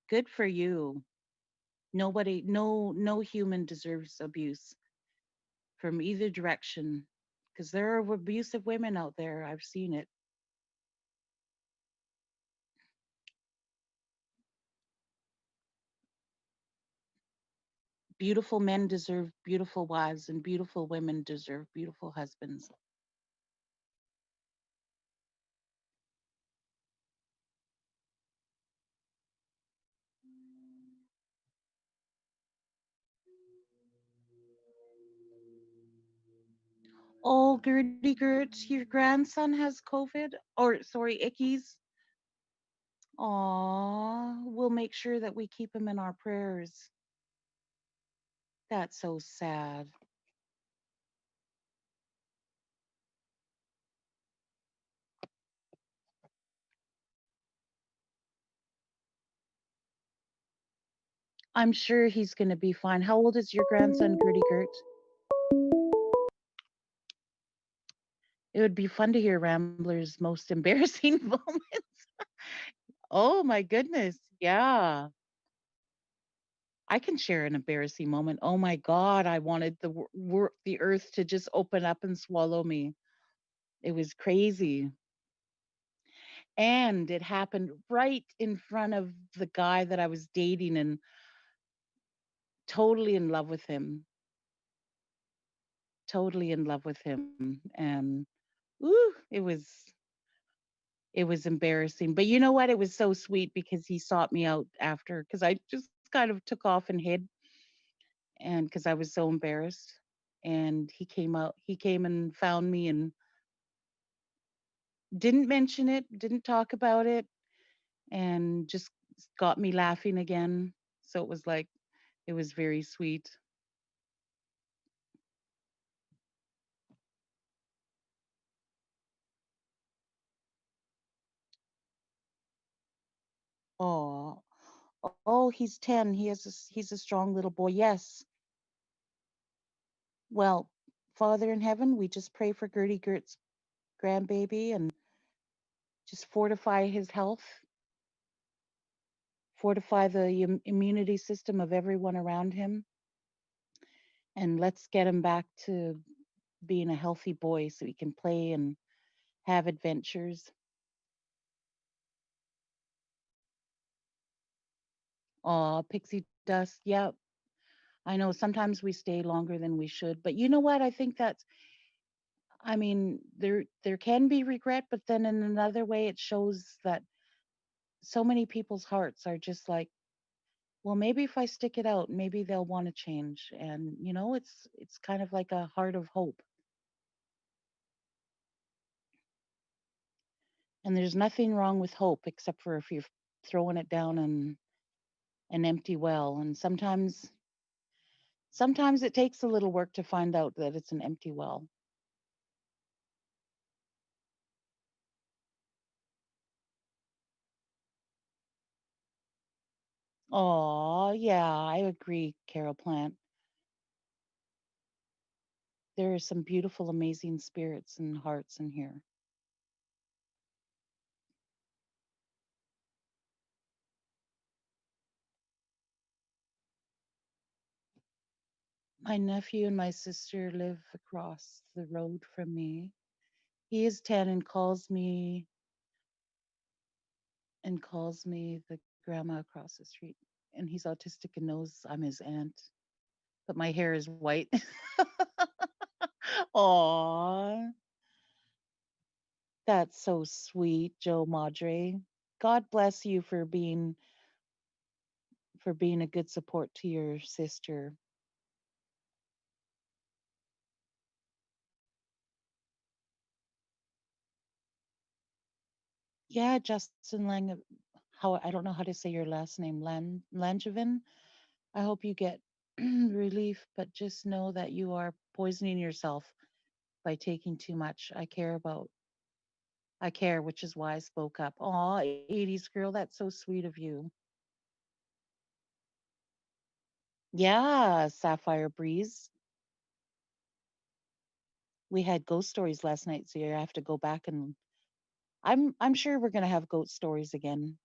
Good for you. Nobody, no human deserves abuse from either direction, because there are abusive women out there. I've seen it. Beautiful men deserve beautiful wives, and beautiful women deserve beautiful husbands. Oh, Gertie Gert, your grandson has COVID, or sorry, ickies. Aw, we'll make sure that we keep him in our prayers. That's so sad. I'm sure he's going to be fine. How old is your grandson, Gertie Gert? It would be fun to hear Rambler's most embarrassing moments. Oh my goodness. Yeah. I can share an embarrassing moment. Oh my God, I wanted the earth to just open up and swallow me. It was crazy. And it happened right in front of the guy that I was dating and totally in love with him. Totally in love with him. And ooh, it was embarrassing. But you know what? It was so sweet because he sought me out after because I just kind of took off and hid and because I was so embarrassed. And he came and found me and didn't mention it, didn't talk about it, and just got me laughing again. So it was very sweet. Oh, oh, he's 10. He's a strong little boy. Yes. Well, Father in heaven, we just pray for Gertie Gert's grandbaby and just fortify his health, fortify the immunity system of everyone around him, and let's get him back to being a healthy boy so he can play and have adventures. Aw, pixie dust. Yep. I know sometimes we stay longer than we should, but you know what? I think that's, I mean, there can be regret, but then in another way it shows that so many people's hearts are just like, well, maybe if I stick it out, maybe they'll want to change. And it's kind of like a heart of hope. And there's nothing wrong with hope except for if you're throwing it down an empty well. And sometimes it takes a little work to find out that it's an empty well. Oh, yeah, I agree, Carol Plant. There are some beautiful, amazing spirits and hearts in here. My nephew and my sister live across the road from me. He is 10 and calls me the grandma across the street. And he's autistic and knows I'm his aunt, but my hair is white. Aw, that's so sweet, Joe Madre. God bless you for being a good support to your sister. Yeah, Justin Lang. How I don't know how to say your last name, Langevin. I hope you get relief, but just know that you are poisoning yourself by taking too much. I care, which is why I spoke up. Aw, 80s girl, that's so sweet of you. Yeah, Sapphire Breeze. We had ghost stories last night, so you have to go back and I'm sure we're gonna have ghost stories again.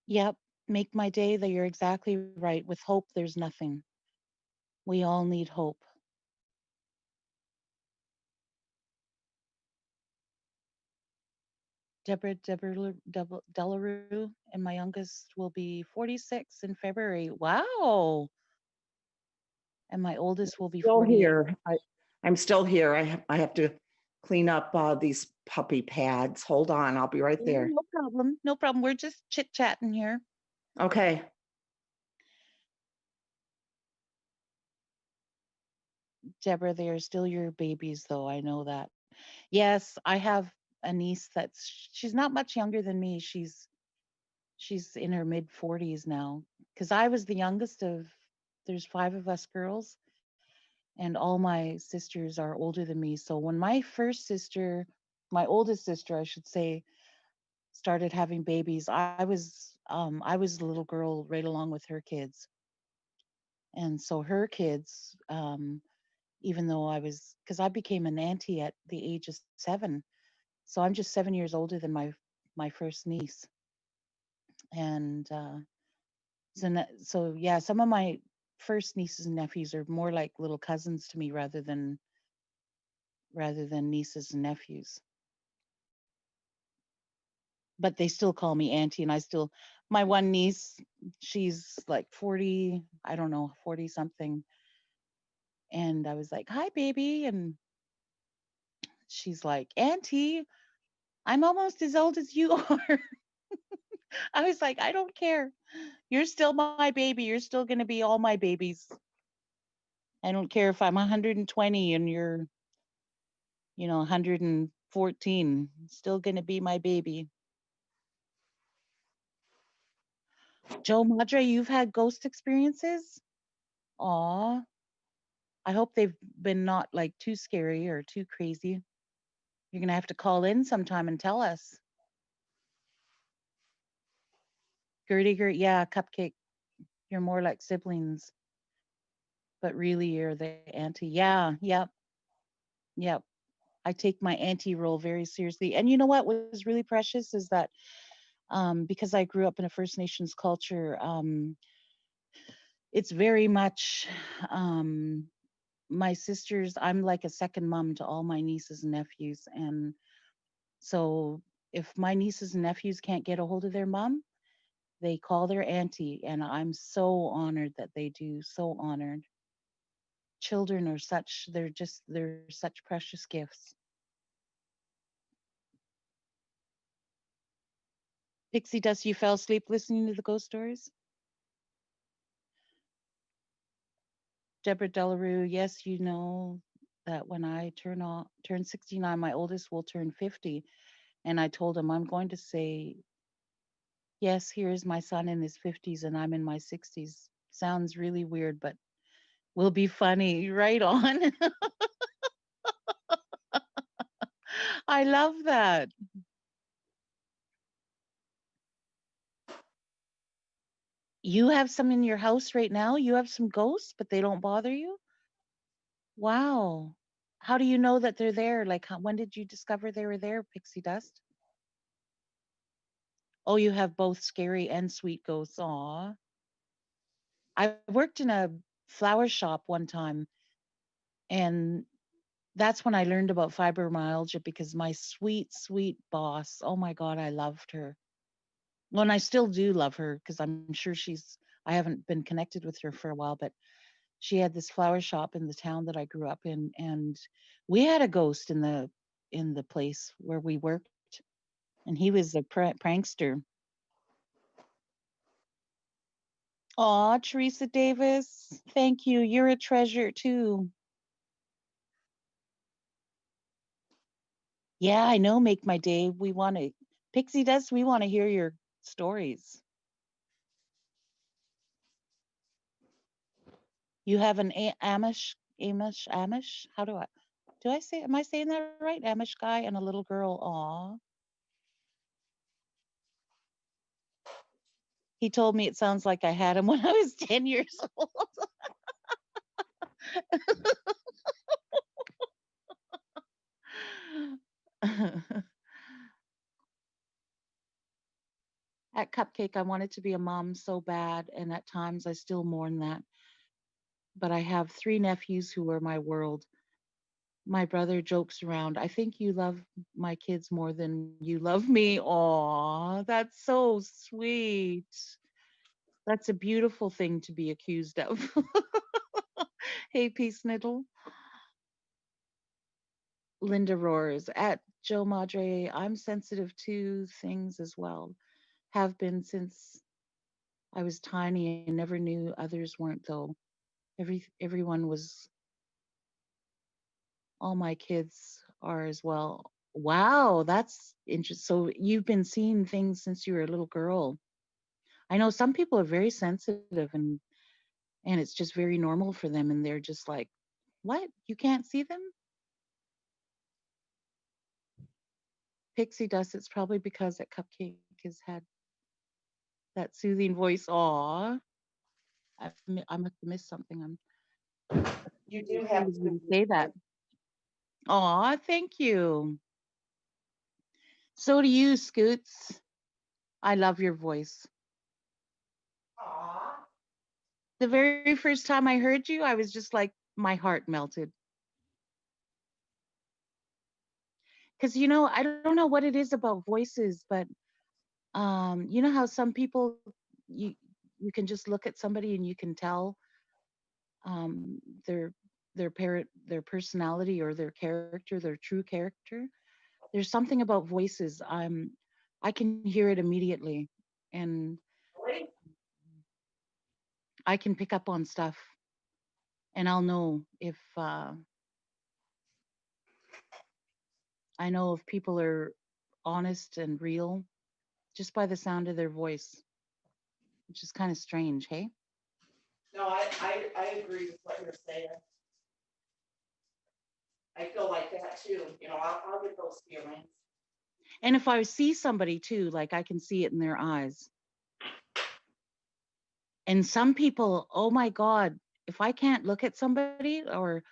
Yep, make my day that you're exactly right. With hope, there's nothing. We all need hope. Deborah Delarue, and my youngest will be 46 in February. Wow. And my oldest will be Still 48. here. I'm still here. I have to clean up these puppy pads. Hold on, I'll be right there. No problem. No problem. We're just chit chatting here. Okay. Deborah, they are still your babies, though. I know that. Yes, I have a niece she's not much younger than me. She's in her mid 40s now. Because I was the youngest there's 5 of us girls, and all my sisters are older than me. So when my oldest sister, I should say, started having babies, I was a little girl right along with her kids. And so her kids, even though because I became an auntie at the age of 7, so I'm just 7 years older than my first niece. And so yeah, some of my first nieces and nephews are more like little cousins to me rather than nieces and nephews. But they still call me auntie, and my one niece, she's like 40, I don't know, 40 something, and I was like, "Hi, baby," and she's like, "Auntie, I'm almost as old as you are." I was like, "I don't care. You're still my baby. You're still going to be all my babies. I don't care if I'm 120 and you're, 114. Still going to be my baby." Joe Madre, you've had ghost experiences? Aw, I hope they've been not like too scary or too crazy. You're going to have to call in sometime and tell us. Gertie, yeah, Cupcake. You're more like siblings, but really you're the auntie. Yeah, yep, yep. I take my auntie role very seriously. And you know what was really precious is that because I grew up in a First Nations culture, it's very much my sisters. I'm like a second mom to all my nieces and nephews. And so if my nieces and nephews can't get a hold of their mom, they call their auntie. And I'm so honored that they do, so honored. Children are such, they're such precious gifts. Pixie Dust, you fell asleep listening to the ghost stories? Deborah Delarue, yes, you know that when I turn 69, my oldest will turn 50. And I told him, I'm going to say, yes, here's my son in his 50s and I'm in my 60s. Sounds really weird, but will be funny. Right on. I love that. You have some in your house right now? You have some ghosts, but they don't bother you? Wow. How do you know that they're there? Like, when did you discover they were there, Pixie Dust? Oh, you have both scary and sweet ghosts. Aw. I worked in a flower shop one time, and that's when I learned about fibromyalgia because my sweet, sweet boss, oh my God, I loved her. Well, and I still do love her because I'm sure I haven't been connected with her for a while, but she had this flower shop in the town that I grew up in, and we had a ghost in the place where we worked, and he was a prankster. Aw, Teresa Davis, thank you. You're a treasure too. Yeah, I know. Make my day. Pixie Dust, we want to hear your stories. You have an Amish. How am I saying that right? Amish guy and a little girl. Aw. He told me it sounds like I had him when I was 10 years old. At Cupcake, I wanted to be a mom so bad, and at times I still mourn that. But I have 3 nephews who are my world. My brother jokes around, I think you love my kids more than you love me. Aw, that's so sweet. That's a beautiful thing to be accused of. Hey, Peace Niddle. Linda roars at Joe Madre. I'm sensitive to things as well. Have been since I was tiny and never knew others weren't though. Everyone was, all my kids are as well. Wow, that's interesting. So you've been seeing things since you were a little girl. I know some people are very sensitive and it's just very normal for them and they're just like, "What? You can't see them?" Pixie Dust, it's probably because that Cupcake has had that soothing voice. Aw, I must have missed something. You do Sweet have of you to. to say that. Aw, thank you. So do you, Scoots. I love your voice. Aw. The very first time I heard you, I was just like, my heart melted. Because, I don't know what it is about voices, but you know how some people, you, you can just look at somebody and you can tell um, their their personality or their character, their true character. There's something about voices. I can hear it immediately, and I can pick up on stuff, and I'll know if I know if people are honest and real just by the sound of their voice, which is kind of strange, hey? No, I agree with what you're saying. I feel like that too. I'll get those feelings. And if I see somebody too, like I can see it in their eyes. And some people, oh my God, if I can't look at somebody or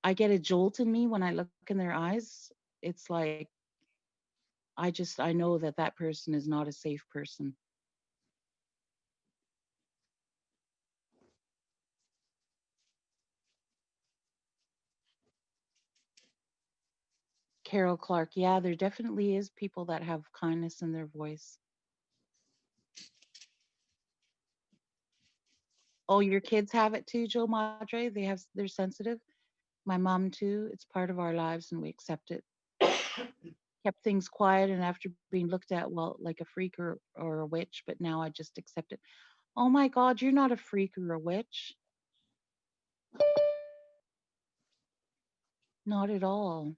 I get a jolt in me when I look in their eyes, it's like I know that that person is not a safe person. Carol Clark, yeah, there definitely is people that have kindness in their voice. Oh, your kids have it too, Joe Madre? They're sensitive. My mom too. It's part of our lives and we accept it. Kept things quiet and after being looked at, well, like a freak or a witch, but now I just accept it. Oh my God, you're not a freak or a witch. Not at all.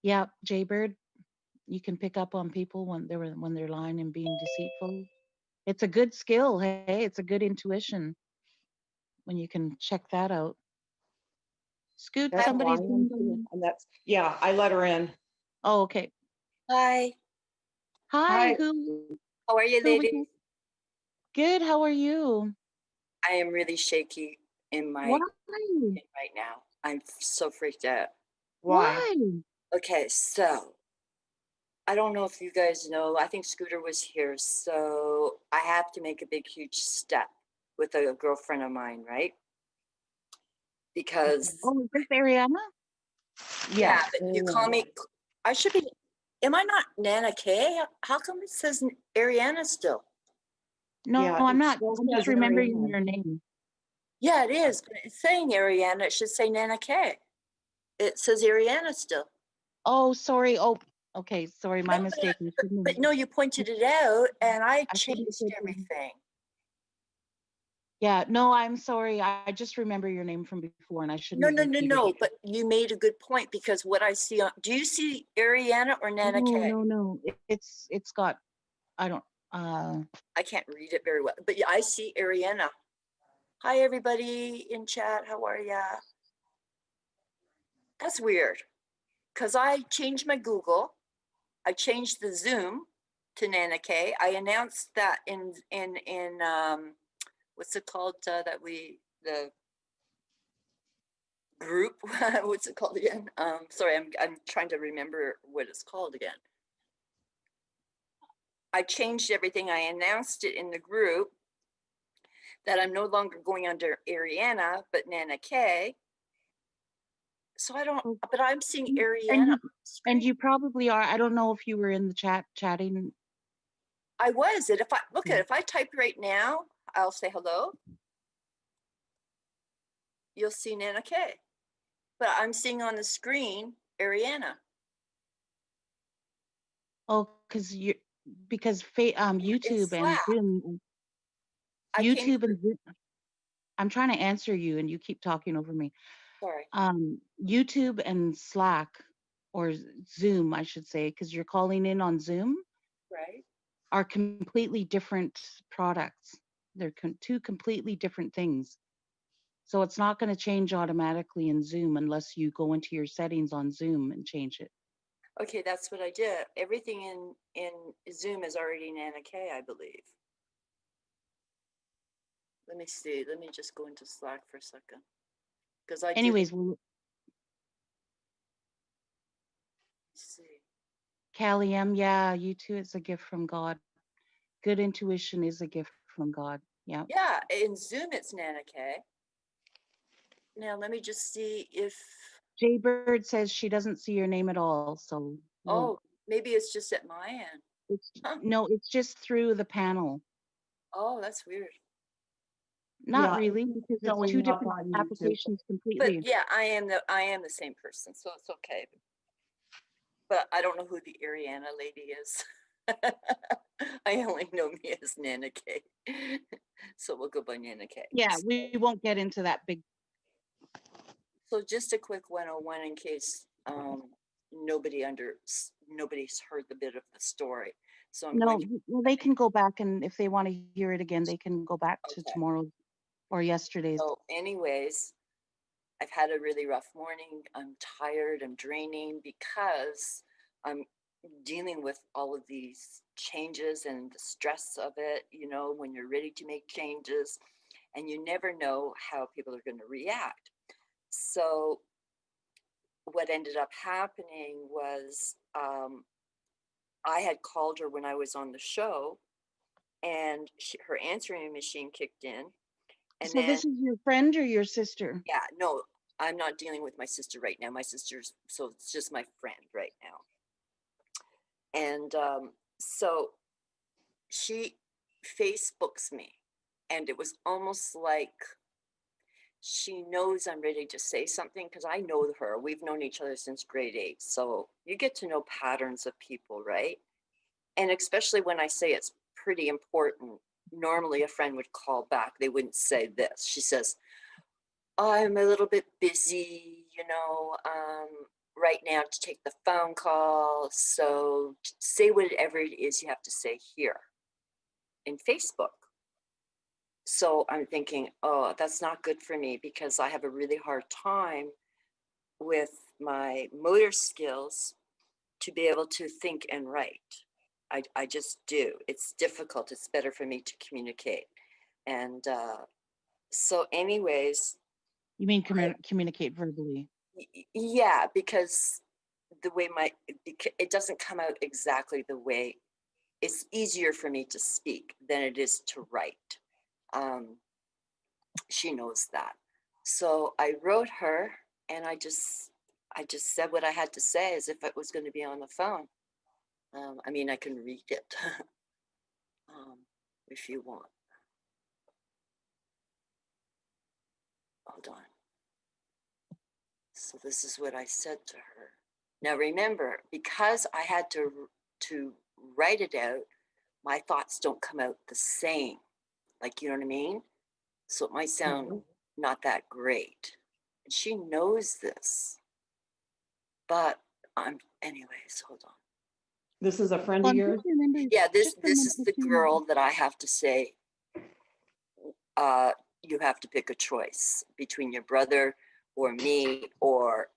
Yeah, Jaybird, you can pick up on people when they're lying and being deceitful. It's a good skill, hey, it's a good intuition when you can check that out. Scoot, That's how I somebody's am too. And that's, yeah, I let her in. Oh, okay. Hi. Hi, Hi. How are you, who we ladies? Good, how are you? I am really shaky in my skin right now. I'm so freaked out. Why? Okay, so I don't know if you guys know. I think Scooter was here, so I have to make a big, huge step with a girlfriend of mine, right? Because Oh, is this Ariana? yeah, but you call me. I should be. Am I not Nana K? How come it says Ariana still? No, Yeah, I'm it not. still I'm just says remembering Ariana. your name. Yeah, it is. But it's saying Ariana. It should say Nana K. It says Ariana still. Oh, sorry. Oh, okay. Sorry, my mistake. But no, you pointed it out, and I shouldn't have changed said that. everything. Yeah, no, I'm sorry. I just remember your name from before, and I shouldn't have repeated No. it. But you made a good point because what I see on. Do you see Ariana or Nana K? No. It's got. I don't. I can't read it very well, but yeah, I see Ariana. Hi, everybody in chat. How are ya? That's weird, cause I changed my Google. I changed the Zoom to Nana K. I announced that in what's it called that the group. What's it called again? Sorry, I'm trying to remember what it's called again. I changed everything. I announced it in the group that I'm no longer going under Ariana, but Nana K. So I don't, but I'm seeing Ariana. And you probably are. I don't know if you were in the chat chatting. I was. And if I look at if I type right now, I'll say hello. You'll see Nana K. But I'm seeing on the screen Ariana. Oh, because YouTube and Slack. Zoom. YouTube and Zoom. I'm trying to answer you, and you keep talking over me. Sorry. YouTube and Slack, or Zoom, I should say, because you're calling in on Zoom, Right. are completely different products. They're two completely different things. So it's not going to change automatically in Zoom unless you go into your settings on Zoom and change it. Okay, that's what I did. Everything in Zoom is already Nana K, I believe. Let me see. Let me just go into Slack for a second. Because I Anyways, did see. Callie M, yeah, you too. It's a gift from God. Good intuition is a gift from God. Yeah. Yeah, in Zoom it's Nana K. Now let me just see if. Jaybird says she doesn't see your name at all. So. Oh, maybe it's just at my end. No, it's just through the panel. Oh, that's weird. Not really, because it's two different applications completely. But yeah, I am the same person, so it's okay. But I don't know who the Ariana lady is. I only know me as Nana K. So we'll go by Nana K. Yeah, we won't get into that big. So just a quick 101 in case nobody's heard the bit of the story. So I'm going to. Well, they can go back, and if they want to hear it again, they can go back to tomorrow's or yesterday's. So anyways, I've had a really rough morning. I'm tired. I'm draining because dealing with all of these changes and the stress of it, you know, when you're ready to make changes, and you never know how people are going to react. So what ended up happening was I had called her when I was on the show, and her answering machine kicked in. And So then, this is your friend or your sister? yeah, no, I'm not dealing with my sister right now. My sister's, so it's just my friend right now. And so she Facebooks me, and it was almost like she knows I'm ready to say something because I know her. We've known each other since grade 8. So you get to know patterns of people, right? And especially when I say it's pretty important, normally a friend would call back. They wouldn't say this. She says, I'm a little bit busy, you know, right now to take the phone call. So say whatever it is you have to say here in Facebook. So I'm thinking, oh, that's not good for me because I have a really hard time with my motor skills to be able to think and write. I just do. It's difficult. It's better for me to communicate. And so anyways. You mean communicate verbally? Yeah, because the way it doesn't come out exactly the way, it's easier for me to speak than it is to write. She knows that. So I wrote her, and I just said what I had to say as if it was going to be on the phone. I mean, I can read it if you want. Hold on. So this is what I said to her. Now remember, because I had to write it out, my thoughts don't come out the same. Like, you know what I mean? So it might sound not that great. And she knows this. But anyways, hold on. This is a friend of yours? Yeah, this is the girl that I have to say, you have to pick a choice between your brother or me, or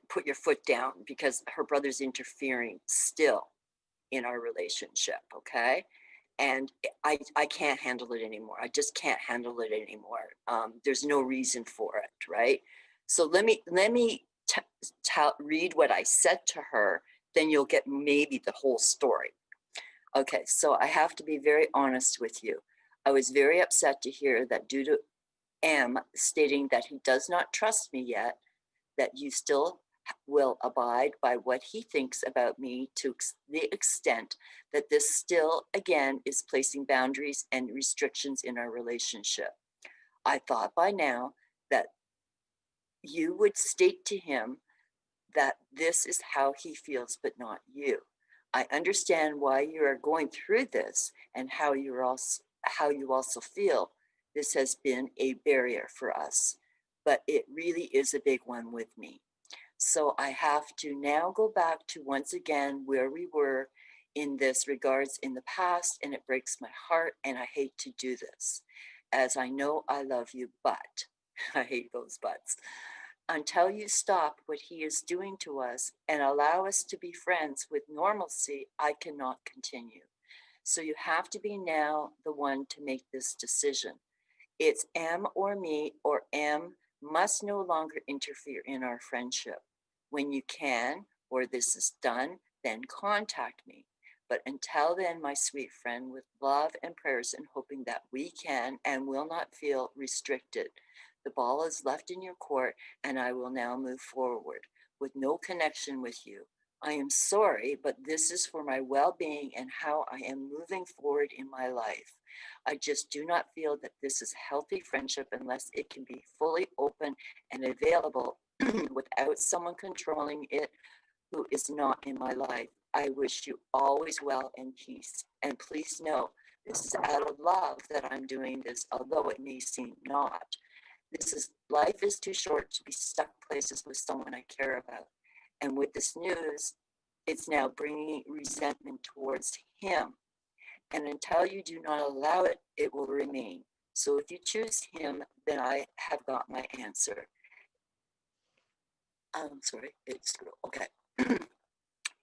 put your foot down, because her brother's interfering still in our relationship, okay? And I can't handle it anymore. I just can't handle it anymore. There's no reason for it, right? So let me read what I said to her, then you'll get maybe the whole story. Okay, so I have to be very honest with you. I was very upset to hear that due to M stating that he does not trust me yet, that you still will abide by what he thinks about me to the extent that this still, again, is placing boundaries and restrictions in our relationship. I thought by now that you would state to him that this is how he feels, but not you. I understand why you are going through this and how you also feel. This has been a barrier for us, but it really is a big one with me. So I have to now go back to once again where we were in this regards in the past, and it breaks my heart, and I hate to do this, as I know I love you, but I hate those buts. Until you stop what he is doing to us and allow us to be friends with normalcy, I cannot continue. So you have to be now the one to make this decision. It's M or me, or M must no longer interfere in our friendship. When you can, or this is done, then contact me. But until then, my sweet friend, with love and prayers, and hoping that we can and will not feel restricted. The ball is left in your court, and I will now move forward with no connection with you. I am sorry, but this is for my well-being and how I am moving forward in my life. I just do not feel that this is healthy friendship unless it can be fully open and available without someone controlling it who is not in my life. I wish you always well and peace. And please know, this is out of love that I'm doing this, although it may seem not. Life is too short to be stuck places with someone I care about. And with this news, it's now bringing resentment towards him. And until you do not allow it, it will remain. So if you choose him, then I have got my answer. I'm sorry, it's okay.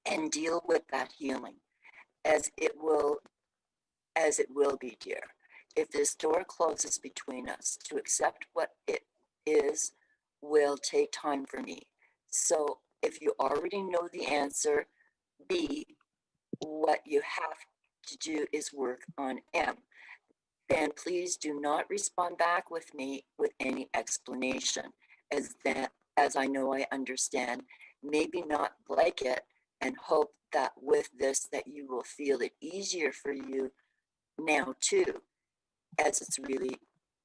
And deal with that healing as it will be, dear. If this door closes between us, to accept what it is will take time for me. So if you already know the answer, B, what you have to do is work on M. Then please do not respond back with me with any explanation, as I know I understand, maybe not like it, and hope that with this that you will feel it easier for you now too, as it's really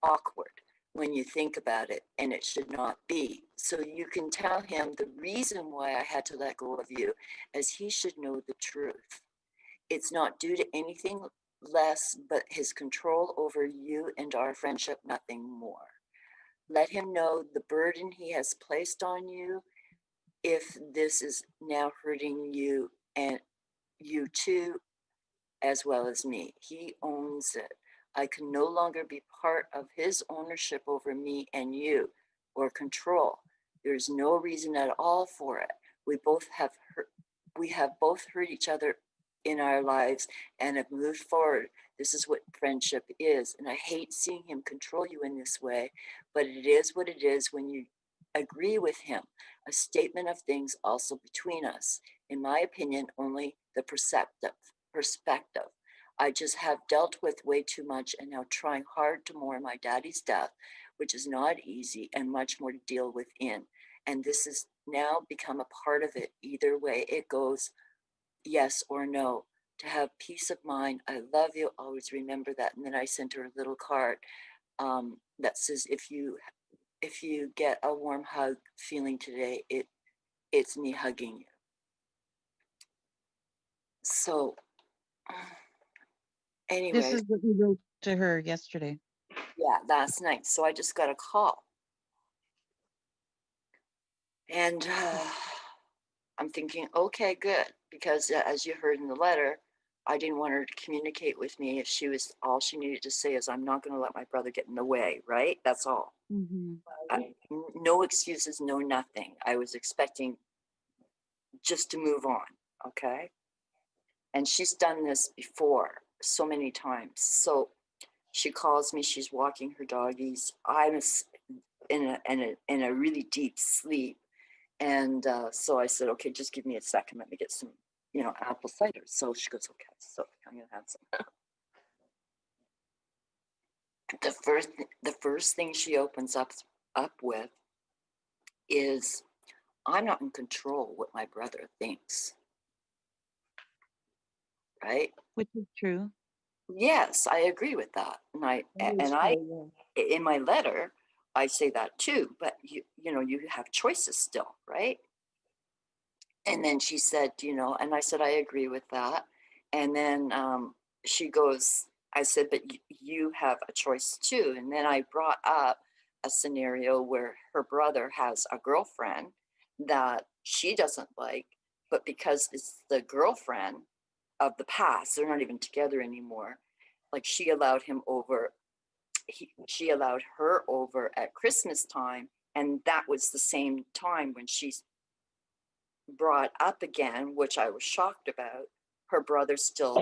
awkward when you think about it, and it should not be. So you can tell him the reason why I had to let go of you, as he should know the truth. It's not due to anything less but his control over you and our friendship, nothing more. Let him know the burden he has placed on you, if this is now hurting you and you too, as well as me. He owns it. I can no longer be part of his ownership over me and you, or control. There's no reason at all for it. We have both hurt each other in our lives and have moved forward. This is what friendship is. And I hate seeing him control you in this way, but it is what it is when you agree with him. A statement of things also between us. In my opinion, only the perspective. I just have dealt with way too much and now trying hard to mourn my daddy's death, which is not easy and much more to deal with in. And this has now become a part of it. Either way it goes, yes or no. To have peace of mind, I love you, always remember that. And then I sent her a little card that says, if you get a warm hug feeling today, it's me hugging you. So anyway. This is what you wrote to her yesterday. Yeah, last night. So I just got a call. And I'm thinking, okay, good. Because as you heard in the letter, I didn't want her to communicate with me if all she needed to say is, I'm not going to let my brother get in the way, right? That's all. Mm-hmm. No excuses, no nothing. I was expecting just to move on, okay? And she's done this before so many times. So she calls me, she's walking her doggies. I'm in a really deep sleep. And so I said, okay, just give me a second. Let me get some, apple cider. So she goes, okay. So I'm going to have some. The first thing she opens up with is, I'm not in control what my brother thinks. Right? Which is true. Yes, I agree with that. In my letter, I say that too, but you have choices still, right? And then she said, and I said, I agree with that. And then she goes, I said, but you have a choice too. And then I brought up a scenario where her brother has a girlfriend that she doesn't like, but because it's the girlfriend of the past, they're not even together anymore. Like she allowed him over, she allowed her over at Christmas time. And that was the same time when she's brought up again, which I was shocked about, her brother still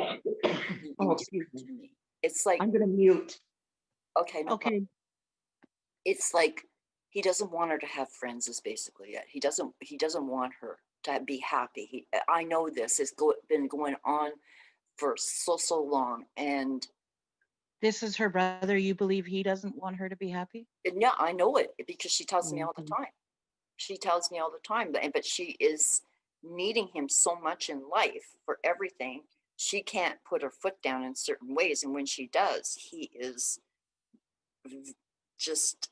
excuse me. It's like, I'm gonna mute. Okay, no problem. It's like he doesn't want her to have friends is basically it. He doesn't want her to be happy. I know this has been going on for so long. And this is her brother. You believe he doesn't want her to be happy? Yeah, I know it because she tells me all the time. She tells me all the time, but she is needing him so much in life for everything. She can't put her foot down in certain ways. And when she does, he is just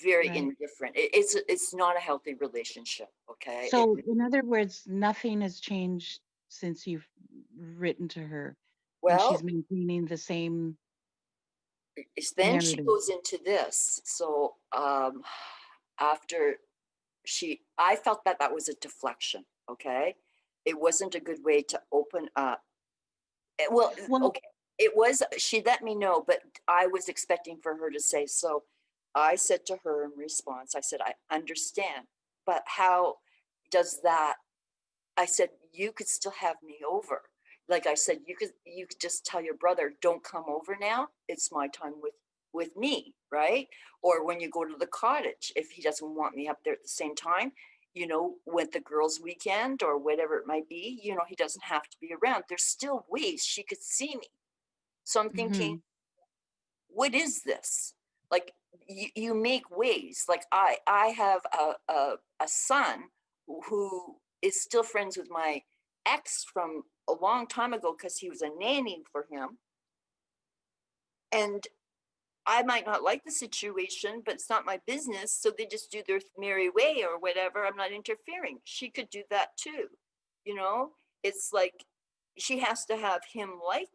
very indifferent. It's not a healthy relationship. Okay. So in other words, nothing has changed since you've written to her. Well, and she's maintaining the same. Then she goes into this. So after I felt that was a deflection. Okay. It wasn't a good way to open up. Well, okay. It was, she let me know, but I was expecting for her to say, so I said to her in response, I said, I understand, but how does that, I said, you could still have me over. Like I said, you could just tell your brother, don't come over now. It's my time with me, right? Or when you go to the cottage, if he doesn't want me up there at the same time, you know, with the girls' weekend or whatever it might be, you know, he doesn't have to be around. There's still ways she could see me. So I'm thinking, what is this? Like you make ways. Like I have a son who is still friends with my ex from a long time ago because he was a nanny for him. And I might not like the situation, but it's not my business. So they just do their merry way or whatever. I'm not interfering. She could do that too. You know, it's like she has to have him like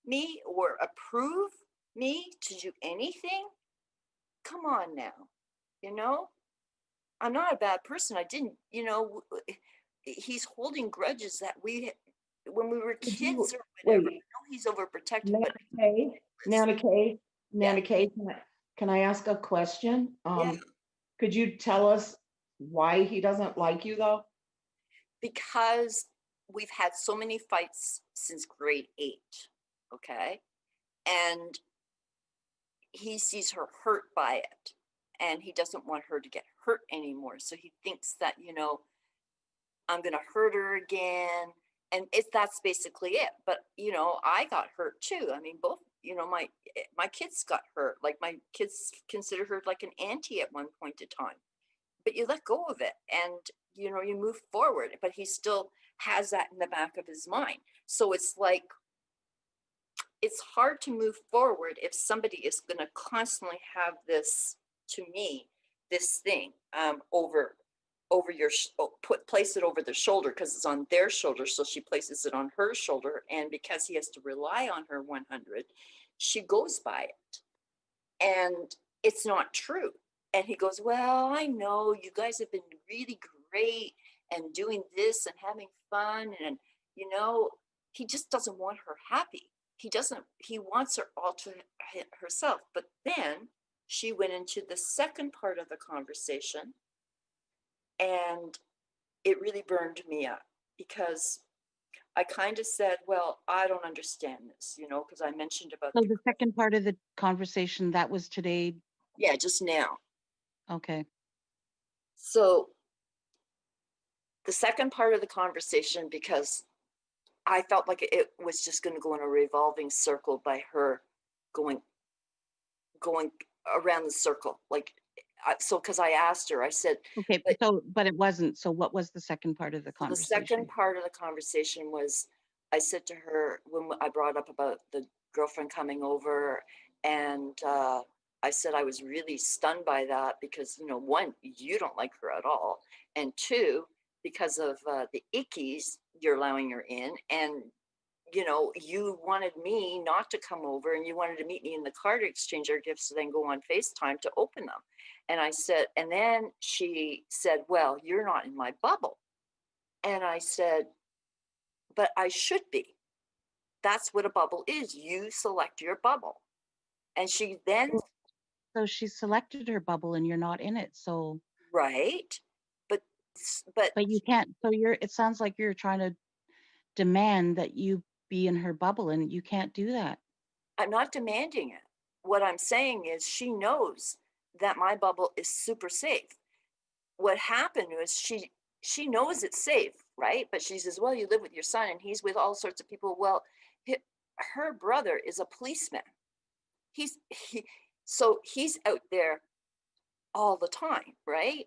me or approve me to do anything. Come on now, you know, I'm not a bad person. I didn't, you know, he's holding grudges that when we were Could kids you or whatever. I wait? know he's overprotective, Nana but Kay, Nana Kay, yeah, Nana Kay, can I ask a question? yeah, Could you tell us why he doesn't like you though? because we've had so many fights since grade 8, okay? And he sees her hurt by it, and he doesn't want her to get hurt anymore. So he thinks that, you know, I'm gonna hurt her again, and that's basically it. But you know, I got hurt too. I mean, both, you know, my kids got hurt. Like my kids consider her like an auntie at one point in time. But you let go of it, and you know, you move forward. But he still has that in the back of his mind. So it's like it's hard to move forward if somebody is going to constantly have this, to me, this thing over your place it over their shoulder because it's on their shoulder, so she places it on her shoulder, and because he has to rely on her 100, she goes by it, and it's not true. And he goes, well, I know you guys have been really great and doing this and having fun, and you know, he just doesn't want her happy. He wants her all to herself. But then she went into the second part of the conversation, and it really burned me up because I kind of said, well, I don't understand this, you know, because I mentioned about So the second part of the conversation, that was today? yeah, just now. Okay. So the second part of the conversation, because I felt like it was just going to go in a revolving circle by her going around the circle. Like, so because I asked her, I said, Okay, but it wasn't. So what was the second part of the the conversation? second part of the conversation was, I said to her when I brought up about the girlfriend coming over, and I said I was really stunned by that because, you know, one, you don't like her at all, and two, because of the ickies, you're allowing her in, and you know, you wanted me not to come over and you wanted to meet me in the car to exchange our gifts and then go on FaceTime to open them. And I said, and then she said, well, you're not in my bubble. And I said, but I should be. That's what a bubble is. You select your bubble. And she then, So she selected her bubble and you're not in it. So right. But you can't, so it sounds like you're trying to demand that you be in her bubble, and you can't do that. I'm not demanding it. What I'm saying is she knows that my bubble is super safe. What happened was she knows it's safe, right? But she says, well, you live with your son and he's with all sorts of people. Well, her brother is a policeman. So he's out there all the time, right?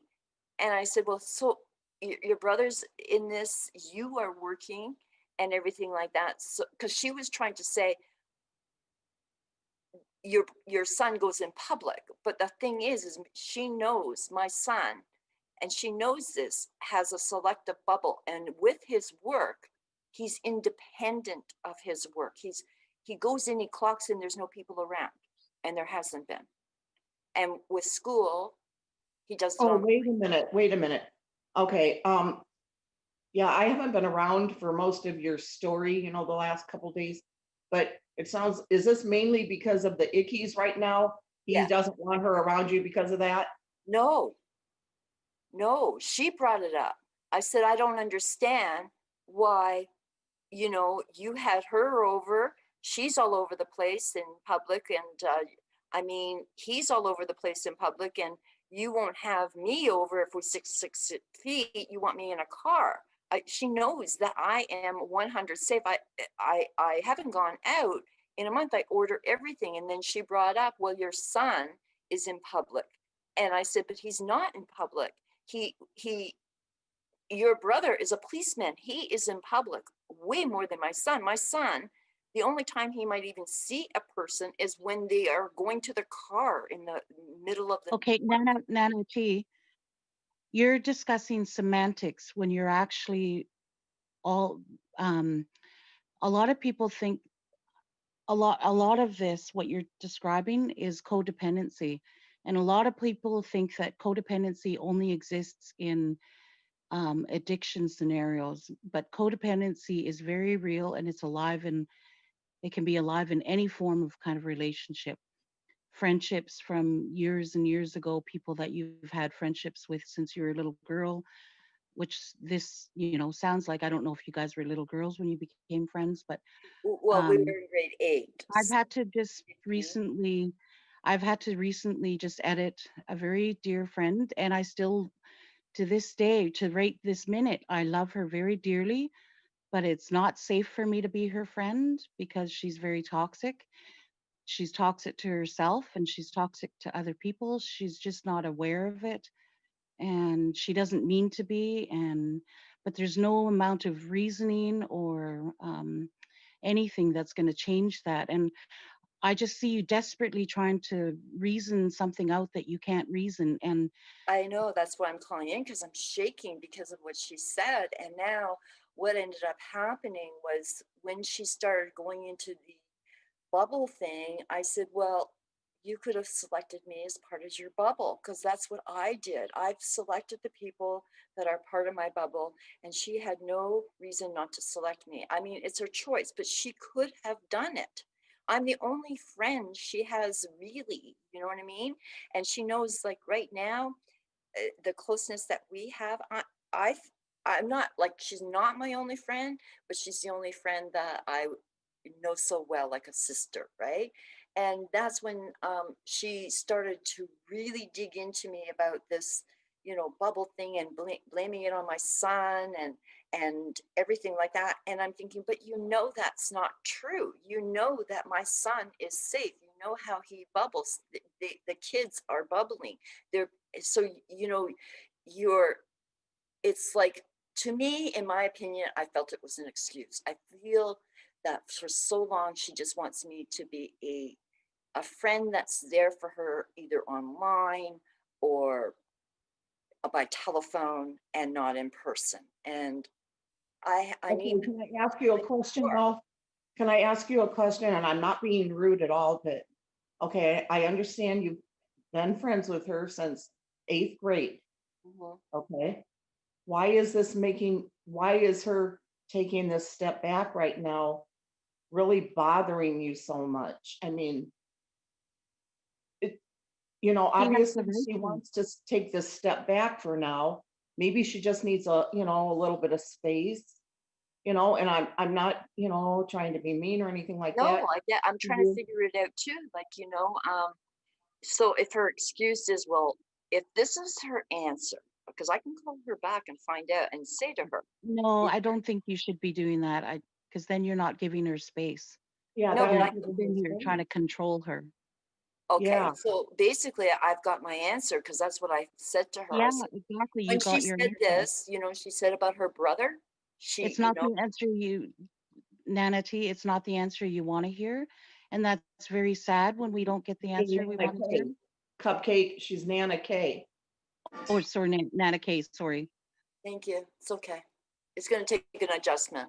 And I said, well, so your brother's in this, you are working and everything like that. So because she was trying to say your son goes in public, but the thing is she knows my son, and she knows this, has a selective bubble, and with his work he's independent of his work. He goes in, he clocks in, there's no people around, and there hasn't been. And with school he does it Oh, on. wait a minute. Okay, yeah, I haven't been around for most of your story, you know, the last couple days, but it sounds, is this mainly because of the ickies right now? He Yeah. doesn't want her around you because of that? No, she brought it up. I said, I don't understand why, you know, you had her over, she's all over the place in public, and I mean, he's all over the place in public, and you won't have me over if we're 6 feet. You want me in a car. She knows that I am 100 safe. I haven't gone out in a month. I order everything, and then she brought up, well, your son is in public, and I said, but he's not in public. Your brother is a policeman. He is in public way more than my son. My son, the only time he might even see a person is when they are going to the car in the middle of the. Okay, Nana T, you're discussing semantics when you're actually all, a lot of people think a lot of this, what you're describing is codependency. And a lot of people think that codependency only exists in addiction scenarios, but codependency is very real and it's alive, and it can be alive in any form of kind of relationship. Friendships from years and years ago, people that you've had friendships with since you were a little girl, which this, you know, sounds like, I don't know if you guys were little girls when you became friends, but Well, we were in grade 8. I've had to just recently, just edit a very dear friend, and I still, to this day, to right this minute, I love her very dearly, but it's not safe for me to be her friend because she's very toxic. She's toxic to herself and she's toxic to other people. She's just not aware of it, and she doesn't mean to be. But there's no amount of reasoning or anything that's going to change that. And I just see you desperately trying to reason something out that you can't reason. And I know, that's why I'm calling in, because I'm shaking because of what she said. And now what ended up happening was when she started going into the bubble thing, I said, well, you could have selected me as part of your bubble, because that's what I did. I've selected the people that are part of my bubble, and she had no reason not to select me. I mean, it's her choice, but she could have done it. I'm the only friend she has, really, you know what I mean? And she knows, like, right now, the closeness that we have, I'm not, like, she's not my only friend, but she's the only friend that I know so well, like a sister, right? And that's when she started to really dig into me about this, you know, bubble thing, and blaming it on my son and everything like that. And I'm thinking, but you know that's not true. You know that my son is safe. You know how he bubbles. The kids are bubbling. They're so, you know, it's like, to me, in my opinion, I felt it was an excuse. I feel that for so long she just wants me to be a friend that's there for her, either online or by telephone and not in person. And I Okay, need. can I ask you a question though? Can I ask you a question? And I'm not being rude at all, but okay, I understand you've been friends with her since 8th grade. Okay. Why is her taking this step back right now really bothering you so much? I mean, you know, obviously she wants to take this step back for now. Maybe she just needs a little bit of space, you know, and I'm not, you know, trying to be mean or anything like No, that. I'm trying to figure it out too. Like, you know, so if her excuse is, well, if this is her answer, because I can call her back and find out and say to her. no, I don't think you should be doing that. Because then you're not giving her space. Yeah, No, then you're trying to control her. okay, Yeah. so basically I've got my answer, because that's what I said to her. Yeah, I said, exactly. You when she got your said answer. this, you know, she said about her brother, It's you not know, the answer Nana T, it's not the answer you want to hear. And that's very sad when we don't get the answer we want to hear. Cupcake, she's Nana K. Oh, sorry, Nana K, sorry. Thank you. It's okay. It's going to take an adjustment.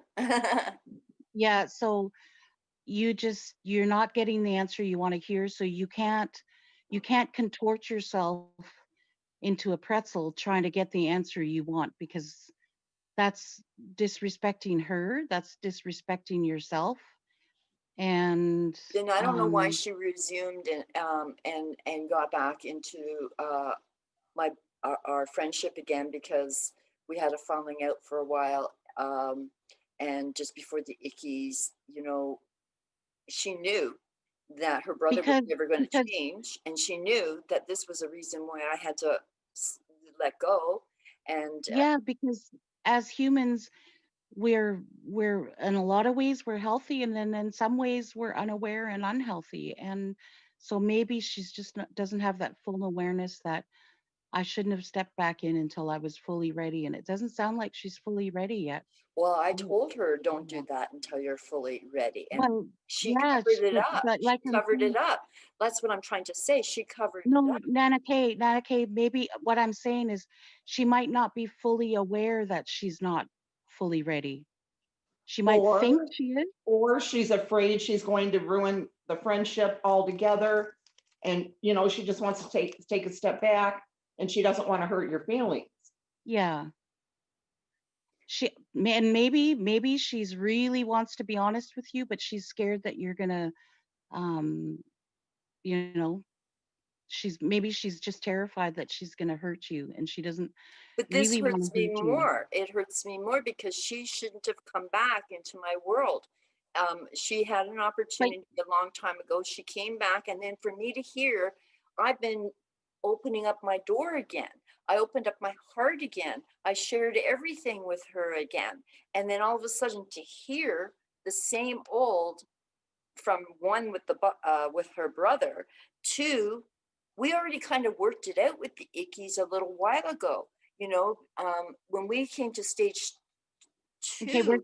Yeah, so you're not getting the answer you want to hear, so you can't contort yourself into a pretzel trying to get the answer you want, because that's disrespecting her, that's disrespecting yourself. And then I don't know why she resumed and got back into our friendship again, because we had a falling out for a while. And just before the ickies, you know, she knew that her brother was Because never going to because change, and she knew that this was a reason why I had to let go. And yeah, because as humans, we're in a lot of ways we're healthy, and then in some ways we're unaware and unhealthy. And so maybe she's just not, doesn't have that full awareness that I shouldn't have stepped back in until I was fully ready. And it doesn't sound like she's fully ready yet. well, I told her, don't do that until you're fully ready. And Well, she yeah, covered it up. but She like I'm covered saying, it up. That's what I'm trying to say. She covered it no, up. Nana K, maybe what I'm saying is she might not be fully aware that she's not fully ready. She might think Or, she is. or she's afraid she's going to ruin the friendship altogether. And, you know, she just wants to take a step back, and she doesn't want to hurt your feelings. Yeah. And maybe she's really wants to be honest with you, but she's scared that you're gonna, um, you know, she's just terrified that she's gonna hurt you, and she doesn't But this really want hurts to me hurt you. more. It hurts me more because she shouldn't have come back into my world. She had an But opportunity a long time ago. She came back, and then for me to hear, I've been opening up my door again. I opened up my heart again. I shared everything with her again. And then all of a sudden to hear the same old from one with her brother, two, we already kind of worked it out with the ickies a little while ago. You know, when we came to stage okay, two, we're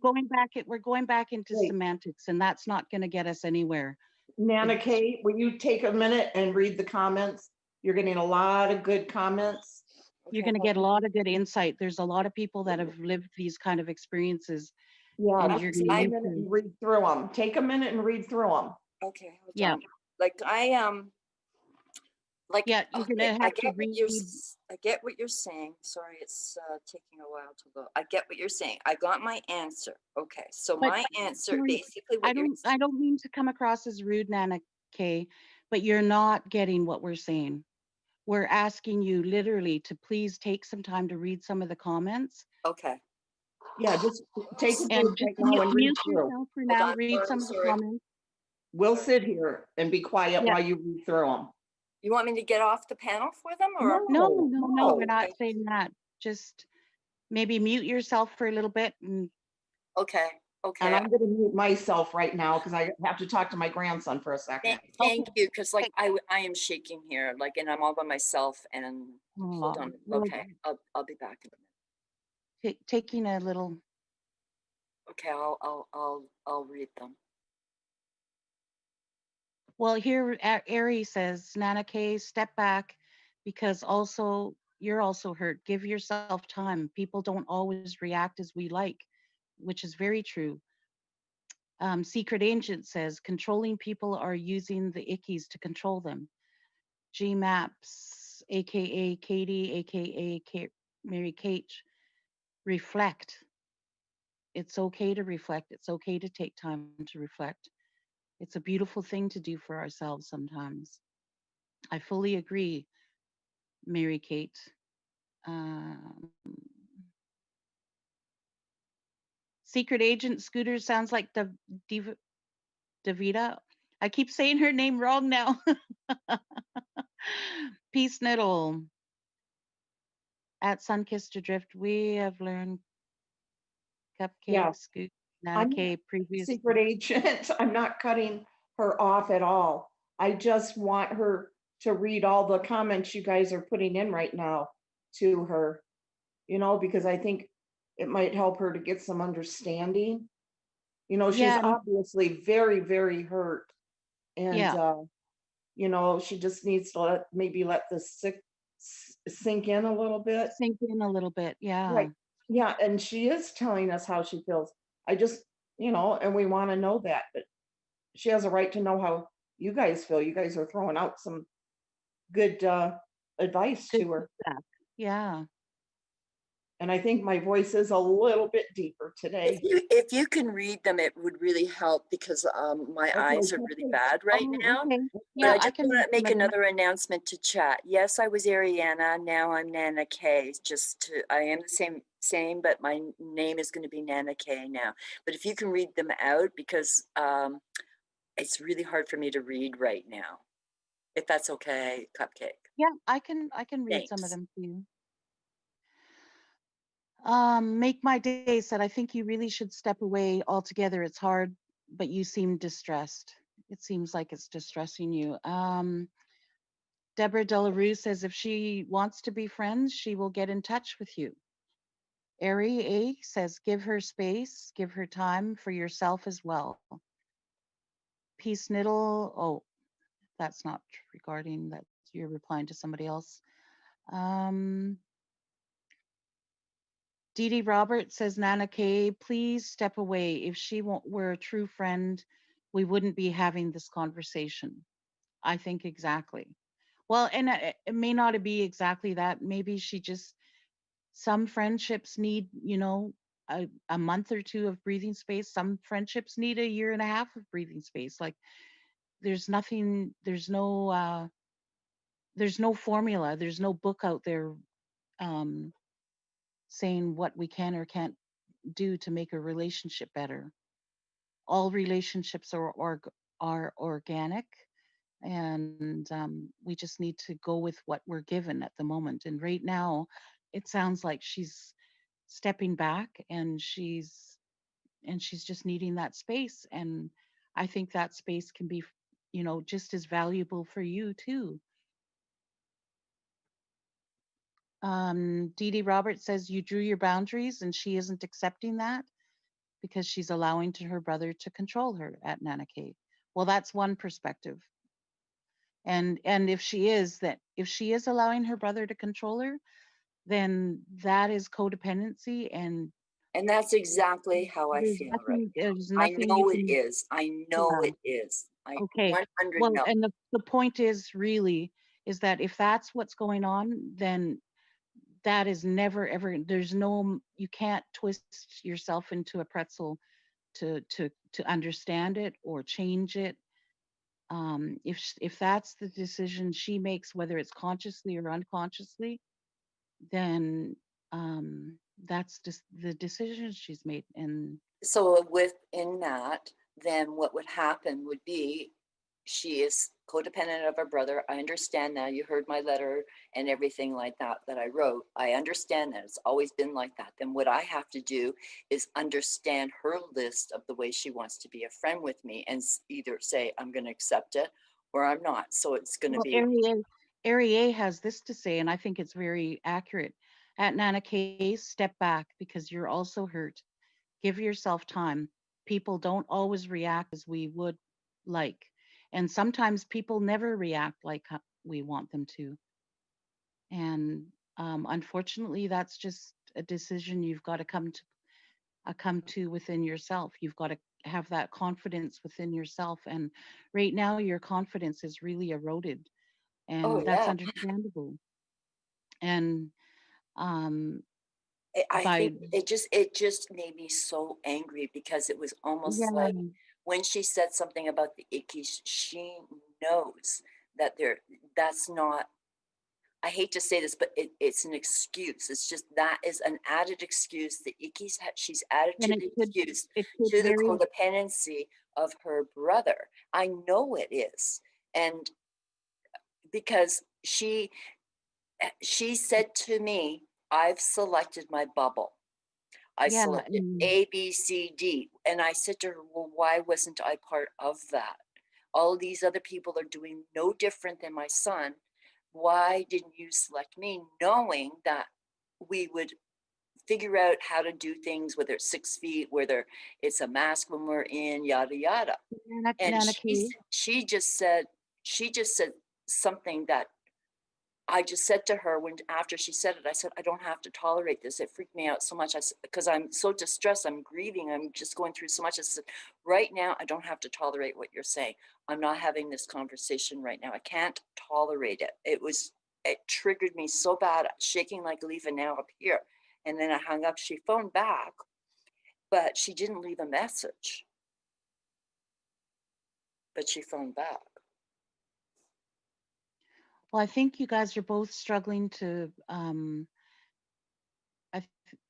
going back into Wait, semantics, and that's not gonna get us anywhere. Nana Kate, will you take a minute and read the comments? You're getting a lot of good comments. You're okay, gonna get a lot of good insight. There's a lot of people that have lived these kind of experiences, and Yeah, you're take gonna a need minute to, and read through them. Take a minute and read through them. okay, hold yeah, on. Like like you're okay, gonna have to read. I get what you're saying. Sorry, it's taking a while to go. I get what you're saying. I got my answer. Okay, so But my answer, sorry, basically what you're I don't mean to come across as rude, Nana K, but you're not getting what we're saying. We're asking you literally to please take some time to read some of the comments okay. Yeah, just take a break and just right now and read mute through. yourself for Hold now. on, Read some of the sorry. comments. We'll sit here and be quiet Yeah. while you read through them. You want me to get off the panel for them, or No, No. we're not saying that. Just maybe mute yourself for a little bit and okay, And okay. I'm going to mute myself right now because I have to talk to my grandson for a second. Thank you, because like I am shaking here, like, and I'm all by myself. And hold on. well, Okay, I'll be back in a minute. taking a little. Okay, I'll read them. Well, here Ari says, Nana K, step back because also you're also hurt. Give yourself time. People don't always react as we like, which is very true. Secret Agent says, controlling people are using the ickies to control them. G Maps, aka Katie, aka Mary Kate, reflect. It's okay to reflect. It's okay to take time to reflect. It's a beautiful thing to do for ourselves sometimes. I fully agree, Mary Kate. Secret Agent Scooter sounds like the Davida. I keep saying her name wrong now. Peace Niddle. At Sunkissed Adrift, we have learned Yeah, Cupcake, Scoot, Nana I'm K, previous. secret agent. I'm not cutting her off at all. I just want her to read all the comments you guys are putting in right now to her, you know, because I think it might help her to get some understanding. You know, she's Yeah, obviously very, very hurt. And, yeah, you know, she just needs to maybe let this sink in a little bit. sink in a little bit. Yeah. Right. Yeah. And she is telling us how she feels. I just, you know, and we want to know that, but she has a right to know how you guys feel. You guys are throwing out some good advice Good to her. feedback. Yeah. And I think my voice is a little bit deeper today. If you can read them, it would really help, because my eyes are really bad right now. Okay. But Yeah, I I just can want read to make some of them. another announcement to chat. Yes, I was Ariana. Now I'm Nana K. I am the same, but my name is going to be Nana K now. But if you can read them out, because it's really hard for me to read right now. If that's okay, Cupcake. Yeah, I can read some of Thanks. them to you. Make My Day said, I think you really should step away altogether. It's hard, but you seem distressed. It seems like it's distressing you. Deborah Delarue says, if she wants to be friends, she will get in touch with you. Ari A says, give her space, give her time for yourself as well. Peace Niddle, oh, that's not regarding that. You're replying to somebody else. Dee Dee Roberts says, Nana K, please step away. If she were a true friend, we wouldn't be having this conversation. I think exactly. Well, and it may not be exactly that. Maybe she just, some friendships need, a month or two of breathing space. Some friendships need a year and a half of breathing space. Like there's nothing, there's no formula. There's no book out there saying what we can or can't do to make a relationship better. All relationships are organic, and we just need to go with what we're given at the moment. And right now, it sounds like she's stepping back, and she's just needing that space. And I think that space can be, just as valuable for you too. Dee Dee Roberts says you drew your boundaries, and she isn't accepting that because she's allowing her brother to control her at Nana Cave. Well, that's one perspective. And if she is allowing her brother to control her, then that is codependency, and that's exactly how I there's feel right nothing now. there's I nothing you know it can. is. I know Yeah. it is. I Okay. 100 Well, know. and the point is really is that if that's what's going on, then that is never ever, there's no, you can't twist yourself into a pretzel to understand it or change it. If that's the decision she makes, whether it's consciously or unconsciously, then that's just the decision she's made. And So within that, then what would happen would be she is codependent of her brother. I understand now. You heard my letter and everything like that I wrote. I understand that it's always been like that. Then what I have to do is understand her list of the way she wants to be a friend with me, and either say I'm going to accept it or I'm not. So it's going to well, be Ari A has this to say, and I think it's very accurate. At Nana Case, step back because you're also hurt. Give yourself time. People don't always react as we would like. And sometimes people never react like we want them to. And unfortunately, that's just a decision you've got to come to within yourself. You've got to have that confidence within yourself. And right now, your confidence is really eroded, oh and that's yeah. understandable. And I by think it just made me so angry because it was almost yeah, like when she said something about the ickies, she knows that that's not, I hate to say this, but it's an excuse. It's just that is an added excuse. The ickies she's added and to the excuse it could to the very codependency of her brother. I know it is. And because she said to me, I've selected my bubble. I yeah, selected A, B, C, D. And I said to her, well, why wasn't I part of that? All these other people are doing no different than my son. Why didn't you select me, knowing that we would figure out how to do things, whether it's 6 feet, whether it's a mask when we're in, yada, yada. And Nana Key. she just said something that I just said to her after she said it, I said, I don't have to tolerate this. It freaked me out so much. Because I'm so distressed. I'm grieving. I'm just going through so much. I said, right now, I don't have to tolerate what you're saying. I'm not having this conversation right now. I can't tolerate it. It triggered me so bad, shaking like a leaf, and now up here. And then I hung up. She phoned back, but she didn't leave a message. But she phoned back. Well, I think you guys are both struggling to.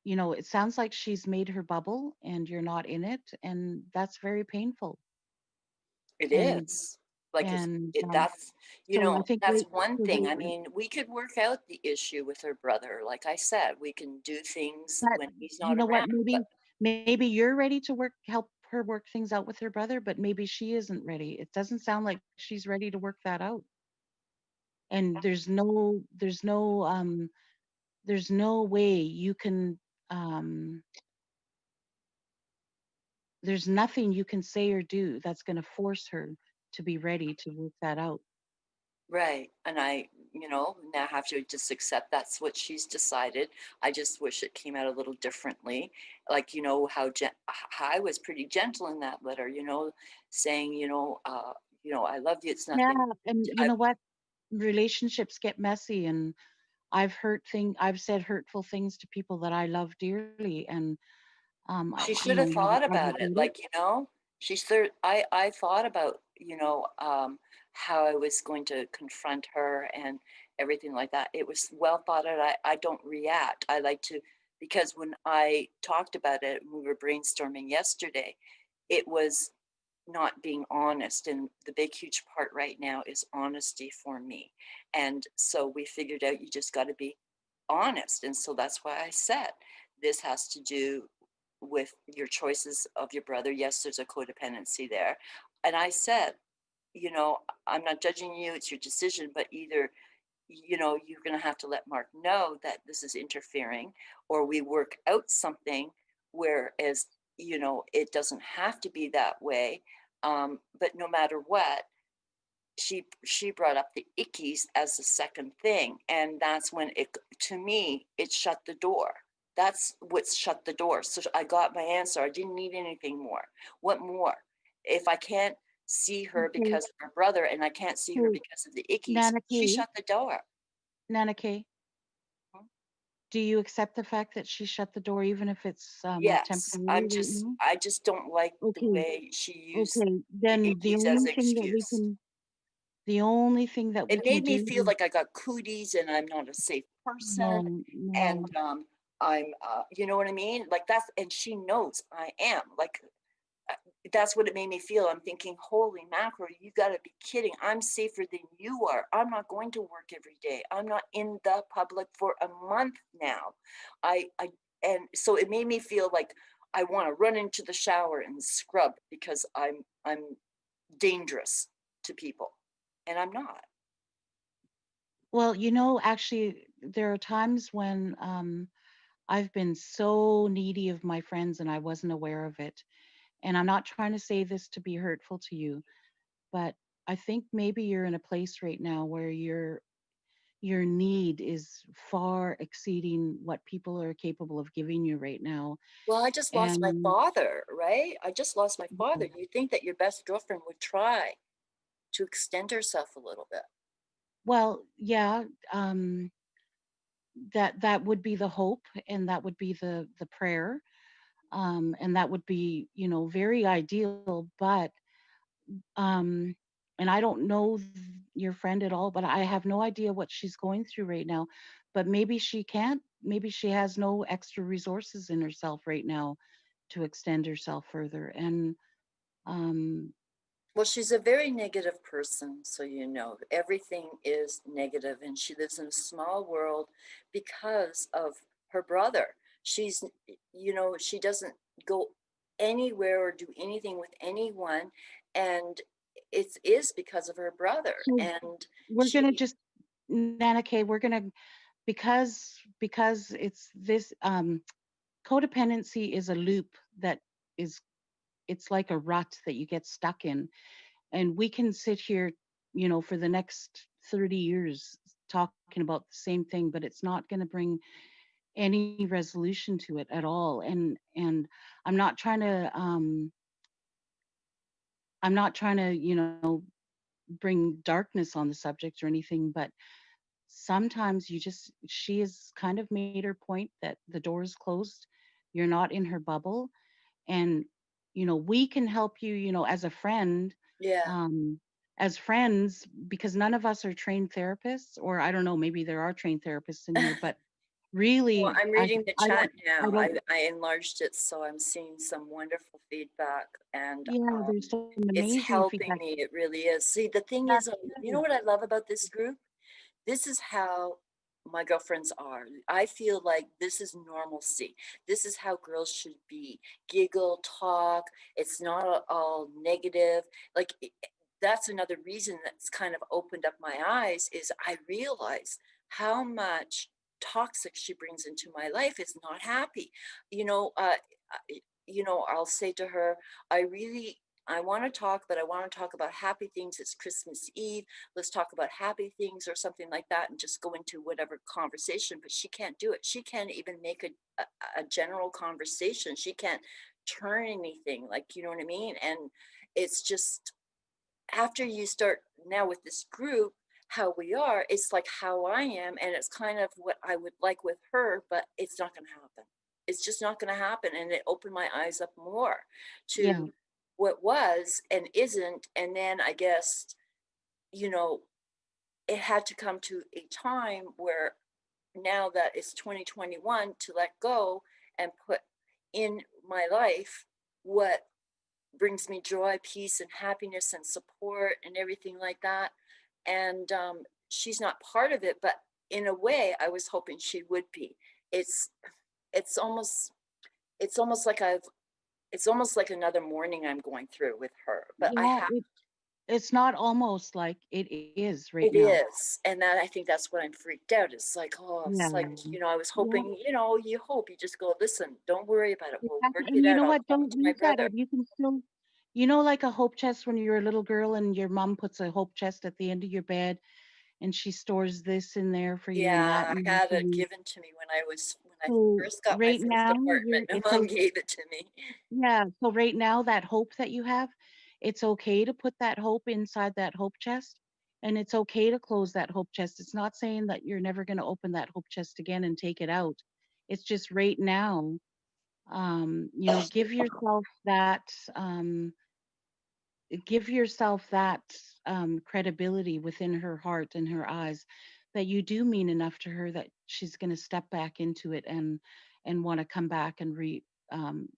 it sounds like she's made her bubble and you're not in it, and that's very painful. It And is. Like and that's, so I think that's one so thing. I mean, we could work out the issue with her brother. Like I said, we can do things but when he's you not know what? around. But Maybe you're ready to help her work things out with her brother, but maybe she isn't ready. It doesn't sound like she's ready to work that out. And there's no way you can um there's nothing you can say or do that's going to force her to be ready to work that out. right. And I, now have to just accept that's what she's decided. I just wish it came out a little differently. Like, how I was pretty gentle in that letter, saying, I love you. It's Yeah, nothing. and you I, know what? Relationships get messy, and I've said hurtful things to people that I love dearly, and she should have thought I about it. regret it. Like, I thought about, how I was going to confront her and everything like that. It was well thought out. I don't react. I like to, because when I talked about it, we were brainstorming yesterday, it was not being honest. And the big, huge part right now is honesty for me. And so we figured out you just got to be honest. And so that's why I said this has to do with your choices of your brother. Yes, there's a codependency there. And I said, I'm not judging you, it's your decision, but either, you're going to have to let Mark know that this is interfering, or we work out something, whereas, it doesn't have to be that way. But no matter what, she brought up the ickies as the second thing, and that's when it, to me, it shut the door. That's what's shut the door. So I got my answer. I didn't need anything more. What more? If I can't see her Okay, because of her brother and I can't see her so because of the ickies, Nana she Kay, shut the door. Nana Kay, do you accept the fact that she shut the door, even if it's Yes, temporary right now? I just don't like the Okay, way she used okay. the Then ickies as an excuse. the only thing that we It can made me do feel is like I got cooties and I'm not a safe person. no, And no. I'm, you know what I mean? Like that's, and she knows I am. Like uh, that's what it made me feel. I'm thinking, holy mackerel, you got to be kidding. I'm safer than you are. I'm not going to work every day. I'm not in the public for a month now. And so it made me feel like I want to run into the shower and scrub because I'm dangerous to people, and I'm not. Well, actually, there are times when I've been so needy of my friends and I wasn't aware of it. And I'm not trying to say this to be hurtful to you, but I think maybe you're in a place right now where your need is far exceeding what people are capable of giving you right now. Well, I just lost my And father, right? I just lost my father. You think that your best girlfriend would try to extend herself a little bit. well, yeah, um, that would be the hope, and that would be the prayer, and that would be very ideal. But um, and I don't know your friend at all, but I have no idea what she's going through right now. But maybe she can't. Maybe she has no extra resources in herself right now to extend herself further. And um, Well, she's a very negative person, so everything is negative, and she lives in a small world because of her brother. She's, she doesn't go anywhere or do anything with anyone, and it is because of her brother. so And we're gonna she, just Nana Kay, we're gonna because it's this codependency is a loop that is it's like a rut that you get stuck in, and we can sit here for the next 30 years talking about the same thing, but it's not going to bring any resolution to it at all. And i'm not trying to um I'm not trying to bring darkness on the subject or anything, but sometimes she has kind of made her point that the door is closed, you're not in her bubble, and we can help you, as a friend, yeah, um as friends, because none of us are trained therapists, or I don't know, maybe there are trained therapists in here, but really, Well, I'm I, reading the I chat don't, I now. don't, I enlarged it, so I'm seeing some wonderful feedback, and yeah, there's some it's amazing helping feedback. me. It really is. See, the thing That's is, you know good. what I love about this group? This is how my girlfriends are. I feel like this is normalcy. This is how girls should be. Giggle, talk. It's not all negative. Like that's another reason that's kind of opened up my eyes is I realize how much toxic she brings into my life is not happy. You know, I'll say to her, I want to talk, but I want to talk about happy things. It's Christmas Eve. Let's talk about happy things or something like that and just go into whatever conversation. But she can't do it. She can't even make a general conversation. She can't turn anything, like, you know what I mean? And it's just after you start now with this group, how we are, it's like how I am. And it's kind of what I would like with her, but it's not going to happen. It's just not going to happen. And it opened my eyes up more Yeah. to what was and isn't. And then I guess, you know, it had to come to a time where now that it's 2021 to let go and put in my life what brings me joy, peace, and happiness and support and everything like that. And she's not part of it, but in a way, I was hoping she would be. It's it's almost it's almost like I've it's almost like another morning I'm going through with her. But I Yeah, have it's not almost like it is right it now. is, and that I think that's what I'm freaked out. It's like, oh, Yeah. it's like, I was Yeah. hoping, you hope you just go, listen, don't worry about it. We'll work Exactly. And it you out. know I'll what? talk Don't to my lose that brother. hope. You can still, like a hope chest when you're a little girl and your mom puts a hope chest at the end of your bed and she stores this in there for you and that Yeah, and I that had for it you. given to me when I So first got my right first now, apartment. My it's mom gave it to me. yeah. So right now, that hope that you have, it's okay to put that hope inside that hope chest. And it's okay to close that hope chest. It's not saying that you're never going to open that hope chest again and take it out. It's just right now, give yourself that, um, credibility within her heart and her eyes that you do mean enough to her that she's going to step back into it and want to come back and um,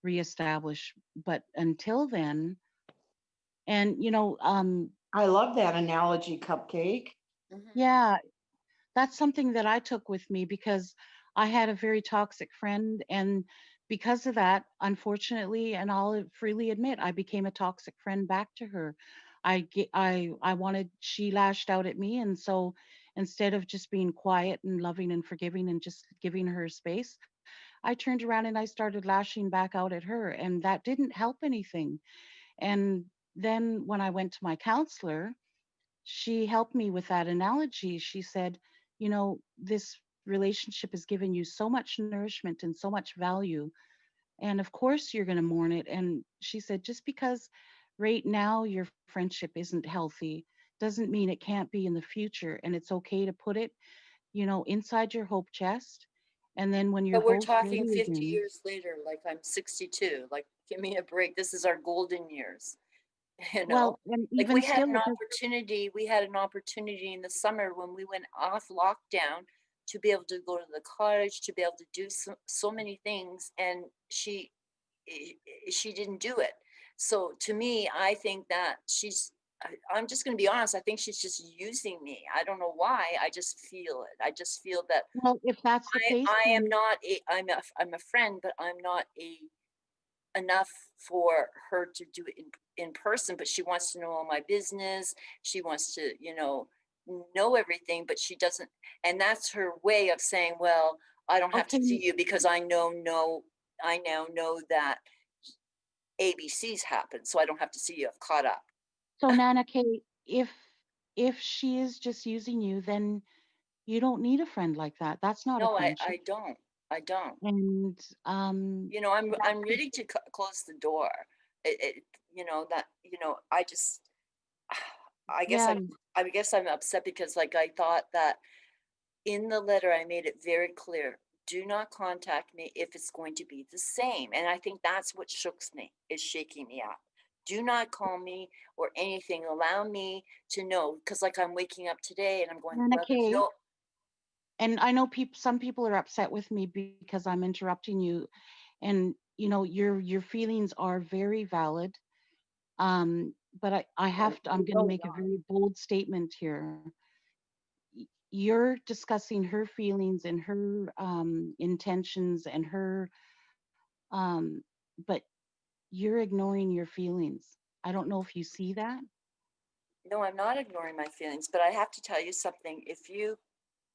reestablish. But until then, and I love that analogy, Cupcake. yeah, that's something that I took with me because I had a very toxic friend. And because of that, unfortunately, and I'll freely admit, I became a toxic friend back to her. I wanted, she lashed out at me. And so instead of just being quiet and loving and forgiving and just giving her space, I turned around and I started lashing back out at her. And that didn't help anything. And then when I went to my counselor, she helped me with that analogy. She said, this relationship has given you so much nourishment and so much value. And of course, you're going to mourn it. And she said, just because right now your friendship isn't healthy doesn't mean it can't be in the future. And it's okay to put it, inside your hope chest. And then when your But we're hope's talking ready 50 again, years later, like I'm 62. Like, give me a break. This is our golden years. well, and Like even still, it does. we had an opportunity in the summer when we went off lockdown to be able to go to the cottage, to be able to do so many things. And she didn't do it. So to me, I think that I'm just going to be honest. I think she's just using me. I don't know why. I just feel it. I just feel that Well, if that's the case, I am then not I'm a friend, but I'm not enough for her to do it in person. But she wants to know all my business. She wants to, know everything, but she doesn't. And that's her way of saying, well, I don't have to okay. see you because I now know that ABC's happened, so I don't have to see you. I've caught up. So Nana Kate, if she is just using you, then you don't need a friend like that. That's not a No, friendship. I don't. I don't. And I'm ready to close the door. I just, I guess yeah, I'm upset because like I thought that in the letter I made it very clear. Do not contact me if it's going to be the same. And I think that's what shooks me, is shaking me up. Do not call me or anything. Allow me to know. Because like I'm waking up today and I'm going, Nana well, there's Kate, no. And I know some people are upset with me because I'm interrupting you, and your feelings are very valid. But I have to. I'm going to make a very bold statement here. You're discussing her feelings and her intentions and her, but you're ignoring your feelings. I don't know if you see that. No, I'm not ignoring my feelings, but I have to tell you something. If you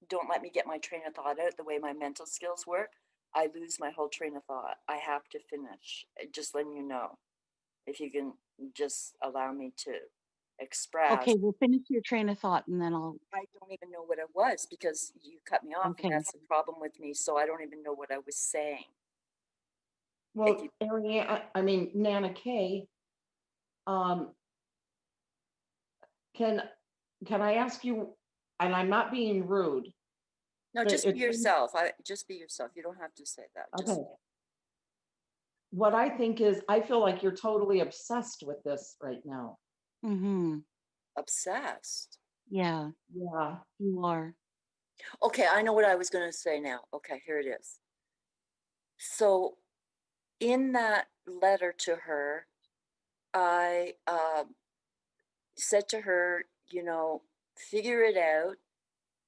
don't let me get my train of thought out the way my mental skills work, I lose my whole train of thought. I have to finish. Just letting you know. If you can just allow me to express. Okay, we'll finish your train of thought and then I'll. I don't even know what it was because you cut me off, Okay. and that's the problem with me. So I don't even know what I was saying. Well, Ariane, I mean, Nana Kay, can I ask you, and I'm not being rude. No, but just be it's- yourself. Just be yourself. You don't have to say that. Just, Okay. What I think is, I feel like you're totally obsessed with this right now. Mm-hmm. Obsessed. Yeah. Yeah. You are. Okay, I know what I was going to say now. Okay, here it is. So in that letter to her, I said to her, figure it out,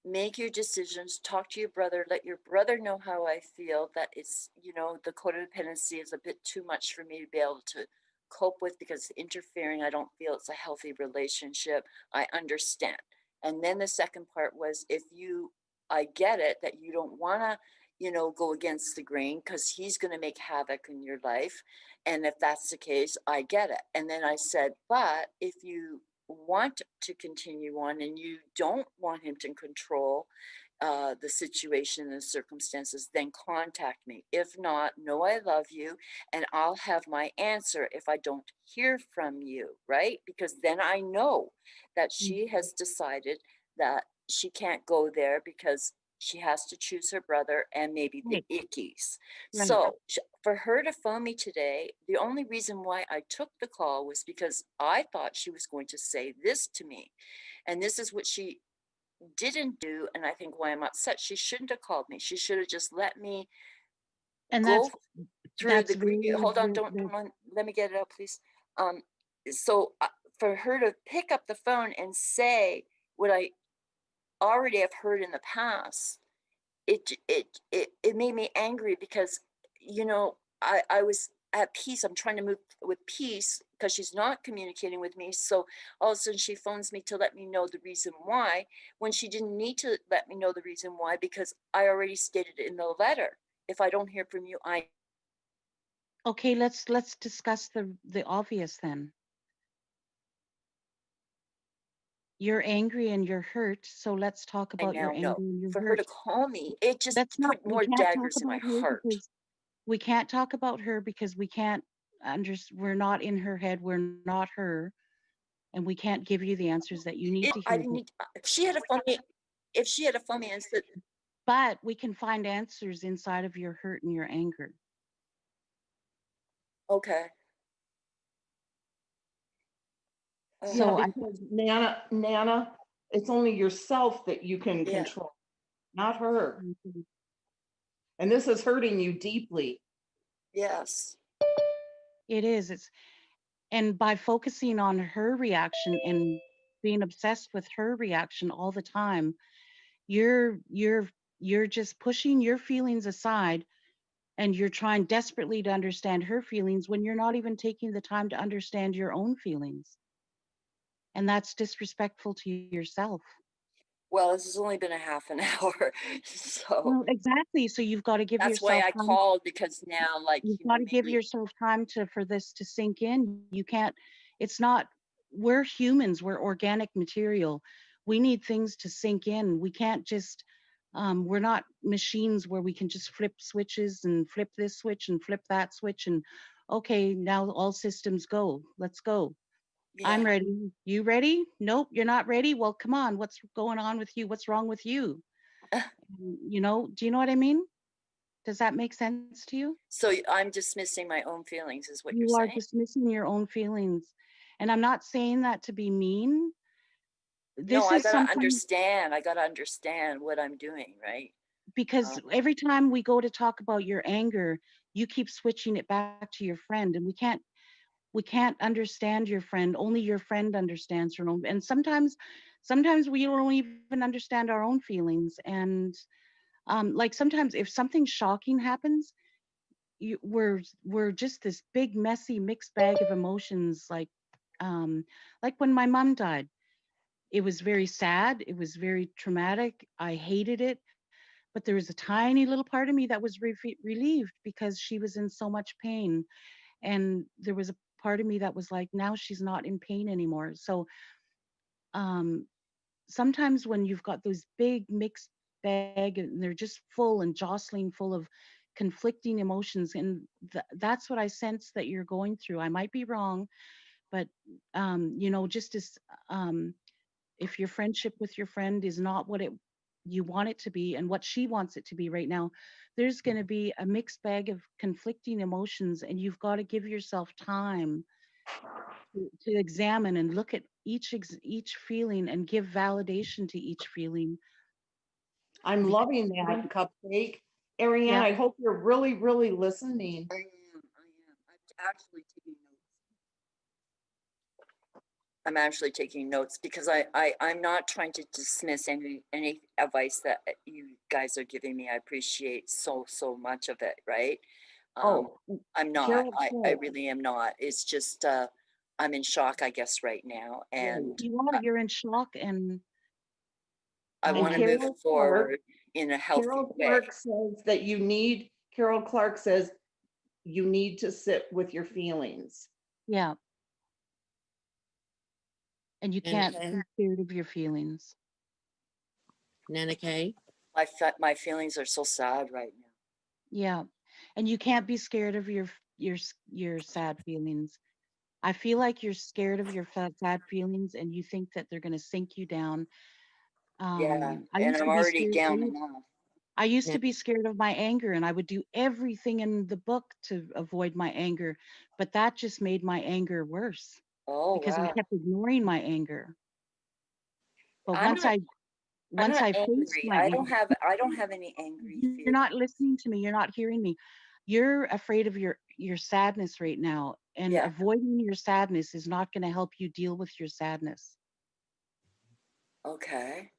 make your decisions, talk to your brother, let your brother know how I feel, that it's, the codependency is a bit too much for me to be able to cope with because interfering, I don't feel it's a healthy relationship. I understand. And then the second part was, I get it that you don't want to, go against the grain because he's going to make havoc in your life. And if that's the case, I get it. And then I said, but if you want to continue on and you don't want him to control the situation and the circumstances, then contact me. If not, know I love you and I'll have my answer if I don't hear from you, right? Because then I know that she has decided that she can't go there because she has to choose her brother and maybe the ickies. Right. So for her to phone me today, the only reason why I took the call was because I thought she was going to say this to me. And this is what she didn't do. And I think why I'm upset, she shouldn't have called me. She should have just let me And go through that's the grief. very, Hold on, don't let me get it out, please. So for her to pick up the phone and say what I already have heard in the past, it made me angry because I was at peace. I'm trying to move with peace because she's not communicating with me. So all of a sudden she phones me to let me know the reason why, when she didn't need to let me know the reason why, because I already stated in the letter, if I don't hear from you, Okay, let's discuss the obvious then. You're angry and you're hurt, so let's talk about your now anger know. and your For her hurt. to call me, it just put We more can't talk daggers in my about her heart. because we can't talk about her because we can't we're not in her head, we're not her, and we can't give you the answers that you need to I hear. didn't need. If she had a phone me and said, but we can find answers inside of your hurt and your anger. okay. So because Nana, it's only yourself that you can control, not her. Mm-hmm. And this is hurting you deeply. Yes. It is. And by focusing on her reaction and being obsessed with her reaction all the time, you're just pushing your feelings aside and you're trying desperately to understand her feelings when you're not even taking the time to understand your own feelings. And that's disrespectful to yourself. Well, this has only been a half an hour, so. Well, exactly. So you've got to give that's yourself why I time. called, because now, You've got to give yourself time for this to sink in. You can't, it's not, we're humans, we're organic material. We need things to sink in. We can't just, we're not machines where we can just flip switches and flip this switch and flip that switch and okay, now all systems go. Let's go. Yeah. I'm ready. You ready? Nope, you're not ready. Well, come on. What's going on with you? What's wrong with you? Do you know what I mean? Does that make sense to you? So I'm dismissing my own feelings is what you're You are saying? dismissing your own feelings. And I'm not saying that to be mean. this I is gotta something understand. I gotta understand what I'm doing, right? because every time we go to talk about your anger, you keep switching it back to your friend, and we can't understand your friend. Only your friend understands her own. And sometimes we don't even understand our own feelings. And like sometimes if something shocking happens, we're just this big messy mixed bag of emotions. Like when my mom died, it was very sad. It was very traumatic. I hated it. But there was a tiny little part of me that was relieved because she was in so much pain. And there was a part of me that was like, now she's not in pain anymore. So um, sometimes when you've got those big mixed bag and they're just full and jostling full of conflicting emotions, and that's what I sense that you're going through. I might be wrong, but just as um, if your friendship with your friend is not what you want it to be and what she wants it to be right now, there's going to be a mixed bag of conflicting emotions, and you've got to give yourself time to examine and look at each feeling and give validation to each feeling. I'm Because loving that, Cupcake. Ariane, yeah, I hope you're really, really listening. I am. I'm actually taking notes. I'm actually taking notes because I'm not trying to dismiss any advice that you guys are giving me. I appreciate so much of it, right? Oh, I'm not. Carol I Clark. really am not. It's just I'm in shock, I guess, right now, and you're in shock, and I And want to move Carol Clark, forward in a healthy Carol way. Clark says that Carol Clark says you need to sit with your feelings. yeah, and you can't Okay. be scared of your feelings. Nana Kay? My feelings are so sad right now. Yeah, and you can't be scared of your sad feelings. I feel like you're scared of your sad feelings, and you think that they're going to sink you down. Yeah, I and used I'm to be already scared. down enough. I used Yeah. to be scared of my anger, and I would do everything in the book to avoid my anger, but that just made my anger worse Oh because I wow. kept ignoring my anger. But I'm once not. I I'm once not I faced angry. my anger, I don't have any angry you're feelings. not listening to me. You're not hearing me. You're afraid of your sadness right now, and Yeah. avoiding your sadness is not going to help you deal with your sadness. Okay.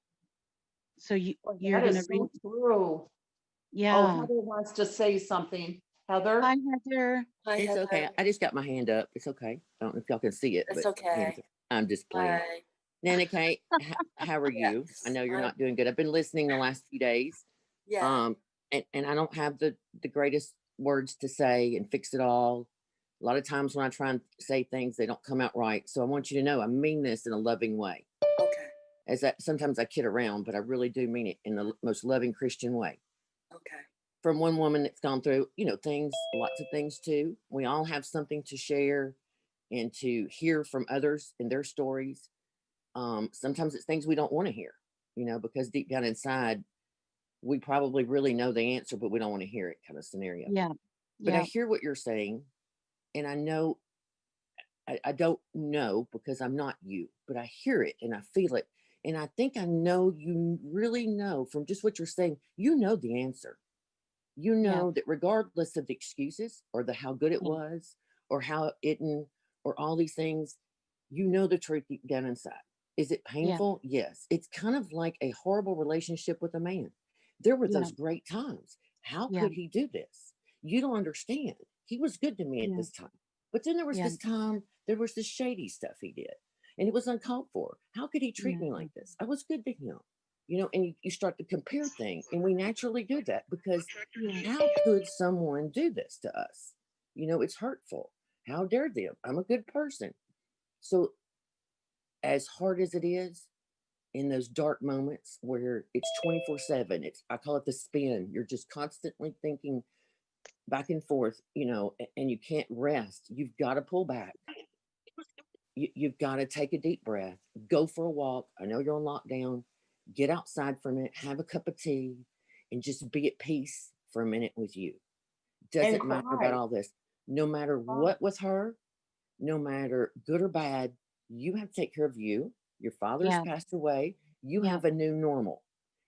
So you're That going to is so true. yeah. Oh, Heather wants to say something. Heather? Hi, Heather. Hi, It's Heather. okay. I just got my hand up. It's okay. I don't know if y'all can see it, It's but okay. I'm just playing. Hi. Nana Kate, how are you? I Yes. know you're not doing good. I've been listening the last few days. Yeah. And I don't have the greatest words to say and fix it all. A lot of times when I try and say things, they don't come out right. So I want you to know I mean this in a loving way. Okay. As that sometimes I kid around, but I really do mean it in the most loving Christian way. Okay. From one woman that's gone through, things, lots of things too. We all have something to share and to hear from others and their stories. Sometimes it's things we don't want to hear, because deep down inside, we probably really know the answer, but we don't want to hear it, kind of scenario. Yeah. But I Yeah. hear what you're saying, and I know I don't know because I'm not you, but I hear it and I feel it. And I think I know you really know from just what you're saying, you know the answer. You Yeah. know that regardless of the excuses or the how good it Yeah. was or how it didn't or all these things, you know the truth deep down inside. Is it Yeah. painful? Yes. It's kind of like a horrible relationship with a man. There were Yeah. those great times. How Yeah. could he do this? You don't understand. He was good to me at Yeah. this time. But then there was Yeah. this time, there was this shady stuff he did, and it was uncalled for. How could he treat Yeah. me like this? I was good to him, and you start to compare things, and we naturally do that because Yeah. how could someone do this to us? It's hurtful. How dare them? I'm a good person. So, as hard as it is, in those dark moments where it's 24/7, I call it the spin. You're just constantly thinking back and forth, and you can't rest. You've got to pull back. You've got to take a deep breath, go for a walk. I know you're on lockdown. Get outside from it, have a cup of tea, and just be at peace for a minute with you. And Doesn't matter about cry. all this. No matter what with her, no matter good or bad, you have to take care of you. Your father's Yeah. passed away. You Yeah. have a new normal,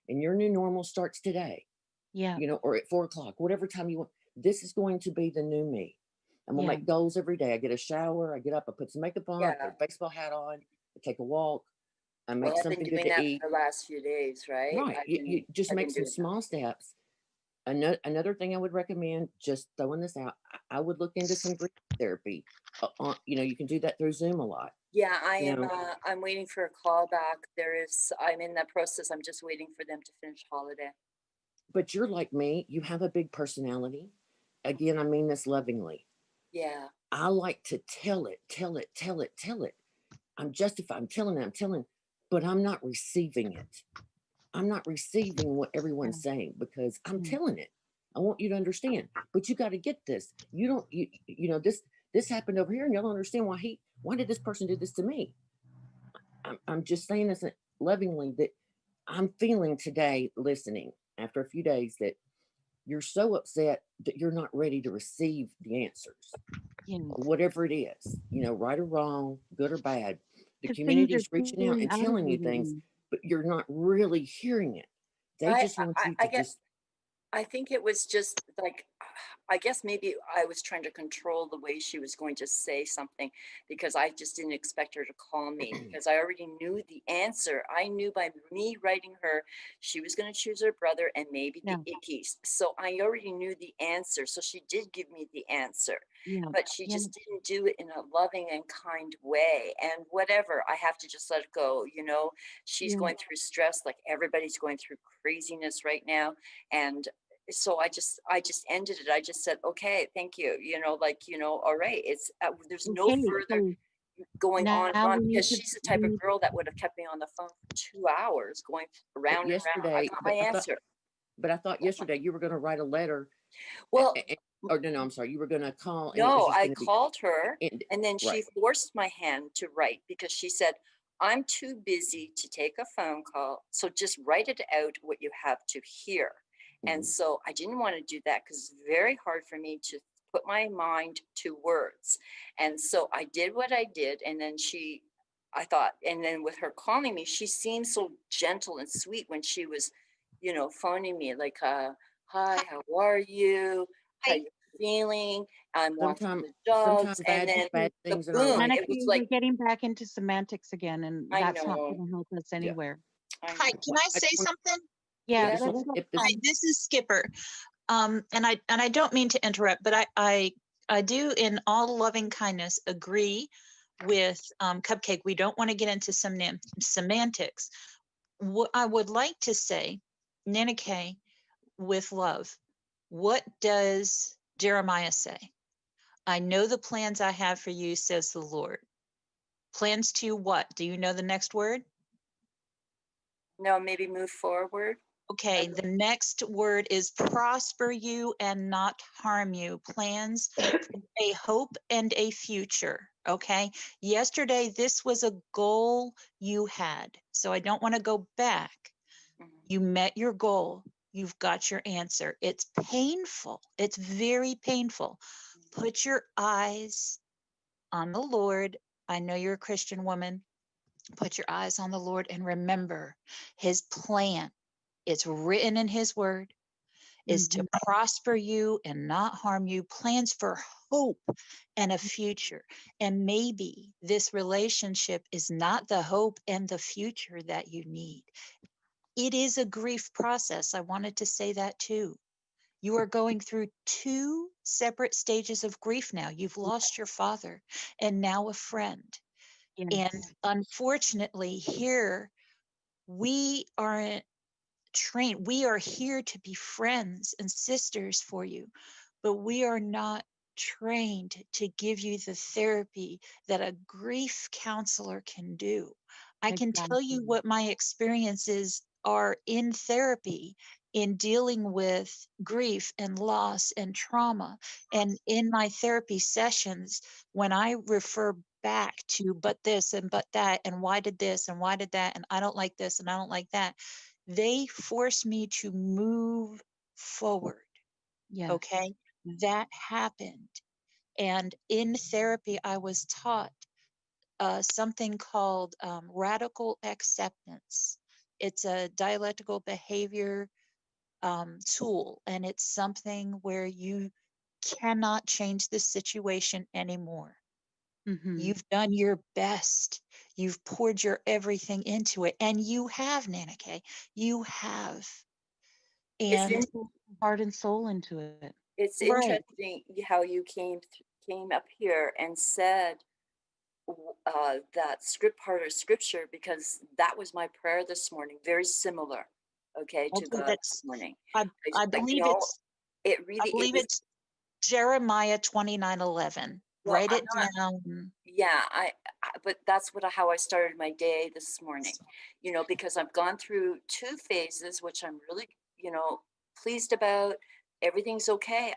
and your new normal starts today, Yeah. or at 4 o'clock, whatever time you want. This is going to be the new me. I'm gonna Yeah. make goals every day. I get a shower, I get up, I put some makeup on, I put Yeah. a baseball hat on, I take a walk, I Well, make I've been something good doing to that eat. for the last few days, right? Right. You just I've make been some doing that. small steps. Another thing I would recommend, just throwing this out, I would look into some grief therapy. You can do that through Zoom a lot. Yeah, You know, I'm waiting for a call back. I'm in that process. I'm just waiting for them to finish holiday. but you're like me, you have a big personality. Again, I mean this lovingly. Yeah. I like to tell it, tell it, tell it, tell it. I'm justified, I'm telling, but I'm not receiving it. I'm not receiving what everyone's saying because I'm telling it. I want you to understand, but you got to get this. You don't, this happened over here, and you'll understand why did this person do this to me? I'm just saying this lovingly that I'm feeling today, listening after a few days, that you're so upset that you're not ready to receive the answers, whatever it is, right or wrong, good or bad. The Because things community are is reaching out getting and out of telling you things, hand. but you're not really hearing it. They I just want I, you I to get just I think it was just like, I guess maybe I was trying to control the way she was going to say something because I just didn't expect her to call me because I already knew the answer. I knew by me writing her, she was going to choose her brother and maybe the Ickies. So I already knew the answer. So she did give me the answer, Yeah. but she Yeah. just didn't do it in a loving and kind way. And whatever, I have to just let it go. She's Yeah. going through stress like everybody's going through craziness right now. And so I just ended it. I just said, okay, thank you. All right. It's there's no Okay. further So going on and now on we need because to. she's the type of girl that would have kept me on the phone for 2 hours going around and around. I yesterday, got my answer. but I thought yesterday you were going to write a letter. Well, or no, I'm sorry, you were going to call, and it was no, just I going to be called her and then she right. forced my hand to write because she said, I'm too busy to take a phone call. So just write it out what you have to hear. And so I didn't want to do that because it's very hard for me to put my mind to words. And so I did what I did. And then I thought, and then with her calling me, she seemed so gentle and sweet when she was, phoning me like, hi, how are you? How you feeling? I'm walking the dogs. And then bad the things in our boom, life. it was Monica, like, we're getting back into semantics again, and I that's not know. going to help us anywhere. Hi, can I say something? Yeah, If let's this, go. if this, Hi, this is Skipper. And I don't mean to interrupt, but I do in all loving kindness agree with Cupcake. We don't want to get into some semantics. What I would like to say, Nana Kay, with love, what does Jeremiah say? I know the plans I have for you, says the Lord. Plans to what? Do you know the next word? No, maybe move forward. Okay, the next word is prosper you and not harm you. Plans for a hope and a future. Okay, yesterday this was a goal you had. So I don't want to go back. You met your goal. You've got your answer. It's painful. It's very painful. Put your eyes on the Lord. I know you're a Christian woman. Put your eyes on the Lord and remember his plan. It's written in his word is to prosper you and not harm you, plans for hope and a future. And maybe this relationship is not the hope and the future that you need. It is a grief process. I wanted to say that too. You are going through two separate stages of grief now. You've lost your father and now a friend. And unfortunately, here we aren't trained. We are here to be friends and sisters for you, but we are not trained to give you the therapy that a grief counselor can do. I can tell you what my experiences are in therapy in dealing with grief and loss and trauma. And in my therapy sessions, when I refer back to but this and but that, and why did this and why did that, and I don't like this and I don't like that, they force me to move forward. Yeah. Okay. That happened. And in therapy, I was taught something called radical acceptance. It's a dialectical behavior tool, and it's something where you cannot change the situation anymore. Mm-hmm. You've done your best. You've poured your everything into it, and you have, Nana Kay. You have. It's And Heart and soul into it. It's right. interesting how you came up here and said that part of scripture, because that was my prayer this morning. Very similar, okay, to Okay, God this that's morning. I You believe know, it's it I really it believe was. it's Jeremiah 29:11. Well, Write I'm it not. down. Yeah, but that's how I started my day this morning. You know, because I've gone through 2 phases, which I'm really, pleased about. Everything's okay.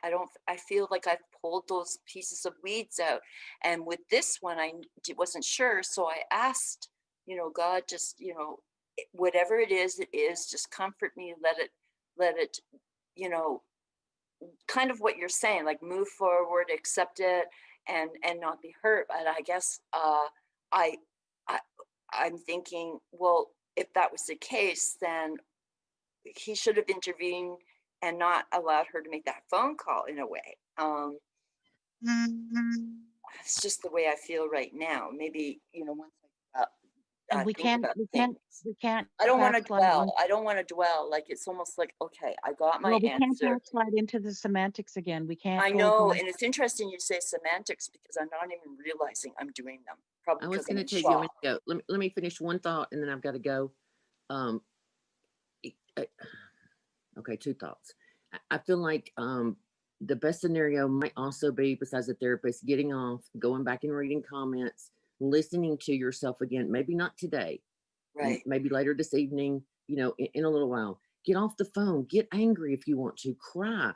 I feel like I've pulled those pieces of weeds out. And with this one, wasn't sure. So I asked, God, just, whatever it is, just comfort me. Let it, you know, kind of what you're saying, like move forward, accept it, and not be hurt. But I guess I, I I'm thinking, well, if that was the case, then he should have intervened and not allowed her to make that phone call in a way. It's just the way I feel right now. Maybe, once And we think can't, about we things. can't, we can't I don't want to backslide. dwell. I don't want to dwell. Like, it's almost like, okay, I got my Well, we can't answer. backslide into the semantics again. We can't I go know, back. and it's interesting you say semantics, because I'm not even realizing I'm doing them. Probably I was because I'm going in to take you a minute shock. ago. Let me finish one thought, and then I've got to go. Um, okay, 2 thoughts. I feel like the best scenario might also be, besides the therapist, getting off, going back and reading comments, listening to yourself again. Maybe not today, Right. maybe later this evening. In a little while. Get off the phone. Get angry if you want to. Cry.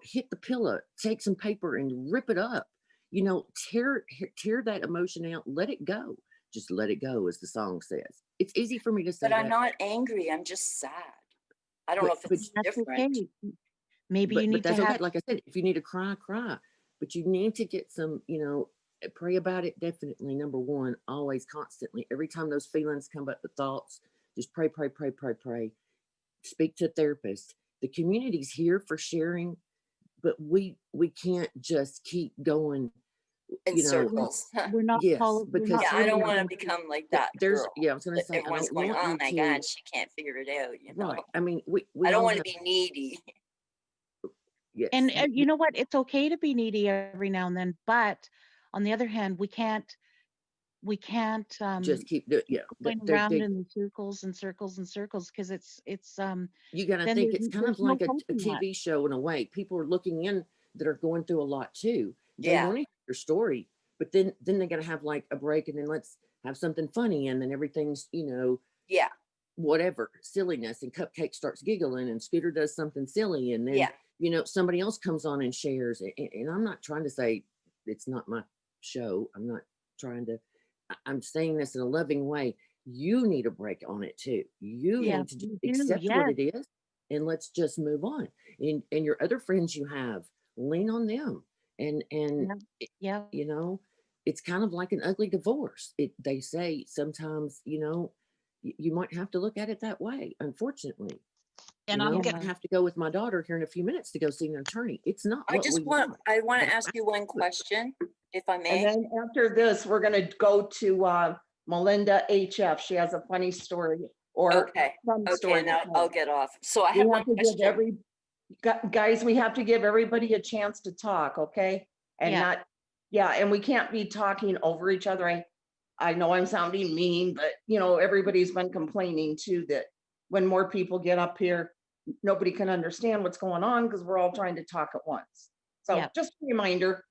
Hit the pillow. Take some paper and rip it up. Tear that emotion out. Let it go. Just let it go, as the song says. It's easy for me to say But I'm that. not angry. I'm just sad. I don't know if it's That's different. okay. Maybe you But need to that's okay. have, Like I said, if you need to cry, cry. But you need to get some, pray about it. Definitely, number one, always, constantly. Every time those feelings come up, the thoughts, just pray, pray, pray, pray, pray. Speak to a therapist. The community's here for sharing, but we can't just keep going. In circles. we're not Yes, we're because not Yeah, I don't following. want to become like that there's, girl. yeah, I was going to That say, I everyone's don't going, want oh you my to, God, she can't figure it out. right. I mean, we I don't all want to have, be needy. yes. And you know what? It's okay to be needy every now and then, but on the other hand, we can't just keep doing, yeah. going around in circles and circles and circles, because it's You got to then think it's kind there's of no like a hope in that. TV show in a way. People are looking in that are going through a lot too. They Yeah. want to hear your story, but then they got to have like a break, and then let's have something funny, and then everything's Yeah. whatever silliness, and Cupcake starts giggling, and Scooter does something silly, and then Yeah. somebody else comes on and shares. And I'm not trying to say it's not my show. I'm not trying to. I'm saying this in a loving way. You need a break on it too. You Yeah, need to just we do. accept what Yes. it is, and let's just move on. And your other friends you have, lean on them. And Yeah. it's kind of like an ugly divorce. They say sometimes, you might have to look at it that way, unfortunately. And I'm I gonna have to go with my daughter here in a few minutes to go see an attorney. It's not what we want. I want but to ask you one question, if I And may. then after this, we're going to go to Melinda HF. She has a funny story or Okay. some story. Okay, now I'll get off. So I We have have one to question. give guys, we have to give everybody a chance to talk, okay? And Yeah. and we can't be talking over each other. I know I'm sounding mean, but everybody's been complaining too that when more people get up here, nobody can understand what's going on because we're all trying to talk at once. So Yeah. just a reminder.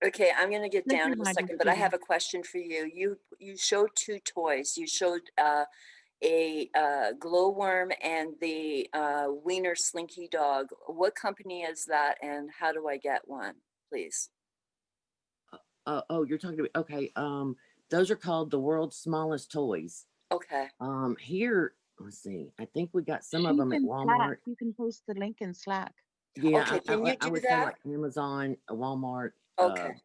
Okay, I'm going to get Just down in a reminder, second, but I Judy. have a question for you. You showed 2 toys. You showed a glowworm and the wiener slinky dog. What company is that, and how do I get one, please? Oh, you're talking about, okay. Those are called the world's smallest toys. Okay. Here, let's see. I think we got some of She's them at in Slack. Walmart. You can post the link in Slack. Yeah, Okay, can you I do would say that? like Amazon, Walmart. Okay.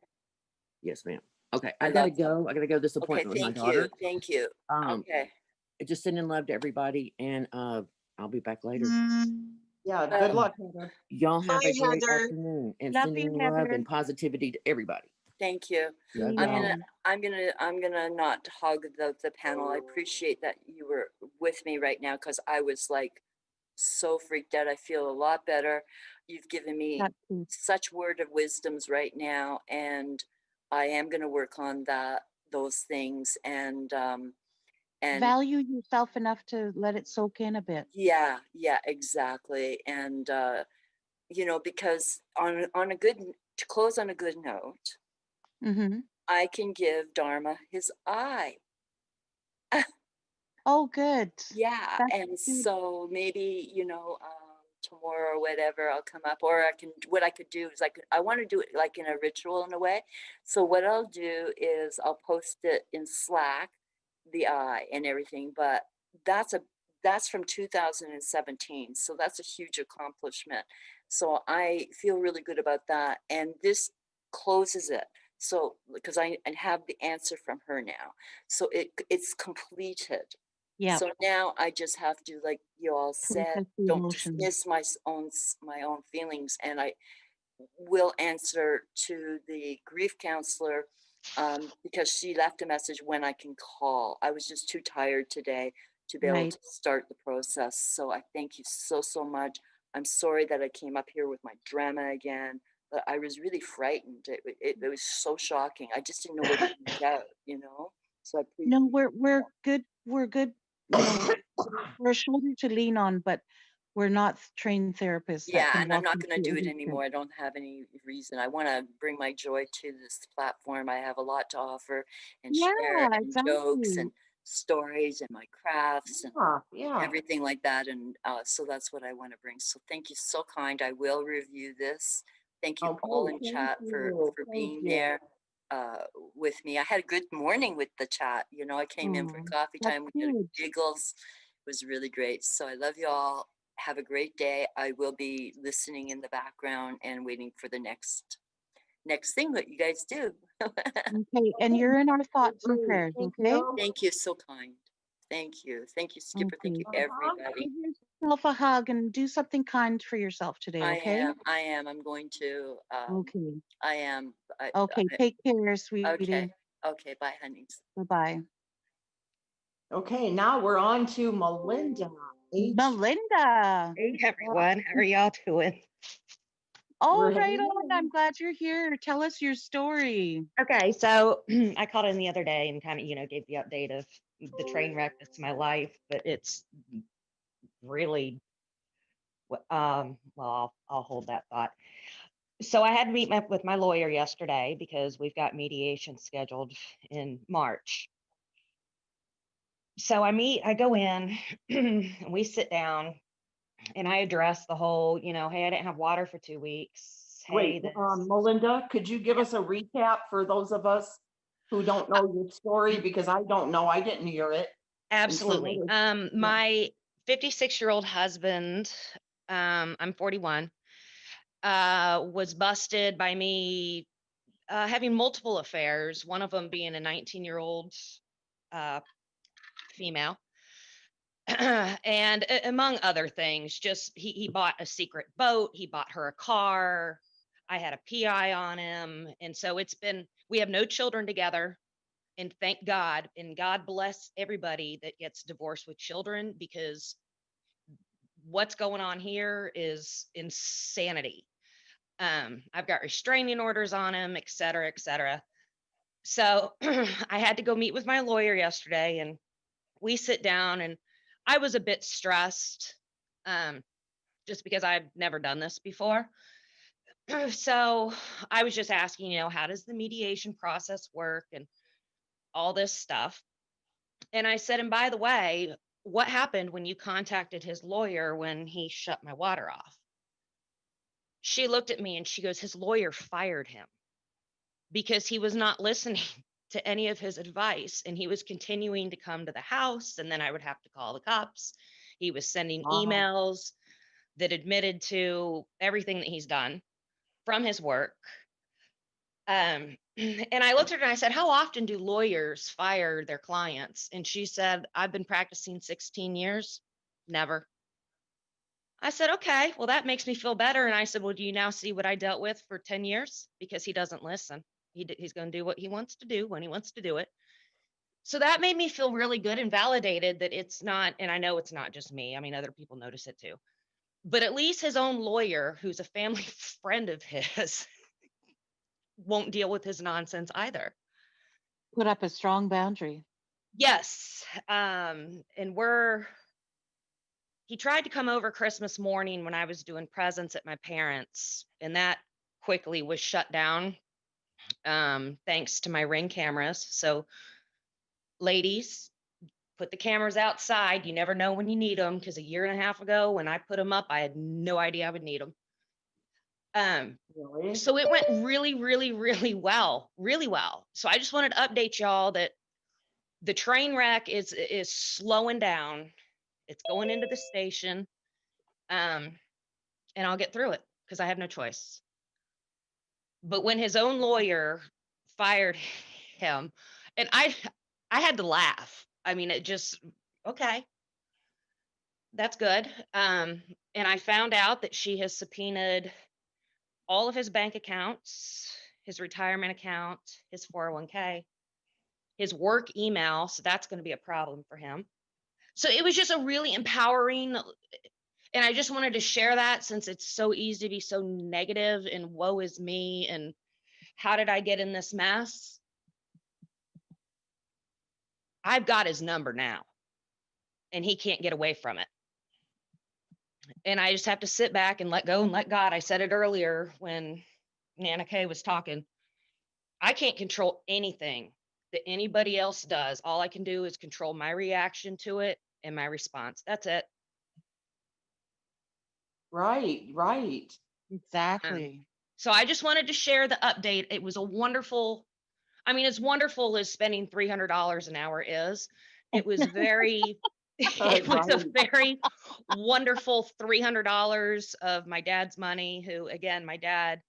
Yes, ma'am. Okay, I I gotta love them. go. I gotta go to this Okay, appointment with my thank daughter. you. Thank you. Okay. Just sending love to everybody, and I'll be back later. Yeah, good luck, Heather. Y'all have Bye, a great Heather. afternoon, and Love sending you, love Heather. and positivity to everybody. Thank you. Love I'm y'all. gonna I'm gonna not hug the panel. I appreciate that you were with me right now because I was like so freaked out. I feel a lot better. You've given me such word of wisdoms right now, and I am gonna work on those things and Value yourself enough to let it soak in a bit. yeah, exactly. And you know, because on a good to close on a good note, Mm-hmm. I can give Dharma his eye. Oh, good. Yeah, That's and good. so maybe, you know, tomorrow or whatever, I'll come up, or what I could do is I want to do it like in a ritual in a way. So what I'll do is I'll post it in Slack, the eye and everything, but that's from 2017. So that's a huge accomplishment. So I feel really good about that. And this closes it. So because I have the answer from her now. So it's completed. Yeah. So now I just have to, like you all said, Process the don't emotions. dismiss my own feelings, and I will answer to the grief counselor because she left a message when I can call. I was just too tired today to be able Right. to start the process. So I thank you so much. I'm sorry that I came up here with my drama again, but I was really frightened. It was so shocking. I just didn't know where to reach out, you know? So I appreciate No, we're good. We're good. You know, we're a shoulder to lean on, but we're not trained therapists that Yeah, can and I'm walk not you going to through do it every step. anymore. I don't have any reason. I want to bring my joy to this platform. I have a lot to offer and share, Yeah, and jokes exactly. and stories and my crafts and Yeah. everything like that. And so that's what I want to bring. So thank you, so kind. I will review this. Thank you all in Thank chat for you. being Thank you. there with me. I had a good morning with the chat. You know, I came in for Oh, coffee that's time. We had good. giggles. It was really great. So I love you all. Have a great day. I will be listening in the background and waiting for the next thing that you guys do. Okay, and you're in our thoughts and prayers, Thank okay? you. Thank you, so kind. Thank you, Skipper. Thank you, Okay. everybody. Give yourself a hug and do something kind for yourself today, okay? I am. I'm going to. Okay. I am. Okay, take care, sweetie. Okay. Okay. Bye, honeys. Bye-bye. Okay, now we're on to Melinda. Melinda. Hey everyone, how are y'all doing? Oh, We're right hanging on. I'm glad you're here. Tell us your story. Okay, so I called in the other day and kind of, gave the update of the train wreck that's my life, but it's really, well, I'll hold that thought. So I had to meet with my lawyer yesterday because we've got mediation scheduled in March. So I go in, and we sit down, and I address the whole, hey, I didn't have water for 2 weeks. Hey, Wait, Melinda, could you give us a recap for those of us who don't know your story? Because I don't know, I didn't hear it. Absolutely. My 56-year-old husband, I'm 41, was busted by me having multiple affairs, one of them being a 19-year-old female. And among other things, just he bought a secret boat, he bought her a car, I had a PI on him. And so we have no children together. And thank God, and God bless everybody that gets divorced with children, because what's going on here is insanity. I've got restraining orders on him, et cetera, et cetera. So I had to go meet with my lawyer yesterday, and we sit down, and I was a bit stressed, just because I've never done this before. So I was just asking, how does the mediation process work and all this stuff. And I said, and by the way, what happened when you contacted his lawyer when he shut my water off? She looked at me and she goes, his lawyer fired him because he was not listening to any of his advice, and he was continuing to come to the house, and then I would have to call the cops. He was sending emails that admitted to everything that he's done from his work. And I looked at her and I said, how often do lawyers fire their clients? And she said, I've been practicing 16 years. Never. I said, okay, well, that makes me feel better. And I said, well, do you now see what I dealt with for 10 years? Because he doesn't listen. He's going to do what he wants to do when he wants to do it. So that made me feel really good and validated that it's not, and I know it's not just me. I mean, other people notice it too. But at least his own lawyer, who's a family friend of his, won't deal with his nonsense either. Put up a strong boundary. Yes. And he tried to come over Christmas morning when I was doing presents at my parents', and that quickly was shut down, thanks to my Ring cameras. So, ladies, put the cameras outside. You never know when you need them, because a year and a half ago when I put them up, I had no idea I would need them. Really? So it went really, really, really well, really well. So I just wanted to update y'all that the train wreck is slowing down. It's going into the station. And I'll get through it because I have no choice. But when his own lawyer fired him, and I had to laugh. I mean, it just, okay, that's good. And I found out that she has subpoenaed all of his bank accounts, his retirement account, his 401k, his work email. So that's going to be a problem for him. So it was just a really empowering, and I just wanted to share that since it's so easy to be so negative and woe is me and how did I get in this mess? I've got his number now and he can't get away from it. And I just have to sit back and let go and let God. I said it earlier when Nana Kay was talking. I can't control anything that anybody else does. All I can do is control my reaction to it and my response. That's it. Right, right. Exactly. So I just wanted to share the update. It was a wonderful, I mean, as wonderful as spending $300 an hour is, it was very, it was a very wonderful $300 of my dad's money, who, again, my dad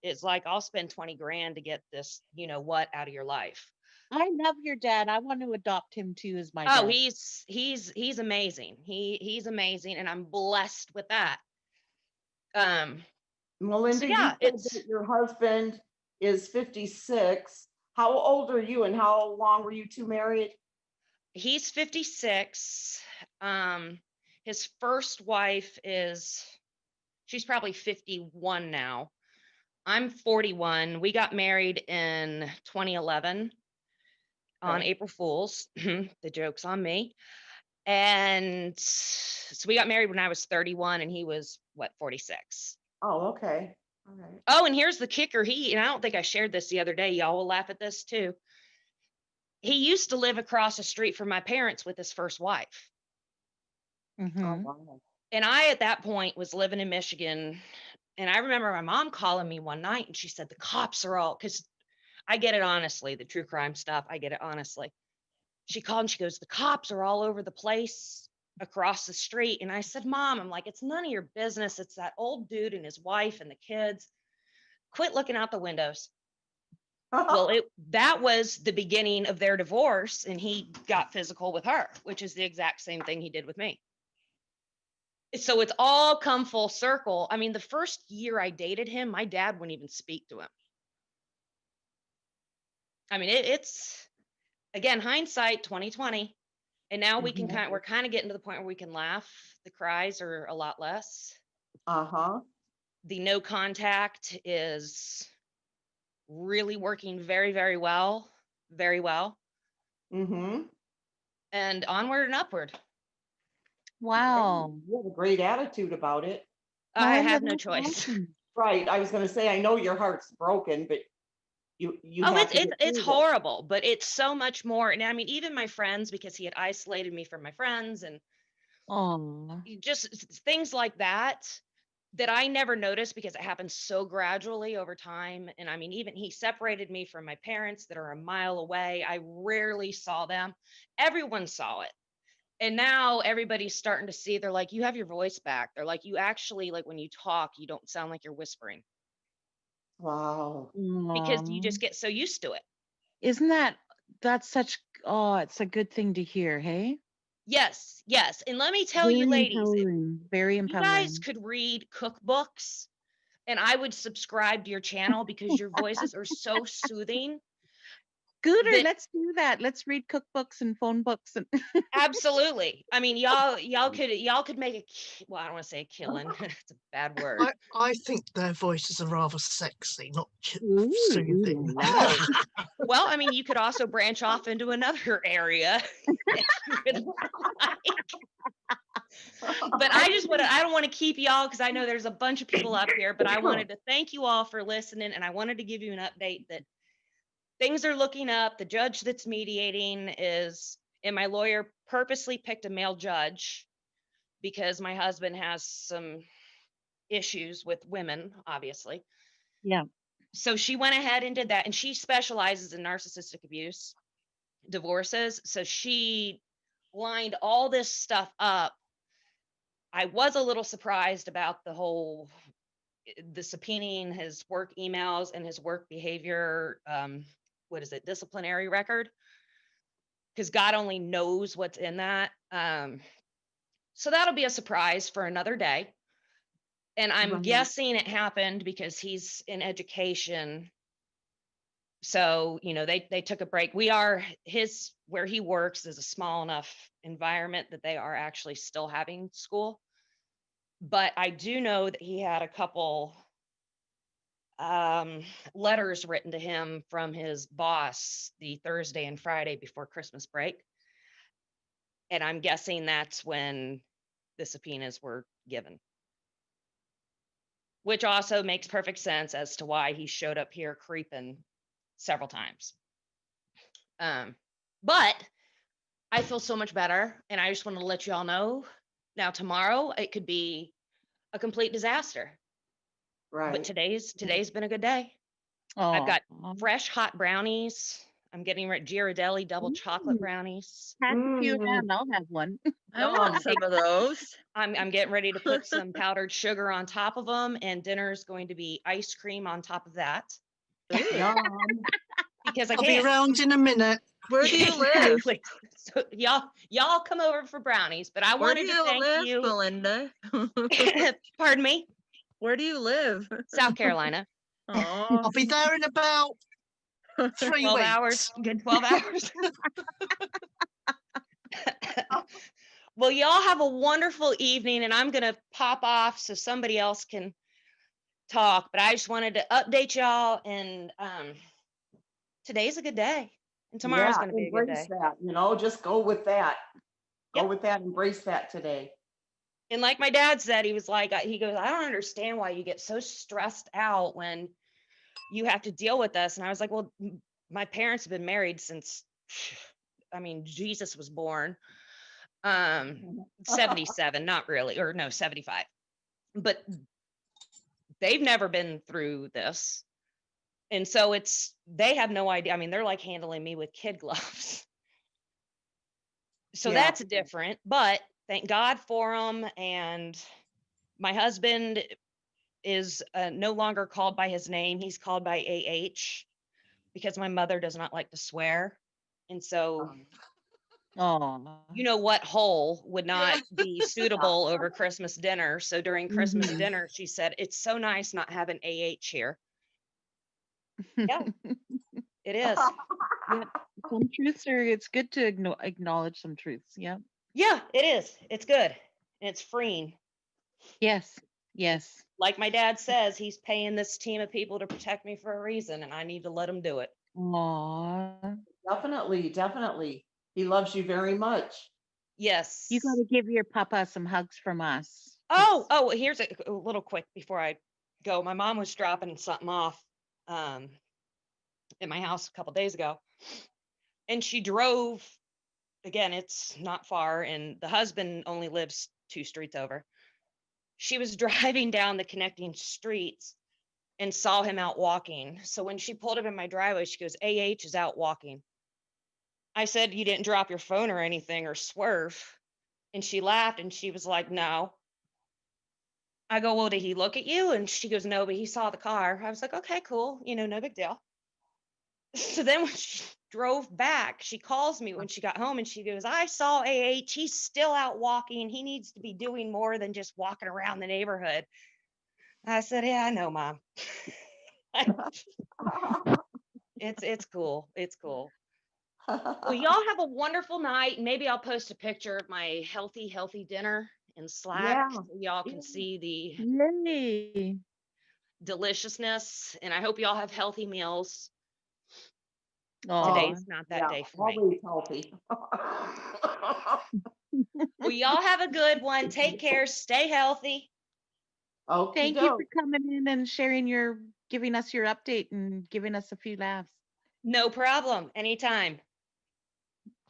is like, I'll spend 20 grand to get this, you know what, out of your life. I love your dad. I want to adopt him too as my Oh, dad. he's amazing. He's amazing. And I'm blessed with that. Melinda, So yeah, you said that your husband is 56. How old are you and how long were you two married? He's 56. His first wife she's probably 51 now. I'm 41. We got married in 2011 on April Fool's. The joke's on me. And so we got married when I was 31 and he was, what, 46. Oh, okay. All right. Oh, and here's the kicker. And I don't think I shared this the other day. Y'all will laugh at this too. He used to live across the street from my parents with his first wife. Mm-hmm. Oh, wow. And I, at that point, was living in Michigan. And I remember my mom calling me one night and she said, the cops are all, because I get it honestly, the true crime stuff, I get it honestly. She called and she goes, the cops are all over the place across the street. And I said, Mom, I'm like, it's none of your business. It's that old dude and his wife and the kids. Quit looking out the windows. Well, that was the beginning of their divorce, and he got physical with her, which is the exact same thing he did with me. So it's all come full circle. I mean, the first year I dated him, my dad wouldn't even speak to him. I mean, it's again, hindsight 2020. And now we can we're kind of getting to the point where we can laugh. The cries are a lot less. Uh-huh. The no contact is really working very, very well. Very well. Mm-hmm. And onward and upward. Wow. You have a great attitude about it. I Melinda, have no that's choice. awesome. Right. I was going to say, I know your heart's broken, but you Oh, have to get it's through it. horrible, but it's so much more. And I mean, even my friends, because he had isolated me from my friends and just things like that I never noticed because it happened so gradually over time. And I mean, even he separated me from my parents that are a mile away. I rarely saw them. Everyone saw it. And now everybody's starting to see, they're like, you have your voice back. They're like, you actually, like when you talk, you don't sound like you're whispering. Wow. because you just get so used to it. Isn't that's such, oh, it's a good thing to hear, hey? Yes, yes. And let me tell you, Very ladies, if empowering. Very you guys empowering. could read cookbooks, and I would subscribe to your channel because your voices are so soothing. Gooder, That let's do that. Let's read cookbooks and phone books and absolutely. I mean, y'all could make well, I don't want to say a killing. It's a bad word. I think their voices are rather sexy, not Ooh, soothing. Oh, well, I mean, you could also branch off into another area if you would like. But I don't want to keep y'all because I know there's a bunch of people up here, but I wanted to thank you all for listening, and I wanted to give you an update that things are looking up. The judge that's mediating and my lawyer purposely picked a male judge because my husband has some issues with women, obviously. Yeah. So she went ahead and did that, and she specializes in narcissistic abuse, divorces. So she lined all this stuff up. I was a little surprised about the subpoenaing his work emails and his work behavior, disciplinary record, because God only knows what's in that. So that'll be a surprise for another day. And I'm Right. guessing it happened because he's in education. So, they took a break. Where he works is a small enough environment that they are actually still having school. But I do know that he had a couple letters written to him from his boss the Thursday and Friday before Christmas break. And I'm guessing that's when the subpoenas were given. Which also makes perfect sense as to why he showed up here creeping several times. But I feel so much better, and I just want to let you all know. Now, tomorrow it could be a complete disaster. Right. But today's been a good day. I've got fresh hot brownies. I'm getting Ghirardelli double chocolate brownies. Pass a few around. I'll have one. I want some of those. I'm getting ready to put some powdered sugar on top of them, and dinner's going to be ice cream on top of that. Because I I'll be can't. around in a minute. Where do you live? Exactly. So y'all come over for brownies, but I Where wanted do to you thank live, you. Belinda? Pardon me? Where do you live? South Carolina. Oh, I'll be there in about 3 12 weeks. hours. Good 12 hours. Well, y'all have a wonderful evening, and I'm going to pop off so somebody else can talk. But I just wanted to update y'all, and today's a good day, and tomorrow's going to be a good embrace day. that, just go with that. Go Yep. with that, embrace that today. And like my dad said, he goes, I don't understand why you get so stressed out when you have to deal with us. And I was like, well, my parents have been married since, Jesus was born. 77, not really, or no, 75. But they've never been through this. And so they have no idea. I mean, they're like handling me with kid gloves. So Yeah. that's different, but thank God for them. And my husband is no longer called by his name. He's called by AH because my mother does not like to swear. And so, you know what hole would not be suitable over Christmas dinner. So during Christmas dinner, she said, it's so nice not having AH here. Yeah, it is. Yep. Some truths it's good to acknowledge some truths. Yeah. Yeah, it is. It's good. And it's freeing. Yes. Yes. Like my dad says, he's paying this team of people to protect me for a reason, and I need to let him do it. Aww. Definitely. He loves you very much. Yes. You got to give your papa some hugs from us. Oh, here's a little quick before I go. My mom was dropping something off at my house a couple days ago, and she drove. Again, it's not far, and the husband only lives 2 streets over. She was driving down the connecting streets and saw him out walking. So when she pulled up in my driveway, she goes, AH is out walking. I said, you didn't drop your phone or anything or swerve. And she laughed and she was like, no. I go, well, did he look at you? And she goes, no, but he saw the car. I was like, okay, cool. No big deal. So then when she drove back, she calls me when she got home and she goes, I saw AH. He's still out walking. He needs to be doing more than just walking around the neighborhood. I said, yeah, I know, Mom. It's cool. It's cool. Well, y'all have a wonderful night. Maybe I'll post a picture of my healthy dinner in Slack Yeah. so y'all can see the Yay. deliciousness. And I hope y'all have healthy meals. Aw. Today's not that Yeah, day for me. always healthy. Well, y'all have a good one. Take care. Stay healthy. Thank you for coming in and giving us your update and giving us a few laughs. No problem. Anytime.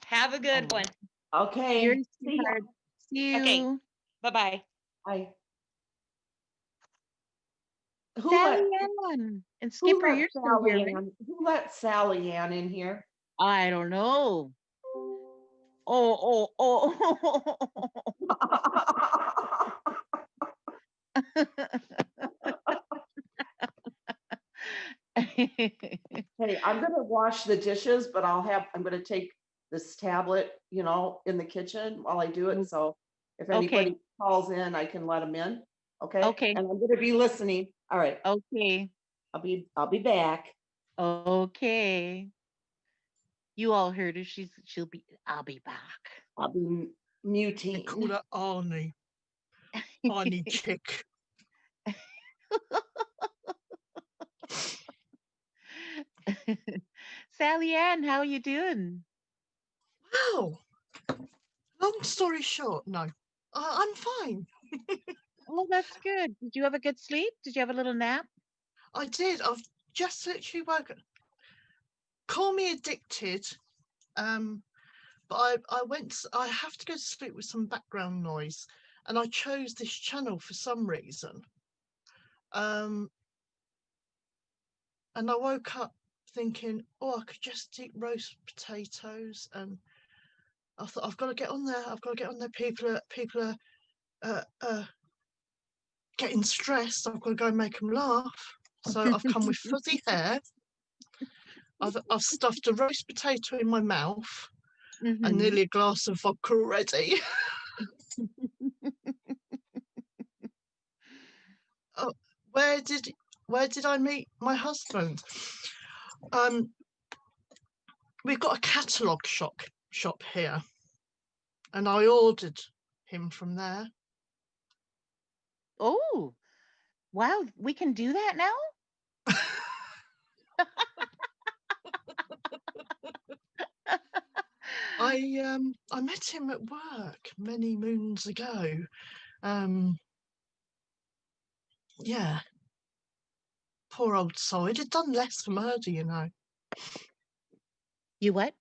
Have a good one. Okay. You're a See ya. sweetheart. See you. Okay. Bye-bye. Bye. Sally Ann and Skipper, you're still here, right? Who let Sally Ann in here? I don't know. Oh. Hey, I'm gonna wash the dishes, but I'm gonna take this tablet, in the kitchen while I do it. So if anybody calls in, I can let them in. Okay. Okay. And I'm gonna be listening. All right. Okay. I'll be back. Okay. You all heard her. I'll be back. I'll be muting. Call her Arnie. Arnie chick. Sally Ann, how are you doing? Wow. Long story short, no. I'm fine. Oh, that's good. Did you have a good sleep? Did you have a little nap? I did. I've just literally woken. Call me addicted. But I have to go to sleep with some background noise, and I chose this channel for some reason. And I woke up thinking, oh, I could just eat roast potatoes, and I thought I've got to get on there. I've got to get on there. People are getting stressed. I've got to go and make them laugh. So I've come with fuzzy hair. I've stuffed a roast potato in my mouth and nearly a glass of vodka already. Oh, where did I meet my husband? We've got a catalogue shop here, and I ordered him from there. Oh, wow. We can do that now? I met him at work many moons ago. Yeah. Poor old soul. He'd have done less for murder, you know. You what?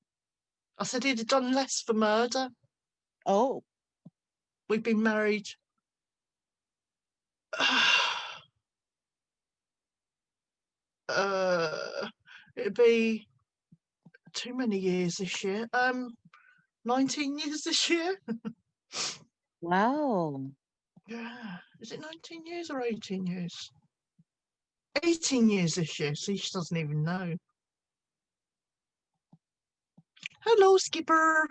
I said he'd have done less for murder. Oh. We've been married. It'd be too many years this year. 19 years this year. Wow. Yeah. Is it 19 years or 18 years? 18 years this year. See, she doesn't even know. Hello, Skipper.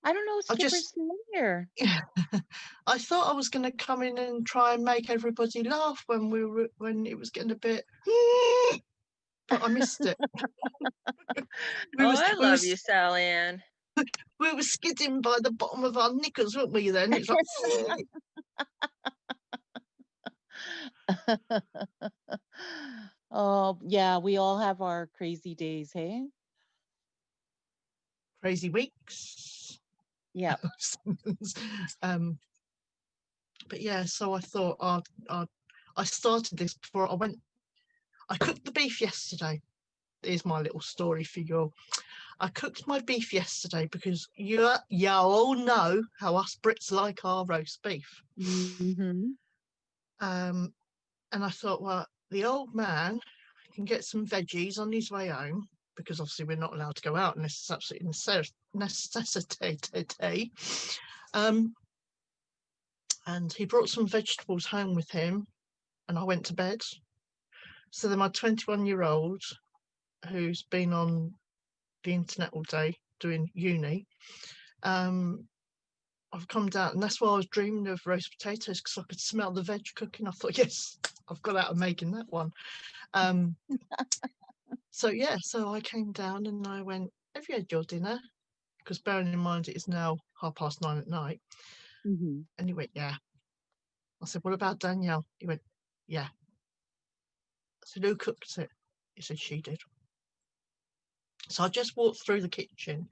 I don't know. Skipper's still here. I thought I was going to come in and try and make everybody laugh when it was getting a bit, but I missed it. I love you, Sally Ann. We were skidding by the bottom of our knickers, weren't we? Then it's like. Oh, yeah. We all have our crazy days, hey? Crazy weeks. Yeah. But yeah, so I thought I started this before I went. I cooked the beef yesterday. Here's my little story for you. I cooked my beef yesterday because you all know how us Brits like our roast beef. And I thought, well, the old man can get some veggies on his way home, because obviously we're not allowed to go out unless it's absolutely necessity. and he brought some vegetables home with him, and I went to bed. So then my 21-year-old, who's been on the internet all day doing uni, I've come down, and that's why I was dreaming of roast potatoes, because I could smell the veg cooking. I thought, yes, I've got out of making that one. So yeah, so I came down and I went, have you had your dinner? Because bearing in mind it is now 9:30 at night. Mm-hmm. And he went, yeah. I said, what about Danielle? He went, yeah. I said, who cooked it? He said, she did. So I just walked through the kitchen,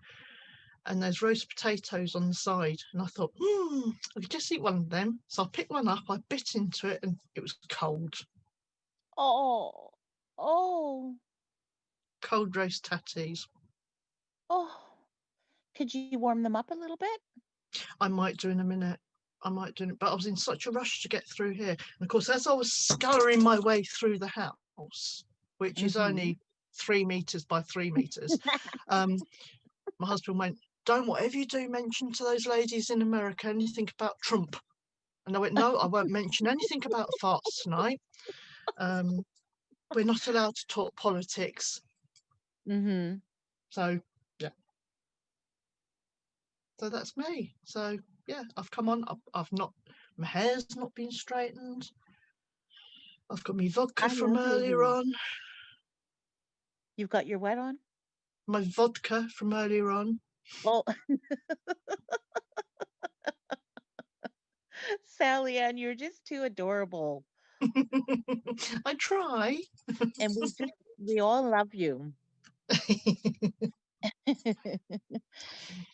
and there's roast potatoes on the side, and I thought, I could just eat one of them. So I picked one up, I bit into it, and it was cold. Oh, oh, Cold roast tatties. oh. Could you warm them up a little bit? I might do in a minute. I might do it, but I was in such a rush to get through here. And of course, as I was scullery my way through the house, which is only 3 meters by 3 meters, my husband went, don't whatever you do mention to those ladies in America anything about Trump. And I went, no, I won't mention anything about farts tonight. We're not allowed to talk politics. Mm-hmm. So, yeah. So that's me. So, yeah, I've come on. I've not, my hair's not been straightened. I've got my vodka from earlier on. You've got your what on? My vodka from earlier on. Oh. Sally Ann, you're just too adorable. I try. And we all love you.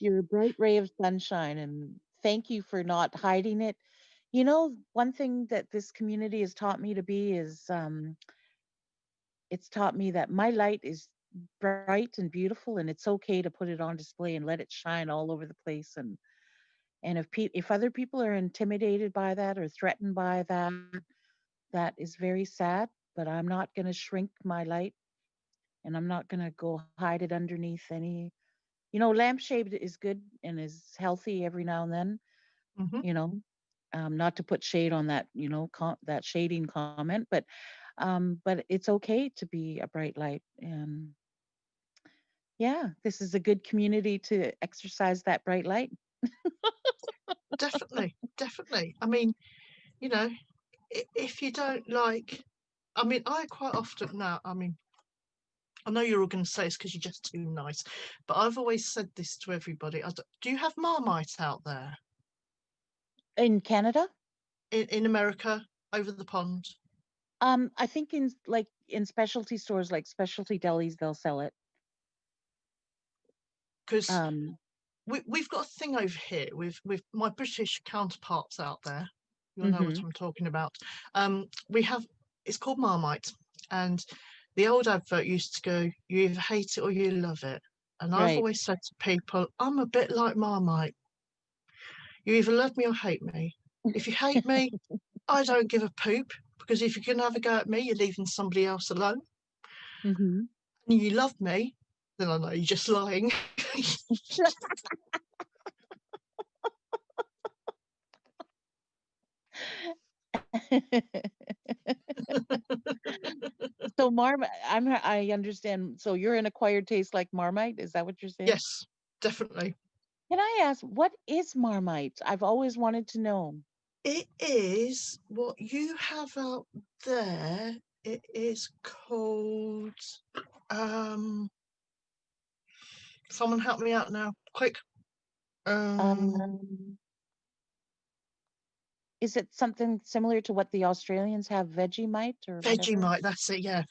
You're a bright ray of sunshine, and thank you for not hiding it. You know, one thing that this community has taught me to be is it's taught me that my light is bright and beautiful, and it's okay to put it on display and let it shine all over the place. And if other people are intimidated by that or threatened by that, that is very sad. But I'm not going to shrink my light, and I'm not going to go hide it underneath any. Lampshade is good and is healthy every now and then. You know, not to put shade on that, that shading comment, but it's okay to be a bright light. And yeah, this is a good community to exercise that bright light. Definitely, definitely. I mean, if you don't like, I quite often now, I know you're all going to say it's because you're just too nice, but I've always said this to everybody. Do you have Marmite out there? In Canada? In America, over the pond? I think in specialty stores, like specialty delis, they'll sell it. Because we've got a thing over here with my British counterparts out there. You'll know what I'm talking about. It's called Marmite, and the old advert used to go, you either hate it or you love it. And I've always said to people, I'm a bit like Marmite. You either love me or hate me. If you hate me, I don't give a poop, because if you're going to have a go at me, you're leaving somebody else alone. And you love me, then I know you're just lying. So Marmite, I understand. So you're an acquired taste like Marmite. Is that what you're saying? Yes, definitely. Can I ask, what is Marmite? I've always wanted to know. It is what you have out there. It is called. Someone help me out now, quick. Is it something similar to what the Australians have, Vegemite or whatever? Vegemite, that's it, yeah.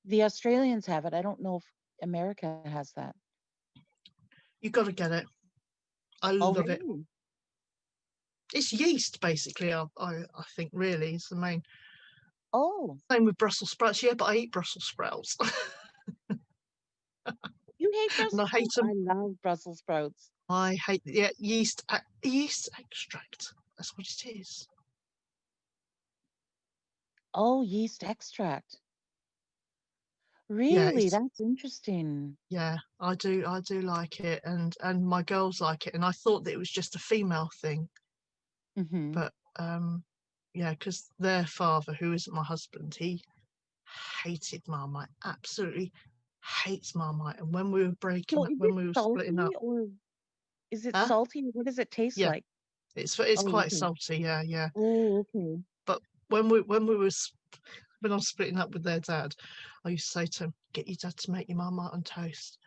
The Australians have it. I don't know if America has that. You got to get it. I love it. It's yeast, basically. I think really is the main. Oh. Same with Brussels sprouts, yeah, but I eat Brussels sprouts. You hate Brussels sprouts? I hate them. I love Brussels sprouts. I hate yeast extract. That's what it is. Oh, yeast extract. Really? Yeah, that's interesting. Yeah, I do like it, and my girls like it, and I thought that it was just a female thing. Mm-hmm. But yeah, because their father, who isn't my husband, he hated Marmite, absolutely hates Marmite. And when we were breaking up, when we were splitting up, or is it huh? salty? What does it taste Yeah, like? it's Oh, quite okay. salty. Yeah, yeah. Oh, okay. But when I was splitting up with their dad, I used to say to him, "Get your dad to make your Marmite on toast,"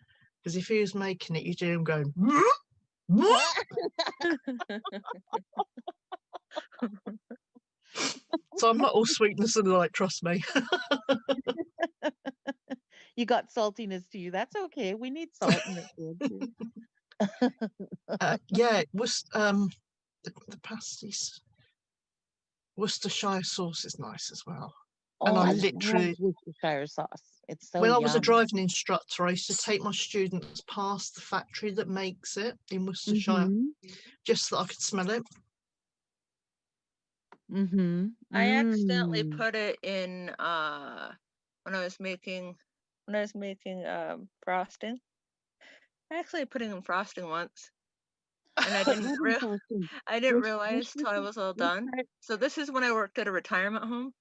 because if he was making it, you'd hear him going. So I'm not all sweetness and light, trust me. You got saltiness to you. That's okay. We need salt in the food too. Yeah, it was the pasties. Worcestershire sauce is nice as well. And Oh, I I literally, love Worcestershire sauce. It's so when I was a yum. driving instructor, I used to take my students past the factory that makes it in Worcestershire, just so that I could smell it. Mm-hmm. I accidentally put it in when I was making frosting. I actually put it in frosting once. And I didn't I didn't realize till I was all done. So this is when I worked at a retirement home.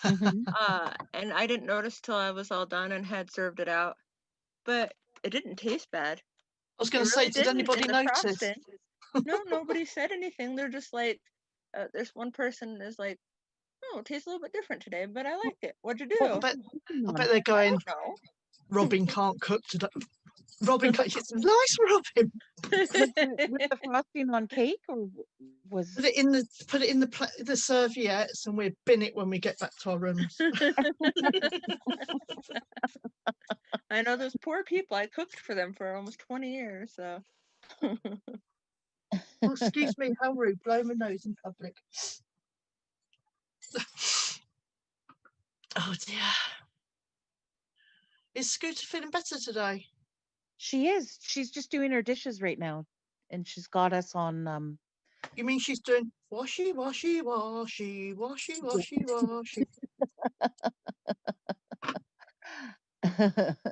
And I didn't notice till I was all done and had served it out. But it didn't taste bad. I was going to say, did anybody notice? No, nobody said anything. They're just like, there's one person is like, oh, it tastes a little bit different today, but I liked it. What'd you do? I bet they're going, I don't know. Robin can't cook today. Robin can't. It's nice, Robin. Was the frosting on cake, or was put it in the serviettes, and we'll bin it when we get back to our rooms. I know those poor people. I cooked for them for almost 20 years, so. Oh, excuse me, how rude! Blow my nose in public. Oh dear. Is Scooter feeling better today? She is. She's just doing her dishes right now, and she's got us on. You mean she's doing washy, washy, washy, washy, washy, washy?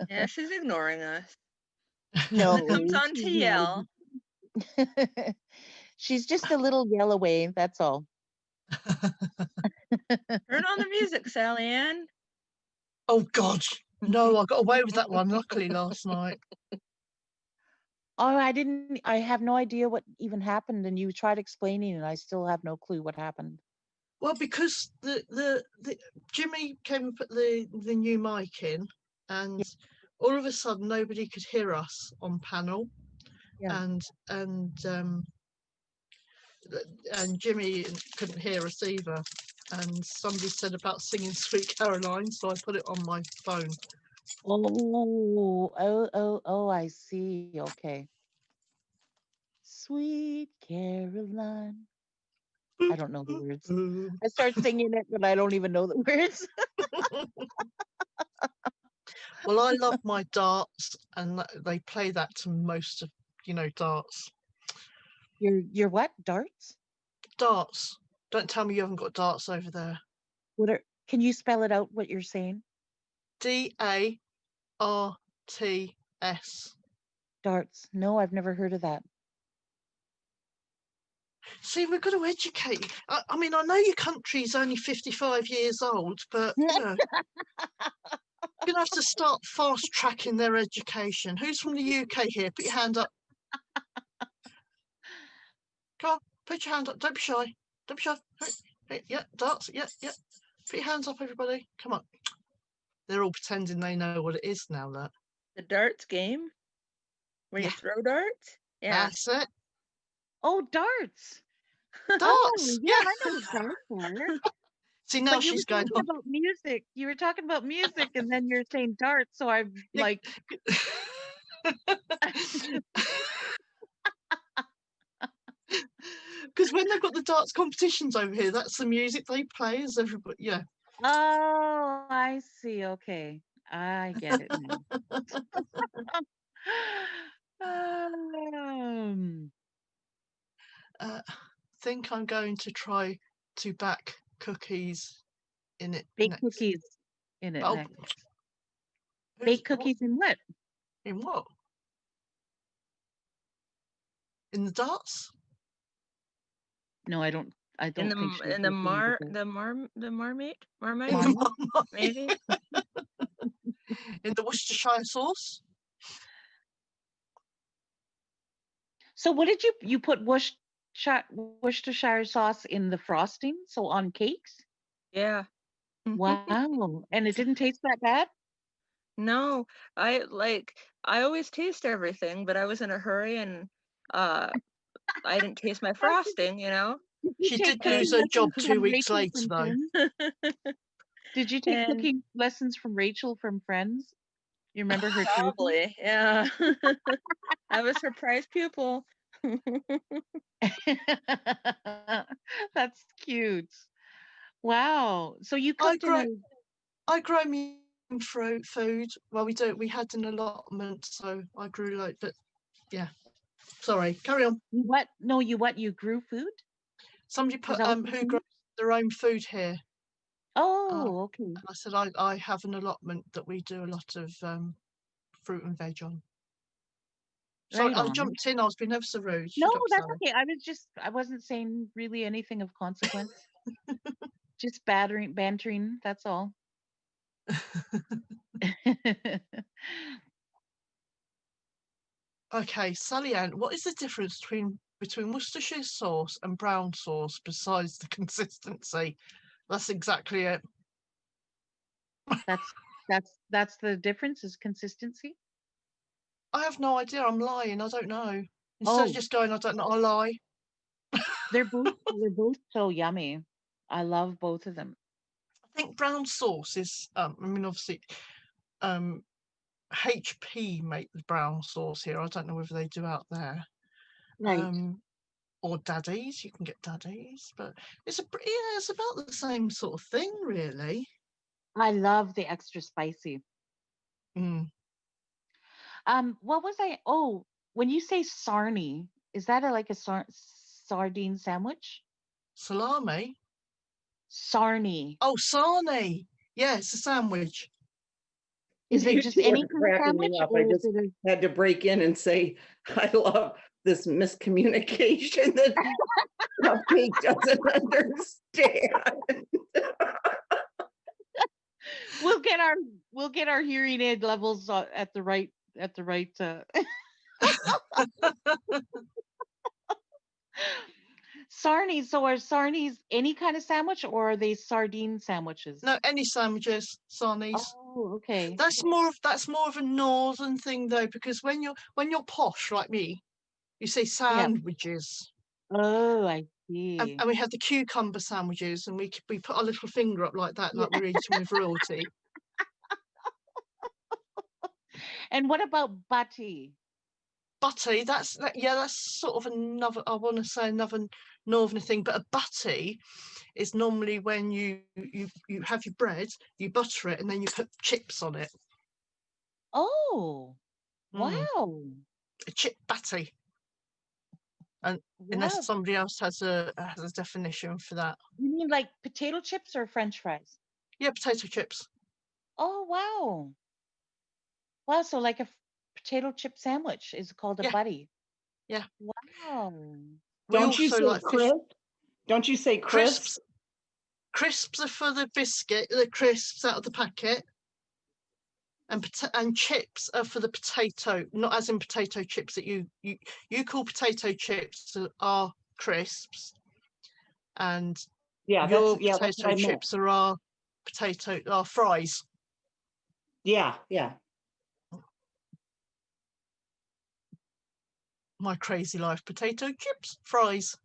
Yeah, she's ignoring us. No, When it comes on to yell. She's just a little yellow wave. That's all. Turn on the music, Sally Ann. Oh God, no! I got away with that one luckily last night. Oh, I have no idea what even happened, and you tried explaining, and I still have no clue what happened. Well, because the Jimmy came and put the new mic in, and all of a sudden nobody could hear us on panel, and Jimmy couldn't hear us either. And somebody said about singing Sweet Caroline, so I put it on my phone. Oh, I see. Okay. Sweet Caroline. I don't know the words. I start singing it, but I don't even know the words. Well, I love my darts, and they play that to most of, darts. Your what? Darts? Darts. Don't tell me you haven't got darts over there. Can you spell it out, what you're saying? DARTS. Darts. No, I've never heard of that. See, we've got to educate you. I mean, I know your country's only 55 years old, but, you're going to have to start fast tracking their education. Who's from the UK here? Put your hand up. Come on, put your hand up. Don't be shy. Don't be shy. Hey, yeah, darts. Yeah. Put your hands up, everybody. Come on. They're all pretending they know what it is now, that. The darts game? Where you throw darts? Yeah. That's it. Oh, darts. Darts. Oh, yeah, I know what darts are. See, now but she's going on. About music. You were talking about music, and then you're saying darts, so I'm like... Because when they've got the darts competitions over here, that's the music they play as everybody, yeah. Oh, I see. Okay. I get it now. I think I'm going to try to bake cookies in it. Cookies in it next. Bake cookies in what? In what? In the darts? No, I don't. I In don't the think she's in the looking mar to the marmite Marmite? maybe. In the Worcestershire sauce. So what did you put Worcestershire sauce in the frosting? So on cakes? Yeah. Wow. And it didn't taste that bad? No, I always taste everything, but I was in a hurry and uh I didn't taste my frosting, you know. Did you She take did lose cooking her job lessons 2 from weeks Rachel later, from though. Friends? Did you take And cooking lessons from Rachel from Friends? You remember her too? probably, yeah. I was her prize pupil. That's cute. Wow. So you I cooked in grow a I grow my own food. Well, we don't. We had an allotment, so I grew like that. Yeah. Sorry. Carry on. you what? No, you what? You grew food? Somebody Is put that what you're who saying? grows their own food here. Oh, okay. And I said I have an allotment that we do a lot of fruit and veg on. Sorry, Right I on. jumped in. I was being ever so rude. No, Shut up, that's Sally. okay. I wasn't saying really anything of consequence. Just bantering, that's all. Okay, Sally Ann, what is the difference between Worcestershire sauce and brown sauce besides the consistency? That's exactly it. That's the difference is consistency. I have no idea. I'm lying. I don't know. Instead of Oh, just going, I don't know, I lie. they're both so yummy. I love both of them. I think brown sauce is, I mean, obviously, HP make the brown sauce here. I don't know whether they do out there. Right. Or daddies. You can get daddies, but it's about the same sort of thing, really. I love the extra spicy. Mm. What was I? Oh, when you say sarnie, is that like a sardine sandwich? Salami. Sarnie. Oh, sarnie. Yeah, it's a sandwich. Is it You just two any are kind of cracking sandwich, me up. I or is just it had to break in and say I love this miscommunication that Cupcake doesn't understand. we'll get our hearing aid levels at the right sarnies. So are sarnies any kind of sandwich, or are they sardine sandwiches? No, any sandwiches, sarnies. Oh, okay. That's more of a northern thing though, because when you're posh like me, you say Yeah. sandwiches. Oh, I see. And we have the cucumber sandwiches, and we put our little finger up like that, like we're eating with royalty. And what about butty? Butty, that's sort of another. I want to say another northern thing, but a butty is normally when you have your bread, you butter it, and then you put chips on it. Oh, wow. A chip butty. And unless Wow. somebody else has a definition for that. You mean like potato chips or French fries? Yeah, potato chips. Oh, wow. Wow, so like a potato chip sandwich is called a butty. Yeah. Wow. We Don't you also say like crisp? Don't you say crisps? Crisps are for the biscuit, the crisps out of the packet. And chips are for the potato, not as in potato chips that you call potato chips are crisps, and your potato chips are our fries. Yeah. My crazy life: potato chips, fries.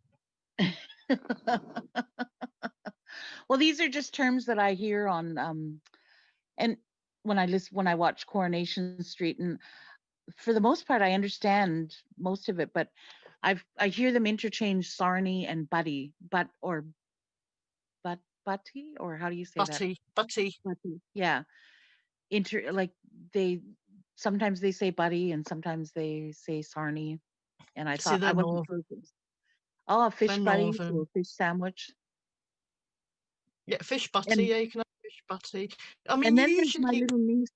Well, these are just terms that I hear on and when I watch Coronation Street, and for the most part I understand most of it, but I hear them interchange sarnie and butty, butty, or how do you say that? Butty. Yeah. Sometimes they say butty and sometimes they say sarnie, and I See, thought I they're wasn't northern. sure. A fish They're butty, northern. so a fish sandwich. Yeah, fish butty. Yeah, you can have fish butty. I mean, And you then there's usually. my little niece.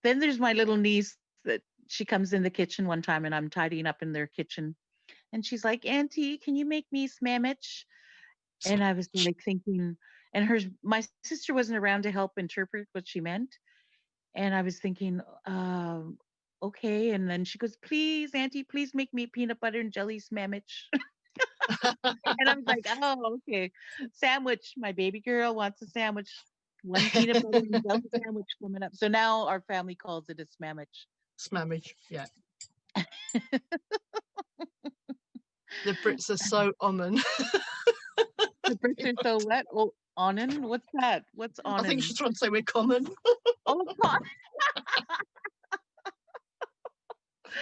Then there's my little niece that she comes in the kitchen one time, and I'm tidying up in their kitchen, And she's like, Auntie, can you make me sandwich? And I was like thinking, and my sister wasn't around to help interpret what she meant. And I was thinking, okay. And then she goes, please, Auntie, please make me peanut butter and jelly sandwich. And I was like, oh, okay. Sandwich. My baby girl wants a sandwich. One peanut butter and jelly sandwich coming up. So now our family calls it a sandwich. Smammage, yeah. The Brits are so omen. The Brits are so what? Oh, onen? What's that? What's onen? I think she's trying to say we're common. Oh, God.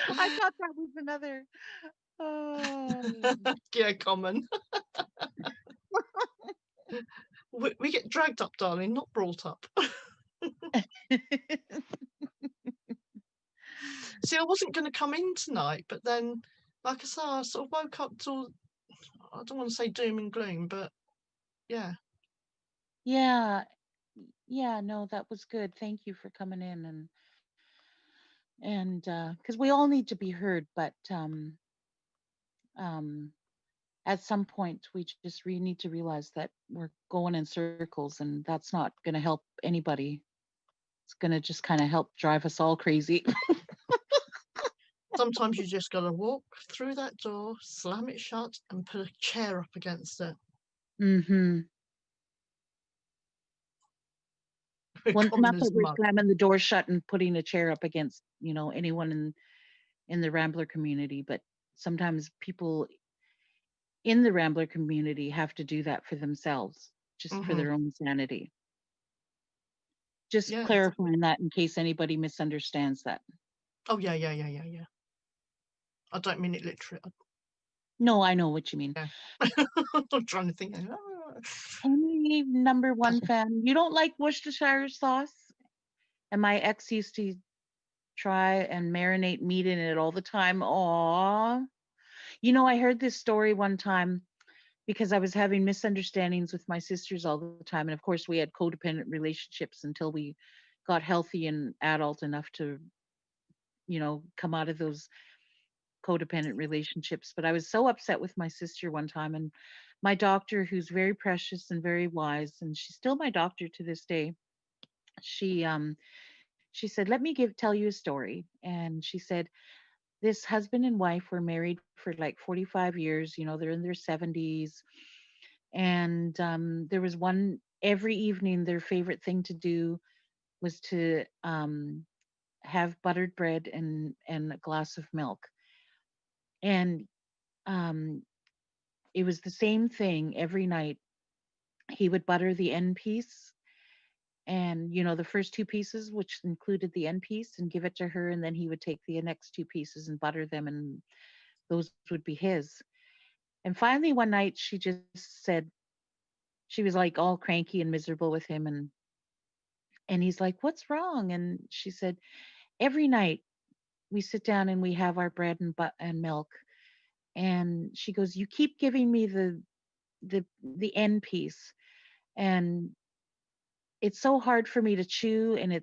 I thought that was another. Oh. Yeah, common. We get dragged up, darling, not brought up. See, I wasn't going to come in tonight, but then, like I said, I sort of woke up to, I don't want to say doom and gloom, but yeah. Yeah. Yeah, no, that was good. Thank you for coming in and because we all need to be heard, but at some point we just need to realize that we're going in circles and that's not going to help anybody. It's going to just kind of help drive us all crazy. Sometimes you just got to walk through that door, slam it shut, and put a chair up against it. Mm-hmm. Well, not that we're slamming the door shut and putting a chair up against, anyone in the Rambler community, but sometimes people in the Rambler community have to do that for themselves, just for their own sanity. Just clarifying that in case anybody misunderstands that. Oh, yeah. I don't mean it literally. No, I know what you mean. Yeah. I'm trying to think. Any number one fan, you don't like Worcestershire sauce? And my ex used to try and marinate meat in it all the time. Aw. I heard this story one time because I was having misunderstandings with my sisters all the time. And of course, we had codependent relationships until we got healthy and adult enough to, come out of those codependent relationships. But I was so upset with my sister one time, and my doctor, who's very precious and very wise, and she's still my doctor to this day, she said, let me tell you a story. And she said, this husband and wife were married for like 45 years, they're in their 70s. And there was every evening, their favorite thing to do was to have buttered bread and a glass of milk. And it was the same thing every night. He would butter the end piece and, the first two pieces, which included the end piece, and give it to her. And then he would take the next two pieces and butter them, and those would be his. And finally, one night, she just said, she was like all cranky and miserable with him. And he's like, what's wrong? And she said, every night we sit down and we have our bread and milk. And she goes, you keep giving me the end piece. And it's so hard for me to chew, and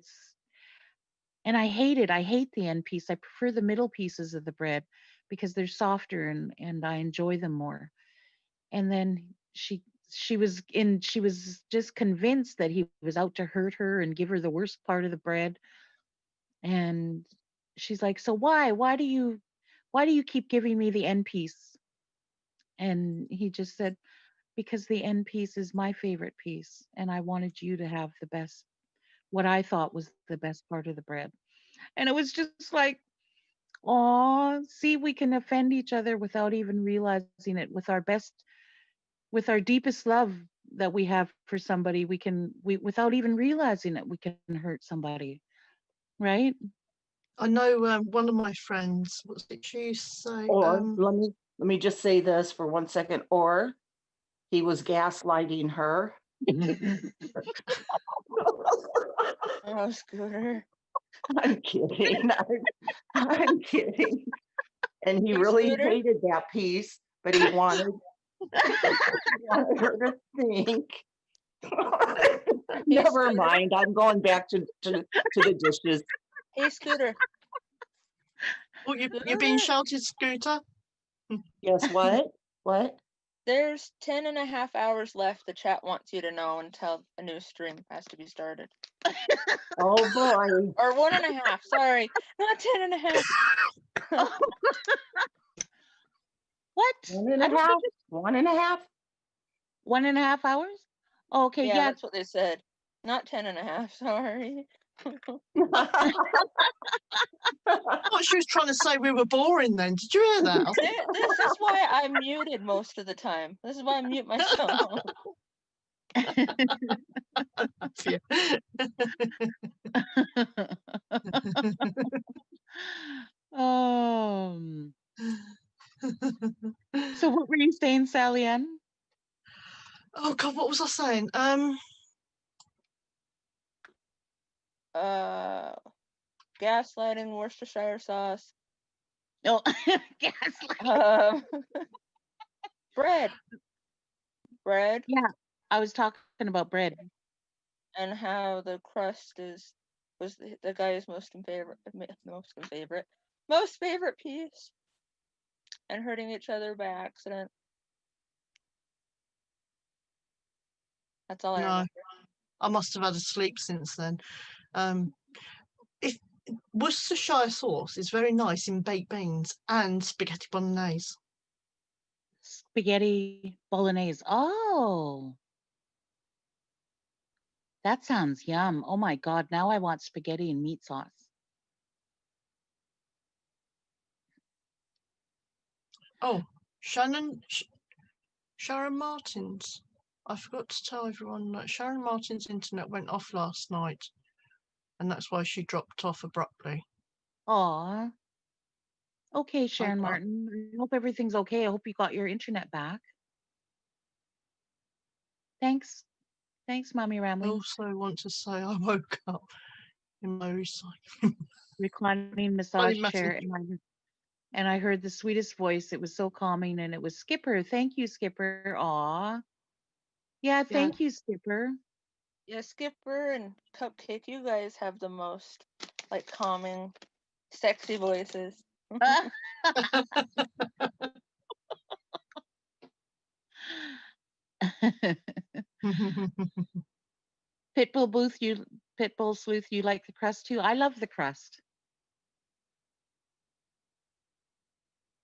I hate it. I hate the end piece. I prefer the middle pieces of the bread because they're softer and I enjoy them more. And then she was just convinced that he was out to hurt her and give her the worst part of the bread. And she's like, so why do you keep giving me the end piece? And he just said, because the end piece is my favorite piece and I wanted you to have what I thought was the best part of the bread. And it was just like, oh, see, we can offend each other without even realizing it. With our deepest love that we have for somebody, we without even realizing it, we can hurt somebody, right? I know one of my friends, what did she say? Or let me just say this for 1 second. Or he was gaslighting her. Oh, Scooter. I'm kidding. I'm kidding. And he really Scooter? hated that piece, but he wanted her to think. Never mind. I'm going back to the dishes. Hey, Scooter. Oh, you're being shouted, Scooter? Yes, what? What? There's 10 and a half hours left. The chat wants you to know until a new stream has to be started. Oh boy. Or 1.5. Sorry, not 10 and a half. What? 1.5? I don't think it's 1.5? 1.5 hours. Okay, Yeah, yeah. that's what they said. Not 10 and a half. Sorry. I thought she was trying to say we were boring then. Did you hear that? I thought, This is why I'm muted most of the time. This is why I mute myself. yeah. um. So what were you saying, Sally Ann? Oh God, what was I saying? Gaslighting, Worcestershire sauce. Oh, gaslighting. Bread. Yeah, I was talking about bread. And how the crust was the guy's most favorite piece, and hurting each other by accident. That's all I No, remember. I must have had a sleep since then. If Worcestershire sauce is very nice in baked beans and spaghetti bolognese. Spaghetti bolognese. Oh, that sounds yum. Oh my God, now I want spaghetti and meat sauce. Oh, Sharon Martin's. I forgot to tell everyone that Sharon Martin's internet went off last night, and that's why she dropped off abruptly. Aw. Okay, Sharon Martin. I hope everything's okay. I hope you got your internet back. Thanks. Thanks, Mommy I Rambling. also want to say I woke up in my reclining massage chair, and I heard the sweetest voice. It was so calming, and it was Skipper. Thank you, Skipper. Aw. Yeah, thank you, Skipper. Yeah, Skipper and Cupcake, you guys have the most like calming, sexy voices. Pitbull Sleuth, you like the crust too? I love the crust.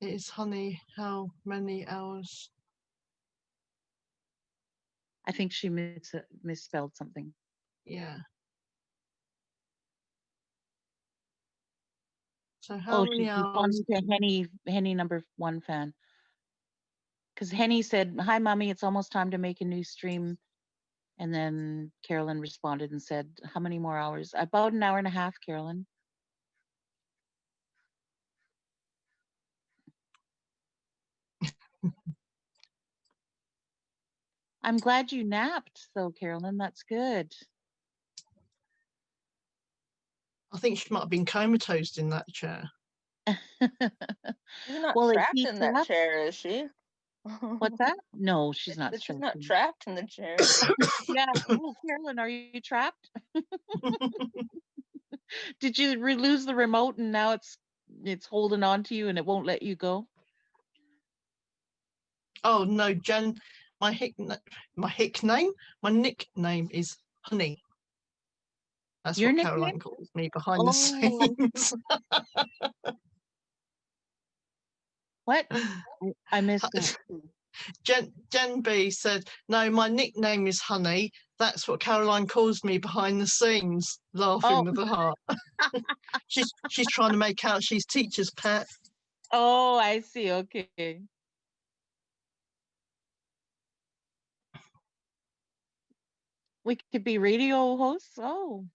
It is honey. How many hours? I think she misspelled something. Yeah. So how many she's hours? responding to Henny number 1 fan. Because Henny said, "Hi, Mommy, it's almost time to make a new stream." And then Carolyn responded and said, "How many more hours?" About an hour and a half, Carolyn. I'm glad you napped, though, Carolyn. That's good. I think she might have been comatose in that chair. She's not Well, it trapped heats in that up. chair, is she? What's that? No, she's not. She's not trapped in the chair. Yeah. Oh, Carolyn, are you trapped? Did you lose the remote and now it's holding on to you and it won't let you go? Oh no, Jen, my nickname is Honey. That's Your what nickname? Caroline calls me behind the scenes. What? I missed that. Jen B said, "No, my nickname is Honey. That's what Caroline calls me behind the scenes," laughing with a heart. she's trying to make out she's teacher's pet. Oh, I see. Okay. We could be radio hosts. Oh.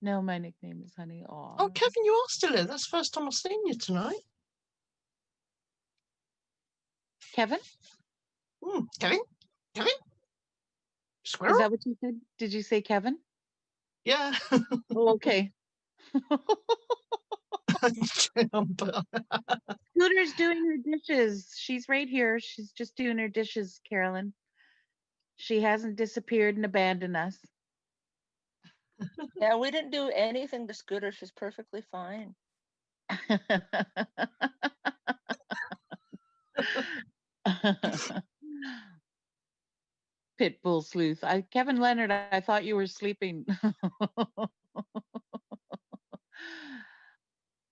No, my nickname is Honey. Aw. Oh, Kevin, you are still here. That's the first time I've seen you tonight. Kevin? Kevin? Squirrel? Is that what you said? Did you say Kevin? Yeah. Oh, okay. Scooter's doing her dishes. She's right here. She's just doing her dishes, Carolyn. She hasn't disappeared and abandoned us. Yeah, we didn't do anything to Scooter. She's perfectly fine. Pitbull sleuth. Kevin Leonard, I thought you were sleeping.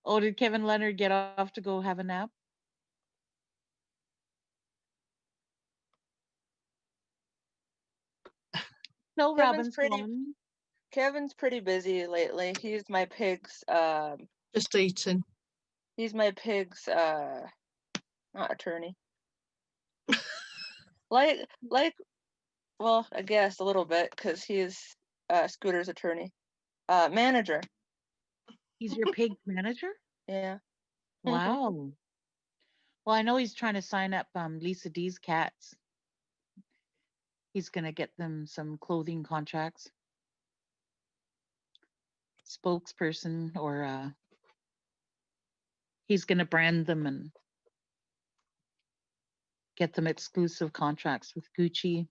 Oh, did Kevin Leonard get off to go have a nap? No, Kevin's Robin pretty Swan. Kevin's pretty busy lately. He's my pig's Just eating. he's my pig's not attorney. like well, I guess a little bit because he's Scooter's attorney. Manager. He's your pig manager? Yeah. Wow. Well, I know he's trying to sign up Lisa D's cats. He's going to get them some clothing contracts. Spokesperson, or he's going to brand them and get them exclusive contracts with Gucci.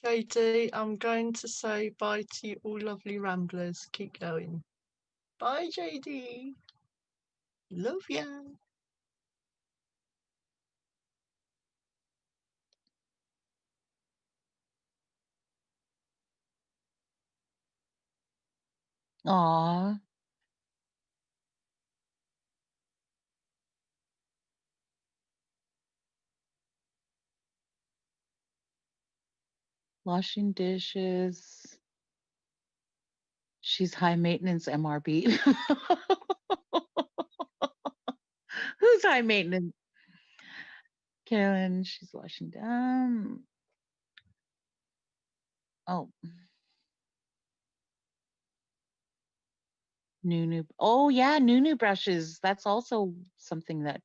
Katie, I'm going to say bye to you all lovely ramblers. Keep going. Bye, JD. Love ya. Aw. Washing dishes. She's high maintenance MRB. Who's high maintenance? Carolyn, she's washing down. Oh. Nunu. Oh yeah, Nunu brushes. That's also something that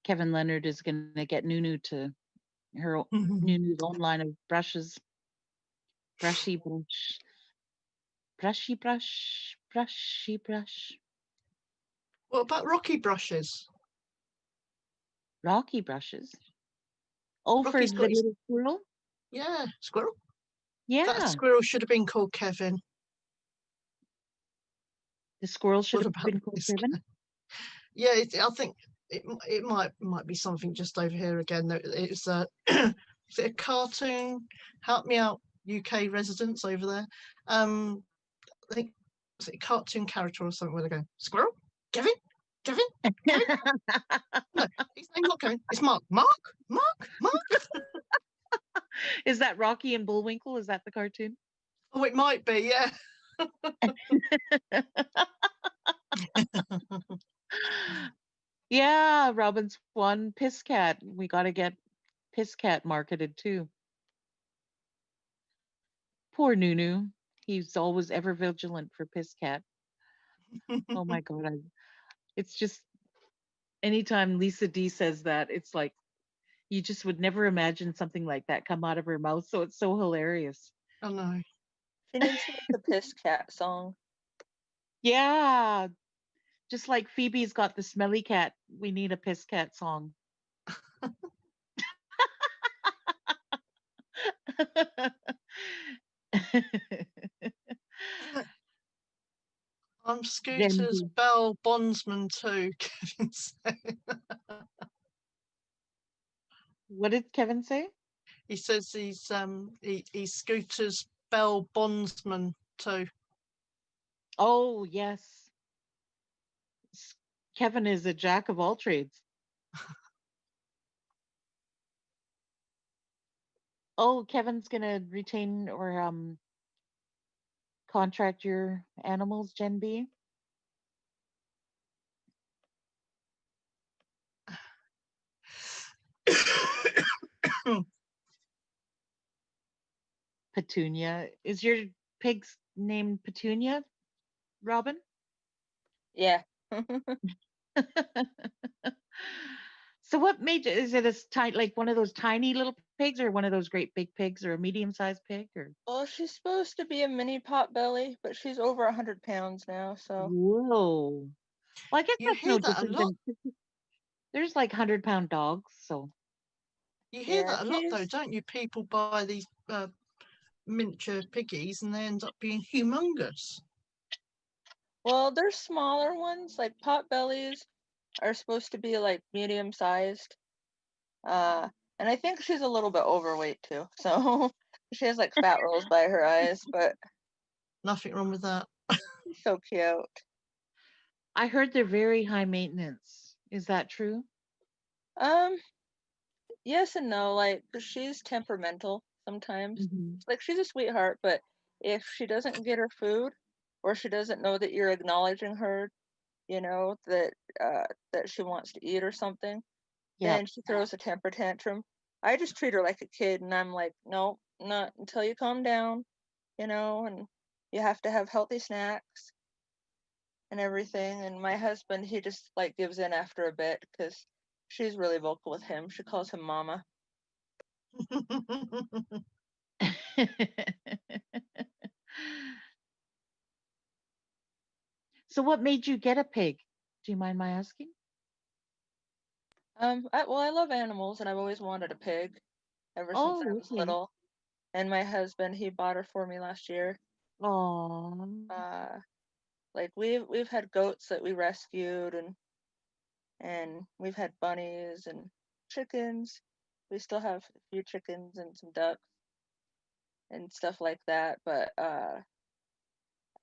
Kevin Leonard is going to get Nunu to Nunu's own line of brushes. Brushy brush. Brushy brush. Brushy brush. What about Rocky brushes? Rocky brushes. Oh, Rocky's for got the his, little squirrel? yeah, squirrel. Yeah. That squirrel should have been called Kevin. The squirrel should What have about been called this? Kevin. Yeah, I think it might be something just over here again. It's a is it a cartoon? Help me out, UK residents over there. I think it's a cartoon character or something where they go, squirrel, Kevin, Kevin, Kevin. No, his name's not Kevin. It's Mark. Mark. Is that Rocky and Bullwinkle? Is that the cartoon? Oh, it might be. Yeah. Yeah, Robin Swan, Piss Cat. We got to get Piss Cat marketed too. Poor Nunu. He's always ever vigilant for Piss Cat. Oh my God. It's just anytime Lisa D says that, it's like you just would never imagine something like that come out of her mouth. So it's so hilarious. Oh no. She needs to make the Piss Cat song. Yeah. Just like Phoebe's got the smelly cat, we need a Piss Cat song. I'm Scooter's Bell Bondsman too, Kevin said. What did Kevin say? He says he's Scooter's Bell Bondsman too. Oh yes. Kevin is a jack of all trades. Oh, Kevin's gonna retain or contract your animals, Gen B? Petunia. Is your pig's name Petunia, Robin? Yeah. So what made is it a tiny, like one of those tiny little pigs, or one of those great big pigs, or a medium-sized pig, or? Well, she's supposed to be a mini pot belly, but she's over 100 pounds now, so. Whoa. Well, I guess You that's hear no that a different lot. than there's like 100-pound dogs, so. You hear Yeah, that a lot though, don't you? People buy these miniature piggies and they end up being humongous. Well, there's smaller ones like pot bellies. are supposed to be like medium sized. Uh, and I think she's a little bit overweight too. So she has like fat rolls by her eyes, but Nothing wrong with that. she's so cute. I heard they're very high maintenance. Is that true? Um, yes and no. Like, 'cause she's temperamental sometimes. Hmm. Like, she's a sweetheart, but if she doesn't get her food, or she doesn't know that you're acknowledging her, you know, that she wants to eat or something, Yep. then she throws a temper tantrum. I just treat her like a kid, and I'm like, no, not until you calm down, you know, and you have to have healthy snacks and everything. And my husband, he just like gives in after a bit because she's really vocal with him. She calls him mama. So what made you get a pig? Do you mind my asking? Well, I love animals, and I've always wanted a pig ever since I Oh, was okay. little. And my husband, he bought her for me last year. Oh. Uh, like we've had goats that we rescued, and we've had bunnies and chickens. We still have a few chickens and some ducks and stuff like that. But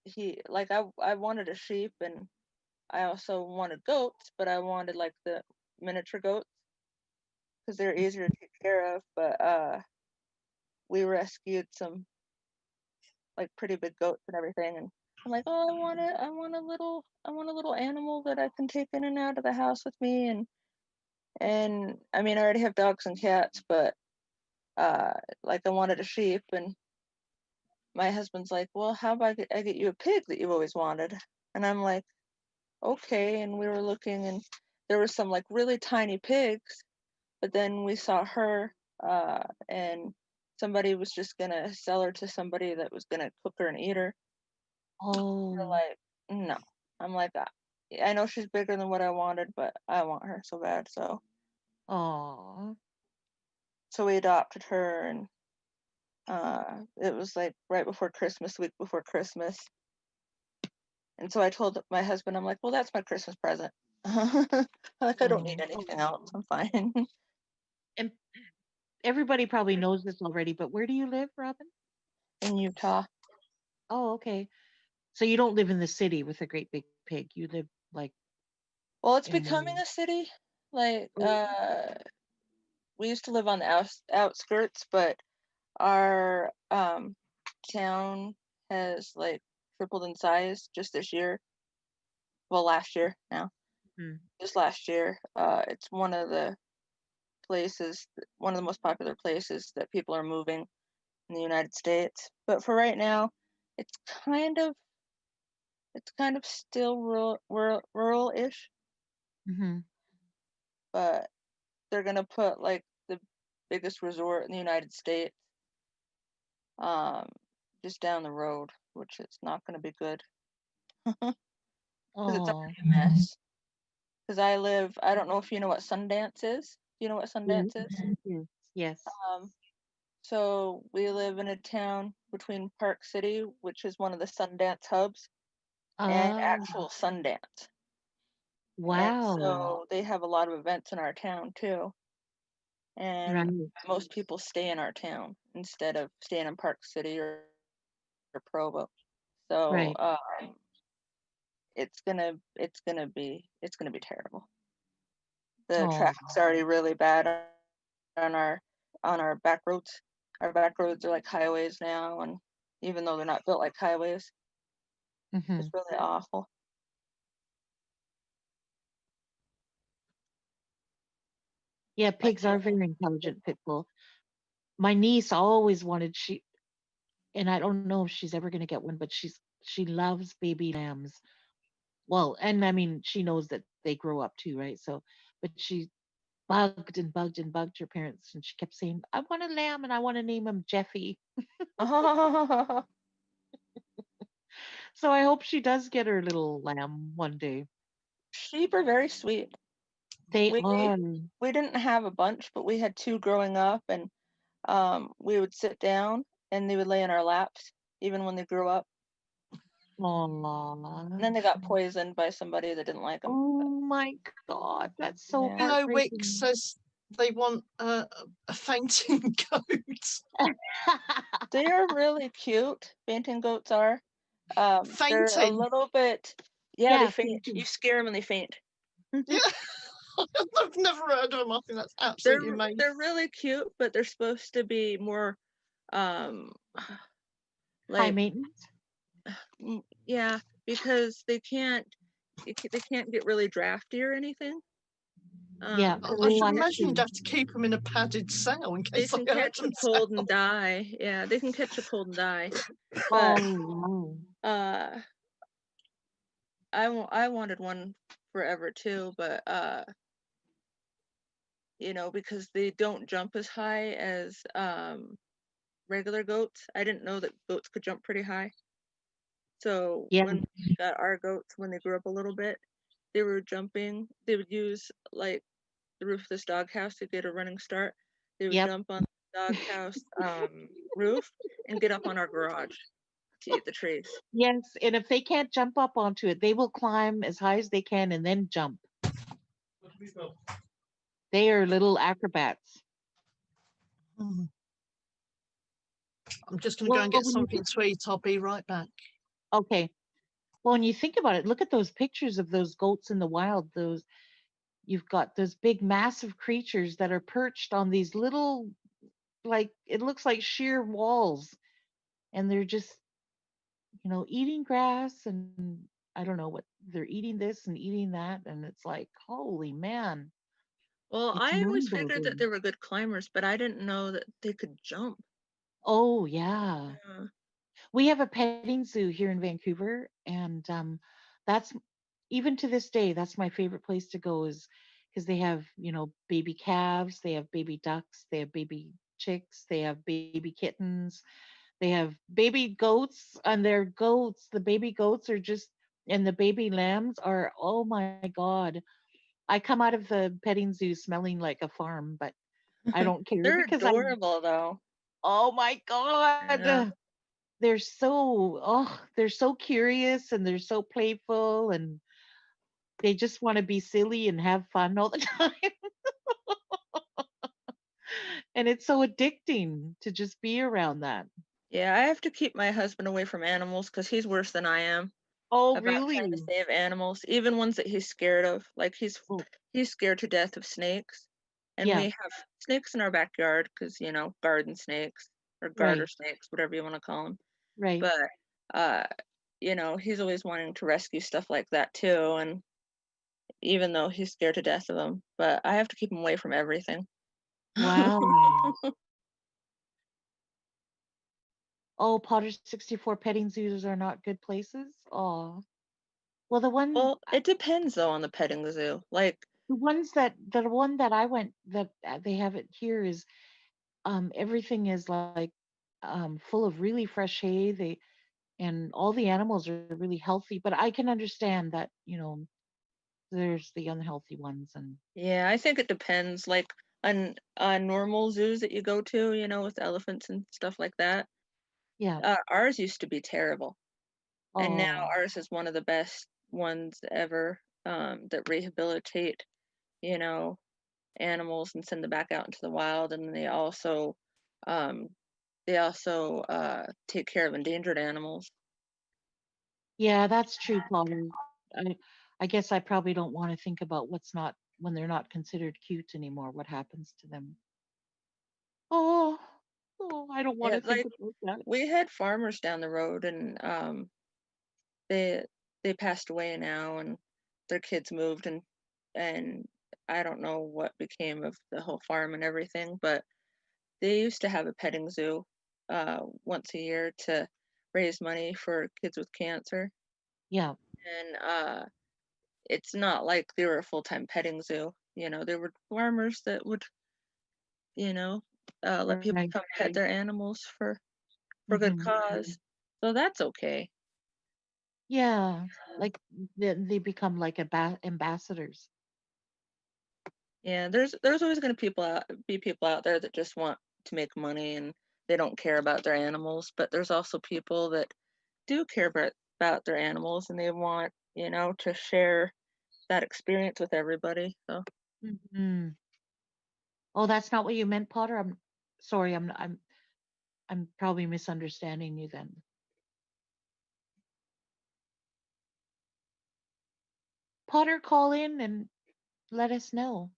he like I wanted a sheep, and I also wanted goats, but I wanted like the miniature goats because they're easier to take care of. But we rescued some like pretty big goats and everything, and I'm like, oh, I want a little animal that I can take in and out of the house with me, and I mean I already have dogs and cats, but like I wanted a sheep, and my husband's like, well, how about I get you a pig that you've always wanted? And I'm like, okay. And we were looking, and there were some like really tiny pigs, but then we saw her, and somebody was just gonna sell her to somebody that was gonna cook her and eat her. We're Oh. like, no. I'm like, I know she's bigger than what I wanted, but I want her so bad. Oh. So we adopted her, and it was like right before Christmas, week before Christmas. And so I told my husband, I'm like, well, that's my Christmas present. Like, I don't need Oh. anything else. I'm fine. And everybody probably knows this already, but where do you live, Robin? In Utah. Oh, okay. So you don't live in the city with a great big pig. You live like Well, it's in becoming one. a city. Like, Oh, we used to live on the outskirts, but our town has like tripled in size just this year. Well, last year now. mhm. Just last year. It's one of the one of the most popular places that people are moving in the United States. But for right now, it's kind of it's kind of still rural-ish, Mhm. but they're gonna put like the biggest resort in the United States um just down the road, which is not gonna be good because it's Oh. already a mess. Because I don't know if you know what Sundance is. Do you know what Yes. Sundance is? Yes. Yes. Um, so we live in a town between Park City, which is one of the Sundance hubs, and Oh, actual Sundance. And wow. so they have a lot of events in our town too. And Right. most people stay in our town instead of staying in Park City or Provo. So Right. it's gonna be terrible. The Oh. traffic's already really bad on our back roads. Our back roads are like highways now, and even though they're not built like highways, it's Mhm. really awful. Yeah, Like, pigs are very intelligent pit bull. My niece always wanted and I don't know if she's ever going to get one, but she loves baby lambs. Well, and I mean, she knows that they grow up too, right? So, but she bugged and bugged and bugged her parents, and she kept saying, "I want a lamb, and I want to name him Jeffy." So I hope she does get her little lamb one day. sheep are very sweet. They We are. we didn't have a bunch, but we had two growing up, and we would sit down and they would lay in our laps even when they grew up. Aw. And then they got poisoned by somebody that didn't like them. Oh my God, that's so Yeah. Hello, Wick heartbreaking. says they want a fainting goat. They are really cute. Fainting goats are. They're a Fainting. little bit. Yeah, they Yeah, faint. fainting. You scare them and they faint. Yeah, I've never heard of them. I think that's absolutely amazing. They're really cute, but they're supposed to be more, High like maintenance. yeah, because they can't get really drafty or anything. Yeah. I Because should Oh, I imagine you'd see. have to keep them in a padded cell in they case can they hurt catch a cold and themselves. die. Yeah, they can catch a cold and die. But Oh, wow. I wanted one forever too, but because they don't jump as high as regular goats. I didn't know that goats could jump pretty high. So Yeah. when we got our goats, when they grew up a little bit, they were jumping. They would use like the roof of this doghouse to get a running start. They would Yep. jump on the doghouse roof and get up on our garage to eat the trees. Yes, and if they can't jump up onto it, they will climb as high as they can and then jump. They are little acrobats. I'm just going to go and get when you something to eat. I'll be right back. okay. Well, when you think about it, look at those pictures of those goats in the wild. You've got those big, massive creatures that are perched on these little, like it looks like sheer walls, and they're just, eating grass, and I don't know what they're eating this and eating that, and it's like, holy man, Well, it's I always figured that mind-boggling. they were good climbers, but I didn't know that they could jump. Oh yeah. Yeah. We have a petting zoo here in Vancouver, and that's even to this day, that's my favorite place to go is because they have, baby calves, they have baby ducks, they have baby chicks, they have baby kittens, they have baby goats, and their goats, the baby goats are just, and the baby lambs are, oh my God. I come out of the petting zoo smelling like a farm, but I don't care They're because adorable though. oh my Yeah. God. They're so curious and they're so playful and they just want to be silly and have fun all the time. And it's so addicting to just be around that. Yeah, I have to keep my husband away from animals because he's worse than I am Oh, about trying to really? save animals, even ones that he's scared of. Like Oh, he's scared to death of snakes, and we yeah, have snakes in our backyard because garden snakes or garter right, snakes, whatever you want to call them. right. But uh, he's always wanting to rescue stuff like that too, and even though he's scared to death of them, but I have to keep him away from everything. Wow. Oh, Potter 64 petting zoos are not good places. Oh, well, Well, it depends though on the petting zoo. Like, the one that I went that they have it here is everything is like full of really fresh hay. And all the animals are really healthy, but I can understand that, there's the unhealthy ones and yeah, I think it depends. Like on normal zoos that you go to, with elephants and stuff like that. yeah. Ours used to be terrible, and now Oh, ours is one of the best ones ever that rehabilitate, you know, animals and send them back out into the wild, and um, they also take care of endangered animals. yeah, that's true, Potter. I, I guess I probably don't want to think about what's not when they're not considered cute anymore, what happens to them. Oh, oh, I don't want Yeah, to think like about that. we had farmers down the road, and they they passed away now, and their kids moved, and I don't know what became of the whole farm and everything, but they used to have a petting zoo once a year to raise money for kids with cancer, Yeah, and it's not like they were a full-time petting zoo. There were farmers that would you know let people right. come pet their animals for good Hmm. cause, so that's okay. Yeah, like they become like ambassadors. Yeah, there's always going to be people out there that just want to make money and they don't care about their animals, but there's also people that do care about their animals and they want, you know, to share that experience with everybody. So Mhm. Oh, that's not what you meant, Potter. I'm sorry. I'm probably misunderstanding you then. Potter, call in and let us know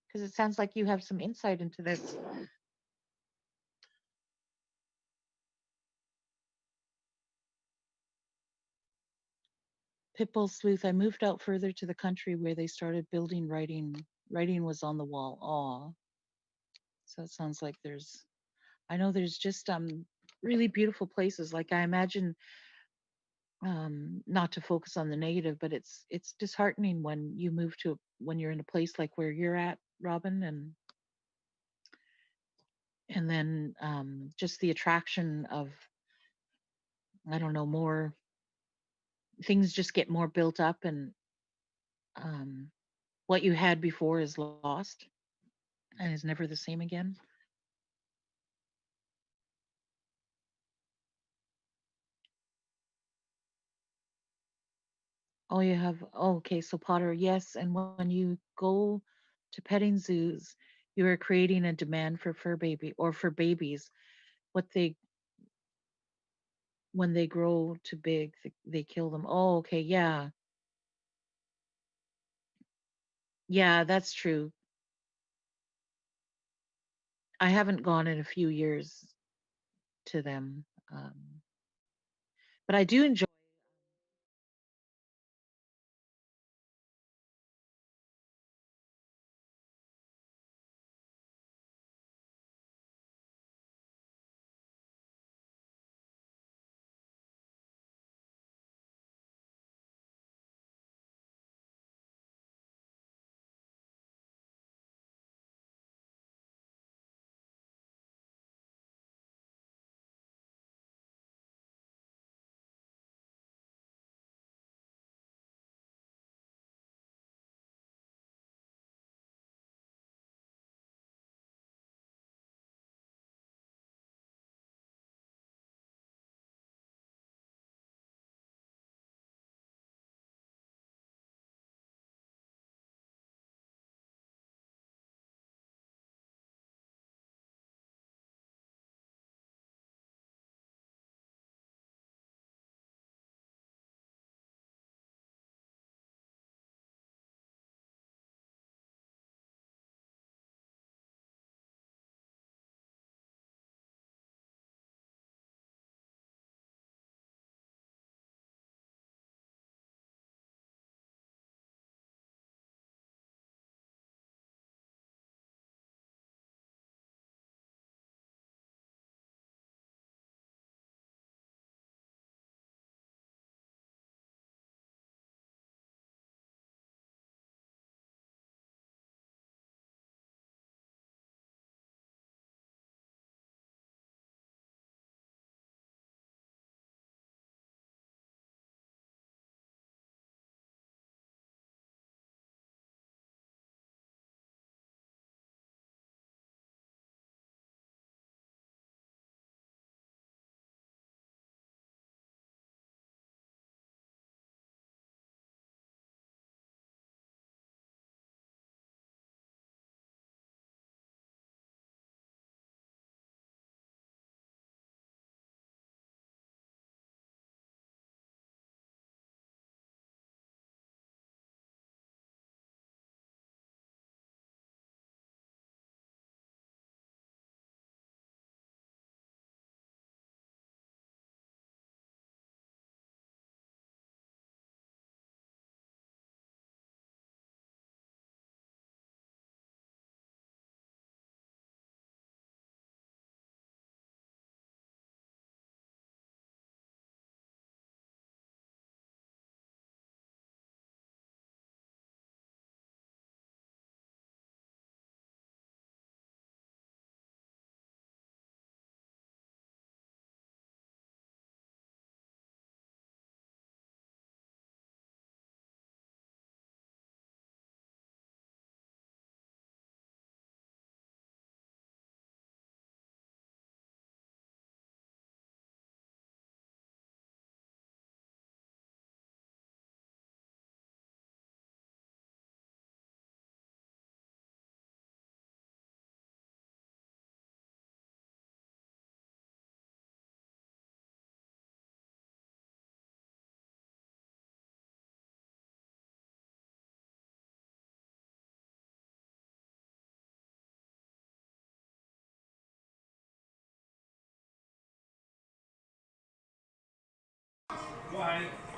because it sounds like you have some insight into this. Pitbull Sleuth, I moved out further to the country where they started building writing. Writing was on the wall. Aw. So it sounds like I know there's just really beautiful places. Like I imagine, not to focus on the negative, but it's disheartening when you move to when you're in a place like where you're at, Robin, and then just the attraction of, I don't know, more things just get more built up, and um, what you had before is lost and is never the same again. Oh, you have, oh, okay, so Potter, yes, and when you go to petting zoos, you are creating a demand for fur baby or for babies. What they When they grow too big, they kill them. Oh, okay, yeah, yeah, that's true. I haven't gone in a few years to them, but I do enjoy.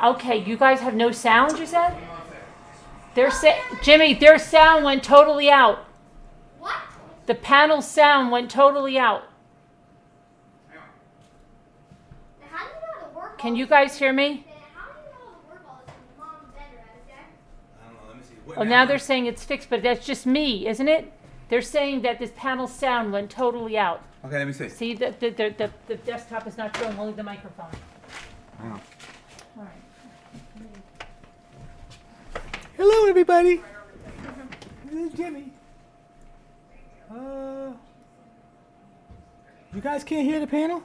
Okay, you guys have no sound, you said? Jimmy, their sound went totally out. What? The panel sound went totally out. How do you know how to work Can you guys hear me? How do you know how to work all this in mom's bedroom, okay? I don't know. Let me see. Oh, now they're saying it's fixed, but that's just me, isn't it? They're saying that this panel sound went totally out. Okay, let me see. See, the desktop is not showing, only the microphone. Hang on. All right. Hello, everybody. This is Jimmy. You guys can't hear the panel?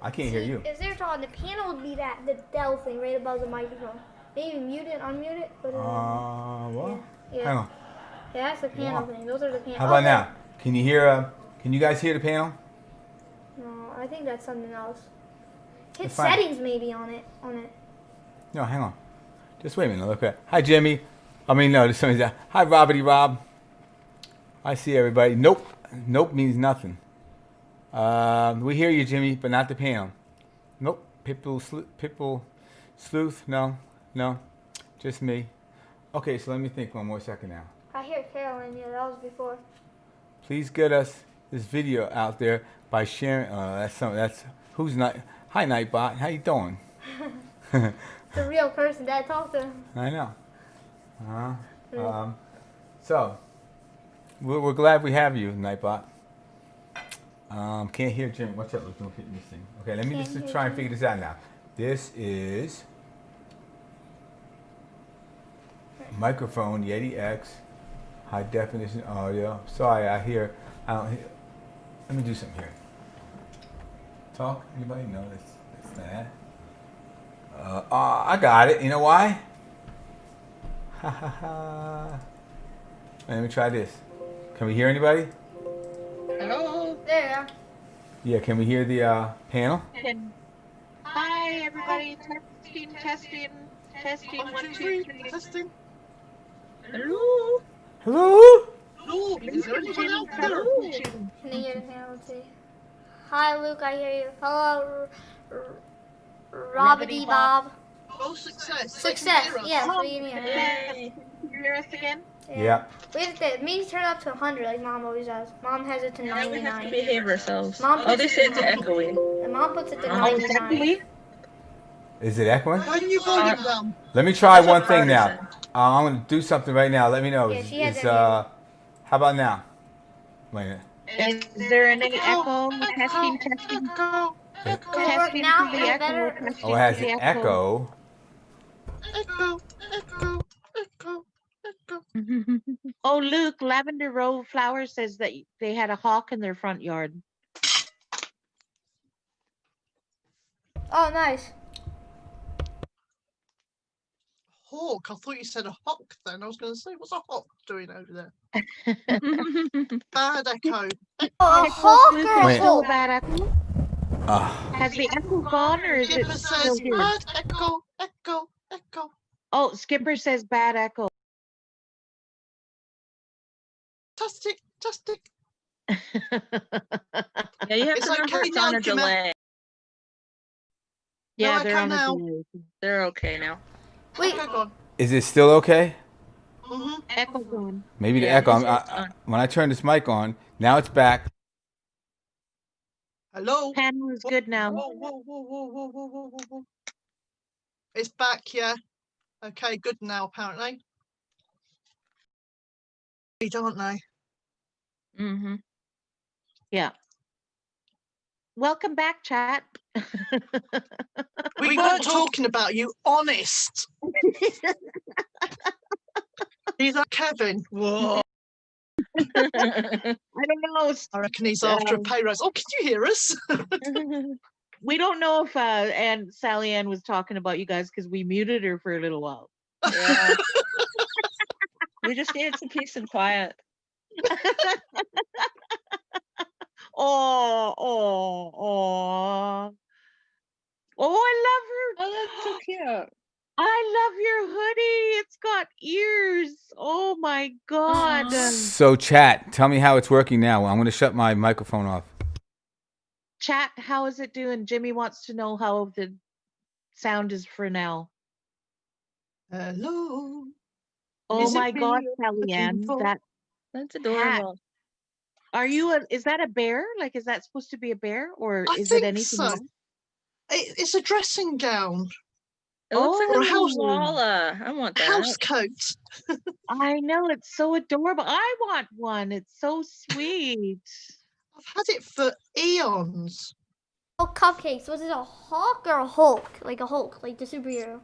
I can't hear you. If they're talking, the panel would be the Dell thing right above the microphone. Maybe mute it, unmute it. But, Well, yeah. hang on. Yeah, that's the panel thing. Those are the panels. How about now? Can you hear? Can you guys hear the panel? No, I think that's something else. Hit It's fine. settings maybe on it. No, hang on. Just wait a minute. Look at. Hi, Jimmy. I mean, no. There's somebody there. Hi, Robbity Rob. I see everybody. Nope. Nope means nothing. We hear you, Jimmy, but not the panel. Nope. Pitbull Sleuth. No. Just me. Okay, so let me think one more second now. I hear Carolyn. Yeah, that was before. Please get us this video out there by sharing. That's who's not. Hi, Nightbot. How you doing? The real person that I talked to. I know. So we're glad we have you, Nightbot. Can't hear Jimmy. Watch out, don't hit this thing. Okay, let me Can't just hear try and Jimmy. figure this out now. This is microphone Yeti X, high definition audio. Sorry, I don't hear. Let me do something here. Talk. Anybody? No, that's that. I got it. You know why? Ha ha ha. Let me try this. Can we hear anybody? Hello. There. Yeah, can we hear the panel? Hi, everybody. Testing. 1, 2, 3. Testing. Hello. Hello? Hello. Is there anyone out there? Can they hear the panel too? Hi, Luke. I hear you. Hello, Robbity Bob. Oh, success. Success. Yes, we can hear. Can you hear us again? Yeah. We have to maybe turn it up to 100 like Mom always does. Mom has it to 99. We have to behave ourselves. Mom Oh, they puts say it it's echoey. And Mom puts it to Oh, it's 99. Is it echoing? Turn your volume down. Let me try That's what one thing Carter now. said. I'm gonna do something right now. Let me know. Yeah, she has Is it here. how about now? Wait a minute. Is there any echo? Testing. Testing Now is it better? Oh, it has an echo. Echo. Oh, Luke, Lavender Row Flower says that they had a hawk in their front yard. Oh, nice. Hawk. I thought you said a hawk then. I was going to say, what's a hawk doing over there? Bad echo. Oh, a hawk Luke, or a Wait. still hawk? bad echo? Has the echo gone or is it Skipper still says here? bad echo. Oh, Skipper says bad echo. Tastic. Yeah, you have It's to remember okay it's on now, a Jimmy. delay. Yeah, No they're echo on now. a delay. They're okay now. Wait. Echo gone. Is it still okay? Echo gone. Maybe the Yeah, echo. he said it's on. When I turn this mic on, now it's back. Hello. Panel is good now. Whoa. It's back, yeah. Okay, good now, apparently. Aren't they? Mm-hmm. Yeah. Welcome back, chat. We weren't talking about you, honest. He's like Kevin. Whoa. I don't know. I reckon he's after a pay rise. Oh, can you hear us? We don't know if and Sally Ann was talking about you guys because we muted her for a little while. Yeah. We just needed some peace and quiet. Oh, I love her. Oh, that's so cute. I love your hoodie. It's got ears. Oh my God. So chat, tell me how it's working now. I'm gonna shut my microphone off. Chat, how is it doing? Jimmy wants to know how the sound is Fresnel. Hello. Oh Is it my me God, you're looking Kellyanne, for? that That's hat. adorable. Are you is that a bear? Like, is that supposed to be a bear or I is it think anything so. else? It's a dressing gown It looks like or a a house koala. I want that. house coat. I know, it's so adorable. I want one. It's so sweet. I've had it for eons. Oh, cupcakes. Was it a hawk or a Hulk? Like a Hulk, like the superhero.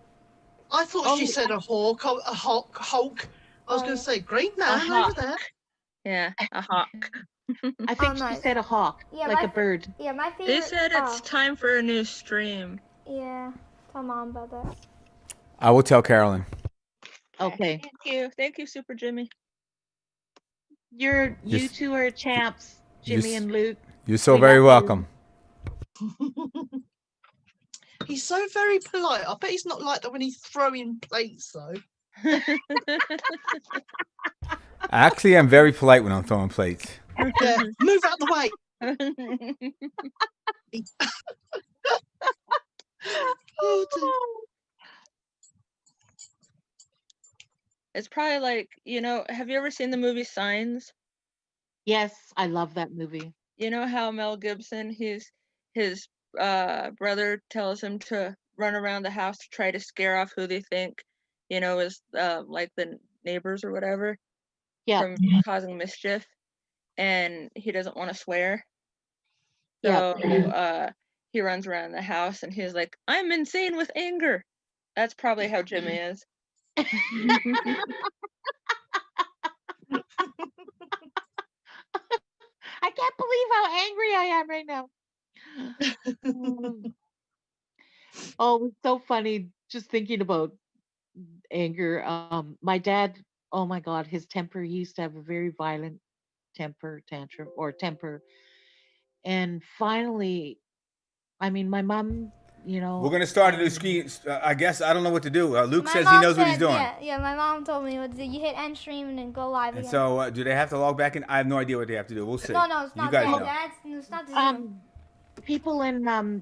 I thought Oh, she said a hawk, a Hulk. I was going to say green A man over hawk. there. Yeah, a hawk. I think she nice. said a hawk, Yeah, like my a bird. Yeah, my favorite. They said it's time for a new stream. Yeah, tell mom about that. I will tell Carolyn. Okay. Thank you, Super Jimmy. You Yes. two are champs, Jimmy Yes. and Luke. You're so We very love you. welcome. He's so very polite. I bet he's not like that when he's throwing plates, though. Actually, I'm very polite when I'm throwing plates. Yeah, move out the way. Oh, dear. It's probably like, have you ever seen the movie Signs? Yes, I love that movie. You know how Mel Gibson, his brother tells him to run around the house to try to scare off who they think, is like the neighbors or whatever, from causing mischief, and he doesn't want to swear. So he runs around the house and he's like, "I'm insane with anger." That's probably how Jimmy is. I can't believe how angry I am right now. Oh, it's so funny just thinking about anger. My dad, oh my God, his temper, he used to have a very violent temper. And finally, I mean, my mom, We're gonna start a new screen. I guess I don't know what to do. Luke My says mom he knows what he's said, doing. Yeah, my mom told me what to do. You hit end stream and then go live And again. so, do they have to log back in? I have no idea what they have to do. We'll see. No, it's not You guys that. know. It's not the Zoom. people in